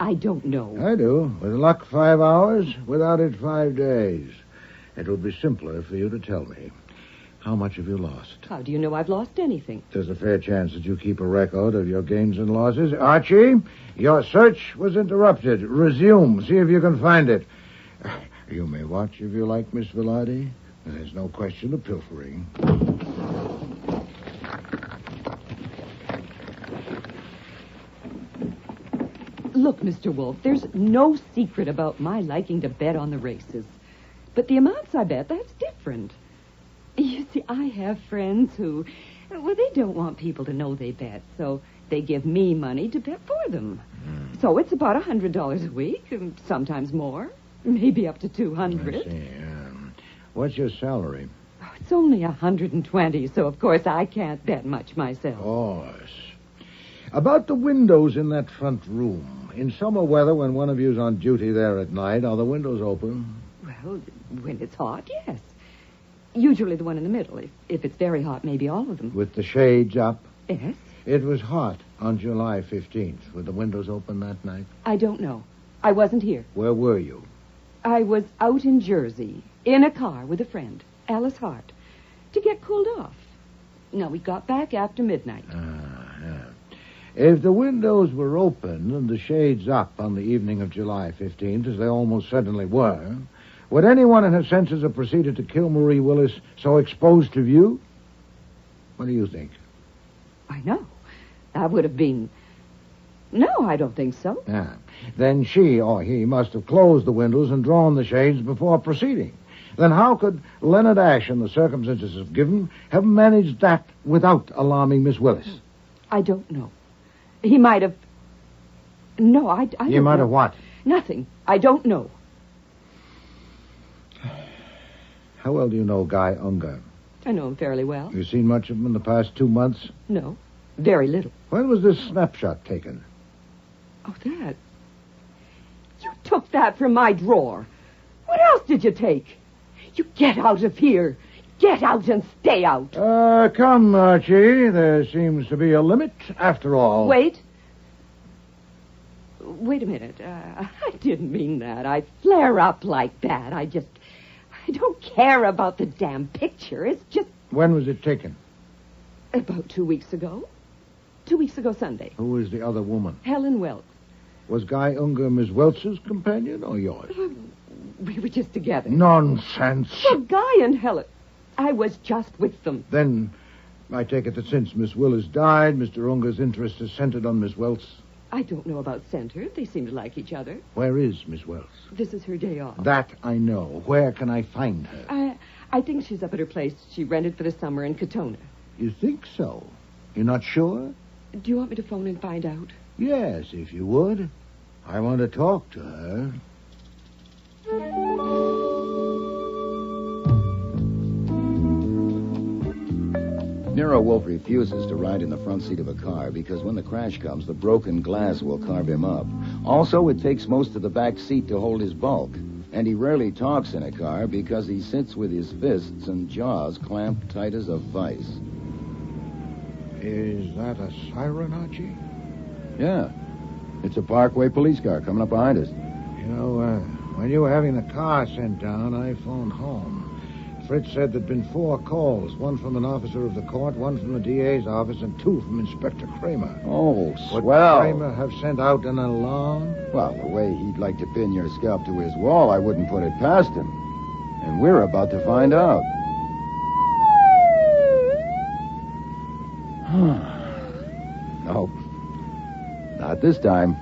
I don't know. I do. With luck, 5 hours. Without it, 5 days. It would be simpler for you to tell me. How much have you lost? How do you know I've lost anything? There's a fair chance that you keep a record of your gains and losses. Archie, your search was interrupted. Resume. See if you can find it. You may watch if you like, Miss Velarde. There's no question of pilfering. Look, Mr. Wolfe, there's no secret about my liking to bet on the races. But the amounts I bet, that's different. You see, I have friends who, well, they don't want people to know they bet, so they give me money to bet for them. So it's about $100 a week, and sometimes more, maybe up to $200. I see. What's your salary? Oh, it's only $120, so of course I can't bet much myself. Of course. About the windows in that front room. In summer weather, when one of you's on duty there at night, are the windows open? Well, when it's hot, yes. Usually the one in the middle. If it's very hot, maybe all of them. With the shades up? Yes. It was hot on July 15th. Were the windows open that night? I don't know. I wasn't here. Where were you? I was out in Jersey, in a car with a friend, Alice Hart, to get cooled off. Now, we got back after midnight. If the windows were open and the shades up on the evening of July 15th, as they almost certainly were, would anyone in her senses have proceeded to kill Marie Willis so exposed to view? What do you think? I know. That would have been... No, I don't think so. Then she or he must have closed the windows and drawn the shades before proceeding. Then how could Leonard Ashe, in the circumstances given, have managed that without alarming Miss Willis? I don't know. He might have... No, I don't know. He might have what? Nothing. I don't know. How well do you know Guy Unger? I know him fairly well. You seen much of him in the past 2 months? No, very little. When was this snapshot taken? Oh, that. You took that from my drawer. What else did you take? You get out of here. Get out and stay out. Come, Archie. There seems to be a limit, after all. Wait. Wait a minute. I didn't mean that. I flare up like that. I don't care about the damn picture. It's just... When was it taken? About 2 weeks ago. 2 weeks ago Sunday. Who was the other woman? Helen Welch. Was Guy Unger Miss Welch's companion or yours? We were just together. Nonsense. Well, Guy and Helen... I was just with them. Then, I take it that since Miss Willis died, Mr. Unger's interest is centered on Miss Welch? I don't know about center. They seem to like each other. Where is Miss Welch? This is her day off. That I know. Where can I find her? I think she's up at her place she rented for the summer in Katona. You think so? You're not sure? Do you want me to phone and find out? Yes, if you would. I want to talk to her. Nero Wolfe refuses to ride in the front seat of a car because when the crash comes, the broken glass will carve him up. Also, it takes most of the back seat to hold his bulk. And he rarely talks in a car because he sits with his fists and jaws clamped tight as a vice. Is that a siren, Archie? Yeah. It's a Parkway police car coming up behind us. You know, when you were having the car sent down, I phoned home. Fritz said there'd been 4 calls, one from an officer of the court, one from the DA's office, and 2 from Inspector Kramer. Oh, swell. Would Kramer have sent out an alarm? Well, the way he'd like to pin your scalp to his wall, I wouldn't put it past him. And we're about to find out. Nope. Not this time.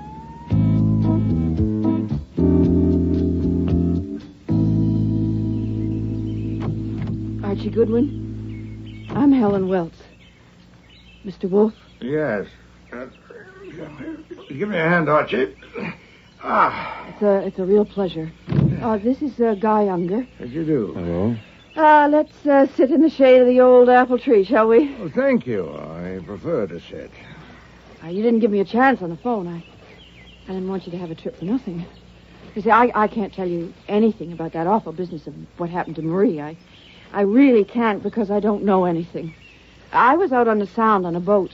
Archie Goodwin, I'm Helen Welts. Mr. Wolfe? Yes. Give me a hand, Archie. It's a real pleasure. This is Guy Unger. How'd you do? Hello. Let's sit in the shade of the old apple tree, shall we? Oh, thank you. I prefer to sit. You didn't give me a chance on the phone. I didn't want you to have a trip for nothing. You see, I can't tell you anything about that awful business of what happened to Marie. I really can't because I don't know anything. I was out on the Sound on a boat.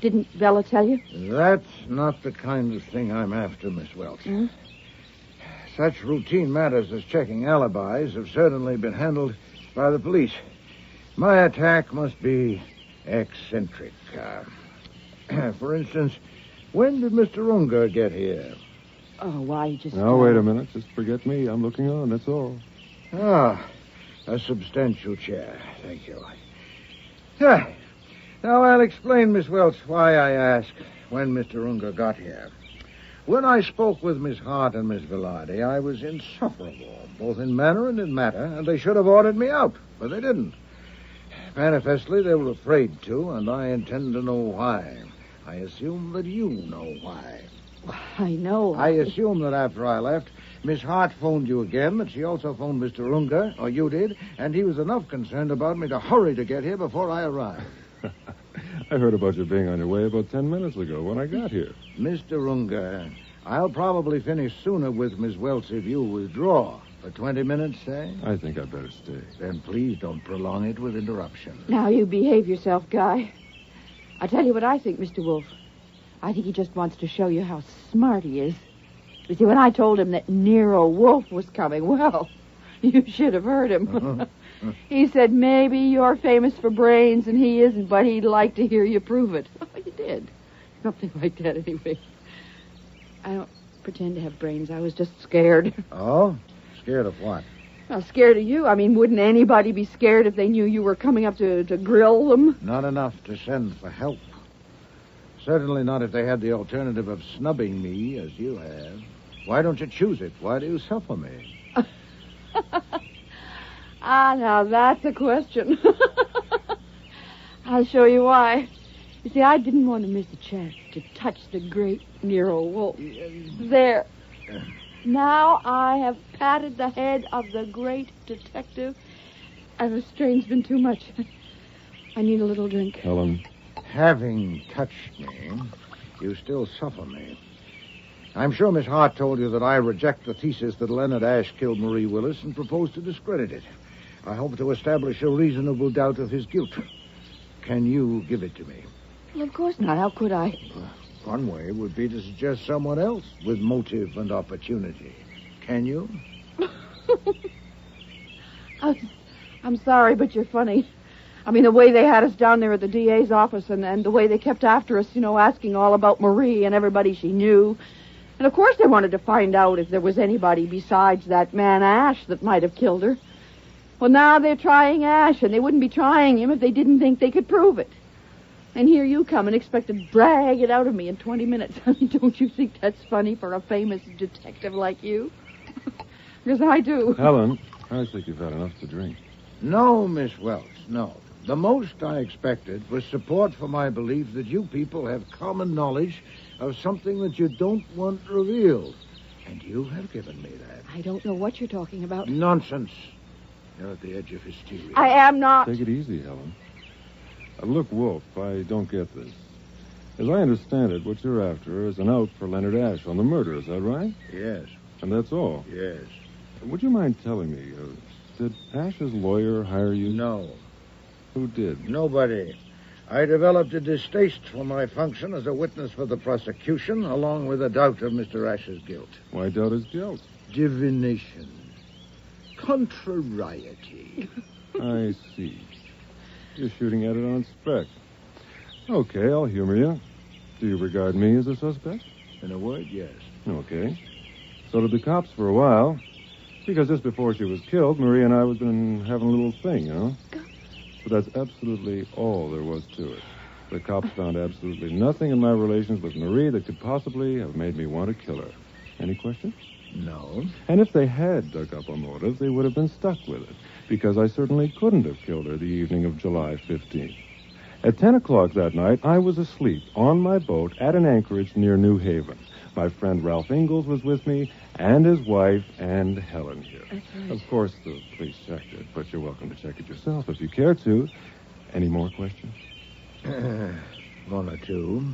Didn't Bella tell you? That's not the kind of thing I'm after, Miss Welch. Hmm? Such routine matters as checking alibis have certainly been handled by the police. My attack must be eccentric. For instance, when did Mr. Unger get here? Oh, why, just... Now, wait a minute. Just forget me. I'm looking on, that's all. A substantial chair. Thank you. Now, I'll explain, Miss Welch, why I asked when Mr. Unger got here. When I spoke with Miss Hart and Miss Velarde, I was insufferable, both in manner and in matter, and they should have ordered me out, but they didn't. Manifestly, they were afraid to, and I intend to know why. I assume that you know why. I know. I assume that after I left, Miss Hart phoned you again, that she also phoned Mr. Unger, or you did, and he was enough concerned about me to hurry to get here before I arrived. I heard about you being on your way about 10 minutes ago when I got here. Mr. Unger, I'll probably finish sooner with Miss Welch if you withdraw. For 20 minutes, say? I think I'd better stay. Then please don't prolong it with interruption. Now, you behave yourself, Guy. I'll tell you what I think, Mr. Wolfe. I think he just wants to show you how smart he is. You see, when I told him that Nero Wolfe was coming, well, you should have heard him. He said, maybe you're famous for brains and he isn't, but he'd like to hear you prove it. Oh, you did. Something like that, anyway. I don't pretend to have brains. I was just scared. Oh? Scared of what? Well, scared of you. I mean, wouldn't anybody be scared if they knew you were coming up to grill them? Not enough to send for help. Certainly not if they had the alternative of snubbing me, as you have. Why don't you choose it? Why do you suffer me? Now that's a question. I'll show you why. You see, I didn't want to miss a chance to touch the great Nero Wolfe. There. Now I have patted the head of the great detective, and the strain's been too much. I need a little drink. Helen. Having touched me, you still suffer me. I'm sure Miss Hart told you that I reject the thesis that Leonard Ashe killed Marie Willis and propose to discredit it. I hope to establish a reasonable doubt of his guilt. Can you give it to me? Well, of course not. How could I? One way would be to suggest someone else with motive and opportunity. Can you? I'm sorry, but you're funny. I mean, the way they had us down there at the DA's office and the way they kept after us, asking all about Marie and everybody she knew. And, of course, they wanted to find out if there was anybody besides that man Ashe that might have killed her. Well, now they're trying Ashe, and they wouldn't be trying him if they didn't think they could prove it. And here you come and expect to drag it out of me in 20 minutes. I mean, don't you think that's funny for a famous detective like you? Because I do. Helen, I think you've had enough to drink. No, Miss Welch, no. The most I expected was support for my belief that you people have common knowledge of something that you don't want revealed. And you have given me that. I don't know what you're talking about. Nonsense. You're at the edge of hysteria. I am not. Take it easy, Helen. Look, Wolfe, I don't get this. As I understand it, what you're after is an out for Leonard Ashe on the murder, is that right? Yes. And that's all? Yes. Would you mind telling me, did Ashe's lawyer hire you? No. Who did? Nobody. I developed a distaste for my function as a witness for the prosecution, along with a doubt of Mr. Ashe's guilt. Why doubt his guilt? Divination. contrariety. I see. You're shooting at it on spec. Okay, I'll humor you. Do you regard me as a suspect? In a word, yes. Okay. So did the cops for a while. Because just before she was killed, Marie and I had been having a little thing, you know? But that's absolutely all there was to it. The cops found absolutely nothing in my relations with Marie that could possibly have made me want to kill her. Any questions? No. And if they had dug up a motive, they would have been stuck with it, because I certainly couldn't have killed her the evening of July 15th. At 10 o'clock that night, I was asleep on my boat at an anchorage near New Haven. My friend Ralph Ingalls was with me, and his wife, and Helen here. That's right. Of course, the police checked it, but you're welcome to check it yourself if you care to. Any more questions? One or two.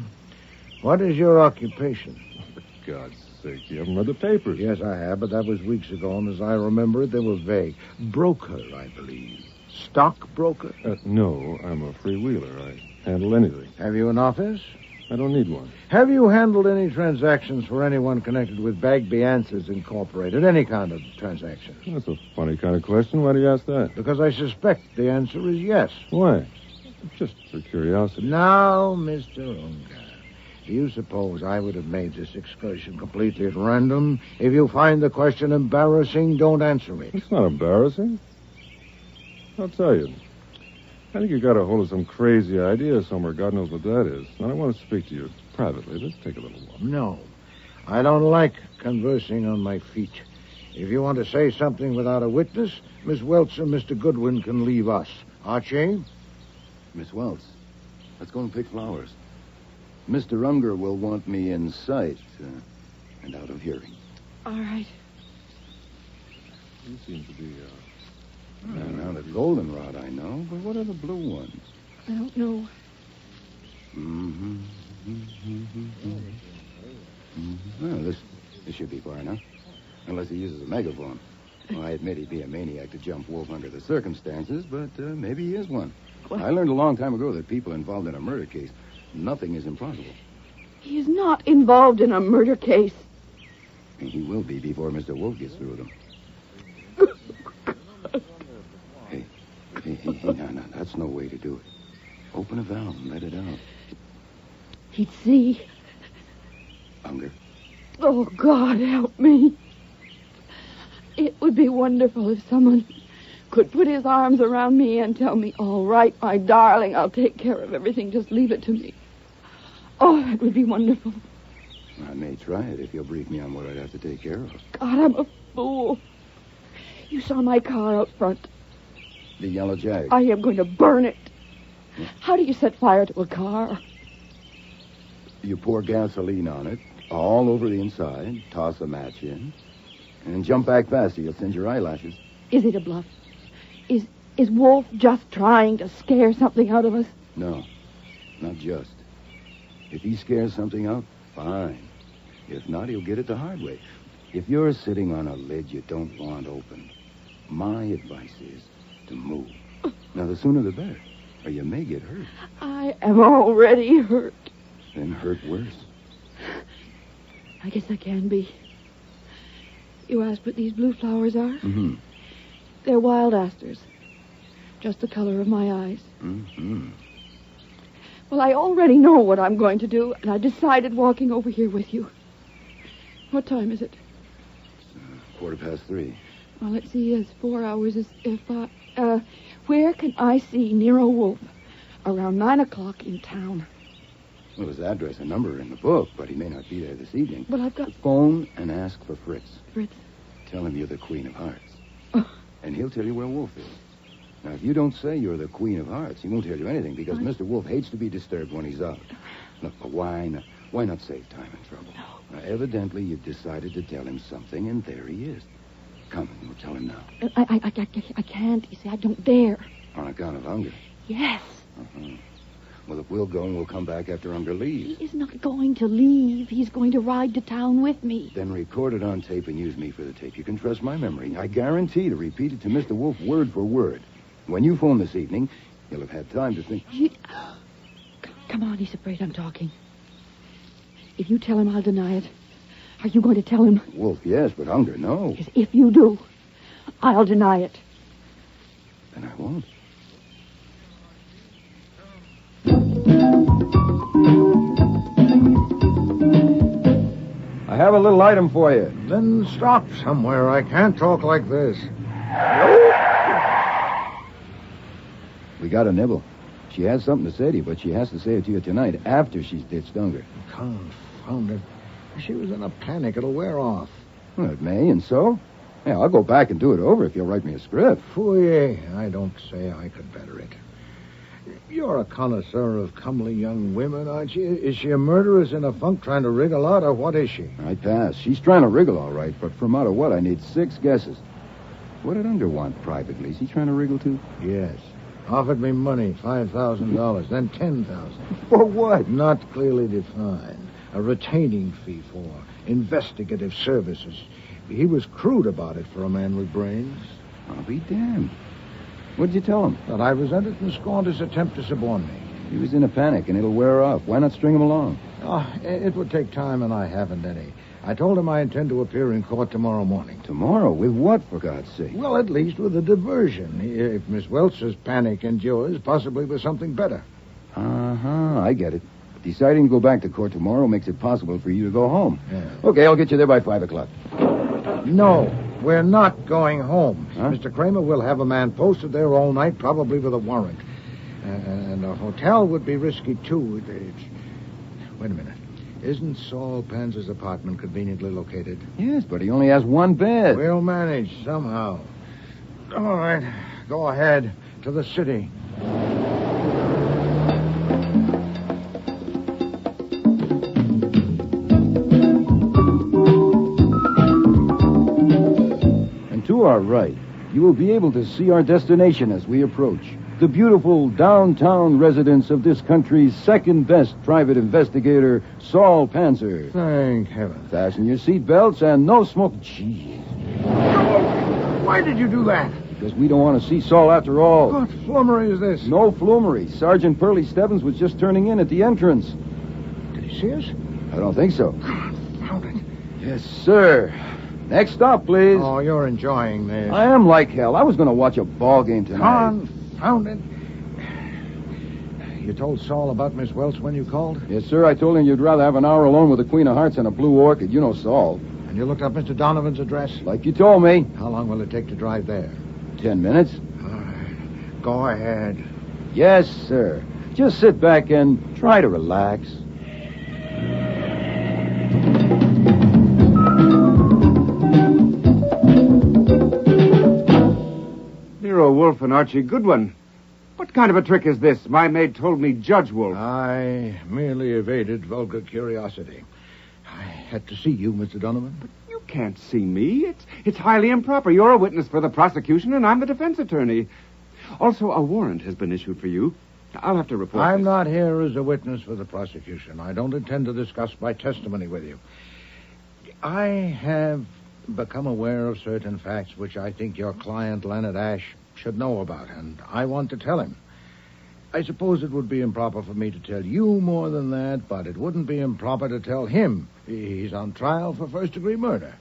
What is your occupation? For God's sake, you haven't read the papers. Yes, I have, but that was weeks ago, and as I remember it, they were vague. Broker, I believe. Stockbroker? No, I'm a freewheeler. I handle anything. Have you an office? I don't need one. Have you handled any transactions for anyone connected with Bagby Answers Incorporated? Any kind of transaction? That's a funny kind of question. Why do you ask that? Because I suspect the answer is yes. Why? Just for curiosity. Now, Mr. Unger, do you suppose I would have made this excursion completely at random? If you find the question embarrassing, don't answer it. It's not embarrassing. I'll tell you. I think you got a hold of some crazy idea somewhere. God knows what that is. And I want to speak to you privately. Let's take a little walk. No. I don't like conversing on my feet. If you want to say something without a witness, Miss Welch and Mr. Goodwin can leave us. Archie? Miss Welch, let's go and pick flowers. Mr. Unger will want me in sight and out of hearing. All right. You seem to be, Now, the goldenrod I know, but what are the blue ones? I don't know. Well, this should be far enough. Unless he uses a megaphone. Well, I admit he'd be a maniac to jump Wolf under the circumstances, but maybe he is one. What? I learned a long time ago that people involved in a murder case, nothing is impossible. He is not involved in a murder case. And he will be before Mr. Wolf gets through with him. Hey, no, that's no way to do it. Open a valve and let it out. He'd see. Unger. Oh, God, help me. It would be wonderful if someone could put his arms around me and tell me, all right, my darling, I'll take care of everything. Just leave it to me. Oh, that would be wonderful. I may try it if you'll brief me on what I'd have to take care of. God, I'm a fool. You saw my car out front. The yellow Jag. I am going to burn it. How do you set fire to a car? You pour gasoline on it, all over the inside, toss a match in, and jump back faster. You'll singe your eyelashes. Is it a bluff? Is Wolf just trying to scare something out of us? No, not just. If he scares something out, fine. If not, he'll get it the hard way. If you're sitting on a lid you don't want open, my advice is to move. Now, the sooner the better, or you may get hurt. I am already hurt. Then hurt worse. I guess I can be. You asked what these blue flowers are? Mm-hmm. They're wild asters. Just the color of my eyes. Mm-hmm. Well, I already know what I'm going to do, and I decided walking over here with you. What time is it? It's 3:15. Well, let's see, it's 4 hours. Where can I see Nero Wolfe? Around 9 o'clock in town. Well, his address and number are in the book, but he may not be there this evening. Well, I've got... Phone and ask for Fritz. Fritz? Tell him you're the Queen of Hearts. And he'll tell you where Wolf is. Now, if you don't say you're the Queen of Hearts, he won't tell you anything, because Mr. Wolf hates to be disturbed when he's out. Look, but why not save time and trouble? No. Now, evidently, you've decided to tell him something, and there he is. Come, we'll tell him now. I can't. You see, I don't dare. On account of Unger? Yes. Uh-huh. Well, if we'll go and we'll come back after Unger leaves. He is not going to leave. He's going to ride to town with me. Then record it on tape and use me for the tape. You can trust my memory. I guarantee to repeat it to Mr. Wolf word for word. When you phone this evening, you'll have had time to think. Come on, he's afraid I'm talking. If you tell him, I'll deny it. Are you going to tell him? Wolf, yes, but Unger, no. Yes, if you do, I'll deny it. Then I won't. I have a little item for you. Then stop somewhere. I can't talk like this. We got a nibble. She has something to say to you, but she has to say it to you tonight after she's ditched Unger. Confound it. She was in a panic. It'll wear off. Well, it may, and so? Yeah, I'll go back and do it over if you'll write me a script. Phooey. I don't say I could better it. You're a connoisseur of comely young women, aren't you? Is she a murderess in a funk trying to wriggle out, or what is she? I pass. She's trying to wriggle, all right, but from out of what, I need 6 guesses. What did Unger want privately? Is he trying to wriggle, too? Yes. Offered me money, $5,000, then $10,000. For what? Not clearly defined. A retaining fee for investigative services. He was crude about it for a man with brains. I'll be damned. What'd you tell him? That I resented and scorned his attempt to suborn me. He was in a panic, and it'll wear off. Why not string him along? Oh, it would take time, and I haven't any. I told him I intend to appear in court tomorrow morning. Tomorrow? With what, for God's sake? Well, at least with a diversion. If Miss Welch's panic endures, possibly with something better. Uh-huh, I get it. Deciding to go back to court tomorrow makes it possible for you to go home. Yeah. Okay, I'll get you there by 5 o'clock. No, we're not going home. Huh? Mr. Kramer will have a man posted there all night, probably with a warrant. And a hotel would be risky, too. Wait a minute. Isn't Saul Panzer's apartment conveniently located? Yes, but he only has 1 bed. We'll manage somehow. All right, go ahead to the city. And to our right, you will be able to see our destination as we approach. The beautiful downtown residence of this country's second-best private investigator, Saul Panzer. Thank heaven. Fasten your seatbelts and no smoke. Jeez. Why did you do that? Because we don't want to see Saul after all. What flummery is this? No flummery. Sergeant Pearlie Stebbins was just turning in at the entrance. Did he see us? I don't think so. Confound it. Yes, sir. Next stop, please. Oh, you're enjoying this. I am like hell. I was going to watch a ball game tonight. Confound it. You told Saul about Miss Welch when you called? Yes, sir. I told him you'd rather have an hour alone with the Queen of Hearts than a blue orchid. You know Saul. And you looked up Mr. Donovan's address? Like you told me. How long will it take to drive there? 10 minutes. All right. Go ahead. Yes, sir. Just sit back and try to relax. Nero Wolfe and Archie Goodwin. What kind of a trick is this? My maid told me Judge Wolfe. I merely evaded vulgar curiosity. I had to see you, Mr. Donovan. But you can't see me. It's highly improper. You're a witness for the prosecution, and I'm the defense attorney. Also, a warrant has been issued for you. I'll have to report I'm this. not here as a witness for the prosecution. I don't intend to discuss my testimony with you. I have become aware of certain facts which I think your client, Leonard Ashe, should know about, and I want to tell him. I suppose it would be improper for me to tell you more than that, but it wouldn't be improper to tell him. He's on trial for first-degree murder.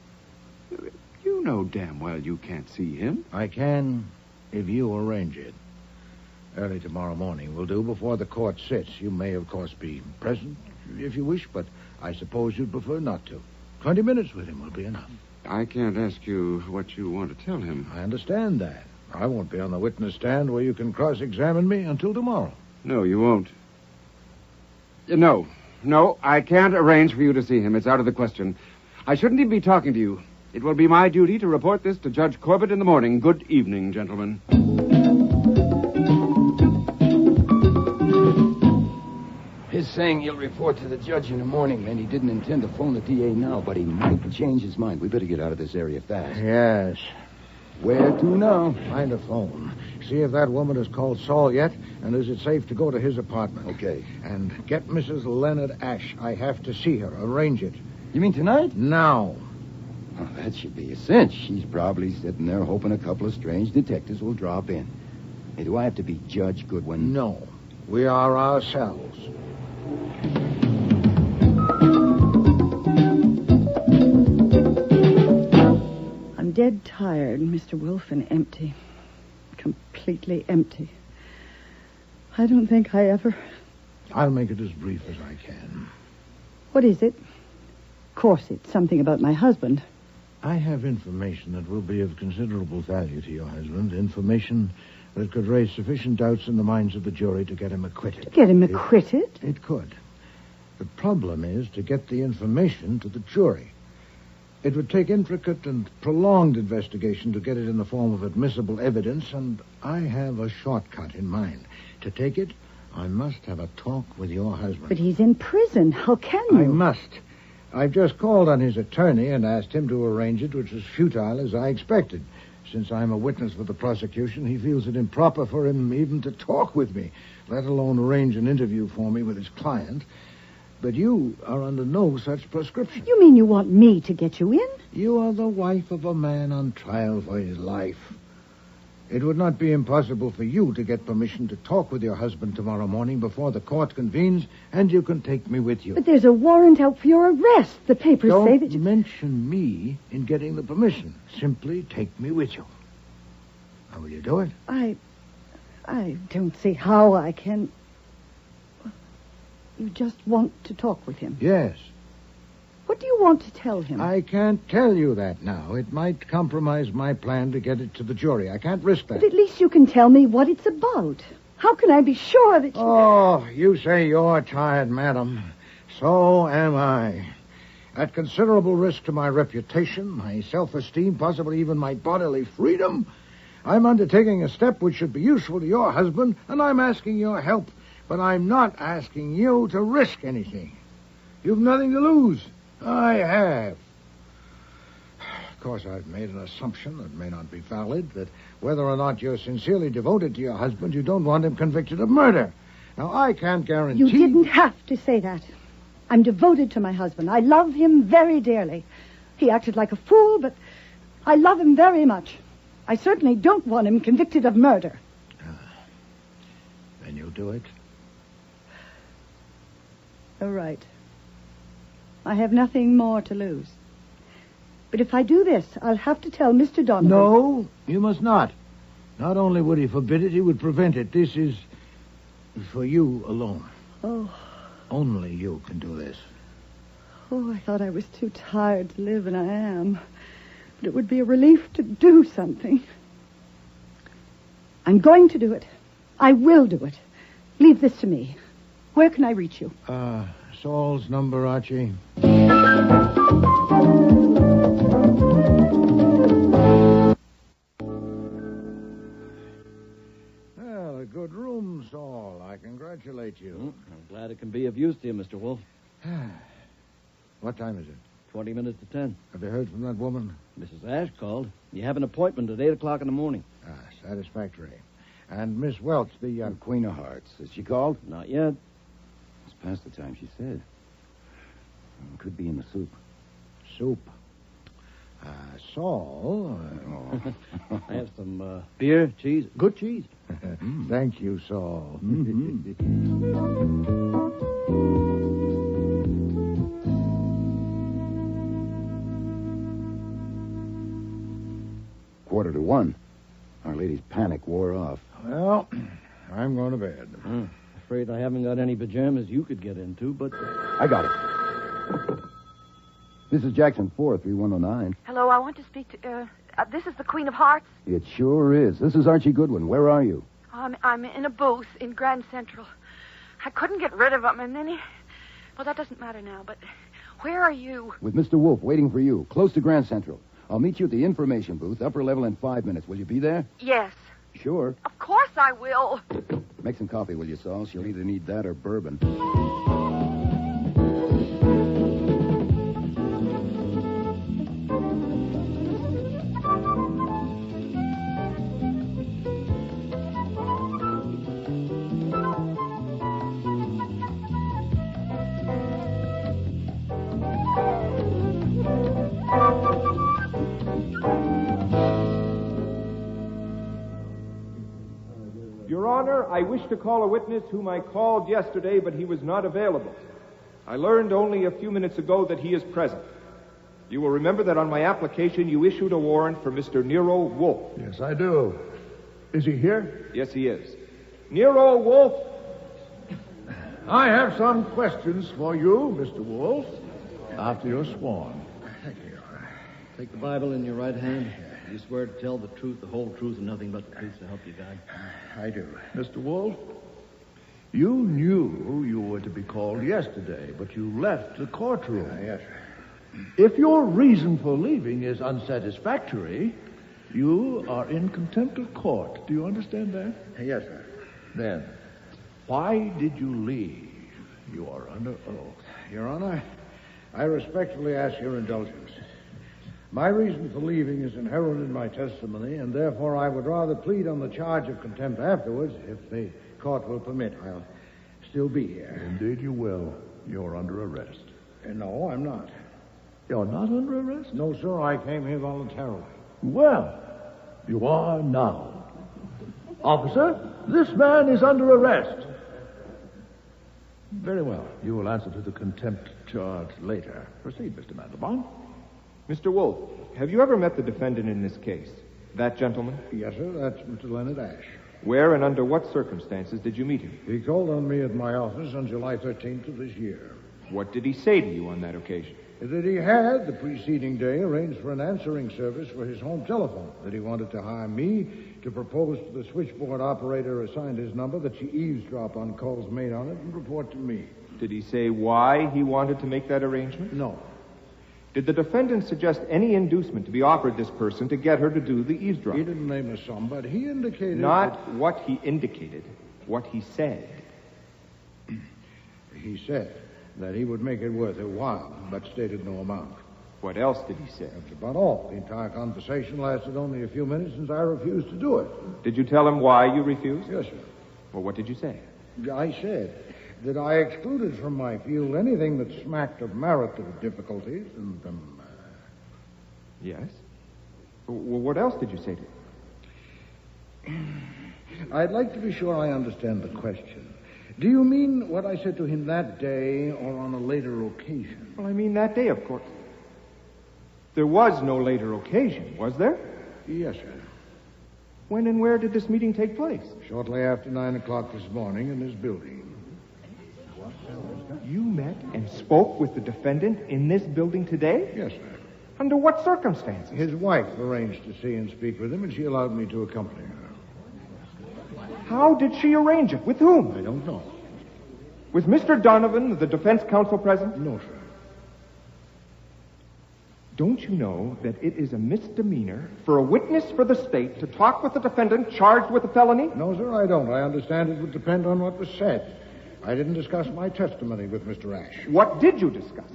You know damn well you can't see him. I can if you arrange it. Early tomorrow morning will do, before the court sits. You may, of course, be present if you wish, but I suppose you'd prefer not to. 20 minutes with him will be enough. I can't ask you what you want to tell him. I understand that. I won't be on the witness stand where you can cross-examine me until tomorrow. No, you won't. No, I can't arrange for you to see him. It's out of the question. I shouldn't even be talking to you. It will be my duty to report this to Judge Corbett in the morning. Good evening, gentlemen. His saying he'll report to the judge in the morning, and he didn't intend to phone the DA now, but he might change his mind. We better get out of this area fast. Yes. Where to now? Find a phone. See if that woman has called Saul yet, and is it safe to go to his apartment. Okay. And get Mrs. Leonard Ashe. I have to see her. Arrange it. You mean tonight? Now. Oh, that should be a cinch. She's probably sitting there hoping a couple of strange detectives will drop in. Hey, do I have to be Judge Goodwin? No. We are ourselves. I'm dead tired tired, Mr. Wolfe, and empty. Completely empty. I don't think I ever... I'll make it as brief as I can. What is it? Of course, it's something about my husband. I have information that will be of considerable value to your husband. Information that could raise sufficient doubts in the minds of the jury to get him acquitted. To get him acquitted? It could. The problem is to get the information to the jury. It would take intricate and prolonged investigation to get it in the form of admissible evidence, and I have a shortcut in mind. To take it, I must have a talk with your husband. But he's in prison. How can you? I must. I've just called on his attorney and asked him to arrange it, which was futile as I expected. Since I'm a witness for the prosecution, he feels it improper for him even to talk with me, let alone arrange an interview for me with his client. But you are under no such prescription. You mean you want me to get you in? You are the wife of a man on trial for his life. It would not be impossible for you to get permission to talk with your husband tomorrow morning before the court convenes, and you can take me with you. But there's a warrant out for your arrest. The papers say that Don't mention me in getting the permission. Simply take me with you. Now, will you do it? I don't see how I can... You just want to talk with him? Yes. What do you want to tell him? I can't tell you that now. It might compromise my plan to get it to the jury. I can't risk that. But at least you can tell me what it's about. How can I be sure that you... Oh, you say you're tired, madam. So am I. At considerable risk to my reputation, my self-esteem, possibly even my bodily freedom, I'm undertaking a step which should be useful to your husband, and I'm asking your help. But I'm not asking you to risk anything. You've nothing to lose. I have. Of course, I've made an assumption that may not be valid, that whether or not you're sincerely devoted to your husband, you don't want him convicted of murder. Now, I can't guarantee... You didn't have to say that. I'm devoted to my husband. I love him very dearly. He acted like a fool, but I love him very much. I certainly don't want him convicted of murder. Then you'll do it? All right. I have nothing more to lose. But if I do this, I'll have to tell Mr. Donovan... No, you must not. Not only would he forbid it, he would prevent it. This is for you alone. Oh. Only you can do this. Oh, I thought I was too tired to live, and I am. But it would be a relief to do something. I'm going to do it. I will do it. Leave this to me. Where can I reach you? Saul's number, Archie. Well, a good room, Saul. I congratulate you. I'm glad it can be of use to you, Mr. Wolfe. What time is it? 20 minutes to 10. Have you heard from that woman? Mrs. Ash called. You have an appointment at 8 o'clock in the morning. Satisfactory. And Miss Welch, the... Queen of Hearts. Has she called? Not yet. It's past the time she said. Could be in the soup. Soup? Saul... I have some beer, cheese. Good cheese. Thank you, Saul. Quarter to 1. Our lady's panic wore off. Well, I'm going to bed. Afraid I haven't got any pajamas you could get into, but... I got it. This is Jackson 4, 3109. Hello, I want to speak to... this is the Queen of Hearts. It sure is. This is Archie Goodwin. Where are you? I'm in a booth in Grand Central. I couldn't get rid of him, and then he... Well, that doesn't matter now, but where are you? With Mr. Wolfe, waiting for you, close to Grand Central. I'll meet you at the information booth, upper level, in 5 minutes. Will you be there? Yes. Sure. Of course I will. Make some coffee, will you, Saul? She'll either need that or bourbon. Your Honor, I wish to call a witness whom I called yesterday, but he was not available. I learned only a few minutes ago that he is present. You will remember that on my application you issued a warrant for Mr. Nero Wolfe. Yes, I do. Is he here? Yes, he is. Nero Wolfe! I have some questions for you, Mr. Wolfe, after you're sworn. Take the Bible in your right hand. You swear to tell the truth, the whole truth, and nothing but the truth to help you God? I do. Mr. Wolfe, you knew you were to be called yesterday, but you left the courtroom. Yes, sir. If your reason for leaving is unsatisfactory, you are in contempt of court. Do you understand that? Yes, sir. Then, why did you leave? You are under oath. Your Honor, I respectfully ask your indulgence. My reason for leaving is inherent in my testimony, and therefore I would rather plead on the charge of contempt afterwards, if the court will permit. I'll still be here. Indeed you will. You're under arrest. No, I'm not. You're not under arrest? No, sir, I came here voluntarily. Well, you are now. Officer, this man is under arrest. Very well. You will answer to the contempt charge later. Proceed, Mr. Mandelbaum. Mr. Wolfe, have you ever met the defendant in this case? That gentleman? Yes, sir, that's Mr. Leonard Ash. Where and under what circumstances did you meet him? He called on me at my office on July 13th of this year. What did he say to you on that occasion? That he had, the preceding day, arranged for an answering service for his home telephone, that he wanted to hire me to propose to the switchboard operator assigned his number that she eavesdrop on calls made on it and report to me. Did he say why he wanted to make that arrangement? No. Did the defendant suggest any inducement to be offered this person to get her to do the eavesdropping? He didn't name a sum, but he indicated... Not what he indicated, what he said. He said that he would make it worth a while, but stated no amount. What else did he say? That's about all. The entire conversation lasted only a few minutes, since I refused to do it. Did you tell him why you refused? Yes, sir. Well, what did you say? I said that I excluded from my field anything that smacked of marital difficulties and, Yes? Well, what else did you say to him? I'd like to be sure I understand the question. Do you mean what I said to him that day or on a later occasion? Well, I mean that day, of course. There was no later occasion, was there? Yes, sir. When and where did this meeting take place? Shortly after 9 o'clock this morning in this building. You met and spoke with the defendant in this building today? Yes, sir. Under what circumstances? His wife arranged to see and speak with him, and she allowed me to accompany her. How did she arrange it? With whom? I don't know. With Mr. Donovan, the defense counsel, present? No, sir. Don't you know that it is a misdemeanor for a witness for the state to talk with the defendant charged with a felony? No, sir, I don't. I understand it would depend on what was said. I didn't discuss my testimony with Mr. Ash. What did you discuss?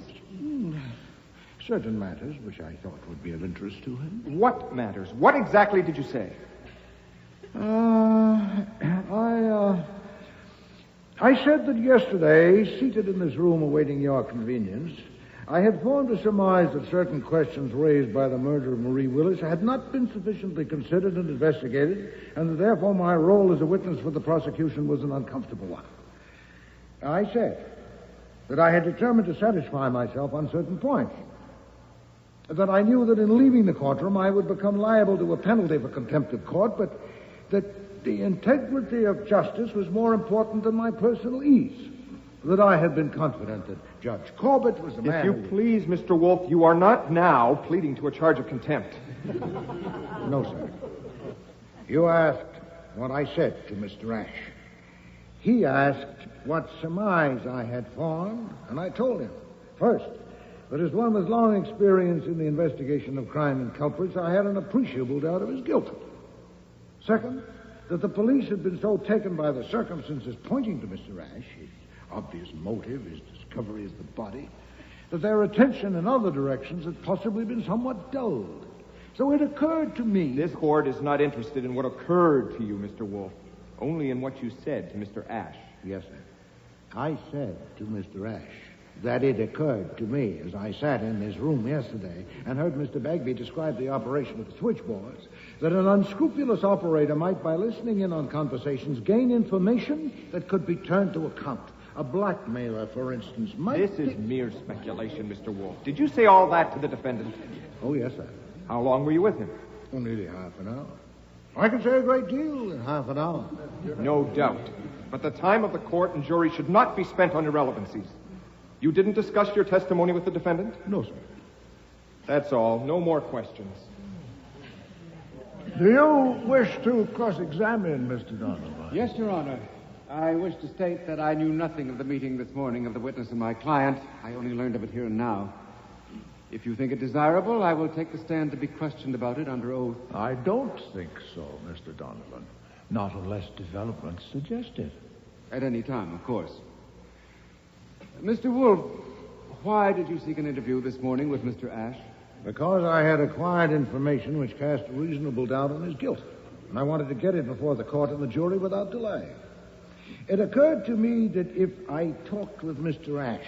Certain matters which I thought would be of interest to him. What matters? What exactly did you say? I said that yesterday, seated in this room awaiting your convenience, I had formed a surmise that certain questions raised by the murder of Marie Willis had not been sufficiently considered and investigated, and that therefore my role as a witness for the prosecution was an uncomfortable one. I said that I had determined to satisfy myself on certain points, that I knew that in leaving the courtroom I would become liable to a penalty for contempt of court, but that the integrity of justice was more important than my personal ease. That I had been confident that Judge Corbett was the man... If you please, Mr. Wolfe, you are not now pleading to a charge of contempt. No, sir. You asked what I said to Mr. Ash. He asked what surmise I had formed, and I told him. First, that as one with long experience in the investigation of crime and culprits, I had an appreciable doubt of his guilt. Second, that the police had been so taken by the circumstances pointing to Mr. Ash, his obvious motive, his discovery of the body, that their attention in other directions had possibly been somewhat dulled. So it occurred to me... This court is not interested in what occurred to you, Mr. Wolfe, only in what you said to Mr. Ash. Yes, sir. I said to Mr. Ash that it occurred to me as I sat in this room yesterday and heard Mr. Bagby describe the operation of the switchboards, that an unscrupulous operator might, by listening in on conversations, gain information that could be turned to account. A blackmailer, for instance, might... This is mere speculation, Mr. Wolfe. Did you say all that to the defendant? Oh, yes, sir. How long were you with him? Oh, nearly half an hour. I can say a great deal in half an hour. No doubt. But the time of the court and jury should not be spent on irrelevancies. You didn't discuss your testimony with the defendant? No, sir. That's all. No more questions. Do you wish to cross-examine Mr. Donovan? Yes, Your Honor. I wish to state that I knew nothing of the meeting this morning of the witness and my client. I only learned of it here and now. If you think it desirable, I will take the stand to be questioned about it under oath. I don't think so, Mr. Donovan. Not unless developments suggest it. At any time, of course. Mr. Wolfe, why did you seek an interview this morning with Mr. Ash? Because I had acquired information which cast a reasonable doubt on his guilt. And I wanted to get it before the court and the jury without delay. It occurred to me that if I talked with Mr. Ash,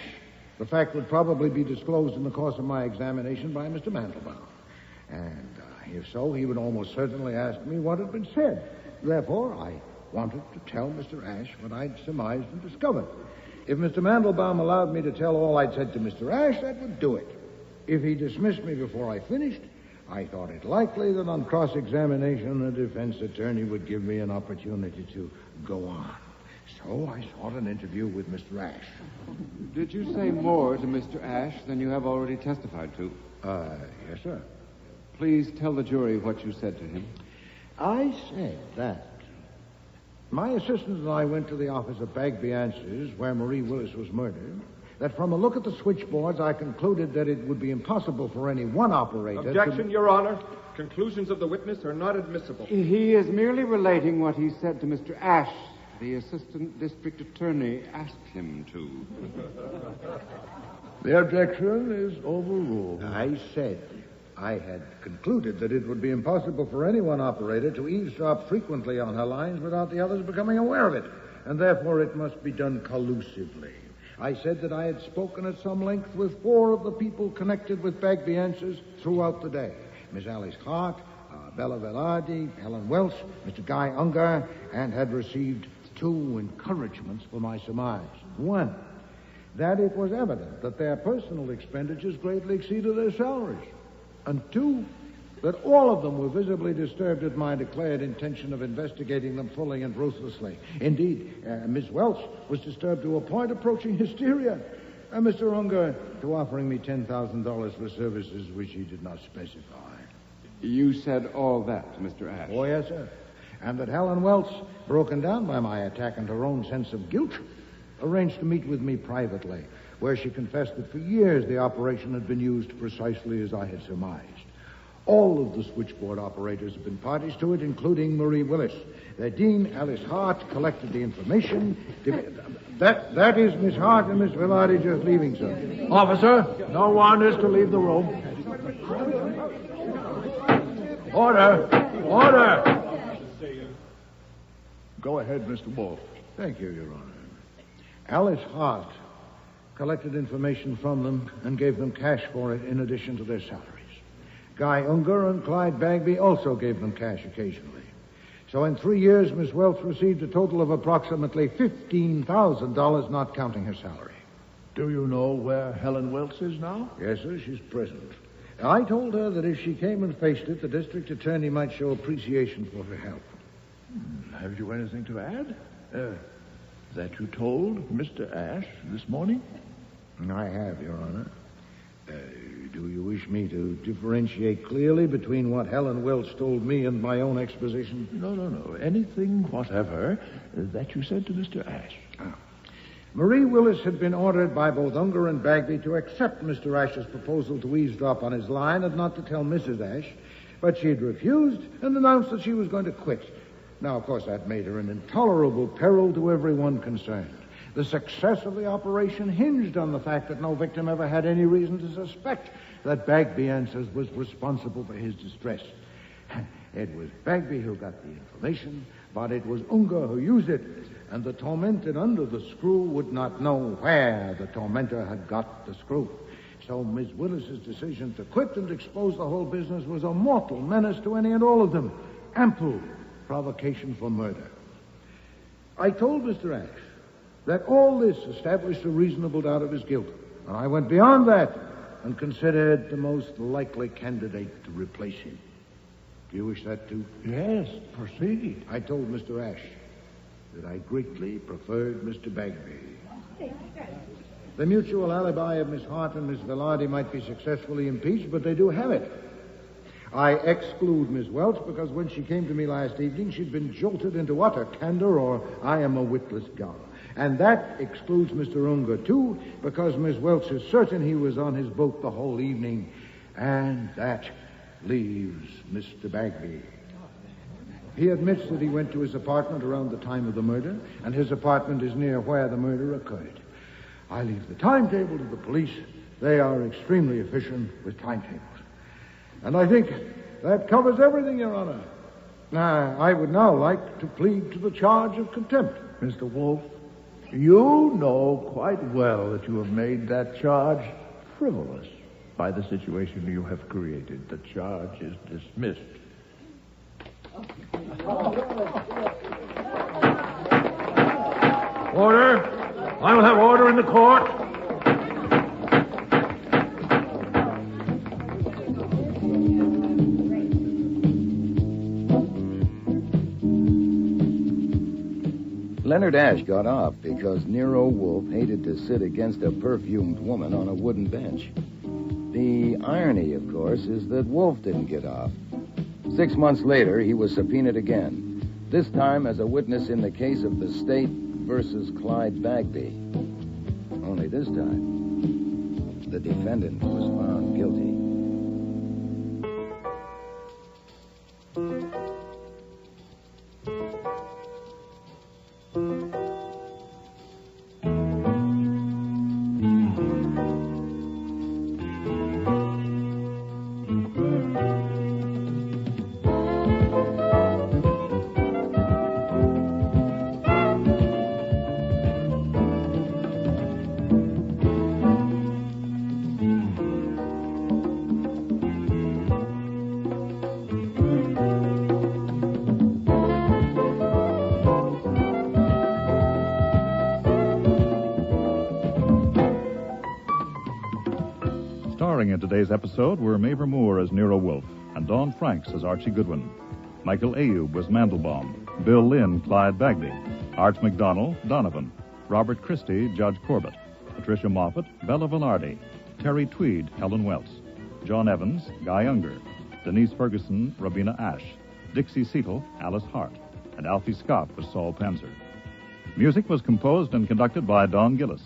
the fact would probably be disclosed in the course of my examination by Mr. Mandelbaum. And if so, he would almost certainly ask me what had been said. Therefore, I wanted to tell Mr. Ash what I'd surmised and discovered. If Mr. Mandelbaum allowed me to tell all I'd said to Mr. Ash, that would do it. If he dismissed me before I finished, I thought it likely that on cross-examination, the defense attorney would give me an opportunity to go on. So I sought an interview with Mr. Ash. Did you say more to Mr. Ash than you have already testified to? Yes, sir. Please tell the jury what you said to him. I said that my assistant and I went to the office of Bagby Answers, where Marie Willis was murdered, that from a look at the switchboards, I concluded that it would be impossible for any one operator Objection, Your Honor. Conclusions of the witness are not admissible. He is merely relating what he said to Mr. Ash. The assistant district attorney asked him to. The objection is overruled. I said I had concluded that it would be impossible for any one operator to eavesdrop frequently on her lines without the others becoming aware of it, and therefore it must be done collusively. I said that I had spoken at some length with 4 of the people connected with Bagby Answers throughout the day. Miss Alice Hart, Bella Velarde, Helen Welch, Mr. Guy Unger, and had received 2 encouragements for my surmise. 1, that it was evident that their personal expenditures greatly exceeded their salaries. And 2, that all of them were visibly disturbed at my declared intention of investigating them fully and ruthlessly. Indeed, Miss Welch was disturbed to a point approaching hysteria, and Mr. Unger to offering me $10,000 for services which he did not specify. You said all that to Mr. Ash? Oh, yes, sir. And that Helen Welch, broken down by my attack and her own sense of guilt, arranged to meet with me privately, where she confessed that for years the operation had been used precisely as I had surmised. All of the switchboard operators have been parties to it, including Marie Willis. Their dean, Alice Hart, collected the information. That is Miss Hart and Miss Velarde just leaving, sir. Officer, no one is to leave the room. Order! Order! Go ahead, Mr. Wolfe. Thank you, Your Honor. Alice Hart collected information from them and gave them cash for it in addition to their salaries. Guy Unger and Clyde Bagby also gave them cash occasionally. So in 3 years, Miss Welch received a total of approximately $15,000, not counting her salary. Do you know where Helen Welch is now? Yes, sir, she's present. I told her that if she came and faced it, the district attorney might show appreciation for her help. Have you anything to add? That you told Mr. Ash this morning? I have, Your Honor. Do you wish me to differentiate clearly between what Helen Welch told me and my own exposition? No. Anything whatever that you said to Mr. Ash. Marie Willis had been ordered by both Unger and Bagby to accept Mr. Ash's proposal to eavesdrop on his line and not to tell Mrs. Ash, but she had refused and announced that she was going to quit. Now, of course, that made her an intolerable peril to everyone concerned. The success of the operation hinged on the fact that no victim ever had any reason to suspect that Bagby Answers was responsible for his distress. It was Bagby who got the information, but it was Unger who used it, and the tormented under the screw would not know where the tormentor had got the screw. So Miss Willis's decision to quit and expose the whole business was a mortal menace to any and all of them. Ample provocation for murder. I told Mr. Ash that all this established a reasonable doubt of his guilt. And I went beyond that and considered the most likely candidate to replace him. Do you wish that too? Yes, proceed. I told Mr. Ash that I greatly preferred Mr. Bagby. The mutual alibi of Miss Hart and Miss Velarde might be successfully impeached, but they do have it. I exclude Miss Welch because when she came to me last evening, she'd been jolted into utter candor or I am a witless gal. And that excludes Mr. Unger, too, because Miss Welch is certain he was on his boat the whole evening. And that leaves Mr. Bagby. He admits that he went to his apartment around the time of the murder, and his apartment is near where the murder occurred. I leave the timetable to the police. They are extremely efficient with timetables. And I think that covers everything, Your Honor. I would now like to plead to the charge of contempt. Mr. Wolfe, you know quite well that you have made that charge frivolous by the situation you have created. The charge is dismissed. Order! I will have order in the court. Leonard Ash got off because Nero Wolfe hated to sit against a perfumed woman on a wooden bench. The irony, of course, is that Wolfe didn't get off. 6 months later, he was subpoenaed again, this time as a witness in the case of the State versus Clyde Bagby. Only this time, the defendant was found guilty. Starring in today's episode were Mavor Moore as Nero Wolfe and Dawn Franks as Archie Goodwin. Michael Ayub was Mandelbaum, Bill Lynn, Clyde Bagby, Art McDonald, Donovan, Robert Christie, Judge Corbett, Patricia Moffat, Bella Velarde, Terry Tweed, Helen Welts, John Evans, Guy Unger, Denise Ferguson, Robina Ash, Dixie Seatle, Alice Hart, and Alfie Scott was Saul Panzer. Music was composed and conducted by Don Gillis.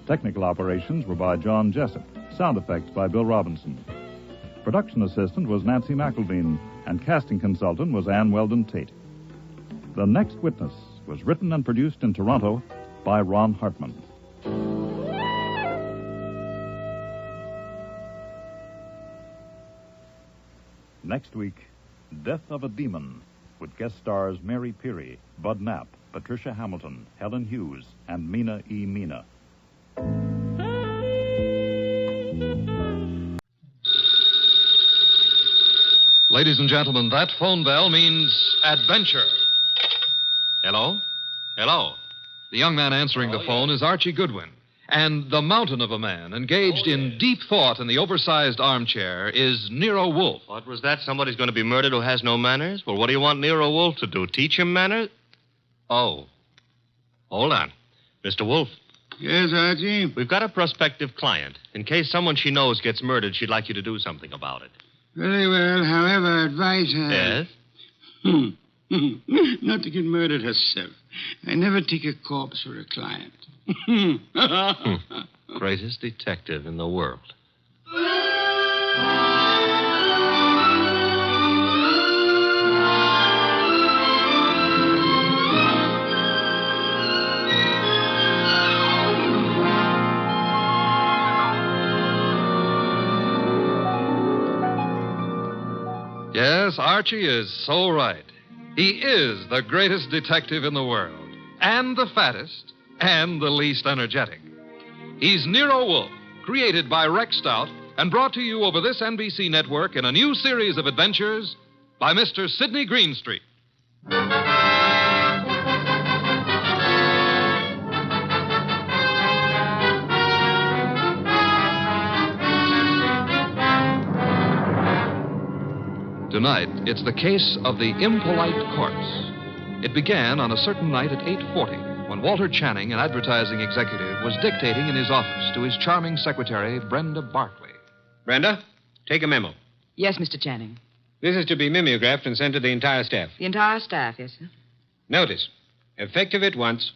Technical operations were by John Jessup. Sound effects by Bill Robinson. Production assistant was Nancy McElveen, and casting consultant was Ann Weldon Tate. The Next Witness was written and produced in Toronto by Ron Hartman. Next week, Death of a Demon, with guest stars Mary Peary, Bud Knapp, Patricia Hamilton, Helen Hughes, and Mina E. Mina. Ladies and gentlemen, that phone bell means adventure. Hello? Hello. The young man answering the phone is Archie Goodwin. And the mountain of a man engaged in deep thought in the oversized armchair is Nero Wolfe. What was that? Somebody's going to be murdered who has no manners? Well, what do you want Nero Wolfe to do? Teach him manners? Oh. Hold on. Mr. Wolfe. Yes, Archie? We've got a prospective client. In case someone she knows gets murdered, she'd like you to do something about it. Very well. However, advise her. Yes? Not to get murdered herself. I never take a corpse for a client. Greatest detective in the world. Yes, Archie is so right. He is the greatest detective in the world, and the fattest, and the least energetic. He's Nero Wolfe, created by Rex Stout and brought to you over this NBC network in a new series of adventures by Mr. Sidney Greenstreet. Tonight, it's the case of the Impolite corpse. It began on a certain night at 8:40 when Walter Channing, an advertising executive, was dictating in his office to his charming secretary, Brenda Barkley. Brenda, take a memo. Yes, Mr. Channing. This is to be mimeographed and sent to the entire staff. The entire staff, yes, sir. Notice, effective at once,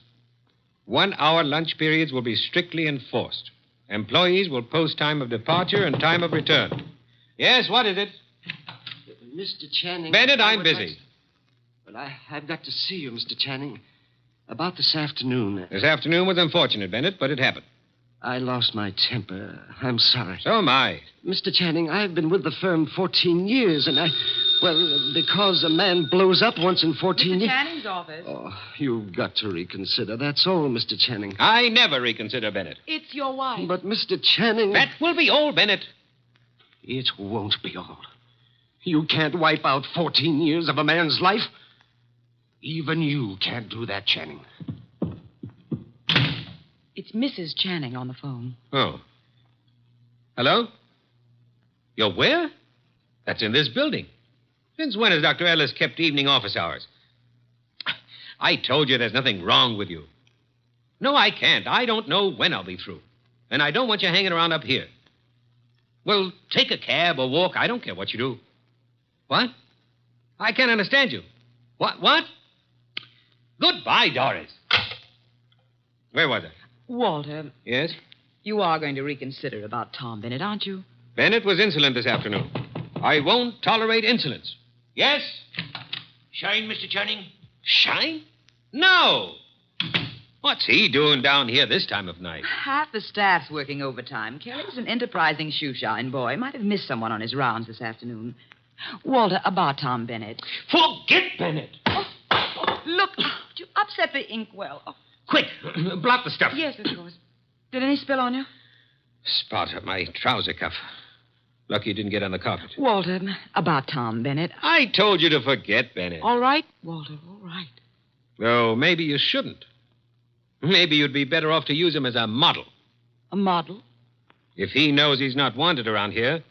1-hour lunch periods will be strictly enforced. Employees will post time of departure and time of return. Yes, what is it? Mr. Channing. Bennett, I'm busy. But I've got to see you, Mr. Channing. About this afternoon. This afternoon was unfortunate, Bennett, but it happened. I lost my temper. I'm sorry. So am I. Mr. Channing, I've been with the firm 14 years, and well, because a man blows up once in 14 years... Mr. Channing's office. Oh, you've got to reconsider. That's all, Mr. Channing. I never reconsider, Bennett. It's your wife. But, Mr. Channing... That will be all, Bennett. It won't be all. You can't wipe out 14 years of a man's life. Even you can't do that, Channing. It's Mrs. Channing on the phone. Oh. Hello? You're where? That's in this building. Since when has Dr. Ellis kept evening office hours? I told you there's nothing wrong with you. No, I can't. I don't know when I'll be through. And I don't want you hanging around up here. Well, take a cab or walk. I don't care what you do. What? I can't understand you. What? Goodbye, Doris. Where was I? Walter. Yes? You are going to reconsider about Tom Bennett, aren't you? Bennett was insolent this afternoon. I won't tolerate insolence. Yes? Shine, Mr. Channing? Shine? No. What's he doing down here this time of night? Half the staff's working overtime. Kelly's an enterprising shoeshine boy. Might have missed someone on his rounds this afternoon. Walter, about Tom Bennett. Forget Bennett. Look, you upset the inkwell. Oh. Quick, blot the stuff. Yes, of course. Did any spill on you? Spot at my trouser cuff. Lucky it didn't get on the carpet. Walter, about Tom Bennett. I told you to forget Bennett. All right, Walter, all right. Though maybe you shouldn't. Maybe you'd be better off to use him as a model. A model? If he knows he's not wanted around here,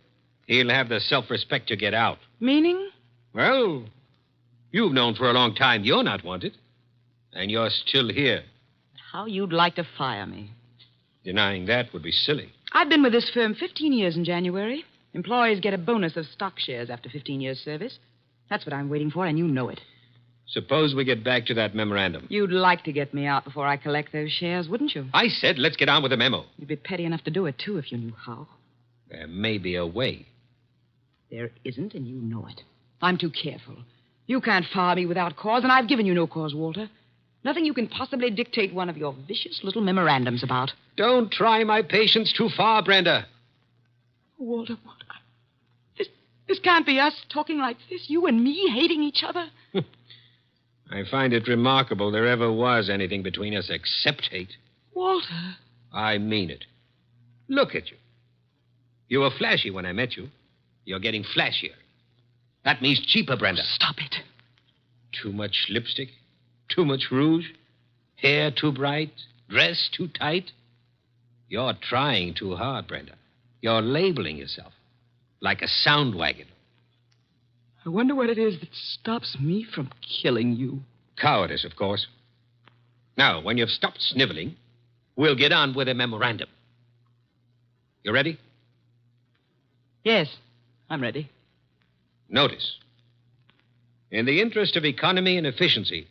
he'll have the self-respect to get out. Meaning? Well, you've known for a long time you're not wanted. And you're still here. How you'd like to fire me. Denying that would be silly. I've been with this firm 15 years in January. Employees get a bonus of stock shares after 15 years' service. That's what I'm waiting for, and you know it. Suppose we get back to that memorandum. You'd like to get me out before I collect those shares, wouldn't you? I said let's get on with the memo. You'd be petty enough to do it, too, if you knew how. There may be a way. There isn't, and you know it. I'm too careful. You can't fire me without cause, and I've given you no cause, Walter. Nothing you can possibly dictate one of your vicious little memorandums about. Don't try my patience too far, Brenda. Walter, what? This can't be us talking like this. You and me hating each other. I find it remarkable there ever was anything between us except hate. Walter. I mean it. Look at you. You were flashy when I met you. You're getting flashier. That means cheaper, Brenda. Stop it. Too much lipstick? Too much rouge? Hair too bright? Dress too tight? You're trying too hard, Brenda. You're labeling yourself like a sound wagon. I wonder what it is that stops me from killing you. Cowardice, of course. Now, when you've stopped sniveling, we'll get on with a memorandum. You ready? Yes, I'm ready. Notice. In the interest of economy and efficiency,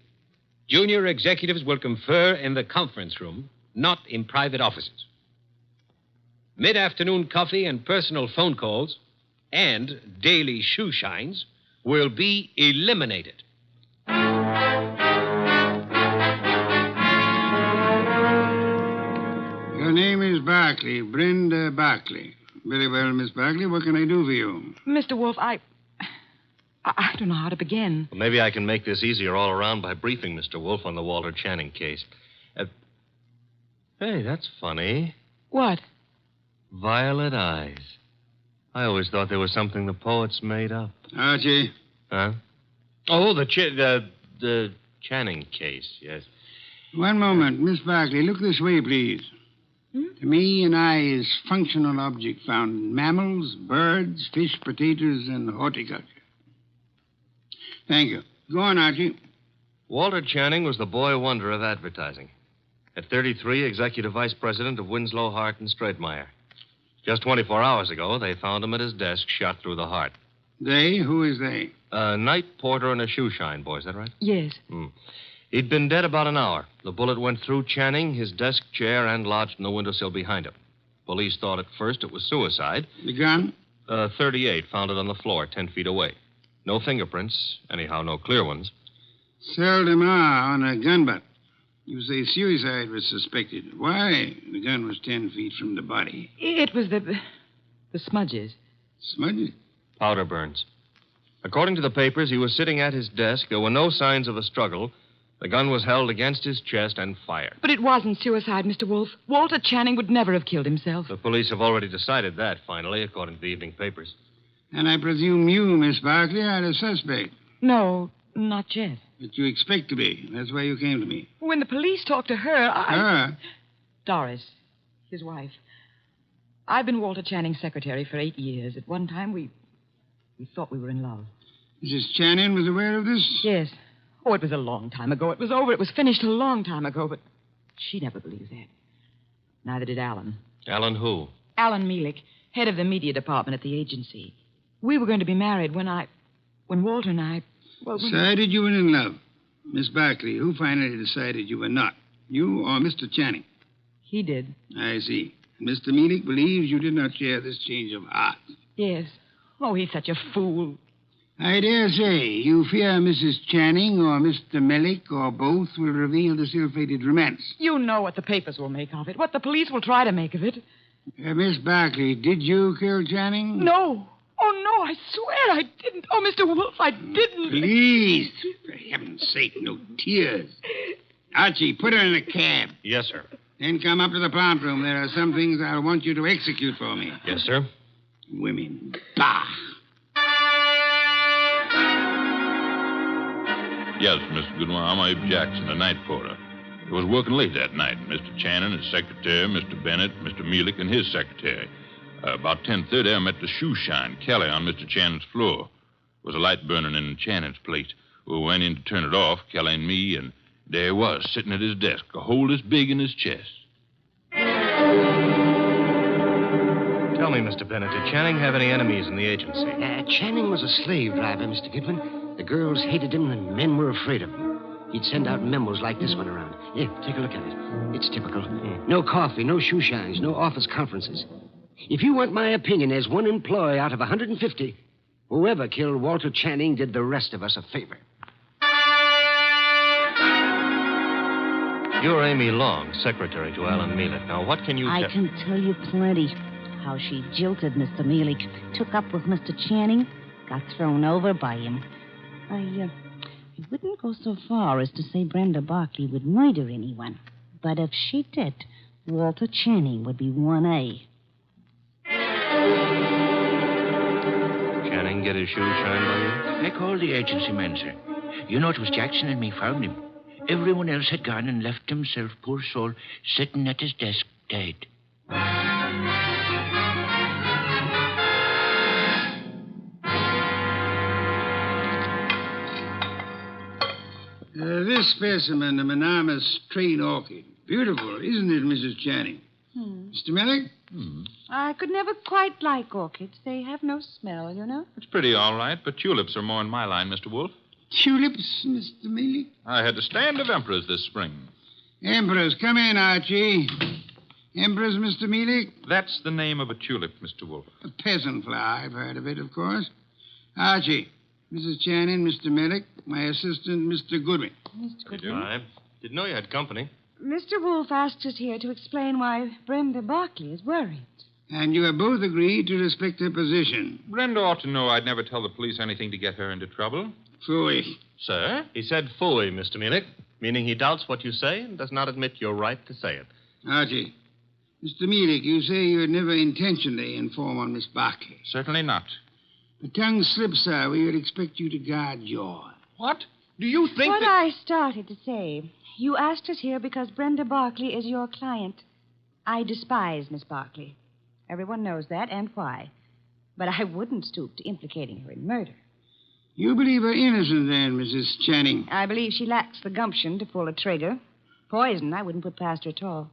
junior executives will confer in the conference room, not in private offices. Mid-afternoon coffee and personal phone calls and daily shoe shines will be eliminated. Your name is Barkley, Brenda Barkley. Very well, Miss Barkley. What can I do for you? Mr. Wolfe, I don't know how to begin. Well, maybe I can make this easier all around by briefing Mr. Wolfe on the Walter Channing case. Hey, that's funny. What? Violet eyes. I always thought they were something the poets made up. Archie? Huh? Oh, the Channing case, yes. One moment. Miss Barkley, look this way, please. To me, an eye is functional object found in mammals, birds, fish, potatoes, and horticulture. Thank you. Go on, Archie. Walter Channing was the boy wonder of advertising. At 33, executive vice president of Winslow, Hart, and Straightmeyer. Just 24 hours ago, they found him at his desk, shot through the heart. They? Who is they? A night porter and a shoe shine boy, is that right? Yes. He'd been dead about an hour. The bullet went through Channing, his desk chair, and lodged in the windowsill behind him. Police thought at first it was suicide. The gun? 38, found it on the floor, 10 feet away. No fingerprints, anyhow, no clear ones. Seldom are on a gun butt. You say suicide was suspected. Why? The gun was 10 feet from the body. It was the smudges. Smudges? Powder burns. According to the papers, he was sitting at his desk. There were no signs of a struggle. The gun was held against his chest and fired. But it wasn't suicide, Mr. Wolfe. Walter Channing would never have killed himself. The police have already decided that, finally, according to the evening papers. And I presume you, Miss Barkley, are the suspect. No, not yet. But you expect to be. That's why you came to me. When the police talked to her, Her? Doris, his wife. I've been Walter Channing's secretary for 8 years. At one time, we thought we were in love. Mrs. Channing was aware of this? Yes. Oh, it was a long time ago. It was over. It was finished a long time ago, but she never believed that. Neither did Alan. Alan who? Alan Meelick, head of the media department at the agency. We were going to be married when Walter and I... Well, Decided you were in love. Miss Barkley, who finally decided you were not? You or Mr. Channing? He did. I see. Mr. Meelick believes you did not share this change of heart. Yes. Oh, he's such a fool. I dare say you fear Mrs. Channing or Mr. Meelick or both will reveal the ill-fated romance. You know what the papers will make of it, what the police will try to make of it. Miss Barkley, did you kill Channing? No. Oh, no, I swear I didn't. Oh, Mr. Wolfe, I didn't. Please, for heaven's sake, no tears. Archie, put her in a cab. Yes, sir. Then come up to the plant room. There are some things I'll want you to execute for me. Yes, sir. Women. Bah! Yes, Mr. Goodwin, I'm Abe Jackson, the night porter. I was working late that night. Mr. Channing, his secretary, Mr. Bennett, Mr. Meelick, and his secretary. About 10:30, I met the shoe shine, Kelly, on Mr. Channing's floor. There was a light burning in Channing's plate. We went in to turn it off, Kelly and me, and there he was, sitting at his desk, a hole this big in his chest. Tell me, Mr. Bennett, did Channing have any enemies in the agency? Channing was a slave driver, Mr. Goodwin. The girls hated him and men were afraid of him. He'd send out memos like this one around. Here, take a look at it. It's typical. No coffee, no shoe shines, no office conferences. If you want my opinion, as one employee out of 150, whoever killed Walter Channing did the rest of us a favor. You're Amy Long, secretary to Alan Meelick. Now, what can you I tell... can tell you plenty. How she jilted Mr. Meelick, took up with Mr. Channing, got thrown over by him. I wouldn't go so far as to say Brenda Barkley would murder anyone. But if she did, Walter Channing would be 1A. Channing get his shoes shined by you? I called the agency man, sir. You know, it was Jackson and me found him. Everyone else had gone and left himself, poor soul, sitting at his desk, dead. This specimen, the monogamous straight orchid. Beautiful, isn't it, Mrs. Channing? Mr. Meelick? I could never quite like orchids. They have no smell, you know. It's pretty all right, but tulips are more in my line, Mr. Wolfe. Tulips, Mr. Meelick? I had a stand of emperors this spring. Emperors, come in, Archie. Emperors, Mr. Meelick? That's the name of a tulip, Mr. Wolfe. A peasant flower. I've heard of it, of course. Archie, Mrs. Channing, Mr. Meelick, my assistant, Mr. Goodwin. Mr. Goodwin. I didn't know you had company. Mr. Wolfe asked us here to explain why Brenda Barkley is worried. And you have both agreed to respect her position. Brenda ought to know I'd never tell the police anything to get her into trouble. Phooey. Sir? He said phooey, Mr. Meelick, meaning he doubts what you say and does not admit your right to say it. Archie, Mr. Meelick, you say you would never intentionally inform on Miss Barkley. Certainly not. The tongue slips, sir. We would expect you to guard your... What? Do you think what that... I started to say. You asked us here because Brenda Barkley is your client. I despise Miss Barkley. Everyone knows that and why. But I wouldn't stoop to implicating her in murder. You believe her innocent, then, Mrs. Channing? I believe she lacks the gumption to pull a trigger. Poison, I wouldn't put past her at all.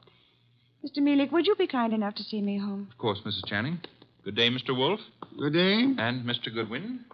Mr. Mealy, would you be kind enough to see me home? Of course, Mrs. Channing. Good day, Mr. Wolfe. Good day. And Mr. Goodwin.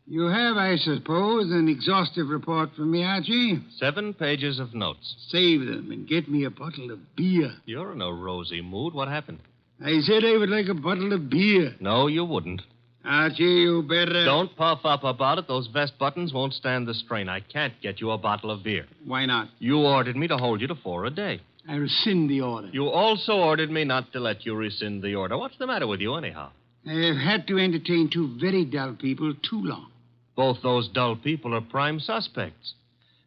You have, I suppose, an exhaustive report from me, Archie? 7 pages of notes. Save them and get me a bottle of beer. You're in a rosy mood. What happened? I said I would like a bottle of beer. No, you wouldn't. Archie, you better... Don't puff up about it. Those vest buttons won't stand the strain. I can't get you a bottle of beer. Why not? You ordered me to hold you to 4 a day. I rescind the order. You also ordered me not to let you rescind the order. What's the matter with you, anyhow? I have had to entertain 2 very dull people too long. Both those dull people are prime suspects.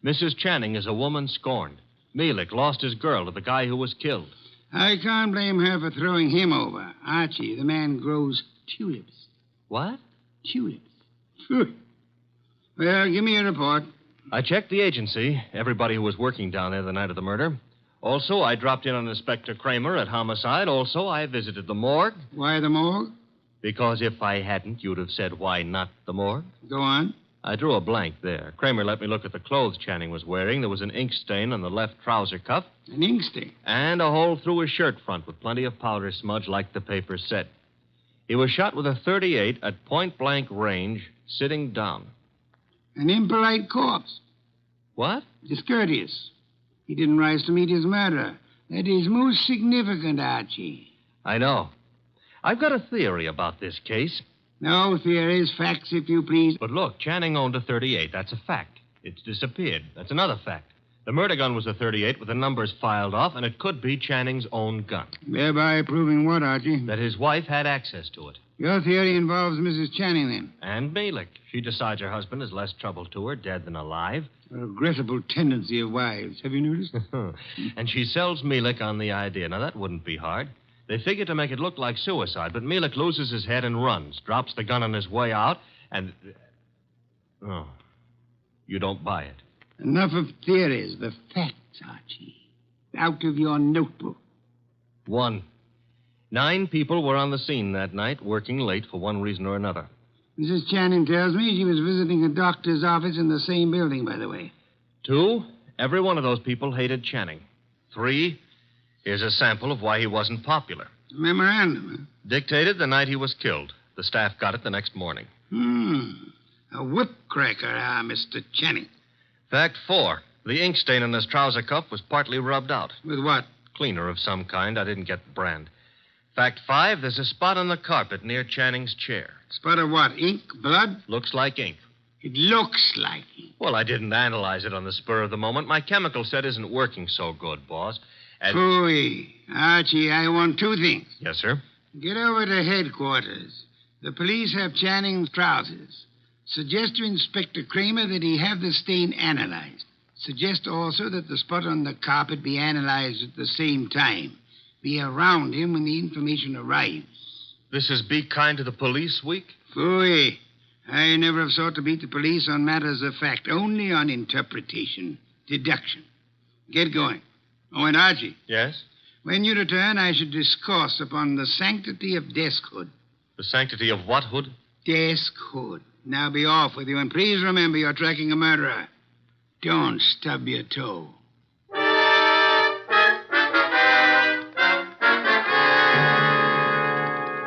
Mrs. Channing is a woman scorned. Mealy lost his girl to the guy who was killed. I can't blame her for throwing him over. Archie, the man grows tulips. What? Tulips. Well, give me a report. I checked the agency, everybody who was working down there the night of the murder. Also, I dropped in on Inspector Kramer at homicide. Also, I visited the morgue. Why the morgue? Because if I hadn't, you'd have said, why not the morgue? Go on. I drew a blank there. Kramer let me look at the clothes Channing was wearing. There was an ink stain on the left trouser cuff. An ink stain? And a hole through his shirt front with plenty of powder smudge like the paper said. He was shot with a .38 at point-blank range, sitting down. An impolite corpse. What? Discourteous. He didn't rise to meet his murderer. That is most significant, Archie. I know. I've got a theory about this case. No theories, facts, if you please. But look, Channing owned a .38. That's a fact. It's disappeared. That's another fact. The murder gun was a .38 with the numbers filed off, and it could be Channing's own gun. Thereby proving what, Archie? That his wife had access to it. Your theory involves Mrs. Channing, then? And Mealy. She decides her husband is less trouble to her, dead than alive. A regrettable tendency of wives. Have you noticed? And she sells Mealy on the idea. Now, that wouldn't be hard. They figure to make it look like suicide, but Mealy loses his head and runs, drops the gun on his way out, and... Oh, you don't buy it. Enough of theories. The facts, Archie. Out of your notebook. 1. 9 people were on the scene that night, working late for one reason or another. Mrs. Channing tells me she was visiting a doctor's office in the same building, by the way. 2, every one of those people hated Channing. 3, here's a sample of why he wasn't popular. Memorandum, huh? Dictated the night he was killed. The staff got it the next morning. A whip cracker, Mr. Channing. Fact 4, the ink stain on his trouser cuff was partly rubbed out. With what? Cleaner of some kind. I didn't get the brand. Fact 5, there's a spot on the carpet near Channing's chair. Spot of what? Ink? Blood? Looks like ink. It looks like ink. Well, I didn't analyze it on the spur of the moment. My chemical set isn't working so good, boss. Phooey. Archie, I want 2 things. Yes, sir? Get over to headquarters. The police have Channing's trousers. Suggest to Inspector Kramer that he have the stain analyzed. Suggest also that the spot on the carpet be analyzed at the same time. Be around him when the information arrives. This is Be Kind to the Police Week? Phooey. I never have sought to beat the police on matters of fact, only on interpretation, deduction. Get going. Oh, and Archie. Yes? When you return, I should discourse upon the sanctity of deskhood. The sanctity of what hood? Deskhood. Now be off with you, and please remember you're tracking a murderer. Don't stub your toe.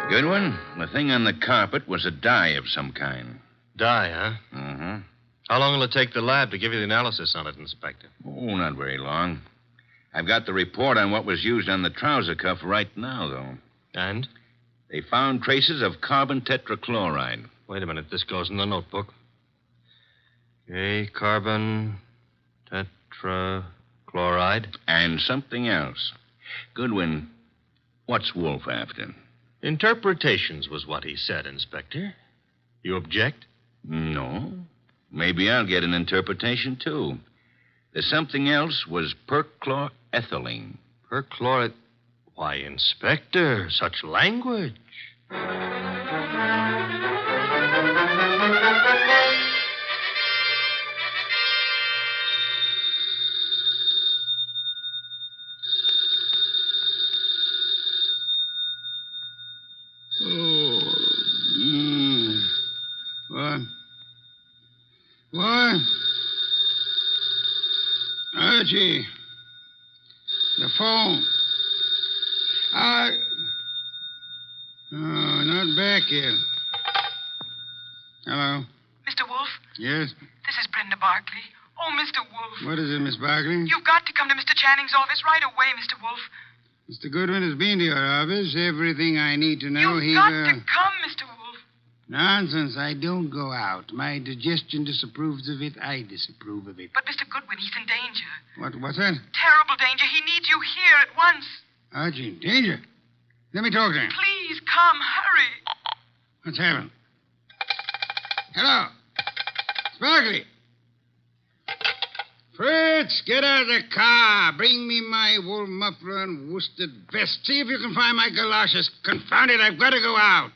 Goodwin, the thing on the carpet was a dye of some kind. Dye, huh? Mm-hmm. How long will it take the lab to give you the analysis on it, Inspector? Oh, not very long. I've got the report on what was used on the trouser cuff right now, though. And? They found traces of carbon tetrachloride. Wait a minute. This goes in the notebook. Okay, carbon tetrachloride. And something else. Goodwin, what's Wolfe after? Interpretations was what he said, Inspector. You object? No. Maybe I'll get an interpretation, too. The something else was perchlorethylene. Perchloreth... Why, Inspector, such language. Hello? Archie. The phone. Oh, not back yet. Hello? Mr. Wolfe? Yes? This is Brenda Barkley. Oh, Mr. Wolfe. What is it, Miss Barkley? You've got to come to Mr. Channing's office right away, Mr. Wolfe. Mr. Goodwin has been to your office. Everything I need to know. You've got to come, Mr. Wolfe. Nonsense. I don't go out. My digestion disapproves of it. I disapprove of it. But Mr. Goodwin, he's in danger. What's that? Terrible danger. He needs you here at once. Archie, in danger? Let me talk to him. Please come. Hurry. What's happened? Hello? Sparkly. Fritz, get out of the car. Bring me my wool muffler and worsted vest. See if you can find my galoshes. Confound it, I've got to go out.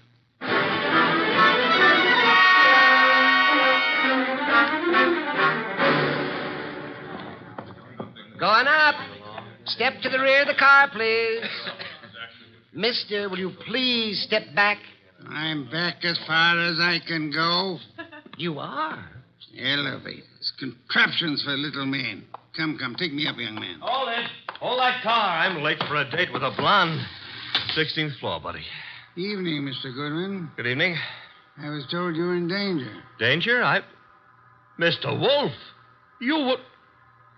Going up. Step to the rear of the car, please. Mister, will you please step back? I'm back as far as I can go. You are? Elevators, contraptions for little men. Come, take me up, young man. Hold it. Hold that car. I'm late for a date with a blonde. 16th floor, buddy. Evening, Mr. Goodwin. Good evening. I was told you were in danger. Danger? Mr. Wolfe,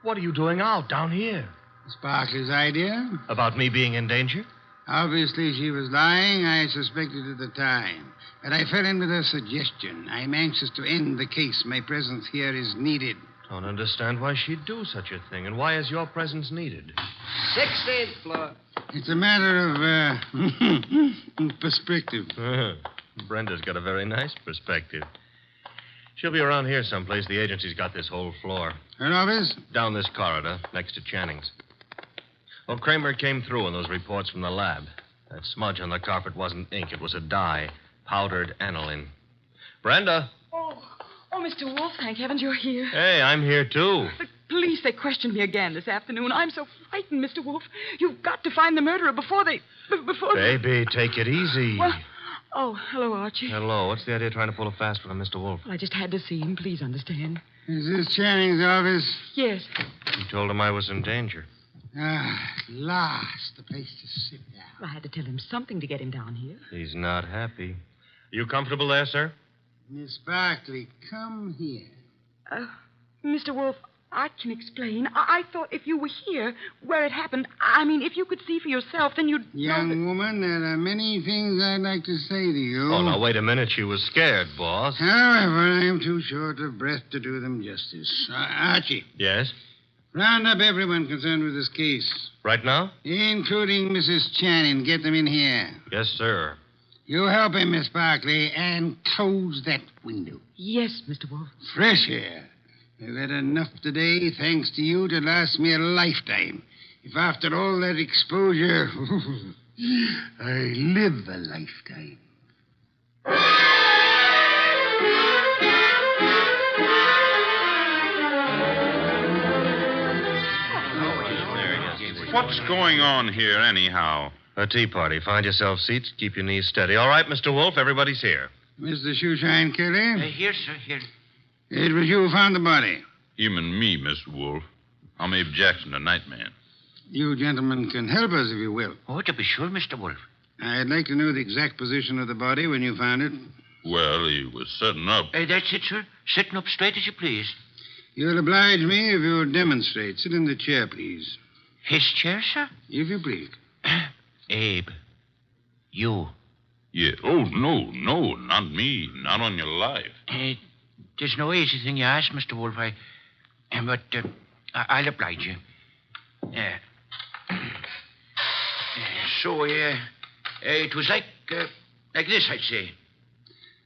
what are you doing out down here? Sparkley's idea. About me being in danger? Obviously, she was lying. I suspected at the time. But I fell in with her suggestion. I'm anxious to end the case. My presence here is needed. Don't understand why she'd do such a thing, and why is your presence needed? 16th floor. It's a matter of perspective. Brenda's got a very nice perspective. She'll be around here someplace. The agency's got this whole floor. Her office? Down this corridor, next to Channing's. Well, Kramer came through on those reports from the lab. That smudge on the carpet wasn't ink. It was a dye. Powdered aniline. Brenda. Oh, Mr. Wolfe, thank heavens you're here. Hey, I'm here, too. The police, they questioned me again this afternoon. I'm so frightened, Mr. Wolfe. You've got to find the murderer before they... Baby, take it easy. Well, hello, Archie. Hello. What's the idea of trying to pull a fast one on Mr. Wolfe? Well, I just had to see him. Please understand. Is this Channing's office? Yes. You told him I was in danger. At last, the place to sit down. Well, I had to tell him something to get him down here. He's not happy. You comfortable there, sir? Miss Barkley, come here. Mr. Wolfe, I can explain. I thought if you were here, where it happened, I mean, if you could see for yourself, then you'd... Young woman, there are many things I'd like to say to you. Oh, now, wait a minute. She was scared, boss. However, I am too short of breath to do them justice. Archie. Yes? Round up everyone concerned with this case. Right now? Including Mrs. Channing. Get them in here. Yes, sir. You help him, Miss Barkley, and close that window. Yes, Mr. Wolfe. Fresh air. I've had enough today, thanks to you, to last me a lifetime. If after all that exposure, I live a lifetime. What's going on here, anyhow? A tea party. Find yourself seats. Keep your knees steady. All right, Mr. Wolfe, everybody's here. Mr. Shoeshine Kelly? Here, sir, here. It was you who found the body. Him and me, Mr. Wolfe. I'm Abe Jackson, the night man. You gentlemen can help us if you will. Oh, to be sure, Mr. Wolfe. I'd like to know the exact position of the body when you found it. Well, he was sitting up. That's it, sir. Sitting up straight as you please. You'll oblige me if you'll demonstrate. Sit in the chair, please. His chair, sir? If you please. Abe, you. Yeah. Oh, no, not me. Not on your life. There's no easy thing you ask, Mr. Wolfe. But I'll oblige you. So, it was like this, I'd say.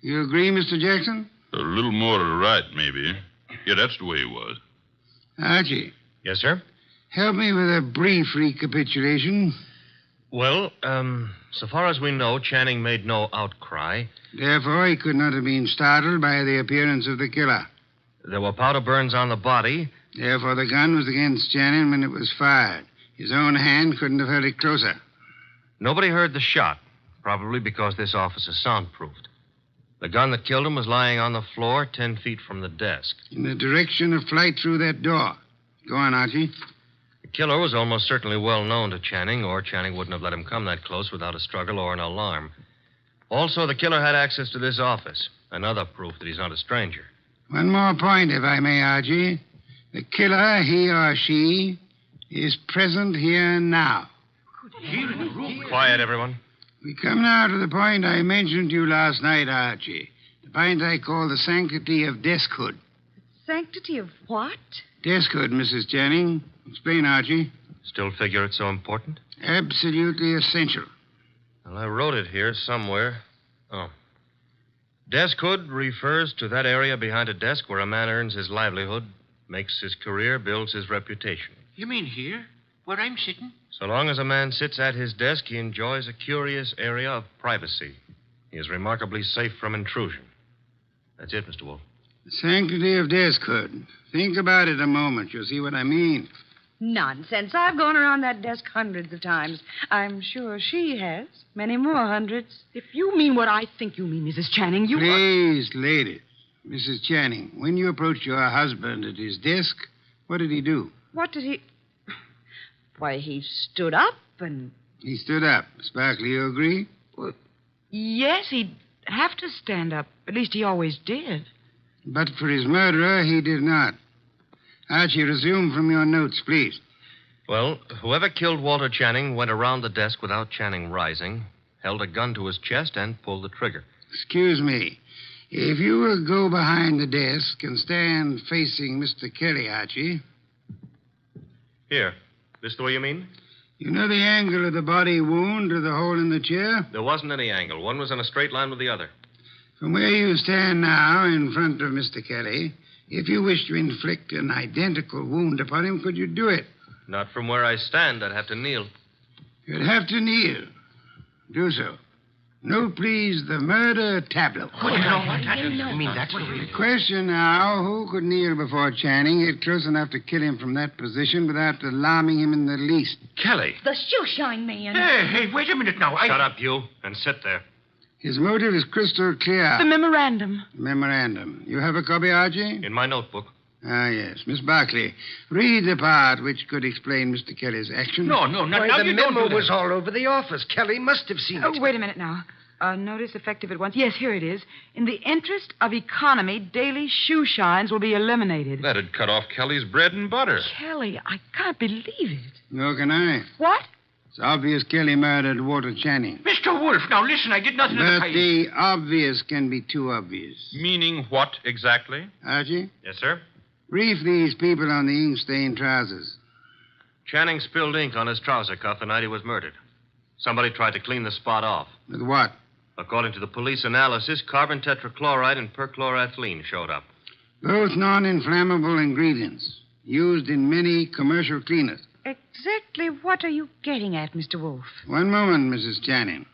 You agree, Mr. Jackson? A little more to the right, maybe. Yeah, that's the way it was. Archie. Yes, sir? Help me with a brief recapitulation. Well, so far as we know, Channing made no outcry. Therefore, he could not have been startled by the appearance of the killer. There were powder burns on the body. Therefore, the gun was against Channing when it was fired. His own hand couldn't have held it closer. Nobody heard the shot, probably because this office is soundproofed. The gun that killed him was lying on the floor 10 feet from the desk. In the direction of flight through that door. Go on, Archie. The killer was almost certainly well known to Channing, or Channing wouldn't have let him come that close without a struggle or an alarm. Also, the killer had access to this office. Another proof that he's not a stranger. One more point, if I may, Archie. The killer, he or she, is present here now. Here in the room. Quiet, everyone. We come now to the point I mentioned to you last night, Archie. The point I call the sanctity of deskhood. Sanctity of what? Deskhood, Mrs. Channing. Explain, Archie. Still figure it's so important? Absolutely essential. Well, I wrote it here somewhere. Oh. Deskhood refers to that area behind a desk where a man earns his livelihood, makes his career, builds his reputation. You mean here? Where I'm sitting? So long as a man sits at his desk, he enjoys a curious area of privacy. He is remarkably safe from intrusion. That's it, Mr. Wolfe. The sanctity of deskhood. Think about it a moment. You'll see what I mean. Nonsense. I've gone around that desk hundreds of times. I'm sure she has. Many more hundreds. If you mean what I think you mean, Mrs. Channing, you... Please, ladies. Mrs. Channing, when you approached your husband at his desk, what did he do? What did he... Why, he stood up and... He stood up. Sparkley, you agree? Well, yes, he'd have to stand up. At least he always did. But for his murderer, he did not. Archie, resume from your notes, please. Well, whoever killed Walter Channing went around the desk without Channing rising, held a gun to his chest, and pulled the trigger. Excuse me. If you will go behind the desk and stand facing Mr. Kelly, Archie. Here. This the way you mean? You know the angle of the body wound to the hole in the chair? There wasn't any angle. One was in a straight line with the other. From where you stand now in front of Mr. Kelly, if you wish to inflict an identical wound upon him, could you do it? Not from where I stand. I'd have to kneel. You'd have to kneel. Do so. Note, please, the murder tableau. You mean that's the way... The question now, who could kneel before Channing, get close enough to kill him from that position without alarming him in the least? Kelly. The shoeshine man. Hey, wait a minute now. Shut up, you, and sit there. His motive is crystal clear. The memorandum. Memorandum. You have a copy, Archie? In my notebook. Ah, yes. Miss Barclay, read the part which could explain Mr. Kelly's action. No, not now. The memo was all over the office. Kelly must have seen it. Oh, wait a minute now. Notice effective at once. Yes, here it is. In the interest of economy, daily shoe shines will be eliminated. That'd cut off Kelly's bread and butter. Kelly, I can't believe it. Nor can I. What? It's obvious Kelly murdered Walter Channing. Mr. Wolfe, now listen, I did nothing of the But kind. the obvious can be too obvious. Meaning what exactly? Archie, Yes, sir? brief these people on the ink-stained trousers. Channing spilled ink on his trouser cuff the night he was murdered. Somebody tried to clean the spot off. With what? According to the police analysis, carbon tetrachloride and perchloroethylene showed up. Both non-inflammable ingredients used in many commercial cleaners. Exactly what are you getting at, Mr. Wolfe? One moment, Mrs. Channing.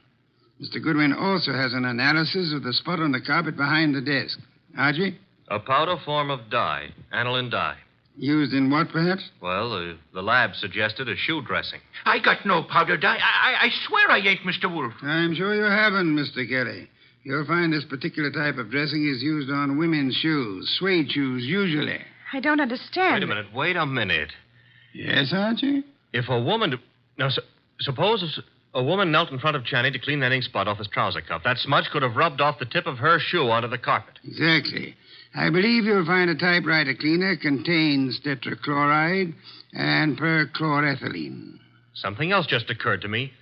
Mr. Goodwin also has an analysis of the spot on the carpet behind the desk. Archie? A powder form of dye, aniline dye. Used in what, perhaps? Well, the lab suggested a shoe dressing. I got no powder dye. I swear I ain't, Mr. Wolfe. I'm sure you haven't, Mr. Kelly. You'll find this particular type of dressing is used on women's shoes, suede shoes, usually. I don't understand. Wait a minute. Yes, Archie? If a woman... Now, suppose a woman knelt in front of Channing to clean that ink spot off his trouser cuff. That smudge could have rubbed off the tip of her shoe onto the carpet. Exactly. I believe you'll find a typewriter cleaner contains tetrachloride and perchloroethylene. Something else just occurred to me.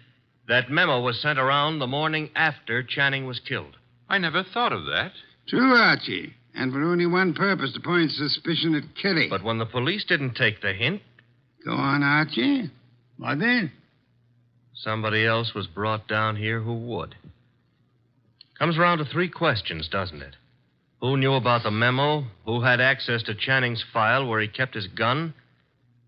That memo was sent around the morning after Channing was killed. I never thought of that. True, Archie. And for only one purpose, to point suspicion at Kelly. But when the police didn't take the hint... Go on, Archie. What then? Somebody else was brought down here who would. Comes around to 3 questions, doesn't it? Who knew about the memo? Who had access to Channing's file where he kept his gun?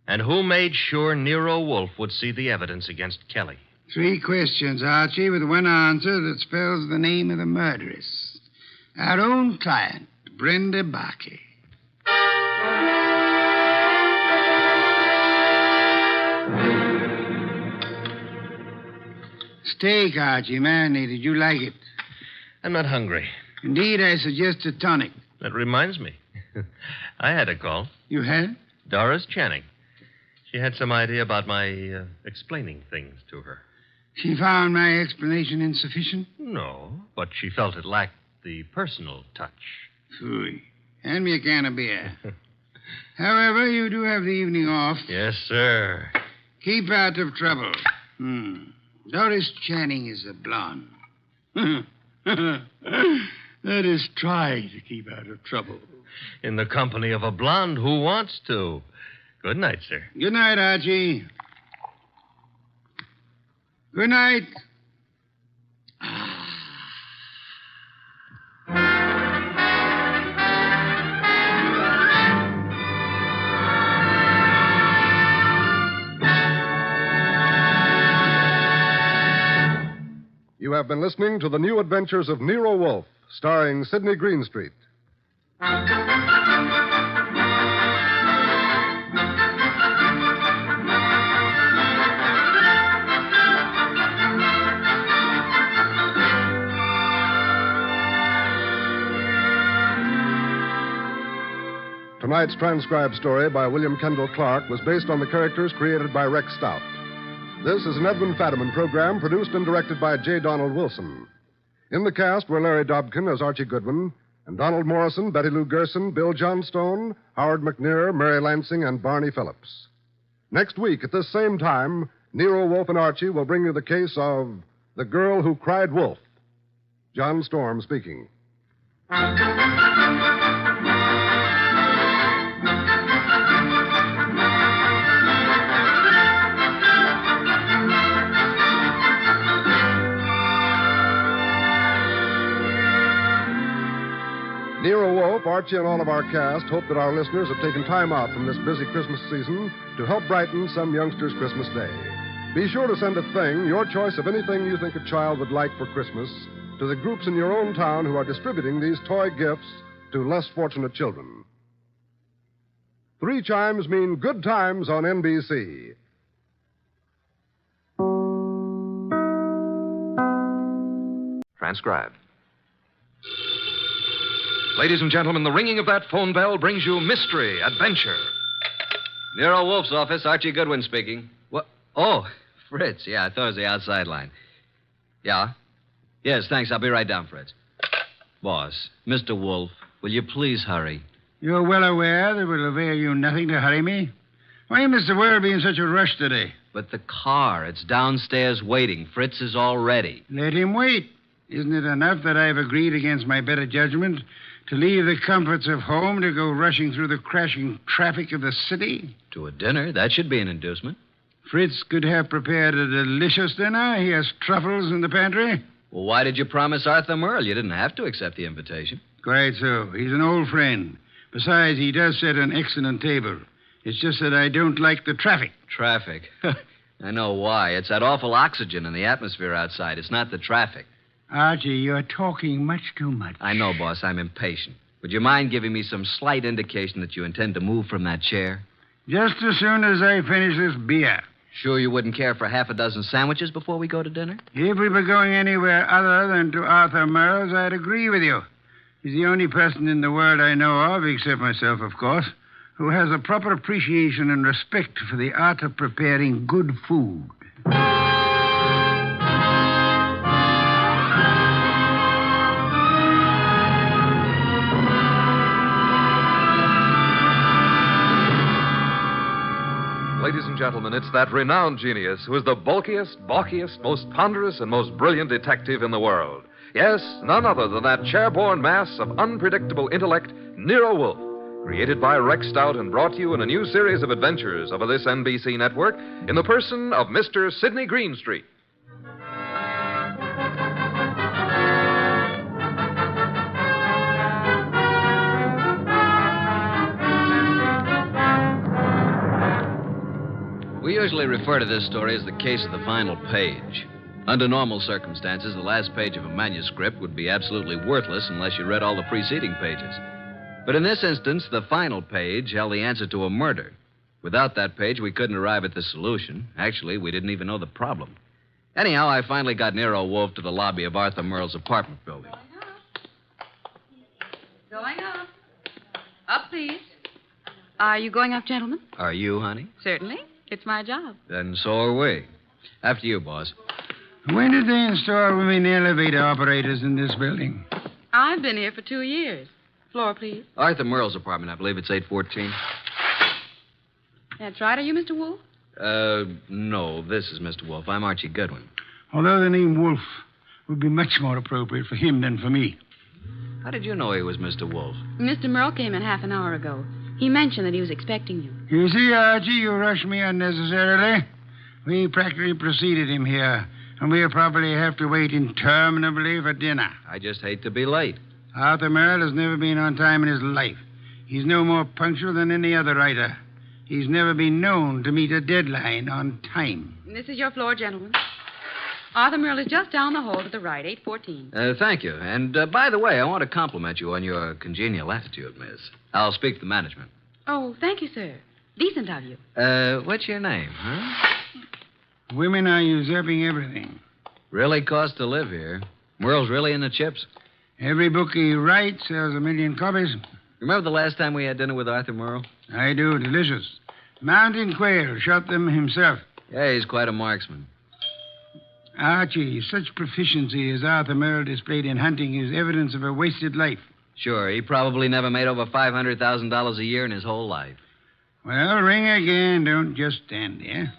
And who made sure Nero Wolfe would see the evidence against Kelly? 3 questions, Archie, with one answer that spells the name of the murderess. Our own client, Brenda Barkley. Steak, Archie, marinated. You like it? I'm not hungry. Indeed, I suggest a tonic. That reminds me. I had a call. You had? Doris Channing. She had some idea about my explaining things to her. She found my explanation insufficient? No, but she felt it lacked the personal touch. Phooey. Hand me a can of beer. However, you do have the evening off. Yes, sir. Keep out of trouble. Doris Channing is a blonde. That is, try to keep out of trouble. In the company of a blonde who wants to. Good night, sir. Good night, Archie. Good night. You have been listening to The New Adventures of Nero Wolfe, starring Sidney Greenstreet. Tonight's transcribed story by William Kendall Clark was based on the characters created by Rex Stout. This is an Edwin Fadiman program produced and directed by J. Donald Wilson. In the cast were Larry Dobkin as Archie Goodwin, and Donald Morrison, Betty Lou Gerson, Bill Johnstone, Howard McNear, Mary Lansing, and Barney Phillips. Next week at this same time, Nero Wolfe and Archie will bring you the case of The Girl Who Cried Wolf. John Storm speaking. Nero Wolfe, Archie, and all of our cast hope that our listeners have taken time out from this busy Christmas season to help brighten some youngster's Christmas day. Be sure to send a thing, your choice of anything you think a child would like for Christmas, to the groups in your own town who are distributing these toy gifts to less fortunate children. 3 chimes mean good times on NBC. Transcribed. Ladies and gentlemen, the ringing of that phone bell brings you mystery, adventure. Nero Wolfe's office, Archie Goodwin speaking. What? Oh, Fritz. Yeah, I thought it was the outside line. Yeah? Yes, thanks. I'll be right down, Fritz. Boss, Mr. Wolfe, will you please hurry? You're well aware that it will avail you nothing to hurry me. Why, Mr. Worrell, in such a rush today? But the car, it's downstairs waiting. Fritz is all ready. Let him wait. Isn't it enough that I've agreed against my better judgment to leave the comforts of home to go rushing through the crashing traffic of the city? To a dinner? That should be an inducement. Fritz could have prepared a delicious dinner. He has truffles in the pantry. Well, why did you promise Arthur Merle? You didn't have to accept the invitation. Quite so. He's an old friend. Besides, he does set an excellent table. It's just that I don't like the traffic. Traffic? I know why. It's that awful oxygen in the atmosphere outside. It's not the traffic. Archie, you're talking much too much. I know, boss. I'm impatient. Would you mind giving me some slight indication that you intend to move from that chair? Just as soon as I finish this beer. Sure you wouldn't care for half a dozen sandwiches before we go to dinner? If we were going anywhere other than to Arthur Merle's, I'd agree with you. He's the only person in the world I know of, except myself, of course, who has a proper appreciation and respect for the art of preparing good food. Ladies and gentlemen, it's that renowned genius who is the bulkiest, balkiest, most ponderous, and most brilliant detective in the world. Yes, none other than that chairborne mass of unpredictable intellect, Nero Wolfe, created by Rex Stout and brought to you in a new series of adventures over this NBC network in the person of Mr. Sidney Greenstreet. We usually refer to this story as the case of the final page. Under normal circumstances, the last page of a manuscript would be absolutely worthless unless you read all the preceding pages. But in this instance, the final page held the answer to a murder. Without that page, we couldn't arrive at the solution. Actually, we didn't even know the problem. Anyhow, I finally got Nero Wolfe to the lobby of Arthur Merle's apartment building. Going up. Up, please. Are you going up, gentlemen? Are you, honey? Certainly. It's my job. Then so are we. After you, boss. When did they install women elevator operators in this building? I've been here for 2 years. Floor, please. Arthur Merle's apartment, I believe it's 814. That's right. Are you Mr. Wolfe? No, this is Mr. Wolfe. I'm Archie Goodwin. Although the name Wolfe would be much more appropriate for him than for me. How did you know he was Mr. Wolfe? Mr. Merle came in half an hour ago. He mentioned that he was expecting you. You see, Archie, you rushed me unnecessarily. We practically preceded him here, and we'll probably have to wait interminably for dinner. I just hate to be late. Arthur Merle has never been on time in his life. He's no more punctual than any other writer. He's never been known to meet a deadline on time. This is your floor, gentlemen. Arthur Merle is just down the hall to the right, 814. Thank you. And by the way, I want to compliment you on your congenial attitude, miss. I'll speak to the management. Oh, thank you, sir. Decent of you. What's your name, huh? Women are usurping everything. Really costs to live here. Merle's really in the chips. Every book he writes sells 1 million copies. Remember the last time we had dinner with Arthur Merle? I do. Delicious. Mountain quail. Shot them himself. Yeah, he's quite a marksman. Archie, such proficiency as Arthur Merle displayed in hunting is evidence of a wasted life. Sure, he probably never made over $500,000 a year in his whole life. Well, ring again. Don't just stand there.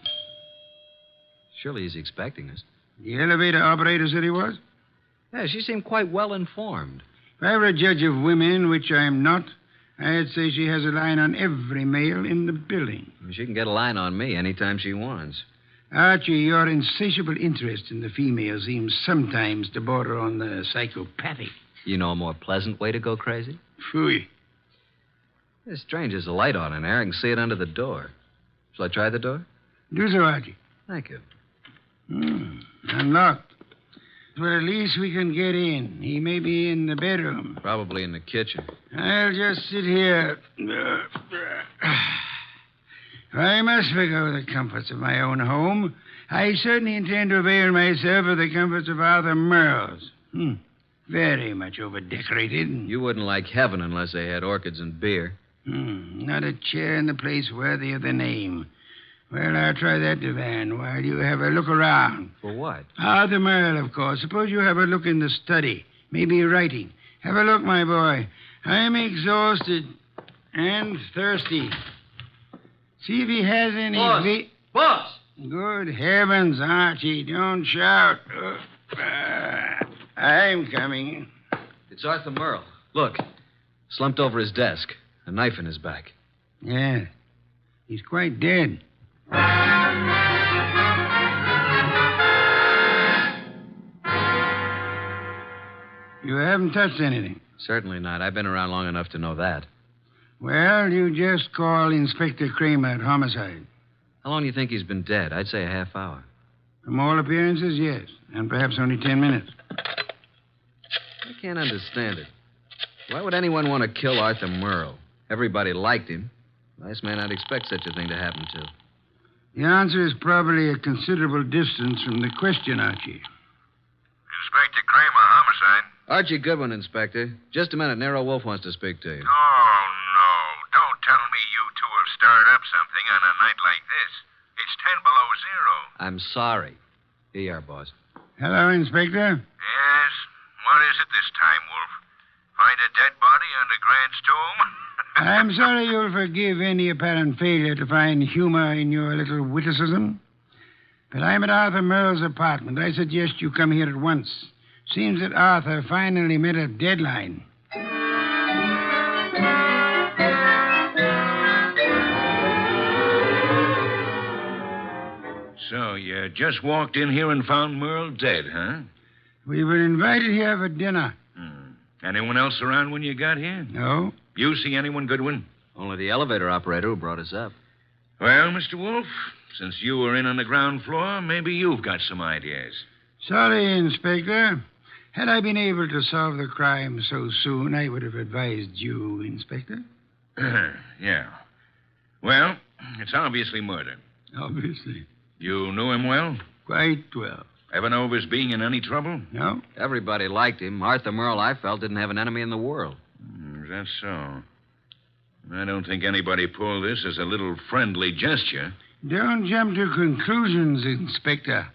Surely he's expecting us. The elevator operator said he was? Yeah, she seemed quite well informed. If I were a judge of women, which I am not, I'd say she has a line on every male in the building. She can get a line on me anytime she wants. Archie, your insatiable interest in the female seems sometimes to border on the psychopathic. You know a more pleasant way to go crazy? Phooey. It's strange there's a light on in there. I can see it under the door. Shall I try the door? Do so, Archie. Thank you. Unlocked. Well, at least we can get in. He may be in the bedroom. Probably in the kitchen. I'll just sit here. I must forgo the comforts of my own home. I certainly intend to avail myself of the comforts of Arthur Merle's. Very much overdecorated. You wouldn't like heaven unless they had orchids and beer. Not a chair in the place worthy of the name. Well, I'll try that divan while you have a look around. For what? Arthur Merle, of course. Suppose you have a look in the study. Maybe writing. Have a look, my boy. I'm exhausted and thirsty. See if he has any... Boss! Good heavens, Archie, don't shout. I'm coming. It's Arthur Merle. Look, slumped over his desk, a knife in his back. Yeah, he's quite dead. You haven't touched anything? Certainly not. I've been around long enough to know that. Well, you just call Inspector Kramer at homicide. How long do you think he's been dead? I'd say a half hour. From all appearances, yes. And perhaps only 10 minutes. I can't understand it. Why would anyone want to kill Arthur Merle? Everybody liked him. Last man I'd expect such a thing to happen to. The answer is probably a considerable distance from the question, Archie. Inspector Kramer, homicide. Archie Goodwin, Inspector. Just a minute. Nero Wolfe wants to speak to you. Oh, no. Don't tell me you two have stirred up something on a night like this. It's 10 below zero. I'm sorry. Here you are, boss. Hello, Inspector. Yes? What is it this time, Wolf? Find a dead body under Grant's tomb? I'm sorry you'll forgive any apparent failure to find humor in your little witticism. But I'm at Arthur Merle's apartment. I suggest you come here at once. Seems that Arthur finally met a deadline. So you just walked in here and found Merle dead, huh? We were invited here for dinner. Anyone else around when you got here? No. You see anyone, Goodwin? Only the elevator operator who brought us up. Well, Mr. Wolfe, since you were in on the ground floor, maybe you've got some ideas. Sorry, Inspector. Had I been able to solve the crime so soon, I would have advised you, Inspector. Yeah. Well, it's obviously murder. Obviously. You knew him well? Quite well. Ever know of his being in any trouble? No. Everybody liked him. Arthur Merle, I felt, didn't have an enemy in the world. Is that so? I don't think anybody pulled this as a little friendly gesture. Don't jump to conclusions, Inspector,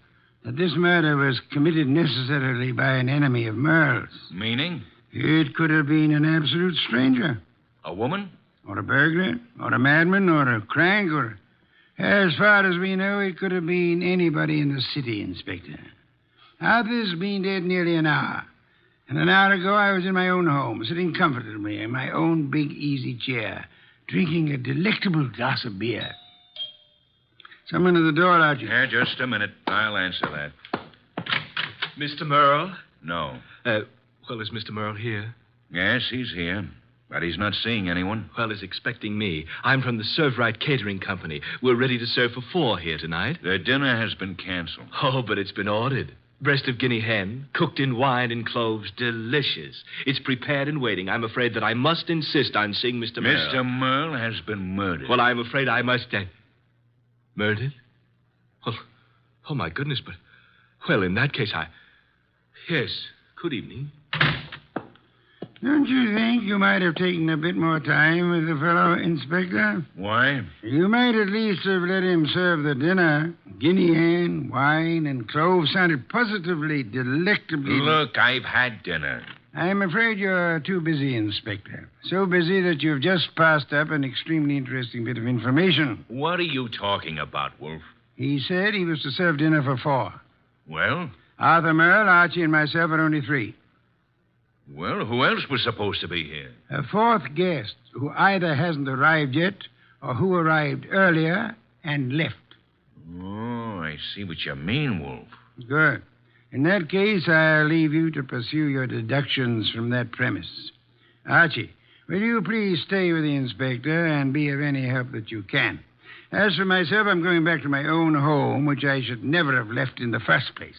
that this murder was committed necessarily by an enemy of Merle's. Meaning? It could have been an absolute stranger. A woman? Or a burglar, or a madman, or a crank, or... As far as we know, it could have been anybody in the city, Inspector. Arthur's been dead nearly an hour. And an hour ago, I was in my own home, sitting comfortably in my own big, easy chair, drinking a delectable glass of beer. Someone at the door, Archie. Yeah, just a minute. I'll answer that. Mr. Merle? No. Well, is Mr. Merle here? Yes, he's here. But he's not seeing anyone. Well, he's expecting me. I'm from the Serve Right Catering Company. We're ready to serve for 4 here tonight. The dinner has been canceled. Oh, but it's been ordered. Breast of guinea hen, cooked in wine and cloves, delicious. It's prepared and waiting. I'm afraid that I must insist on seeing Mr. Merle. Mr. Merle has been murdered. Well, I'm afraid I must... Murdered? Well, oh, my goodness, but... Well, in that case, Yes, good evening. Don't you think you might have taken a bit more time with the fellow, Inspector? Why? You might at least have let him serve the dinner. Guinea hen, wine, and cloves sounded positively delectably... Look, I've had dinner. I'm afraid you're too busy, Inspector. So busy that you've just passed up an extremely interesting bit of information. What are you talking about, Wolf? He said he was to serve dinner for 4. Well? Arthur Merle, Archie, and myself are only 3. Well, who else was supposed to be here? A 4th guest who either hasn't arrived yet or who arrived earlier and left. Oh, I see what you mean, Wolf. Good. In that case, I'll leave you to pursue your deductions from that premise. Archie, will you please stay with the inspector and be of any help that you can? As for myself, I'm going back to my own home, which I should never have left in the first place.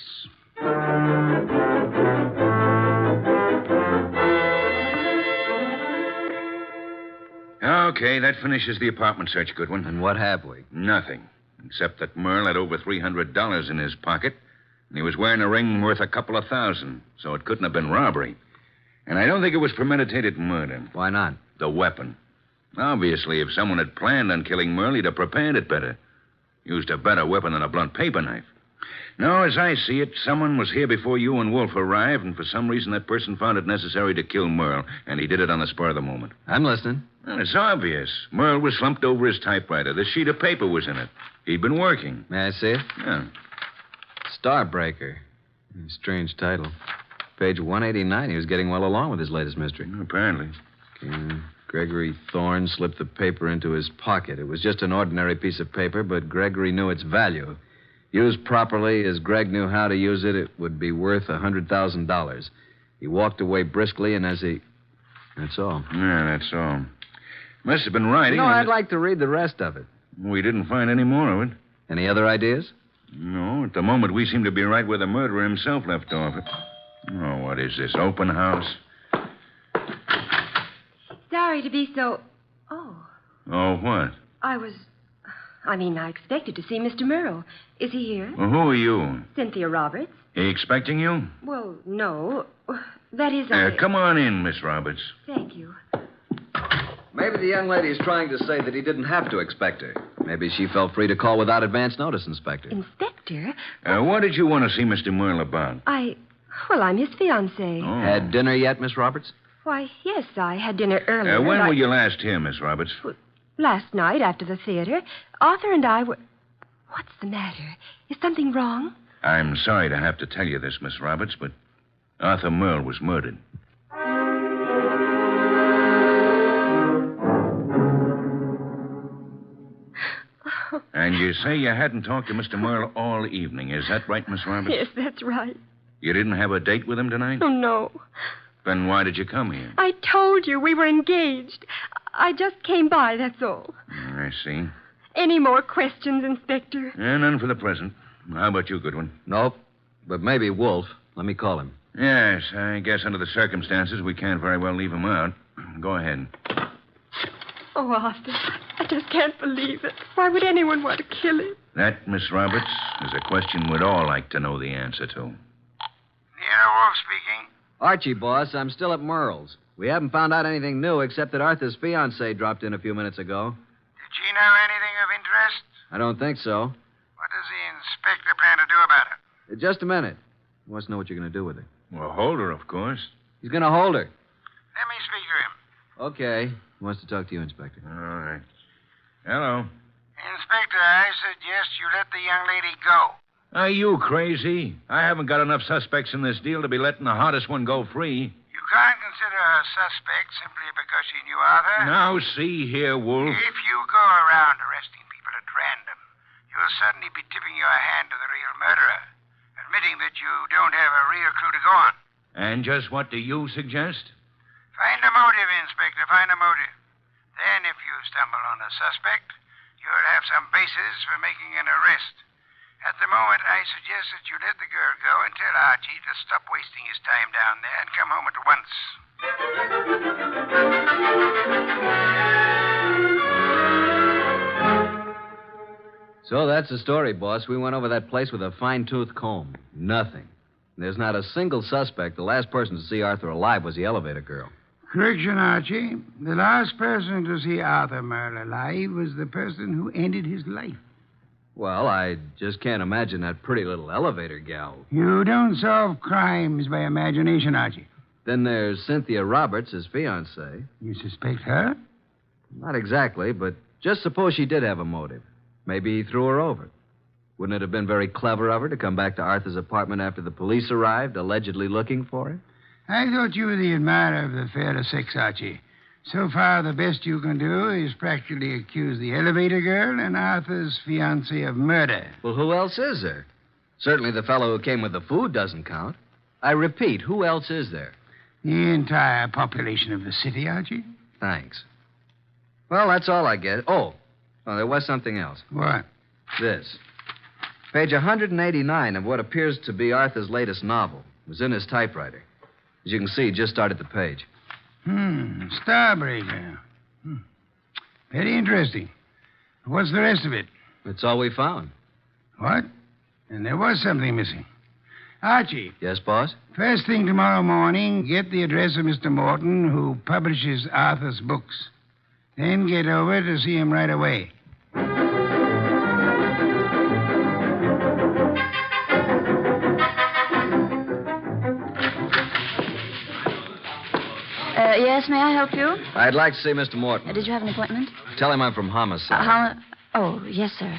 Okay, that finishes the apartment search, Goodwin. And what have we? Nothing. Except that Merle had over $300 in his pocket, and he was wearing a ring worth a couple of $1,000, so it couldn't have been robbery. And I don't think it was premeditated murder. Why not? The weapon. Obviously, if someone had planned on killing Merle, he'd have prepared it better. Used a better weapon than a blunt paper knife. No, as I see it, someone was here before you and Wolf arrived, and for some reason that person found it necessary to kill Merle, and he did it on the spur of the moment. I'm listening. Well, it's obvious. Merle was slumped over his typewriter. This sheet of paper was in it. He'd been working. May I see it? Yeah. Starbreaker. Strange title. Page 189. He was getting well along with his latest mystery. Apparently. Gregory Thorne slipped the paper into his pocket. It was just an ordinary piece of paper, but Gregory knew its value. Used properly, as Greg knew how to use it, it would be worth $100,000. He walked away briskly, and as he... That's all. Yeah, that's all. Must have been writing. No, I'd like to read the rest of it. We didn't find any more of it. Any other ideas? No, at the moment we seem to be right where the murderer himself left off. Oh, what is this, open house? Sorry to be so... Oh. Oh, what? I expected to see Mr. Merle. Is he here? Well, who are you? Cynthia Roberts. He expecting you? Well, no. That is, Come on in, Miss Roberts. Thank you. Maybe the young lady is trying to say that he didn't have to expect her. Maybe she felt free to call without advance notice, Inspector. Inspector? What did you want to see Mr. Merle about? I'm his fiancée. Oh. Had dinner yet, Miss Roberts? Why, yes, I had dinner earlier. When were you last here, Miss Roberts? Last night, after the theater. Arthur and I were... What's the matter? Is something wrong? I'm sorry to have to tell you this, Miss Roberts, but Arthur Merle was murdered. And you say you hadn't talked to Mr. Merle all evening. Is that right, Miss Roberts? Yes, that's right. You didn't have a date with him tonight? Oh, no. Then why did you come here? I told you we were engaged. I just came by, that's all. I see. Any more questions, Inspector? None for the present. How about you, Goodwin? Nope. But maybe Wolf. Let me call him. Yes, I guess under the circumstances, we can't very well leave him out. Go ahead. Oh, Arthur, I just can't believe it. Why would anyone want to kill him? That, Miss Roberts, is a question we'd all like to know the answer to. Nero Wolfe speaking. Archie, boss, I'm still at Merle's. We haven't found out anything new except that Arthur's fiancée dropped in a few minutes ago. Did she know anything of interest? I don't think so. What does the inspector plan to do about her? Just a minute. He wants to know what you're going to do with her. Well, hold her, of course. He's going to hold her. Let me speak to him. Okay. He wants to talk to you, Inspector. All right. Hello. Inspector, I suggest you let the young lady go. Are you crazy? I haven't got enough suspects in this deal to be letting the hottest one go free. You can't consider her suspect simply because she knew Arthur. Now, see here, Wolf. If you go around arresting people at random, you'll suddenly be tipping your hand to the real murderer, admitting that you don't have a real clue to go on. And just what do you suggest? Find a motive, Inspector, find a motive. Then, if you stumble on a suspect, you'll have some basis for making an arrest. At the moment, I suggest that you let the girl go and tell Archie to stop wasting his time down there and come home at once. So that's the story, boss. We went over that place with a fine-tooth comb. Nothing. There's not a single suspect. The last person to see Arthur alive was the elevator girl. Correction, Archie. The last person to see Arthur Merle alive was the person who ended his life. Well, I just can't imagine that pretty little elevator gal. You don't solve crimes by imagination, Archie. Then there's Cynthia Roberts, his fiancée. You suspect her? Not exactly, but just suppose she did have a motive. Maybe he threw her over. Wouldn't it have been very clever of her to come back to Arthur's apartment after the police arrived, allegedly looking for her? I thought you were the admirer of the fairer sex, Archie. So far, the best you can do is practically accuse the elevator girl and Arthur's fiancée of murder. Well, who else is there? Certainly the fellow who came with the food doesn't count. I repeat, who else is there? The entire population of the city, Archie. Thanks. Well, that's all I get. Oh, there was something else. What? This. Page 189 of what appears to be Arthur's latest novel. It was in his typewriter. As you can see, just started the page. Starbreaker. Very interesting. What's the rest of it? That's all we found. What? And there was something missing. Archie. Yes, boss? First thing tomorrow morning, get the address of Mr. Morton, who publishes Arthur's books. Then get over to see him right away. Yes, may I help you? I'd like to see Mr. Morton. Did you have an appointment? Tell him I'm from Homicide. Oh, yes, sir.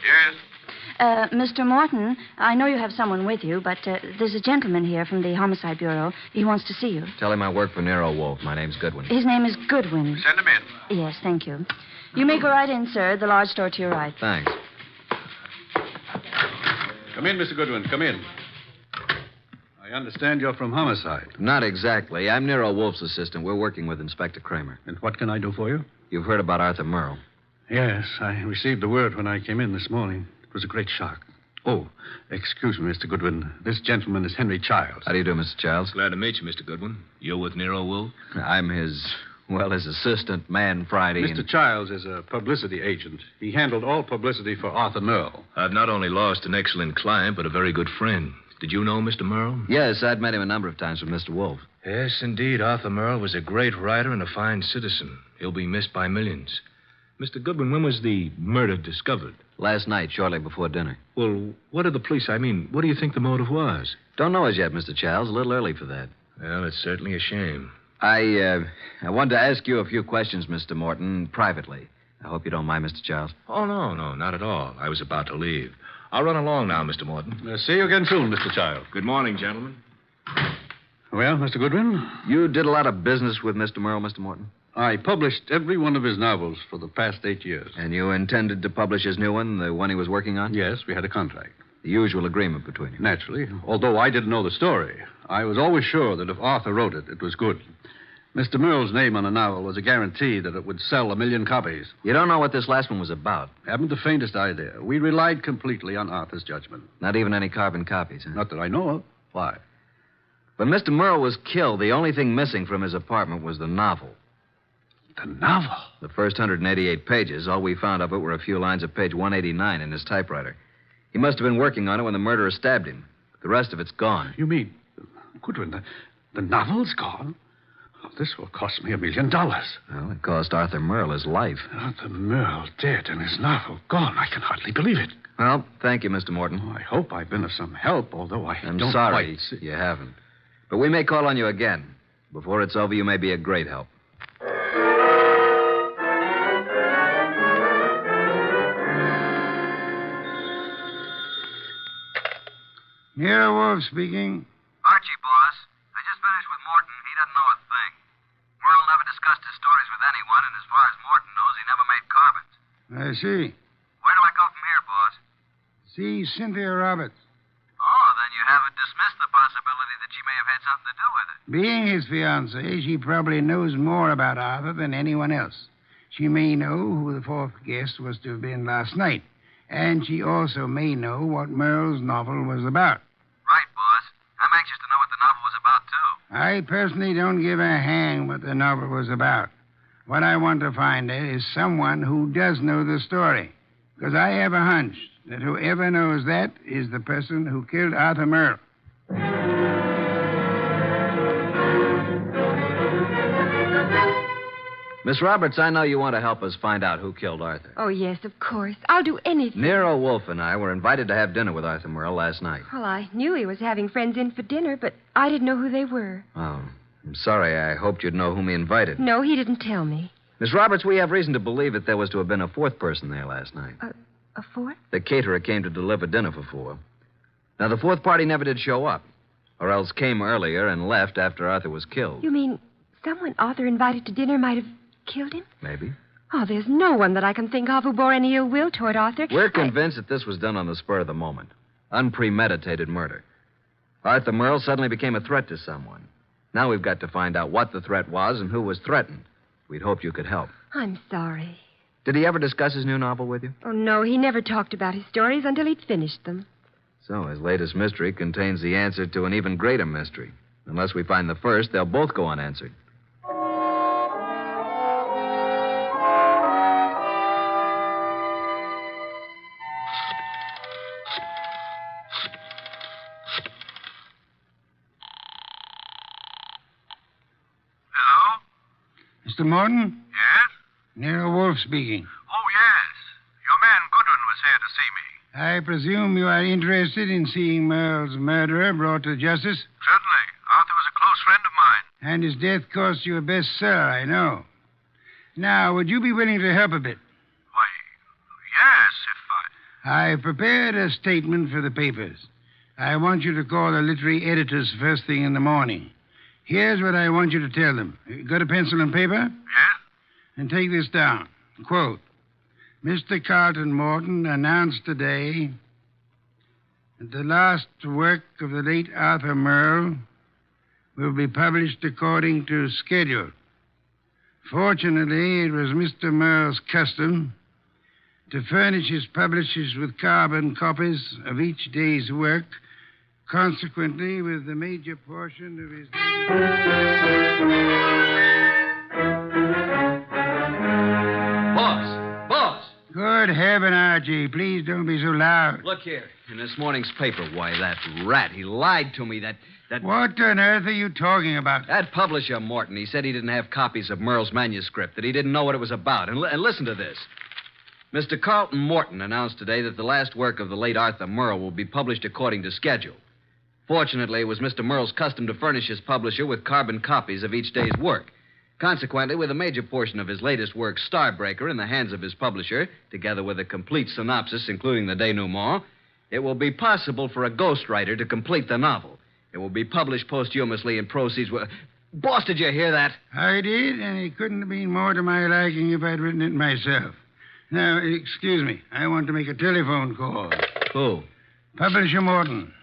Yes? Mr. Morton, I know you have someone with you, but there's a gentleman here from the Homicide Bureau. He wants to see you. Tell him I work for Nero Wolfe. My name's Goodwin. His name is Goodwin. Send him in. Yes, thank you. You may go right in, sir. The large door to your right. Thanks. Come in, Mr. Goodwin. Come in. I understand you're from Homicide. Not exactly. I'm Nero Wolfe's assistant. We're working with Inspector Kramer. And what can I do for you? You've heard about Arthur Merle. Yes, I received the word when I came in this morning. It was a great shock. Oh, excuse me, Mr. Goodwin. This gentleman is Henry Childs. How do you do, Mr. Childs? Glad to meet you, Mr. Goodwin. You're with Nero Wolfe? I'm his assistant, man Friday. Mr. Childs is a publicity agent. He handled all publicity for Arthur Merle. I've not only lost an excellent client, but a very good friend. Did you know Mr. Merle? Yes, I'd met him a number of times with Mr. Wolfe. Yes, indeed. Arthur Merle was a great writer and a fine citizen. He'll be missed by millions. Mr. Goodwin, when was the murder discovered? Last night, shortly before dinner. Well, what did the police... what do you think the motive was? Don't know as yet, Mr. Childs. A little early for that. Well, it's certainly a shame. I wanted to ask you a few questions, Mr. Morton, privately. I hope you don't mind, Mr. Childs. Oh, no, not at all. I was about to leave. I'll run along now, Mr. Morton. See you again soon, Mr. Childs. Good morning, gentlemen. Well, Mr. Goodwin? You did a lot of business with Mr. Merle, Mr. Morton? I published every one of his novels for the past 8 years. And you intended to publish his new one, the one he was working on? Yes, we had a contract. The usual agreement between you. Naturally. Although I didn't know the story, I was always sure that if Arthur wrote it, it was good. Mr. Merle's name on the novel was a guarantee that it would sell 1 million copies. You don't know what this last one was about? Haven't the faintest idea. We relied completely on Arthur's judgment. Not even any carbon copies, huh? Not that I know of. Why? When Mr. Merle was killed, the only thing missing from his apartment was the novel. The novel? The first 188 pages, all we found of it were a few lines of page 189 in his typewriter. He must have been working on it when the murderer stabbed him. The rest of it's gone. You mean, Goodwin, the novel's gone? This will cost me $1 million. Well, it cost Arthur Merle his life. Arthur Merle dead and his novel gone. I can hardly believe it. Well, thank you, Mr. Morton. I hope I've been of some help, although I'm don't sorry quite see. you haven't. But we may call on you again. Before it's over, you may be a great help. Nero Wolfe speaking. Archie, boss. I just finished with Morton. He doesn't know a thing. Merle never discussed his stories with anyone, and as far as Morton knows, he never made carbons. I see. Where do I go from here, boss? See Cynthia Roberts. Oh, then you haven't dismissed the possibility that she may have had something to do with it. Being his fiancée, she probably knows more about Arthur than anyone else. She may know who the fourth guest was to have been last night. And she also may know what Merle's novel was about. Right, boss. I'm anxious to know what the novel was about, too. I personally don't give a hang what the novel was about. What I want to find is someone who does know the story. Because I have a hunch that whoever knows that is the person who killed Arthur Merle. Miss Roberts, I know you want to help us find out who killed Arthur. Oh, yes, of course. I'll do anything. Nero Wolfe and I were invited to have dinner with Arthur Merle last night. Well, I knew he was having friends in for dinner, but I didn't know who they were. Oh, I'm sorry. I hoped you'd know whom he invited. No, he didn't tell me. Miss Roberts, we have reason to believe that there was to have been a fourth person there last night. A fourth? The caterer came to deliver dinner for 4. Now, the fourth party never did show up, or else came earlier and left after Arthur was killed. You mean someone Arthur invited to dinner might have killed him? Maybe. Oh, there's no one that I can think of who bore any ill will toward Arthur. We're convinced that this was done on the spur of the moment. Unpremeditated murder. Arthur Merle suddenly became a threat to someone. Now we've got to find out what the threat was and who was threatened. We'd hoped you could help. I'm sorry. Did he ever discuss his new novel with you? Oh, no, he never talked about his stories until he'd finished them. So his latest mystery contains the answer to an even greater mystery. Unless we find the first, they'll both go unanswered. Mr. Morton? Yes? Nero Wolfe speaking. Oh, yes. Your man Goodwin was here to see me. I presume you are interested in seeing Merle's murderer brought to justice? Certainly. Arthur was a close friend of mine. And his death cost you a bestseller, I know. Now, would you be willing to help a bit? Why, yes, if I... I've prepared a statement for the papers. I want you to call the literary editors first thing in the morning. Here's what I want you to tell them. You got a pencil and paper? Yes? And take this down. Quote, Mr. Carlton Morton announced today that the last work of the late Arthur Merle will be published according to schedule. Fortunately, it was Mr. Merle's custom to furnish his publishers with carbon copies of each day's work. Consequently, with the major portion of his... Boss! Good heaven, Archie. Please don't be so loud. Look here. In this morning's paper, why, that rat, he lied to me. That... What on earth are you talking about? That publisher, Morton, he said he didn't have copies of Merle's manuscript, that he didn't know what it was about. And listen to this. Mr. Carlton Morton announced today that the last work of the late Arthur Merle will be published according to schedule. Fortunately, it was Mr. Merle's custom to furnish his publisher with carbon copies of each day's work. Consequently, with a major portion of his latest work, Starbreaker, in the hands of his publisher, together with a complete synopsis, including the denouement, it will be possible for a ghostwriter to complete the novel. It will be published posthumously and proceeds with... Boss, did you hear that? I did, and it couldn't have been more to my liking if I'd written it myself. Now, excuse me. I want to make a telephone call. Who? Publisher Morton.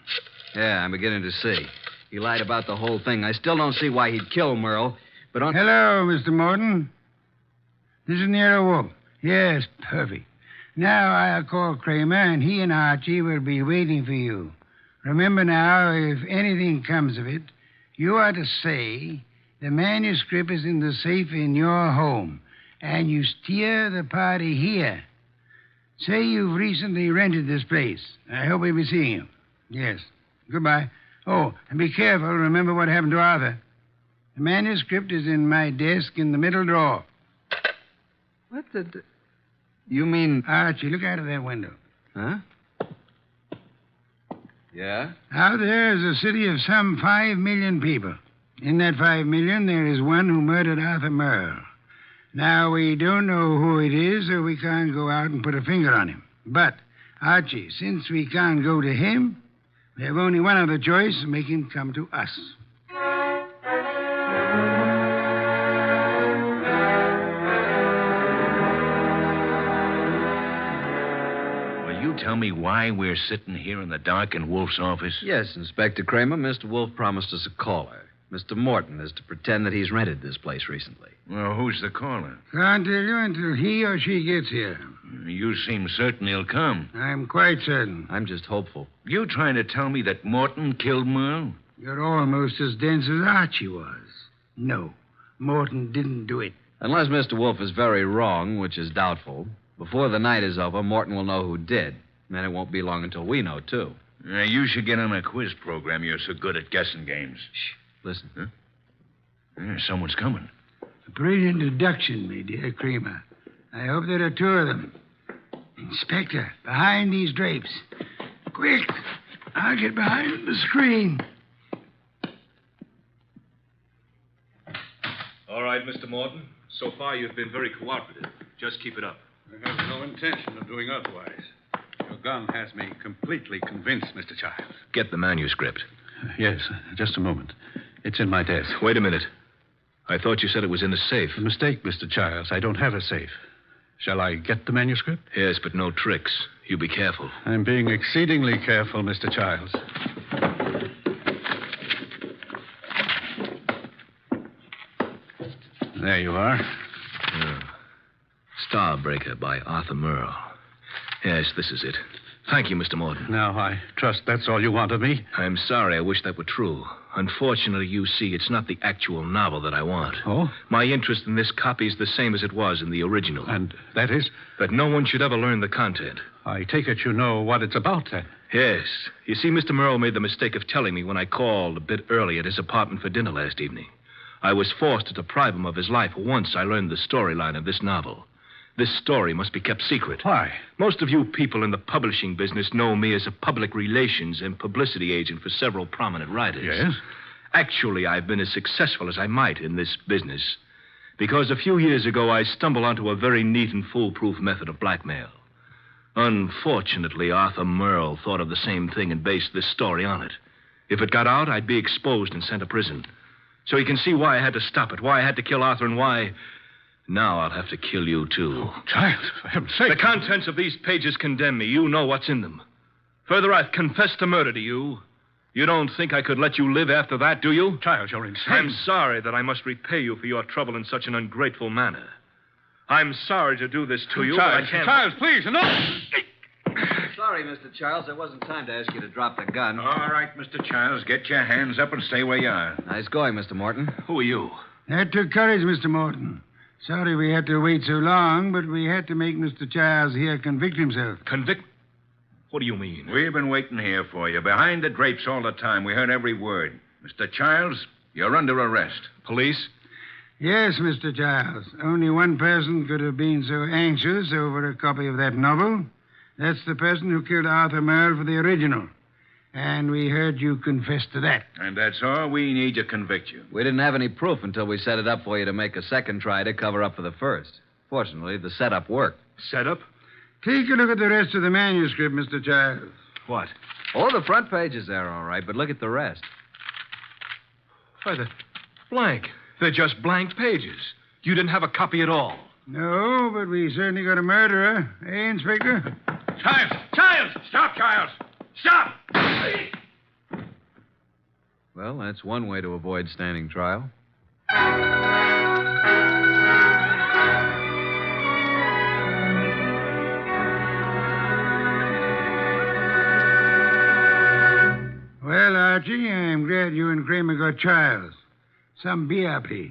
Yeah, I'm beginning to see. He lied about the whole thing. I still don't see why he'd kill Merle, but on... Hello, Mr. Morton. This is Nero Wolfe. Yes, perfect. Now I'll call Kramer, and he and Archie will be waiting for you. Remember now, if anything comes of it, you are to say the manuscript is in the safe in your home, and you steer the party here. Say you've recently rented this place. I hope we'll be seeing you. Yes. Goodbye. Oh, and be careful. Remember what happened to Arthur. The manuscript is in my desk in the middle drawer. What the... You mean... Archie, look out of that window. Huh? Yeah? Out there is a city of some 5 million people. In that 5 million, there is one who murdered Arthur Merle. Now, we don't know who it is, so we can't go out and put a finger on him. But, Archie, since we can't go to him, we have only one other choice: make him come to us. Will you tell me why we're sitting here in the dark in Wolfe's office? Yes, Inspector Kramer. Mr. Wolfe promised us a caller. Mr. Morton is to pretend that he's rented this place recently. Well, who's the caller? Can't tell you until he or she gets here. You seem certain he'll come. I'm quite certain. I'm just hopeful. You trying to tell me that Morton killed Merle? You're almost as dense as Archie was. No, Morton didn't do it. Unless Mr. Wolfe is very wrong, which is doubtful, before the night is over, Morton will know who did. And it won't be long until we know, too. You should get on a quiz program. You're so good at guessing games. Shh. Listen. Huh? Someone's coming. A brilliant deduction, my dear Kramer. I hope there are two of them. Inspector, behind these drapes. Quick! I'll get behind the screen. All right, Mr. Morton. So far, you've been very cooperative. Just keep it up. I have no intention of doing otherwise. Your gun has me completely convinced, Mr. Childs. Get the manuscript. Yes, just a moment. It's in my desk. Wait a minute. I thought you said it was in the safe. A mistake, Mr. Childs. I don't have a safe. Shall I get the manuscript? Yes, but no tricks. You be careful. I'm being exceedingly careful, Mr. Childs. There you are. Starbreaker by Arthur Merle. Yes, this is it. Thank you, Mr. Morton. Now, I trust that's all you want of me. I'm sorry. I wish that were true. Unfortunately, you see, it's not the actual novel that I want. Oh? My interest in this copy is the same as it was in the original. And that is? That no one should ever learn the content. I take it you know what it's about, then. Yes. You see, Mr. Merle made the mistake of telling me when I called a bit early at his apartment for dinner last evening. I was forced to deprive him of his life once I learned the storyline of this novel. This story must be kept secret. Why? Most of you people in the publishing business know me as a public relations and publicity agent for several prominent writers. Yes? Actually, I've been as successful as I might in this business because a few years ago I stumbled onto a very neat and foolproof method of blackmail. Unfortunately, Arthur Merle thought of the same thing and based this story on it. If it got out, I'd be exposed and sent to prison. So you can see why I had to stop it, why I had to kill Arthur, and why... Now I'll have to kill you, too. Oh, child, for heaven's sake. The contents of these pages condemn me. You know what's in them. Further, I've confessed to murder to you. You don't think I could let you live after that, do you? Child, you're insane. I'm sorry that I must repay you for your trouble in such an ungrateful manner. I'm sorry to do this to you, Child, but I can't... Child, please, enough! Sorry, Mr. Childs. There wasn't time to ask you to drop the gun. All right, Mr. Childs, get your hands up and stay where you are. Nice going, Mr. Morton. Who are you? That took courage, Mr. Morton. Sorry we had to wait so long, but we had to make Mr. Childs here convict himself. Convict? What do you mean? We've been waiting here for you, behind the drapes all the time. We heard every word. Mr. Childs, you're under arrest. Police? Yes, Mr. Childs. Only one person could have been so anxious over a copy of that novel. That's the person who killed Arthur Merle for the original. And we heard you confess to that. And that's all we need to convict you. We didn't have any proof until we set it up for you to make a second try to cover up for the first. Fortunately, the setup worked. Setup? Take a look at the rest of the manuscript, Mr. Childs. What? Oh, the front page is there, all right, but look at the rest. Why, they're blank. They're just blank pages. You didn't have a copy at all. No, but we certainly got a murderer. Eh, Inspector? Childs! Childs! Stop, Childs! Stop! Well, that's one way to avoid standing trial. Well, Archie, I'm glad you and Kramer got Childs. Some beer, please.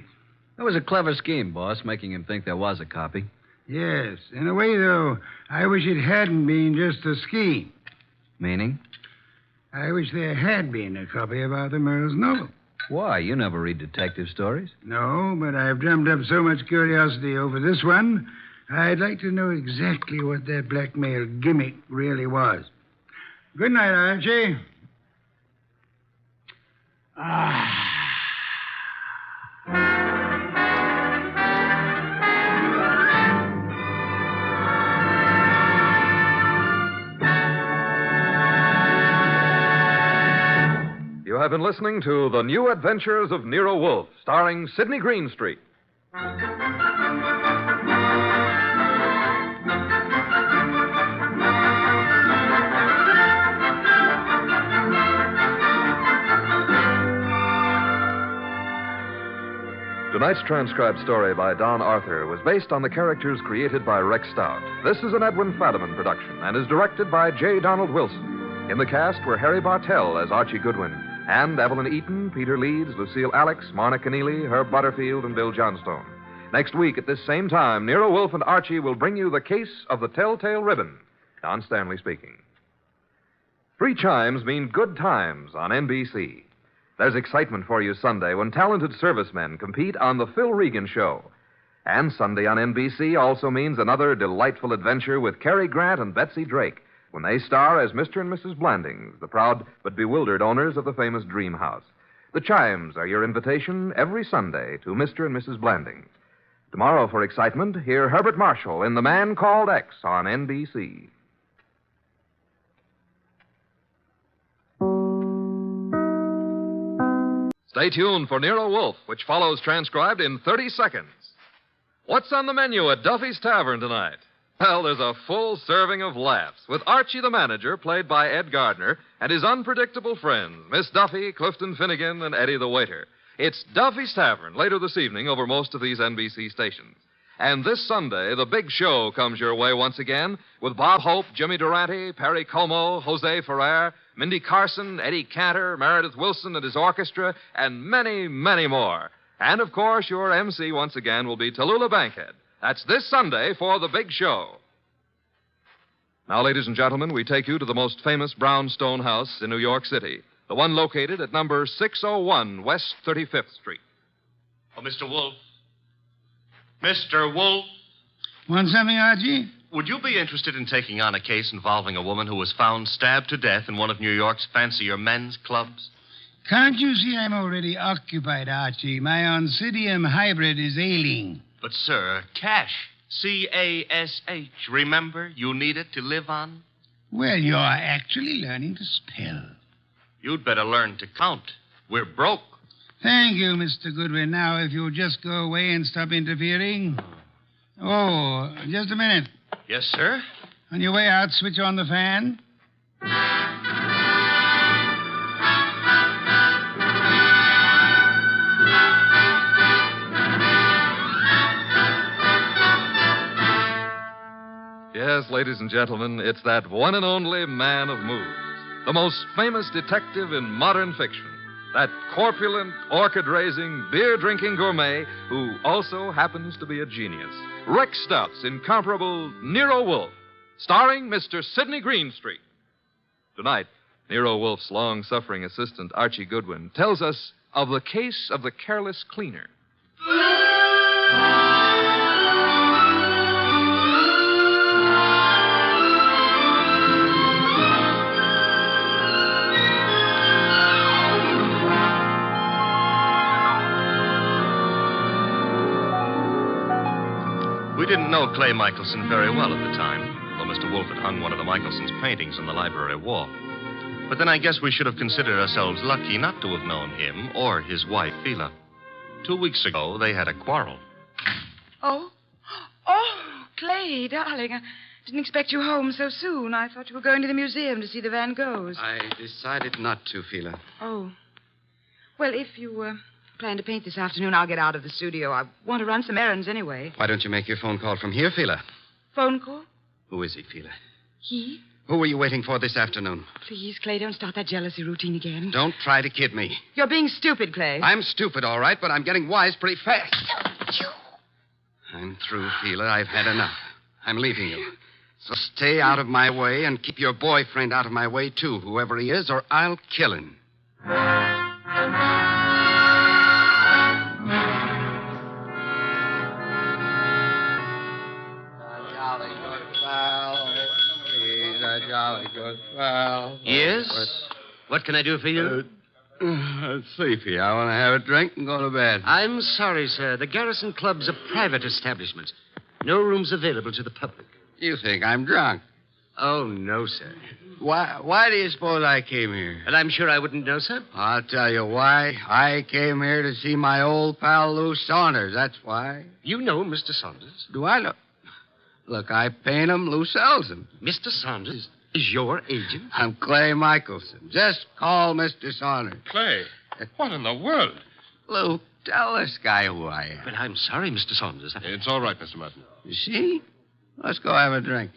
That was a clever scheme, boss, making him think there was a copy. Yes. In a way, though, I wish it hadn't been just a scheme. Meaning? I wish there had been a copy of Arthur Merle's novel. Why? You never read detective stories. No, but I've drummed up so much curiosity over this one, I'd like to know exactly what that blackmail gimmick really was. Good night, Archie. You have been listening to The New Adventures of Nero Wolfe, starring Sidney Greenstreet. Tonight's transcribed story by Don Arthur was based on the characters created by Rex Stout. This is an Edwin Fadiman production and is directed by J. Donald Wilson. In the cast were Harry Bartell as Archie Goodwin, and Evelyn Eaton, Peter Leeds, Lucille Alex, Marna Keneally, Herb Butterfield, and Bill Johnstone. Next week at this same time, Nero Wolfe and Archie will bring you The Case of the Telltale Ribbon. Don Stanley speaking. 3 chimes mean good times on NBC. There's excitement for you Sunday when talented servicemen compete on The Phil Regan Show. And Sunday on NBC also means another delightful adventure with Cary Grant and Betsy Drake when they star as Mr. and Mrs. Blandings, the proud but bewildered owners of the famous Dream House. The chimes are your invitation every Sunday to Mr. and Mrs. Blandings. Tomorrow for excitement, hear Herbert Marshall in The Man Called X on NBC. Stay tuned for Nero Wolfe, which follows transcribed in 30 seconds. What's on the menu at Duffy's Tavern tonight? Well, there's a full serving of laughs with Archie the manager, played by Ed Gardner, and his unpredictable friends, Miss Duffy, Clifton Finnegan, and Eddie the waiter. It's Duffy's Tavern later this evening over most of these NBC stations. And this Sunday, the big show comes your way once again with Bob Hope, Jimmy Durante, Perry Como, Jose Ferrer, Mindy Carson, Eddie Cantor, Meredith Wilson and his orchestra, and many, many more. And, of course, your MC once again will be Tallulah Bankhead. That's this Sunday for the big show. Now, ladies and gentlemen, we take you to the most famous brownstone house in New York City, the one located at number 601 West 35th Street. Oh, Mr. Wolfe. Mr. Wolfe. Want something, Archie? Would you be interested in taking on a case involving a woman who was found stabbed to death in one of New York's fancier men's clubs? Can't you see I'm already occupied, Archie? My Oncidium hybrid is ailing. But, sir, cash. C-A-S-H. Remember, you need it to live on. Well, you're actually learning to spell. You'd better learn to count. We're broke. Thank you, Mr. Goodwin. Now, if you'll just go away and stop interfering. Oh, just a minute. Yes, sir? On your way out, switch on the fan. Yes, ladies and gentlemen, it's that one and only man of moves, the most famous detective in modern fiction, that corpulent, orchid-raising, beer-drinking gourmet who also happens to be a genius. Rex Stout's incomparable Nero Wolfe, starring Mr. Sidney Greenstreet. Tonight, Nero Wolfe's long-suffering assistant, Archie Goodwin, tells us of the case of the careless cleaner. We didn't know Clay Michelson very well at the time, though Mr. Wolfe had hung one of the Michelsons' paintings on the library wall. But then I guess we should have considered ourselves lucky not to have known him or his wife, Phila. 2 weeks ago, they had a quarrel. Oh, Clay, darling, I didn't expect you home so soon. I thought you were going to the museum to see the Van Goghs. I decided not to, Phila. Oh. Well, if you plan to paint this afternoon, I'll get out of the studio. I want to run some errands anyway. Why don't you make your phone call from here, Phila? Phone call? Who is he, Phila? He? Who were you waiting for this afternoon? Please, Clay, don't start that jealousy routine again. Don't try to kid me. You're being stupid, Clay. I'm stupid, all right, but I'm getting wise pretty fast. I'm through, Phila. I've had enough. I'm leaving you. So stay out of my way and keep your boyfriend out of my way, too, whoever he is, or I'll kill him. What can I do for you? Sleepy. I want to have a drink and go to bed. I'm sorry, sir. The Garrison Club's a private establishment. No rooms available to the public. You think I'm drunk? Oh, no, sir. Why do you suppose I came here? And I'm sure I wouldn't know, sir. I'll tell you why. I came here to see my old pal Lou Saunders. That's why. You know Mr. Saunders? Do I know? Look, I paint him. Lou sells him. Mr. Saunders is your agent? I'm Clay Michelson. Just call Mr. Saunders. Clay, what in the world? Lou, tell this guy who I am. But I'm sorry, Mr. Saunders. It's all right, Mr. Martin. You see? Let's go have a drink.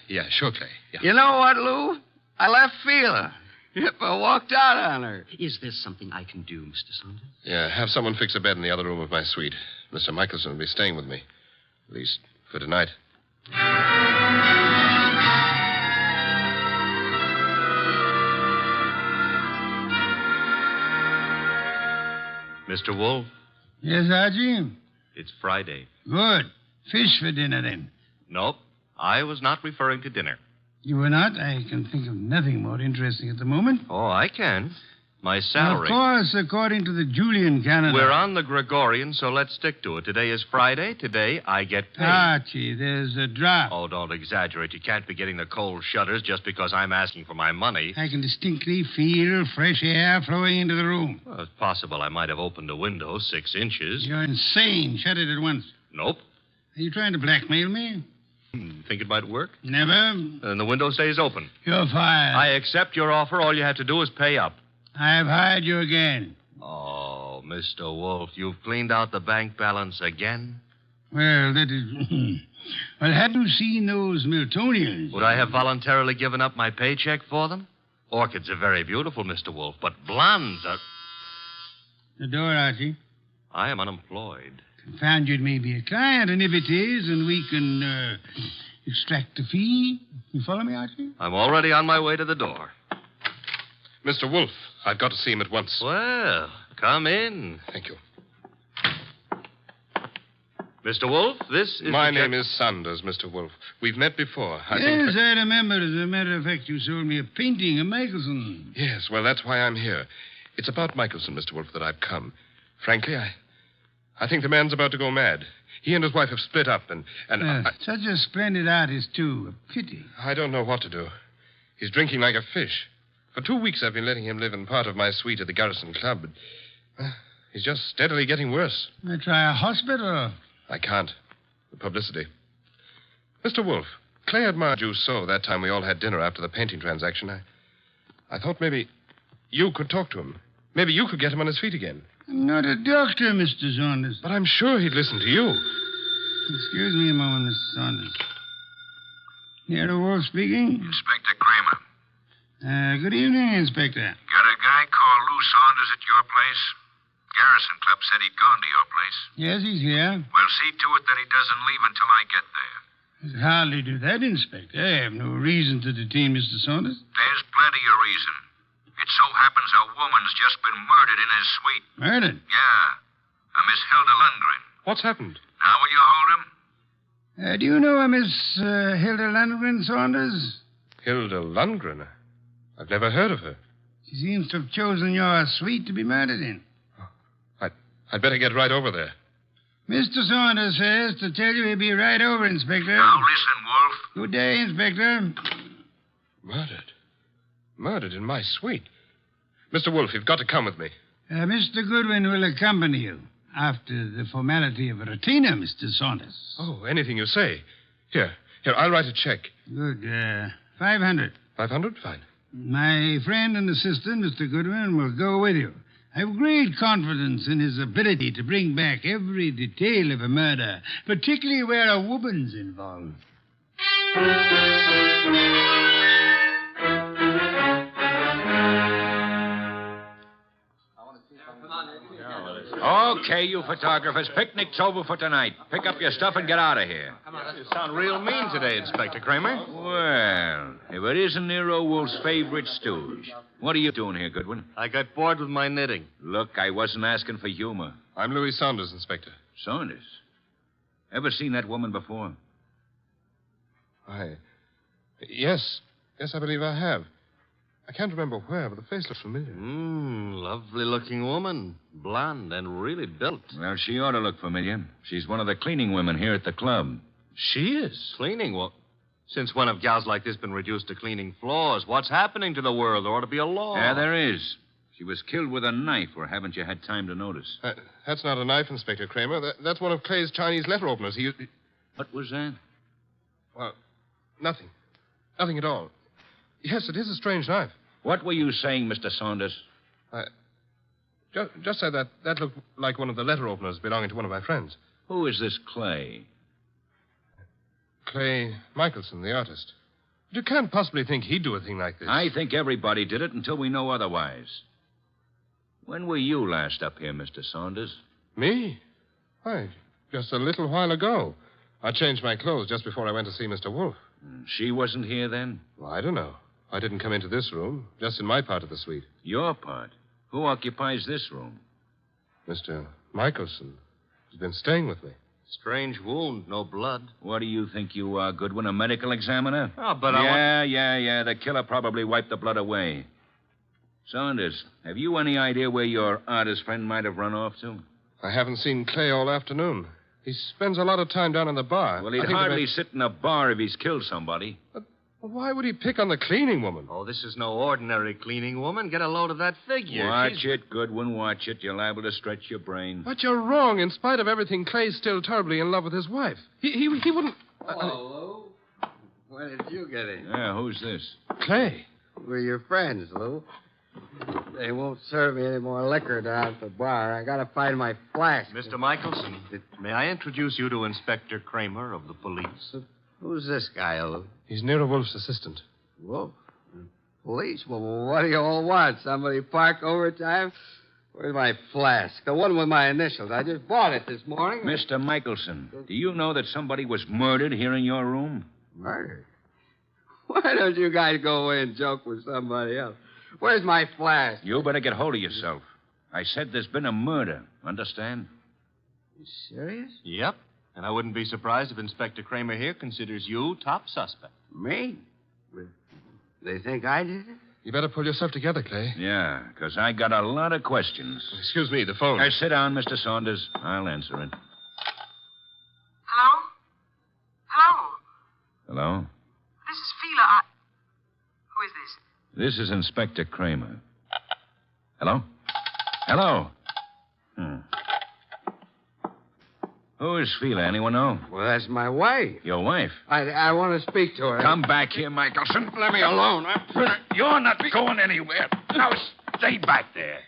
Yeah, sure, Clay. Yeah. You know what, Lou? I left feeling. If I walked out on her. Is there something I can do, Mr. Saunders? Yeah, have someone fix a bed in the other room of my suite. Mr. Michelson will be staying with me. At least for tonight. Mr. Wolfe, Yes, Archie? it's Friday. Good. Fish for dinner, then. Nope, I was not referring to dinner. You were not? I can think of nothing more interesting at the moment. Oh, I can. My salary. Of course, according to the Julian calendar. We're on the Gregorian, so let's stick to it. Today is Friday. Today I get paid. Archie, there's a drop. Oh, don't exaggerate. You can't be getting the cold shutters just because I'm asking for my money. I can distinctly feel fresh air flowing into the room. Well, it's possible I might have opened a window 6 inches. You're insane. Shut it at once. Nope. Are you trying to blackmail me? Think it might work? Never. And the window stays open. You're fired. I accept your offer. All you have to do is pay up. I've hired you again. Oh, Mr. Wolfe, you've cleaned out the bank balance again? Well, that is... well, had you seen those Miltonians? Would I have voluntarily given up my paycheck for them? Orchids are very beautiful, Mr. Wolfe, but blondes are... The door, Archie. I am unemployed. Found you'd maybe a client, and if it is, and we can extract a fee. You follow me, Archie? I'm already on my way to the door. Mr. Wolfe, I've got to see him at once. Well, come in. Thank you. Mr. Wolfe, this is... My name is Saunders, Mr. Wolfe. We've met before. I remember. As a matter of fact, you sold me a painting of Michelson. Yes, well, that's why I'm here. It's about Michelson, Mr. Wolfe, that I've come. Frankly, I think the man's about to go mad. He and his wife have split up, and such a splendid artist, too. A pity. I don't know what to do. He's drinking like a fish. For 2 weeks, I've been letting him live in part of my suite at the Garrison Club, but he's just steadily getting worse. I try a hospital. I can't. The publicity. Mr. Wolfe, Clay admired you so that time we all had dinner after the painting transaction. I thought maybe you could talk to him. Maybe you could get him on his feet again. I'm not a doctor, Mr. Saunders. But I'm sure he'd listen to you. Excuse me a moment, Mr. Saunders. Nero Wolfe speaking. Inspector Kramer. Good evening, Inspector. Got a guy called Lou Saunders at your place? Garrison Club said he'd gone to your place. Yes, he's here. Well, see to it that he doesn't leave until I get there. I'd hardly do that, Inspector. I have no reason to detain Mr. Saunders. There's plenty of reason. It so happens a woman's just been murdered in his suite. Murdered? Yeah. A Miss Hilda Lundgren. What's happened? Now will you hold him? Do you know a Miss Hilda Lundgren, Saunders? Hilda Lundgren? I've never heard of her. She seems to have chosen your suite to be murdered in. I'd better get right over there. Mr. Saunders says to tell you he'll be right over, Inspector. Now listen, Wolfe. Good day, Inspector. Murdered? Murdered in my suite? Mr. Wolfe, you've got to come with me. Mr. Goodwin will accompany you after the formality of a retainer, Mr. Saunders. Oh, anything you say. Here, I'll write a check. Good. 500. 500? Fine. My friend and assistant, Mr. Goodwin, will go with you. I have great confidence in his ability to bring back every detail of a murder, particularly where a woman's involved. Okay, you photographers, picnic's over for tonight. Pick up your stuff and get out of here. You sound real mean today, Inspector Kramer. Well, if it isn't Nero Wolfe's favorite stooge. What are you doing here, Goodwin? I got bored with my knitting. Look, I wasn't asking for humor. I'm Louis Saunders, Inspector. Saunders? Ever seen that woman before? Yes, I believe I have. I can't remember where, but the face looks familiar. Lovely-looking woman. Blonde and really built. Well, she ought to look familiar. She's one of the cleaning women here at the club. She is? Cleaning? Well, since when have gals like this been reduced to cleaning floors? What's happening to the world? There ought to be a law. Yeah, there is. She was killed with a knife, or haven't you had time to notice? That's not a knife, Inspector Kramer. That's one of Clay's Chinese letter openers. What was that? Well, nothing. Nothing at all. Yes, it is a strange knife. What were you saying, Mr. Saunders? Just said that looked like one of the letter openers belonging to one of my friends. Who is this Clay? Clay Michelson, the artist. But you can't possibly think he'd do a thing like this. I think everybody did it until we know otherwise. When were you last up here, Mr. Saunders? Me? Why, just a little while ago. I changed my clothes just before I went to see Mr. Wolfe. She wasn't here then? Well, I don't know. I didn't come into this room, just in my part of the suite. Your part? Who occupies this room? Mr. Michelson. He's been staying with me. Strange wound, no blood. What do you think you are, Goodwin, a medical examiner? Oh, but Yeah. The killer probably wiped the blood away. Saunders, have you any idea where your artist friend might have run off to? I haven't seen Clay all afternoon. He spends a lot of time down in the bar. Well, he'd hardly sit in a bar if he's killed somebody. Why would he pick on the cleaning woman? Oh, this is no ordinary cleaning woman. Get a load of that figure. Watch it, Goodwin, watch it. You're liable to stretch your brain. But you're wrong. In spite of everything, Clay's still terribly in love with his wife. He wouldn't... Hello, Lou. When did you get in? Yeah, who's this? Clay. We're your friends, Lou. They won't serve me any more liquor down at the bar. I gotta find my flask. Mr. Michelson, may I introduce you to Inspector Kramer of the police? Who's this guy, Lou? He's Nero Wolfe's assistant. Wolfe? Police? Well, what do you all want? Somebody park overtime? Where's my flask? The one with my initials. I just bought it this morning. Mr. Michelson, do you know that somebody was murdered here in your room? Murdered? Why don't you guys go away and joke with somebody else? Where's my flask? You better get hold of yourself. I said there's been a murder. Understand? You serious? Yep. And I wouldn't be surprised if Inspector Kramer here considers you top suspect. Me? They think I did it? You better pull yourself together, Clay. Yeah, because I got a lot of questions. Excuse me, the phone. Sit down, Mr. Saunders. I'll answer it. Hello? Hello? Hello? This is Fila. Who is this? This is Inspector Kramer. Hello? Hello? Who is Fila? Anyone know? Well, that's my wife. Your wife? I want to speak to her. Come back here, Michelson. Let me alone. You're not going anywhere. Now, stay back there.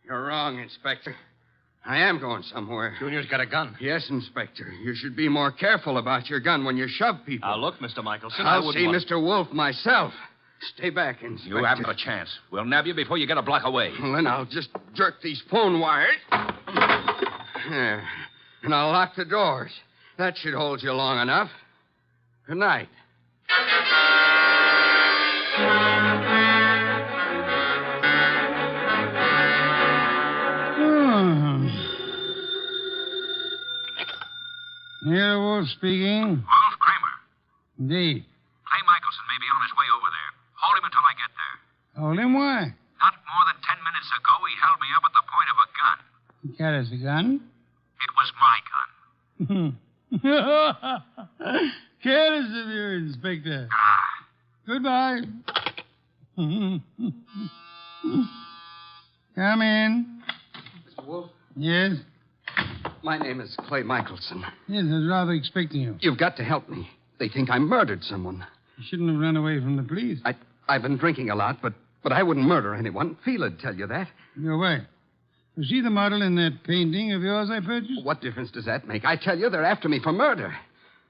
You're wrong, Inspector. I am going somewhere. Junior's got a gun. Yes, Inspector. You should be more careful about your gun when you shove people. Now, look, Mr. Michelson, I'll see Mr. Wolfe myself. Stay back, Inspector. You haven't a chance. We'll nab you before you get a block away. Well, then I'll just jerk these phone wires. There. And I'll lock the doors. That should hold you long enough. Good night. Nero Wolfe speaking. Wolfe, Kramer. Indeed. Clay Michelson may be on his way over there. Hold him until I get there. Hold him, why? Not more than 10 minutes ago, he held me up at the point of a gun. Careless, a gun? It was my gun. Careless of you, Inspector. Goodbye. Come in. Mr. Wolfe? Yes? My name is Clay Michelson. Yes, I was rather expecting you. You've got to help me. They think I murdered someone. You shouldn't have run away from the police. I've been drinking a lot, but I wouldn't murder anyone. Fela'd tell you that. Your wife. Was she the model in that painting of yours I purchased? What difference does that make? I tell you, they're after me for murder.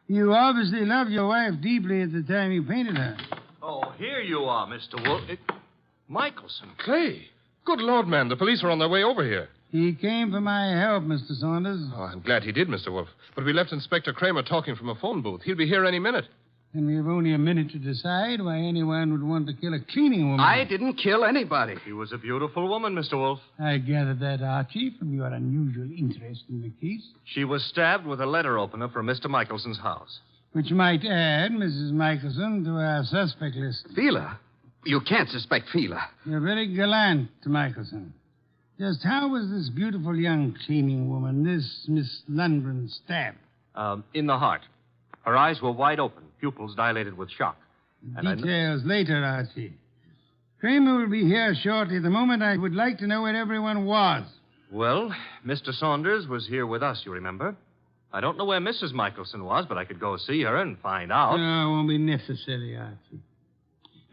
You obviously loved your wife deeply at the time you painted her. Oh, here you are, Mr. Wolfe. Michelson. Clay. Good Lord, man. The police are on their way over here. He came for my help, Mr. Saunders. Oh, I'm glad he did, Mr. Wolfe. But we left Inspector Kramer talking from a phone booth. He'll be here any minute. And we have only a minute to decide why anyone would want to kill a cleaning woman. I didn't kill anybody. She was a beautiful woman, Mr. Wolfe. I gathered that, Archie, from your unusual interest in the case. She was stabbed with a letter opener from Mr. Michelson's house. Which might add Mrs. Michelson to our suspect list. Fila? You can't suspect Fila. You're very gallant, Michelson. Just how was this beautiful young cleaning woman, this Miss Lundgren, stabbed? In the heart. Her eyes were wide open, pupils dilated with shock. Details later, Archie. Kramer will be here shortly. At the moment, I would like to know where everyone was. Well, Mr. Saunders was here with us, you remember? I don't know where Mrs. Michelson was, but I could go see her and find out. No, it won't be necessary, Archie.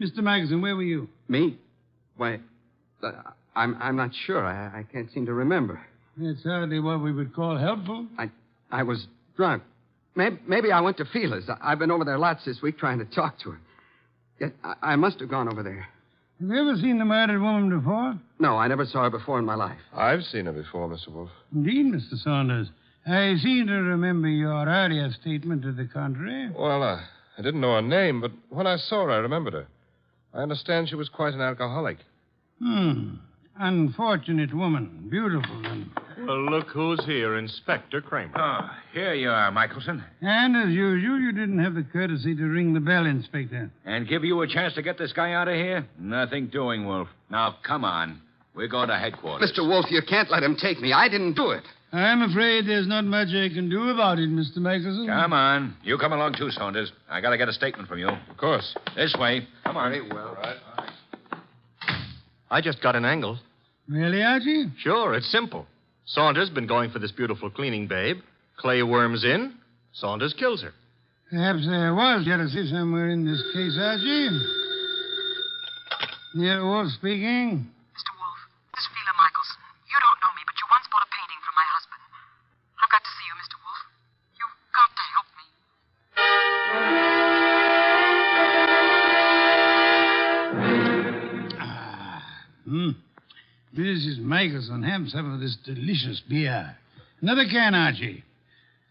Mr. Michelson, where were you? Me? Why, I'm not sure. I can't seem to remember. That's hardly what we would call helpful. I was drunk. Maybe I went to Fila's. I've been over there lots this week trying to talk to her. Yet I must have gone over there. Have you ever seen the murdered woman before? No, I never saw her before in my life. I've seen her before, Mr. Wolfe. Indeed, Mr. Saunders. I seem to remember your earlier statement to the contrary. Well, I didn't know her name, but when I saw her, I remembered her. I understand she was quite an alcoholic. Unfortunate woman. Beautiful and... Well, look who's here, Inspector Kramer. Oh, here you are, Michelson. And as usual, you didn't have the courtesy to ring the bell, Inspector. And give you a chance to get this guy out of here? Nothing doing, Wolf. Now, come on. We're going to headquarters. Mr. Wolfe, you can't let him take me. I didn't do it. I'm afraid there's not much I can do about it, Mr. Michelson. Come on. You come along, too, Saunders. I got to get a statement from you. Of course. This way. Come on. Very well. All right. I just got an angle. Really, Archie? Sure, it's simple. Saunders been going for this beautiful cleaning babe. Clay worms in. Saunders kills her. Perhaps there was jealousy somewhere in this case, Archie. Nero Wolfe speaking. Mr. Wolfe, this is Fila Michelson. You don't know me, but you once bought a painting from my husband. I've got to see you, Mr. Wolfe. You've got to help me. Mrs. Michelson, have some of this delicious beer. Another can, Archie.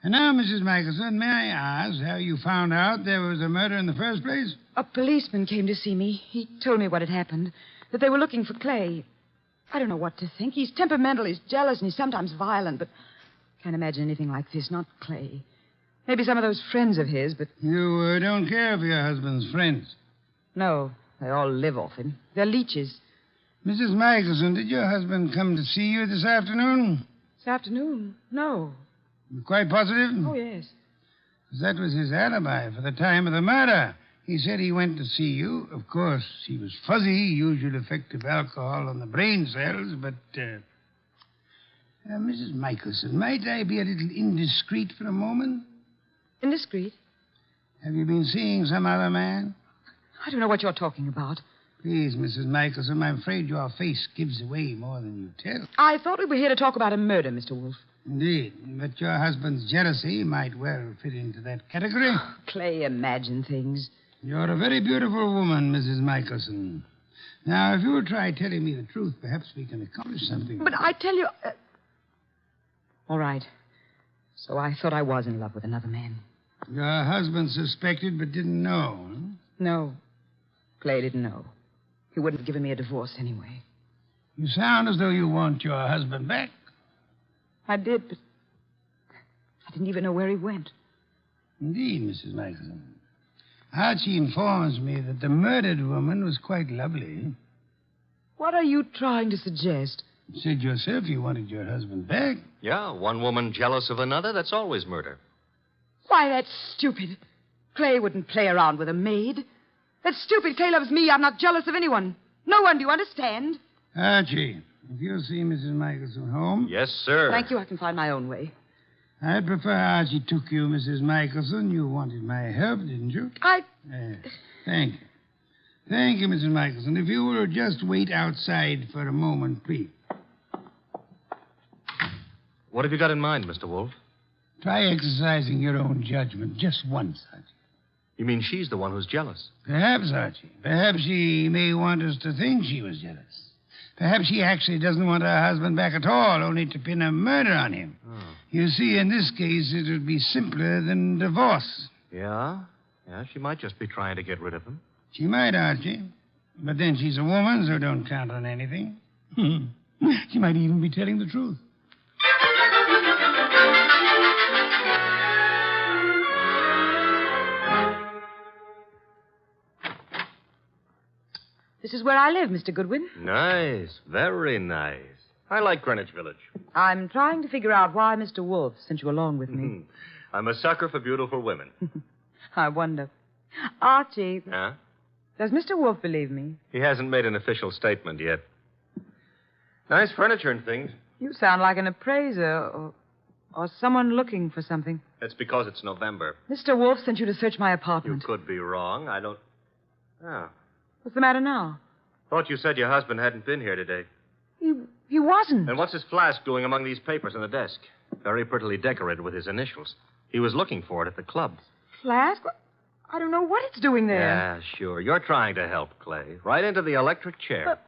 And now, Mrs. Michelson, may I ask how you found out there was a murder in the first place? A policeman came to see me. He told me what had happened, that they were looking for Clay. I don't know what to think. He's temperamental, he's jealous, and he's sometimes violent, but I can't imagine anything like this, not Clay. Maybe some of those friends of his, but... You don't care for your husband's friends? No, they all live off him. They're leeches. Mrs. Michelson, did your husband come to see you this afternoon? This afternoon? No. You're quite positive? Oh, yes. That was his alibi for the time of the murder. He said he went to see you. Of course, he was fuzzy, usual effect of alcohol on the brain cells, but... Mrs. Michelson, might I be a little indiscreet for a moment? Indiscreet? Have you been seeing some other man? I don't know what you're talking about. Please, Mrs. Michelson, I'm afraid your face gives away more than you tell. I thought we were here to talk about a murder, Mr. Wolfe. Indeed, but your husband's jealousy might well fit into that category. Clay, imagine things. You're a very beautiful woman, Mrs. Michelson. Now, if you'll try telling me the truth, perhaps we can accomplish something. But I tell you... All right. So I thought I was in love with another man. Your husband suspected but didn't know, huh? No. Clay didn't know. He wouldn't have given me a divorce anyway. You sound as though you want your husband back. I did, but I didn't even know where he went. Indeed, Mrs. Michelson. Archie informs me that the murdered woman was quite lovely. What are you trying to suggest? You said yourself you wanted your husband back. Yeah, one woman jealous of another, that's always murder. Why, that's stupid. Clay wouldn't play around with a maid. That's stupid. Clay loves me. I'm not jealous of anyone. No one, do you understand? Archie, if you'll see Mrs. Michelson home... Yes, sir. Thank you. I can find my own way. I'd prefer Archie took you, Mrs. Michelson. You wanted my help, didn't you? Thank you. Thank you, Mrs. Michelson. If you will just wait outside for a moment, please. What have you got in mind, Mr. Wolfe? Try exercising your own judgment just once, Archie. You mean she's the one who's jealous? Perhaps, Archie. Perhaps she may want us to think she was jealous. Perhaps she actually doesn't want her husband back at all, only to pin a murder on him. Oh. You see, in this case, it would be simpler than divorce. Yeah? Yeah, she might just be trying to get rid of him. She might, Archie. But then she's a woman, so don't count on anything. She might even be telling the truth. This is where I live, Mr. Goodwin. Nice. Very nice. I like Greenwich Village. I'm trying to figure out why Mr. Wolfe sent you along with me. I'm a sucker for beautiful women. I wonder. Archie, Huh? does Mr. Wolfe believe me? He hasn't made an official statement yet. Nice furniture and things. You sound like an appraiser or someone looking for something. That's because it's November. Mr. Wolfe sent you to search my apartment. You could be wrong. I don't... Oh. What's the matter now? Thought you said your husband hadn't been here today. He wasn't. And what's his flask doing among these papers on the desk? Very prettily decorated with his initials. He was looking for it at the club. Flask? I don't know what it's doing there. Yeah, sure. You're trying to help, Clay. Right into the electric chair.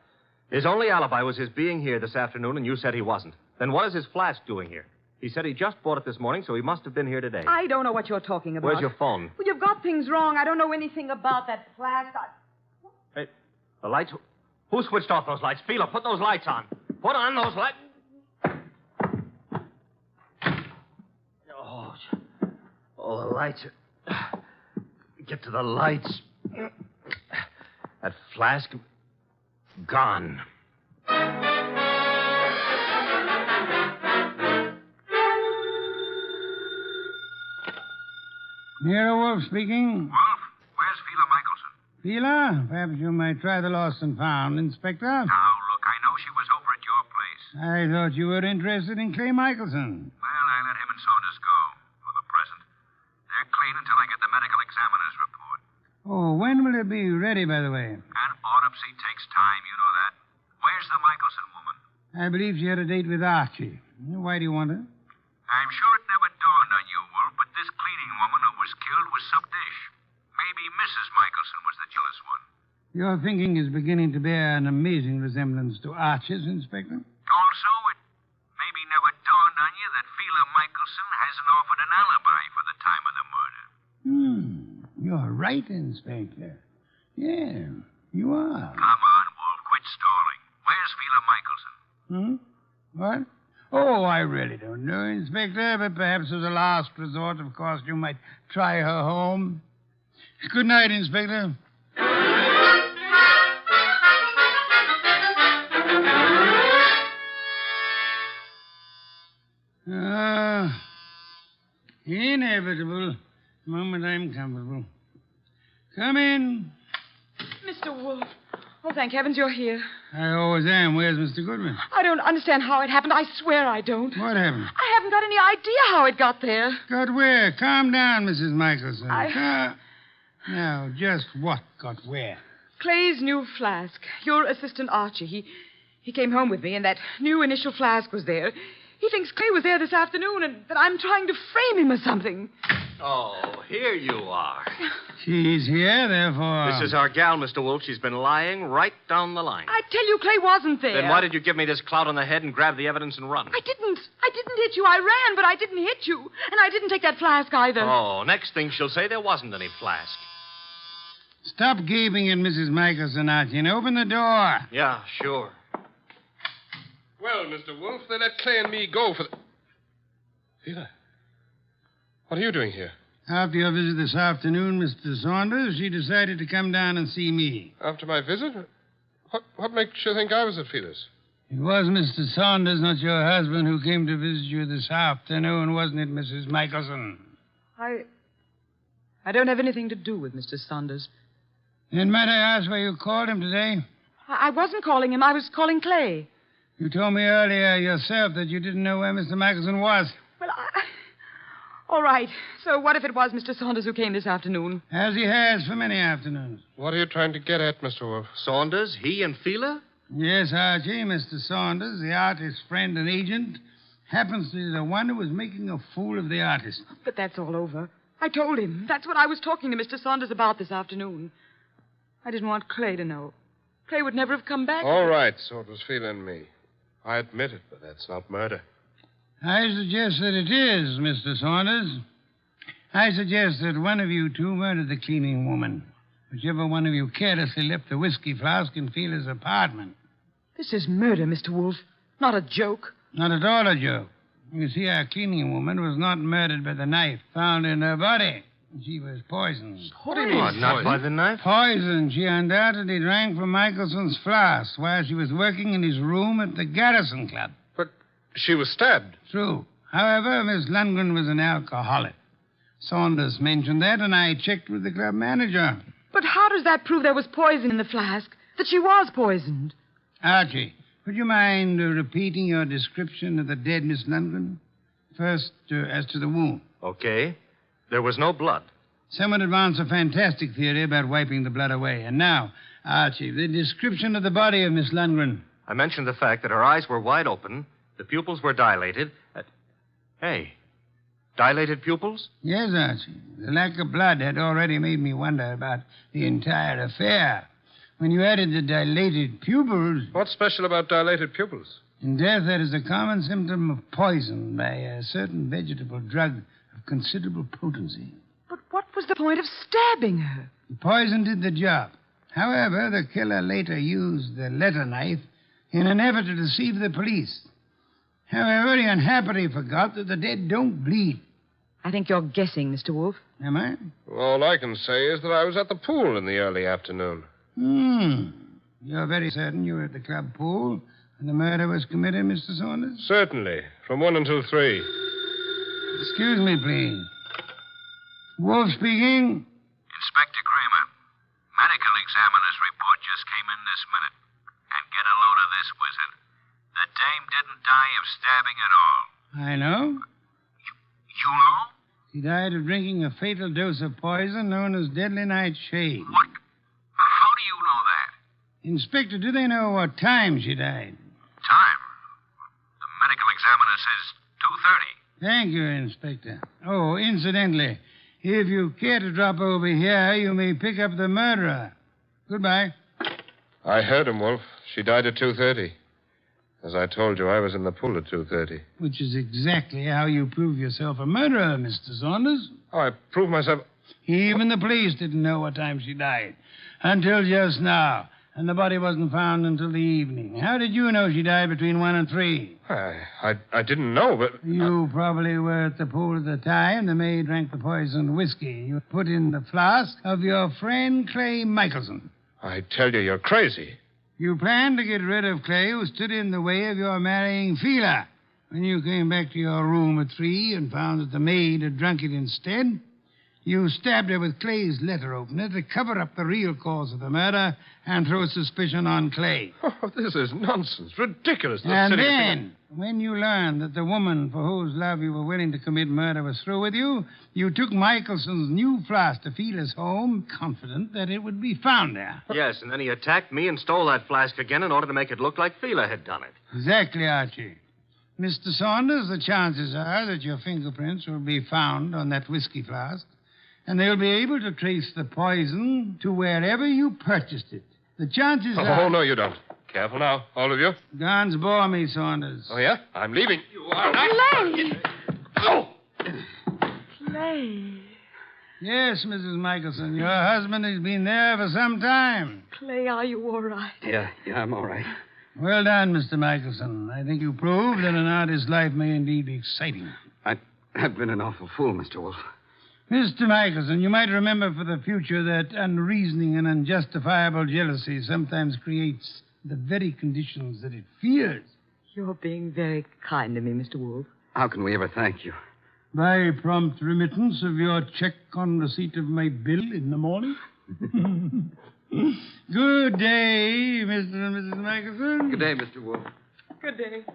His only alibi was his being here this afternoon, and you said he wasn't. Then what is his flask doing here? He said he just bought it this morning, so he must have been here today. I don't know what you're talking about. Where's your phone? Well, you've got things wrong. I don't know anything about that flask. Hey, the lights... Who switched off those lights? Fila, put those lights on. Put on those lights. Oh, the lights. Get to the lights. That flask. Gone. Nero Wolfe speaking. Wolf, where's Fila Michelson? Fila, perhaps you might try the lost and found, Inspector. Now, look, I know she was over at your place. I thought you were interested in Clay Michelson. Well, I let him and Saunders go, for the present. They're clean until I get the medical examiner's report. Oh, when will it be ready, by the way? An autopsy takes time, you know that. Where's the Michelson woman? I believe she had a date with Archie. Why do you want her? I'm sure it never dawned on you, Wolf, but this cleaning woman who was killed was some dish. Maybe Mrs. Michelson was the jealous one. Your thinking is beginning to bear an amazing resemblance to Archie's, Inspector. Also, it maybe never dawned on you that Fila Michelson hasn't offered an alibi for the time of the murder. You're right, Inspector. Yeah, you are. Come on, Wolf, quit stalling. Where's Fila Michelson? What? Oh, I really don't know, Inspector, but perhaps as a last resort, of course, you might try her home. Good night, Inspector. Inevitable. The moment I'm comfortable. Come in. Mr. Wolfe. Oh, thank heavens you're here. I always am. Where's Mr. Goodwin? I don't understand how it happened. I swear I don't. What happened? I haven't got any idea how it got there. Got where? Calm down, Mrs. Michelson. Now, just what got where? Clay's new flask. Your assistant Archie. He came home with me, and that new initial flask was there. He thinks Clay was there this afternoon, and that I'm trying to frame him or something. Oh, here you are. She's here, therefore. This is our gal, Mr. Wolfe. She's been lying right down the line. I tell you, Clay wasn't there. Then why did you give me this clout on the head and grab the evidence and run? I didn't hit you. I ran, but I didn't hit you. And I didn't take that flask either. Oh, next thing she'll say there wasn't any flask. Stop gaping at Mrs. Michelson, Archie, and open the door. Yeah, sure. Well, Mr. Wolfe, they let Clay and me go for the... Fila, what are you doing here? After your visit this afternoon, Mr. Saunders, she decided to come down and see me. After my visit? What makes you think I was at Fila's? It was Mr. Saunders, not your husband, who came to visit you this afternoon, wasn't it, Mrs. Michelson? I don't have anything to do with Mr. Saunders. Then might I ask why you called him today? I wasn't calling him. I was calling Clay. You told me earlier yourself that you didn't know where Mr. Michelson was. Well, all right. So what if it was Mr. Saunders who came this afternoon? As he has for many afternoons. What are you trying to get at, Mr. Wolfe? Saunders? He and Fila? Yes, Archie. Mr. Saunders, the artist's friend and agent, happens to be the one who was making a fool of the artist. But that's all over. I told him. That's what I was talking to Mr. Saunders about this afternoon. I didn't want Clay to know. Clay would never have come back. All right, so it was Fila and me. I admit it, but that's not murder. I suggest that it is, Mr. Saunders. I suggest that one of you two murdered the cleaning woman. Whichever one of you carelessly left the whiskey flask in Fila's apartment. This is murder, Mr. Wolfe. Not a joke. Not at all a joke. You see, our cleaning woman was not murdered by the knife found in her body. She was poisoned. What do you mean? Not by the knife? Poisoned. She undoubtedly drank from Michelson's flask while she was working in his room at the Garrison Club. But she was stabbed. True. However, Miss Lundgren was an alcoholic. Saunders mentioned that, and I checked with the club manager. But how does that prove there was poison in the flask? That she was poisoned? Archie, would you mind repeating your description of the dead Miss Lundgren? First, as to the wound. Okay. There was no blood. Some would advance a fantastic theory about wiping the blood away. And now, Archie, the description of the body of Miss Lundgren. I mentioned the fact that her eyes were wide open, the pupils were dilated. Hey, dilated pupils? Yes, Archie. The lack of blood had already made me wonder about the entire affair. When you added the dilated pupils... What's special about dilated pupils? In death, that is a common symptom of poison by a certain vegetable drug of considerable potency. But what was the point of stabbing her? The poison did the job. However, the killer later used the letter knife in an effort to deceive the police. However, he unhappily forgot that the dead don't bleed. I think you're guessing, Mr. Wolfe. Am I? All I can say is that I was at the pool in the early afternoon. You're very certain you were at the club pool when the murder was committed, Mr. Saunders? Certainly. From 1 until 3. Excuse me, please. Wolf speaking. Inspector Kramer, medical examiner's report just came in this minute. And get a load of this, Wizard. The dame didn't die of stabbing at all. I know. You know? She died of drinking a fatal dose of poison known as deadly nightshade. What? How do you know that? Inspector, do they know what time she died? Time? The medical examiner says 2:30. Thank you, Inspector. Oh, incidentally, if you care to drop over here, you may pick up the murderer. Goodbye. I heard him, Wolf. She died at 2:30. As I told you, I was in the pool at 2:30. Which is exactly how you prove yourself a murderer, Mr. Saunders. Oh, I proved myself... Even the police didn't know what time she died. Until just now. And the body wasn't found until the evening. How did you know she died between 1 and 3? I didn't know, but... You probably were at the pool at the time. The maid drank the poisoned whiskey you put in the flask of your friend Clay Michelson. I tell you, you're crazy. You planned to get rid of Clay, who stood in the way of your marrying Fila. When you came back to your room at 3 and found that the maid had drunk it instead, you stabbed her with Clay's letter opener to cover up the real cause of the murder and throw suspicion on Clay. Oh, this is nonsense. Ridiculous. And then, when you learned that the woman for whose love you were willing to commit murder was through with you, you took Michelson's new flask to Fila's home, confident that it would be found there. Yes, and then he attacked me and stole that flask again in order to make it look like Fila had done it. Exactly, Archie. Mr. Saunders, the chances are that your fingerprints will be found on that whiskey flask, and they'll be able to trace the poison to wherever you purchased it. The chances are... Oh, no, you don't. Careful now, all of you. Guns bore me, Saunders. Oh, yeah? I'm leaving. You are not... Clay! Oh! Clay. Yes, Mrs. Michelson. Your husband has been there for some time. Clay, are you all right? Yeah, I'm all right. Well done, Mr. Michelson. I think you proved that an artist's life may indeed be exciting. I've been an awful fool, Mr. Wolfe. Mr. Michelson, you might remember for the future that unreasoning and unjustifiable jealousy sometimes creates the very conditions that it fears. You're being very kind to me, Mr. Wolfe. How can we ever thank you? By prompt remittance of your check on receipt of my bill in the morning. Good day, Mr. and Mrs. Michelson. Good day, Mr. Wolfe. Good day.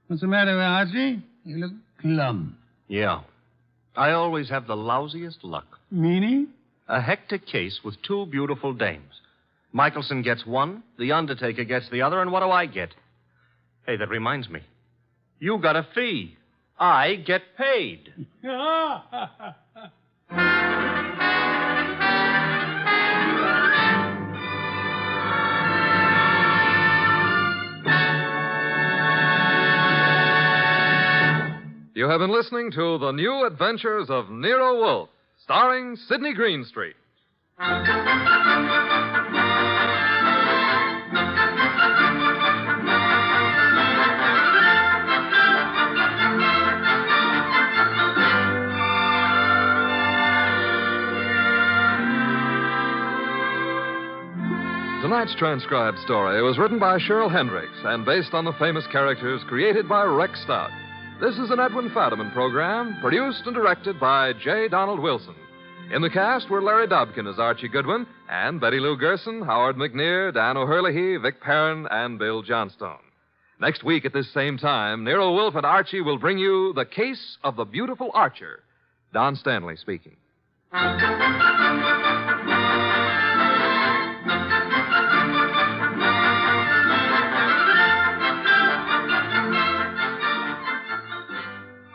What's the matter with Archie? You look glum. Yeah. I always have the lousiest luck. Meaning? A hectic case with 2 beautiful dames. Michelson gets one, the undertaker gets the other, and what do I get? Hey, that reminds me. You got a fee. I get paid. You have been listening to The New Adventures of Nero Wolfe, starring Sidney Greenstreet. Tonight's transcribed story was written by Cheryl Hendricks and based on the famous characters created by Rex Stout. This is an Edwin Fadiman program, produced and directed by J. Donald Wilson. In the cast were Larry Dobkin as Archie Goodwin, and Betty Lou Gerson, Howard McNear, Dan O'Hurley, Vic Perrin, and Bill Johnstone. Next week at this same time, Nero Wolfe and Archie will bring you The Case of the Beautiful Archer. Don Stanley speaking.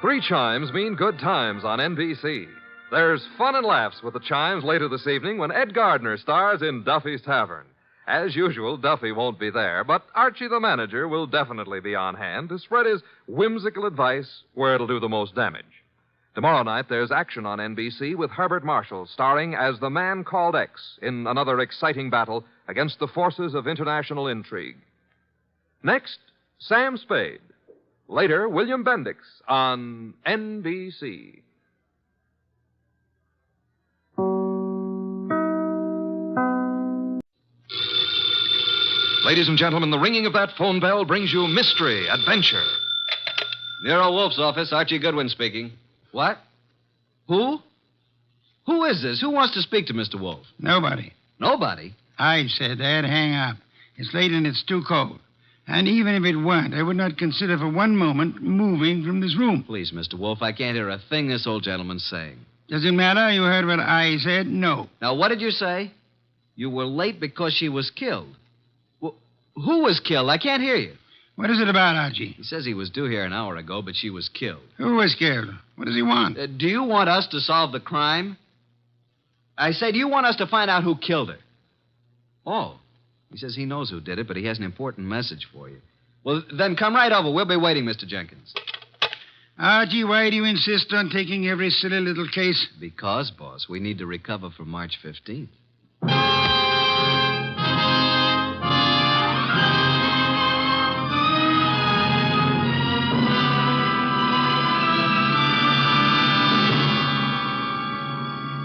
Three chimes mean good times on NBC. There's fun and laughs with the chimes later this evening when Ed Gardner stars in Duffy's Tavern. As usual, Duffy won't be there, but Archie the manager will definitely be on hand to spread his whimsical advice where it'll do the most damage. Tomorrow night, there's action on NBC with Herbert Marshall starring as the man called X in another exciting battle against the forces of international intrigue. Next, Sam Spade. Later, William Bendix on NBC. Ladies and gentlemen, the ringing of that phone bell brings you mystery, adventure. Nero Wolfe's office, Archie Goodwin speaking. What? Who? Who is this? Who wants to speak to Mr. Wolfe? Nobody. Nobody? I said that. Hang up. It's late and it's too cold. And even if it weren't, I would not consider for one moment moving from this room. Please, Mr. Wolfe, I can't hear a thing this old gentleman's saying. Does it matter? You heard what I said? No. Now, what did you say? You were late because she was killed. Well, who was killed? I can't hear you. What is it about, Archie? He says he was due here an hour ago, but she was killed. Who was killed? What does he want? Do you want us to solve the crime? I say, do you want us to find out who killed her? Oh. He says he knows who did it, but he has an important message for you. Well, then come right over. We'll be waiting, Mr. Jenkins. Archie, why do you insist on taking every silly little case? Because, boss, we need to recover for March 15th.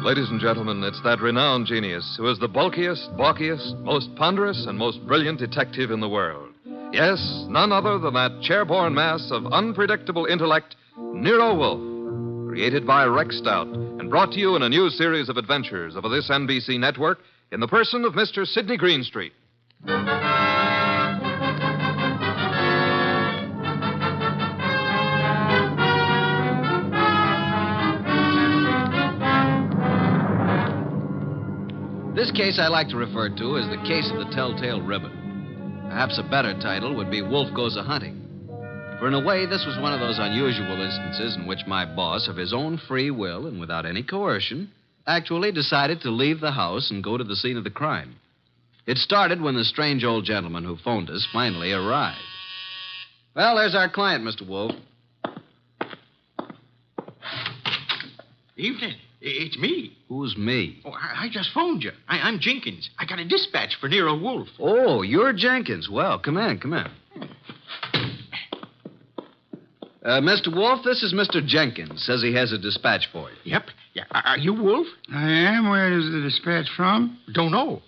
Ladies and gentlemen, it's that renowned genius who is the bulkiest, balkiest, most ponderous, and most brilliant detective in the world. Yes, none other than that chairborne mass of unpredictable intellect, Nero Wolfe, created by Rex Stout and brought to you in a new series of adventures over this NBC network in the person of Mr. Sidney Greenstreet. This case I like to refer to as the case of the Telltale Ribbon. Perhaps a better title would be Wolfe Goes A-Hunting. For in a way, this was one of those unusual instances in which my boss, of his own free will and without any coercion, actually decided to leave the house and go to the scene of the crime. It started when the strange old gentleman who phoned us finally arrived. Well, there's our client, Mr. Wolfe. Evening. It's me. Who's me? Oh, I just phoned you. I'm Jenkins. I got a dispatch for Nero Wolfe. Oh, you're Jenkins. Well, come in. Mr. Wolfe, this is Mr. Jenkins. Says he has a dispatch for you. Yep. Yeah. Are you Wolfe? I am. Where is the dispatch from? Don't know.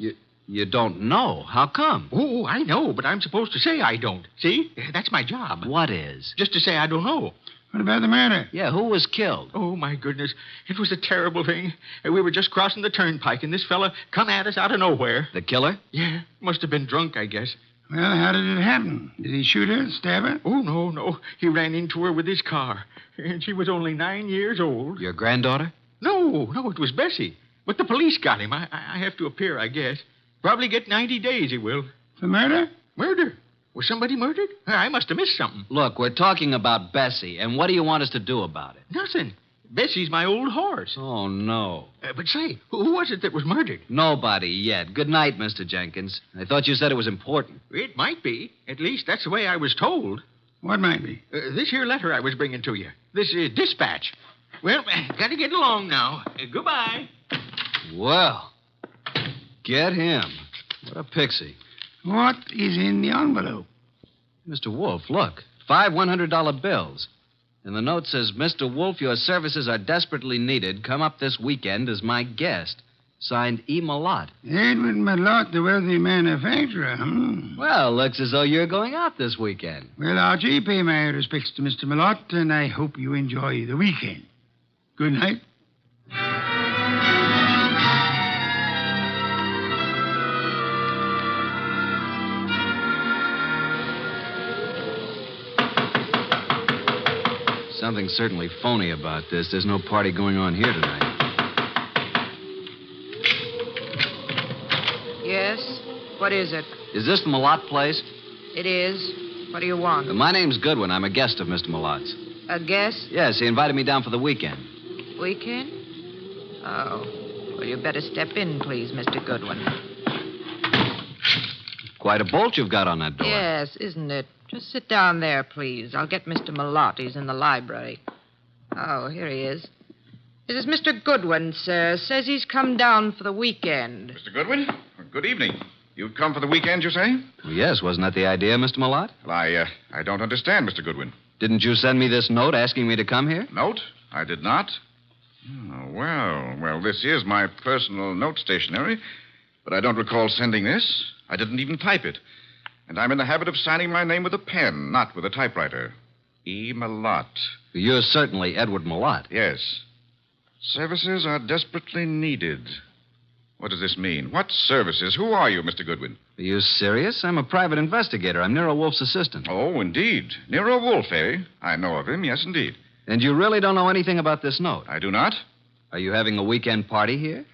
You don't know? How come? Oh, I know, but I'm supposed to say I don't. See? That's my job. What is? Just to say I don't know. What about the murder? Yeah, who was killed? Oh, my goodness. It was a terrible thing. We were just crossing the turnpike, and this fella come at us out of nowhere. The killer? Yeah. Must have been drunk, I guess. Well, how did it happen? Did he shoot her, stab her? Oh, no. He ran into her with his car. And she was only 9 years old. Your granddaughter? No, it was Bessie. But the police got him. I have to appear, I guess. Probably get 90 days, he will. For murder? Murder? Was somebody murdered? I must have missed something. Look, we're talking about Bessie, and what do you want us to do about it? Nothing. Bessie's my old horse. Oh, no. But say, who was it that was murdered? Nobody yet. Good night, Mr. Jenkins. I thought you said it was important. It might be. At least that's the way I was told. What might be? This here letter I was bringing to you. This dispatch. Well, gotta get along now. Goodbye. Well, get him. What a pixie. What is in the envelope? Mr. Wolfe, look. 5 $100 bills. And the note says, Mr. Wolfe, your services are desperately needed. Come up this weekend as my guest. Signed Impolite. Edward Malott, the wealthy manufacturer, Well, looks as though you're going out this weekend. Well, Archie, pay my respects to Mr. Malott, and I hope you enjoy the weekend. Good night. Something's certainly phony about this. There's no party going on here tonight. Yes? What is it? Is this the Malott place? It is. What do you want? My name's Goodwin. I'm a guest of Mr. Malott's. A guest? Yes, he invited me down for the weekend. Weekend? Oh. Well, you better step in, please, Mr. Goodwin. Quite a bolt you've got on that door. Yes, isn't it? Just sit down there, please. I'll get Mr. Malott. He's in the library. Oh, here he is. This is Mr. Goodwin, sir. Says he's come down for the weekend. Mr. Goodwin, good evening. You've come for the weekend, you say? Well, yes, wasn't that the idea, Mr. Malott? Well, I don't understand, Mr. Goodwin. Didn't you send me this note asking me to come here? Note? I did not. Oh, well, this is my personal note stationery, but I don't recall sending this. I didn't even type it. And I'm in the habit of signing my name with a pen, not with a typewriter. E. Malott. You're certainly Edward Malott. Yes. Services are desperately needed. What does this mean? What services? Who are you, Mr. Goodwin? Are you serious? I'm a private investigator. I'm Nero Wolfe's assistant. Oh, indeed. Nero Wolfe, eh? I know of him, yes, indeed. And you really don't know anything about this note? I do not. Are you having a weekend party here?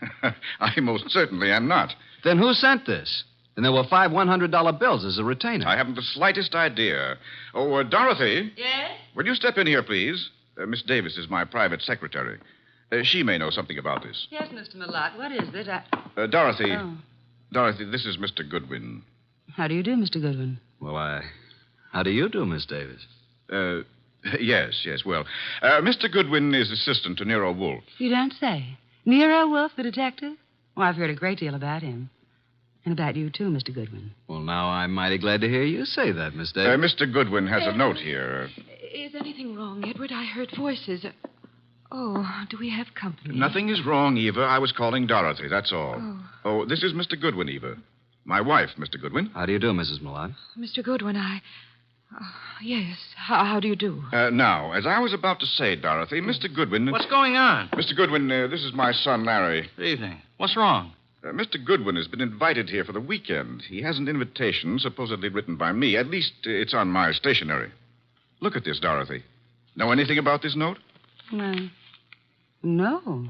I most certainly am not. Then who sent this? And there were 5 $100 bills as a retainer. I haven't the slightest idea. Oh, Dorothy. Yes? Will you step in here, please? Miss Davis is my private secretary. She may know something about this. Yes, Mr. Malott. What is it? Dorothy. Oh. Dorothy, this is Mr. Goodwin. How do you do, Mr. Goodwin? Well, how do you do, Miss Davis? Yes. Well, Mr. Goodwin is assistant to Nero Wolfe. You don't say. Nero Wolfe, the detective? Well, I've heard a great deal about him. And about you, too, Mr. Goodwin. Well, now I'm mighty glad to hear you say that, Miss Davis. Mr. Goodwin has a note here. Is anything wrong, Edward? I heard voices. Oh, do we have company? Nothing is wrong, Eva. I was calling Dorothy, that's all. Oh, this is Mr. Goodwin, Eva. My wife, Mr. Goodwin. How do you do, Mrs. Malott? Mr. Goodwin, yes. How do you do? Now, as I was about to say, Dorothy, Mr. Goodwin... What's going on? Mr. Goodwin, this is my son, Larry. Good evening. What's wrong? Mr. Goodwin has been invited here for the weekend. He has an invitation supposedly written by me. At least it's on my stationery. Look at this, Dorothy. Know anything about this note? No.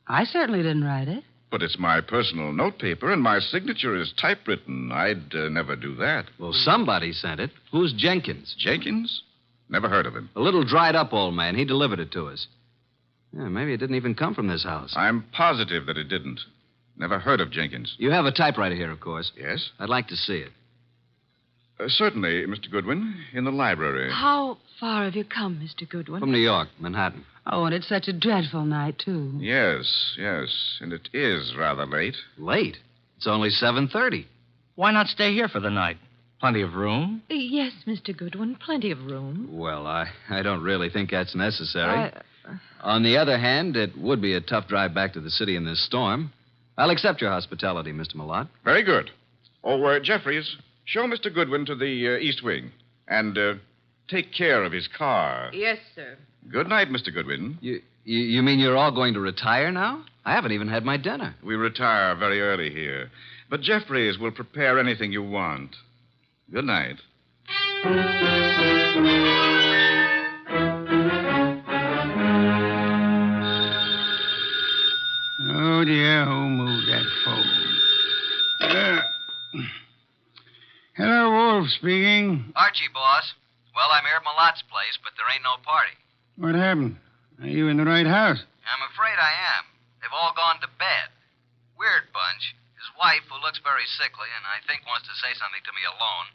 I certainly didn't write it. But it's my personal notepaper, and my signature is typewritten. I'd never do that. Well, somebody sent it. Who's Jenkins? Jenkins? Never heard of him. A little dried-up old man. He delivered it to us. Yeah, maybe it didn't even come from this house. I'm positive that it didn't. Never heard of Jenkins. You have a typewriter here, of course. Yes? I'd like to see it. Certainly, Mr. Goodwin, in the library. How far have you come, Mr. Goodwin? From New York, Manhattan. Oh, and it's such a dreadful night, too. Yes. And it is rather late. Late? It's only 7:30. Why not stay here for the night? Plenty of room? Yes, Mr. Goodwin, plenty of room. Well, I don't really think that's necessary. On the other hand, it would be a tough drive back to the city in this storm. I'll accept your hospitality, Mr. Malott. Very good. Oh, Jeffries, show Mr. Goodwin to the East Wing. And take care of his car. Yes, sir. Good night, Mr. Goodwin. You mean you're all going to retire now? I haven't even had my dinner. We retire very early here. But Jeffries will prepare anything you want. Good night. Oh, dear, who moved that phone? Hello, Wolf speaking. Archie, boss. Well, I'm here at Malott's place, but there ain't no party. What happened? Are you in the right house? I'm afraid I am. They've all gone to bed. Weird bunch. His wife, who looks very sickly and I think wants to say something to me alone,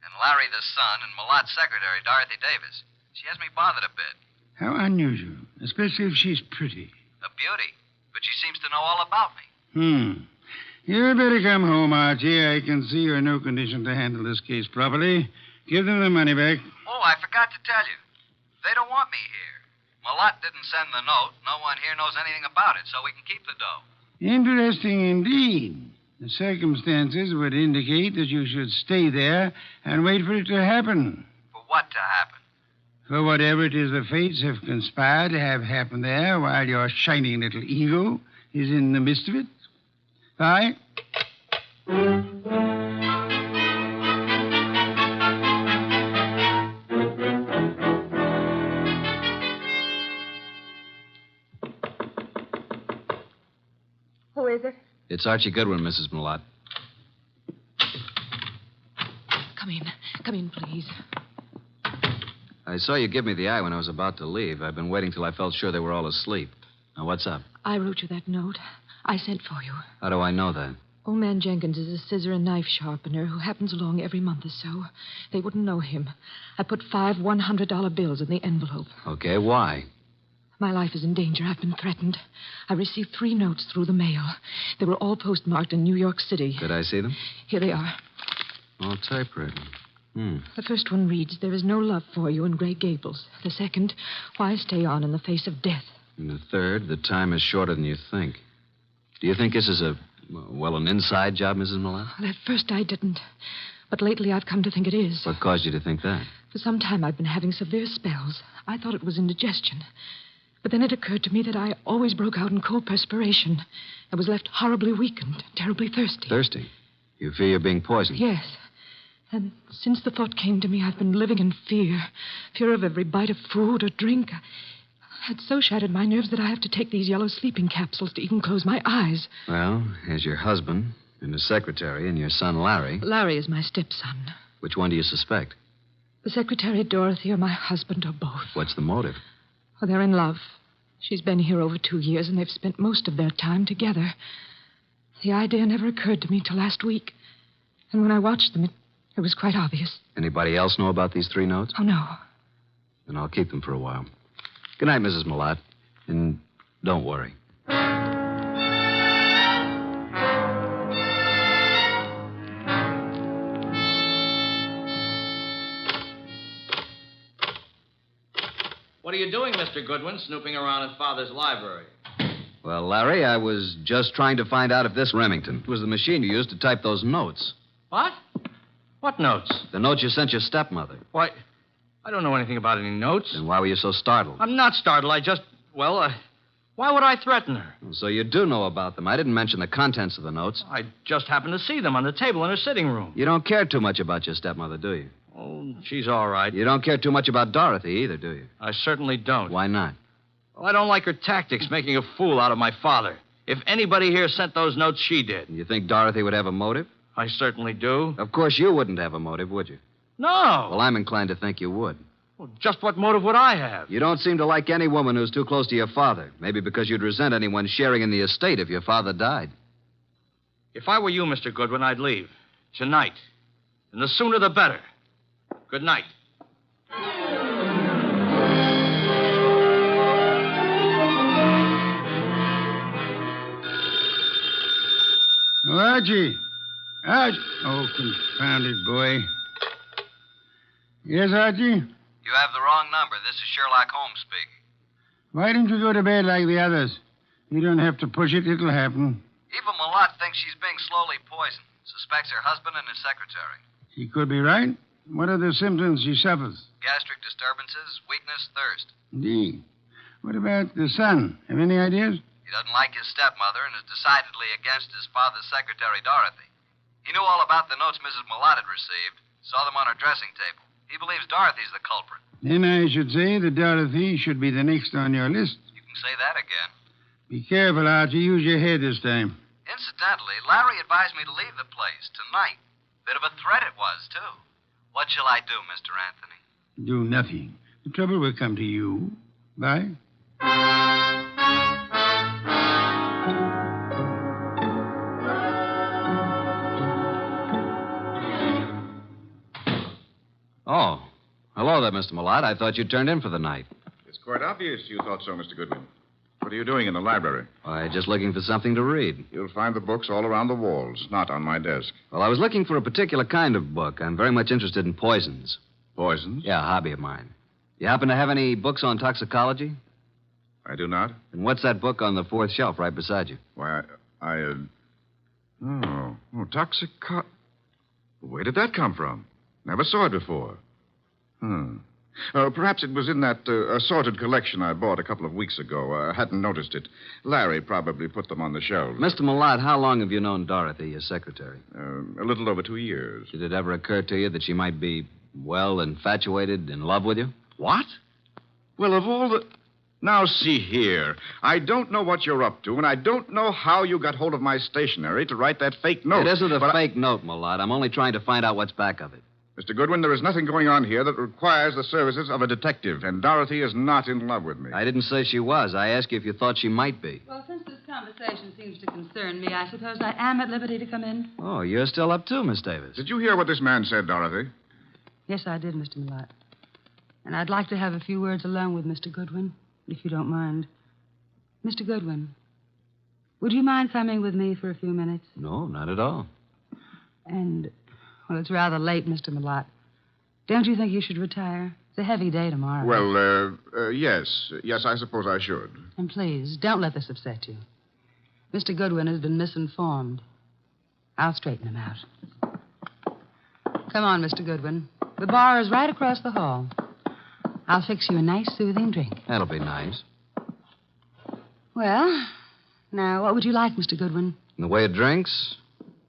and Larry the son, and Malott's secretary, Dorothy Davis. She has me bothered a bit. How unusual, especially if she's pretty. A beauty. But she seems to know all about me. You'd better come home, Archie. I can see you're in no condition to handle this case properly. Give them the money back. Oh, I forgot to tell you. They don't want me here. Malott didn't send the note. No one here knows anything about it, so we can keep the dough. Interesting indeed. The circumstances would indicate that you should stay there and wait for it to happen. For what to happen? For whatever it is the fates have conspired to have happen there while your shining little ego is in the midst of it. Aye? Who is it? It's Archie Goodwin, Mrs. Millot. Come in. Come in, please. I saw you give me the eye when I was about to leave. I've been waiting till I felt sure they were all asleep. Now, what's up? I wrote you that note. I sent for you. How do I know that? Old man Jenkins is a scissor and knife sharpener who happens along every month or so. They wouldn't know him. I put 5 $100 bills in the envelope. Okay, why? My life is in danger. I've been threatened. I received 3 notes through the mail. They were all postmarked in New York City. Could I see them? Here they are. Oh, typewritten. The first one reads, "There is no love for you in Grey Gables." The second, "Why stay on in the face of death?" And the third, "The time is shorter than you think." Do you think this is an inside job, Mrs. Millot? Well, at first I didn't. But lately I've come to think it is. What caused you to think that? For some time I've been having severe spells. I thought it was indigestion. But then it occurred to me that I always broke out in cold perspiration. I was left horribly weakened, terribly thirsty. Thirsty? You fear you're being poisoned? Yes. And since the thought came to me, I've been living in fear. Fear of every bite of food or drink. It's so shattered my nerves that I have to take these yellow sleeping capsules to even close my eyes. Well, here's your husband and his secretary and your son, Larry. Larry is my stepson. Which one do you suspect? The secretary, Dorothy, or my husband, or both. What's the motive? Well, they're in love. She's been here over 2 years, and they've spent most of their time together. The idea never occurred to me till last week. And when I watched them, it was quite obvious. Anybody else know about these 3 notes? Oh, no. Then I'll keep them for a while. Good night, Mrs. Millot. And don't worry. What are you doing, Mr. Goodwin, snooping around in Father's library? Well, Larry, I was just trying to find out if this Remington was the machine you used to type those notes. What? What notes? The notes you sent your stepmother. Why, I don't know anything about any notes. Then why were you so startled? I'm not startled. Why would I threaten her? So you do know about them. I didn't mention the contents of the notes. I just happened to see them on the table in her sitting room. You don't care too much about your stepmother, do you? Oh, she's all right. You don't care too much about Dorothy either, do you? I certainly don't. Why not? Well, I don't like her tactics, making a fool out of my father. If anybody here sent those notes, she did. You think Dorothy would have a motive? I certainly do. Of course you wouldn't have a motive, would you? No. Well, I'm inclined to think you would. Well, just what motive would I have? You don't seem to like any woman who's too close to your father. Maybe because you'd resent anyone sharing in the estate if your father died. If I were you, Mr. Goodwin, I'd leave. Tonight. And the sooner the better. Good night. Oh, Archie. Archie. Oh, confounded boy. Yes, Archie? You have the wrong number. This is Sherlock Holmes speaking. Why don't you go to bed like the others? You don't have to push it. It'll happen. Eva Millot thinks she's being slowly poisoned. Suspects her husband and his secretary. She could be right. What are the symptoms she suffers? Gastric disturbances, weakness, thirst. Indeed. What about the son? Have any ideas? He doesn't like his stepmother and is decidedly against his father's secretary, Dorothy. He knew all about the notes Mrs. Millot had received, saw them on her dressing table. He believes Dorothy's the culprit. Then I should say that Dorothy should be the next on your list. You can say that again. Be careful, Archie. Use your head this time. Incidentally, Larry advised me to leave the place tonight. Bit of a threat it was, too. What shall I do, Mr. Anthony? Do nothing. The trouble will come to you. Bye. Oh. Hello there, Mr. Millot. I thought you'd turned in for the night. It's quite obvious you thought so, Mr. Goodwin. What are you doing in the library? Why, just looking for something to read. You'll find the books all around the walls, not on my desk. Well, I was looking for a particular kind of book. I'm very much interested in poisons. Poisons? Yeah, a hobby of mine. You happen to have any books on toxicology? I do not. And what's that book on the 4th shelf right beside you? Why, toxic Where did that come from? Never saw it before. Perhaps it was in that assorted collection I bought a couple of weeks ago. I hadn't noticed it. Larry probably put them on the shelf. Mr. Millard, how long have you known Dorothy, your secretary? A little over 2 years. Did it ever occur to you that she might be, well, infatuated, in love with you? What? Well, of all the... Now, see here. I don't know what you're up to, and I don't know how you got hold of my stationery to write that fake note. It isn't a fake note, Millard. I'm only trying to find out what's back of it. Mr. Goodwin, there is nothing going on here that requires the services of a detective, and Dorothy is not in love with me. I didn't say she was. I asked you if you thought she might be. Well, since this conversation seems to concern me, I suppose I am at liberty to come in. Oh, you're still up too, Miss Davis. Did you hear what this man said, Dorothy? Yes, I did, Mr. Millard. And I'd like to have a few words alone with Mr. Goodwin, if you don't mind. Mr. Goodwin, would you mind coming with me for a few minutes? No, not at all. And, well, it's rather late, Mr. Millard. Don't you think you should retire? It's a heavy day tomorrow. Well, yes. Yes, I suppose I should. And please, don't let this upset you. Mr. Goodwin has been misinformed. I'll straighten him out. Come on, Mr. Goodwin. The bar is right across the hall. I'll fix you a nice, soothing drink. That'll be nice. Well, now, what would you like, Mr. Goodwin? In the way of drinks?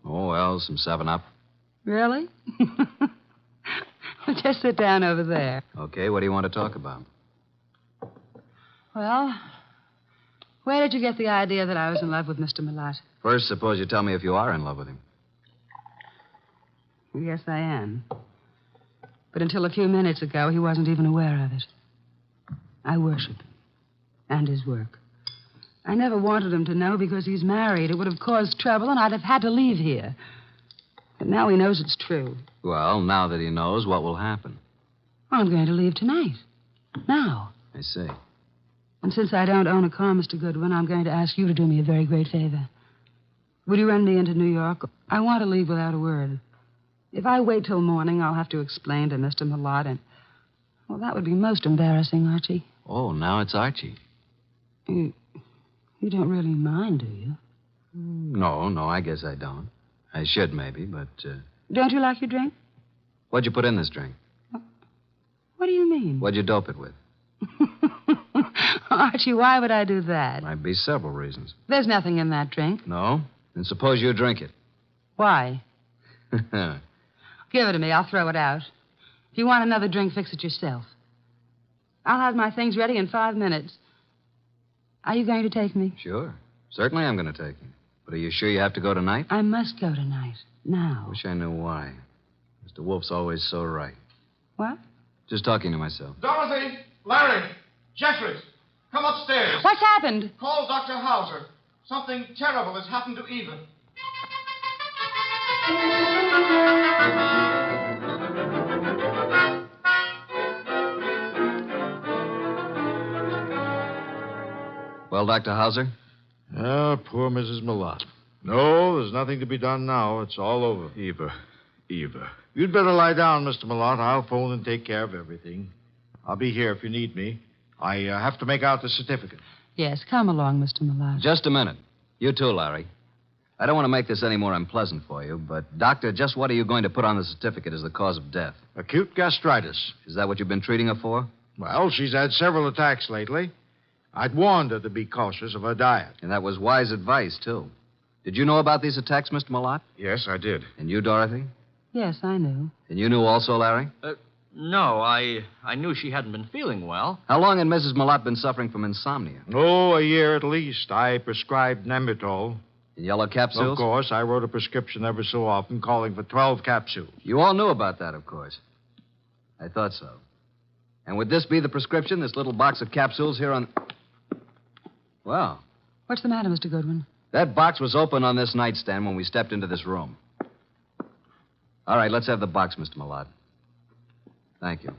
Oh, well, some 7-Up. Really? Well, just sit down over there. Okay, what do you want to talk about? Well, where did you get the idea that I was in love with Mr. Millard? First, suppose you tell me if you are in love with him. Yes, I am. But until a few minutes ago, he wasn't even aware of it. I worship him and his work. I never wanted him to know because he's married. It would have caused trouble, and I'd have had to leave here. But now he knows it's true. Well, now that he knows, what will happen? I'm going to leave tonight. Now. I see. And since I don't own a car, Mr. Goodwin, I'm going to ask you to do me a very great favor. Will you run me into New York? I want to leave without a word. If I wait till morning, I'll have to explain to Mr. Millard, and... well, that would be most embarrassing, Archie. Oh, now it's Archie. You don't really mind, do you? No, I guess I don't. I should, maybe, but... Don't you like your drink? What'd you put in this drink? What do you mean? What'd you dope it with? Archie, why would I do that? Might be several reasons. There's nothing in that drink. No? Then suppose you drink it. Why? Give it to me. I'll throw it out. If you want another drink, fix it yourself. I'll have my things ready in 5 minutes. Are you going to take me? Sure. Certainly I'm going to take you. But are you sure you have to go tonight? I must go tonight. Now. Wish I knew why. Mr. Wolfe's always so right. What? Just talking to myself. Dorothy! Larry! Jeffries! Come upstairs. What's happened? Call Dr. Hauser. Something terrible has happened to Eva. Well, Dr. Hauser? Poor Mrs. Millard. No, there's nothing to be done now. It's all over. Eva. You'd better lie down, Mr. Millard. I'll phone and take care of everything. I'll be here if you need me. I have to make out the certificate. Yes, come along, Mr. Millard. Just a minute. You too, Larry. I don't want to make this any more unpleasant for you, but, Doctor, just what are you going to put on the certificate as the cause of death? Acute gastritis. Is that what you've been treating her for? Well, she's had several attacks lately. I'd warned her to be cautious of her diet. And that was wise advice, too. Did you know about these attacks, Mr. Millard? Yes, I did. And you, Dorothy? Yes, I knew. And you knew also, Larry? No, I knew she hadn't been feeling well. How long had Mrs. Millard been suffering from insomnia? Oh, a year at least. I prescribed Nembutal. In yellow capsules? Of course. I wrote a prescription every so often calling for 12 capsules. You all knew about that, of course. I thought so. And would this be the prescription, this little box of capsules here on... Well. What's the matter, Mr. Goodwin? That box was open on this nightstand when we stepped into this room. All right, let's have the box, Mr. Millard. Thank you.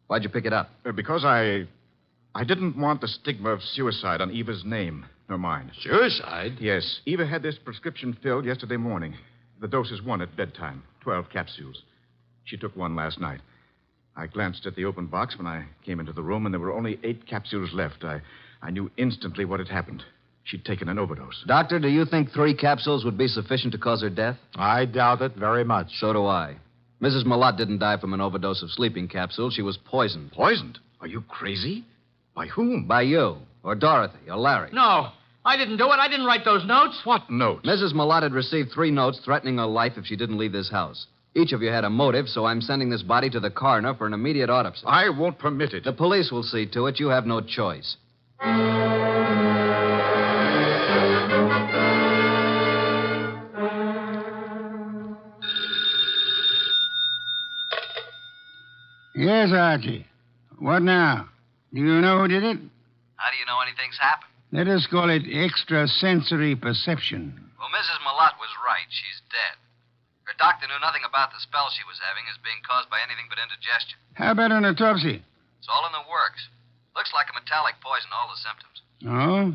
Why'd you pick it up? Because I didn't want the stigma of suicide on Eva's name, nor mine. Suicide? Yes. Eva had this prescription filled yesterday morning. The dose is 1 at bedtime, 12 capsules. She took 1 last night. I glanced at the open box when I came into the room, and there were only 8 capsules left. I knew instantly what had happened. she'd taken an overdose. Doctor, do you think 3 capsules would be sufficient to cause her death? I doubt it very much. So do I. Mrs. Malott didn't die from an overdose of sleeping capsules. She was poisoned. Poisoned? Are you crazy? By whom? By you, or Dorothy, or Larry. No, I didn't do it. I didn't write those notes. What notes? Mrs. Malott had received 3 notes threatening her life if she didn't leave this house. Each of you had a motive, so I'm sending this body to the coroner for an immediate autopsy. I won't permit it. The police will see to it. You have no choice. Yes, Archie. What now? Do you know who did it? How do you know anything's happened? Let us call it extrasensory perception. Well, Mrs. Malott was right. She's dead. Her doctor knew nothing about the spell she was having as being caused by anything but indigestion. How about an autopsy? It's all in the works. Looks like a metallic poison, all the symptoms. Oh?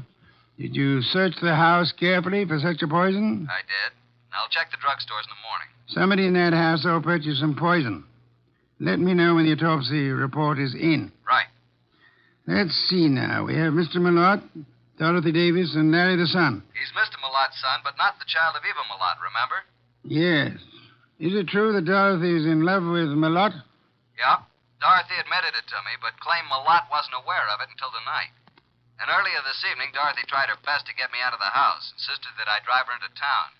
Did you search the house carefully for such a poison? I did. I'll check the drugstores in the morning. Somebody in that house will purchase some poison. Let me know when the autopsy report is in. Right. Let's see now. We have Mr. Malott, Dorothy Davis, and Larry the son. He's Mr. Malott's son, but not the child of Eva Malott, remember? Yes. Is it true that Dorothy is in love with Malott? Yeah. Dorothy admitted it to me, but claimed Malott wasn't aware of it until tonight. And earlier this evening, Dorothy tried her best to get me out of the house, insisted that I drive her into town.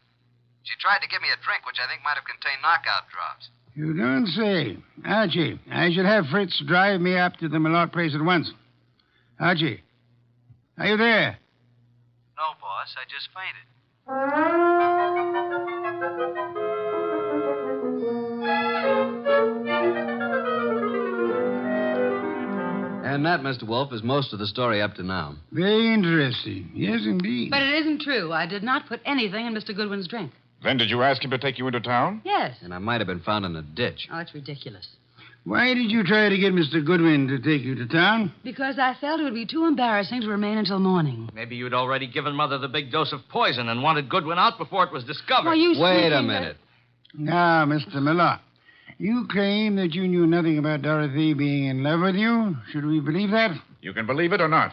She tried to give me a drink, which I think might have contained knockout drops. You don't say. Archie, I should have Fritz drive me up to the Malott place at once. Archie, are you there? No, boss. I just fainted. And that, Mr. Wolfe, is most of the story up to now. Very interesting. Yes, indeed. But it isn't true. I did not put anything in Mr. Goodwin's drink. Then did you ask him to take you into town? Yes. And I might have been found in a ditch. Oh, that's ridiculous. Why did you try to get Mr. Goodwin to take you to town? Because I felt it would be too embarrassing to remain until morning. Maybe you'd already given Mother the big dose of poison and wanted Goodwin out before it was discovered. Wait a minute. Now, Mr. Malott, you claim that you knew nothing about Dorothy being in love with you. Should we believe that? You can believe it or not.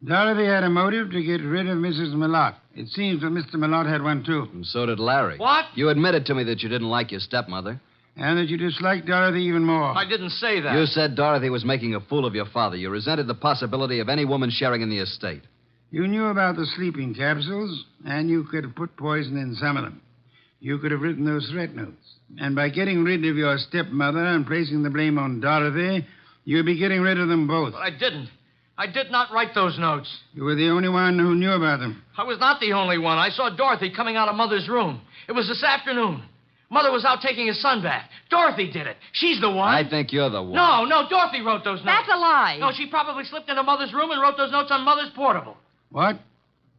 Dorothy had a motive to get rid of Mrs. Malott. It seems that Mr. Malott had one, too. And so did Larry. What? You admitted to me that you didn't like your stepmother. And that you disliked Dorothy even more. I didn't say that. You said Dorothy was making a fool of your father. You resented the possibility of any woman sharing in the estate. You knew about the sleeping capsules, and you could have put poison in some of them. You could have written those threat notes. And by getting rid of your stepmother and placing the blame on Dorothy, you'd be getting rid of them both. But I didn't. I did not write those notes. You were the only one who knew about them. I was not the only one. I saw Dorothy coming out of Mother's room. It was this afternoon. Mother was out taking a sunbath. Dorothy did it. She's the one. I think you're the one. No, Dorothy wrote those notes. That's a lie. No, she probably slipped into Mother's room and wrote those notes on Mother's portable. What?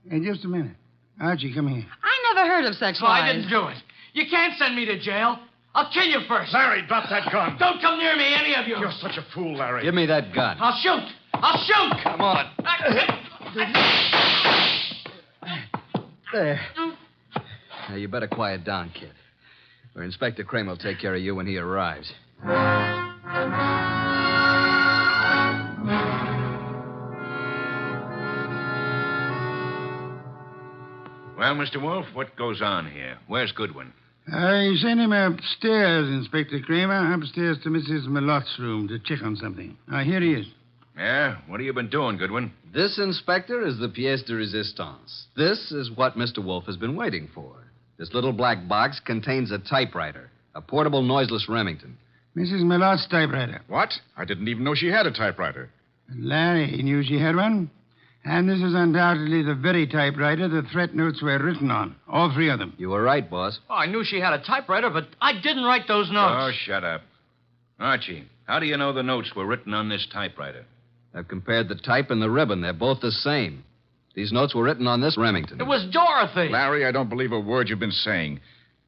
Hey, just a minute. Archie, come here. I never heard of such No, lies. I didn't do it. You can't send me to jail. I'll kill you first. Larry, drop that gun. Don't come near me, any of you. You're such a fool, Larry. Give me that gun. I'll shoot. I'll shoot. Come on. There. Now, you better quiet down, kid. Or Inspector Kramer will take care of you when he arrives. Well, Mr. Wolfe, what goes on here? Where's Goodwin? I sent him upstairs, Inspector Kramer, upstairs to Mrs. Malott's room to check on something. Here he is. Yeah? What have you been doing, Goodwin? This, Inspector, is the pièce de résistance. This is what Mr. Wolfe has been waiting for. This little black box contains a typewriter, a portable noiseless Remington. Mrs. Malott's typewriter. What? I didn't even know she had a typewriter. Larry knew she had one. And this is undoubtedly the very typewriter the threat notes were written on. All 3 of them. You were right, boss. Oh, I knew she had a typewriter, but I didn't write those notes. Oh, shut up. Archie, how do you know the notes were written on this typewriter? I've compared the type and the ribbon. They're both the same. These notes were written on this Remington. It was Dorothy. Larry, I don't believe a word you've been saying.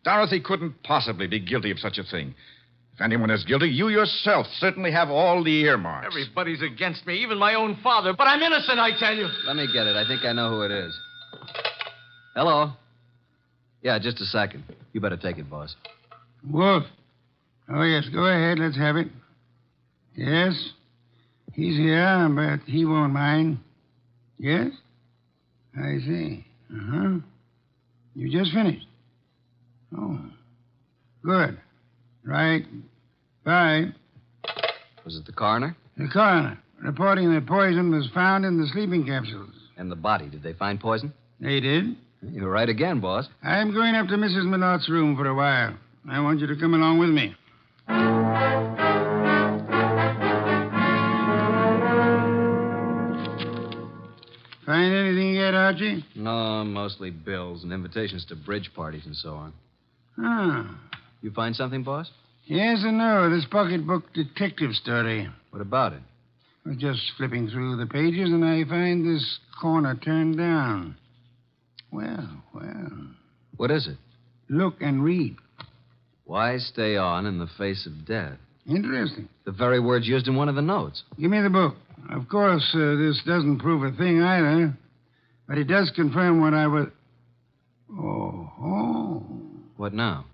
Dorothy couldn't possibly be guilty of such a thing. If anyone is guilty, you yourself certainly have all the earmarks. Everybody's against me, even my own father. But I'm innocent, I tell you. Let me get it. I think I know who it is. Hello? Yeah, just a second. You better take it, boss. Wolf. Oh, yes, go ahead. Let's have it. Yes? He's here, but he won't mind. Yes? I see. Uh-huh. You just finished? Oh. Good. Right. Bye. Was it the coroner? The coroner, reporting that poison was found in the sleeping capsules. And the body. Did they find poison? They did. You're right again, boss. I'm going up to Mrs. Milot's room for a while. I want you to come along with me. Find anything yet, Archie? No, mostly bills and invitations to bridge parties and so on. Ah. You find something, boss? Yes and no. This pocketbook detective story. What about it? I was just flipping through the pages, and I find this corner turned down. Well. What is it? Look and read. Why stay on in the face of death? Interesting. The very words used in one of the notes. Give me the book. Of course, this doesn't prove a thing either, but it does confirm what I was... Oh. What now?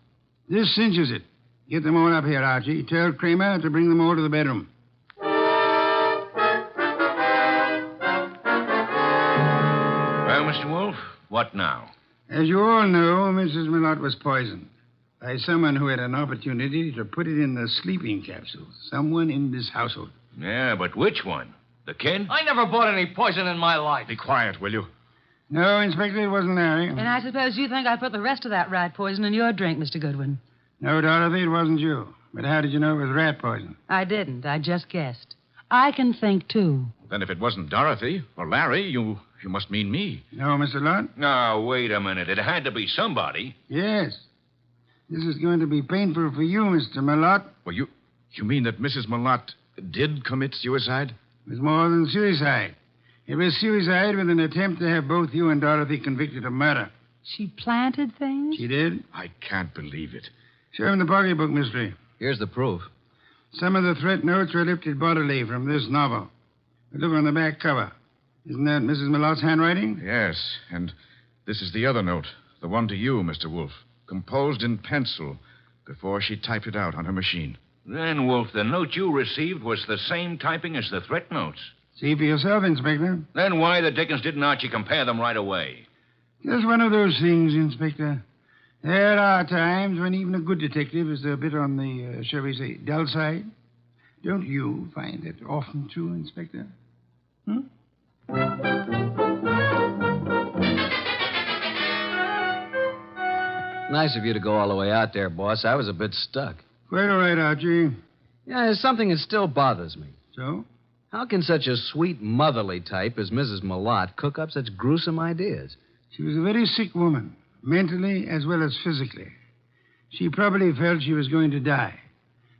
This cinches it. Get them all up here, Archie. Tell Kramer to bring them all to the bedroom. Well, Mr. Wolfe, what now? As you all know, Mrs. Milot was poisoned by someone who had an opportunity to put it in the sleeping capsules. Someone in this household. Yeah, but which one? The kid? I never bought any poison in my life. Be quiet, will you? No, Inspector, it wasn't Larry. And I suppose you think I put the rest of that rat poison in your drink, Mr. Goodwin. No, Dorothy, it wasn't you. But how did you know it was rat poison? I didn't. I just guessed. I can think, too. Then if it wasn't Dorothy or Larry, you must mean me. No, Mr. Lott? No, wait a minute. It had to be somebody. Yes. This is going to be painful for you, Mr. Milot. Well, you mean that Mrs. Milot did commit suicide? It was more than suicide. It was suicide with an attempt to have both you and Dorothy convicted of murder. She planted things? She did? I can't believe it. Show him the pocketbook, mystery. Here's the proof. Some of the threat notes were lifted bodily from this novel. But look on the back cover. Isn't that Mrs. Milot's handwriting? Yes, and this is the other note, the one to you, Mr. Wolfe, composed in pencil before she typed it out on her machine. Then, Wolfe, the note you received was the same typing as the threat notes. See for yourself, Inspector. Then why the dickens didn't Archie compare them right away? Just one of those things, Inspector. There are times when even a good detective is a bit on the, shall we say, dull side. Don't you find it often true, Inspector? Nice of you to go all the way out there, boss. I was a bit stuck. Quite all right, Archie. Yeah, there's something that still bothers me. So? How can such a sweet, motherly type as Mrs. Milot cook up such gruesome ideas? She was a very sick woman, mentally as well as physically. She probably felt she was going to die.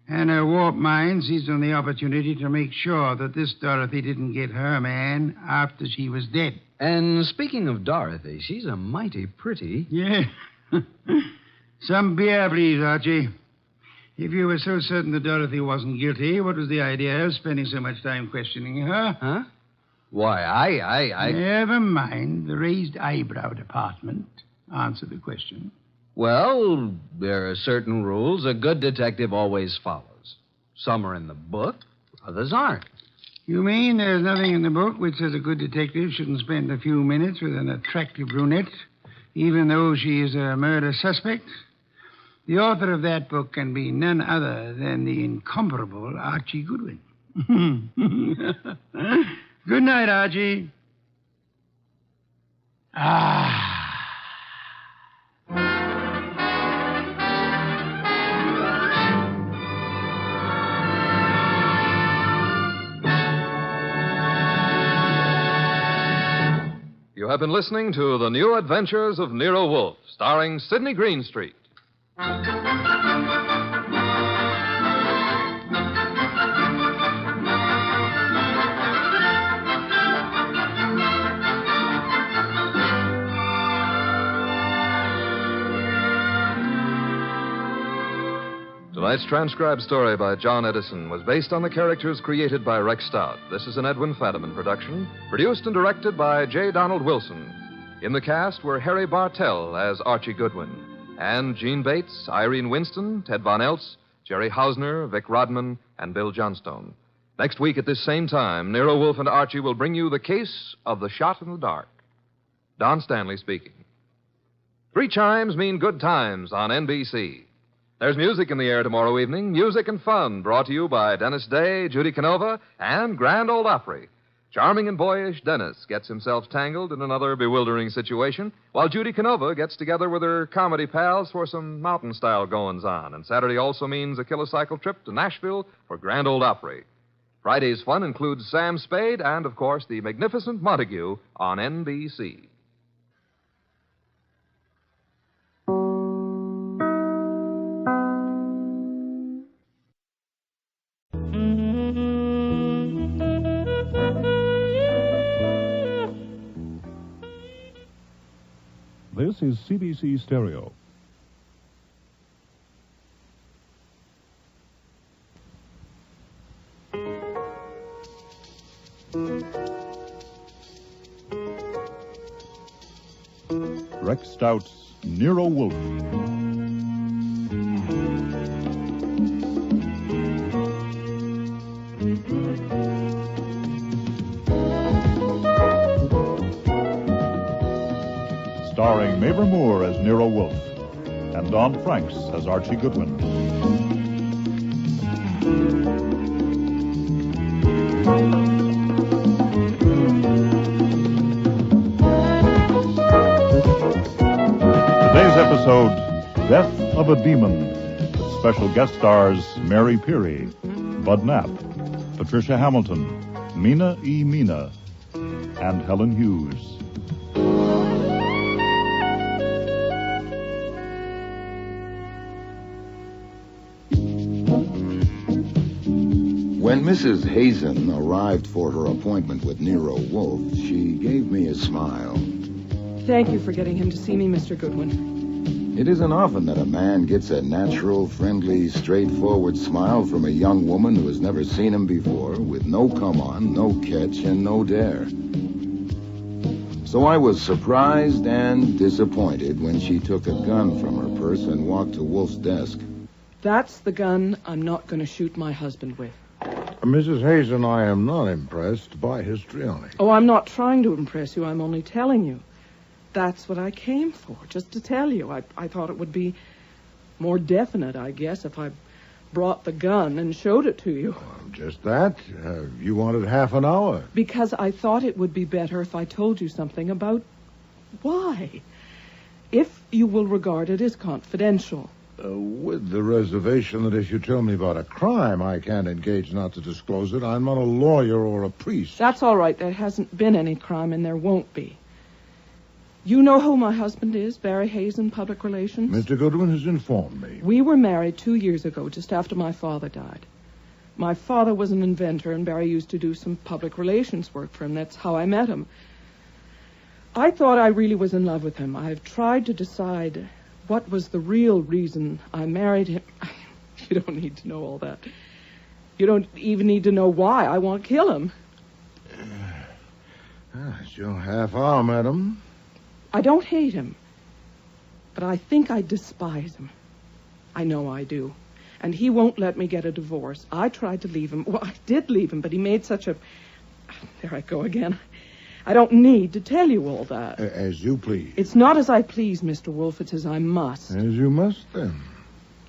And her warped mind seized on the opportunity to make sure that this Dorothy didn't get her man after she was dead. And speaking of Dorothy, she's a mighty pretty... Yeah. Some beer, please, Archie. If you were so certain that Dorothy wasn't guilty, what was the idea of spending so much time questioning her? Huh? Why, I... Never mind the raised eyebrow department. Answer the question. Well, there are certain rules a good detective always follows. Some are in the book, others aren't. You mean there's nothing in the book which says a good detective shouldn't spend a few minutes with an attractive brunette, even though she is a murder suspect? The author of that book can be none other than the incomparable Archie Goodwin. Good night, Archie. You have been listening to The New Adventures of Nero Wolfe, starring Sidney Greenstreet. Tonight's transcribed story by John Edison was based on the characters created by Rex Stout. This is an Edwin Fadiman production, produced and directed by J. Donald Wilson. In the cast were Harry Bartell as Archie Goodwin, and Gene Bates, Irene Winston, Ted Von Eltz, Jerry Hausner, Vic Rodman, and Bill Johnstone. Next week at this same time, Nero Wolfe and Archie will bring you the case of the shot in the dark. Don Stanley speaking. 3 chimes mean good times on NBC. There's music in the air tomorrow evening, music and fun, brought to you by Dennis Day, Judy Canova, and Grand Ole Opry. Charming and boyish Dennis gets himself tangled in another bewildering situation, while Judy Canova gets together with her comedy pals for some mountain-style goings-on. And Saturday also means a kilocycle trip to Nashville for Grand Ole Opry. Friday's fun includes Sam Spade and, of course, the magnificent Montague on NBC. This is CBC Stereo. Rex Stout'S Nero Wolfe. Starring Mabel Moore as Nero Wolfe and Don Franks as Archie Goodwin. Today's episode, Death of a Demon, with special guest stars Mary Peary, Bud Knapp, Patricia Hamilton, Mina E. Mina, and Helen Hughes. When Mrs. Hazen arrived for her appointment with Nero Wolfe, she gave me a smile. Thank you for getting him to see me, Mr. Goodwin. It isn't often that a man gets a natural, friendly, straightforward smile from a young woman who has never seen him before, with no come-on, no catch, and no dare. So I was surprised and disappointed when she took a gun from her purse and walked to Wolfe's desk. That's the gun I'm not going to shoot my husband with. Mrs. Hazen, I am not impressed by histrionic. Oh, I'm not trying to impress you. I'm only telling you. That's what I came for, just to tell you. I thought it would be more definite, I guess, if I brought the gun and showed it to you. Well, just that? You wanted half an hour. Because I thought it would be better if I told you something about why. If you will regard it as confidential. With the reservation that if you tell me about a crime, I can't engage not to disclose it. I'm not a lawyer or a priest. That's all right. There hasn't been any crime, and there won't be. You know who my husband is, Barry Hazen, Public Relations? Mr. Goodwin has informed me. We were married 2 years ago, just after my father died. My father was an inventor, and Barry used to do some public relations work for him. That's how I met him. I thought I really was in love with him. I've tried to decide what was the real reason I married him. You don't need to know all that. You don't even need to know why I want to kill him. It's your half hour, madam. I don't hate him, but I think I despise him. I know I do. And he won't let me get a divorce. I tried to leave him. Well, I did leave him, but he made such a... There I go again. I don't need to tell you all that. As you please. It's not as I please, Mr. Wolfe. It's as I must. As you must, then.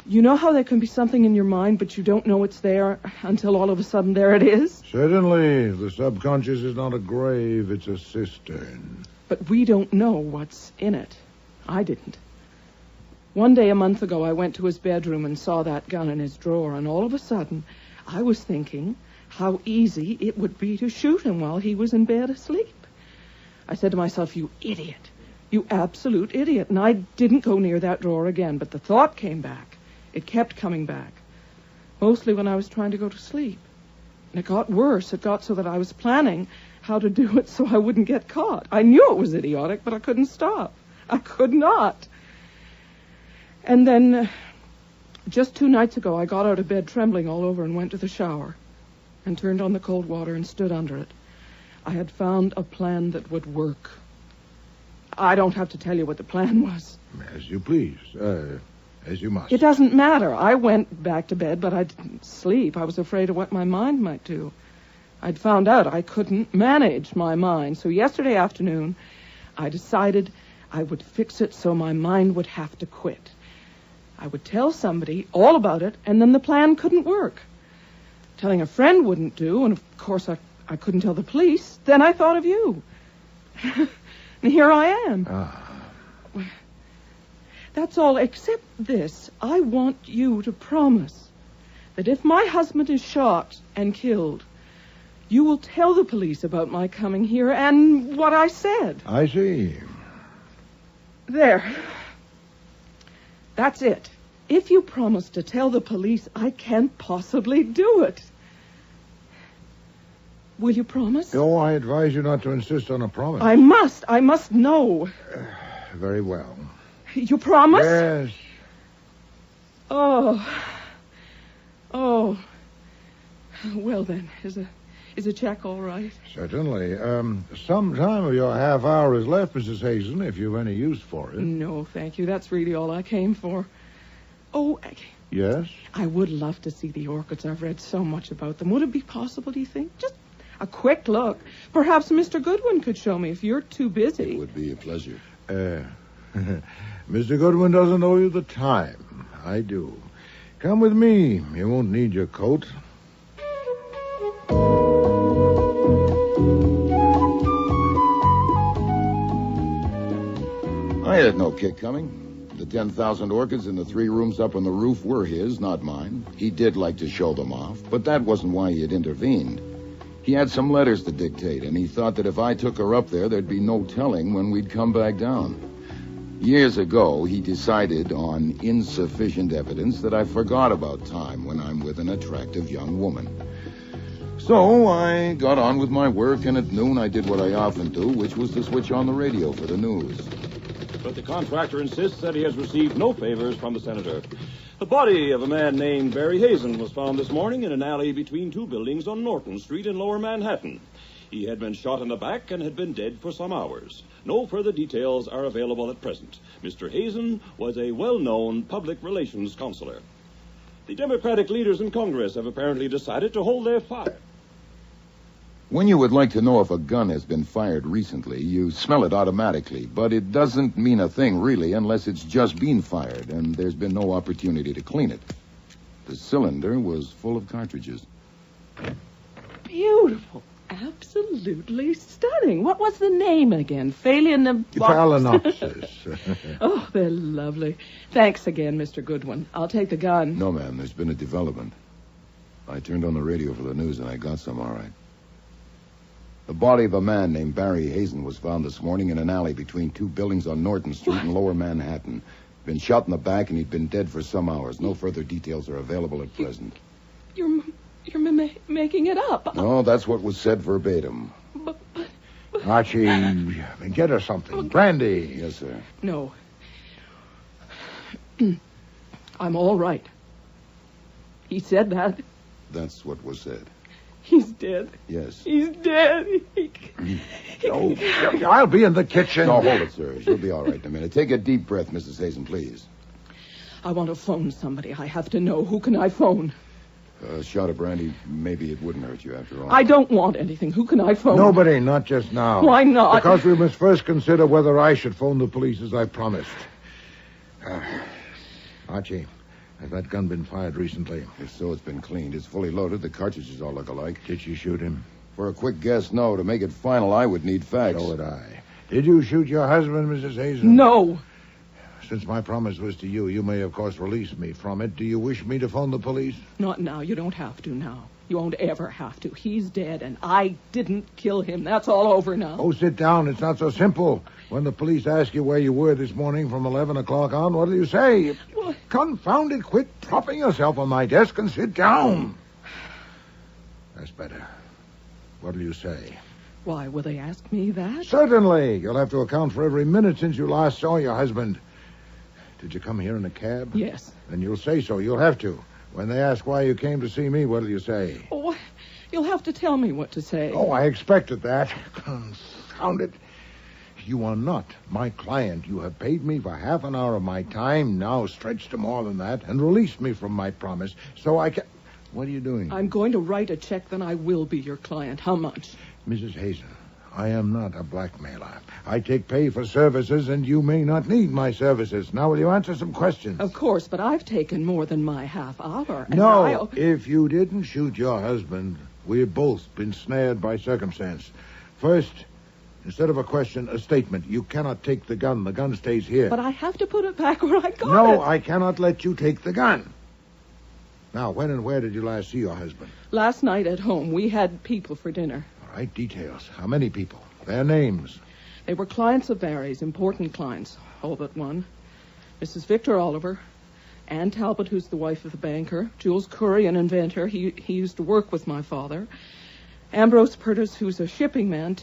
You know how there can be something in your mind, but you don't know it's there until all of a sudden there it is? Certainly. The subconscious is not a grave, it's a cistern. But we don't know what's in it. I didn't. One day a month ago, I went to his bedroom and saw that gun in his drawer, and all of a sudden, I was thinking how easy it would be to shoot him while he was in bed asleep. I said to myself, you idiot. You absolute idiot. And I didn't go near that drawer again, but the thought came back. It kept coming back. Mostly when I was trying to go to sleep. And it got worse. It got so that I was planning how to do it so I wouldn't get caught. I knew it was idiotic, but I couldn't stop. I could not. And then, just 2 nights ago, I got out of bed trembling all over and went to the shower and turned on the cold water and stood under it. I had found a plan that would work. I don't have to tell you what the plan was. As you please. As you must. It doesn't matter. I went back to bed, but I didn't sleep. I was afraid of what my mind might do. I'd found out I couldn't manage my mind. So yesterday afternoon, I decided I would fix it so my mind would have to quit. I would tell somebody all about it, and then the plan couldn't work. Telling a friend wouldn't do, and of course I couldn't tell the police. Then I thought of you. And here I am. That's all, except this. I want you to promise that if my husband is shot and killed, you will tell the police about my coming here and what I said. I see. There. That's it. If you promise to tell the police, I can't possibly do it. Will you promise? Oh, I advise you not to insist on a promise. I must know. Very well. You promise? Yes. Oh. Well then, is a check all right? Certainly. Some time of your half hour is left, Mrs. Hazen, if you've any use for it. No, thank you. That's really all I came for. Oh, Yes? I would love to see the orchids. I've read so much about them. Would it be possible, do you think? Just a quick look. Perhaps Mr. Goodwin could show me if you're too busy. It would be a pleasure. Mr. Goodwin doesn't owe you the time. I do. Come with me. You won't need your coat. I had no kick coming. The 10,000 orchids in the 3 rooms up on the roof were his, not mine. He did like to show them off, but that wasn't why he had intervened. He had some letters to dictate, and he thought that if I took her up there, there'd be no telling when we'd come back down. Years ago, he decided on insufficient evidence that I forgot about time when I'm with an attractive young woman. So I got on with my work, and at noon I did what I often do, which was to switch on the radio for the news. But the contractor insists that he has received no favors from the senator. The body of a man named Barry Hazen was found this morning in an alley between 2 buildings on Norton Street in Lower Manhattan. He had been shot in the back and had been dead for some hours. No further details are available at present. Mr. Hazen was a well-known public relations counselor. The Democratic leaders in Congress have apparently decided to hold their fire. When you would like to know if a gun has been fired recently, you smell it automatically, but it doesn't mean a thing, really, unless it's just been fired, and there's been no opportunity to clean it. The cylinder was full of cartridges. Beautiful. Absolutely stunning. What was the name again? Phalaenopsis. Oh, they're lovely. Thanks again, Mr. Goodwin. I'll take the gun. No, ma'am, there's been a development. I turned on the radio for the news, and I got some, all right. The body of a man named Barry Hazen was found this morning in an alley between 2 buildings on Norton Street in Lower Manhattan. Been shot in the back, and he'd been dead for some hours. No further details are available at present. You're making it up. No, that's what was said verbatim. Archie, get her something. Brandy. Yes, sir. No. I'm all right. He said that. That's what was said. He's dead. Yes. He's dead. I'll be in the kitchen. No, hold it, sir. She'll be all right in a minute. Take a deep breath, Mrs. Hazen, please. I want to phone somebody. I have to know. Who can I phone? A shot of brandy, maybe it wouldn't hurt you after all. I don't want anything. Who can I phone? Nobody, not just now. Why not? Because we must first consider whether I should phone the police as I promised. Archie, has that gun been fired recently? If so, it's been cleaned. It's fully loaded. The cartridges all look alike. Did she shoot him? For a quick guess, no. To make it final, I would need facts. So would I. Did you shoot your husband, Mrs. Hazen? No. Since my promise was to you, you may, of course, release me from it. Do you wish me to phone the police? Not now. You don't have to now. You won't ever have to. He's dead, and I didn't kill him. That's all over now. Oh, sit down. It's not so simple. When the police ask you where you were this morning from 11 o'clock on, what do you say? What? Confound it. Quit propping yourself on my desk and sit down. That's better. What do you say? Why, will they ask me that? Certainly. You'll have to account for every minute since you last saw your husband. Did you come here in a cab? Yes. Then you'll say so. You'll have to. When they ask why you came to see me, what'll you say? Oh, you'll have to tell me what to say. Oh, I expected that. Confound it. You are not my client. You have paid me for half an hour of my time, now stretched to more than that, and released me from my promise. So I can... What are you doing? I'm going to write a check, then I will be your client. How much? Mrs. Hazen, I am not a blackmailer. I take pay for services, and you may not need my services. Now, will you answer some questions? Of course, but I've taken more than my half hour. And No, if you didn't shoot your husband, we've both been snared by circumstance. First, instead of a question, a statement. You cannot take the gun. The gun stays here. But I have to put it back where I got it. No, I cannot let you take the gun. Now, when and where did you last see your husband? Last night at home, we had people for dinner. All right, details. How many people? Their names. They were clients of Barry's, important clients, all but one. Mrs. Victor Oliver, Ann Talbot, who's the wife of the banker, Jules Curry, an inventor. He used to work with my father. Ambrose Purtis, who's a shipping man.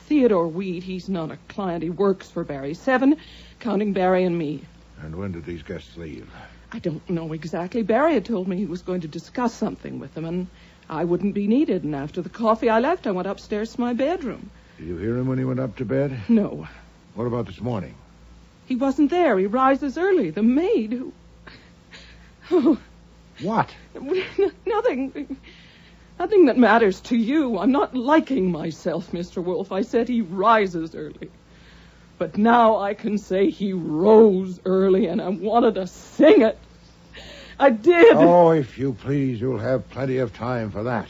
Theodore Weed, he's not a client. He works for Barry. 7, counting Barry and me. And when did these guests leave? I don't know exactly. Barry had told me he was going to discuss something with them, and I wouldn't be needed. And after the coffee I left, I went upstairs to my bedroom. Did you hear him when he went up to bed? No. What about this morning? He wasn't there. He rises early. The maid who... Oh. What? Nothing. Nothing that matters to you. I'm not liking myself, Mr. Wolfe. I said he rises early. But now I can say he rose early, and I wanted to sing it. I did. Oh, if you please, you'll have plenty of time for that.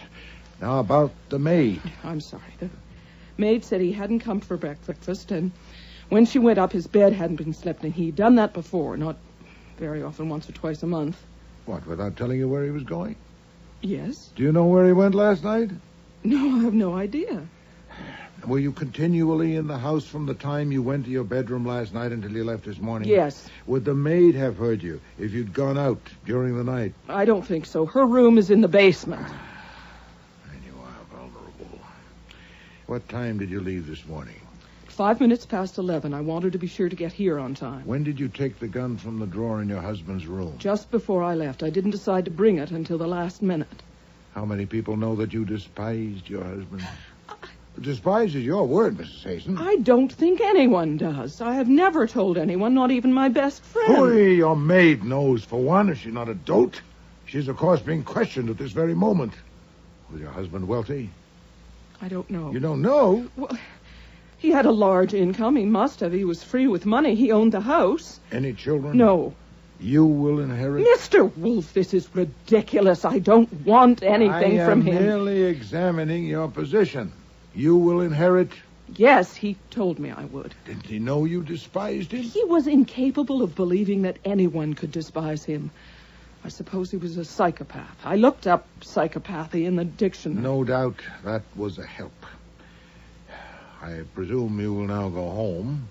Now, about the maid. I'm sorry. The maid said he hadn't come for breakfast, and when she went up, his bed hadn't been slept in. He'd done that before, not very often, once or twice a month. What, without telling you where he was going? Yes. Do you know where he went last night? No, I have no idea. Were you continually in the house from the time you went to your bedroom last night until you left this morning? Yes. Would the maid have heard you if you'd gone out during the night? I don't think so. Her room is in the basement. And you are vulnerable. What time did you leave this morning? 5 minutes past 11. I wanted to be sure to get here on time. When did you take the gun from the drawer in your husband's room? Just before I left. I didn't decide to bring it until the last minute. How many people know that you despised your husband? Despise is your word, Mrs. Hazen. I don't think anyone does. I have never told anyone, not even my best friend. Hooey, your maid knows, for one. Is she not a dolt? She's, of course, being questioned at this very moment. Was your husband wealthy? I don't know. You don't know? Well, he had a large income. He must have. He was free with money. He owned the house. Any children? No. You will inherit? Mr. Wolfe, this is ridiculous. I don't want anything from him. I am merely examining your position. You will inherit? Yes, he told me I would. Didn't he know you despised him? He was incapable of believing that anyone could despise him. I suppose he was a psychopath. I looked up psychopathy in the dictionary. No doubt that was a help. I presume you will now go home.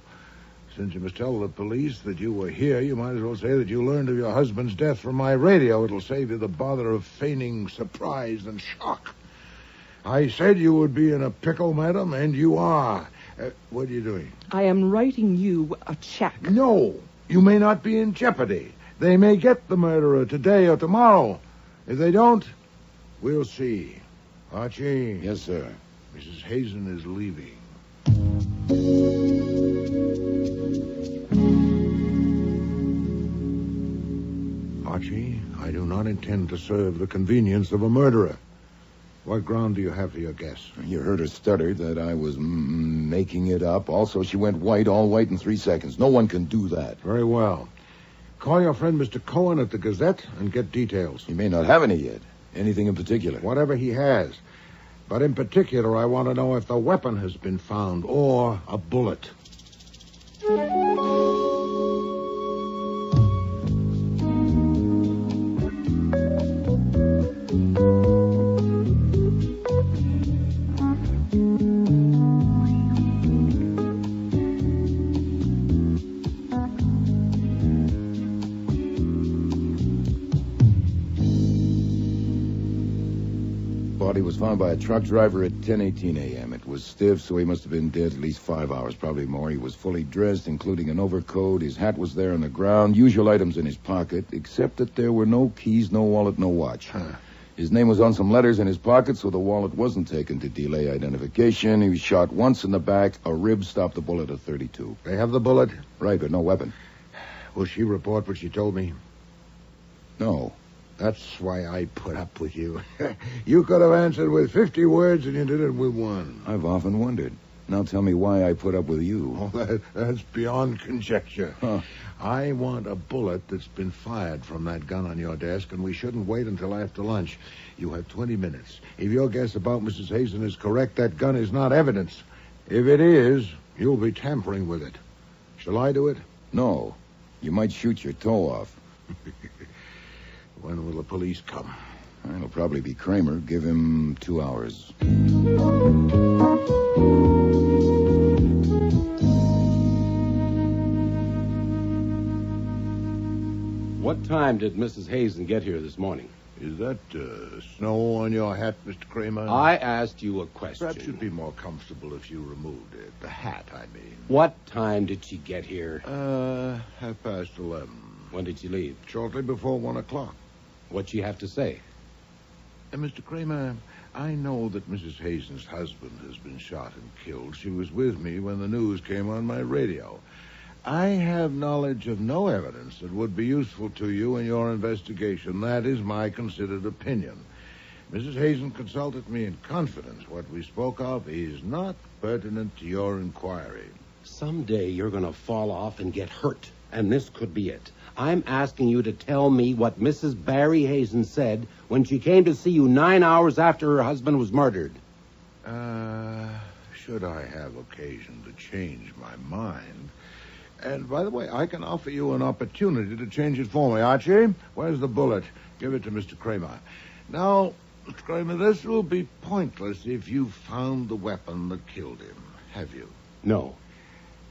Since you must tell the police that you were here, you might as well say that you learned of your husband's death from my radio. It'll save you the bother of feigning surprise and shock. I said you would be in a pickle, madam, and you are. What are you doing? I am writing you a check. No, you may not be in jeopardy. They may get the murderer today or tomorrow. If they don't, we'll see. Archie. Yes, sir. Mrs. Hazen is leaving. Archie, I do not intend to serve the convenience of a murderer. What ground do you have for your guess? You heard her stutter that I was making it up. Also, she went white, all white in 3 seconds. No one can do that. Very well. Call your friend Mr. Cohen at the Gazette and get details. He may not have any yet. Anything in particular? Whatever he has. But in particular, I want to know if the weapon has been found or a bullet. Body was found by a truck driver at 10:18 a.m. It was stiff, so he must have been dead at least 5 hours, probably more. He was fully dressed, including an overcoat. His hat was there on the ground. Usual items in his pocket, except that there were no keys, no wallet, no watch. His name was on some letters in his pocket, so the wallet wasn't taken to delay identification. He was shot once in the back. A rib stopped the bullet at 32. They have the bullet? Right, but no weapon. Will she report what she told me? No. That's why I put up with you. You could have answered with 50 words, and you did it with one. I've often wondered. Now tell me why I put up with you. Oh, that's beyond conjecture. Huh. I want a bullet that's been fired from that gun on your desk, and we shouldn't wait until after lunch. You have 20 minutes. If your guess about Mrs. Hazen is correct, that gun is not evidence. If it is, you'll be tampering with it. Shall I do it? No. You might shoot your toe off. When will the police come? It'll probably be Kramer. Give him 2 hours. What time did Mrs. Hazen get here this morning? Is that snow on your hat, Mr. Kramer? I asked you a question. Perhaps you'd be more comfortable if you removed it. The hat, I mean. What time did she get here? 11:30. When did she leave? Shortly before 1 o'clock. What'd she have to say? Mr. Kramer, I know that Mrs. Hazen's husband has been shot and killed. She was with me when the news came on my radio. I have knowledge of no evidence that would be useful to you in your investigation. That is my considered opinion. Mrs. Hazen consulted me in confidence. What we spoke of is not pertinent to your inquiry. Someday you're going to fall off and get hurt, and this could be it. I'm asking you to tell me what Mrs. Barry Hazen said when she came to see you 9 hours after her husband was murdered. Should I have occasion to change my mind... And, by the way, I can offer you an opportunity to change it for me. Archie, where's the bullet? Give it to Mr. Kramer. Now, Mr. Kramer, this will be pointless if you found the weapon that killed him. Have you? No.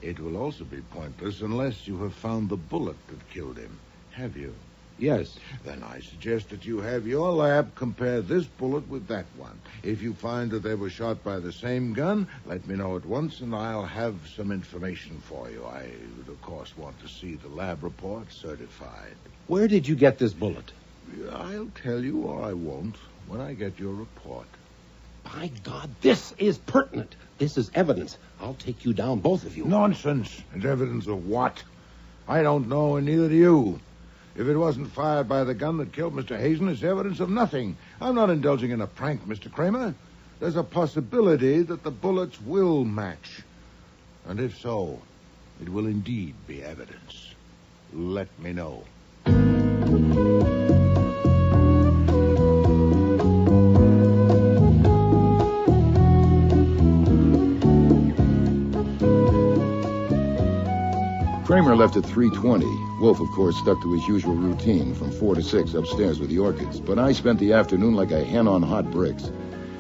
It will also be pointless unless you have found the bullet that killed him. Have you? Yes. Then I suggest that you have your lab compare this bullet with that one. If you find that they were shot by the same gun, let me know at once, and I'll have some information for you. I would, of course, want to see the lab report certified. Where did you get this bullet? I'll tell you, or I won't, when I get your report. By God, this is pertinent. This is evidence. I'll take you down, both of you. Nonsense. It's evidence of what? I don't know, and neither do you. If it wasn't fired by the gun that killed Mr. Hazen, it's evidence of nothing. I'm not indulging in a prank, Mr. Kramer. There's a possibility that the bullets will match. And if so, it will indeed be evidence. Let me know. Kramer left at 3:20. Wolfe, of course, stuck to his usual routine from 4 to 6 upstairs with the orchids. But I spent the afternoon like a hen on hot bricks.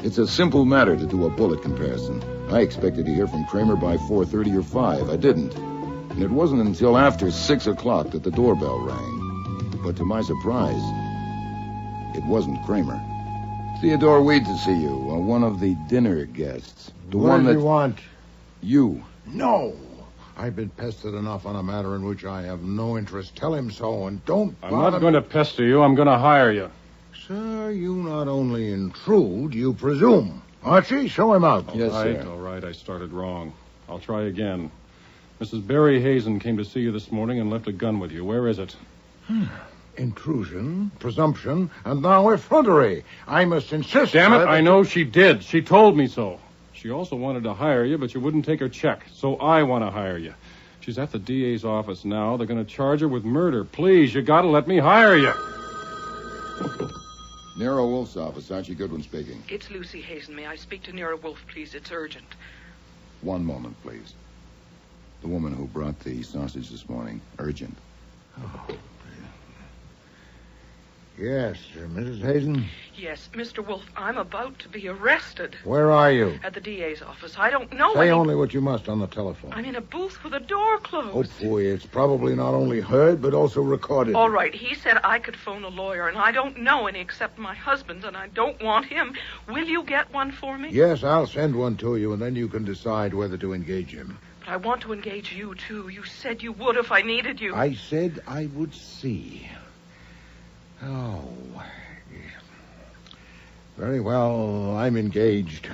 It's a simple matter to do a bullet comparison. I expected to hear from Kramer by 4:30 or 5. I didn't. And it wasn't until after 6 o'clock that the doorbell rang. But to my surprise, it wasn't Kramer. Theodore Weed to see you, one of the dinner guests. The What one do that... you want? You. No. I've been pestered enough on a matter in which I have no interest. Tell him so, and don't I'm not going to pester you. I'm going to hire you. Sir, you not only intrude, you presume. Archie, show him out. All right. I started wrong. I'll try again. Mrs. Barry Hazen came to see you this morning and left a gun with you. Where is it? Intrusion, presumption, and now effrontery. I must insist... Damn it, I know she did. She told me so. She also wanted to hire you, but you wouldn't take her check, so I want to hire you. She's at the DA's office now. They're going to charge her with murder. Please, you got to let me hire you. Nero Wolfe's office. Archie Goodwin speaking. It's Lucy Hazen. May I speak to Nero Wolfe, please? It's urgent. One moment, please. The woman who brought the sausage this morning. Urgent. Yes, Mrs. Hazen? Yes, Mr. Wolfe, I'm about to be arrested. Where are you? At the DA's office. I don't know Say only what you must on the telephone. I'm in a booth with a door closed. Oh, boy, it's probably not only heard, but also recorded. All right, he said I could phone a lawyer, and I don't know any except my husband's, and I don't want him. Will you get one for me? Yes, I'll send one to you, and then you can decide whether to engage him. But I want to engage you, too. You said you would if I needed you. I said I would see. Oh. Very well, I'm engaged.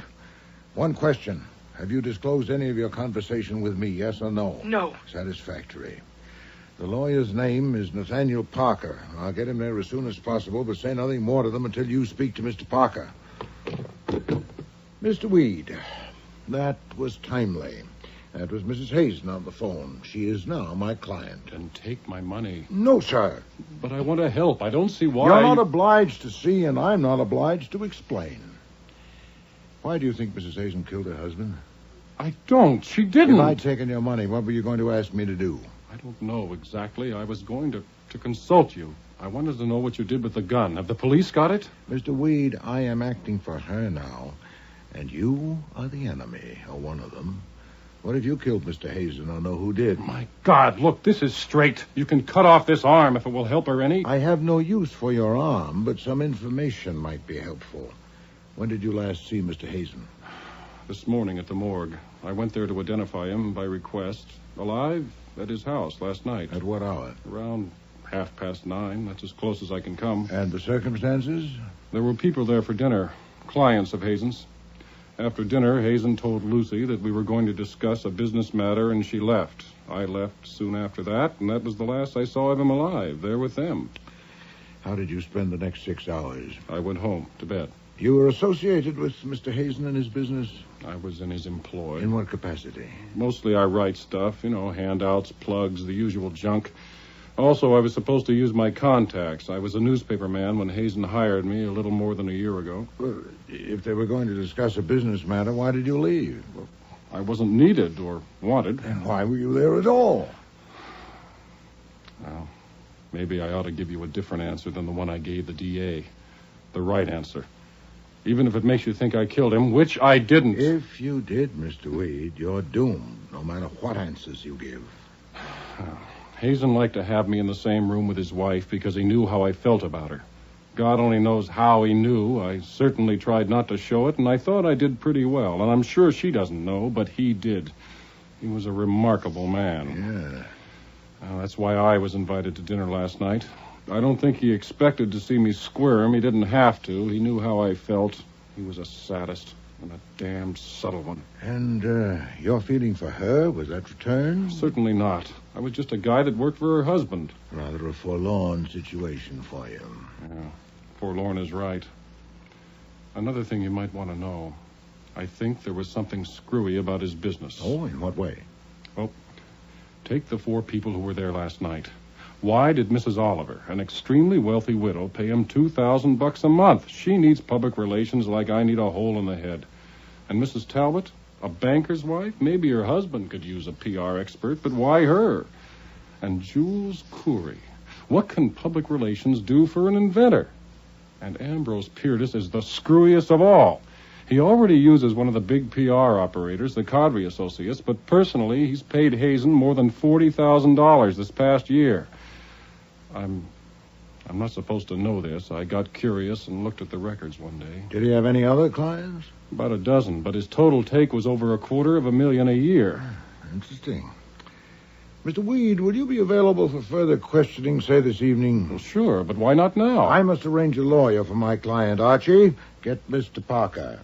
One question. Have you disclosed any of your conversation with me, yes or no? No. Satisfactory. The lawyer's name is Nathaniel Parker. I'll get him there as soon as possible, but say nothing more to them until you speak to Mr. Parker. Mr. Weed, that was timely. That was Mrs. Hazen on the phone. She is now my client. Then take my money. No, sir. But I want to help. I don't see why. You're not obliged to see, and I'm not obliged to explain. Why do you think Mrs. Hazen killed her husband? I don't. She didn't. If I'd taken your money, what were you going to ask me to do? I don't know exactly. I was going to consult you. I wanted to know what you did with the gun. Have the police got it? Mr. Weed, I am acting for her now, and you are the enemy, or one of them. What if you killed Mr. Hazen or know who did? My God, look, this is straight. You can cut off this arm if it will help her any. I have no use for your arm, but some information might be helpful. When did you last see Mr. Hazen? This morning at the morgue. I went there to identify him by request. Alive at his house last night. At what hour? Around 9:30. That's as close as I can come. And the circumstances? There were people there for dinner. Clients of Hazen's. After dinner, Hazen told Lucy that we were going to discuss a business matter, and she left. I left soon after that, and that was the last I saw of him alive, there with them. How did you spend the next 6 hours? I went home, to bed. You were associated with Mr. Hazen and his business? I was in his employ. In what capacity? Mostly I write stuff, handouts, plugs, the usual junk. Also, I was supposed to use my contacts. I was a newspaper man when Hazen hired me a little more than a year ago. Well, if they were going to discuss a business matter, why did you leave? Well, I wasn't needed or wanted. And why were you there at all? Well, maybe I ought to give you a different answer than the one I gave the DA. The right answer. Even if it makes you think I killed him, which I didn't. If you did, Mr. Weed, you're doomed, no matter what answers you give. Hazen liked to have me in the same room with his wife because he knew how I felt about her. God only knows how he knew. I certainly tried not to show it, and I thought I did pretty well. And I'm sure she doesn't know, but he did. He was a remarkable man. Yeah. That's why I was invited to dinner last night. I don't think he expected to see me squirm. He didn't have to. He knew how I felt. He was a sadist. And a damned subtle one. And your feeling for her, was that returned? Certainly not. I was just a guy that worked for her husband. Rather a forlorn situation for you. Yeah, forlorn is right. Another thing you might want to know. I think there was something screwy about his business. Oh, in what way? Well, take the 4 people who were there last night. Why did Mrs. Oliver, an extremely wealthy widow, pay him $2,000 a month? She needs public relations like I need a hole in the head. And Mrs. Talbot, a banker's wife? Maybe her husband could use a PR expert, but why her? And Jules Coury. What can public relations do for an inventor? And Ambrose Piertis is the screwiest of all. He already uses one of the big PR operators, the Cadre Associates, but personally, he's paid Hazen more than $40,000 this past year. I'm not supposed to know this. I got curious and looked at the records one day. Did he have any other clients? About a dozen, but his total take was over $250,000 a year. Interesting. Mr. Weed, will you be available for further questioning, say, this evening? Well, sure, but why not now? I must arrange a lawyer for my client, Archie. Get Mr. Parker.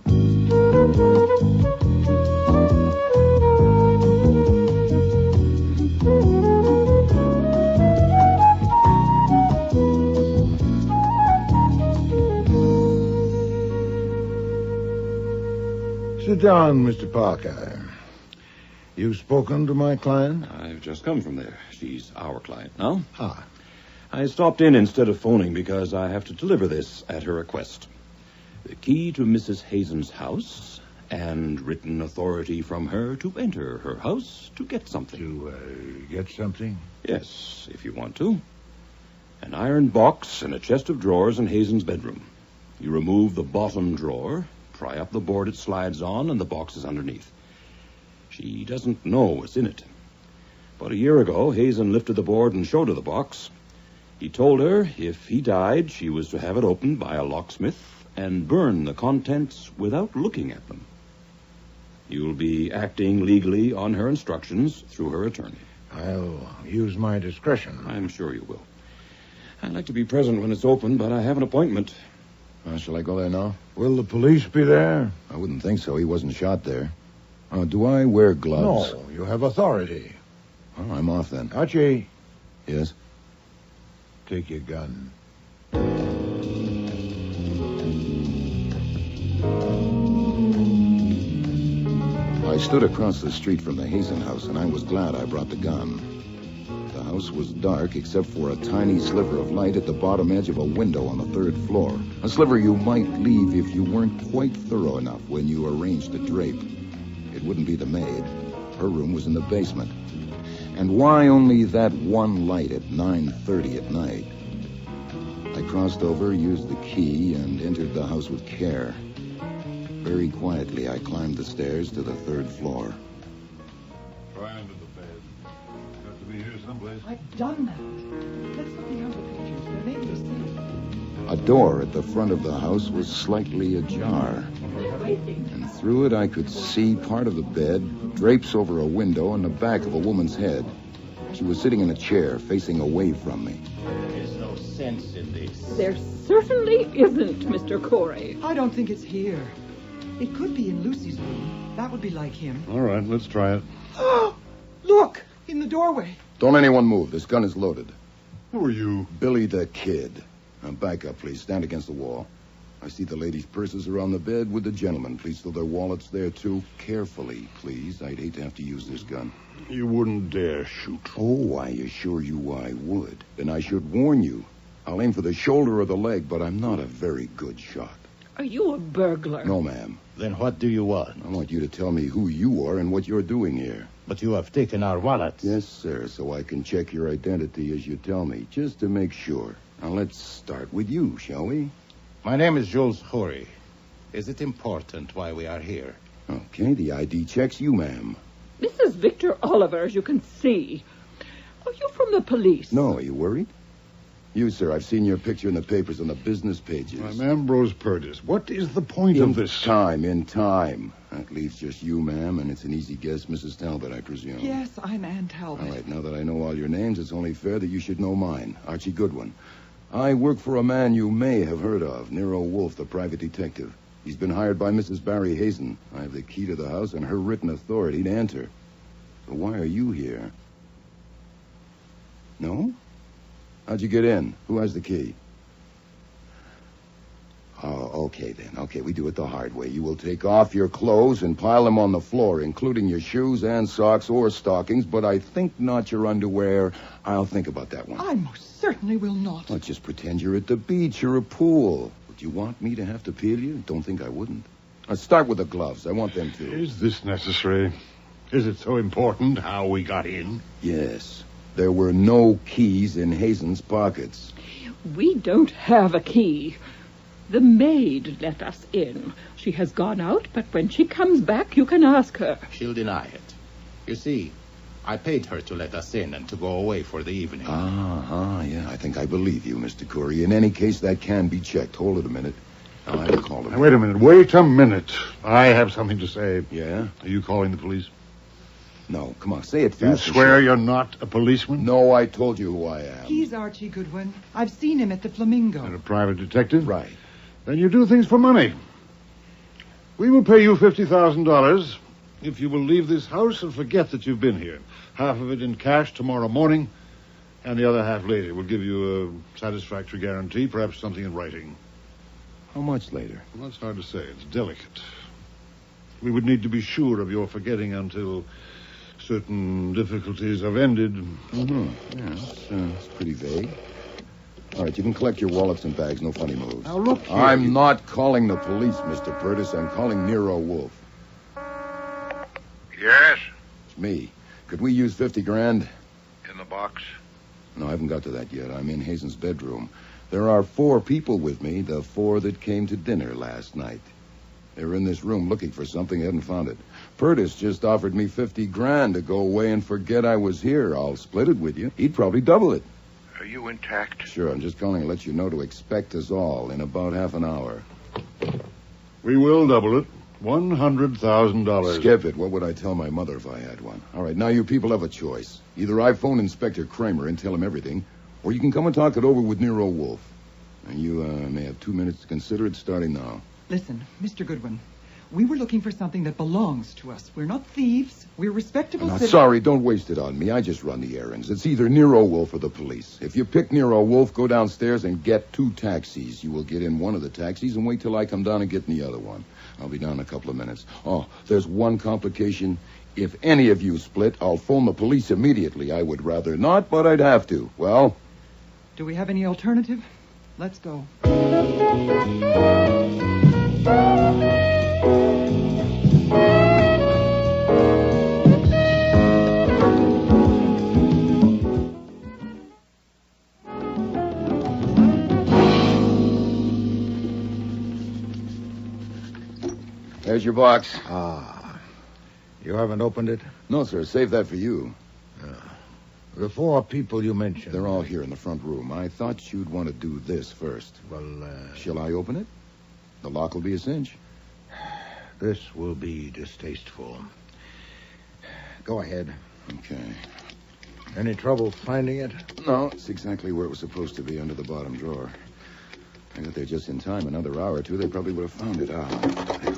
Sit down, Mr. Parker. You've spoken to my client? I've just come from there. She's our client now. Ah. I stopped in instead of phoning because I have to deliver this at her request. The key to Mrs. Hazen's house and written authority from her to enter her house to get something. To get something? Yes, if you want to. An iron box and a chest of drawers in Hazen's bedroom. You remove the bottom drawer, pry up the board it slides on, and the box is underneath. She doesn't know what's in it. About a year ago, Hazen lifted the board and showed her the box. He told her if he died, she was to have it opened by a locksmith and burn the contents without looking at them. You'll be acting legally on her instructions through her attorney. I'll use my discretion. I'm sure you will. I'd like to be present when it's open, but I have an appointment. Shall I go there now? Will the police be there? I wouldn't think so. He wasn't shot there. Do I wear gloves? No, you have authority. Oh, I'm off then. Archie, Yes? Take your gun. I stood across the street from the Hazen house, and I was glad I brought the gun. The house was dark except for a tiny sliver of light at the bottom edge of a window on the 3rd floor. A sliver you might leave if you weren't quite thorough enough when you arranged the drape. It wouldn't be the maid. Her room was in the basement. And why only that one light at 9:30 at night? I crossed over, used the key, and entered the house with care. Very quietly, I climbed the stairs to the 3rd floor. Try under the bed. Got to be here someplace. I've done that. Let's look behind the pictures. There may be a safe. A door at the front of the house was slightly ajar. And through it, I could see part of the bed, drapes over a window, and the back of a woman's head. She was sitting in a chair, facing away from me. There's no sense in this. There certainly isn't, Mr. Corey. I don't think it's here. It could be in Lucy's room. That would be like him. All right, let's try it. Look! In the doorway. Don't anyone move. This gun is loaded. Who are you? Billy the Kid. Now back up, please. Stand against the wall. I see the ladies' purses are on the bed with the gentlemen. Please throw their wallets there, too. Carefully, please. I'd hate to have to use this gun. You wouldn't dare shoot. Oh, I assure you I would. Then I should warn you. I'll aim for the shoulder or the leg, but I'm not a very good shot. Are you a burglar? No, ma'am. Then what do you want? I want you to tell me who you are and what you're doing here. But you have taken our wallets. Yes, sir, so I can check your identity as you tell me, just to make sure. Now, let's start with you, shall we? My name is Jules Corey. Is it important why we are here? Okay, the ID checks you, ma'am. This is Victor Oliver, as you can see. Are you from the police? No, are you worried? You, sir, I've seen your picture in the papers on the business pages. I'm Ambrose Purtis. What is the point of this? In time. That leaves just you, ma'am, and it's an easy guess, Mrs. Talbot, I presume. Yes, I'm Ann Talbot. All right, now that I know all your names, it's only fair that you should know mine, Archie Goodwin. I work for a man you may have heard of, Nero Wolfe, the private detective. He's been hired by Mrs. Barry Hazen. I have the key to the house and her written authority to enter. So why are you here? No? How'd you get in? Who has the key? Oh, okay then. Okay, we do it the hard way. You will take off your clothes and pile them on the floor, including your shoes and socks or stockings, but I think not your underwear. I'll think about that one. I most certainly will not. Let's just pretend you're at the beach or a pool. Would you want me to have to peel you? Don't think I wouldn't. Let's start with the gloves. I want them too. Is this necessary? Is it so important how we got in? Yes. There were no keys in Hazen's pockets. We don't have a key. The maid let us in. She has gone out, but when she comes back, you can ask her. She'll deny it. You see, I paid her to let us in and to go away for the evening. Yeah, I think I believe you, Mr. Corey. In any case, that can be checked. Hold it a minute. Now, I will call him. Now, wait a minute. I have something to say. Yeah? Are you calling the police? No, come on, say it fast. You swear you're not a policeman? No, I told you who I am. He's Archie Goodwin. I've seen him at the Flamingo. And a private detective? Right. Then you do things for money. We will pay you $50,000 if you will leave this house and forget that you've been here. Half of it in cash tomorrow morning, and the other half later. We'll give you a satisfactory guarantee, perhaps something in writing. How much later? Well, that's hard to say. It's delicate. We would need to be sure of your forgetting until certain difficulties have ended. Mm-hmm. Yeah, it's pretty vague. All right, you can collect your wallets and bags. No funny moves. Now, look here. I'm not calling the police, Mr. Purtis. I'm calling Nero Wolfe. Yes? It's me. Could we use $50,000? In the box? No, I haven't got to that yet. I'm in Hazen's bedroom. There are 4 people with me, the 4 that came to dinner last night. They were in this room looking for something, hadn't found it. Purtis just offered me $50,000 to go away and forget I was here. I'll split it with you. He'd probably double it. Are you intact? Sure, I'm just calling to let you know to expect us all in about half an hour. We will double it. $100,000. Skip it. What would I tell my mother if I had one? All right, now you people have a choice. Either I phone Inspector Kramer and tell him everything, or you can come and talk it over with Nero Wolfe. And you may have 2 minutes to consider it starting now. Listen, Mr. Goodwin, We were looking for something that belongs to us. We're not thieves. We're respectable Now, citizens. sorry, don't waste it on me. I just run the errands. It's either Nero Wolfe or the police. If you pick Nero Wolfe, go downstairs and get 2 taxis. You will get in one of the taxis and wait till I come down and get in the other one. I'll be down in a couple of minutes. Oh, there's one complication. If any of you split, I'll phone the police immediately. I would rather not, but I'd have to. Well? Do we have any alternative? Let's go. There's your box. Ah. You haven't opened it? No, sir. Save that for you. The 4 people you mentioned. They're all here in the front room. I thought you'd want to do this first. Well, Shall I open it? The lock will be a cinch. This will be distasteful. Go ahead. Okay. Any trouble finding it? No, it's exactly where it was supposed to be, under the bottom drawer. I got there just in time. Another hour or 2, they probably would have found it. There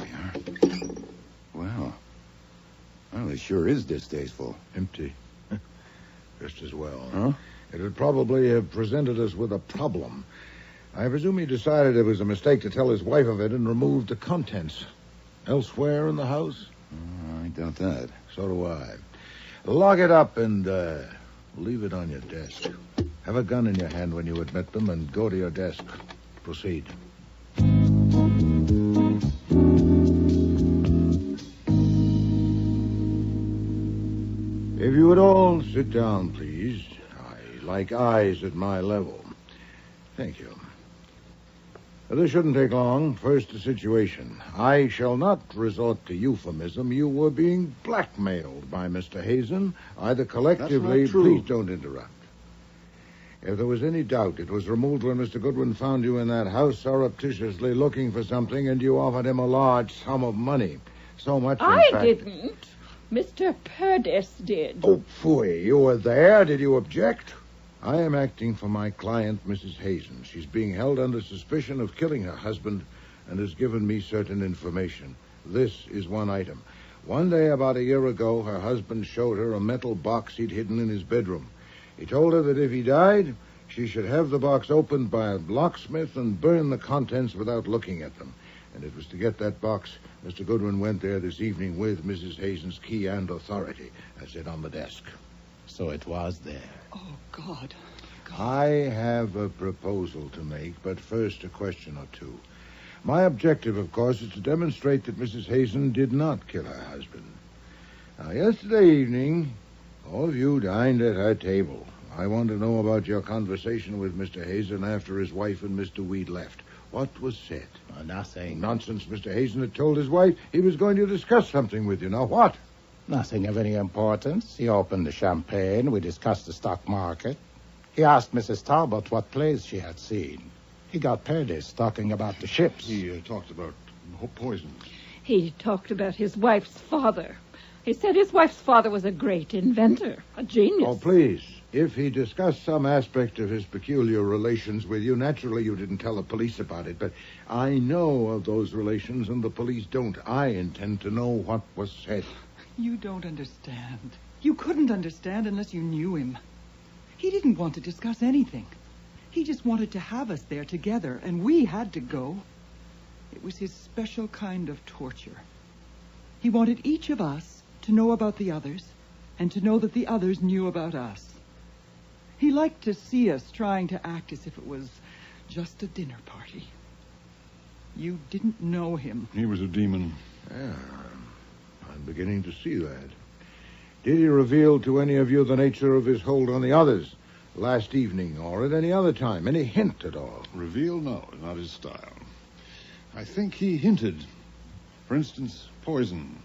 we are. Well, it sure is distasteful. Empty. Just as well. Huh? It would probably have presented us with a problem. I presume he decided it was a mistake to tell his wife of it and removed the contents. Elsewhere in the house? I doubt that. So do I. Lock it up and leave it on your desk. Have a gun in your hand when you admit them and go to your desk. Proceed. If you would all sit down, please. I like eyes at my level. Thank you. This shouldn't take long. First, the situation. I shall not resort to euphemism. You were being blackmailed by Mr. Hazen, either collectively... That's not true. Please don't interrupt. If there was any doubt, it was removed when Mr. Goodwin found you in that house surreptitiously looking for something, and you offered him a large sum of money. So much, in fact... I didn't. Mr. Perjury did. Oh, phooey. You were there. Did you object? I am acting for my client, Mrs. Hazen. She's being held under suspicion of killing her husband and has given me certain information. This is one item. One day, about a year ago, her husband showed her a metal box he'd hidden in his bedroom. He told her that if he died, she should have the box opened by a locksmith and burn the contents without looking at them. And it was to get that box Mr. Goodwin went there this evening with Mrs. Hazen's key and authority, as it on the desk. So it was there. Oh, God. I have a proposal to make, but first a question or two. My objective, of course, is to demonstrate that Mrs. Hazen did not kill her husband. Now, yesterday evening, all of you dined at her table. I want to know about your conversation with Mr. Hazen after his wife and Mr. Weed left. What was said? Nothing. Nonsense. Mr. Hazen had told his wife he was going to discuss something with you. Now, what? Nothing of any importance. He opened the champagne. We discussed the stock market. He asked Mrs. Talbot what plays she had seen. He got Perjury talking about the ships. He talked about poison. He talked about his wife's father. He said his wife's father was a great inventor, a genius. Oh, please. If he discussed some aspect of his peculiar relations with you, naturally you didn't tell the police about it, but I know of those relations and the police don't. I intend to know what was said. You don't understand. You couldn't understand unless you knew him. He didn't want to discuss anything. He just wanted to have us there together, and we had to go. It was his special kind of torture. He wanted each of us to know about the others, and to know that the others knew about us. He liked to see us trying to act as if it was just a dinner party. You didn't know him. He was a demon. Yeah, I'm beginning to see that. Did he reveal to any of you the nature of his hold on the others last evening or at any other time? Any hint at all? Reveal? No, not his style. I think he hinted. For instance, poison.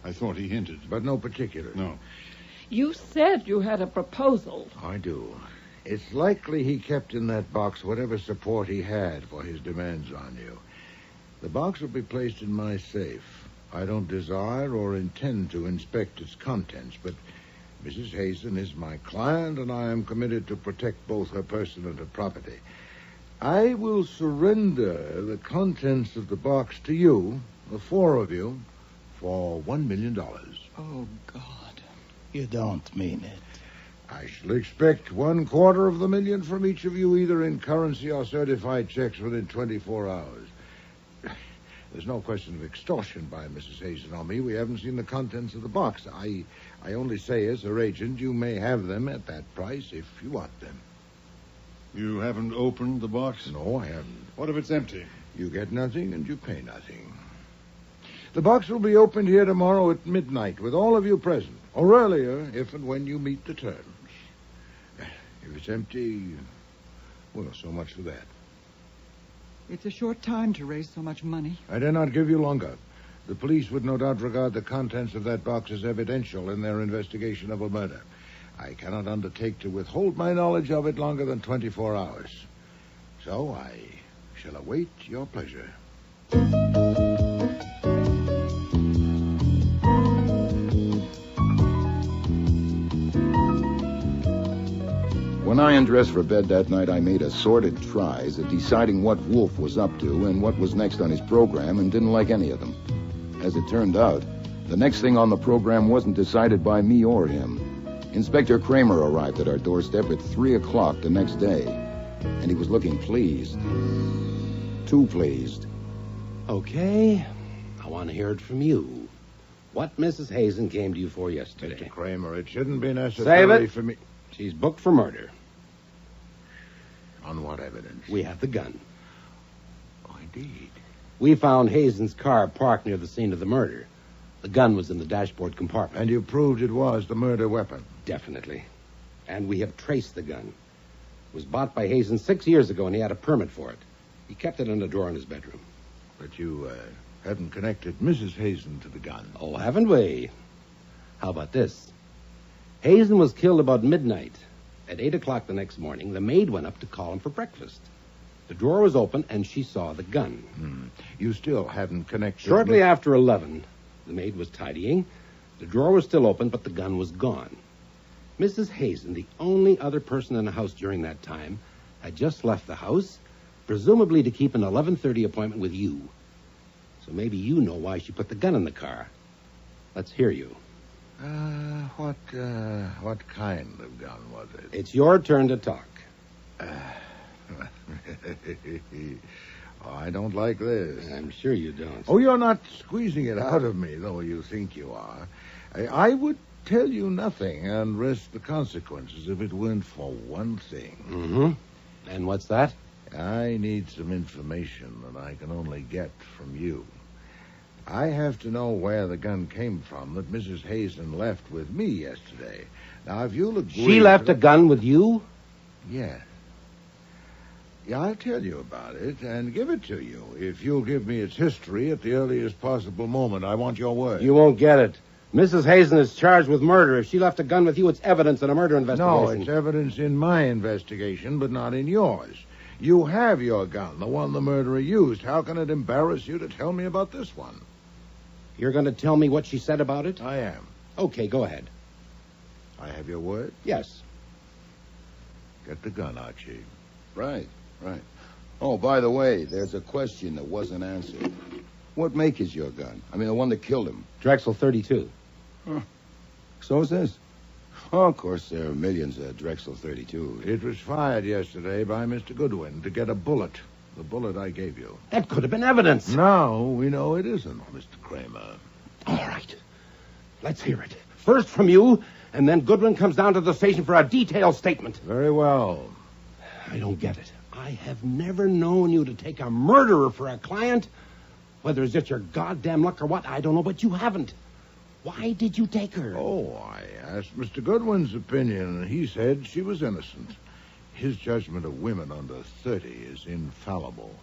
I thought he hinted. But no particulars? No. You said you had a proposal. I do. It's likely he kept in that box whatever support he had for his demands on you. The box will be placed in my safe. I don't desire or intend to inspect its contents, but Mrs. Hazen is my client, and I am committed to protect both her person and her property. I will surrender the contents of the box to you The four of you, for $1 million. Oh, God. You don't mean it. I shall expect $250,000 from each of you, either in currency or certified checks, within 24 hours. There's no question of extortion by Mrs. Hazen on me. We haven't seen the contents of the box. I only say, as her agent, you may have them at that price if you want them. You haven't opened the box? No, I haven't. What if it's empty? You get nothing and you pay nothing. The box will be opened here tomorrow at midnight with all of you present, or earlier if and when you meet the terms. If it's empty, well, so much for that. It's a short time to raise so much money. I dare not give you longer. The police would no doubt regard the contents of that box as evidential in their investigation of a murder. I cannot undertake to withhold my knowledge of it longer than 24 hours. So I shall await your pleasure. When I undressed for bed that night, I made assorted tries at deciding what Wolfe was up to and what was next on his program, and didn't like any of them. As it turned out, the next thing on the program wasn't decided by me or him. Inspector Kramer arrived at our doorstep at 3 o'clock the next day, and he was looking pleased. Too pleased. Okay, I want to hear it from you. What Mrs. Hazen came to you for yesterday? Mr. Kramer, it shouldn't be necessary for me... She's booked for murder. On what evidence? We have the gun. Oh, indeed. We found Hazen's car parked near the scene of the murder. The gun was in the dashboard compartment. And you proved it was the murder weapon? Definitely. And we have traced the gun. It was bought by Hazen 6 years ago, and he had a permit for it. He kept it in a drawer in his bedroom. But you haven't connected Mrs. Hazen to the gun. Oh, haven't we? How about this? Hazen was killed about midnight. At 8 o'clock the next morning, the maid went up to call him for breakfast. The drawer was open, and she saw the gun. You still haven't connected... Shortly after 11, the maid was tidying. The drawer was still open, but the gun was gone. Mrs. Hazen, the only other person in the house during that time, had just left the house, presumably to keep an 11:30 appointment with you. So maybe you know why she put the gun in the car. Let's hear you. What kind of gun was it? It's your turn to talk. I don't like this. I'm sure you don't. Oh, you're not squeezing it out of me, though you think you are. I would tell you nothing and risk the consequences if it weren't for one thing. Mm-hmm. And what's that? I need some information that I can only get from you. I have to know where the gun came from that Mrs. Hazen left with me yesterday. Now, if you'll agree... She left a gun with you? Yes. Yeah, I'll tell you about it and give it to you if you'll give me its history at the earliest possible moment. I want your word. You won't get it. Mrs. Hazen is charged with murder. If she left a gun with you, it's evidence in a murder investigation. No, it's evidence in my investigation, but not in yours. You have your gun, the one the murderer used. How can it embarrass you to tell me about this one? You're going to tell me what she said about it? I am. Okay, go ahead. I have your word? Yes. Get the gun, Archie. Right. Oh, by the way, there's a question that wasn't answered. What make is your gun? I mean, the one that killed him. Drexel 32. Huh. So is this. Oh, of course, there are millions of Drexel 32. It was fired yesterday by Mr. Goodwin to get a bullet. The bullet I gave you. That could have been evidence. Now we know it isn't, Mr. Kramer. All right. Let's hear it. First from you, and then Goodwin comes down to the station for a detailed statement. Very well. I don't get it. I have never known you to take a murderer for a client. Whether it's just your goddamn luck or what, I don't know, but you haven't. Why did you take her? Oh, I asked Mr. Goodwin's opinion, and he said she was innocent. His judgment of women under 30 is infallible.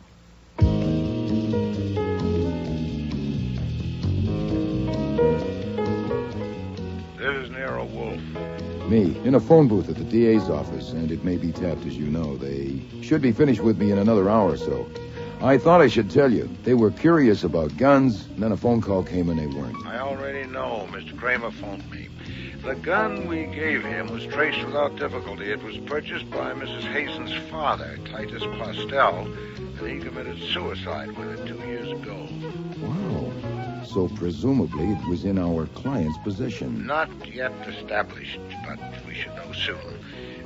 This is Nero Wolfe. Me, in a phone booth at the DA's office, and it may be tapped, as you know. They should be finished with me in another hour or so. I thought I should tell you. They were curious about guns, and then a phone call came and they weren't. I already know. Mr. Kramer phoned me. The gun we gave him was traced without difficulty. It was purchased by Mrs. Hazen's father, Titus Postel, and he committed suicide with it 2 years ago. Wow. So presumably it was in our client's possession. Not yet established, but we should know soon.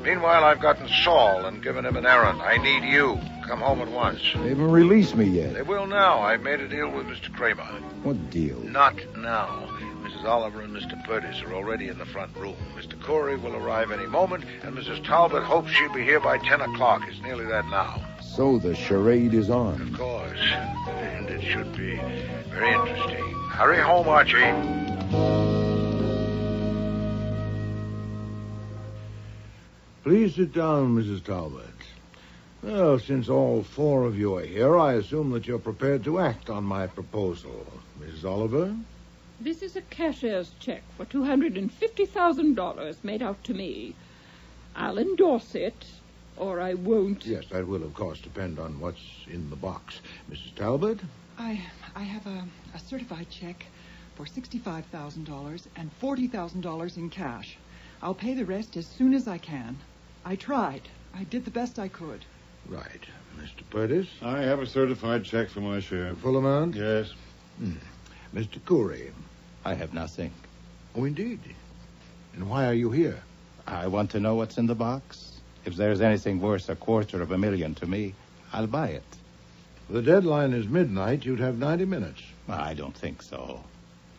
Meanwhile, I've gotten Saul and given him an errand. I need you. Come home at once. They haven't released me yet. They will now. I've made a deal with Mr. Kramer. What deal? Not now. Mrs. Oliver and Mr. Purtis are already in the front room. Mr. Corey will arrive any moment, and Mrs. Talbot hopes she'll be here by 10 o'clock. It's nearly that now. So the charade is on. Of course. And it should be very interesting. Hurry home, Archie. Please sit down, Mrs. Talbot. Well, since all four of you are here, I assume that you're prepared to act on my proposal. Mrs. Oliver? This is a cashier's check for $250,000 made out to me. I'll endorse it, or I won't. Yes, that will, of course, depend on what's in the box. Mrs. Talbot? I have a certified check for $65,000 and $40,000 in cash. I'll pay the rest as soon as I can. I tried. I did the best I could. Right. Mr. Purtis? I have a certified check for my share. The full amount? Yes. Mr. Corey? I have nothing. Oh, indeed. And why are you here? I want to know what's in the box. If there's anything worth $250,000 to me, I'll buy it. The deadline is midnight. You'd have 90 minutes. I don't think so.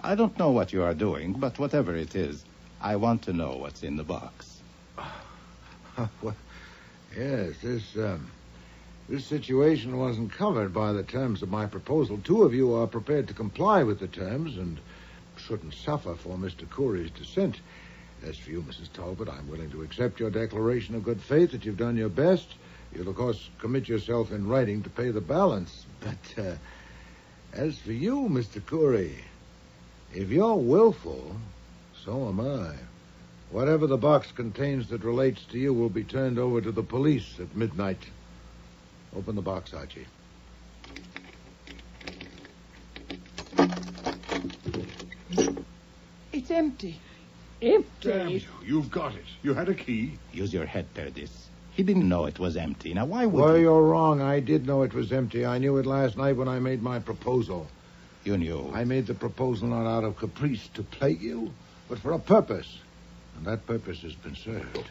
I don't know what you are doing, but whatever it is, I want to know what's in the box. Well, yes, this situation wasn't covered by the terms of my proposal. Two of you are prepared to comply with the terms and shouldn't suffer for Mr. Corey's dissent. As for you, Mrs. Talbot, I'm willing to accept your declaration of good faith that you've done your best. You'll, of course, commit yourself in writing to pay the balance. But as for you, Mr. Corey, if you're willful, so am I. Whatever the box contains that relates to you will be turned over to the police at midnight. Open the box, Archie. It's empty. Empty? Damn you. You've got it. You had a key. Use your head, Perdis. He didn't know it was empty. Now, why would Well, he? you're wrong. I did know it was empty. I knew it last night when I made my proposal. You knew? I made the proposal not out of caprice to plague you, but for a purpose. And that purpose has been served.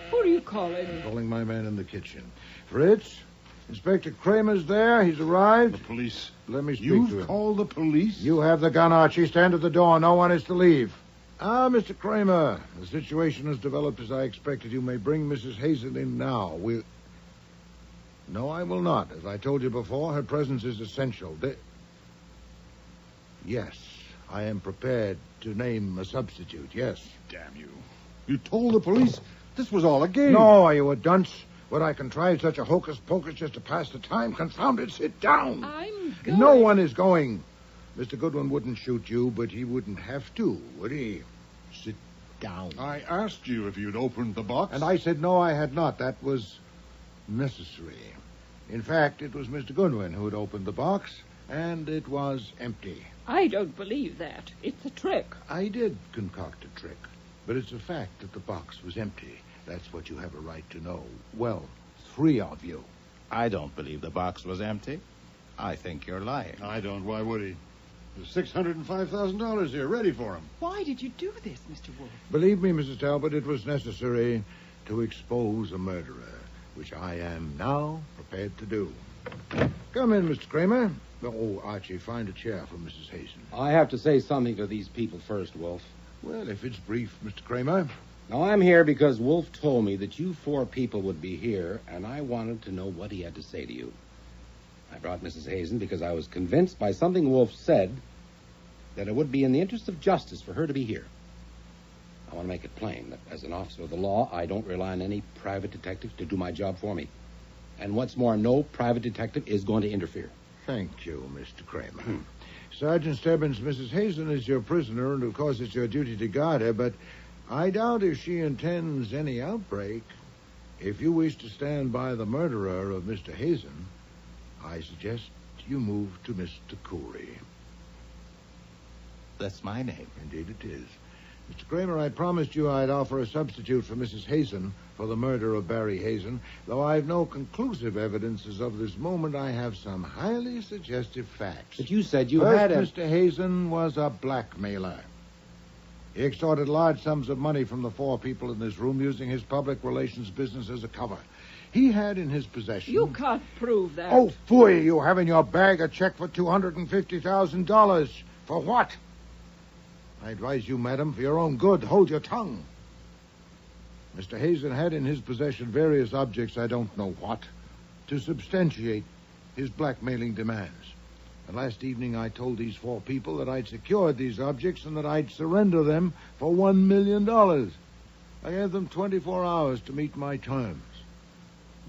Who are you calling? I'm calling my man in the kitchen. Fritz, Inspector Kramer's there. He's arrived. The police. Let me speak to him. You've called the police? You have the gun, Archie. Stand at the door. No one is to leave. Mr. Kramer, the situation has developed as I expected. You may bring Mrs. Hazen in now. No, I will not. As I told you before, her presence is essential. Yes, I am prepared to name a substitute, yes. Damn you. You told the police this was all a game. No, are you a dunce? Would I contrive such a hocus-pocus just to pass the time? Confound it, sit down. I'm going. No one is going. Mr. Goodwin wouldn't shoot you, but he wouldn't have to, would he? Sit down. I asked you if you'd opened the box. And I said no, I had not. That was necessary. In fact, it was Mr. Goodwin who had opened the box, and it was empty. I don't believe that. It's a trick. I did concoct a trick, but it's a fact that the box was empty. That's what you have a right to know. Well, 3 of you. I don't believe the box was empty. I think you're lying. I don't. Why would he? There's $605,000 here, ready for him. Why did you do this, Mr. Wolfe? Believe me, Mrs. Talbot, it was necessary to expose a murderer, which I am now prepared to do. Come in, Mr. Kramer. Oh, Archie, find a chair for Mrs. Hazen. I have to say something to these people first, Wolfe. Well, if it's brief, Mr. Kramer. Now, I'm here because Wolfe told me that you 4 people would be here, and I wanted to know what he had to say to you. I brought Mrs. Hazen because I was convinced by something Wolfe said that it would be in the interest of justice for her to be here. I want to make it plain that as an officer of the law, I don't rely on any private detective to do my job for me. And what's more, no private detective is going to interfere. Thank you, Mr. Kramer. Sergeant Stebbins, Mrs. Hazen is your prisoner, and of course it's your duty to guard her, but I doubt if she intends any outbreak. If you wish to stand by the murderer of Mr. Hazen, I suggest you move to Mr. Corey. That's my name. Indeed it is. Mr. Kramer, I promised you I'd offer a substitute for Mrs. Hazen for the murder of Barry Hazen. Though I've no conclusive evidences of this moment, I have some highly suggestive facts. But you said you First, had a... Mr. Hazen was a blackmailer. He extorted large sums of money from the 4 people in this room using his public relations business as a cover. He had in his possession... You can't prove that. Oh, phooey, you have in your bag a check for $250,000. For what? I advise you, madam, for your own good, hold your tongue. Mr. Hazen had in his possession various objects, I don't know what, to substantiate his blackmailing demands. And last evening I told these 4 people that I'd secured these objects and that I'd surrender them for $1 million. I gave them 24 hours to meet my terms.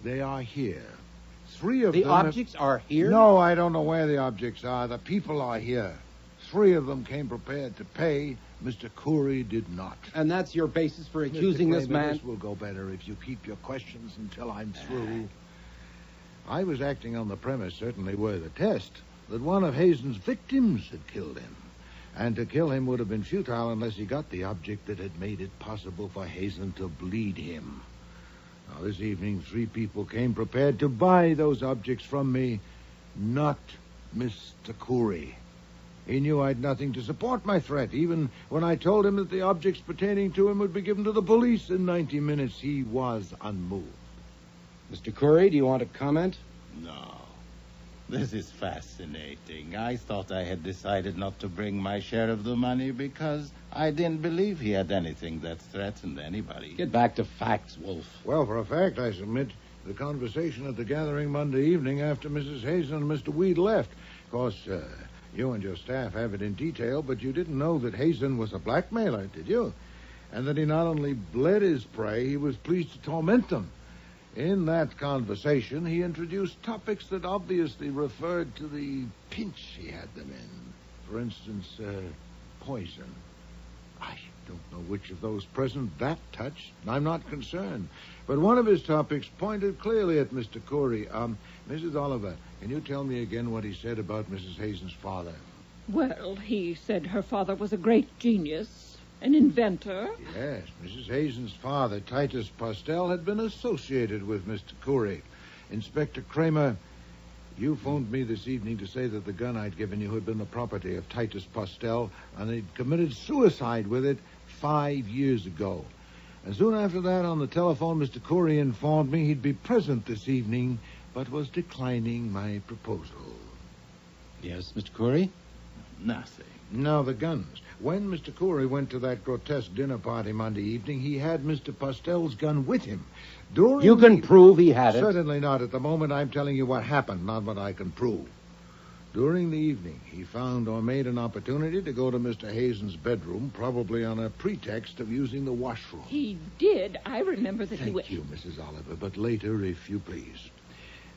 They are here. 3 of them... The objects are here? No, I don't know where the objects are. The people are here. 3 of them came prepared to pay. Mr. Khoury did not. And that's your basis for accusing Mr. this Kramer, man? This will go better if you keep your questions until I'm through. I was acting on the premise, certainly worth a test, that one of Hazen's victims had killed him. And to kill him would have been futile unless he got the object that had made it possible for Hazen to bleed him. Now, this evening, 3 people came prepared to buy those objects from me, not Mr. Khoury. He knew I'd nothing to support my threat. Even when I told him that the objects pertaining to him would be given to the police in 90 minutes, he was unmoved. Mr. Khoury, do you want to comment? No. This is fascinating. I thought I had decided not to bring my share of the money because I didn't believe he had anything that threatened anybody. Get back to facts, Wolfe. Well, for a fact, I submit the conversation at the gathering Monday evening after Mrs. Hazen and Mr. Weed left. Of course, you and your staff have it in detail, but you didn't know that Hazen was a blackmailer, did you? And that he not only bled his prey, he was pleased to torment them. In that conversation, he introduced topics that obviously referred to the pinch he had them in. For instance, poison. I don't know which of those present that touched. I'm not concerned. But one of his topics pointed clearly at Mr. Khoury. Mrs. Oliver, can you tell me again what he said about Mrs. Hazen's father? Well, he said her father was a great genius, an inventor. Yes, Mrs. Hazen's father, Titus Postel, had been associated with Mr. Khoury. Inspector Kramer, you phoned me this evening to say that the gun I'd given you had been the property of Titus Postel, and he'd committed suicide with it 5 years ago. And soon after that, on the telephone, Mr. Khoury informed me he'd be present this evening, but was declining my proposal. Yes, Mr. Khoury? Nothing. Now, the guns. When Mr. Khoury went to that grotesque dinner party Monday evening, he had Mr. Postel's gun with him. You can prove he had it. Certainly not. At the moment, I'm telling you what happened, not what I can prove. During the evening, he found or made an opportunity to go to Mr. Hazen's bedroom, probably on a pretext of using the washroom. He did. I remember that he went... Thank you, Mrs. Oliver, but later, if you please.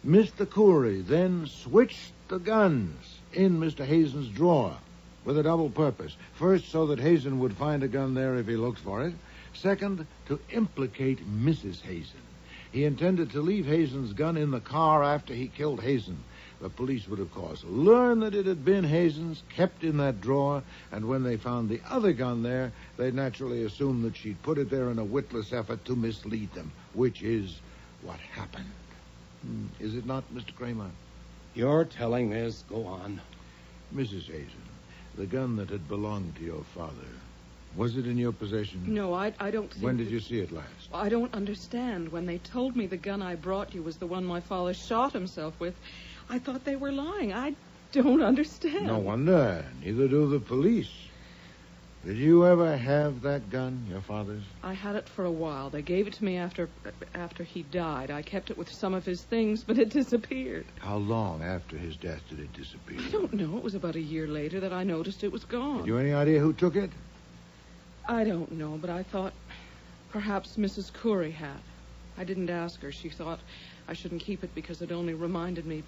Mr. Khoury then switched the guns in Mr. Hazen's drawer with a double purpose. First, so that Hazen would find a gun there if he looked for it. Second, to implicate Mrs. Hazen. He intended to leave Hazen's gun in the car after he killed Hazen. The police would, of course, learn that it had been Hazen's, kept in that drawer, and when they found the other gun there, they'd naturally assume that she'd put it there in a witless effort to mislead them, which is what happened. Is it not, Mr. Kramer? You're telling this. Go on. Mrs. Hazen, the gun that had belonged to your father, was it in your possession? No, I don't think... When did you see it last? I don't understand. When they told me the gun I brought you was the one my father shot himself with, I thought they were lying. I don't understand. No wonder. Neither do the police. Did you ever have that gun, your father's? I had it for a while. They gave it to me after he died. I kept it with some of his things, but it disappeared. How long after his death did it disappear? I don't know. It was about a year later that I noticed it was gone. Have you any idea who took it? I don't know, but I thought perhaps Mrs. Khoury had. I didn't ask her. She thought I shouldn't keep it because it only reminded me.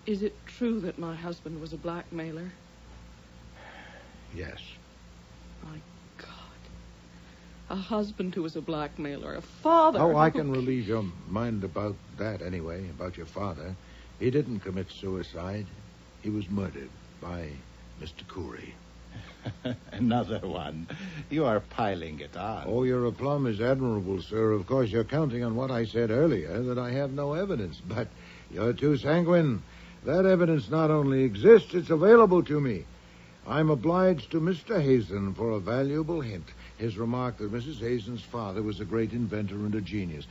Is it true that my husband was a blackmailer? Yes. My God. A husband who was a blackmailer. A father. Oh, I can relieve your mind about that anyway, about your father. He didn't commit suicide. He was murdered by Mr. Khoury. Another one. You are piling it on. Oh, your aplomb is admirable, sir. Of course, you're counting on what I said earlier, that I have no evidence. But you're too sanguine. That evidence not only exists, it's available to me. I'm obliged to Mr. Hazen for a valuable hint. His remark that Mrs. Hazen's father was a great inventor and a genius.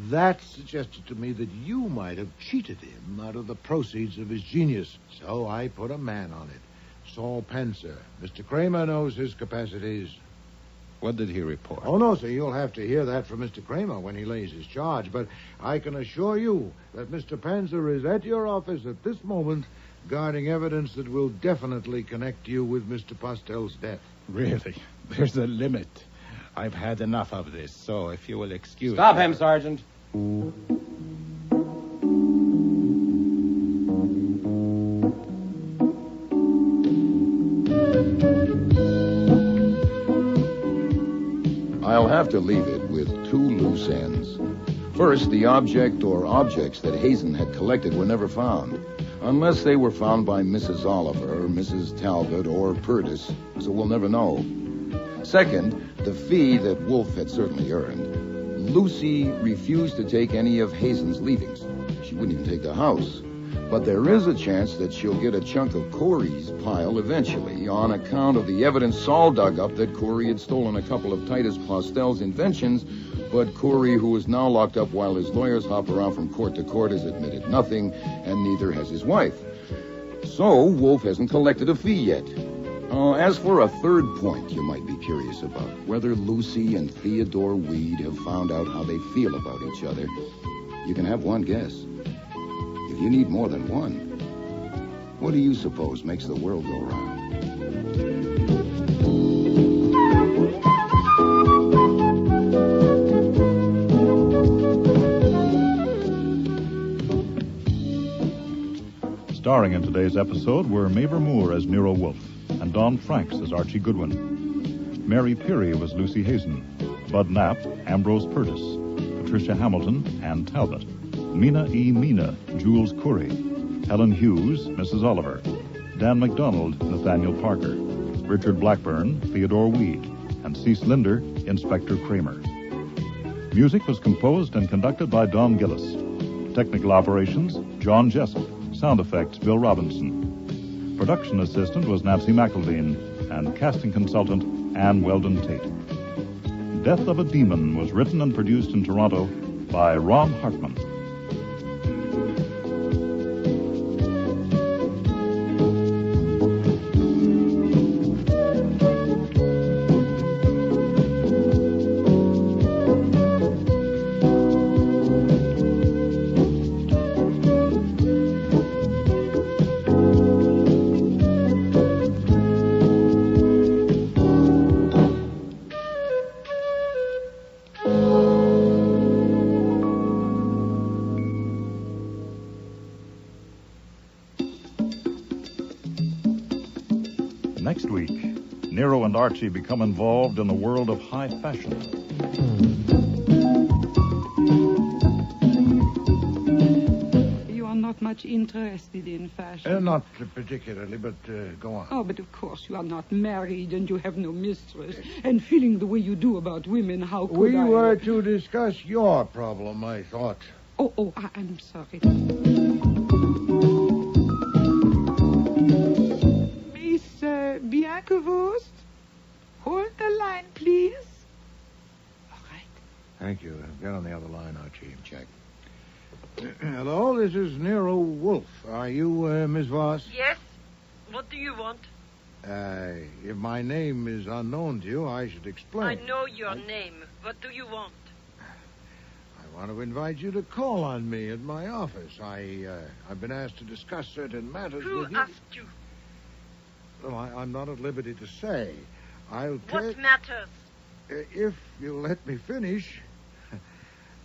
That suggested to me that you might have cheated him out of the proceeds of his genius. So I put a man on it. Saul Penn, sir. Mr. Kramer knows his capacities. What did he report? Oh, no, sir. You'll have to hear that from Mr. Kramer when he lays his charge. But I can assure you that Mr. Panzer is at your office at this moment, guarding evidence that will definitely connect you with Mr. Postel's death. Really? There's a limit. I've had enough of this, so if you will excuse... Stop him, Sergeant. I'll have to leave it with two loose ends. First, the object or objects that Hazen had collected were never found, unless they were found by Mrs. Oliver, Mrs. Talbot, or Purtis, so we'll never know. Second, the fee that Wolfe had certainly earned. Lucy refused to take any of Hazen's leavings. She wouldn't even take the house. But there is a chance that she'll get a chunk of Corey's pile eventually on account of the evidence Saul dug up that Corey had stolen a couple of Titus Postel's inventions, but Corey, who is now locked up while his lawyers hop around from court to court, has admitted nothing, and neither has his wife. So Wolfe hasn't collected a fee yet. As for a third point you might be curious about, whether Lucy and Theodore Weed have found out how they feel about each other, you can have one guess. If you need more than one, what do you suppose makes the world go round? Starring in today's episode were Mavor Moore as Nero Wolfe and Don Franks as Archie Goodwin. Mary Peary was Lucy Hazen. Bud Knapp, Ambrose Purtis. Patricia Hamilton, Ann Talbot. Mina E. Mina, Jules Curry. Helen Hughes, Mrs. Oliver. Dan McDonald, Nathaniel Parker. Richard Blackburn, Theodore Weed. And Cease Linder, Inspector Kramer. Music was composed and conducted by Don Gillis. Technical operations, John Jessup. Sound effects, Bill Robinson. Production assistant was Nancy McElveen, and casting consultant, Ann Weldon Tate. Death of a Demon was written and produced in Toronto by Ron Hartman. Next week, Nero and Archie become involved in the world of high fashion. You are not much interested in fashion. Not particularly, but go on. Oh, but of course you are not married and you have no mistress. And feeling the way you do about women, how could We I... were to discuss your problem, I thought. I'm sorry. Bianca-Wurst, hold the line, please. All right. Thank you. Get on the other line, Archie. Check. Hello, this is Nero Wolfe. Are you Miss Voss? Yes? What do you want? If my name is unknown to you, I should explain. I know your name. What do you want? I want to invite you to call on me at my office. I've been asked to discuss certain matters with you. Who asked you? Well, I'm not at liberty to say. I'll tell... What matters? If you'll let me finish.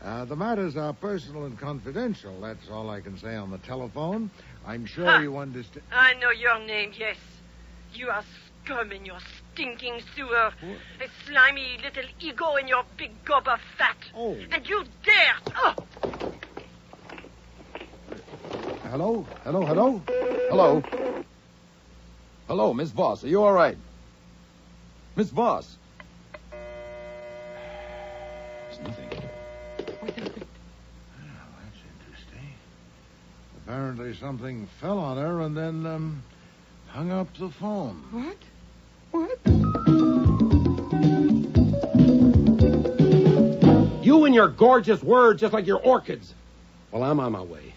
The matters are personal and confidential. That's all I can say on the telephone. I'm sure you understand. I know your name, yes. You are scum in your stinking sewer. A slimy little ego in your big gob of fat. Oh. And you dare... Oh! Hello? Hello? Hello? Hello? Hello, Miss Voss. Are you all right? Miss Voss. There's nothing. Wait. That's interesting. Apparently something fell on her and then, hung up the phone. What? What? You and your gorgeous words, just like your orchids. Well, I'm on my way.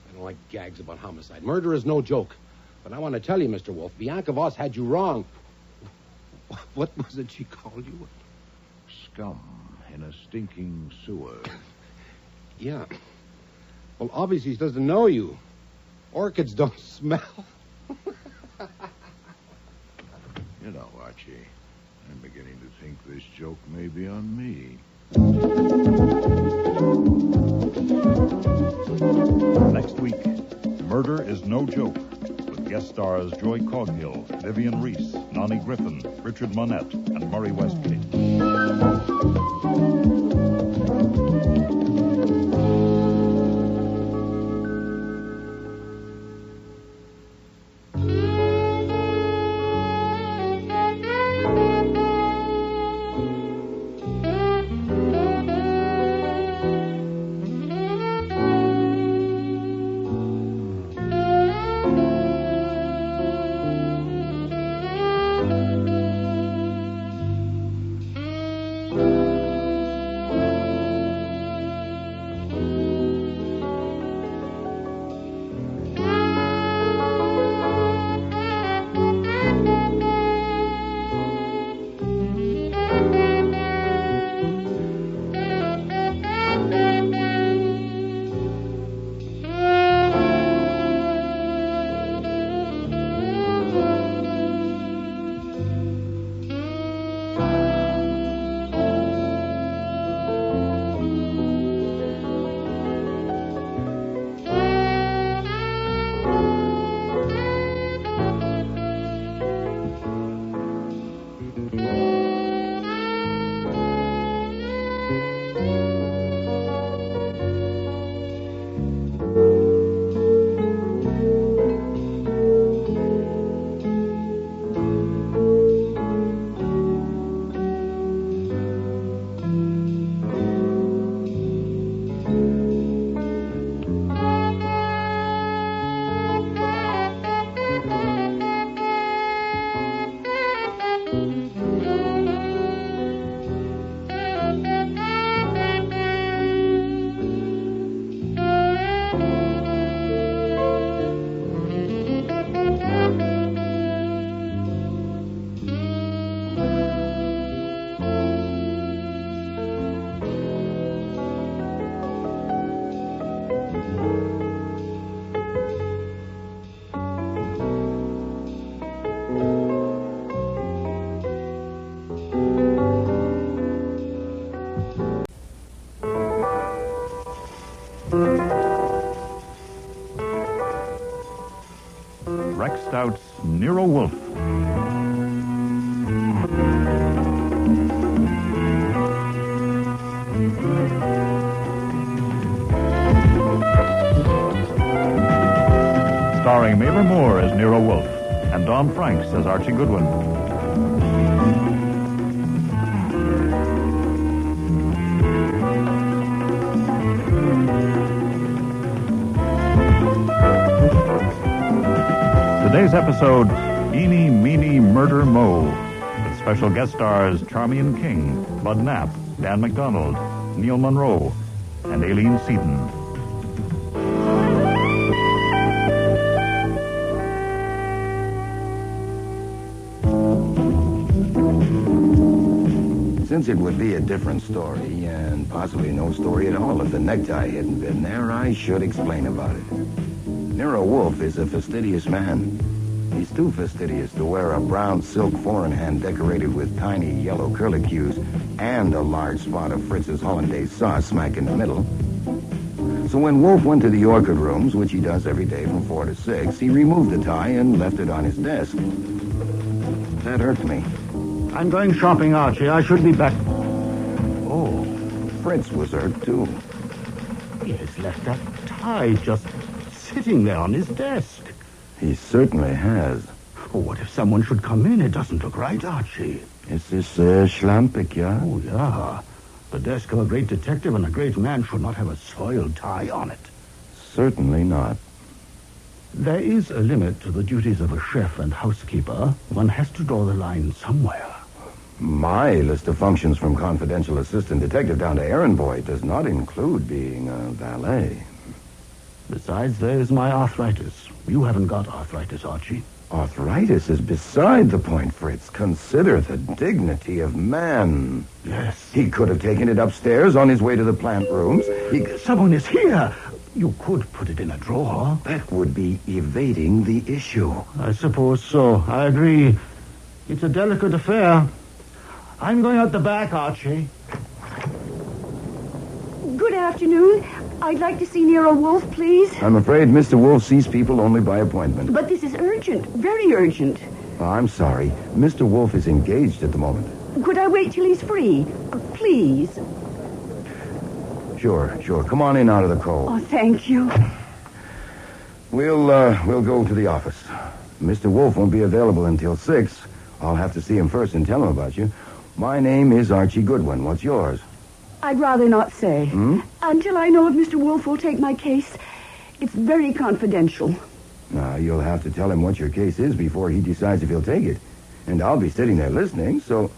I don't like gags about homicide. Murder is no joke. But I want to tell you, Mr. Wolfe, Bianca Voss had you wrong. What was it she called you? Scum in a stinking sewer. Yeah. Well, obviously she doesn't know you. Orchids don't smell. You know, Archie, I'm beginning to think this joke may be on me. Next week, Murder is No Joke, with guest stars Joy Coghill, Vivian Reese, Nonnie Griffin, Richard Monette, and Murray Westgate. Rex Stout's Nero Wolfe. Starring Mabel Moore as Nero Wolfe and Don Franks as Archie Goodwin. Today's episode, Eeny, Meeny, Murder, Mo, with special guest stars Charmian King, Bud Knapp, Dan McDonald, Neil Monroe, and Aileen Seaton. Since it would be a different story, and possibly no story at all if the necktie hadn't been there, I should explain about it. Nero Wolfe is a fastidious man. He's too fastidious to wear a brown silk four-in-hand decorated with tiny yellow curlicues and a large spot of Fritz's hollandaise sauce smack in the middle. So when Wolfe went to the orchid rooms, which he does every day from 4 to 6, he removed the tie and left it on his desk. That hurt me. I'm going shopping, Archie. I should be back. Oh. Fritz was hurt, too. He has left that tie just sitting there on his desk. He certainly has. Oh, what if someone should come in? It doesn't look right, Archie. Is this Schlampig, yeah? Oh, yeah. The desk of a great detective and a great man should not have a soiled tie on it. Certainly not. There is a limit to the duties of a chef and housekeeper. One has to draw the line somewhere. My list of functions from confidential assistant detective down to errand boy does not include being a valet. Besides, there is my arthritis. You haven't got arthritis, Archie. Arthritis is beside the point, Fritz. Consider the dignity of man. Yes. He could have taken it upstairs on his way to the plant rooms. Someone is here. You could put it in a drawer. That would be evading the issue. I suppose so. I agree. It's a delicate affair. I'm going out the back, Archie. Good afternoon. I'd like to see Nero Wolfe, please. I'm afraid Mr. Wolfe sees people only by appointment. But this is urgent. Very urgent. I'm sorry. Mr. Wolfe is engaged at the moment. Could I wait till he's free? Please. Sure. Come on in out of the cold. Oh, thank you. We'll go to the office. Mr. Wolfe won't be available until 6. I'll have to see him first and tell him about you. My name is Archie Goodwin. What's yours? I'd rather not say. Until I know if Mr. Wolfe will take my case. It's very confidential. Now, you'll have to tell him what your case is before he decides if he'll take it. And I'll be sitting there listening, so...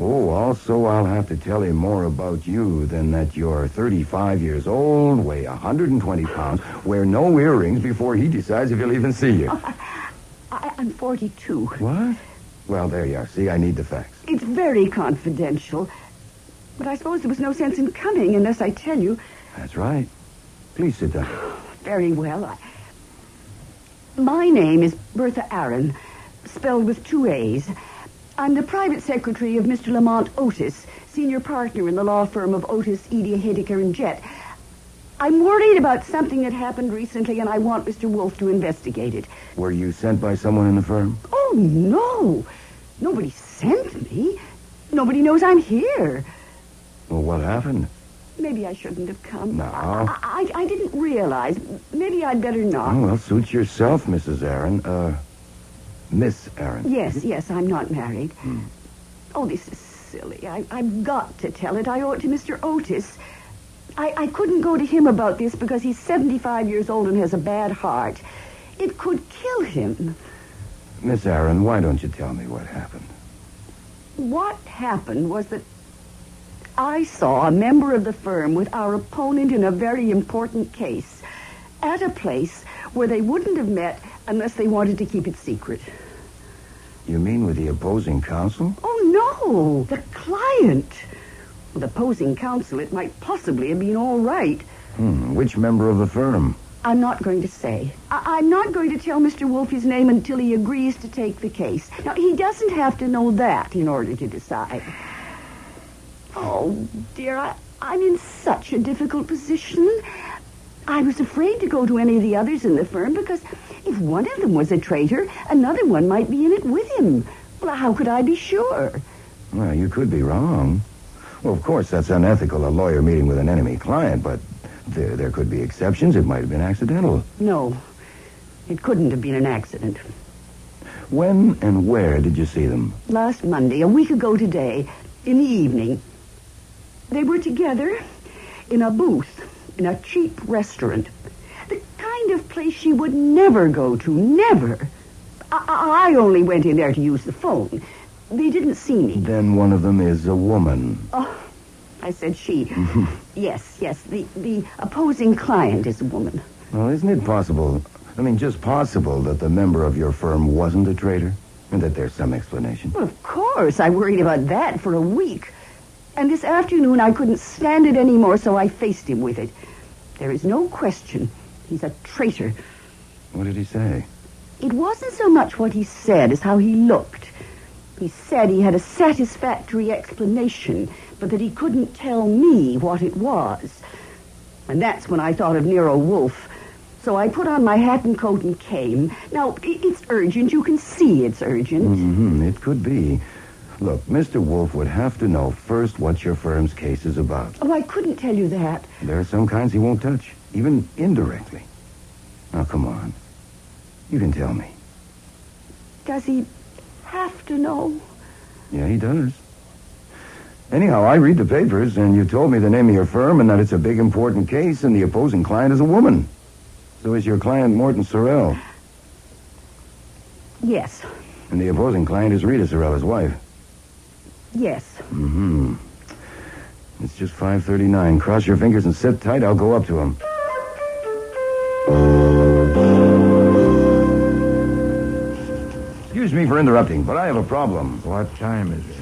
Oh, also I'll have to tell him more about you than that you're 35 years old, weigh 120 pounds, wear no earrings before he decides if he'll even see you. I'm 42. What? Well, there you are. See, I need the facts. It's very confidential. But I suppose there was no sense in coming unless I tell you. That's right. Please sit down. Very well. My name is Bertha Aaron, spelled with 2 A's. I'm the private secretary of Mr. Lamont Otis, senior partner in the law firm of Otis, Eeny, Hideker, and Jett. I'm worried about something that happened recently, and I want Mr. Wolfe to investigate it. Were you sent by someone in the firm? Oh, no. Nobody sent me. Nobody knows I'm here. Well, what happened? Maybe I shouldn't have come. No. I didn't realize. Maybe I'd better not. Oh, well, suit yourself, Mrs. Aaron. Miss Aaron. Yes, I'm not married. Oh, this is silly. I've got to tell it. I owe it to Mr. Otis. I couldn't go to him about this because he's 75 years old and has a bad heart. It could kill him. Miss Aaron, why don't you tell me what happened? What happened was that I saw a member of the firm with our opponent in a very important case at a place where they wouldn't have met unless they wanted to keep it secret. You mean with the opposing counsel? Oh, no, the client. With opposing counsel, it might possibly have been all right. Which member of the firm? I'm not going to say. I'm not going to tell Mr. Wolfe his name until he agrees to take the case. Now, he doesn't have to know that in order to decide. Oh, dear, I'm in such a difficult position. I was afraid to go to any of the others in the firm because if one of them was a traitor, another one might be in it with him. Well, how could I be sure? Well, you could be wrong. Well, of course, that's unethical, a lawyer meeting with an enemy client, but there could be exceptions. It might have been accidental. No, it couldn't have been an accident. When and where did you see them? Last Monday, a week ago today, in the evening. They were together in a booth in a cheap restaurant. The kind of place she would never go to, never. I only went in there to use the phone. They didn't see me. Then one of them is a woman. Oh, I said she. Yes. The opposing client is a woman. Well, isn't it possible, just possible that the member of your firm wasn't a traitor? And that there's some explanation? Well, of course. I worried about that for a week. And this afternoon I couldn't stand it anymore, so I faced him with it. There is no question. He's a traitor. What did he say? It wasn't so much what he said as how he looked. He said he had a satisfactory explanation, but that he couldn't tell me what it was. And that's when I thought of Nero Wolfe. So I put on my hat and coat and came. Now, it's urgent. You can see it's urgent. It could be. Look, Mr. Wolfe would have to know first what your firm's case is about. Oh, I couldn't tell you that. There are some kinds he won't touch, even indirectly. Now, come on. You can tell me. Does he have to know? Yeah, he does. Anyhow, I read the papers, and you told me the name of your firm and that it's a big, important case, and the opposing client is a woman. So is your client Morton Sorrell? Yes. And the opposing client is Rita Sorrell, his wife? Yes. Mm-hmm. It's just 5:39. Cross your fingers and sit tight. I'll go up to him. Excuse me for interrupting, but I have a problem. What time is it?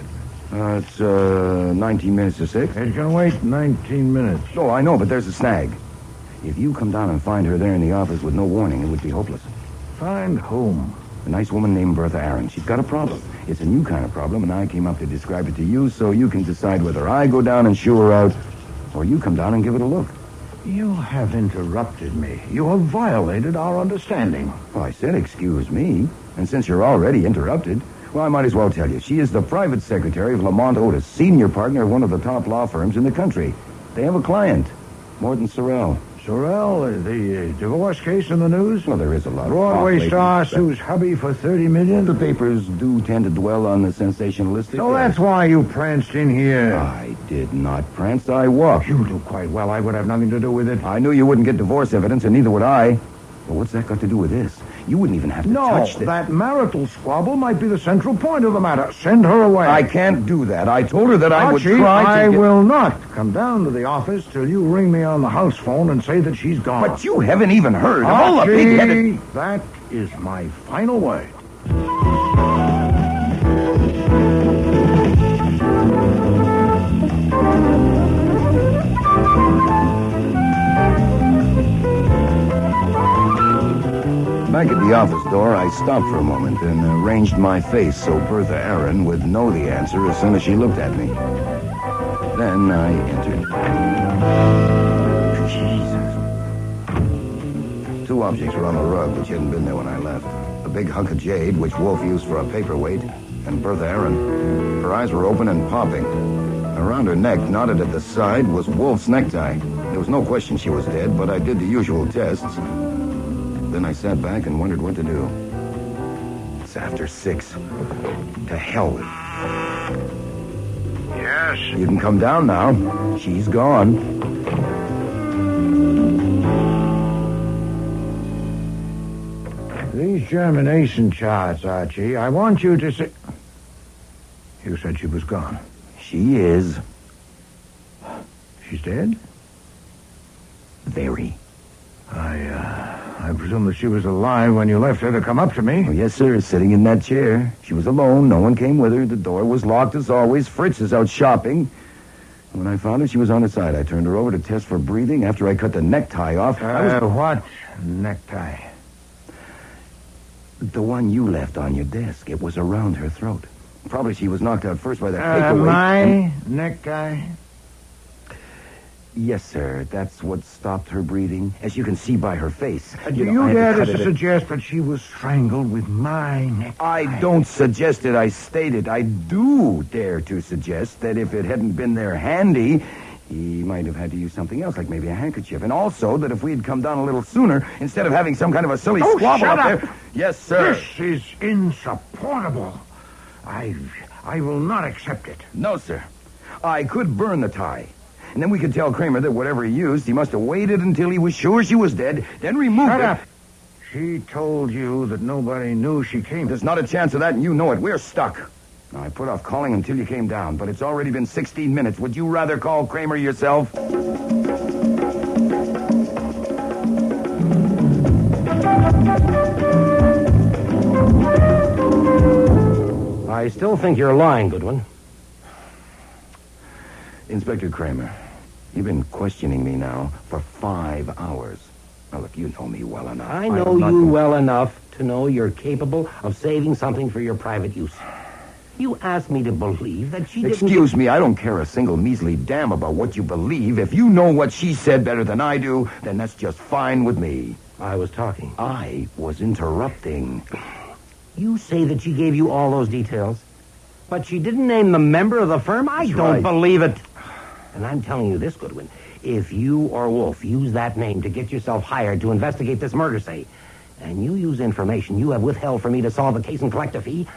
It's 19 minutes to 6. It can wait 19 minutes. Oh, I know, but there's a snag. If you come down and find her there in the office with no warning, it would be hopeless. Find whom? A nice woman named Bertha Aaron. She's got a problem. It's a new kind of problem, and I came up to describe it to you so you can decide whether I go down and shoo her out, or you come down and give it a look. You have interrupted me. You have violated our understanding. Well, I said excuse me, and since you're already interrupted, well, I might as well tell you. She is the private secretary of Lamont Otis, senior partner of one of the top law firms in the country. They have a client, Morton Sorrell. Sorrell, the divorce case in the news? Well, there is a lot of Broadway star sues hubby for $30 million? The papers do tend to dwell on the sensationalistic. So that's why you pranced in here. I did not prance. I walked. You do quite well. I would have nothing to do with it. I knew you wouldn't get divorce evidence, and neither would I. Well, what's that got to do with this? You wouldn't even have to touch this. No, that marital squabble might be the central point of the matter. Send her away. I can't do that. I told her that I would Archie, try to I will not come down to the office till you ring me on the house phone and say that she's gone. But you haven't even heard of Archie, all the big-headed... that is my final word. Back at the office door, I stopped for a moment and arranged my face so Bertha Aaron would know the answer as soon as she looked at me. Then I entered. Jesus. Two objects were on the rug which hadn't been there when I left. A big hunk of jade, which Wolfe used for a paperweight, and Bertha Aaron. Her eyes were open and popping. Around her neck, knotted at the side, was Wolfe's necktie. There was no question she was dead, but I did the usual tests. Then I sat back and wondered what to do. It's after 6. To hell with it. Yes? You can come down now. She's gone. These germination charts, Archie, I want you to say... You said she was gone. She is. She's dead? Very. I presume that she was alive when you left her to come up to me. Oh, yes, sir, sitting in that chair. She was alone. No one came with her. The door was locked as always. Fritz is out shopping. When I found her, she was on her side. I turned her over to test for breathing. After I cut the necktie off... What necktie? The one you left on your desk. It was around her throat. Probably she was knocked out first by that paperweight. My necktie? Yes, sir. That's what stopped her breathing, as you can see by her face. Do you dare to suggest that she was strangled with my necktie? I don't suggest it. I state it. I do dare to suggest that if it hadn't been there handy, he might have had to use something else, like maybe a handkerchief. And also that if we had come down a little sooner, instead of having some kind of a silly squabble shut up there... Yes, sir. This is insupportable. I will not accept it. No, sir. I could burn the tie. And then we could tell Kramer that whatever he used, he must have waited until he was sure she was dead, then removed it. Shut up. She told you that nobody knew she came. There's not a chance of that, and you know it. We're stuck. Now, I put off calling until you came down, but it's already been 16 minutes. Would you rather call Kramer yourself? I still think you're lying, Goodwin. Inspector Kramer, you've been questioning me now for 5 hours. Now, look, you know me well enough. I know you well enough to know you're capable of saving something for your private use. You asked me to believe that she didn't... Excuse me, I don't care a single measly damn about what you believe. If you know what she said better than I do, then that's just fine with me. I was talking. I was interrupting. You say that she gave you all those details, but she didn't name the member of the firm? I don't believe it. And I'm telling you this, Goodwin. If you or Wolfe use that name to get yourself hired to investigate this murder, say, and you use information you have withheld from me to solve the case and collect a fee,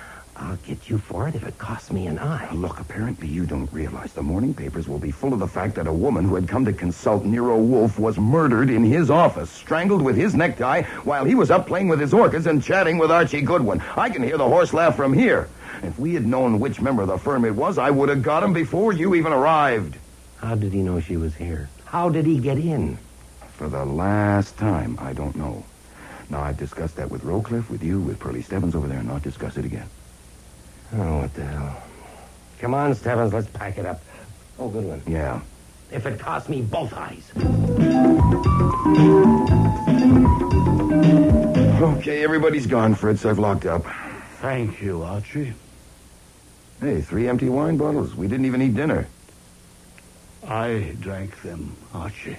I'll get you for it if it costs me an eye. Look, apparently you don't realize the morning papers will be full of the fact that a woman who had come to consult Nero Wolfe was murdered in his office, strangled with his necktie while he was up playing with his orchids and chatting with Archie Goodwin. I can hear the horse laugh from here. If we had known which member of the firm it was, I would have got him before you even arrived. How did he know she was here? How did he get in? For the last time, I don't know. Now, I've discussed that with Rowcliffe, with you, with Pearlie Stebbins over there, and not discuss it again. Oh, what the hell. Come on, Stebbins, let's pack it up. Oh, Goodwin. Yeah. If it costs me both eyes. Okay, everybody's gone, Fritz. I've locked up. Thank you, Archie. Hey, 3 empty wine bottles. We didn't even eat dinner. I drank them, Archie.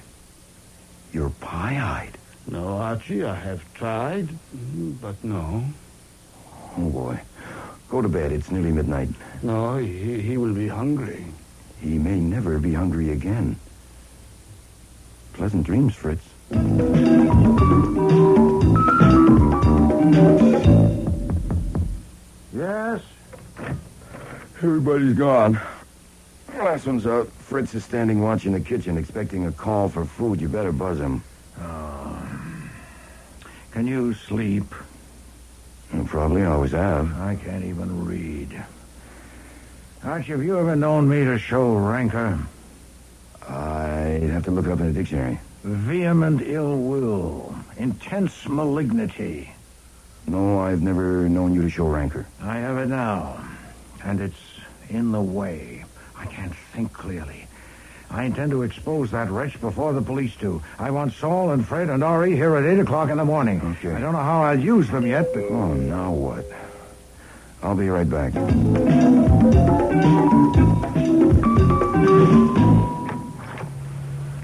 You're pie-eyed. No, Archie, I have tried, but no. Oh, boy. Go to bed. It's nearly midnight. No, he will be hungry. He may never be hungry again. Pleasant dreams, Fritz. Yes? Everybody's gone. Last one's out. Fritz is standing watch in the kitchen, expecting a call for food. You better buzz him. Can you sleep? You probably always have. I can't even read. Archie, have you ever known me to show rancor? I'd have to look it up in a dictionary. Vehement ill will. Intense malignity. No, I've never known you to show rancor. I have it now. And it's in the way. I can't think clearly. I intend to expose that wretch before the police do. I want Saul and Fred and Ori here at 8 o'clock in the morning. Okay. I don't know how I'll use them yet, but... Oh, now what? I'll be right back.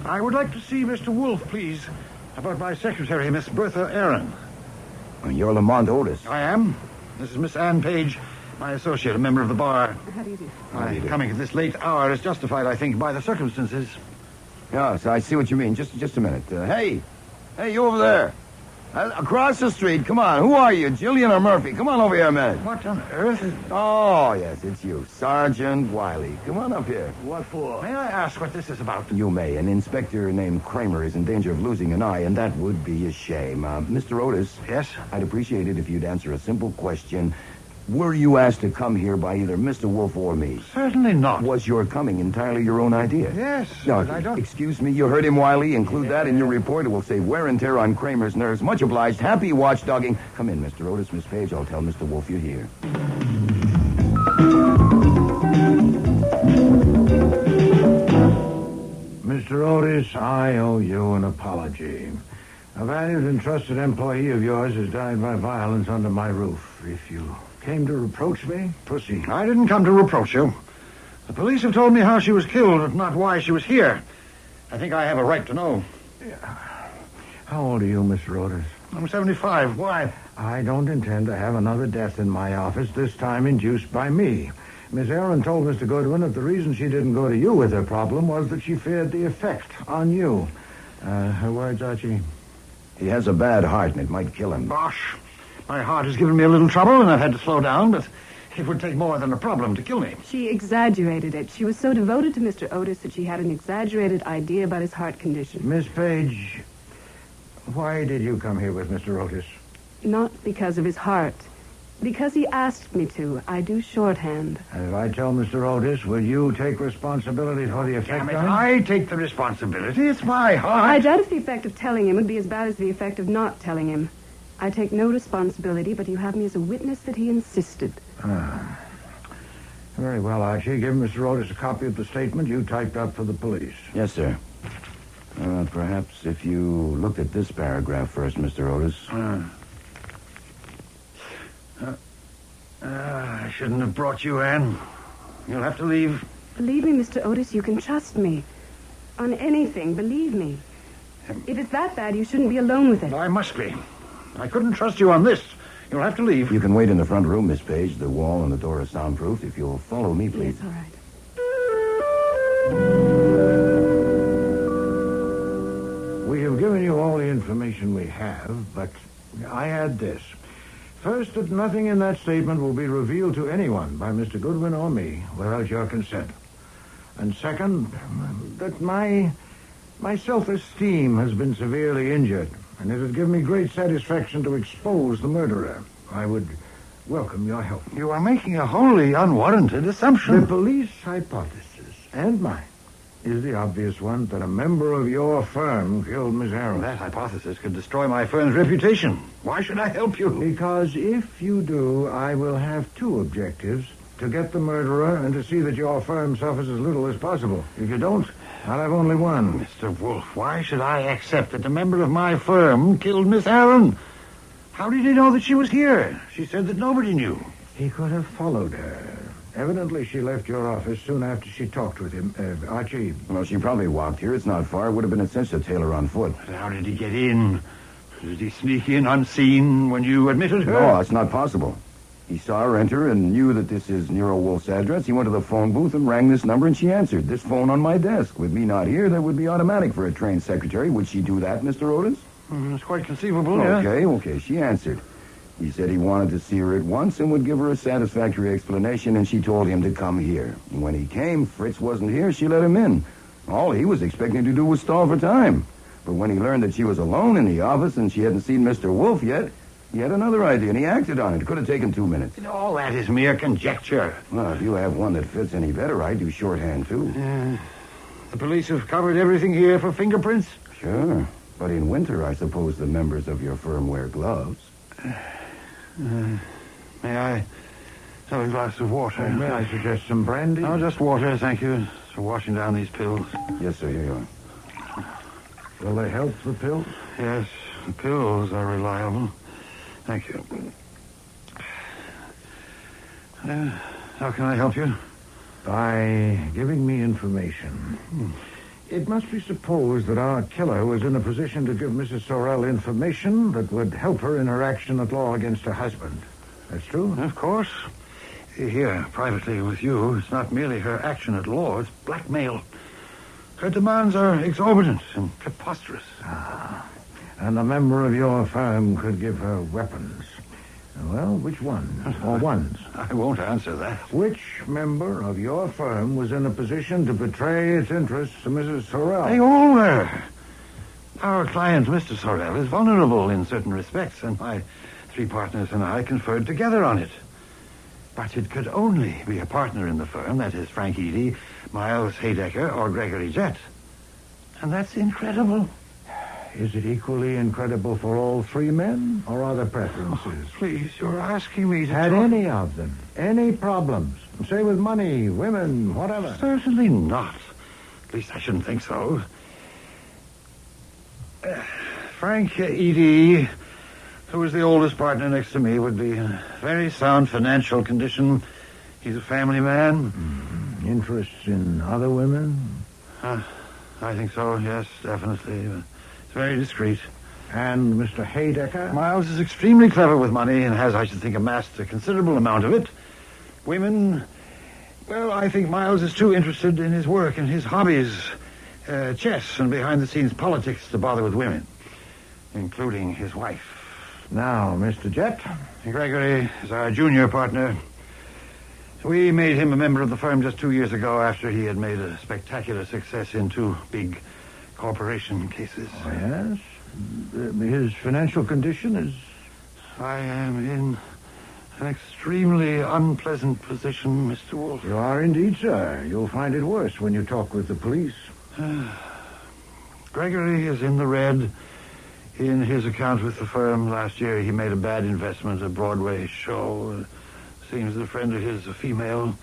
I would like to see Mr. Wolfe, please, about my secretary, Miss Bertha Aaron. You're Lamont Otis. I am. This is Miss Ann Page, my associate, a member of the bar. How do you do? My coming at this late hour is justified, I think, by the circumstances. Yes, I see what you mean. Just a minute. Hey, you over there. Across the street. Come on. Who are you, Jillian or Murphy? Come on over here a minute. What on earth is... Oh, yes, it's you. Sergeant Wiley. Come on up here. What for? May I ask what this is about? You may. An inspector named Kramer is in danger of losing an eye, and that would be a shame. Mr. Otis. Yes? I'd appreciate it if you'd answer a simple question. Were you asked to come here by either Mr. Wolfe or me? Certainly not. Was your coming entirely your own idea? Yes, No, but I don't... excuse me, you heard him, Wiley. Include that in your report. It will save wear and tear on Kramer's nerves. Much obliged. Happy watchdogging. Come in, Mr. Otis, Miss Page. I'll tell Mr. Wolfe you're here. Mr. Otis, I owe you an apology. A valued and trusted employee of yours has died by violence under my roof. If you came to reproach me, proceed. I didn't come to reproach you. The police have told me how she was killed, but not why she was here. I think I have a right to know. How old are you, Mr. Otis? I'm 75. Why? I don't intend to have another death in my office, this time induced by me. Miss Aaron told Mr. Goodwin that the reason she didn't go to you with her problem was that she feared the effect on you. Her words, Archie? He has a bad heart, and it might kill him. Bosh. My heart has given me a little trouble, and I've had to slow down, but it would take more than a problem to kill me. She exaggerated it. She was so devoted to Mr. Otis that she had an exaggerated idea about his heart condition. Miss Page, why did you come here with Mr. Otis? Not because of his heart. Because he asked me to. I do shorthand. And if I tell Mr. Otis, will you take responsibility for the effect on him? I take the responsibility. It's my heart. I doubt if the effect of telling him would be as bad as the effect of not telling him. I take no responsibility, but you have me as a witness that he insisted. Very well, Archie. Give Mr. Otis a copy of the statement you typed up for the police. Yes, sir. Perhaps if you looked at this paragraph first, Mr. Otis. I shouldn't have brought you, Anne. You'll have to leave. Believe me, Mr. Otis, you can trust me. On anything, believe me. If it's that bad, you shouldn't be alone with it. I must be. I couldn't trust you on this. You'll have to leave. You can wait in the front room, Miss Page. The wall and the door are soundproof. If you'll follow me, please. Yes, all right. We have given you all the information we have, but I add this. First, that nothing in that statement will be revealed to anyone by Mr. Goodwin or me without your consent. And second, that my self-esteem has been severely injured, and it would give me great satisfaction to expose the murderer. I would welcome your help. You are making a wholly unwarranted assumption. The police hypothesis, and mine, is the obvious one that a member of your firm killed Miss Harrell. That hypothesis could destroy my firm's reputation. Why should I help you? Because if you do, I will have two objectives: to get the murderer and to see that your firm suffers as little as possible. If you don't, I'll have only one. Mr. Wolfe, why should I accept that a member of my firm killed Miss Aaron? How did he know that she was here? She said that nobody knew. He could have followed her. Evidently, she left your office soon after she talked with him. Archie. Well, she probably walked here. It's not far. It would have been a cinch to tail her on foot. How did he get in? Did he sneak in unseen when you admitted her? No, it's not possible. He saw her enter and knew that this is Nero Wolfe's address. He went to the phone booth and rang this number, and she answered. This phone on my desk. With me not here, that would be automatic for a trained secretary. Would she do that, Mr. Otis? It's quite conceivable, yeah. Okay. She answered. He said he wanted to see her at once and would give her a satisfactory explanation, and she told him to come here. And when he came, Fritz wasn't here. She let him in. All he was expecting to do was stall for time. But when he learned that she was alone in the office and she hadn't seen Mr. Wolfe yet, he had another idea, and he acted on it. It could have taken 2 minutes. All that is mere conjecture. Well, if you have one that fits any better, I do shorthand, too. The police have covered everything here for fingerprints? Sure. But in winter, I suppose the members of your firm wear gloves. May I have a glass of water? May I suggest some brandy? No, just water, thank you. For washing down these pills. Yes, sir, here you are. Will they help, the pills? Yes, the pills are reliable. Thank you. How can I help you? By giving me information. It must be supposed that our killer was in a position to give Mrs. Sorrell information that would help her in her action at law against her husband. That's true? Of course. Here, privately with you, it's not merely her action at law, it's blackmail. Her demands are exorbitant and preposterous. And a member of your firm could give her weapons. Well, which one? Or ones? I won't answer that. Which member of your firm was in a position to betray its interests to Mrs. Sorrell? They all were. Our client, Mr. Sorrell, is vulnerable in certain respects, and my 3 partners and I conferred together on it. But it could only be a partner in the firm, that is Frank Eeny, Miles Haydecker, or Gregory Jett. And that's incredible. Is it equally incredible for all 3 men, or are there preferences? Please, you're asking me to Had talk... any of them any problems? Say with money, women, whatever. Certainly not. At least I shouldn't think so. Frank Eeny, who is the oldest partner next to me, would be in a very sound financial condition. He's a family man. Interests in other women? I think so, yes, definitely. Very discreet. And Mr. Haydecker? Miles is extremely clever with money and has, I should think, amassed a considerable amount of it. Women, well, I think Miles is too interested in his work and his hobbies, chess and behind-the-scenes politics, to bother with women, including his wife. Now, Mr. Jett? Gregory is our junior partner. We made him a member of the firm just 2 years ago after he had made a spectacular success in 2 big corporation cases. Oh, yes? His financial condition is... I am in an extremely unpleasant position, Mr. Wolfe. You are indeed, sir. You'll find it worse when you talk with the police. Gregory is in the red. In his account with the firm last year, he made a bad investment, a Broadway show. Seems that a friend of his, a female,